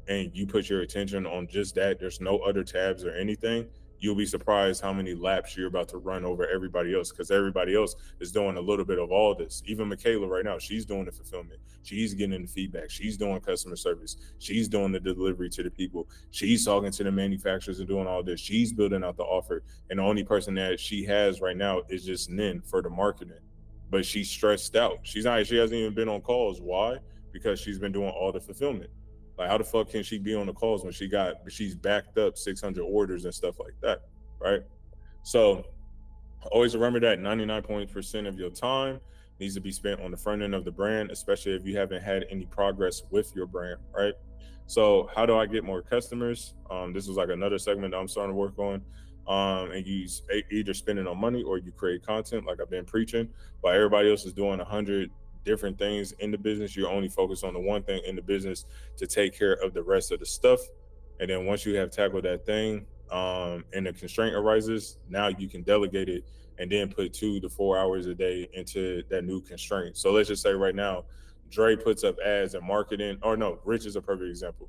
and you put your attention on just that, there's no other tabs or anything, you'll be surprised how many laps you're about to run over everybody else, because everybody else is doing a little bit of all this. Even Michaela right now, she's doing the fulfillment. She's getting the feedback. She's doing customer service. She's doing the delivery to the people. She's talking to the manufacturers and doing all this. She's building out the offer. And the only person that she has right now is just Nin for the marketing. But she's stressed out. She hasn't even been on calls. Why? Because she's been doing all the fulfillment. Like, how the fuck can she be on the calls when she's backed up 600 orders and stuff like that, right? So always remember that 99% of your time needs to be spent on the front end of the brand, especially if you haven't had any progress with your brand, right? So how do I get more customers? This was like another segment that I'm starting to work on. And you either spending on money or you create content like I've been preaching, while everybody else is doing 100 different things in the business. You're only focused on the one thing in the business to take care of the rest of the stuff. And then once you have tackled that thing and the constraint arises, now you can delegate it and then put 2 to 4 hours a day into that new constraint. So let's just say right now, Dre puts up ads and marketing, or no, Rich is a perfect example.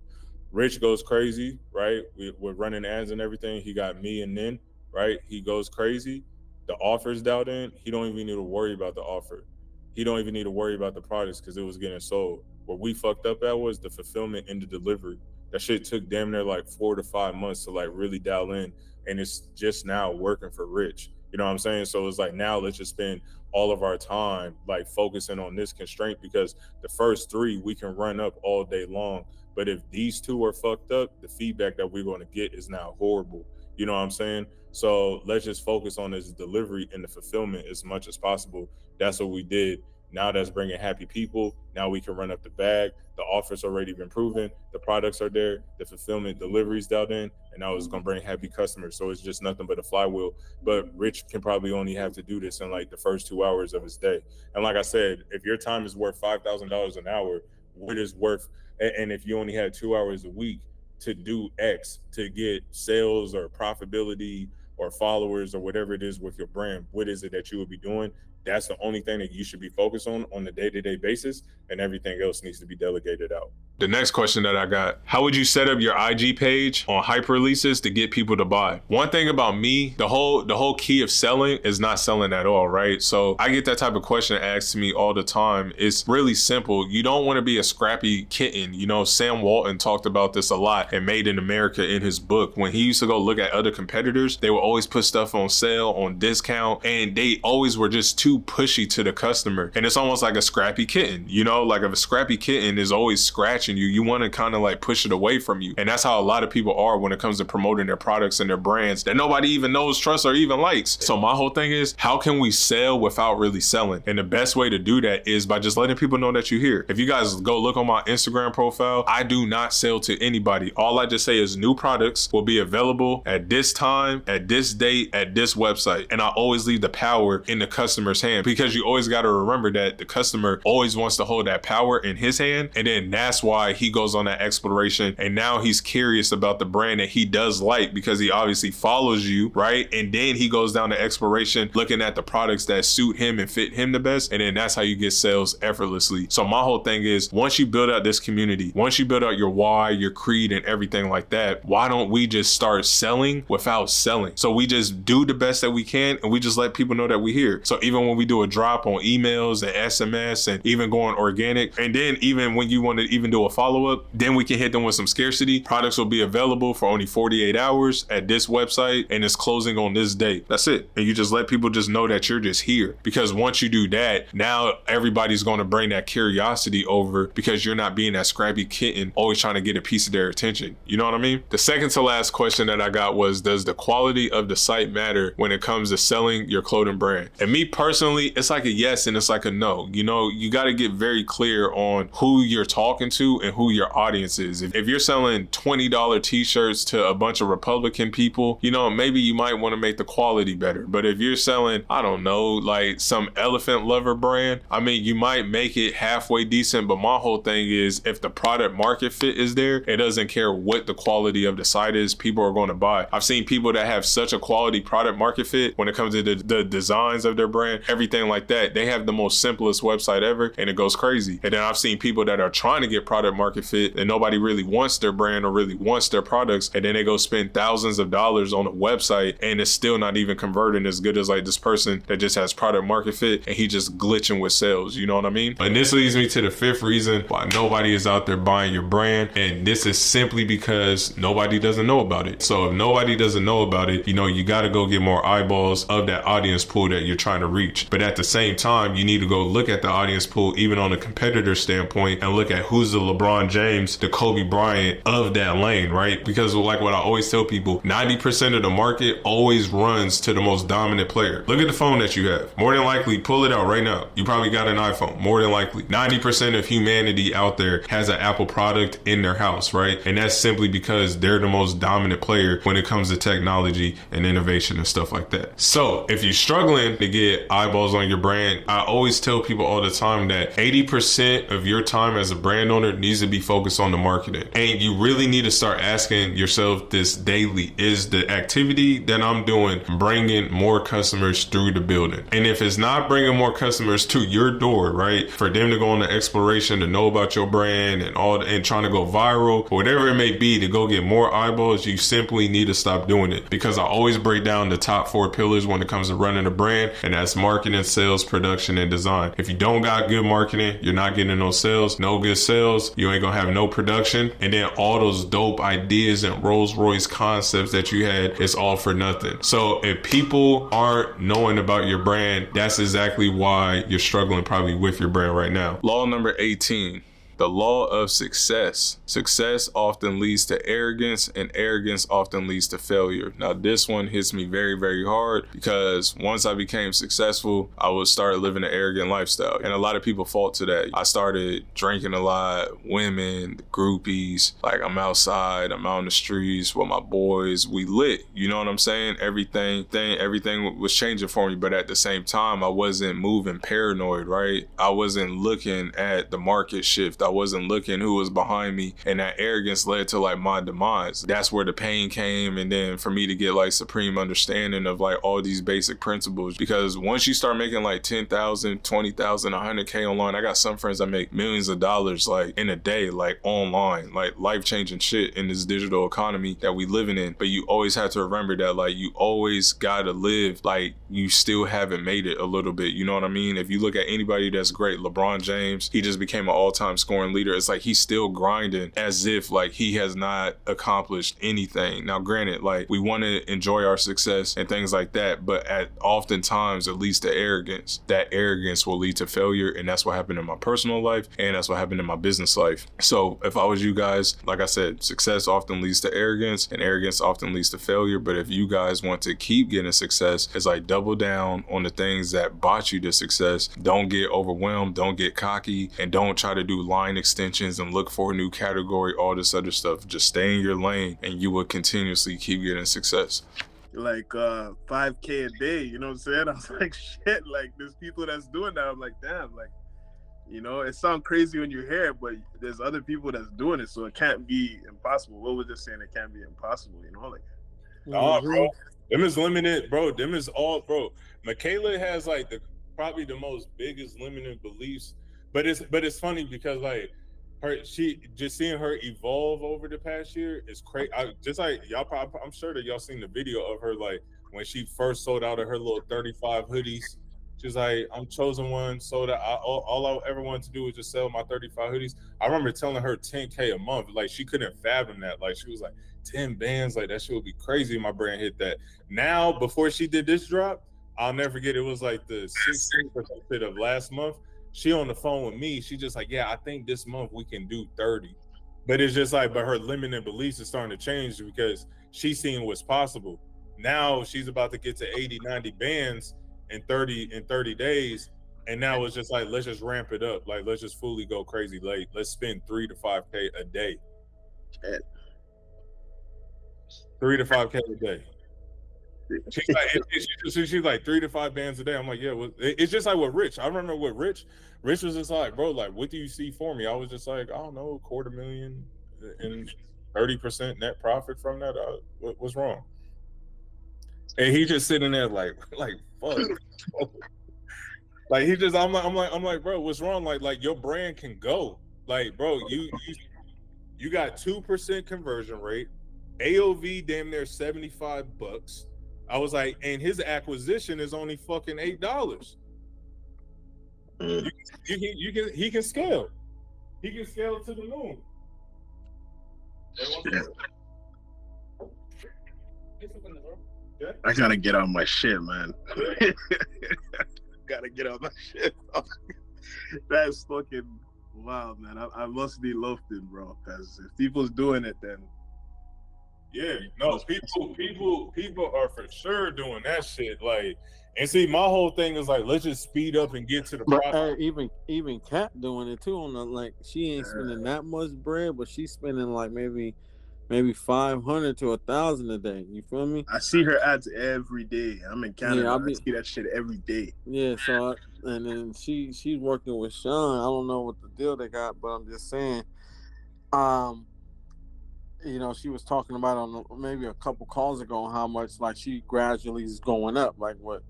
Rich goes crazy, right? We're running ads and everything. He got me and Nin, right? He goes crazy. The offer's dialed in. He don't even need to worry about the offer. He don't even need to worry about the products because it was getting sold. What we fucked up at was the fulfillment and the delivery. That shit took damn near like 4 to 5 months to like really dial in. And it's just now working for Rich. You know what I'm saying? So it's like, now let's just spend all of our time like focusing on this constraint, because the first 3 we can run up all day long. But if these 2 are fucked up, the feedback that we're going to get is now horrible. You know what I'm saying? So let's just focus on this delivery and the fulfillment as much as possible. That's what we did. Now that's bringing happy people. Now we can run up the bag. The offer's already been proven. The products are there. The fulfillment delivery's dialed in. And now it's going to bring happy customers. So it's just nothing but a flywheel. But Rich can probably only have to do this in like the first 2 hours of his day. And like I said, if your time is worth $5,000 an hour, what is worth, and if you only had 2 hours a week to do X to get sales or profitability or followers or whatever it is with your brand, what is it that you would be doing? that's the only thing that you should be focused on the day-to-day basis, and everything else needs to be delegated out. The next question that I got, how would you set up your IG page on hype releases to get people to buy? One thing about me, the whole key of selling is not selling at all, right? So I get that type of question asked to me all the time. It's really simple. You don't want to be a scrappy kitten. You know, Sam Walton talked about this a lot in Made in America in his book. When he used to go look at other competitors, they would always put stuff on sale, on discount, and they always were just too pushy to the customer. And it's almost like a scrappy kitten, you know, like if a scrappy kitten is always scratching you want to kind of like push it away from you. And that's how a lot of people are when it comes to promoting their products and their brands that nobody even knows, trusts, or even likes. So my whole thing is, how can we sell without really selling? And the best way to do that is by just letting people know that you're here. If you guys go look on my Instagram profile, I do not sell to anybody. All I just say is new products will be available at this time, at this date, at this website. And I always leave the power in the customer's hand, because you always got to remember that the customer always wants to hold that power in his hand. And then that's why he goes on that exploration, and now he's curious about the brand that he does like, because he obviously follows you, right? And then he goes down to exploration looking at the products that suit him and fit him the best, and then that's how you get sales effortlessly. So my whole thing is, once you build out this community, once you build out your why, your creed, and everything like that, why don't we just start selling without selling? So we just do the best that we can, and we just let people know that we're here. So even when we do a drop on emails and SMS and even going organic, and then even when you want to even do a follow-up, then we can hit them with some scarcity. Products will be available for only 48 hours at this website, and it's closing on this date. That's it. And you just let people just know that you're just here, because once you do that, now everybody's going to bring that curiosity over, because you're not being that scrappy kitten always trying to get a piece of their attention. You know what I mean? The second to last question that I got was, does the quality of the site matter when it comes to selling your clothing brand? And me personally, it's like a yes and it's like a no. You know, you got to get very clear on who you're talking to and who your audience is. If you're selling $20 t-shirts to a bunch of Republican people, you know, maybe you might want to make the quality better. But if you're selling, I don't know, like some elephant lover brand, I mean, you might make it halfway decent. But my whole thing is, if the product market fit is there, it doesn't care what the quality of the site is, people are going to buy. I've seen people that have such a quality product market fit when it comes to the designs of their brand, everything like that. They have the most simplest website ever, and it goes crazy. And then I've seen people that are trying to get product market fit, and nobody really wants their brand or really wants their products, and then they go spend thousands of dollars on a website, and it's still not even converting as good as like this person that just has product market fit, and he just glitching with sales. You know what I mean? And this leads me to the fifth reason why nobody is out there buying your brand, and this is simply because nobody doesn't know about it. So if nobody doesn't know about it, you know, you got to go get more eyeballs of that audience pool that you're trying to reach. But at the same time, you need to go look at the audience pool, even on a competitor standpoint, and look at who's the LeBron James, the Kobe Bryant of that lane, right? Because like what I always tell people, 90% of the market always runs to the most dominant player. Look at the phone that you have. More than likely, pull it out right now. You probably got an iPhone. More than likely, 90% of humanity out there has an Apple product in their house, right? And that's simply because they're the most dominant player when it comes to technology and innovation and stuff like that. So if you're struggling to get eyeballs on your brand, I always tell people all the time that 80% of your time as a brand owner needs to be focused on the marketing. And you really need to start asking yourself this daily: is the activity that I'm doing bringing more customers through the building? And if it's not bringing more customers to your door, right, for them to go on the exploration, to know about your brand and all, and trying to go viral, whatever it may be, to go get more eyeballs, you simply need to stop doing it. Because I always break down the top 4 pillars when it comes to running a brand, and that's marketing, sales, production, and design. If you don't got good marketing, you're not getting no sales. No good sales, you ain't gonna have no production. And then all those dope ideas and Rolls Royce concepts that you had, it's all for nothing. So if people aren't knowing about your brand, that's exactly why you're struggling probably with your brand right now. Law number 18. The law of success. Success often leads to arrogance, and arrogance often leads to failure. Now, this one hits me very, very hard, because once I became successful, I would start living an arrogant lifestyle. And a lot of people fall to that. I started drinking a lot, women, groupies, like I'm outside, I'm out in the streets with my boys, we lit. You know what I'm saying? Everything was changing for me, but at the same time, I wasn't moving paranoid, right? I wasn't looking at the market shift. I wasn't looking who was behind me, and that arrogance led to like my demise. That's where the pain came, and then for me to get like supreme understanding of like all these basic principles, because once you start making like 10,000, 20,000, 100K online, I got some friends that make millions of dollars like in a day, like online, like life-changing shit in this digital economy that we living in. But you always have to remember that like you always gotta live like you still haven't made it a little bit, you know what I mean? If you look at anybody that's great, LeBron James, he just became an all-time scoring leader. It's like he's still grinding as if like he has not accomplished anything. Now granted, like we want to enjoy our success and things like that, but at oftentimes it leads to arrogance. That arrogance will lead to failure, and that's what happened in my personal life, and that's what happened in my business life. So if I was you guys, like I said, success often leads to arrogance, and arrogance often leads to failure. But if you guys want to keep getting success, it's like double down on the things that brought you to success. Don't get overwhelmed, don't get cocky, and don't try to do line extensions and look for a new category, all this other stuff. Just stay in your lane and you will continuously keep getting success. Like 5K a day, you know what I'm saying? I was like, shit, like there's people that's doing that. I'm like, damn, like, you know, it sounds crazy when you hear it, but there's other people that's doing it, so it can't be impossible. What was just saying it can't be impossible, you know? Like, nah, bro. Them is limited, bro. Them is all, bro. Michaela has like probably the most biggest limited beliefs, but it's funny because like she just seeing her evolve over the past year is crazy. Just like y'all probably, I'm sure that y'all seen the video of her like when she first sold out of her little 35 hoodies. She's like, I'm chosen one, sold out. All I ever wanted to do was just sell my 35 hoodies. I remember telling her 10K a month. Like she couldn't fathom that. Like she was like 10 bands, like that shit would be crazy. My brain hit that. Now, before she did this drop, I'll never forget. It was like the 16th of last month. She on the phone with me. She just like, yeah, I think this month we can do 30. But it's just like, but her limiting beliefs is starting to change because she's seeing what's possible. Now she's about to get to 80, 90 bands in 30 days. And now it's just like, let's just ramp it up. Like, let's just fully go crazy late. Let's spend 3 to 5K a day. 3 to 5K a day. She's like, she's like 3 to 5 bands a day. I'm like, yeah, well, it's just like with Rich. I remember with Rich was just like, bro, like, what do you see for me? I was just like, I don't know, $250,000 and 30% net profit from that. What's wrong? And he just sitting there like fuck. Like he just, I'm like, bro, what's wrong? Like your brand can go. Like, bro, you got 2% conversion rate, AOV damn near $75. I was like, and his acquisition is only fucking $8. He can scale. He can scale to the moon. I gotta get on my shit, man. Gotta get on my shit. That's fucking wild, man. I must be loafing, bro. Because if people's doing it, then yeah, no, people are for sure doing that shit. Like, and see, my whole thing is like, let's just speed up and get to the product. Even Kat doing it too. On the, like, she ain't spending that much bread, but she's spending like maybe 500 to 1,000 a day. You feel me? I see her ads every day. I'm in Canada. Yeah, I see that shit every day. Yeah, so and then she's working with Sean. I don't know what the deal they got, but I'm just saying, you know, she was talking about on maybe a couple calls ago on how much like she gradually is going up, like what?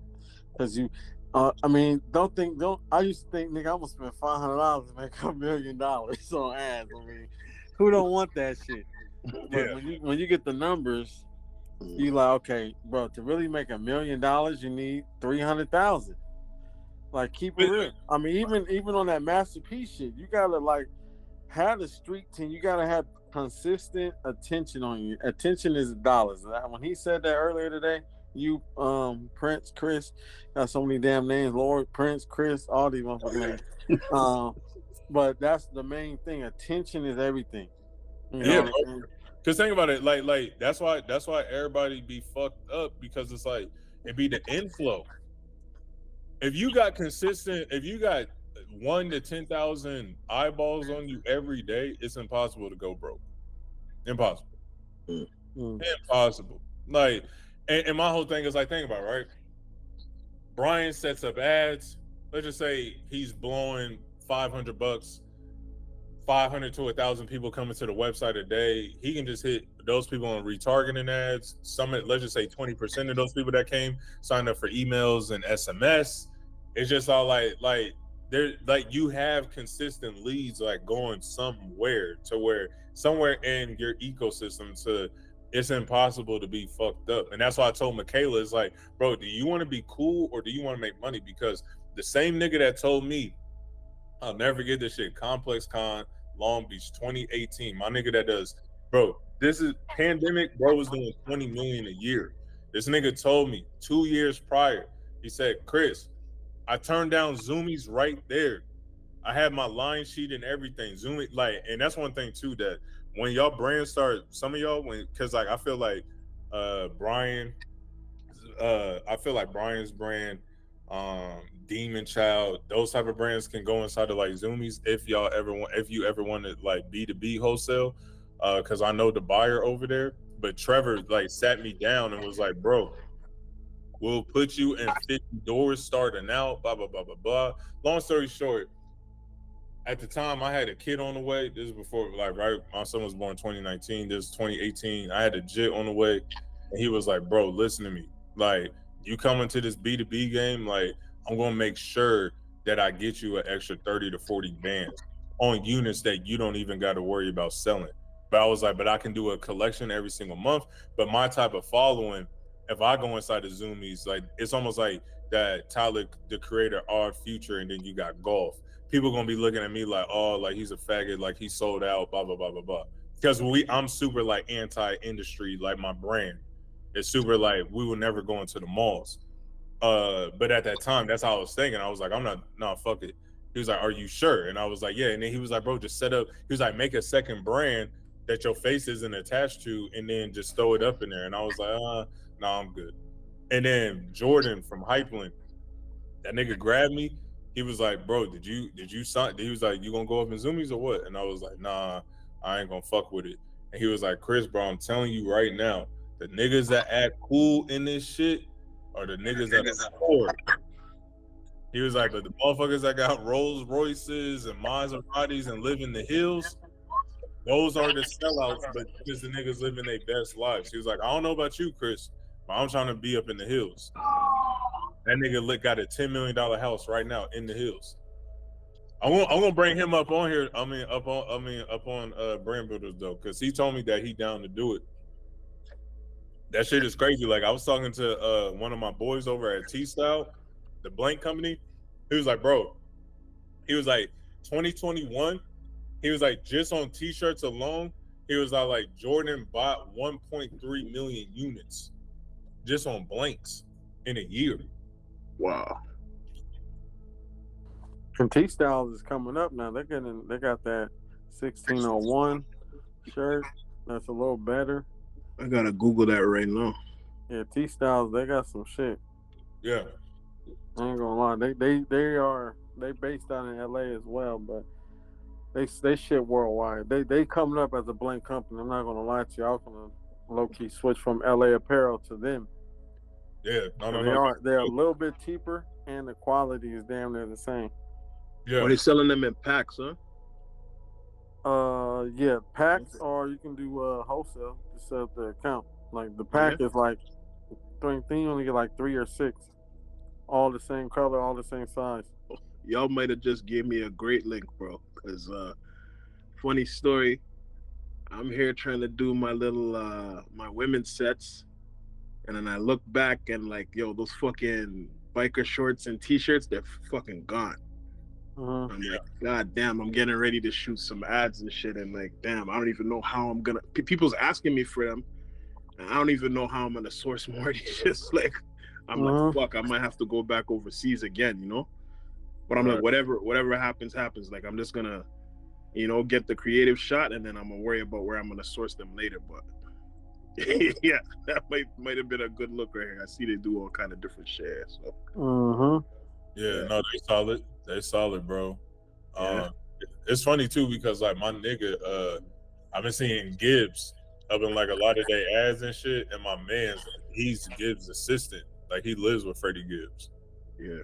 Because you, I mean, I used to think, nigga, I'm gonna spend $500 to make $1 million on ads. I mean, who don't want that shit? But Yeah. when you get the numbers, you like, okay, bro, to really make $1 million, you need 300,000. Like, keep it real. I mean, even on that masterpiece shit, you gotta like have the street team. You gotta have consistent attention on you. Attention is dollars. When he said that earlier today, you Prince, Chris, got so many damn names, Lord, Prince, Chris, all these motherfuckers names. But that's the main thing. Attention is everything. You Yeah, know? bro. Cause think about it, like that's why everybody be fucked up, because it's like it be the inflow. If you got 1 to 10,000 eyeballs on you every day, it's impossible to go broke. Impossible. Impossible. Like, and my whole thing is like, think about it, right? Brian sets up ads. Let's just say he's blowing $500 500 to 1,000 people coming to the website a day, he can just hit those people on retargeting ads. Let's just say 20% of those people that came signed up for emails and SMS. It's just all like there, like you have consistent leads like going somewhere in your ecosystem to it's impossible to be fucked up. And that's why I told Michaela, it's like, bro, do you want to be cool or do you want to make money? Because the same nigga that told me, I'll never forget this shit, Complex Con, Long Beach, 2018. My nigga that does, bro, this is pandemic, bro was doing 20 million a year. This nigga told me 2 years prior, he said, Chris, I turned down Zoomies right there. I had my line sheet and everything. Zoomy, like, and that's one thing too, that when y'all brands start, some of y'all, cause like I feel like Brian's brand, Demon Child, those type of brands can go inside of like Zoomies if you ever want to like B2B wholesale. Cause I know the buyer over there. But Trevor like sat me down and was like, bro, we'll put you in 50 doors starting out, blah, blah, blah, blah, blah. Long story short, at the time I had a kid on the way. This is before, like, right, my son was born in 2019. This is 2018. I had a jit on the way. And he was like, bro, listen to me. Like, you come into this B2B game, like, I'm going to make sure that I get you an extra 30 to 40 bands on units that you don't even got to worry about selling. But I was like, but I can do a collection every single month. But my type of following, if I go inside the Zoomies, like, it's almost like that Tyler, the Creator, Odd Future, and then you got Golf. People gonna be looking at me like, oh, like he's a faggot, like he sold out, blah, blah, blah, blah, blah. Because I'm super like anti-industry, like my brand. It's super like, we will never go into the malls. But at that time, that's how I was thinking. I was like, fuck it. He was like, are you sure? And I was like, yeah. And then he was like, bro, just set up, he was like, make a second brand that your face isn't attached to, and then just throw it up in there. And I was like, no, I'm good. And then Jordan from Hypeland, that nigga grabbed me. He was like, bro, did you sign? He was like, you gonna go up in Zoomies or what? And I was like, nah, I ain't gonna fuck with it. And he was like, Chris, bro, I'm telling you right now, the niggas that act cool in this shit are the niggas that are poor. He was like, but the motherfuckers that got Rolls Royces and Maseratis and live in the hills, those are the sellouts, but because the niggas living their best lives. He was like, I don't know about you, Chris, but I'm trying to be up in the hills. That nigga got a $10 million house right now in the hills. I'm gonna bring him up on here. Up on Brand Builders though, because he told me that he down to do it. That shit is crazy. Like I was talking to one of my boys over at T-Style, the blank company. He was like, bro, he was like 2021. He was like, just on T-shirts alone, he was like Jordan bought 1.3 million units just on blanks in a year. Wow. And T-Styles is coming up now. They got that 1601 shirt that's a little better. I gotta Google that right now. Yeah, T-Styles, they got some shit. Yeah. I ain't gonna lie. They based out in LA as well, but they shit worldwide. They coming up as a blank company. I'm not gonna lie to you. I was gonna low key switch from LA Apparel to them. Yeah, They're a little bit cheaper and the quality is damn near the same. Yeah. Are they selling them in packs, huh? Yeah, packs, or you can do wholesale. Just set up the account. Like the pack is like, I think you only get like 3 or 6, all the same color, all the same size. Y'all might have just gave me a great link, bro. Cause funny story, I'm here trying to do my little my women's sets, and then I look back and like, yo, those fucking biker shorts and t-shirts, they're fucking gone. I'm like, god damn, I'm getting ready to shoot some ads and shit, and like, damn, I don't even know how I'm gonna. People's asking me for them, and I don't even know how I'm gonna source more. It's just like, I'm like, fuck, I might have to go back overseas again, you know. But I'm like, whatever happens. Like, I'm just gonna, get the creative shot, and then I'm gonna worry about where I'm gonna source them later. But yeah, that might have been a good look right here. I see they do all kind of different shares. So. Yeah, no, they solid. They solid, bro. It's funny too because like my nigga, I've been seeing Gibbs up in like a lot of their ads and shit, and my man's he's Gibbs' assistant. Like he lives with Freddie Gibbs. Yeah.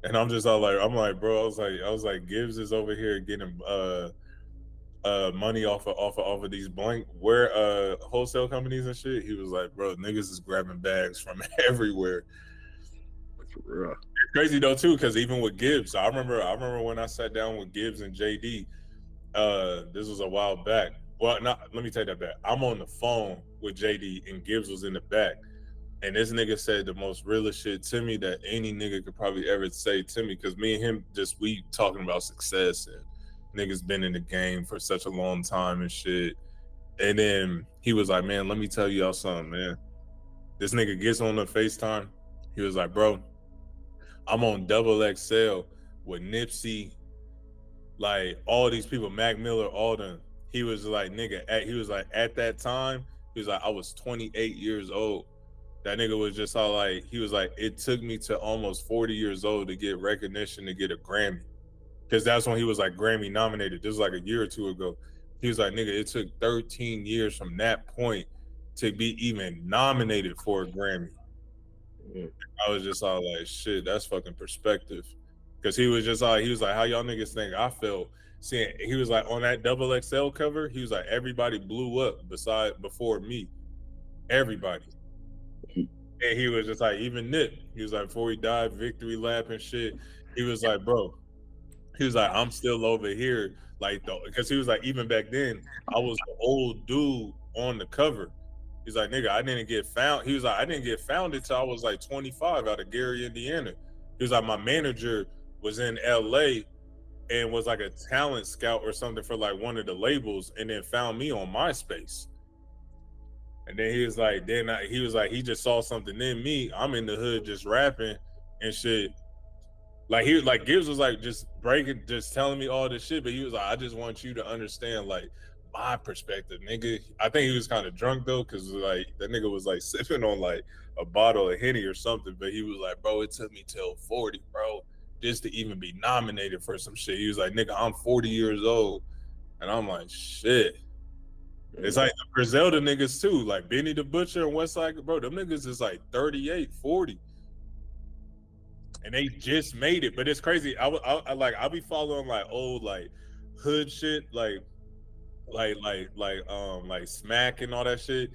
And I'm just all like, bro, I was like, Gibbs is over here getting money off of these blank wholesale companies and shit. He was like, bro, niggas is grabbing bags from everywhere. For real. It's crazy though too, because even with Gibbs, I remember when I sat down with Gibbs and JD. This was a while back. Well, let me take that back. I'm on the phone with JD and Gibbs was in the back. And this nigga said the most realest shit to me that any nigga could probably ever say to me, because me and him we talking about success and niggas been in the game for such a long time and shit. And then he was like, man, let me tell y'all something, man. This nigga gets on the FaceTime. He was like, bro, I'm on XXL with Nipsey, like all these people, Mac Miller, all them. He was like, nigga, at that time, he was like, I was 28 years old. That nigga was just all like, he was like, it took me to almost 40 years old to get recognition, to get a Grammy. Because that's when he was like Grammy nominated. This was like a year or two ago. He was like, nigga, it took 13 years from that point to be even nominated for a Grammy. I was just all like, shit, that's fucking perspective. Because he was just like, how y'all niggas think I felt? Seeing, he was like, on that XXL cover, he was like, everybody blew up before me. Everybody. And he was just like, even Nip, he was like, before he died, victory lap and shit, he was like, bro, he was like, I'm still over here, like, because he was like, even back then, I was the old dude on the cover. He's like, nigga, I didn't get found. He was like, I didn't get found until I was like 25 out of Gary, Indiana. He was like, my manager was in LA and was like a talent scout or something for like one of the labels, and then found me on MySpace. And then he was like, he just saw something in me. I'm in the hood just rapping and shit. Like Gibbs was like just telling me all this shit, but he was like, I just want you to understand like my perspective, nigga. I think he was kind of drunk though, because like that nigga was like sipping on like a bottle of Henny or something, but he was like, bro, it took me till 40, bro, just to even be nominated for some shit. He was like, nigga, I'm 40 years old. And I'm like, shit. It's like the Griselda niggas too, like Benny the Butcher and Westside, bro, them niggas is like 38, 40. And they just made it, but it's crazy. I'll be following like old like hood shit, like Smack and all that shit.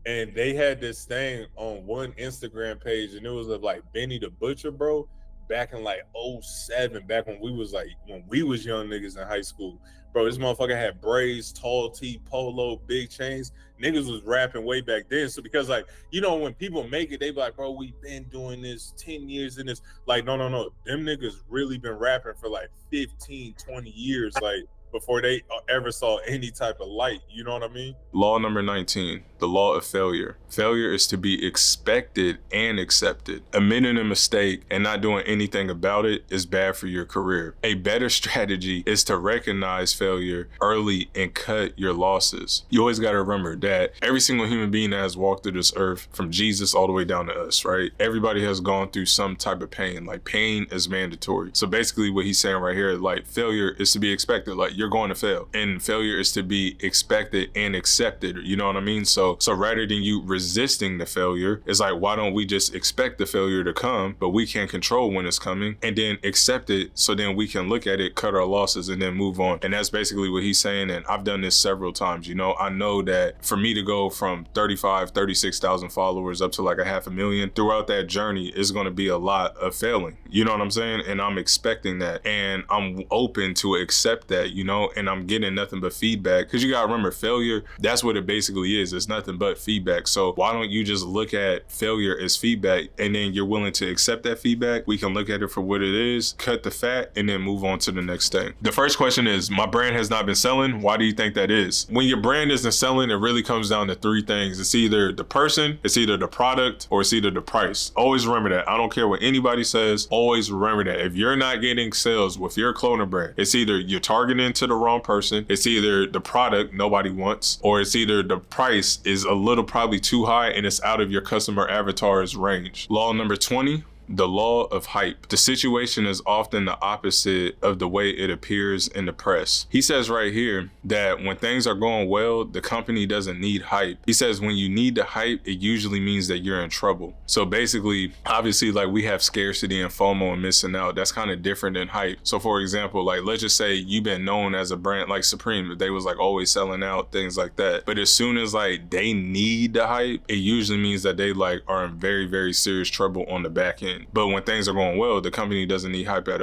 And they had this thing on one Instagram page, and it was of like Benny the Butcher, bro, back in like 07, back when we was young niggas in high school. Bro, this motherfucker had braids, tall tee, polo, big chains. Niggas was rapping way back then. So because like, you know, when people make it, they be like, bro, we been doing this 10 years in this. Like, no. Them niggas really been rapping for like 15, 20 years, like before they ever saw any type of light. You know what I mean? Law number 19, the law of failure. Failure is to be expected and accepted. Admitting a mistake and not doing anything about it is bad for your career. A better strategy is to recognize failure early and cut your losses. You always got to remember that every single human being that has walked through this earth, from Jesus all the way down to us, right? Everybody has gone through some type of pain. Like, pain is mandatory. So basically what he's saying right here, like, failure is to be expected. Like, you're going to fail, and failure is to be expected and accepted. You know what I mean? So rather than you resisting the failure, it's like, why don't we just expect the failure to come, but we can't control when it's coming, and then accept it, so then we can look at it, cut our losses, and then move on. And that's basically what he's saying. And I've done this several times. You know, I know that for me to go from 36,000 followers up to like 500,000, throughout that journey is going to be a lot of failing. You know what I'm saying? And I'm expecting that, and I'm open to accept that, you know, and I'm getting nothing but feedback. Because you gotta remember, failure, that's what it basically is. It's nothing but feedback. So why don't you just look at failure as feedback, and then you're willing to accept that feedback? We can look at it for what it is, cut the fat, and then move on to the next thing. The first question is, my brand has not been selling. Why do you think that is? When your brand isn't selling, it really comes down to three things. It's either the person, it's either the product, or it's either the price. Always remember that. I don't care what anybody says. Always remember that. If you're not getting sales with your clothing brand, it's either you're targeting to the wrong person, it's either the product nobody wants, or it's either the price is a little probably too high and it's out of your customer avatar's range. Law number 20, The law of hype. The situation is often the opposite of the way it appears in the press. He says right here that when things are going well, the company doesn't need hype. He says when you need the hype, it usually means that you're in trouble. So basically, obviously, like we have scarcity and FOMO and missing out. That's kind of different than hype. So for example, like let's just say you've been known as a brand like Supreme, they was like always selling out, things like that. But as soon as like they need the hype, it usually means that they like are in very, very serious trouble on the back end. But when things are going well, the company doesn't need hype at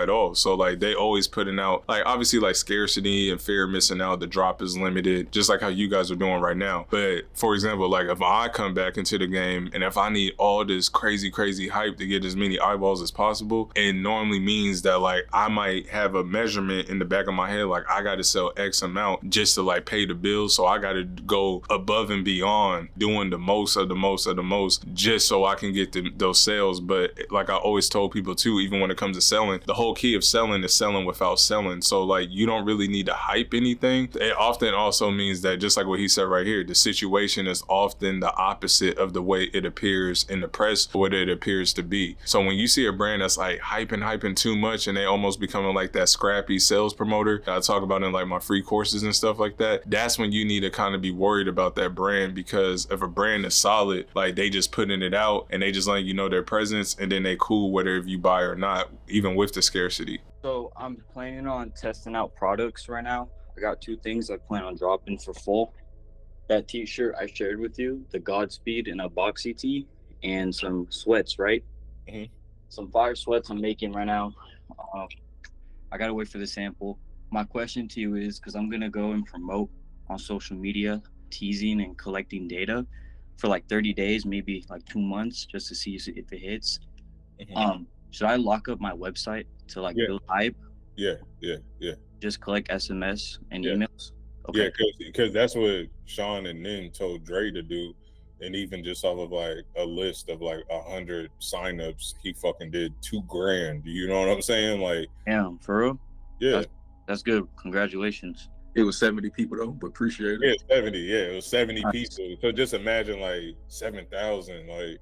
all. So like they always putting out, like obviously like scarcity and fear of missing out, the drop is limited, just like how you guys are doing right now. But for example, like if I come back into the game and if I need all this crazy hype to get as many eyeballs as possible, it normally means that like I might have a measurement in the back of my head, like I got to sell X amount just to like pay the bills. So I got to go above and beyond doing the most of the most of the most just so I can get those sales. But like I always told people too, even when it comes to selling, the whole key of selling is selling without selling. So like you don't really need to hype anything. It often also means that, just like what he said right here, the situation is often the opposite of the way it appears in the press, what it appears to be. So when you see a brand that's like hyping too much and they almost becoming like that scrappy sales promoter I talk about in like my free courses and stuff like that, that's when you need to kind of be worried about that brand. Because if a brand is solid, like they just putting it out and they just letting you know their presence, and then they cool whether if you buy or not, even with the scarcity. So I'm planning on testing out products right now. I got 2 things I plan on dropping for fall. That t-shirt I shared with you, the Godspeed and a boxy tee, and some sweats, right? Mm-hmm. Some fire sweats I'm making right now. I gotta wait for the sample. My question to you is, because I'm gonna go and promote on social media, teasing and collecting data for like 30 days, maybe like 2 months, just to see if it hits. Mm-hmm. Should I lock up my website to like build hype? Yeah. Just collect SMS and Yeah. emails? Yeah, because that's what Sean and Nin told Dre to do. And even just off of like a list of like 100 signups, he fucking did $2,000. You know what I'm saying? Like, Damn, for real? yeah. That's good. Congratulations. It was 70 people though, but appreciate it. Yeah, 70. Yeah, it was 70 Nice. people. So just imagine like 7,000, like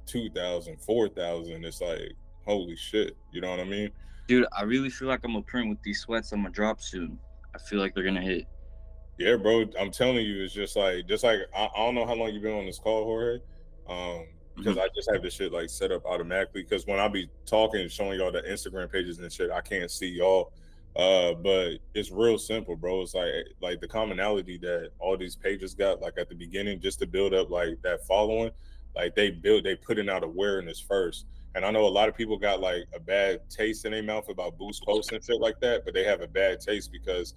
2,000, 4,000. It's like, holy shit. You know what I mean? Dude, I really feel like I'm gonna print with these sweats I'm gonna drop soon. I feel like they're gonna hit. Yeah, bro. I'm telling you, it's just like I don't know how long you've been on this call, Jorge. Because I just have this shit like set up automatically. Because when I be talking and showing y'all the Instagram pages and shit, I can't see y'all. But it's real simple, bro. It's like the commonality that all these pages got, like at the beginning, just to build up like that following, like they putting out awareness first. And I know a lot of people got like a bad taste in their mouth about boost posts and shit like that, but they have a bad taste because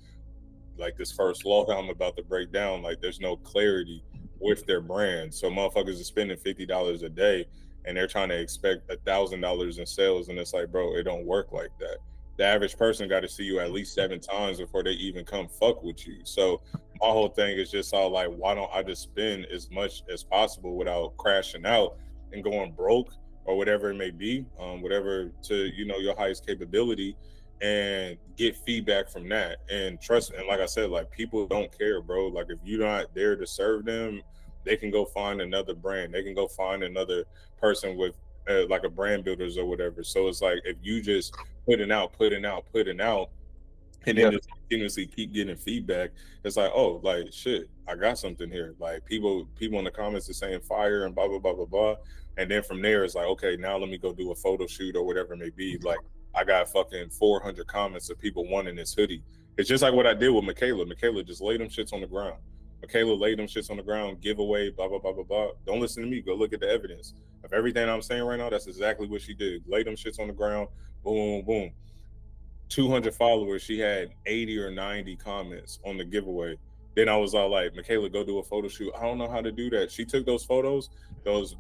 like this first law I'm about to break down, like there's no clarity with their brand. So motherfuckers are spending $50 a day and they're trying to expect $1,000 in sales, and it's like, bro, it don't work like that. The average person got to see you at least 7 times before they even come fuck with you. So my whole thing is just all like, why don't I just spend as much as possible without crashing out and going broke or whatever it may be, whatever to, you know, your highest capability, and get feedback from that. And trust, and like I said, like people don't care, bro. Like if you're not there to serve them, they can go find another brand. They can go find another person with like a brand builders or whatever. So it's like if you just putting out, and then just continuously keep getting feedback, it's like, oh, like shit, I got something here. Like people in the comments are saying fire and blah blah blah blah blah. And then from there it's like, okay, now let me go do a photo shoot or whatever it may be. Like I got fucking 400 comments of people wanting this hoodie. It's just like what I did with Michaela. Michaela just laid them shits on the ground. Michaela laid them shits on the ground, giveaway, blah, blah, blah, blah, blah. Don't listen to me. Go look at the evidence of everything I'm saying right now. That's exactly what she did. Lay them shits on the ground. Boom, boom. 200 followers. She had 80 or 90 comments on the giveaway. Then I was all like, Michaela, go do a photo shoot. I don't know how to do that. She took those photos, those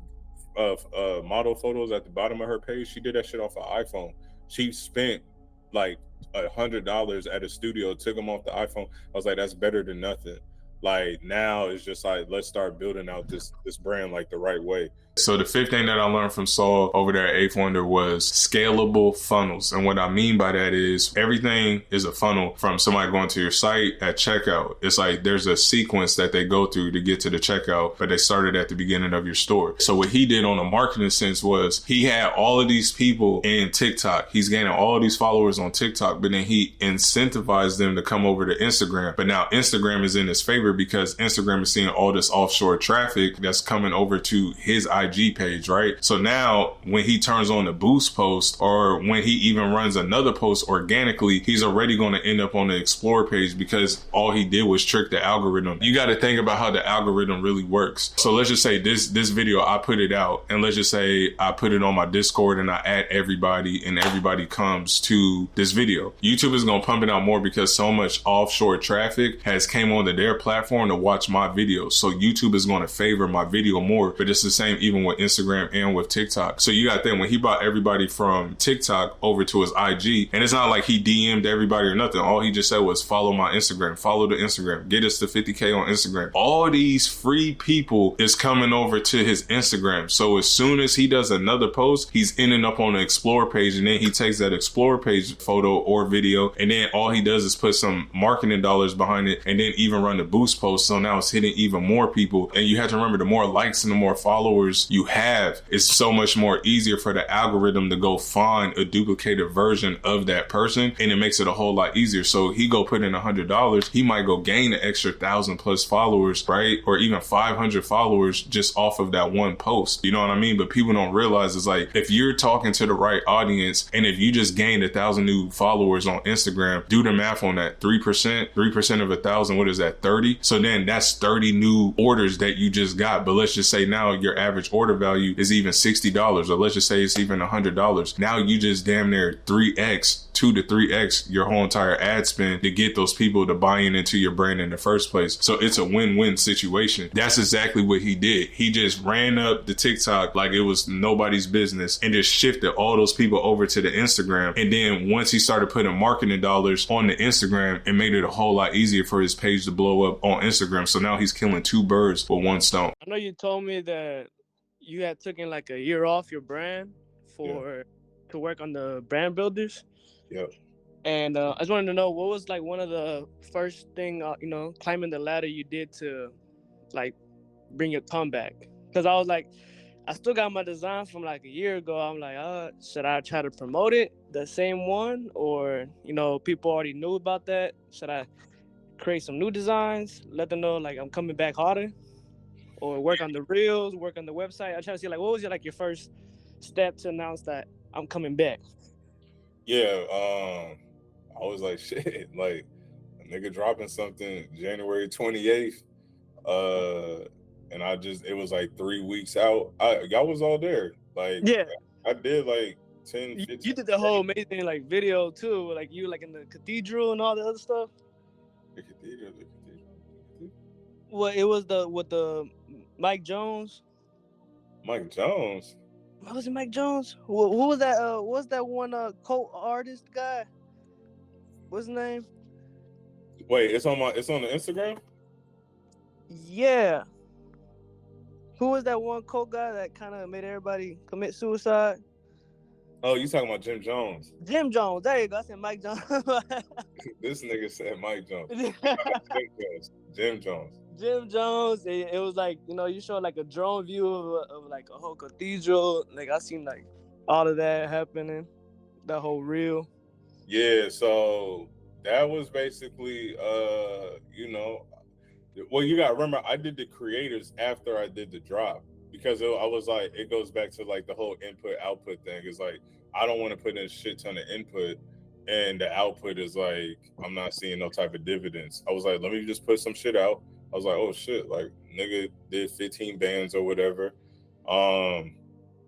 model photos at the bottom of her page. She did that shit off her iPhone. She spent like $100 at a studio, took them off the iPhone. I was like, that's better than nothing. Like now it's just like, let's start building out this brand like the right way. So the fifth thing that I learned from Saul over there at Eighth Wonder was scalable funnels. And what I mean by that is everything is a funnel from somebody going to your site at checkout. It's like there's a sequence that they go through to get to the checkout, but they started at the beginning of your store. So what he did on a marketing sense was he had all of these people in TikTok. He's gaining all of these followers on TikTok, but then he incentivized them to come over to Instagram. But now Instagram is in his favor because Instagram is seeing all this offshore traffic that's coming over to his IG page, right? So now when he turns on the boost post or when he even runs another post organically, he's already going to end up on the explore page because all he did was trick the algorithm. You got to think about how the algorithm really works. So let's just say this video, I put it out, and let's just say I put it on my Discord and I add everybody and everybody comes to this video. YouTube is going to pump it out more because so much offshore traffic has came onto their platform to watch my videos. So YouTube is going to favor my video more, but it's the same even with Instagram and with TikTok. So you got that when he brought everybody from TikTok over to his IG, and it's not like he DM'd everybody or nothing. All he just said was follow my Instagram, follow the Instagram, get us to 50K on Instagram. All these free people is coming over to his Instagram. So as soon as he does another post, he's ending up on the explore page, and then he takes that explore page photo or video, and then all he does is put some marketing dollars behind it and then even run the boost post. So now it's hitting even more people. And you have to remember, the more likes and the more followers you have, it's so much more easier for the algorithm to go find a duplicated version of that person, and it makes it a whole lot easier. So he go put in $100, he might go gain an extra 1,000+ followers, right? Or even 500 followers just off of that one post. You know what I mean? But people don't realize it's like, if you're talking to the right audience and if you just gained 1,000 new followers on Instagram, do the math on that. 3% of 1,000, what is that? 30. So then that's 30 new orders that you just got. But let's just say now your average order value is even $60, or let's just say it's even $100. Now you just damn near 2 to 3x your whole entire ad spend to get those people to buy into your brand in the first place. So it's a win-win situation. That's exactly what he did. He just ran up the TikTok like it was nobody's business and just shifted all those people over to the Instagram. And then once he started putting marketing dollars on the Instagram, it made it a whole lot easier for his page to blow up on Instagram. So now he's killing 2 birds with 1 stone. I know you told me that you had taken like a year off your brand to work on the brand builders. Yep. And I just wanted to know, what was like one of the first thing, climbing the ladder you did to like bring your comeback? Because I was like, I still got my design from like a year ago. I'm like, should I try to promote it, the same one? Or, people already knew about that. Should I create some new designs, let them know like I'm coming back harder? Or work on the reels, work on the website? I try to see like, what was your first step to announce that I'm coming back? Yeah, I was like, shit, like a nigga dropping something January 28th. And it was like 3 weeks out. Y'all was all there. Like, yeah, I did like 10, 15. You did the whole amazing like video too, like you like in the cathedral and all the other stuff. The cathedral. Well, it was with the Mike Jones. Mike Jones? What was it, Mike Jones? Who was that? What was that one cult artist guy? What's his name? Wait, it's on the Instagram? Yeah. Who was that one cult guy that kind of made everybody commit suicide? Oh, you talking about Jim Jones? Jim Jones. There you go. I said Mike Jones. This nigga said Mike Jones. Jim Jones. Jim Jones. It was like, you showed like a drone view of like a whole cathedral. Like I seen like all of that happening, that whole reel. Yeah, so that was basically, well, you gotta remember, I did the creators after I did the drop because I was like, it goes back to like the whole input output thing. It's like, I don't want to put in shit ton of input and the output is like, I'm not seeing no type of dividends. I was like, let me just put some shit out. I was like, oh shit, like nigga did 15 bands or whatever.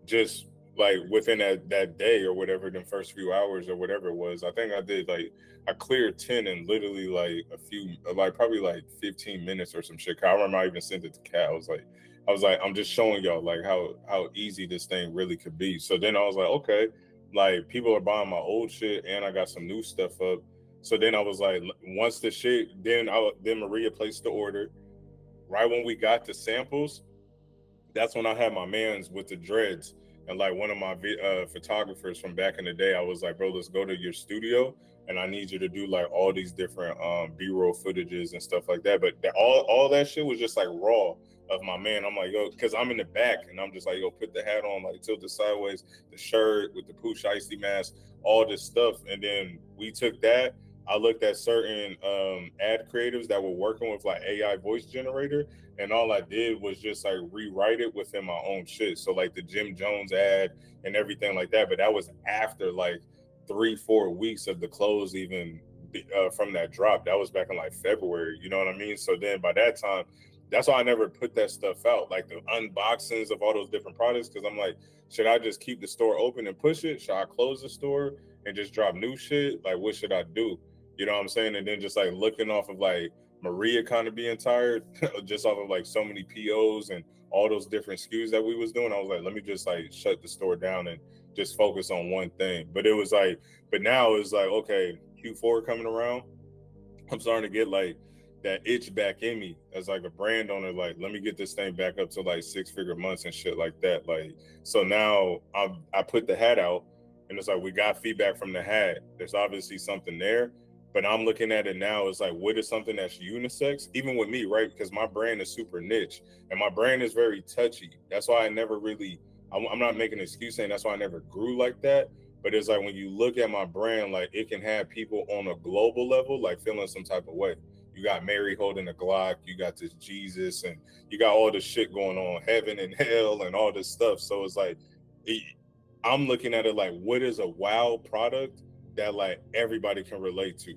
Just like within that day or whatever, the first few hours or whatever it was, I think I did like, I cleared 10 in literally like probably like 15 minutes or some shit. I remember I even sent it to Kat. I was like, I'm just showing y'all like how easy this thing really could be. So then I was like, okay, like people are buying my old shit and I got some new stuff up. So then I was like, once the shit, then Maria placed the order. right when we got the samples, that's when I had my mans with the dreads. And like one of my photographers from back in the day, I was like, bro, let's go to your studio and I need you to do like all these different B-roll footages and stuff like that. But all that shit was just like raw of my man. I'm like, yo, because I'm in the back and I'm just like, yo, put the hat on, like tilt it sideways, the shirt with the Pooh Shiesty mask, all this stuff. And then we took that. I looked at certain ad creatives that were working with like AI voice generator, and all I did was just like rewrite it within my own shit. So like the Jim Jones ad and everything like that. But that was after like 3-4 weeks of the clothes even from that drop. That was back in like February, you know what I mean? So then by that time, that's why I never put that stuff out, like the unboxings of all those different products, because I'm like, should I just keep the store open and push it? Should I close the store and just drop new shit? Like, what should I do? You know what I'm saying? And then just like looking off of like Maria kind of being tired, just off of like so many POs and all those different SKUs that we was doing, I was like, let me just like shut the store down and just focus on one thing. But it was like, but now it's like, okay, Q4 coming around, I'm starting to get like that itch back in me as like a brand owner, like, let me get this thing back up to like 6-figure months and shit like that. Like, so now I put the hat out and it's like, we got feedback from the hat. There's obviously something there. But I'm looking at it now, it's like, what is something that's unisex? Even with me, right? Because my brand is super niche and my brand is very touchy. That's why I never really, I'm not making an excuse saying that's why I never grew like that. But it's like, when you look at my brand, like it can have people on a global level, like feeling some type of way. You got Mary holding a Glock, you got this Jesus, and you got all this shit going on, heaven and hell and all this stuff. So it's like, I'm looking at it like, what is a wow product that like everybody can relate to?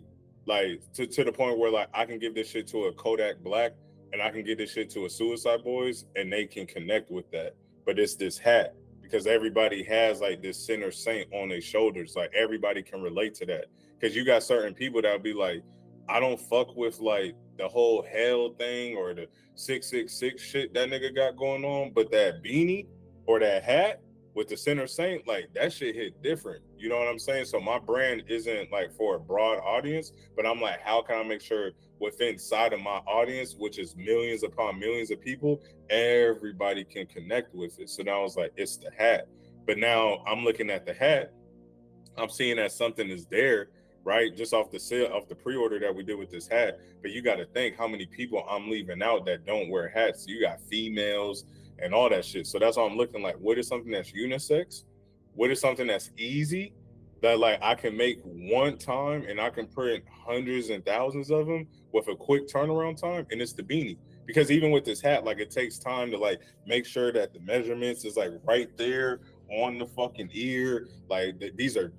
Like to the point where like I can give this shit to a Kodak Black and I can give this shit to a Suicide Boys and they can connect with that. But it's this hat because everybody has like this sinner saint on their shoulders. Like everybody can relate to that. Because you got certain people that'll be like, I don't fuck with like the whole hell thing or the 666 shit that nigga got going on, but that beanie or that hat with the center saint, like that shit hit different. You know what I'm saying? So my brand isn't like for a broad audience, but I'm like, how can I make sure within inside of my audience, which is millions upon millions of people, everybody can connect with it? So now I was like, it's the hat. But now I'm looking at the hat, I'm seeing that something is there, right? Just off the sale, off the pre-order that we did with this hat. But you got to think how many people I'm leaving out that don't wear hats. So you got females and all that shit. So that's why I'm looking like, what is something that's unisex? What is something that's easy that like I can make one time and I can print hundreds and thousands of them with a quick turnaround time? And it's the beanie. Because even with this hat, like it takes time to like make sure that the measurements is like right there on the fucking ear. Like these are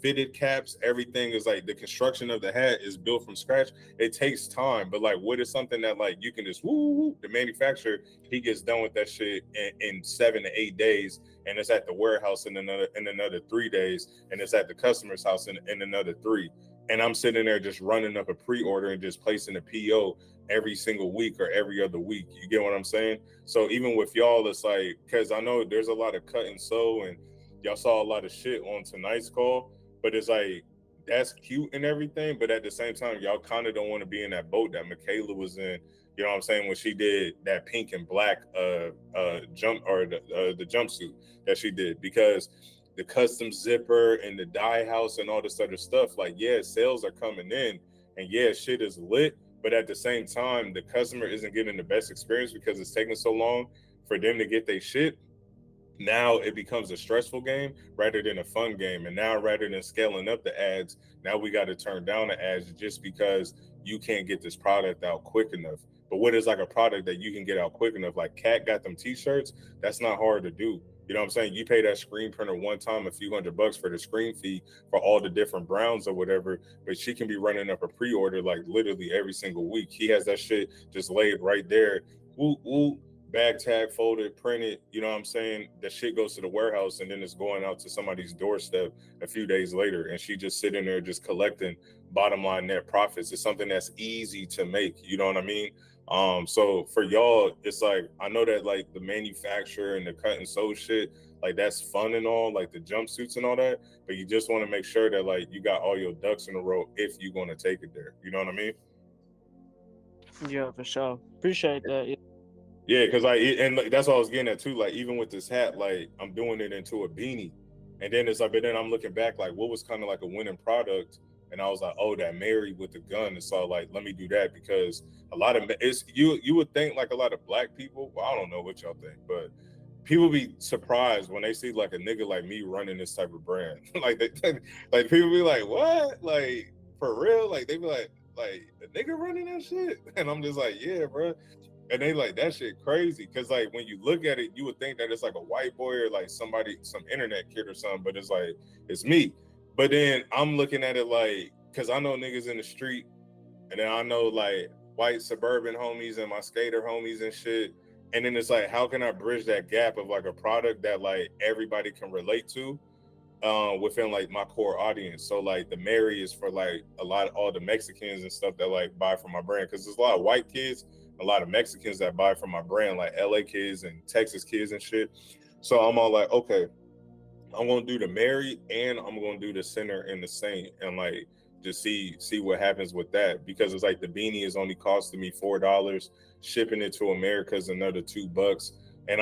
fitted caps. Everything is like the construction of the hat is built from scratch. It takes time, but like what is something that like you can just woo, the manufacturer, he gets done with that shit in 7 to 8 days, and it's at the warehouse in another 3 days, and it's at the customer's house in another 3. And I'm sitting there just running up a pre-order and just placing a PO every single week or every other week. You get what I'm saying? So even with y'all, it's like, because I know there's a lot of cut and sew and y'all saw a lot of shit on tonight's call, but it's like, that's cute and everything. But at the same time, y'all kind of don't want to be in that boat that Michaela was in, you know what I'm saying, when she did that pink and black jump or the jumpsuit that she did, because the custom zipper and the dye house and all this other stuff, like, yeah, sales are coming in and yeah, shit is lit. But at the same time, the customer isn't getting the best experience because it's taking so long for them to get their shit. Now it becomes a stressful game rather than a fun game. And now rather than scaling up the ads, now we got to turn down the ads just because you can't get this product out quick enough. But what is like a product that you can get out quick enough? Like Kat got them t-shirts. That's not hard to do. You know what I'm saying? You pay that screen printer one time, a few $100 for the screen fee for all the different browns or whatever, but she can be running up a pre-order like literally every single week. He has that shit just laid right there. Bag tag folded, printed, you know what I'm saying? The shit goes to the warehouse and then it's going out to somebody's doorstep a few days later. And she just sitting there just collecting bottom line net profits. It's something that's easy to make, you know what I mean? So for y'all, it's like, I know that like the manufacturer and the cut and sew shit, like that's fun and all, like the jumpsuits and all that, but you just want to make sure that like you got all your ducks in a row if you're going to take it there. You know what I mean? Yeah, for sure. Appreciate that. Yeah. Yeah, because like that's what I was getting at too. Like even with this hat, like I'm doing it into a beanie, and then it's like, but then I'm looking back, like what was kind of like a winning product, and I was like, oh, that Mary with the gun. And so like, let me do that because a lot of it's you would think like a lot of black people. Well, I don't know what y'all think, but people be surprised when they see like a nigga like me running this type of brand. Like like people be like, what? Like for real? Like they be like a nigga running that shit, and I'm just like, yeah, bro. And they like that shit crazy because like when you look at it, you would think that it's like a white boy or like somebody, some internet kid or something, but it's like it's me. But then I'm looking at it like because I know niggas in the street, and then I know like white suburban homies and my skater homies and shit. And then it's like, how can I bridge that gap of like a product that like everybody can relate to within like my core audience? So like the Mary is for like all the Mexicans and stuff that like buy from my brand because there's a lot of white kids, a lot of Mexicans that buy from my brand, like LA kids and Texas kids and shit. So I'm all like, okay, I'm gonna do the Mary and I'm gonna do the Sinner and the Saint and like just see what happens with that because it's like the beanie is only costing me $4, shipping it to America is another $2. And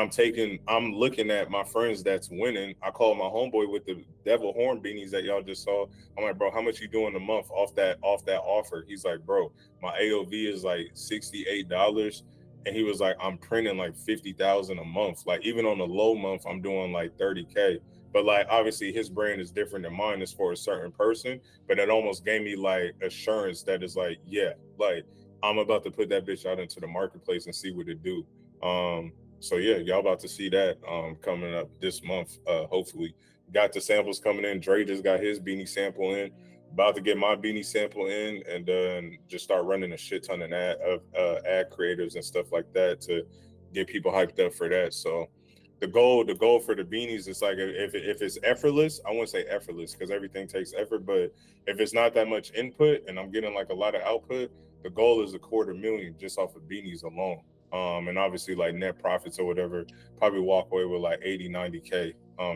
I'm looking at my friends that's winning. I call my homeboy with the devil horn beanies that y'all just saw. I'm like, bro, how much you doing a month off that offer? He's like, bro, my AOV is like $68. And he was like, I'm printing like 50,000 a month. Like even on a low month, I'm doing like 30K. But like obviously his brand is different than mine. It's for a certain person. But it almost gave me like assurance that is like, yeah, like I'm about to put that bitch out into the marketplace and see what it do. So yeah, y'all about to see that coming up this month. Hopefully, got the samples coming in. Dre just got his beanie sample in. About to get my beanie sample in, and then just start running a shit ton of ad creators and stuff like that to get people hyped up for that. So the goal for the beanies is like if it's effortless, I wouldn't say effortless because everything takes effort, but if it's not that much input and I'm getting like a lot of output, the goal is $250,000 just off of beanies alone. And obviously like net profits or whatever, probably walk away with like 80-90K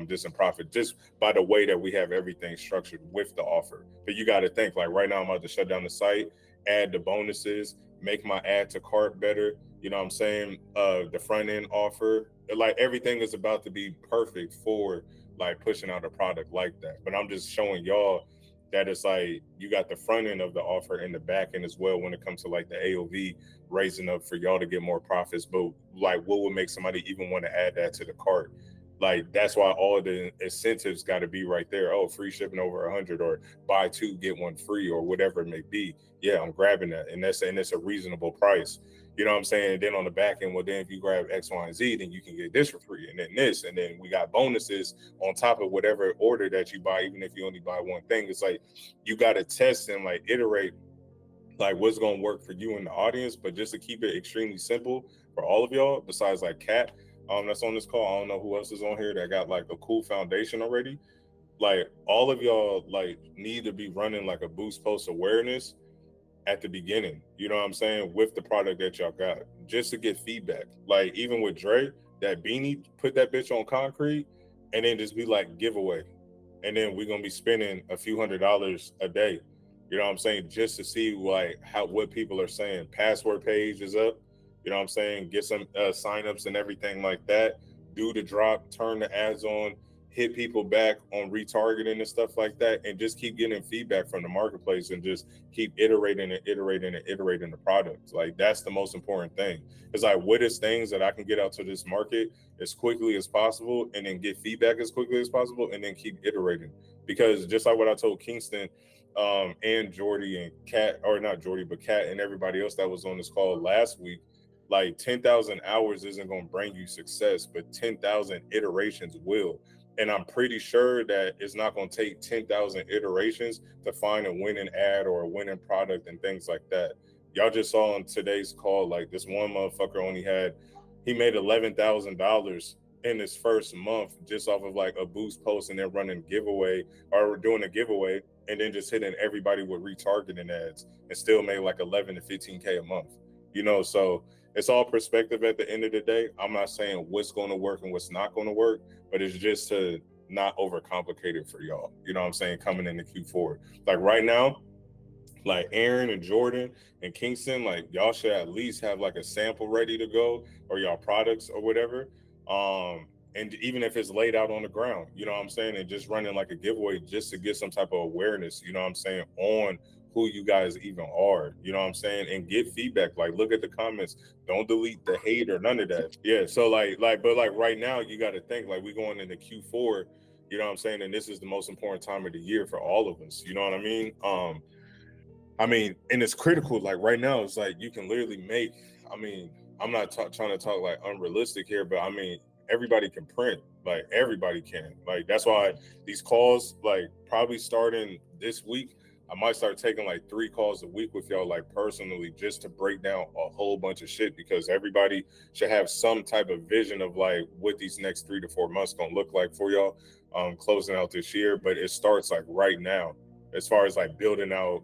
just in profit, just by the way that we have everything structured with the offer. But you got to think like right now I'm about to shut down the site, add the bonuses, make my add to cart better. You know what I'm saying? The front end offer, like everything is about to be perfect for like pushing out a product like that. But I'm just showing y'all that it's like you got the front end of the offer and the back end as well when it comes to like the AOV raising up for y'all to get more profits. But like what would make somebody even want to add that to the cart? Like that's why all the incentives got to be right there. Oh, free shipping over 100 or buy 2 get 1 free or whatever it may be. Yeah, I'm grabbing that, and it's a reasonable price. You know what I'm saying? And then on the back end, well, then if you grab X, Y, and Z, then you can get this for free, and then this, and then we got bonuses on top of whatever order that you buy, even if you only buy one thing. It's like you got to test and like iterate like what's going to work for you and the audience. But just to keep it extremely simple for all of y'all, besides like Kat, that's on this call, I don't know who else is on here that got like a cool foundation already. Like all of y'all like need to be running like a boost post awareness at the beginning, you know what I'm saying, with the product that y'all got, just to get feedback. Like even with Dre, that beanie, put that bitch on concrete and then just be like giveaway. And then we're gonna be spending a few $100s a day, you know what I'm saying, just to see like what people are saying. Password page is up, you know what I'm saying, get some signups and everything like that. Do the drop, turn the ads on, hit people back on retargeting and stuff like that, and just keep getting feedback from the marketplace and just keep iterating the product. Like that's the most important thing. It's like, what is things that I can get out to this market as quickly as possible and then get feedback as quickly as possible and then keep iterating. Because just like what I told Kingston and Jordy and Kat, or not Jordy, but Kat and everybody else that was on this call last week, like 10,000 hours isn't going to bring you success, but 10,000 iterations will. And I'm pretty sure that it's not going to take 10,000 iterations to find a winning ad or a winning product and things like that. Y'all just saw on today's call, like this one motherfucker he made $11,000 in his first month just off of like a boost post and then running giveaway or doing a giveaway and then just hitting everybody with retargeting ads and still made like 11 to 15K a month, you know? So it's all perspective at the end of the day. I'm not saying what's going to work and what's not going to work, but it's just to not overcomplicate it for y'all. You know what I'm saying? Coming into Q4. Like right now, like Aaron and Jordan and Kingston, like y'all should at least have like a sample ready to go, or y'all products or whatever. And even if it's laid out on the ground, you know what I'm saying? And just running like a giveaway just to get some type of awareness, you know what I'm saying, on who you guys even are, you know what I'm saying? And get feedback. Like, look at the comments. Don't delete the hate or none of that. Yeah. So but right now you got to think like we going into Q4, you know what I'm saying? And this is the most important time of the year for all of us. You know what I mean? And it's critical. Like right now, it's like you can literally make, I'm not trying to talk like unrealistic here, but everybody can print. Like everybody can. Like that's why these calls, like probably starting this week, I might start taking like 3 calls a week with y'all, like personally, just to break down a whole bunch of shit, because everybody should have some type of vision of like what these next 3 to 4 months gonna look like for y'all, closing out this year. But it starts like right now, as far as like building out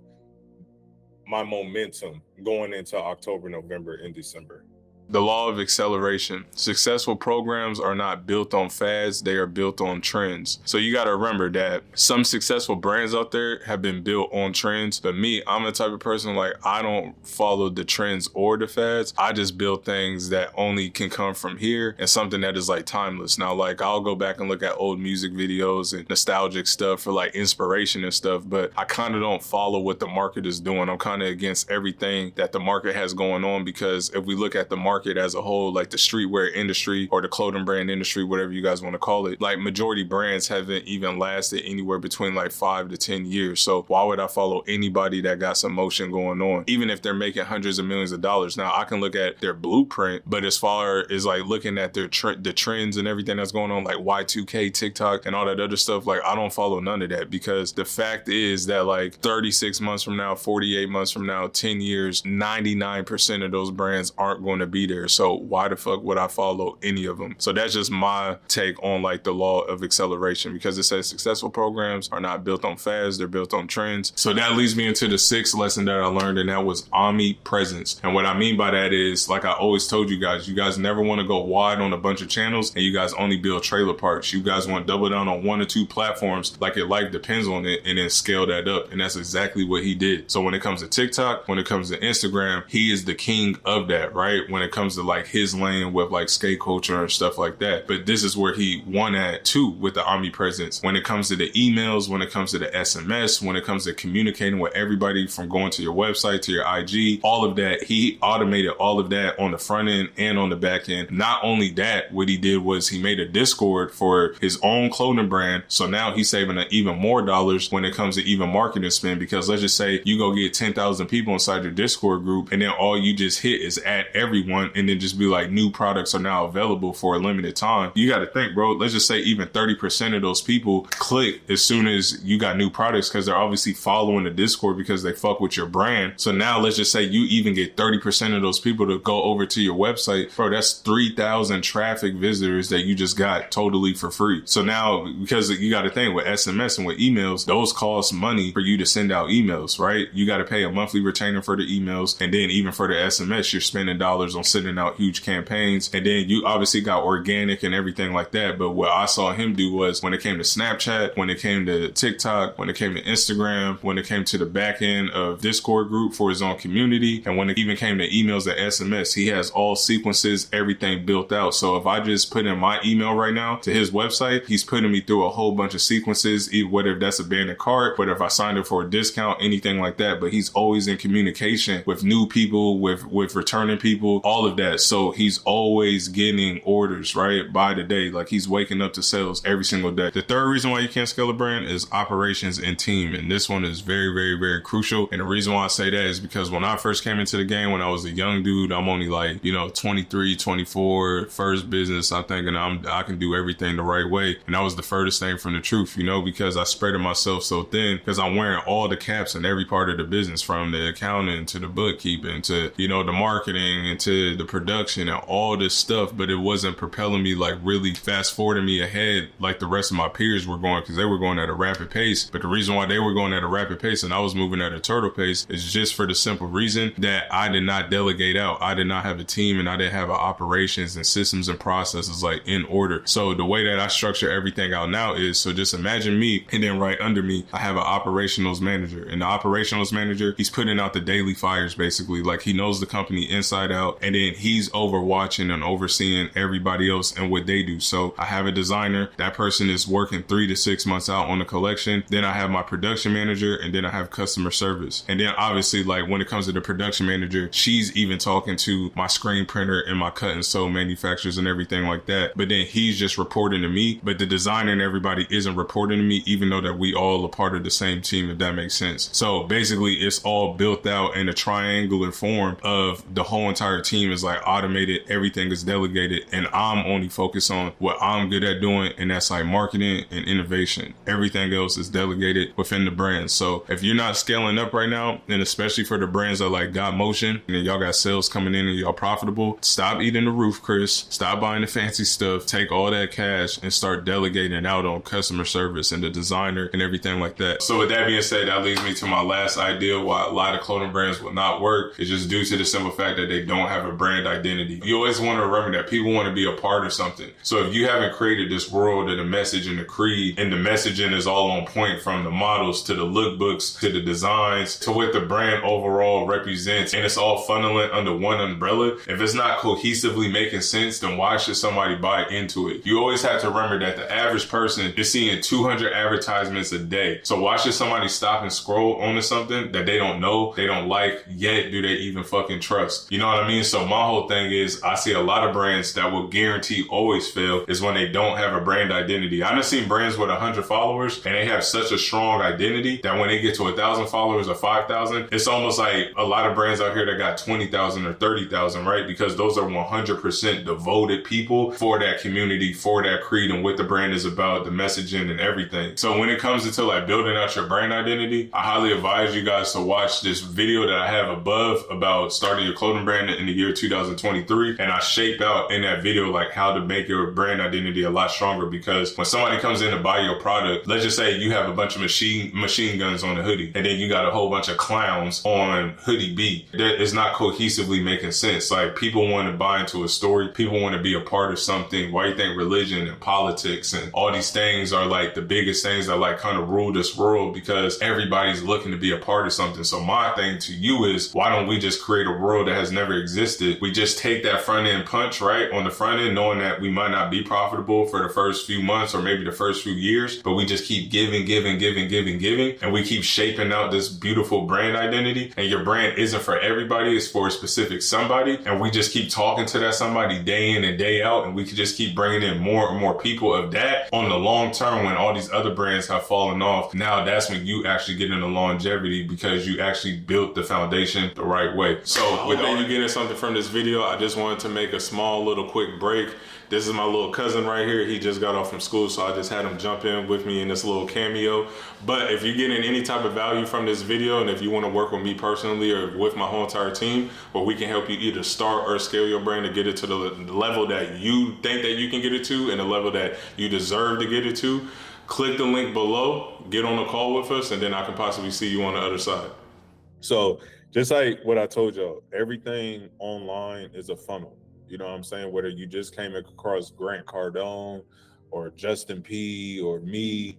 my momentum going into October, November, and December. The law of acceleration. Successful programs are not built on fads, they are built on trends. So you gotta remember that some successful brands out there have been built on trends, but me, I'm the type of person like I don't follow the trends or the fads. I just build things that only can come from here and something that is like timeless. Now, like I'll go back and look at old music videos and nostalgic stuff for like inspiration and stuff, but I kind of don't follow what the market is doing. I'm kind of against everything that the market has going on, because if we look at the market as a whole, like the streetwear industry or the clothing brand industry, whatever you guys want to call it, like majority brands haven't even lasted anywhere between like 5 to 10 years. So why would I follow anybody that got some motion going on, even if they're making hundreds of millions of dollars? Now I can look at their blueprint, but as far as like looking at their the trends and everything that's going on, like Y2K, TikTok, and all that other stuff, like I don't follow none of that, because the fact is that like 36 months from now, 48 months from now, 10 years, 99% of those brands aren't going to be there. So why the fuck would I follow any of them? So that's just my take on like the law of acceleration, because it says successful programs are not built on fads, they're built on trends. So that leads me into the 6th lesson that I learned, and that was omnipresence. And what I mean by that is, like I always told you guys never want to go wide on a bunch of channels and you guys only build trailer parks. You guys want to double down on 1 or 2 platforms like your life depends on it, and then scale that up. And that's exactly what he did. So when it comes to TikTok, when it comes to Instagram, he is the king of that, right? When it comes to like his lane with like skate culture and stuff like that. But this is where he won at too, with the omnipresence. When it comes to the emails, when it comes to the SMS, when it comes to communicating with everybody from going to your website to your IG, all of that, he automated all of that on the front end and on the back end. Not only that, what he did was he made a Discord for his own clothing brand. So now he's saving even more dollars when it comes to even marketing spend, because let's just say you go get 10,000 people inside your Discord group, and then all you just hit is add everyone, and then just be like, new products are now available for a limited time. You got to think, bro, let's just say even 30% of those people click as soon as you got new products, because they're obviously following the Discord because they fuck with your brand. So now let's just say you even get 30% of those people to go over to your website. Bro, that's 3,000 traffic visitors that you just got totally for free. So now, because you got to think with SMS and with emails, those cost money for you to send out emails, right? You got to pay a monthly retainer for the emails. And then even for the SMS, you're spending dollars on sending out huge campaigns. And then you obviously got organic and everything like that. But what I saw him do was, when it came to Snapchat, when it came to TikTok, when it came to Instagram, when it came to the back end of Discord group for his own community, and when it even came to emails and SMS, he has all sequences, everything built out. So if I just put in my email right now to his website, he's putting me through a whole bunch of sequences, whether that's abandoned cart, whether if I signed up for a discount, anything like that. But he's always in communication with new people, with returning people, all of that. So he's always getting orders, right, by the day. Like he's waking up to sales every single day. The third reason why you can't scale a brand is operations and team. And this one is very, very, very crucial. And the reason why I say that is because when I first came into the game, when I was a young dude, I'm only like, 23, 24, first business, I'm thinking I can do everything the right way. And that was the furthest thing from the truth, because I spreaded myself so thin, because I'm wearing all the caps in every part of the business, from the accounting to the bookkeeping to, the marketing and to, the production and all this stuff, but it wasn't propelling me, like really fast forwarding me ahead like the rest of my peers were going, because they were going at a rapid pace. But the reason why they were going at a rapid pace and I was moving at a turtle pace is just for the simple reason that I did not delegate out. I did not have a team, and I didn't have operations and systems and processes like in order. So the way that I structure everything out now is, so just imagine me, and then right under me, I have an operationals manager, and the operationals manager, he's putting out the daily fires basically. Like he knows the company inside out, and then he's overwatching and overseeing everybody else and what they do. So I have a designer, that person is working 3 to 6 months out on the collection. Then I have my production manager, and then I have customer service. And then obviously, like when it comes to the production manager, she's even talking to my screen printer and my cut and sew manufacturers and everything like that. But then he's just reporting to me, but the designer and everybody isn't reporting to me, even though that we all are part of the same team, if that makes sense. So basically it's all built out in a triangular form of the whole entire team is like automated, everything is delegated, and I'm only focused on what I'm good at doing, and that's like marketing and innovation. Everything else is delegated within the brand. So if you're not scaling up right now, and especially for the brands that like got motion and y'all got sales coming in and y'all profitable, stop eating the roof, Chris. Stop buying the fancy stuff. Take all that cash and start delegating out on customer service and the designer and everything like that. So with that being said, that leads me to my last idea why a lot of clothing brands will not work. Is just due to the simple fact that they don't have a brand identity. You always want to remember that people want to be a part of something. So if you haven't created this world of the message and the creed, and the messaging is all on point from the models to the lookbooks to the designs to what the brand overall represents, and it's all funneling under one umbrella, if it's not cohesively making sense, then why should somebody buy into it? You always have to remember that the average person is seeing 200 advertisements a day. So why should somebody stop and scroll onto something that they don't know, they don't like, yet do they even fucking trust? You know what I mean? So my whole thing is, I see a lot of brands that will guarantee always fail is when they don't have a brand identity. I've seen brands with 100 followers and they have such a strong identity that when they get to 1,000 followers or 5,000, it's almost like a lot of brands out here that got 20,000 or 30,000, right? Because those are 100% devoted people for that community, for that creed and what the brand is about, the messaging and everything. So when it comes into like building out your brand identity, I highly advise you guys to watch this video that I have above about starting your clothing brand in the year 2023. And I shape out in that video like how to make your brand identity a lot stronger, because when somebody comes in to buy your product, let's just say you have a bunch of machine guns on the hoodie, and then you got a whole bunch of clowns on hoodie B. That is not cohesively making sense. Like, people want to buy into a story. People want to be a part of something. Why you think religion and politics and all these things are like the biggest things that like kind of rule this world? Because everybody's looking to be a part of something. So my thing to you is, why don't we just create a world that has never existed? We just take that front end punch, right, on the front end, knowing that we might not be profitable for the first few months or maybe the first few years, but we just keep giving, and we keep shaping out this beautiful brand identity. And your brand isn't for everybody, it's for a specific somebody. And we just keep talking to that somebody day in and day out, and we can just keep bringing in more and more people of that. On the long term, when all these other brands have fallen off, now that's when you actually get into longevity, because you actually built the foundation the right way. So without you getting something from this video, I just wanted to make a small little quick break. This is my little cousin right here. He just got off from school, so I just had him jump in with me in this little cameo. But if you're getting any type of value from this video, and if you want to work with me personally or with my whole entire team, where we can help you either start or scale your brand to get it to the level that you think that you can get it to and the level that you deserve to get it to, click the link below, get on a call with us, and then I can possibly see you on the other side. So just like what I told y'all, everything online is a funnel. You know what I'm saying? Whether you just came across Grant Cardone or Justin P or me,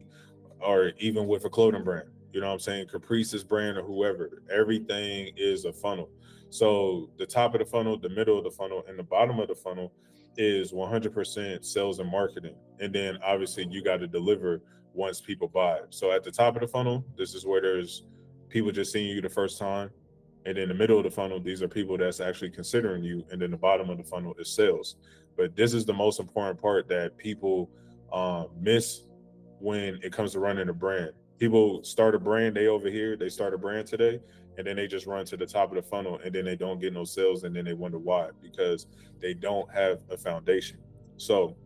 or even with a clothing brand, you know what I'm saying? Caprice's brand or whoever, everything is a funnel. So the top of the funnel, the middle of the funnel, and the bottom of the funnel is 100% sales and marketing. And then obviously you got to deliver once people buy. So at the top of the funnel, this is where there's people just seeing you the first time. And in the middle of the funnel, these are people that's actually considering you. And then the bottom of the funnel is sales. But this is the most important part that people miss when it comes to running a brand. People start a brand, they start a brand today, and then they just run to the top of the funnel, and then they don't get no sales, and then they wonder why, because they don't have a foundation. So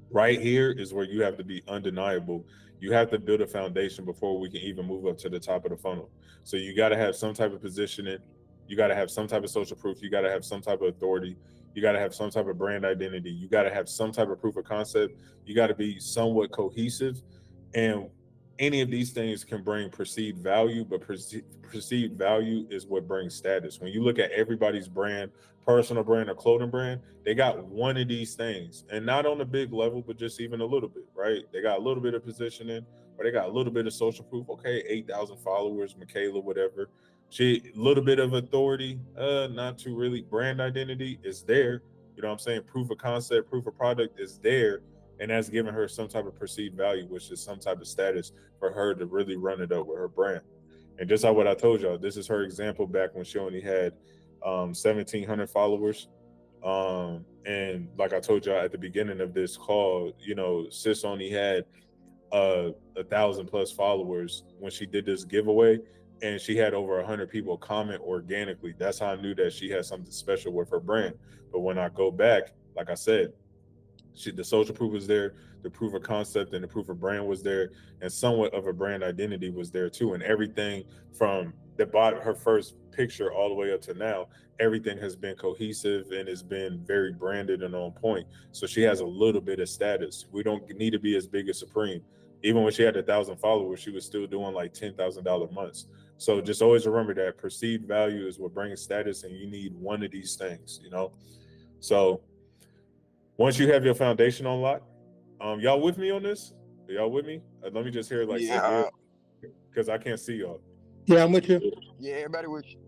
right here is where you have to be undeniable. You have to build a foundation before we can even move up to the top of the funnel. So you got to have some type of positioning. You got to have some type of social proof. You got to have some type of authority. You got to have some type of brand identity. You got to have some type of proof of concept. You got to be somewhat cohesive. And any of these things can bring perceived value, but perceived value is what brings status. When you look at everybody's brand, personal brand or clothing brand, they got one of these things, and not on a big level, but just even a little bit, right? They got a little bit of positioning, or they got a little bit of social proof. Okay, 8,000 followers, Michaela, whatever. She, a little bit of authority, not too really. Brand identity is there. You know what I'm saying? Proof of concept, proof of product is there. And that's giving her some type of perceived value, which is some type of status for her to really run it up with her brand. And just like what I told y'all, this is her example back when she only had 1,700 followers. And like I told y'all at the beginning of this call, you know, sis only had 1,000+ followers when she did this giveaway, and she had over 100 people comment organically. That's how I knew that she had something special with her brand. But when I go back, like I said, the social proof was there, the proof of concept and the proof of brand was there, and somewhat of a brand identity was there too. And everything from her first picture all the way up to now, everything has been cohesive and has been very branded and on point. So she has a little bit of status. We don't need to be as big as Supreme. Even when she had 1,000 followers, she was still doing like $10,000 months. So just always remember that perceived value is what brings status, and you need one of these things, you know? So once you have your foundation on lock, y'all with me on this? Are y'all with me? Let me just hear like, because I can't see y'all. Yeah, I'm with you. Yeah, everybody with you.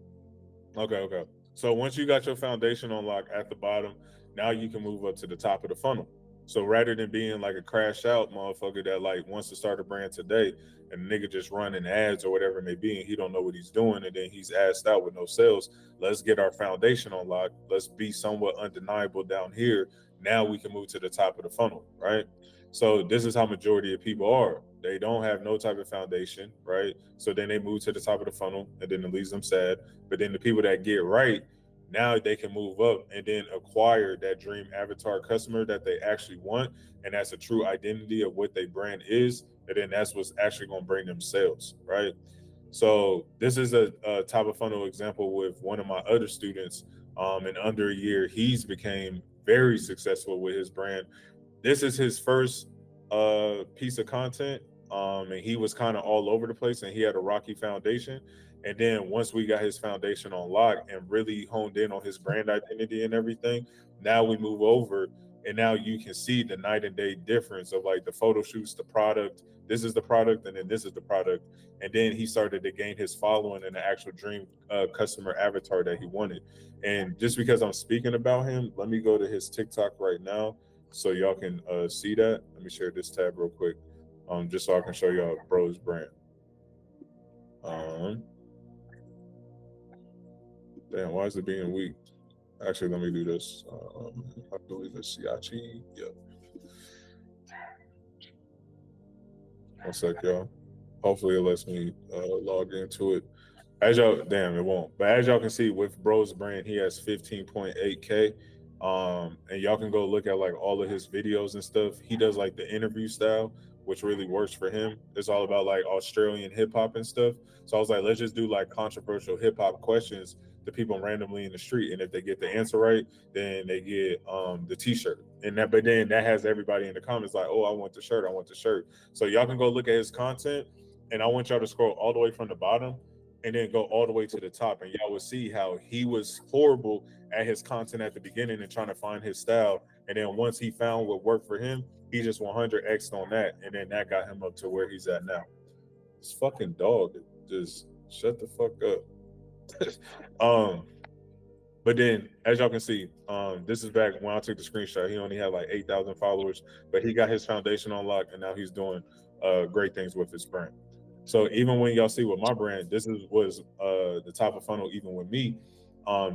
Okay. So once you got your foundation on lock at the bottom, now you can move up to the top of the funnel. So rather than being like a crash out motherfucker that like wants to start a brand today and the nigga just running ads or whatever it may be, and he don't know what he's doing, and then he's asked out with no sales, let's get our foundation on lock. Let's be somewhat undeniable down here. Now we can move to the top of the funnel, right? So this is how majority of people are. They don't have no type of foundation, right? So then they move to the top of the funnel, and then it leaves them sad. But then the people that get right, now they can move up and then acquire that dream avatar customer that they actually want. And that's a true identity of what their brand is. And then that's what's actually going to bring them sales, right? So this is a top of funnel example with one of my other students. In under a year, he's became very successful with his brand. This is his first piece of content. And he was kind of all over the place, and he had a rocky foundation. And then once we got his foundation on lock and really honed in on his brand identity and everything, now we move over, and now you can see the night and day difference of like the photo shoots, the product. This is the product, and then this is the product. And then he started to gain his following and the actual dream customer avatar that he wanted. And just because I'm speaking about him, let me go to his TikTok right now so y'all can see that. Let me share this tab real quick, just so I can show y'all bro's brand. Damn, why is it being weak? Actually, let me do this. I believe it's Siachi. Yep. One sec, y'all. Hopefully it lets me log into it. As y'all, damn, it won't. But as y'all can see with bro's brand, he has 15.8K. And y'all can go look at like all of his videos and stuff. He does like the interview style, which really works for him. It's all about like Australian hip hop and stuff. So I was like, let's just do like controversial hip hop questions to people randomly in the street. And if they get the answer right, then they get the t-shirt. And that, but then that has everybody in the comments like, oh, I want the shirt, I want the shirt. So y'all can go look at his content, and I want y'all to scroll all the way from the bottom and then go all the way to the top, and y'all will see how he was horrible at his content at the beginning and trying to find his style. And then once he found what worked for him, he just 100x'd on that, and then that got him up to where he's at now. This fucking dog, just shut the fuck up. But then, as y'all can see, this is back when I took the screenshot. He only had like 8,000 followers, but he got his foundation on lock, and now he's doing great things with his brand. So even when y'all see with my brand, this was the top of funnel. Even with me,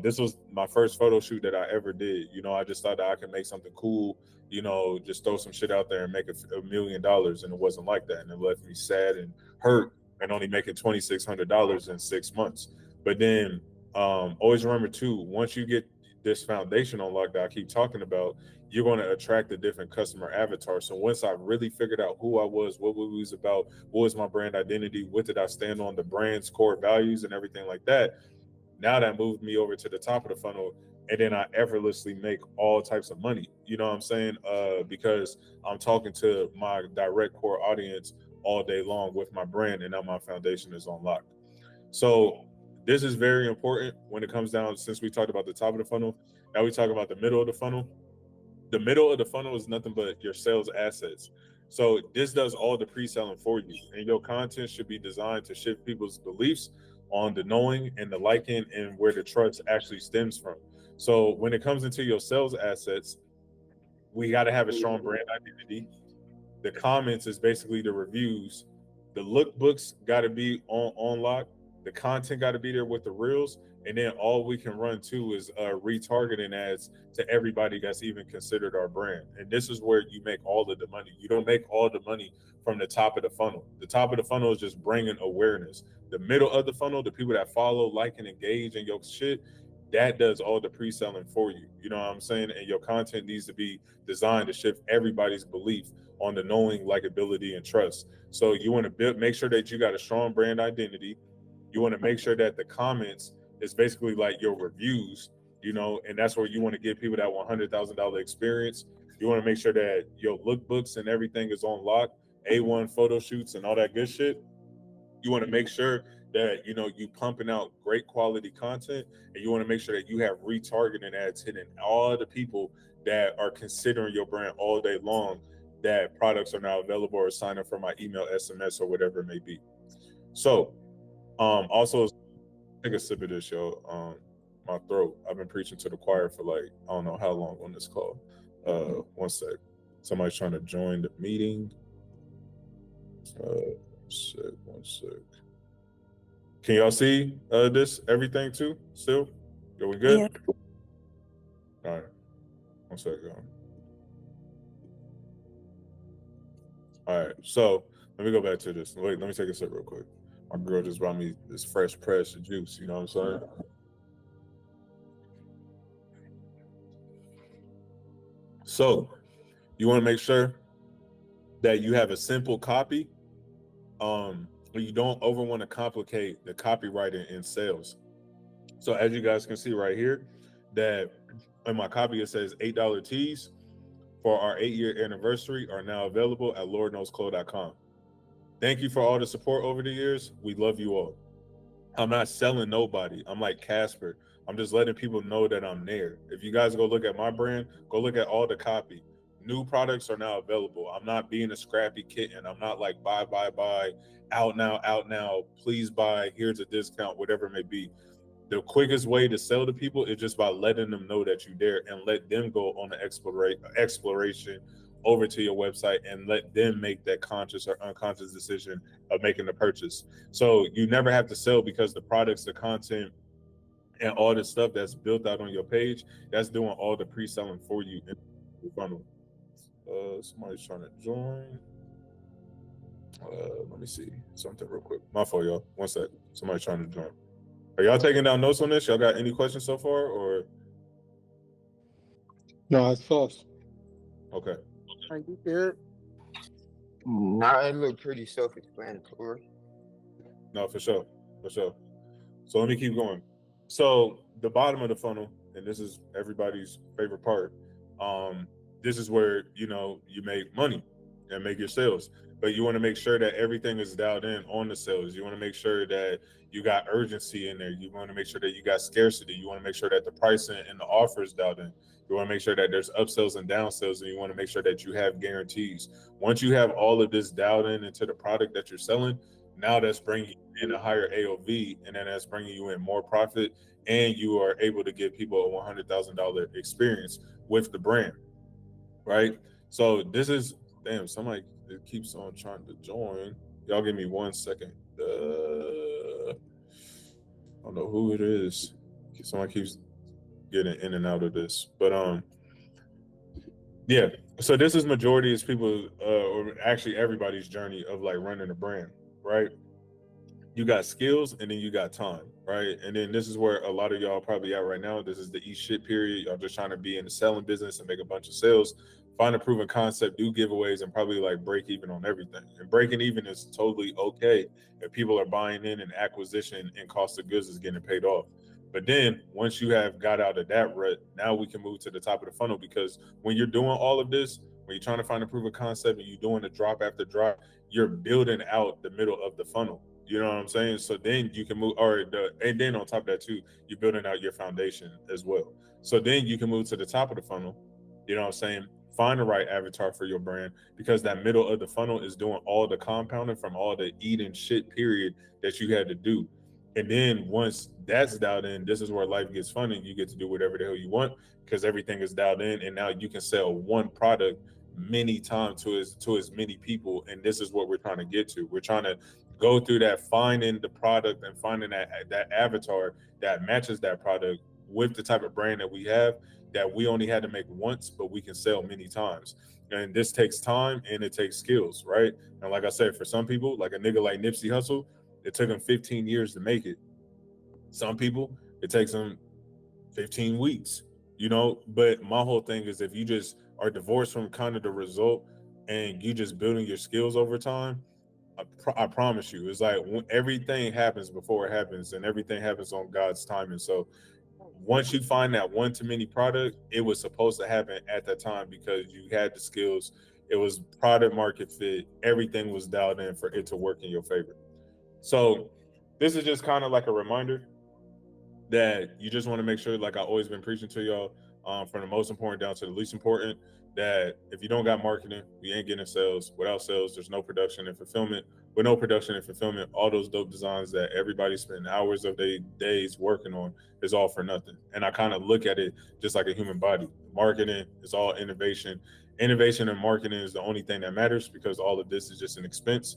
this was my first photo shoot that I ever did. You know, I just thought that I could make something cool. You know, just throw some shit out there and make $1 million, and it wasn't like that, and it left me sad and hurt, and only making $2,600 in 6 months. But then always remember too, once you get this foundation on lock that I keep talking about, you're going to attract a different customer avatar. So once I really figured out who I was, what we was about, what was my brand identity, what did I stand on, the brand's core values and everything like that, Now that moved me over to the top of the funnel, and then I effortlessly make all types of money. You know what I'm saying? Because I'm talking to my direct core audience all day long with my brand, and now my foundation is unlocked. So this is very important when it comes down, since we talked about the top of the funnel, now we talk about the middle of the funnel. The middle of the funnel is nothing but your sales assets. So this does all the pre-selling for you, and your content should be designed to shift people's beliefs on the knowing and the liking and where the trust actually stems from. So when it comes into your sales assets, we got to have a strong brand identity. The comments is basically the reviews. The lookbooks got to be on lock. The content got to be there with the reels. And then all we can run to is retargeting ads to everybody that's even considered our brand. And this is where you make all of the money. You don't make all the money from the top of the funnel. The top of the funnel is just bringing awareness. The middle of the funnel, the people that follow, like, and engage in your shit, that does all the pre-selling for you. You know what I'm saying? And your content needs to be designed to shift everybody's belief on the knowing, likability, and trust. So you want to make sure that you got a strong brand identity. You want to make sure that the comments is basically like your reviews, you know, and that's where you want to give people that $100,000 experience. You want to make sure that your lookbooks and everything is on lock, A1 photo shoots and all that good shit. You want to make sure that, you know, you pumping out great quality content, and you want to make sure that you have retargeting ads hitting all the people that are considering your brand all day long, that products are now available, or sign up for my email, SMS, or whatever it may be. So also take a sip of this, yo. My throat, I've been preaching to the choir for like, I don't know how long on this call. One sec. Somebody's trying to join the meeting. One sec. Can y'all see this, everything too, still? Are we good? Yeah. All right. One sec, y'all. All right, so let me go back to this. Wait, let me take a sip real quick. My girl just brought me this fresh press juice, you know what I'm saying? So you want to make sure that you have a simple copy. You don't over want to complicate the copywriting in sales. So as you guys can see right here, that in my copy, it says $8 tees for our 8-year anniversary are now available at LordKnowsClothes.com. Thank you for all the support over the years. We love you all. I'm not selling nobody. I'm like Casper. I'm just letting people know that I'm there. If you guys go look at my brand, go look at all the copy. New products are now available. I'm not being a scrappy kitten. I'm not like buy, out now, please buy, here's a discount, whatever it may be. The quickest way to sell to people is just by letting them know that you're there, and let them go on the exploration over to your website and let them make that conscious or unconscious decision of making the purchase. So you never have to sell, because the products, the content, and all the stuff that's built out on your page, that's doing all the pre-selling for you in the funnel. Somebody's trying to join. Let me see something real quick. My fault, y'all. One sec. Somebody's trying to join. Are y'all taking down notes on this? Y'all got any questions so far, or? No, it's false. Okay. Are you good? Nah, it looked pretty self-explanatory. No, for sure. So let me keep going. So the bottom of the funnel, and this is everybody's favorite part, this is where, you know, you make money and make your sales. But you want to make sure that everything is dialed in on the sales. You want to make sure that you got urgency in there. You want to make sure that you got scarcity. You want to make sure that the pricing and the offer is dialed in. You want to make sure that there's upsells and downsells, and you want to make sure that you have guarantees. Once you have all of this dialed in into the product that you're selling, now that's bringing you in a higher AOV, and then that's bringing you in more profit, and you are able to give people a $100,000 experience with the brand, right? So this is, damn, somebody keeps on trying to join. Y'all give me 1 second. I don't know who it is. Someone keeps getting in and out of this, but yeah. So this is majority is people, or actually everybody's journey of like running a brand, right? You got skills, and then you got time, right? And then this is where a lot of y'all probably at right now. This is the eat shit period. Y'all just trying to be in the selling business and make a bunch of sales, find a proven concept, do giveaways, and probably like break even on everything. And breaking even is totally okay if people are buying in and acquisition and cost of goods is getting paid off. But then once you have got out of that rut, now we can move to the top of the funnel, because when you're doing all of this, when you're trying to find a proof of concept and you're doing the drop after drop, you're building out the middle of the funnel. You know what I'm saying? So then you can move, and then on top of that too, you're building out your foundation as well. So then you can move to the top of the funnel. You know what I'm saying? Find the right avatar for your brand, because that middle of the funnel is doing all the compounding from all the eating shit period that you had to do. And then once that's dialed in, this is where life gets fun and you get to do whatever the hell you want, because everything is dialed in, and now you can sell one product many times to as many people. And this is what we're trying to get to. We're trying to go through that, finding the product and finding that avatar that matches that product with the type of brand that we have, that we only had to make once, but we can sell many times. And this takes time and it takes skills, right? And like I said, for some people, like a nigga like Nipsey Hussle, it took him 15 years to make it. Some people, it takes them 15 weeks, you know? But my whole thing is, if you just are divorced from kind of the result and you just building your skills over time, I promise you, it's like everything happens before it happens, and everything happens on God's timing. So once you find that one-to-many product, it was supposed to happen at that time, because you had the skills. It was product market fit. Everything was dialed in for it to work in your favor. So this is just kind of like a reminder that you just want to make sure, like I've always been preaching to y'all, from the most important down to the least important, that if you don't got marketing, we ain't getting sales. Without sales, there's no production and fulfillment. With no production and fulfillment, all those dope designs that everybody spend hours of their days working on is all for nothing. And I kind of look at it just like a human body. Marketing is all innovation. Innovation and marketing is the only thing that matters, because all of this is just an expense.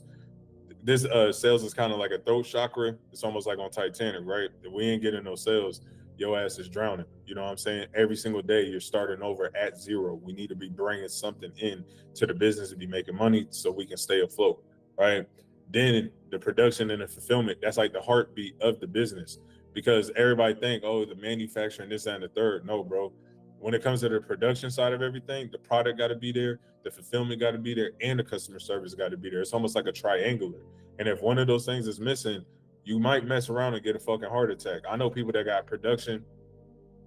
This sales is kind of like a throat chakra. It's almost like on Titanic, right? If we ain't getting no sales, your ass is drowning. You know what I'm saying? Every single day you're starting over at zero. We need to be bringing something in to the business to be making money so we can stay afloat, right? Then the production and the fulfillment, that's like the heartbeat of the business, because everybody think, oh, the manufacturing, this, that, and the third. No, bro. When it comes to the production side of everything, the product got to be there, the fulfillment got to be there, and the customer service got to be there. It's almost like a triangular. And if one of those things is missing, you might mess around and get a fucking heart attack. I know people that got production,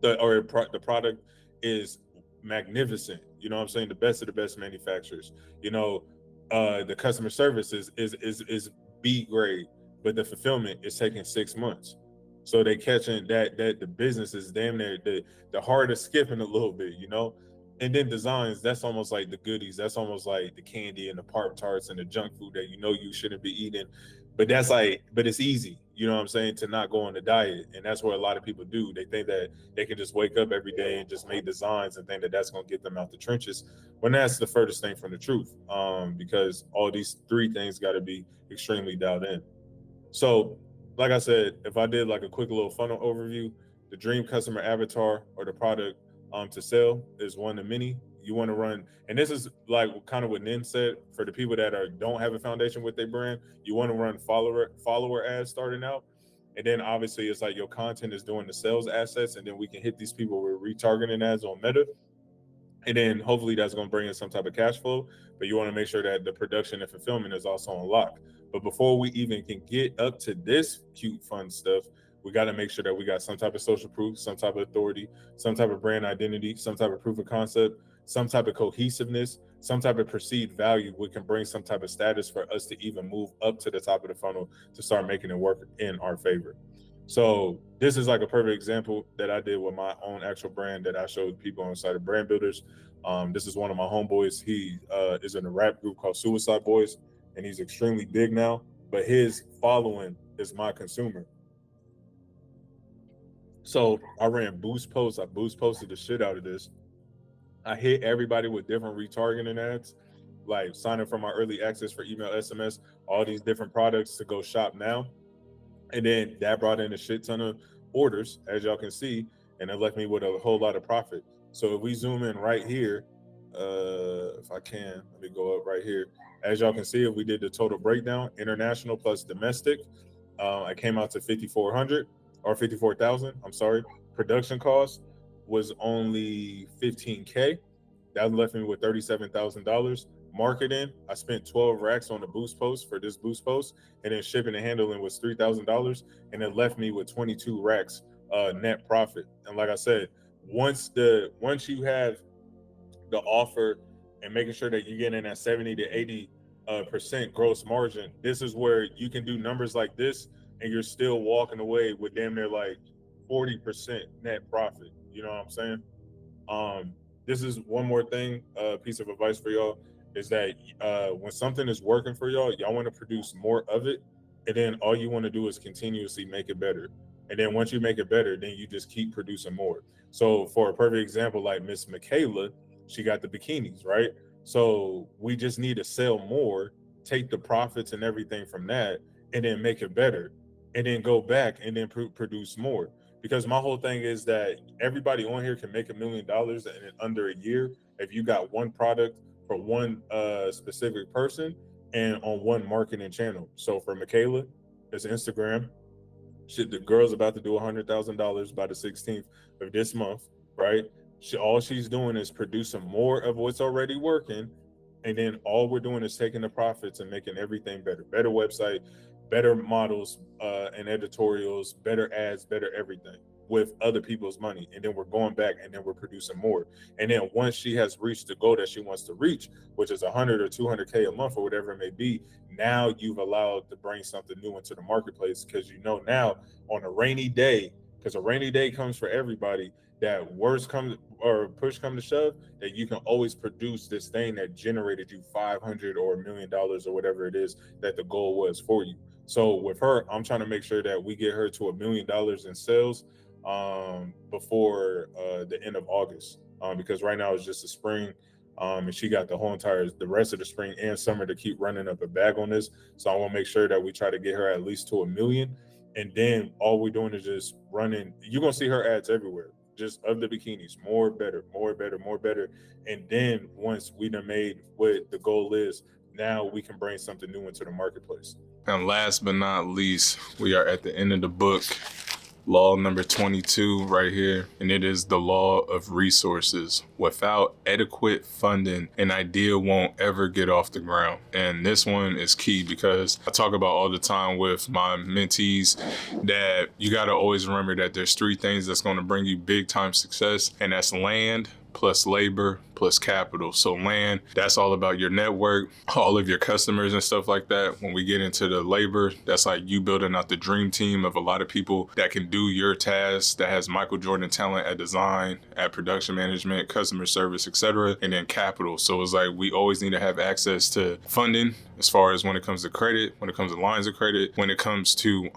the product is magnificent. You know what I'm saying? The best of the best manufacturers. You know, the customer service is B grade, but the fulfillment is taking 6 months. So they catching that the business is damn near the heart is skipping a little bit, you know. And then designs, that's almost like the goodies. That's almost like the candy and the Pop-Tarts and the junk food that you know you shouldn't be eating. But that's like, but it's easy, you know what I'm saying, to not go on the diet. And that's what a lot of people do. They think that they can just wake up every day and just make designs and think that that's going to get them out the trenches, when that's the furthest thing from the truth, because all these three things got to be extremely dialed in. So like I said, if I did like a quick little funnel overview, the dream customer avatar or the product to sell is one of many. You want to run, and this is like kind of what Nin said, for the people that don't have a foundation with their brand, you want to run follower ads starting out. And then obviously it's like your content is doing the sales assets, and then we can hit these people with retargeting ads on Meta. And then hopefully that's going to bring in some type of cash flow, but you want to make sure that the production and fulfillment is also on lock. But before we even can get up to this cute, fun stuff, we got to make sure that we got some type of social proof, some type of authority, some type of brand identity, some type of proof of concept, some type of cohesiveness, some type of perceived value, which can bring some type of status for us to even move up to the top of the funnel to start making it work in our favor. So this is like a perfect example that I did with my own actual brand that I showed people on the site of Brand Builders. This is one of my homeboys. He is in a rap group called Suicide Boys, and he's extremely big now, but his following is my consumer. So I ran boost posts. I boost posted the shit out of this. I hit everybody with different retargeting ads, like sign up for my early access for email, SMS, all these different products to go shop now. And then that brought in a shit ton of orders, as y'all can see, and it left me with a whole lot of profit. So if we zoom in right here, if I can, let me go up right here. As y'all can see, if we did the total breakdown, international plus domestic, I came out to 5,400 or 54,000. I'm sorry. Production cost was only 15K. That left me with $37,000. Marketing, I spent 12 racks on the boost post for this boost post, and then shipping and handling was $3,000, and it left me with 22 racks net profit. And like I said, once you have the offer and making sure that you get in at 70 to 80% gross margin, this is where you can do numbers like this and you're still walking away with damn near like 40% net profit. You know what I'm saying? This is one more thing, piece of advice for y'all, is that when something is working for y'all want to produce more of it, and then all you want to do is continuously make it better. And then once you make it better, then you just keep producing more. So for a perfect example, like Miss Michaela, she got the bikinis, right? So we just need to sell more, take the profits and everything from that, and then make it better, and then go back and then produce more. Because my whole thing is that everybody on here can make $1 million in under a year if you got one product for one specific person and on one marketing channel. So for Michaela, it's Instagram. The girl's about to do $100,000 by the 16th of this month, right? All she's doing is producing more of what's already working, and then all we're doing is taking the profits and making everything better. Better website, better models and editorials, better ads, better everything with other people's money. And then we're going back and then we're producing more. And then once she has reached the goal that she wants to reach, which is 100 or 200K a month or whatever it may be, now you've allowed to bring something new into the marketplace, because you know now on a rainy day, because a rainy day comes for everybody, that worst comes or push come to shove, that you can always produce this thing that generated you 500 or $1 million or whatever it is that the goal was for you. So with her, I'm trying to make sure that we get her to $1 million in sales before the end of August, because right now it's just the spring, and she got the rest of the spring and summer to keep running up a bag on this. So I want to make sure that we try to get her at least to $1 million, and then all we're doing is just running. You're gonna see her ads everywhere, just of the bikinis, more, better, more, better, more, better. And then once we done made what the goal is, now we can bring something new into the marketplace. And last but not least, we are at the end of the book. Law number 22 right here, and it is the law of resources. Without adequate funding, an idea won't ever get off the ground. And this one is key, because I talk about all the time with my mentees that you got to always remember that there's 3 things that's going to bring you big time success, and that's land plus labor plus capital. So land, that's all about your network, all of your customers and stuff like that. When we get into the labor, that's like you building out the dream team of a lot of people that can do your tasks, that has Michael Jordan talent at design, at production management, customer service, etc. And then capital. So it's like we always need to have access to funding, as far as when it comes to credit, when it comes to lines of credit, when it comes to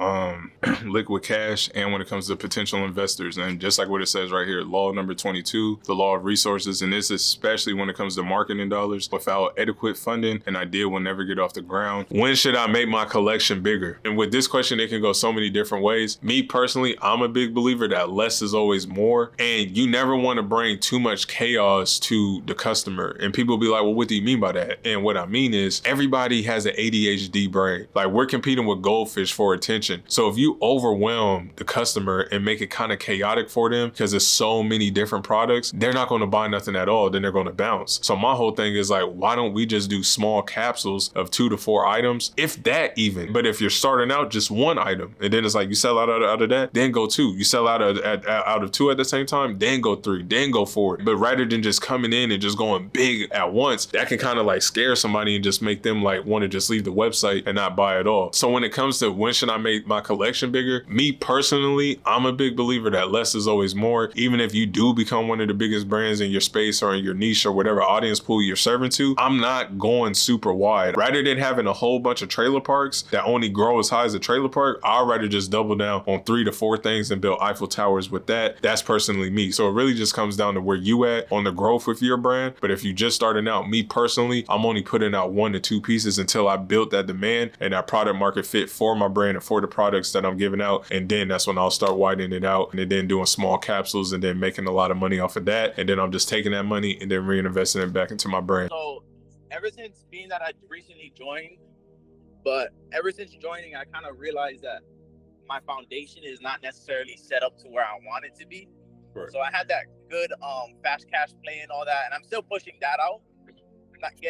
liquid cash, and when it comes to potential investors. And just like what it says right here, law number 22, the law of resources, and this is especially when it comes to marketing dollars. Without adequate funding, an idea will never get off the ground. When should I make my collection bigger? And with this question, it can go so many different ways. Me personally, I'm a big believer that less is always more, and you never want to bring too much chaos to the customer. And people be like, well, what do you mean by that? And what I mean is everybody has an ADHD brain. Like, we're competing with goldfish for attention. So if you overwhelm the customer and make it kind of chaotic for them, because there's so many different products, they're not going to buy nothing at all. Then they're going to bounce. So my whole thing is like, why don't we just do small capsules of 2 to 4 items, if that even? But if you're starting out, just 1 item, and then it's like you sell out of that, then go 2. You sell out of 2 at the same time, then go 3, then go 4. But rather than just coming in and just going big at once, that can kind of like scare somebody and just make them like want to just leave the website and not buy at all. So when it comes to when should I make my collection bigger, me personally, I'm a big believer that less is always more. Even if you do become one of the biggest brands in your space or in your niche or whatever audience pool you're serving to, I'm not going super wide. Rather than having a whole bunch of trailer parks that only grow as high as a trailer park, I'd rather just double down on 3 to 4 things and build Eiffel Towers with that. That's personally me. So it really just comes down to where you at on the growth with your brand. But if you just starting out, me personally, I'm only putting out 1 to 2 pieces until I built that demand and that product market fit for my brand and for the products that I'm giving out. And then that's when I'll start widening it out and then doing small capsules and then making a lot of money off of that. And then I'm just taking that money and then reinvesting it back into my brand. So ever since being that I recently joined, but ever since joining, I kind of realized that my foundation is not necessarily set up to where I want it to be. Right. So I had that good fast cash play and all that, and I'm still pushing that out.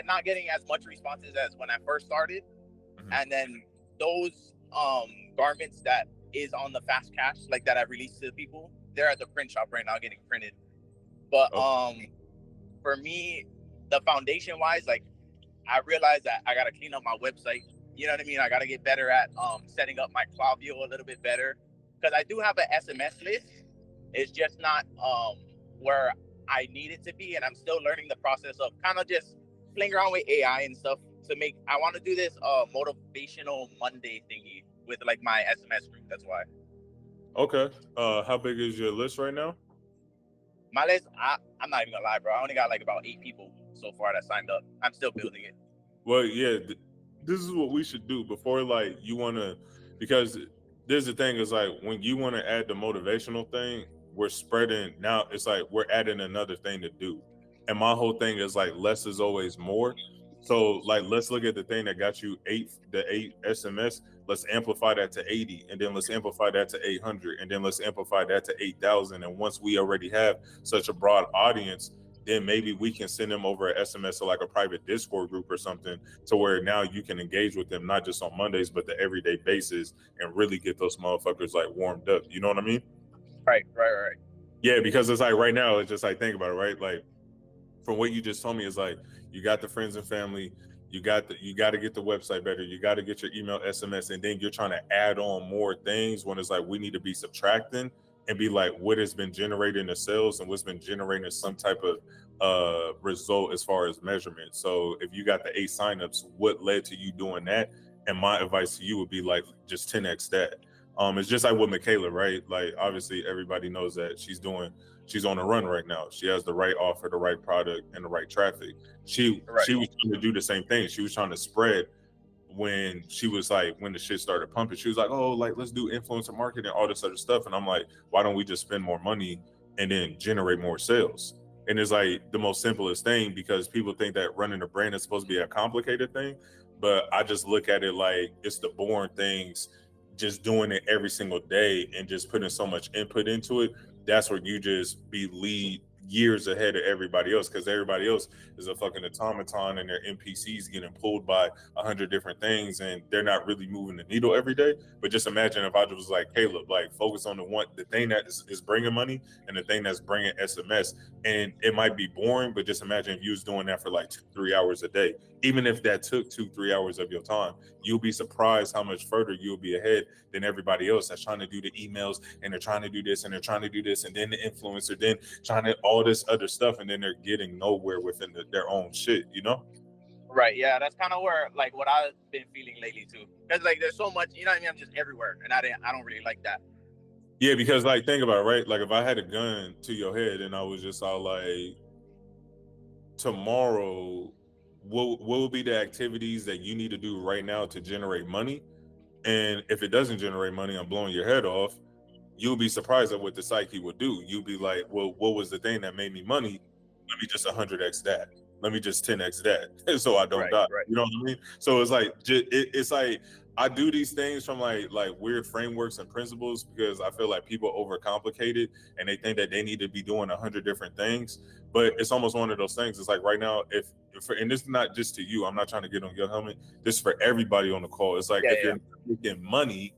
Not getting as much responses as when I first started. Mm-hmm. And then those garments that is on the fast cash, like that I released to the people. They're at the print shop right now getting printed. But for me, the foundation wise, like I realized that I gotta clean up my website. You know what I mean? I gotta get better at setting up my Klaviyo a little bit better, because I do have an SMS list. It's just not where I need it to be, and I'm still learning the process of kind of just playing around with AI and stuff to make. I want to do this motivational Monday thingy with like my SMS group. That's why. Okay. How big is your list right now? My list, I'm not even gonna lie, bro. I only got like about 8 people so far that signed up. I'm still building it. Well, yeah, this is what we should do before, like, you want to, because there's the thing is like when you want to add the motivational thing, we're spreading now. It's like we're adding another thing to do, and my whole thing is like less is always more. So like let's look at the thing that got you 8 SMS. Let's amplify that to 80, and then let's amplify that to 800, and then let's amplify that to 8,000. And once we already have such a broad audience, then maybe we can send them over an SMS or like a private Discord group or something, to where now you can engage with them, not just on Mondays, but the everyday basis, and really get those motherfuckers like warmed up. You know what I mean? Right. Yeah, because it's like right now, it's just like, think about it, right? Like from what you just told me, is like you got the friends and family, you got to get the website better, you got to get your email, SMS, and then you're trying to add on more things when it's like we need to be subtracting and be like what has been generating the sales and what's been generating some type of result as far as measurement. So if you got the 8 signups, what led to you doing that? And my advice to you would be like just 10x that. It's just like with Michaela, right? Like obviously everybody knows that she's on a run right now. She has the right offer, the right product, and the right traffic. She was trying to do the same thing. She was trying to spread when she was like, when the shit started pumping, she was like, oh, like let's do influencer marketing, all this other stuff. And I'm like, why don't we just spend more money and then generate more sales? And it's like the most simplest thing, because people think that running a brand is supposed to be a complicated thing. But I just look at it like it's the boring things, just doing it every single day and just putting so much input into it. That's where you just be lead years ahead of everybody else, because everybody else is a fucking automaton and their NPCs getting pulled by 100 different things and they're not really moving the needle every day. But just imagine if I was like, Caleb, like focus on the thing that is bringing money and the thing that's bringing SMS. And it might be boring, but just imagine if you was doing that for like 2-3 hours a day. Even if that took 2-3 hours of your time, you'll be surprised how much further you'll be ahead than everybody else that's trying to do the emails and they're trying to do this and they're trying to do this and then the influencer, then trying to all this other stuff, and then they're getting nowhere within their own shit, you know? Right. Yeah, that's kind of where like what I've been feeling lately too. Because like there's so much, you know what I mean? I'm just everywhere, and I don't really like that. Yeah, because like think about it, right? Like if I had a gun to your head and I was just all like, tomorrow, what will be the activities that you need to do right now to generate money? And if it doesn't generate money, I'm blowing your head off. You'll be surprised at what the psyche would do. You'll be like, well, what was the thing that made me money? Let me just 100x that. Let me just 10x that, so I don't die. Right. You know what I mean? So it's like, it's like I do these things from like weird frameworks and principles, because I feel like people overcomplicate it and they think that they need to be doing 100 different things. But it's almost one of those things. It's like right now, and this is not just to you, I'm not trying to get on your helmet. This is for everybody on the call. It's like if you're making money,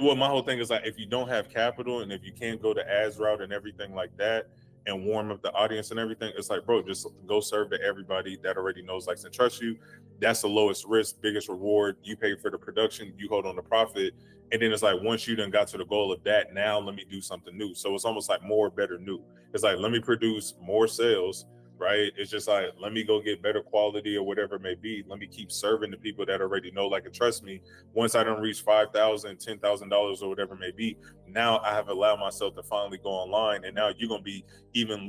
well, my whole thing is like, if you don't have capital and if you can't go the ads route and everything like that and warm up the audience and everything, it's like, bro, just go serve to everybody that already knows, likes, and trusts you. That's the lowest risk, biggest reward. You pay for the production, you hold on the profit. And then it's like, once you done got to the goal of that, now let me do something new. So it's almost like more, better, new. It's like, let me produce more sales, right? It's just like, let me go get better quality or whatever it may be. Let me keep serving the people that already know, like, and trust me. Once I don't reach $5,000, $10,000 or whatever it may be, now I have allowed myself to finally go online. And now you're going to be even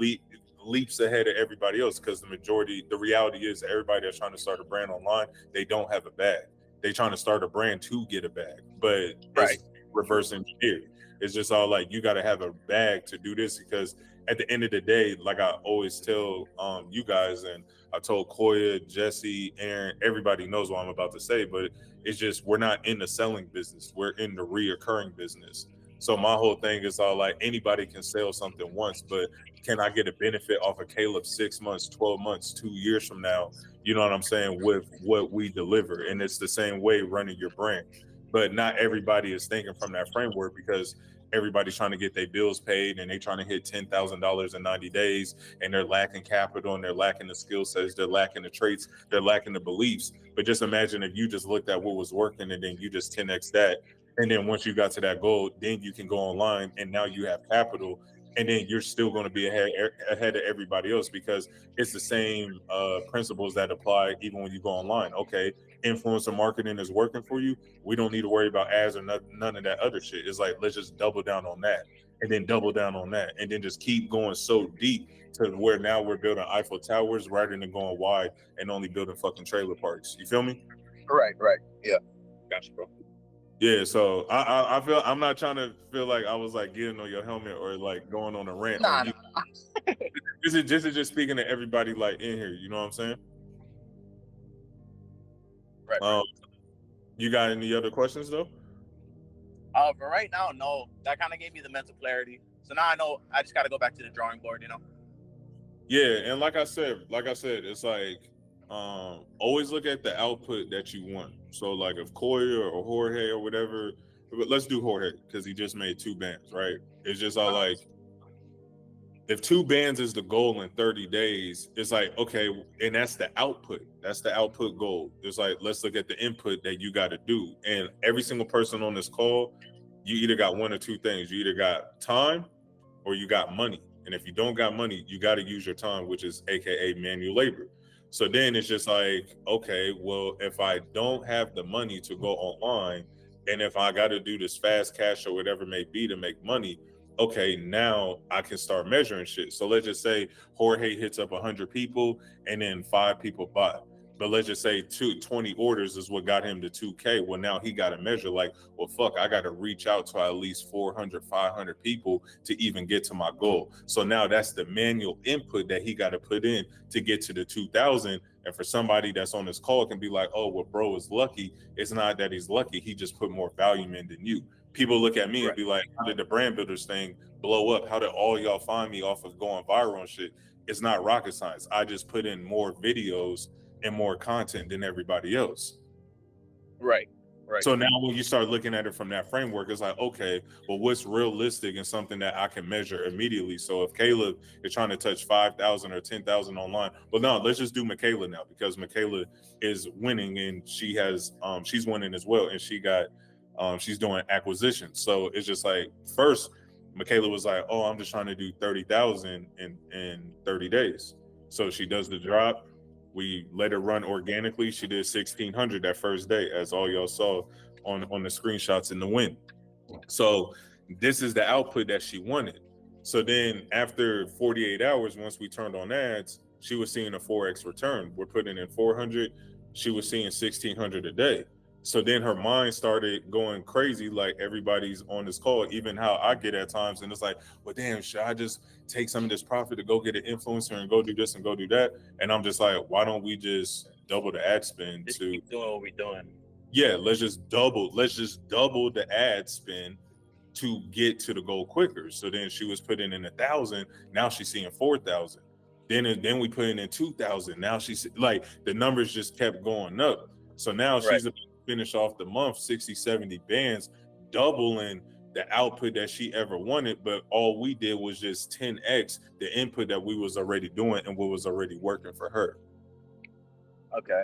leaps ahead of everybody else, because the reality is everybody that's trying to start a brand online, they don't have a bag. They trying to start a brand to get a bag, but it's reverse engineered. It's just all like, you got to have a bag to do this, because at the end of the day, like I always tell you guys, and I told Koya, Jesse, Aaron, everybody knows what I'm about to say, but it's just, we're not in the selling business. We're in the reoccurring business. So my whole thing is all like, anybody can sell something once, but can I get a benefit off of Caleb 6 months, 12 months, 2 years from now? You know what I'm saying? With what we deliver. And it's the same way running your brand. but not everybody is thinking from that framework because everybody's trying to get their bills paid and they trying to hit $10,000 in 90 days and they're lacking capital and they're lacking the skill sets, they're lacking the traits, they're lacking the beliefs. But just imagine if you just looked at what was working and then you just 10x that. And then once you got to that goal, then you can go online and now you have capital and then you're still going to be ahead of everybody else because it's the same principles that apply even when you go online. Okay, influencer marketing is working for you. We don't need to worry about ads or none of that other shit. It's like, let's just double down on that and then double down on that and then just keep going so deep to where now we're building Eiffel Towers rather than going wide and only building fucking trailer parks. You feel me? Right. Yeah. Gotcha, bro. Yeah, so I feel I'm not trying to feel like I was like getting on your helmet or like going on a rant. Nah. This is just speaking to everybody like in here. You know what I'm saying? Right. You got any other questions though? For right now, no. That kind of gave me the mental clarity. So now I know I just got to go back to the drawing board. You know? Yeah, and like I said, it's like always look at the output that you want. So like if Koya or Jorge or whatever, but let's do Jorge because he just made 2 bands, right? It's just all like if 2 bands is the goal in 30 days, it's like, okay, and that's the output. That's the output goal. It's like, let's look at the input that you got to do. And every single person on this call, you either got one or 2 things. You either got time or you got money. And if you don't got money, you got to use your time, which is AKA manual labor. So then it's just like, okay, well, if I don't have the money to go online and if I got to do this fast cash or whatever it may be to make money, okay, now I can start measuring shit. So let's just say Jorge hits up 100 people and then 5 people buy. But let's just say 20 orders is what got him to 2K. Well, now he got to measure like, well, fuck, I got to reach out to at least 400, 500 people to even get to my goal. So now that's the manual input that he got to put in to get to the 2,000. And for somebody that's on this call, it can be like, oh, well, bro is lucky. It's not that he's lucky. He just put more value in than you. People look at me and be like, how did the brand builders thing blow up? How did all y'all find me off of going viral and shit? It's not rocket science. I just put in more videos and more content than everybody else. Right. So now when you start looking at it from that framework, it's like, okay, well, what's realistic and something that I can measure immediately? So if Caleb is trying to touch 5,000 or 10,000 online, well, no, let's just do Michaela now because Michaela is winning and she has, she's winning as well. And she's doing acquisitions. So it's just like, first, Michaela was like, oh, I'm just trying to do 30,000 in 30 days. So she does the drop. We let her run organically. She did 1,600 that first day, as all y'all saw on the screenshots in the win. So this is the output that she wanted. So then after 48 hours, once we turned on ads, she was seeing a 4x return. We're putting in 400. She was seeing 1,600 a day. So then her mind started going crazy, like everybody's on this call, even how I get at times. And it's like, well, damn, should I just take some of this profit to go get an influencer and go do this and go do that? And I'm just like, why don't we just double the ad spend Just keep doing what we're doing. Yeah, let's just double the ad spend to get to the goal quicker. So then she was putting in 1,000. Now she's seeing 4,000. Then we put in 2,000. Now she's like, the numbers just kept going up. So now she's about to finish off the month 60, 70 bands, doubling the output that she ever wanted. But all we did was just 10x the input that we was already doing and what was already working for her. Okay.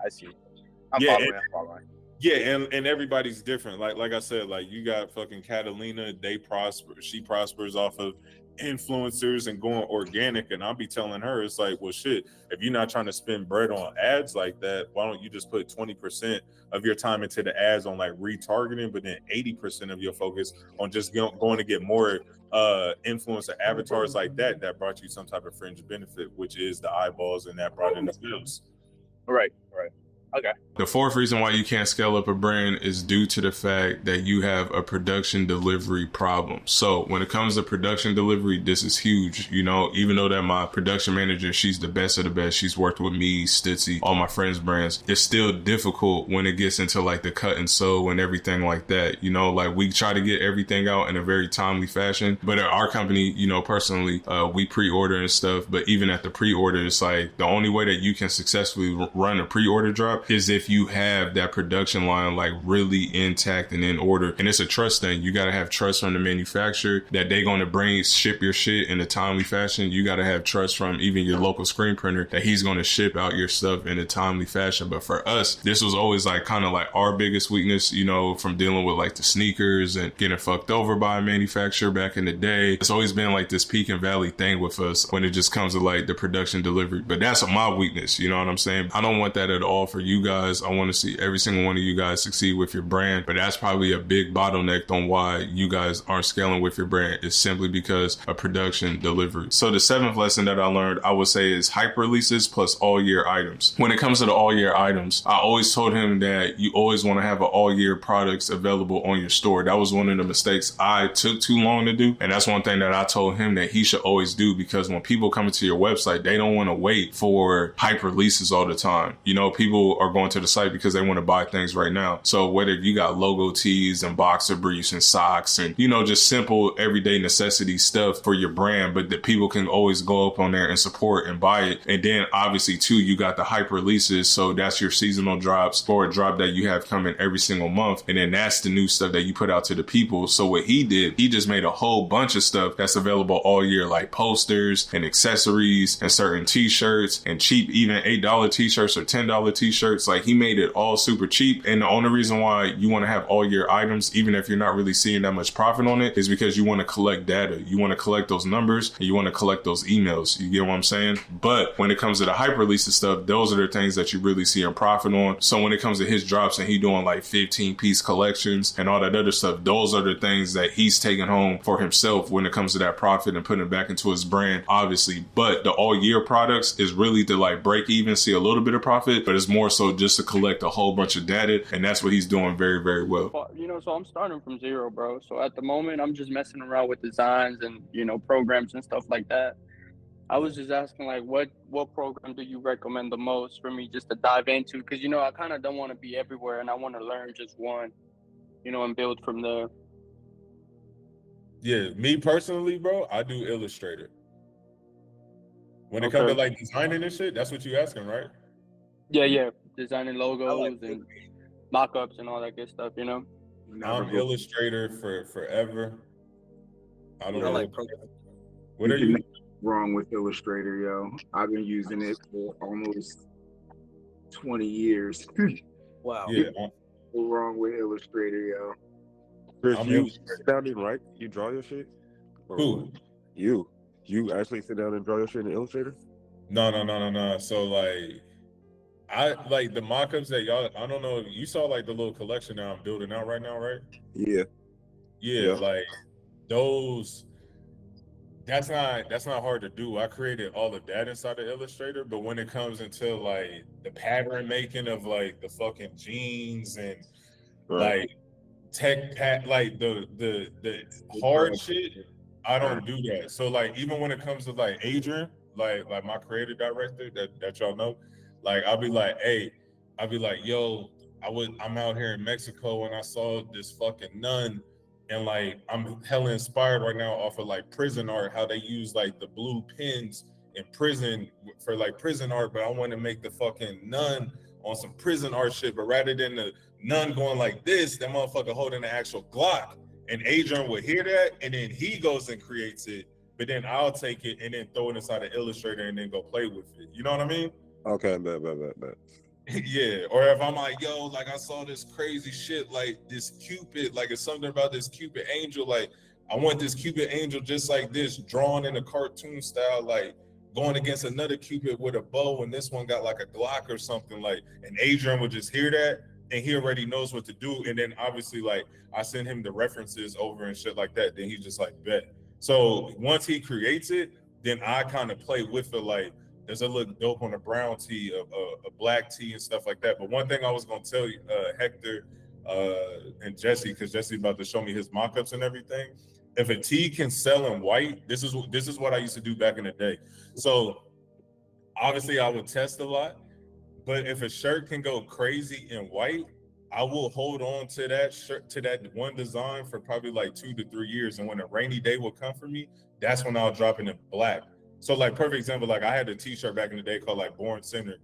I see. I'm following. Yeah, and everybody's different. Like I said, like you got fucking Catalina, she prospers off of influencers and going organic, and I'll be telling her, it's like, well, shit, if you're not trying to spend bread on ads like that, why don't you just put 20% of your time into the ads on like retargeting, but then 80% of your focus on just going to get more influencer avatars like that brought you some type of fringe benefit, which is the eyeballs, and that brought in the views. Right. Okay. The fourth reason why you can't scale up a brand is due to the fact that you have a production delivery problem. So when it comes to production delivery, this is huge. You know, even though that my production manager, she's the best of the best. She's worked with me, Stitzy, all my friends' brands. It's still difficult when it gets into like the cut and sew and everything like that. You know, like we try to get everything out in a very timely fashion. But at our company, you know, personally, we pre-order and stuff. But even at the pre-order, it's like the only way that you can successfully run a pre-order drop is if if you have that production line like really intact and in order. And it's a trust thing. You got to have trust from the manufacturer that they're going to ship your shit in a timely fashion. You got to have trust from even your local screen printer that he's going to ship out your stuff in a timely fashion. But for us, this was always like kind of like our biggest weakness, you know, from dealing with like the sneakers and getting fucked over by a manufacturer back in the day. It's always been like this peak and valley thing with us when it just comes to like the production delivery. But that's my weakness, you know what I'm saying? I don't want that at all for you guys. I want to see every single one of you guys succeed with your brand, but that's probably a big bottleneck on why you guys aren't scaling with your brand, is simply because of production delivery. So the 7th lesson that I learned, I would say, is hype releases plus all year items. When it comes to the all year items, I always told him that you always want to have an all year products available on your store. That was one of the mistakes I took too long to do. And that's one thing that I told him that he should always do, because when people come into your website, they don't want to wait for hype releases all the time. You know, people are going to the site because they want to buy things right now. So whether you got logo tees and boxer briefs and socks and, you know, just simple everyday necessity stuff for your brand, but that people can always go up on there and support and buy it. And then obviously too, you got the hype releases. So that's your seasonal drops or a drop that you have coming every single month. And then that's the new stuff that you put out to the people. So what he did, he just made a whole bunch of stuff that's available all year, like posters and accessories and certain t-shirts and cheap, even $8 t-shirts or $10 t-shirts. Like, he made it all super cheap. And the only reason why you want to have all year items, even if you're not really seeing that much profit on it, is because you want to collect data. You want to collect those numbers and you want to collect those emails. You get what I'm saying? But when it comes to the hype releases stuff, those are the things that you really see a profit on. So when it comes to his drops and he doing like 15-piece collections and all that other stuff, those are the things that he's taking home for himself when it comes to that profit and putting it back into his brand, obviously. But the all year products is really to like break even, see a little bit of profit, but it's more so just to collect a whole bunch of data. And that's what he's doing very, very well. You know, so I'm starting from zero, bro. So at the moment, I'm just messing around with designs and, you know, programs and stuff like that. I was just asking, like, what program do you recommend the most for me just to dive into? Because, you know, I kind of don't want to be everywhere and I want to learn just one, you know, and build from there. Yeah, me personally, bro, I do Illustrator. When it comes to like designing and shit, that's what you asking, right? Yeah. Designing logos and mock-ups and all that good stuff, you know? I'm Illustrator for forever. I don't know. Like what are you? Wrong with Illustrator, yo. I've been using it for almost 20 years. Wow. Yeah. What's wrong with Illustrator, yo? Chris, you sit down and write? You draw your shit? Or Who? You. You actually sit down and draw your shit in Illustrator? No. So like, I like the mock-ups that y'all, I don't know, you saw like the little collection that I'm building out right now, right? Yeah, like those, that's not hard to do. I created all of that inside of Illustrator, but when it comes into like the pattern making of like the fucking jeans and like like the hard shit, I don't do that. So like even when it comes to like Adrian, like my creative director that y'all know, like I'll be like, yo, I'm out here in Mexico and I saw this fucking nun, and like I'm hella inspired right now off of like prison art, how they use like the blue pins in prison for like prison art, but I want to make the fucking nun on some prison art shit, but rather than the nun going like this, that motherfucker holding the actual Glock. And Adrian would hear that, and then he goes and creates it, but then I'll take it and then throw it inside of Illustrator and then go play with it. You know what I mean? Okay, bet. Yeah, or if I'm like, yo, like I saw this crazy shit, like this Cupid, like it's something about this Cupid angel, like I want this Cupid angel just like this, drawn in a cartoon style, like going against another Cupid with a bow, and this one got like a Glock or something, like, and Adrian would just hear that, and he already knows what to do, and then obviously, like, I send him the references over and shit like that, then he's just like, bet. So once he creates it, then I kind of play with it, like, does it look dope on a brown tee, a black tee and stuff like that? But one thing I was gonna tell you, Hector and Jesse, because Jesse about to show me his mock-ups and everything. If a tee can sell in white, this is what I used to do back in the day. So obviously I would test a lot, but if a shirt can go crazy in white, I will hold on to that shirt, to that one design for probably like 2 to 3 years. And when a rainy day will come for me, that's when I'll drop it in black. So like perfect example, like I had a t-shirt back in the day called like Born Center.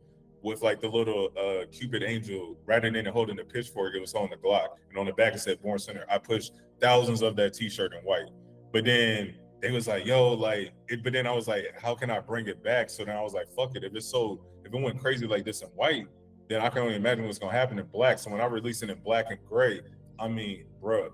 with like the little Cupid angel, rather than it holding the pitchfork, it was on the Glock. And on the back it said Born Center. I pushed thousands of that t-shirt in white. But then they was like, yo, like, but then I was like, how can I bring it back? So then I was like, fuck it. If it went crazy like this in white, then I can only imagine what's gonna happen in black. So when I released it in black and gray, I mean, bruh,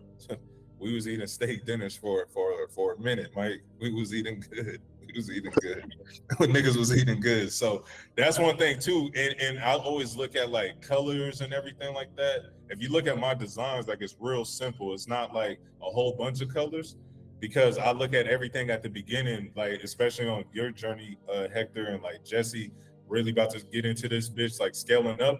we was eating steak dinners for a minute, Mike. We was eating good. Niggas was eating good. So that's one thing too. And I always look at like colors and everything like that. If you look at my designs, like it's real simple. It's not like a whole bunch of colors, because I look at everything at the beginning, like especially on your journey, Hector, and like Jesse, really about to get into this bitch, like scaling up.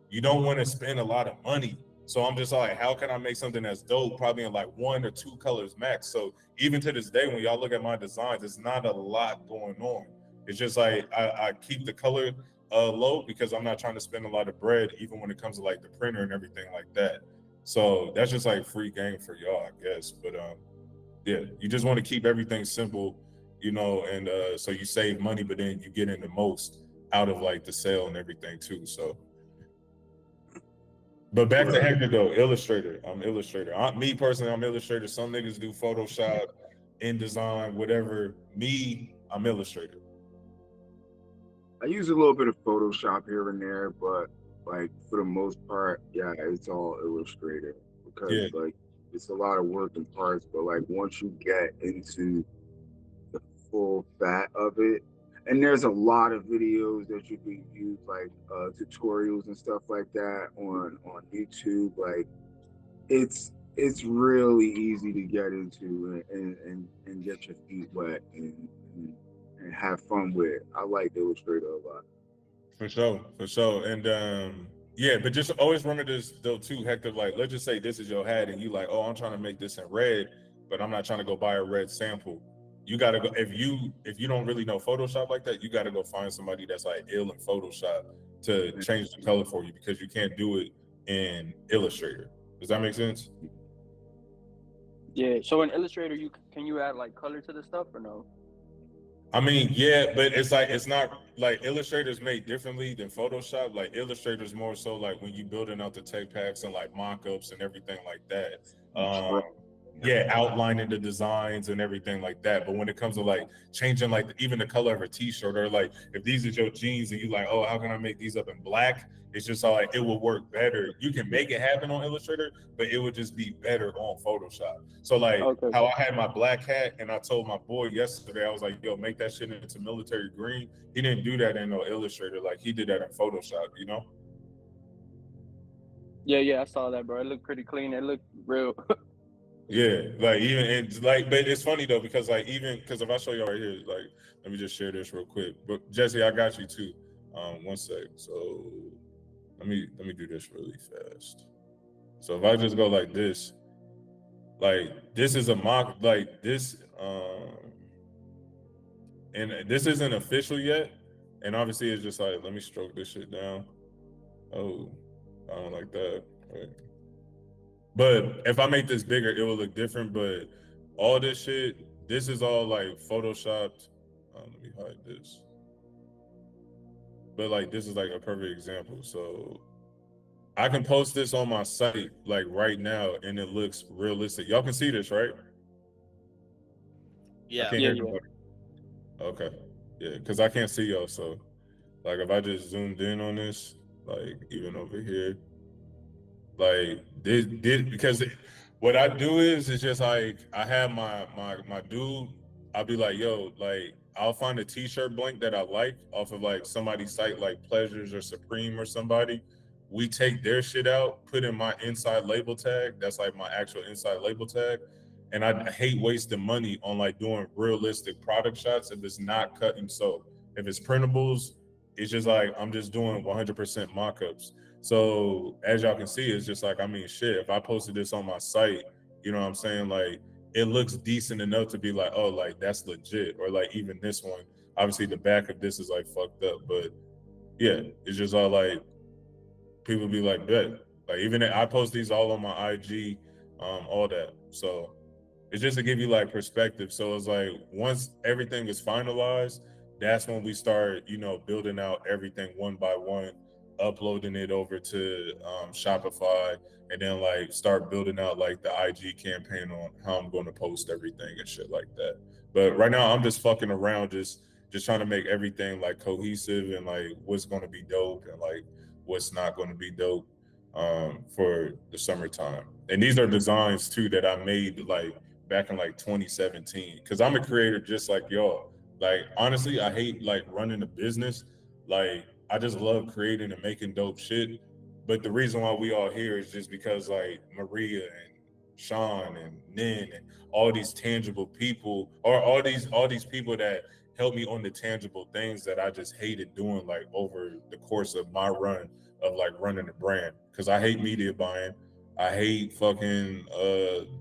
You don't want to spend a lot of money. So I'm just like, how can I make something that's dope, probably in like 1 or 2 colors max? So even to this day, when y'all look at my designs, it's not a lot going on. It's just like I keep the color low because I'm not trying to spend a lot of bread, even when it comes to like the printer and everything like that. So that's just like free game for y'all, I guess. But yeah, you just want to keep everything simple, you know, and so you save money, but then you get in the most out of like the sale and everything too. So. But back to Hector though, Illustrator. I'm Illustrator. Me personally, I'm Illustrator. Some niggas do Photoshop, InDesign, whatever. Me, I'm Illustrator. I use a little bit of Photoshop here and there, but like for the most part, yeah, it's all Illustrator because like it's a lot of work in parts. But like once you get into the full fat of it, and there's a lot of videos that you can use, like tutorials and stuff like that on YouTube. Like it's really easy to get into and get your feet wet and have fun with. I like Illustrator a lot. For sure. And yeah, but just always remember this though too, Hector. Like, let's just say this is your hat, and you like, oh, I'm trying to make this in red, but I'm not trying to go buy a red sample. You gotta go if you don't really know Photoshop like that. You gotta go find somebody that's like ill in Photoshop to change the color for you, because you can't do it in Illustrator. Does that make sense? Yeah. So in Illustrator, can you add like color to the stuff or no? I mean, yeah, but it's like it's not like Illustrator's made differently than Photoshop. Like Illustrator's more so like when you building out the tech packs and like mock-ups and everything like that. Yeah, outlining the designs and everything like that. But when it comes to like changing like even the color of a t-shirt, or like if these are your jeans and you like, oh, how can I make these up in black? It's just all like it will work better. You can make it happen on Illustrator, but it would just be better on Photoshop. So like how I had my black hat and I told my boy yesterday, I was like, yo, make that shit into military green. He didn't do that in no Illustrator. Like he did that in Photoshop, you know? Yeah, I saw that, bro. It looked pretty clean. It looked real. Yeah, like even and like, but it's funny though, because like even because if I show y'all right here, like let me just share this real quick. But Jesse, I got you too. 1 sec. So let me do this really fast. So if I just go like this is a mock, like this, and this isn't official yet. And obviously it's just like, let me stroke this shit down. Oh, I don't like that. Right. But if I make this bigger, it will look different. But all this shit, this is all like photoshopped. Let me hide this. But like, this is like a perfect example. So I can post this on my site like right now and it looks realistic. Y'all can see this, right? Yeah. I can't hear anybody. Okay. Yeah, because I can't see y'all. So like if I just zoomed in on this, like even over here, like this because what I do is it's just like I have my dude, I'll be like, yo, like I'll find a t-shirt blank that I like off of like somebody's site like Pleasures or Supreme or somebody. We take their shit out, put in my inside label tag. That's like my actual inside label tag. And I hate wasting money on like doing realistic product shots if it's not cut and sew. If it's printables, it's just like I'm just doing 100% mock-ups. So as y'all can see, it's just like, I mean, shit, if I posted this on my site, you know what I'm saying? Like, it looks decent enough to be like, oh, like, that's legit. Or like, even this one, obviously the back of this is like fucked up. But yeah, it's just all like, people be like, bet. Like, even I post these all on my IG, all that. So it's just to give you like perspective. So it's like, once everything is finalized, that's when we start, you know, building out everything one by one, uploading it over to Shopify, and then like start building out like the IG campaign on how I'm going to post everything and shit like that. But right now I'm just fucking around, just trying to make everything like cohesive and like what's going to be dope and like what's not going to be dope for the summertime. And these are designs too that I made like back in like 2017, because I'm a creator just like y'all. Like honestly, I hate like running a business. Like I just love creating and making dope shit. But the reason why we all here is just because like Maria and Sean and Nin and all these tangible people, or all these people that help me on the tangible things that I just hated doing like over the course of my run of like running a brand. Because I hate media buying. I hate fucking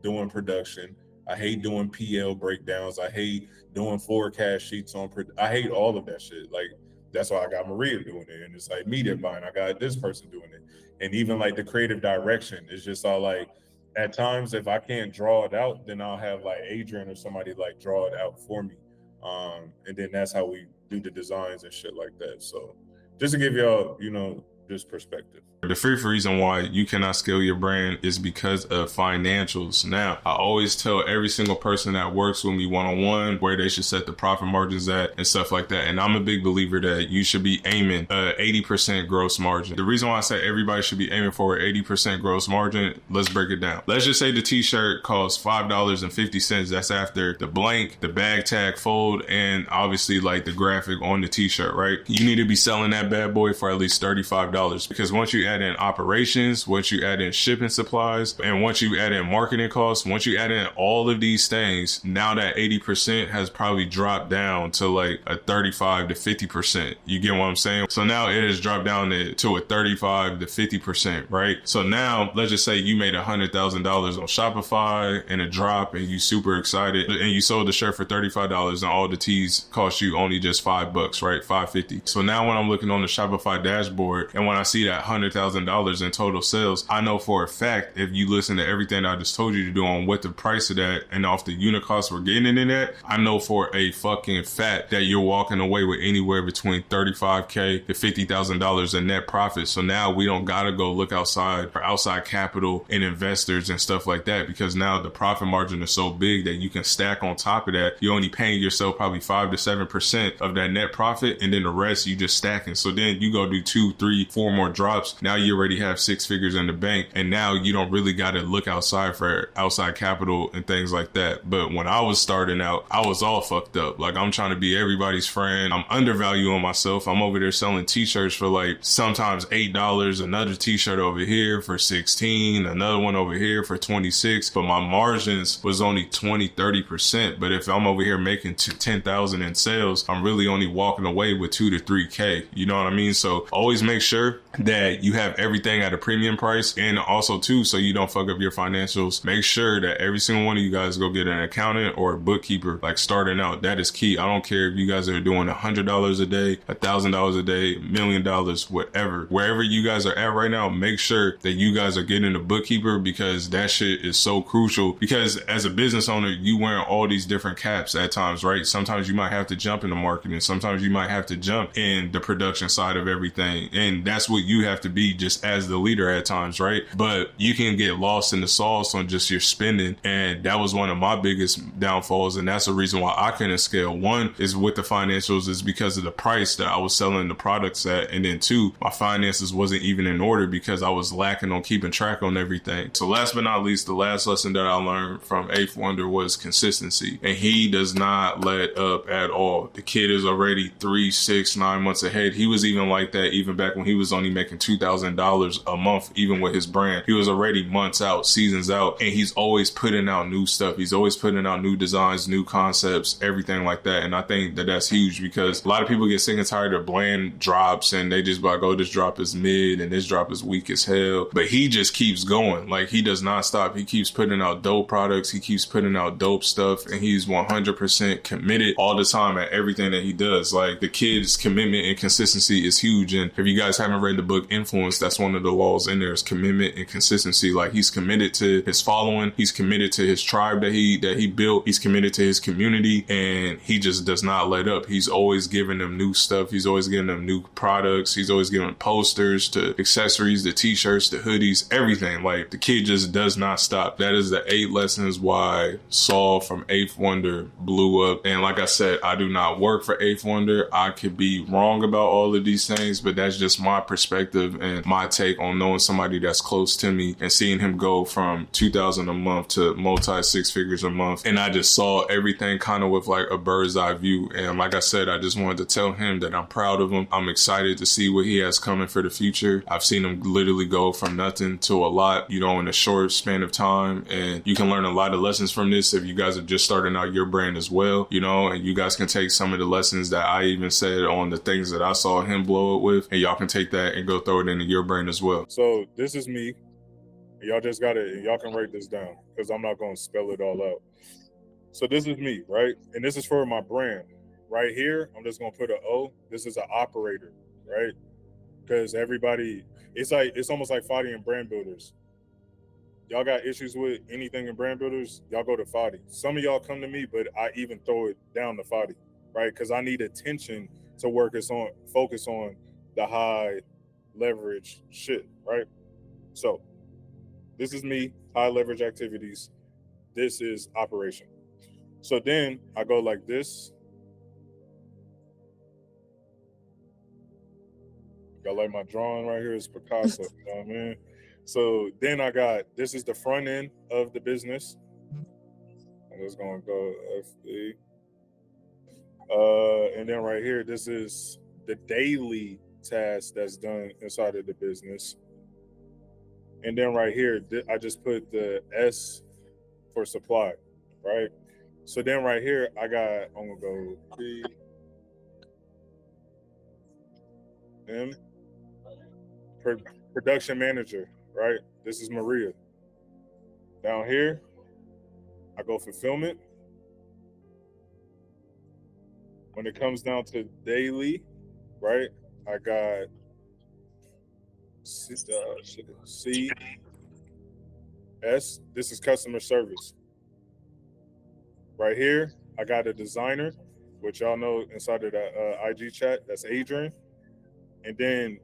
doing production. I hate doing PL breakdowns. I hate doing forecast sheets on. I hate all of that shit. Like that's why I got Maria doing it, and it's like media buying. I got this person doing it, and even like the creative direction is just all like. At times, if I can't draw it out, then I'll have like Adrian or somebody like draw it out for me, and then that's how we do the designs and shit like that. So just to give y'all, you know, this perspective. The fifth reason why you cannot scale your brand is because of financials. Now, I always tell every single person that works with me one-on-one where they should set the profit margins at and stuff like that. And I'm a big believer that you should be aiming 80% gross margin. The reason why I say everybody should be aiming for 80% gross margin, let's break it down. Let's just say the t-shirt costs $5.50. That's after the blank, the bag tag fold, and obviously like the graphic on the t-shirt, right? You need to be selling that bad boy for at least $35, because once you add in operations, once you add in shipping supplies, and once you add in marketing costs, once you add in all of these things, now that 80% has probably dropped down to like a 35 to 50%. You get what I'm saying? So now it has dropped down to a 35 to 50%, right? So now let's just say you made $100,000 on Shopify and a drop, and you super excited, and you sold the shirt for $35, and all the tees cost you only just $5, right? $5.50. So now when I'm looking on the Shopify dashboard, and when I see that $100,000 in total sales, I know for a fact, if you listen to everything I just told you to do on what the price of that and off the unit cost we're getting in that, I know for a fucking fact that you're walking away with anywhere between $35K to $50,000 in net profit. So now we don't gotta go look outside for outside capital and investors and stuff like that, because now the profit margin is so big that you can stack on top of that. You're only paying yourself probably 5 to 7% of that net profit, and then the rest you just stacking. So then you go do 2, 3, 4 more drops. Now you already have 6 figures in the bank, and now you don't really got to look outside for outside capital and things like that. But when I was starting out, I was all fucked up. Like, I'm trying to be everybody's friend. I'm undervaluing myself. I'm over there selling t-shirts for like sometimes $8, another t-shirt over here for $16, another one over here for $26, but my margins was only 20-30%. But if I'm over here making $10,000 in sales, I'm really only walking away with 2 to 3K. You know what I mean? So always make sure that you have everything at a premium price. And also too, so you don't fuck up your financials, make sure that every single one of you guys go get an accountant or a bookkeeper, like starting out. That is key. I don't care if you guys are doing $100 a day, $1,000 a day, $1 million, whatever, wherever you guys are at right now, make sure that you guys are getting a bookkeeper, because that shit is so crucial. Because as a business owner, you wearing all these different caps at times, right? Sometimes you might have to jump into marketing. Sometimes you might have to jump in the production side of everything. And that's what you have to be just as the leader at times, right? But you can get lost in the sauce on just your spending. And that was one of my biggest downfalls. And that's the reason why I couldn't scale. One is with the financials is because of the price that I was selling the products at. And then two, my finances wasn't even in order because I was lacking on keeping track on everything. So last but not least, the last lesson that I learned from Eighth Wonder was consistency. And he does not let up at all. The kid is already 3, 6, 9 months ahead. He was even like that even back when he was only making $2,000 a month, even with his brand. He was already months out, seasons out, and he's always putting out new stuff. He's always putting out new designs, new concepts, everything like that. And I think that that's huge, because a lot of people get sick and tired of bland drops and they just like, oh, this drop is mid and this drop is weak as hell. But he just keeps going. Like, he does not stop. He keeps putting out dope products. He keeps putting out dope stuff, and he's 100% committed all the time at everything that he does. Like, the kid's commitment and consistency is huge. And if you guys haven't haven't read the book Influence, that's one of the laws in there is commitment and consistency. Like he's committed to his following, he's committed to his tribe that he built, he's committed to his community, and he just does not let up. He's always giving them new stuff. He's always giving them new products. He's always giving posters to accessories, the t-shirts, the hoodies, everything. Like the kid just does not stop. That is the 8 lessons why Saul from Eighth Wonder blew up. And like I said, I do not work for Eighth Wonder. I could be wrong about all of these things, but that's just my perspective and my take on knowing somebody that's close to me and seeing him go from 2,000 a month to multi 6 figures a month. And I just saw everything kind of with like a bird's eye view. And like I said, I just wanted to tell him that I'm proud of him. I'm excited to see what he has coming for the future. I've seen him literally go from nothing to a lot, you know, in a short span of time. And you can learn a lot of lessons from this if you guys are just starting out your brand as well, you know, and you guys can take some of the lessons that I even said on the things that I saw him blow up with, and y'all can take that and go throw it into your brand as well. So this is me. Y'all just got it. Y'all can write this down because I'm not going to spell it all out. So this is me, right? And this is for my brand. Right here, I'm just going to put an O. This is an operator, right? Because everybody, it's almost like Fadi and brand builders. Y'all got issues with anything in brand builders, y'all go to Fadi. Some of y'all come to me, but I even throw it down to Fadi, right? Because I need attention to focus on the high leverage shit, right? So this is me, high leverage activities. This is operation. So then I go like this. Got like my drawing right here is Picasso, you know what I mean? So then this is the front end of the business. I'm just gonna go FB. And then right here, this is the daily task that's done inside of the business. And then right here, I just put the S for supply, right? So then right here, I'm gonna go P, M, production manager, right? This is Maria. Down here, I go fulfillment. When it comes down to daily, right? I got C, S. This is customer service. Right here, I got a designer, which y'all know inside of the IG chat. That's Adrian. And then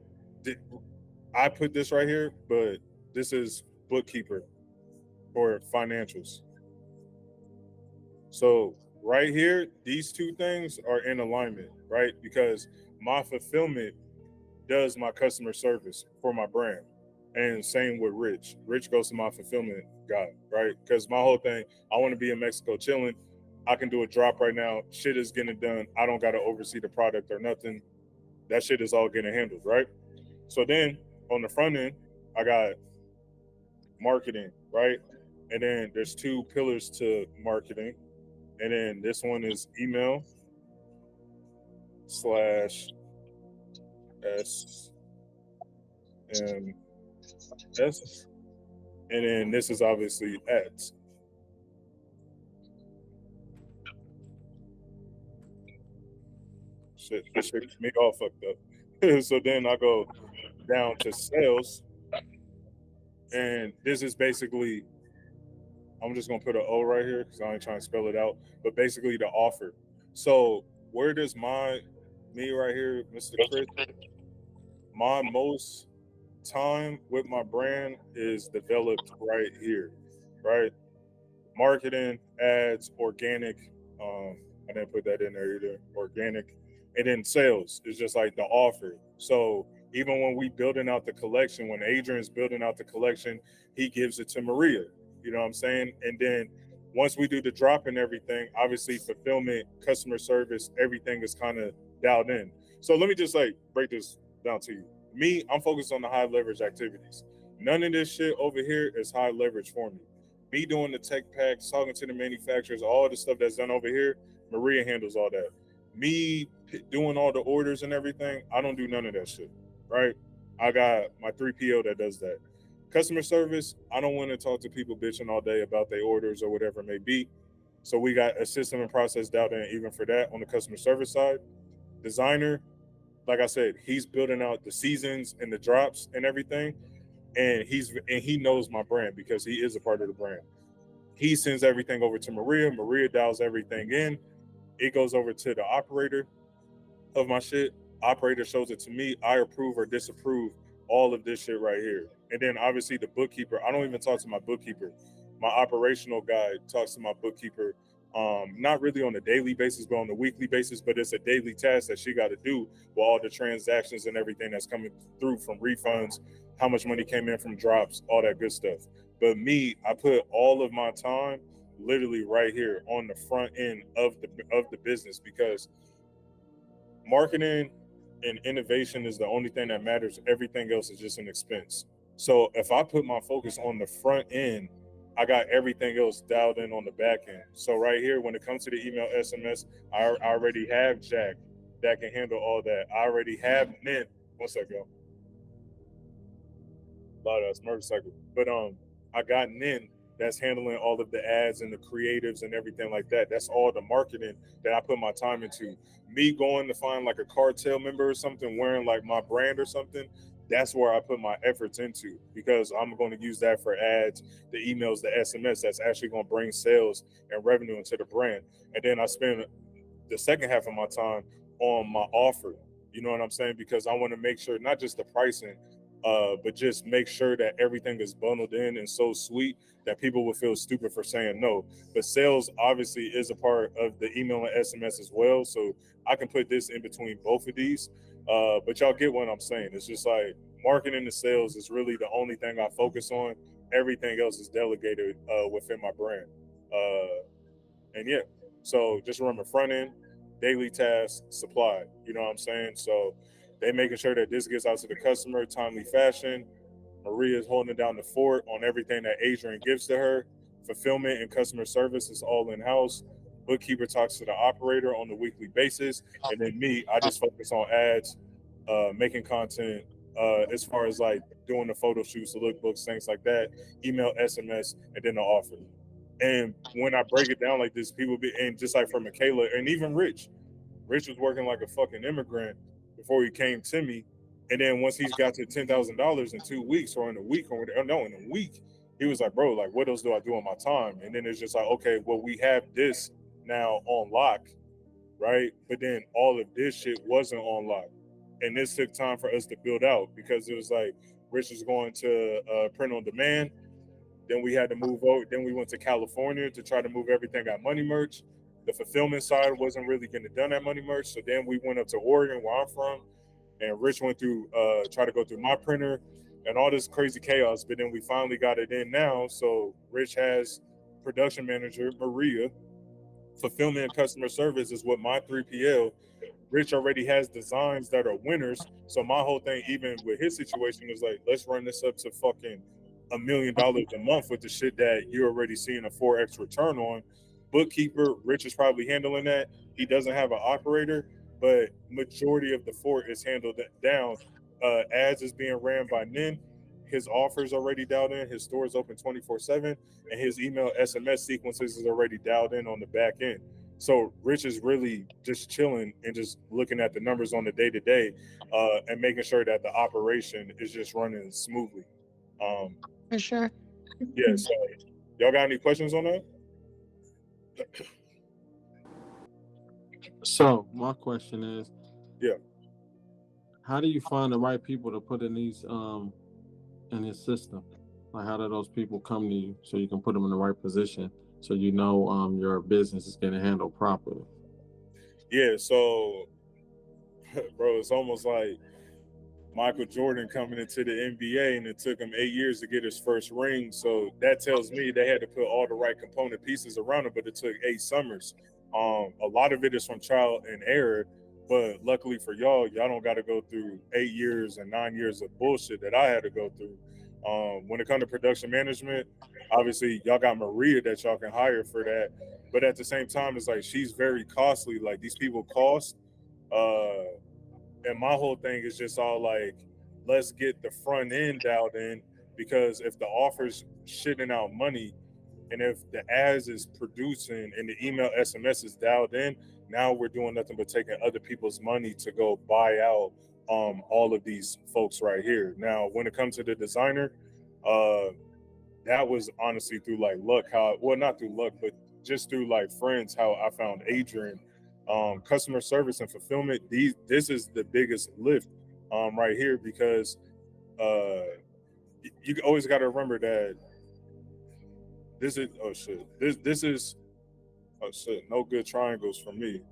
I put this right here, but this is bookkeeper or financials. So right here, these two things are in alignment, right? Because my fulfillment does my customer service for my brand. And same with Rich. Rich goes to my fulfillment guy, right? Because my whole thing, I want to be in Mexico chilling. I can do a drop right now. Shit is getting done. I don't got to oversee the product or nothing. That shit is all getting handled, right? So then on the front end, I got marketing, right? And then there's 2 pillars to marketing. And then this one is email /S and S. And then this is obviously ads. Shit, this shit me all fucked up. So then I go down to sales. And this is basically, I'm just gonna put an O right here because I ain't trying to spell it out, but basically the offer. So where does me right here, Mr. Chris, my most time with my brand is developed right here, right? Marketing, ads, organic. I didn't put that in there either. Organic. And then sales is just like the offer. So even when we building out the collection, when Adrian's building out the collection, he gives it to Maria. You know what I'm saying? And then once we do the drop and everything, obviously fulfillment, customer service, everything is kind of dialed in. So let me just like break this down to you. Me, I'm focused on the high leverage activities. None of this shit over here is high leverage for me. Me doing the tech packs, talking to the manufacturers, all the stuff that's done over here, Maria handles all that. Me doing all the orders and everything, I don't do none of that shit, right? I got my 3PL that does that. Customer service, I don't want to talk to people bitching all day about their orders or whatever it may be. So we got a system and process dialed in even for that on the customer service side. Designer, like I said, he's building out the seasons and the drops and everything, and he knows my brand because he is a part of the brand. He sends everything over to Maria. Maria dials everything in. It goes over to the operator of my shit. Operator shows it to me. I approve or disapprove all of this shit right here. And then obviously the bookkeeper, I don't even talk to my bookkeeper. My operational guy talks to my bookkeeper, not really on a daily basis, but on a weekly basis. But it's a daily task that she got to do with all the transactions and everything that's coming through from refunds, how much money came in from drops, all that good stuff. But me, I put all of my time literally right here on the front end of the business, because marketing and innovation is the only thing that matters. Everything else is just an expense. So if I put my focus on the front end, I got everything else dialed in on the back end. So right here, when it comes to the email SMS, I already have Jack that can handle all that. I already have Mint. One second. A lot of that's motorcycle. But I got Nin that's handling all of the ads and the creatives and everything like that. That's all the marketing that I put my time into. Me going to find like a cartel member or something wearing like my brand or something, that's where I put my efforts into, because I'm going to use that for ads, the emails, the SMS. That's actually going to bring sales and revenue into the brand. And then I spend the second half of my time on my offer. You know what I'm saying? Because I want to make sure not just the pricing, but just make sure that everything is bundled in and so sweet that people will feel stupid for saying no. But sales obviously is a part of the email and SMS as well. So I can put this in between both of these. But y'all get what I'm saying. It's just like marketing and sales is really the only thing I focus on. Everything else is delegated within my brand. And yeah, so just remember, front end, daily tasks, supply. You know what I'm saying? So they making sure that this gets out to the customer, timely fashion. Maria's holding down the fort on everything that Adrian gives to her. Fulfillment and customer service is all in-house. Bookkeeper talks to the operator on a weekly basis. And then me, I just focus on ads, making content, as far as like doing the photo shoots, the lookbooks, things like that, email, SMS, and then the offer. And when I break it down like this, people be, and just like for Michaela and even Rich was working like a fucking immigrant before he came to me. And then once he's got to $10,000 in 2 weeks or in a week or no, in a week, he was like, bro, like what else do I do on my time? And then it's just like, okay, well, we have this now on lock, right? But then all of this shit wasn't on lock. And this took time for us to build out, because it was like Rich was going to print on demand. Then we had to move over. Then we went to California to try to move everything at Money Merch. The fulfillment side wasn't really getting done at Money Merch. So then we went up to Oregon, where I'm from, and Rich went through, try to go through my printer and all this crazy chaos. But then we finally got it in now. So Rich has production manager, Maria. Fulfillment and customer service is what my 3PL. Rich already has designs that are winners. So my whole thing, even with his situation, is like, let's run this up to fucking $1 million a month with the shit that you're already seeing a 4x return on. Bookkeeper, Rich is probably handling that. He doesn't have an operator, but majority of the fort is handled down. Ads is being ran by Nin. His offers already dialed in. His store is open 24/7, and his email SMS sequences is already dialed in on the back end. So Rich is really just chilling and just looking at the numbers on the day-to-day, and making sure that the operation is just running smoothly. For sure. Yeah. So y'all got any questions on that? So my question is, yeah, how do you find the right people to put in these in his system? Like, how do those people come to you so you can put them in the right position so you know your business is getting handled properly? Yeah, so bro, it's almost like Michael Jordan coming into the NBA, and it took him 8 years to get his first ring. So that tells me they had to put all the right component pieces around him, but it took 8 summers. A lot of it is from trial and error, but luckily for y'all don't got to go through 8 years and 9 years of bullshit that I had to go through. When it comes to production management, obviously y'all got Maria that y'all can hire for that, but at the same time, it's like she's very costly. Like, these people cost, and my whole thing is just all like, let's get the front end dialed in, because if the offer's shitting out money And if the ads is producing and the email SMS is dialed in, now we're doing nothing but taking other people's money to go buy out all of these folks right here. Now, when it comes to the designer, that was honestly through like luck, not through luck, but just through like friends, how I found Adrian. Customer service and fulfillment, this is the biggest lift right here, because you always got to remember that this is no good triangles for me,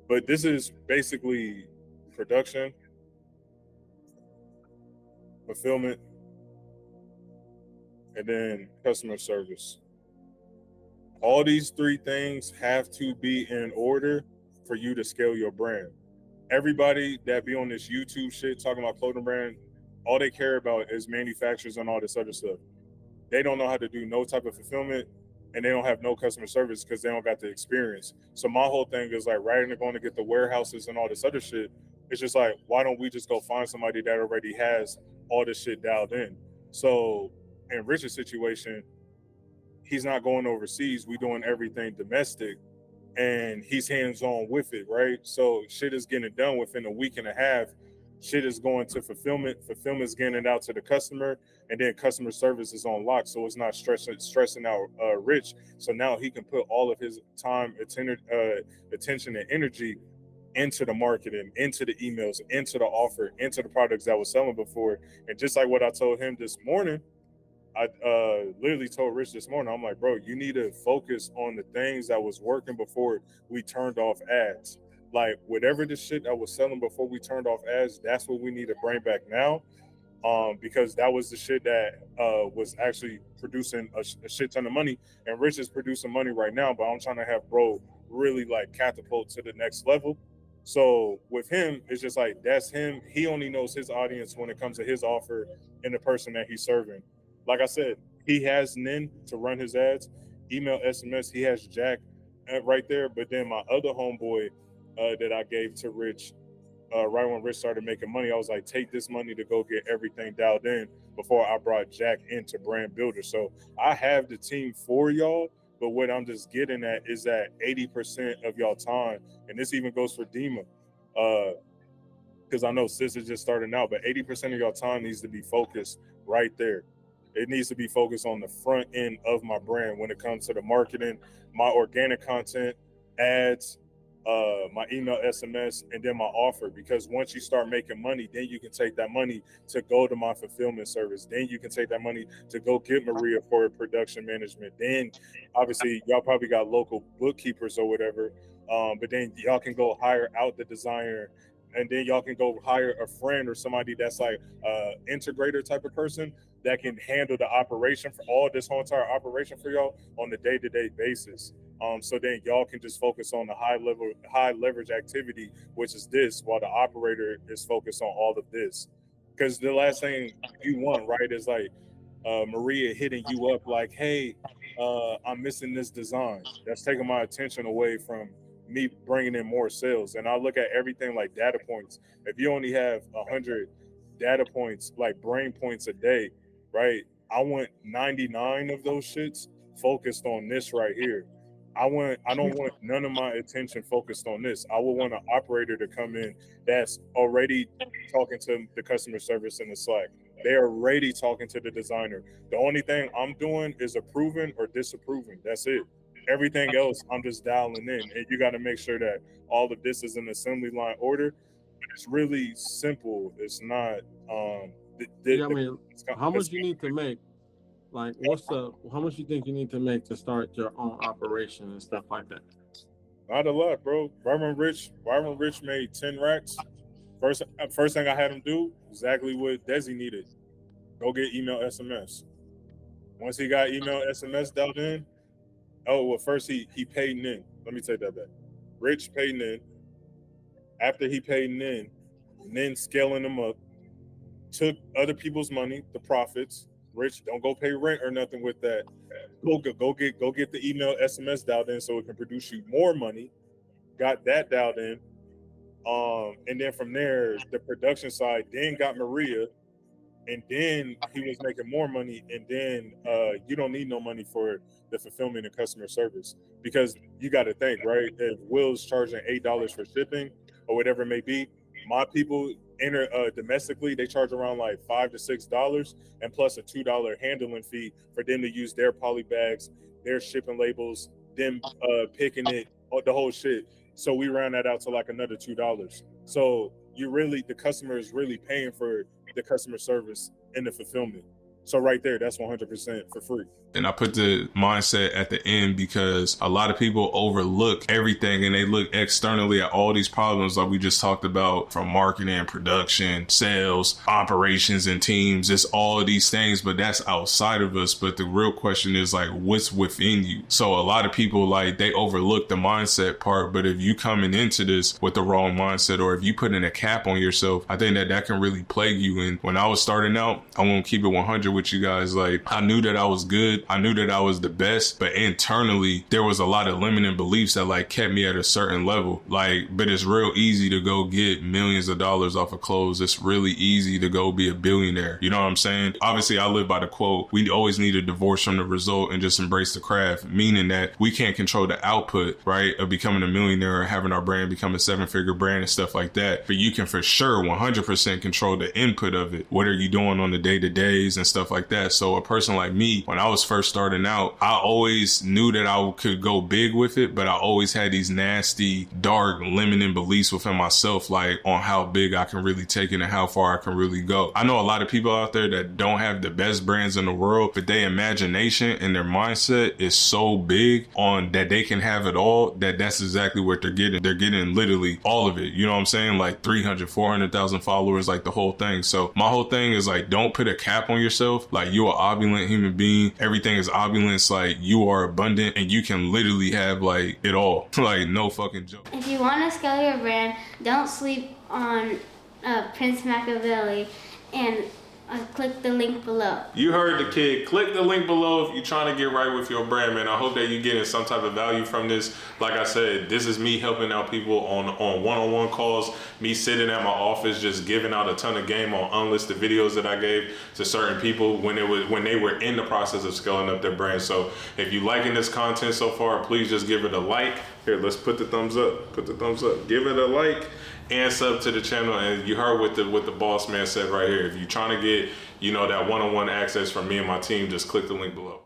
but this is basically production, fulfillment, and then customer service. All these three things have to be in order for you to scale your brand. Everybody that be on this YouTube shit talking about clothing brand, all they care about is manufacturers and all this other stuff. They don't know how to do no type of fulfillment, and they don't have no customer service because they don't got the experience. So my whole thing is like, rather than going to get the warehouses and all this other shit, it's just like, why don't we just go find somebody that already has all this shit dialed in? So in Rich's situation, he's not going overseas. We doing everything domestic, and he's hands-on with it, right? So shit is getting done within a week and a half. Shit is going to fulfillment. Fulfillment is getting it out to the customer, and then customer service is on lock. So it's not stressing out Rich. So now he can put all of his time, attention, and energy into the marketing, into the emails, into the offer, into the products that was selling before. And just like what I told him this morning, I literally told Rich this morning, I'm like, bro, you need to focus on the things that was working before we turned off ads. Like whatever the shit that was selling before we turned off ads, that's what we need to bring back now. Because that was the shit that was actually producing a shit ton of money. And Rich is producing money right now, but I'm trying to have bro really like catapult to the next level. So with him, it's just like, that's him. He only knows his audience when it comes to his offer and the person that he's serving. Like I said, he has Nin to run his ads, email, SMS. He has Jack right there. But then my other homeboy that I gave to Rich, right when Rich started making money, I was like, take this money to go get everything dialed in before I brought Jack into Brand Builder. So I have the team for y'all, but what I'm just getting at is that 80% of y'all time, and this even goes for Dima, because I know Sis is just starting out, but 80% of y'all time needs to be focused right there. It needs to be focused on the front end of my brand when it comes to the marketing, my organic content, ads, my email, SMS, and then my offer. Because once you start making money, then you can take that money to go to my fulfillment service. Then you can take that money to go get Maria for production management. Then obviously y'all probably got local bookkeepers or whatever, but then y'all can go hire out the designer, and then y'all can go hire a friend or somebody that's like integrator type of person that can handle the operation for all this whole entire operation for y'all on a day-to-day basis. So then y'all can just focus on the high leverage activity, which is this, while the operator is focused on all of this. Because the last thing you want, right, is like Maria hitting you up like, hey, I'm missing this design. That's taking my attention away from me bringing in more sales. And I look at everything like data points. If you only have 100 data points, like brain points a day, right? I want 99 of those shits focused on this right here. I don't want none of my attention focused on this. I would want an operator to come in that's already talking to the customer service in the Slack. They're already talking to the designer. The only thing I'm doing is approving or disapproving. That's it. Everything else, I'm just dialing in. And you got to make sure that all of this is in assembly line order. But it's really simple. It's not. How much you need to make? Like, how much you think you need to make to start your own operation and stuff like that? Not a lot, bro. Byron Rich made 10 racks. First thing I had him do, exactly what Desi needed. Go get email, SMS. Once he got email, SMS dialed in, first he paid Nin. Let me take that back. Rich paid Nin. After he paid Nin scaling them up, took other people's money, the profits. Rich, don't go pay rent or nothing with that. Go get the email, SMS dialed in so it can produce you more money. Got that dialed in. And then from there, the production side then got Maria. and then he was making more money, and then you don't need no money for the fulfillment and customer service, because you got to think, right? If Will's charging $8 for shipping or whatever it may be, my people domestically, they charge around like $5 to $6, and plus a $2 handling fee for them to use their poly bags, their shipping labels, them picking it, the whole shit. So we round that out to like another $2. So the customer is really paying for the customer service and the fulfillment. So right there, that's 100% for free. And I put the mindset at the end because a lot of people overlook everything and they look externally at all these problems like we just talked about, from marketing, production, sales, operations, and teams. It's all of these things, but that's outside of us. But the real question is like, what's within you? So a lot of people, like, they overlook the mindset part. But if you coming into this with the wrong mindset, or if you put in a cap on yourself, I think that can really plague you. And when I was starting out, I won't keep it 100 with you guys. Like, I knew that I was good. I knew that I was the best, but internally there was a lot of limiting beliefs that like kept me at a certain level. Like, but it's real easy to go get millions of dollars off of clothes. It's really easy to go be a billionaire. You know what I'm saying? Obviously, I live by the quote, we always need a divorce from the result and just embrace the craft, meaning that we can't control the output, right, of becoming a millionaire or having our brand become a 7-figure brand and stuff like that. But you can for sure 100% control the input of it. What are you doing on the day-to-days and stuff like that? So a person like me, when I was first starting out, I always knew that I could go big with it, but I always had these nasty, dark, limiting beliefs within myself, like on how big I can really take it and how far I can really go. I know a lot of people out there that don't have the best brands in the world, but their imagination and their mindset is so big on that they can have it all, that's exactly what they're getting. They're getting literally all of it. You know what I'm saying? Like 300, 400,000 followers, like the whole thing. So my whole thing is like, don't put a cap on yourself. Like, you're an opulent human being. Everything is opulence. Like, you are abundant and you can literally have like it all. Like, no fucking joke. If you want to scale your brand, don't sleep on Prince Machiavelli, and click the link below. You heard the kid. Click the link below if you're trying to get right with your brand, man. I hope that you're getting some type of value from this. Like I said, this is me helping out people on one-on-one calls, me sitting at my office just giving out a ton of game on unlisted videos that I gave to certain people when they were in the process of scaling up their brand. So if you liking this content so far, please just give it a like. Here, let's put the thumbs up. Put the thumbs up. Give it a like and sub to the channel. And you heard what the boss man said right here. If you're trying to get, that one-on-one access from me and my team, just click the link below.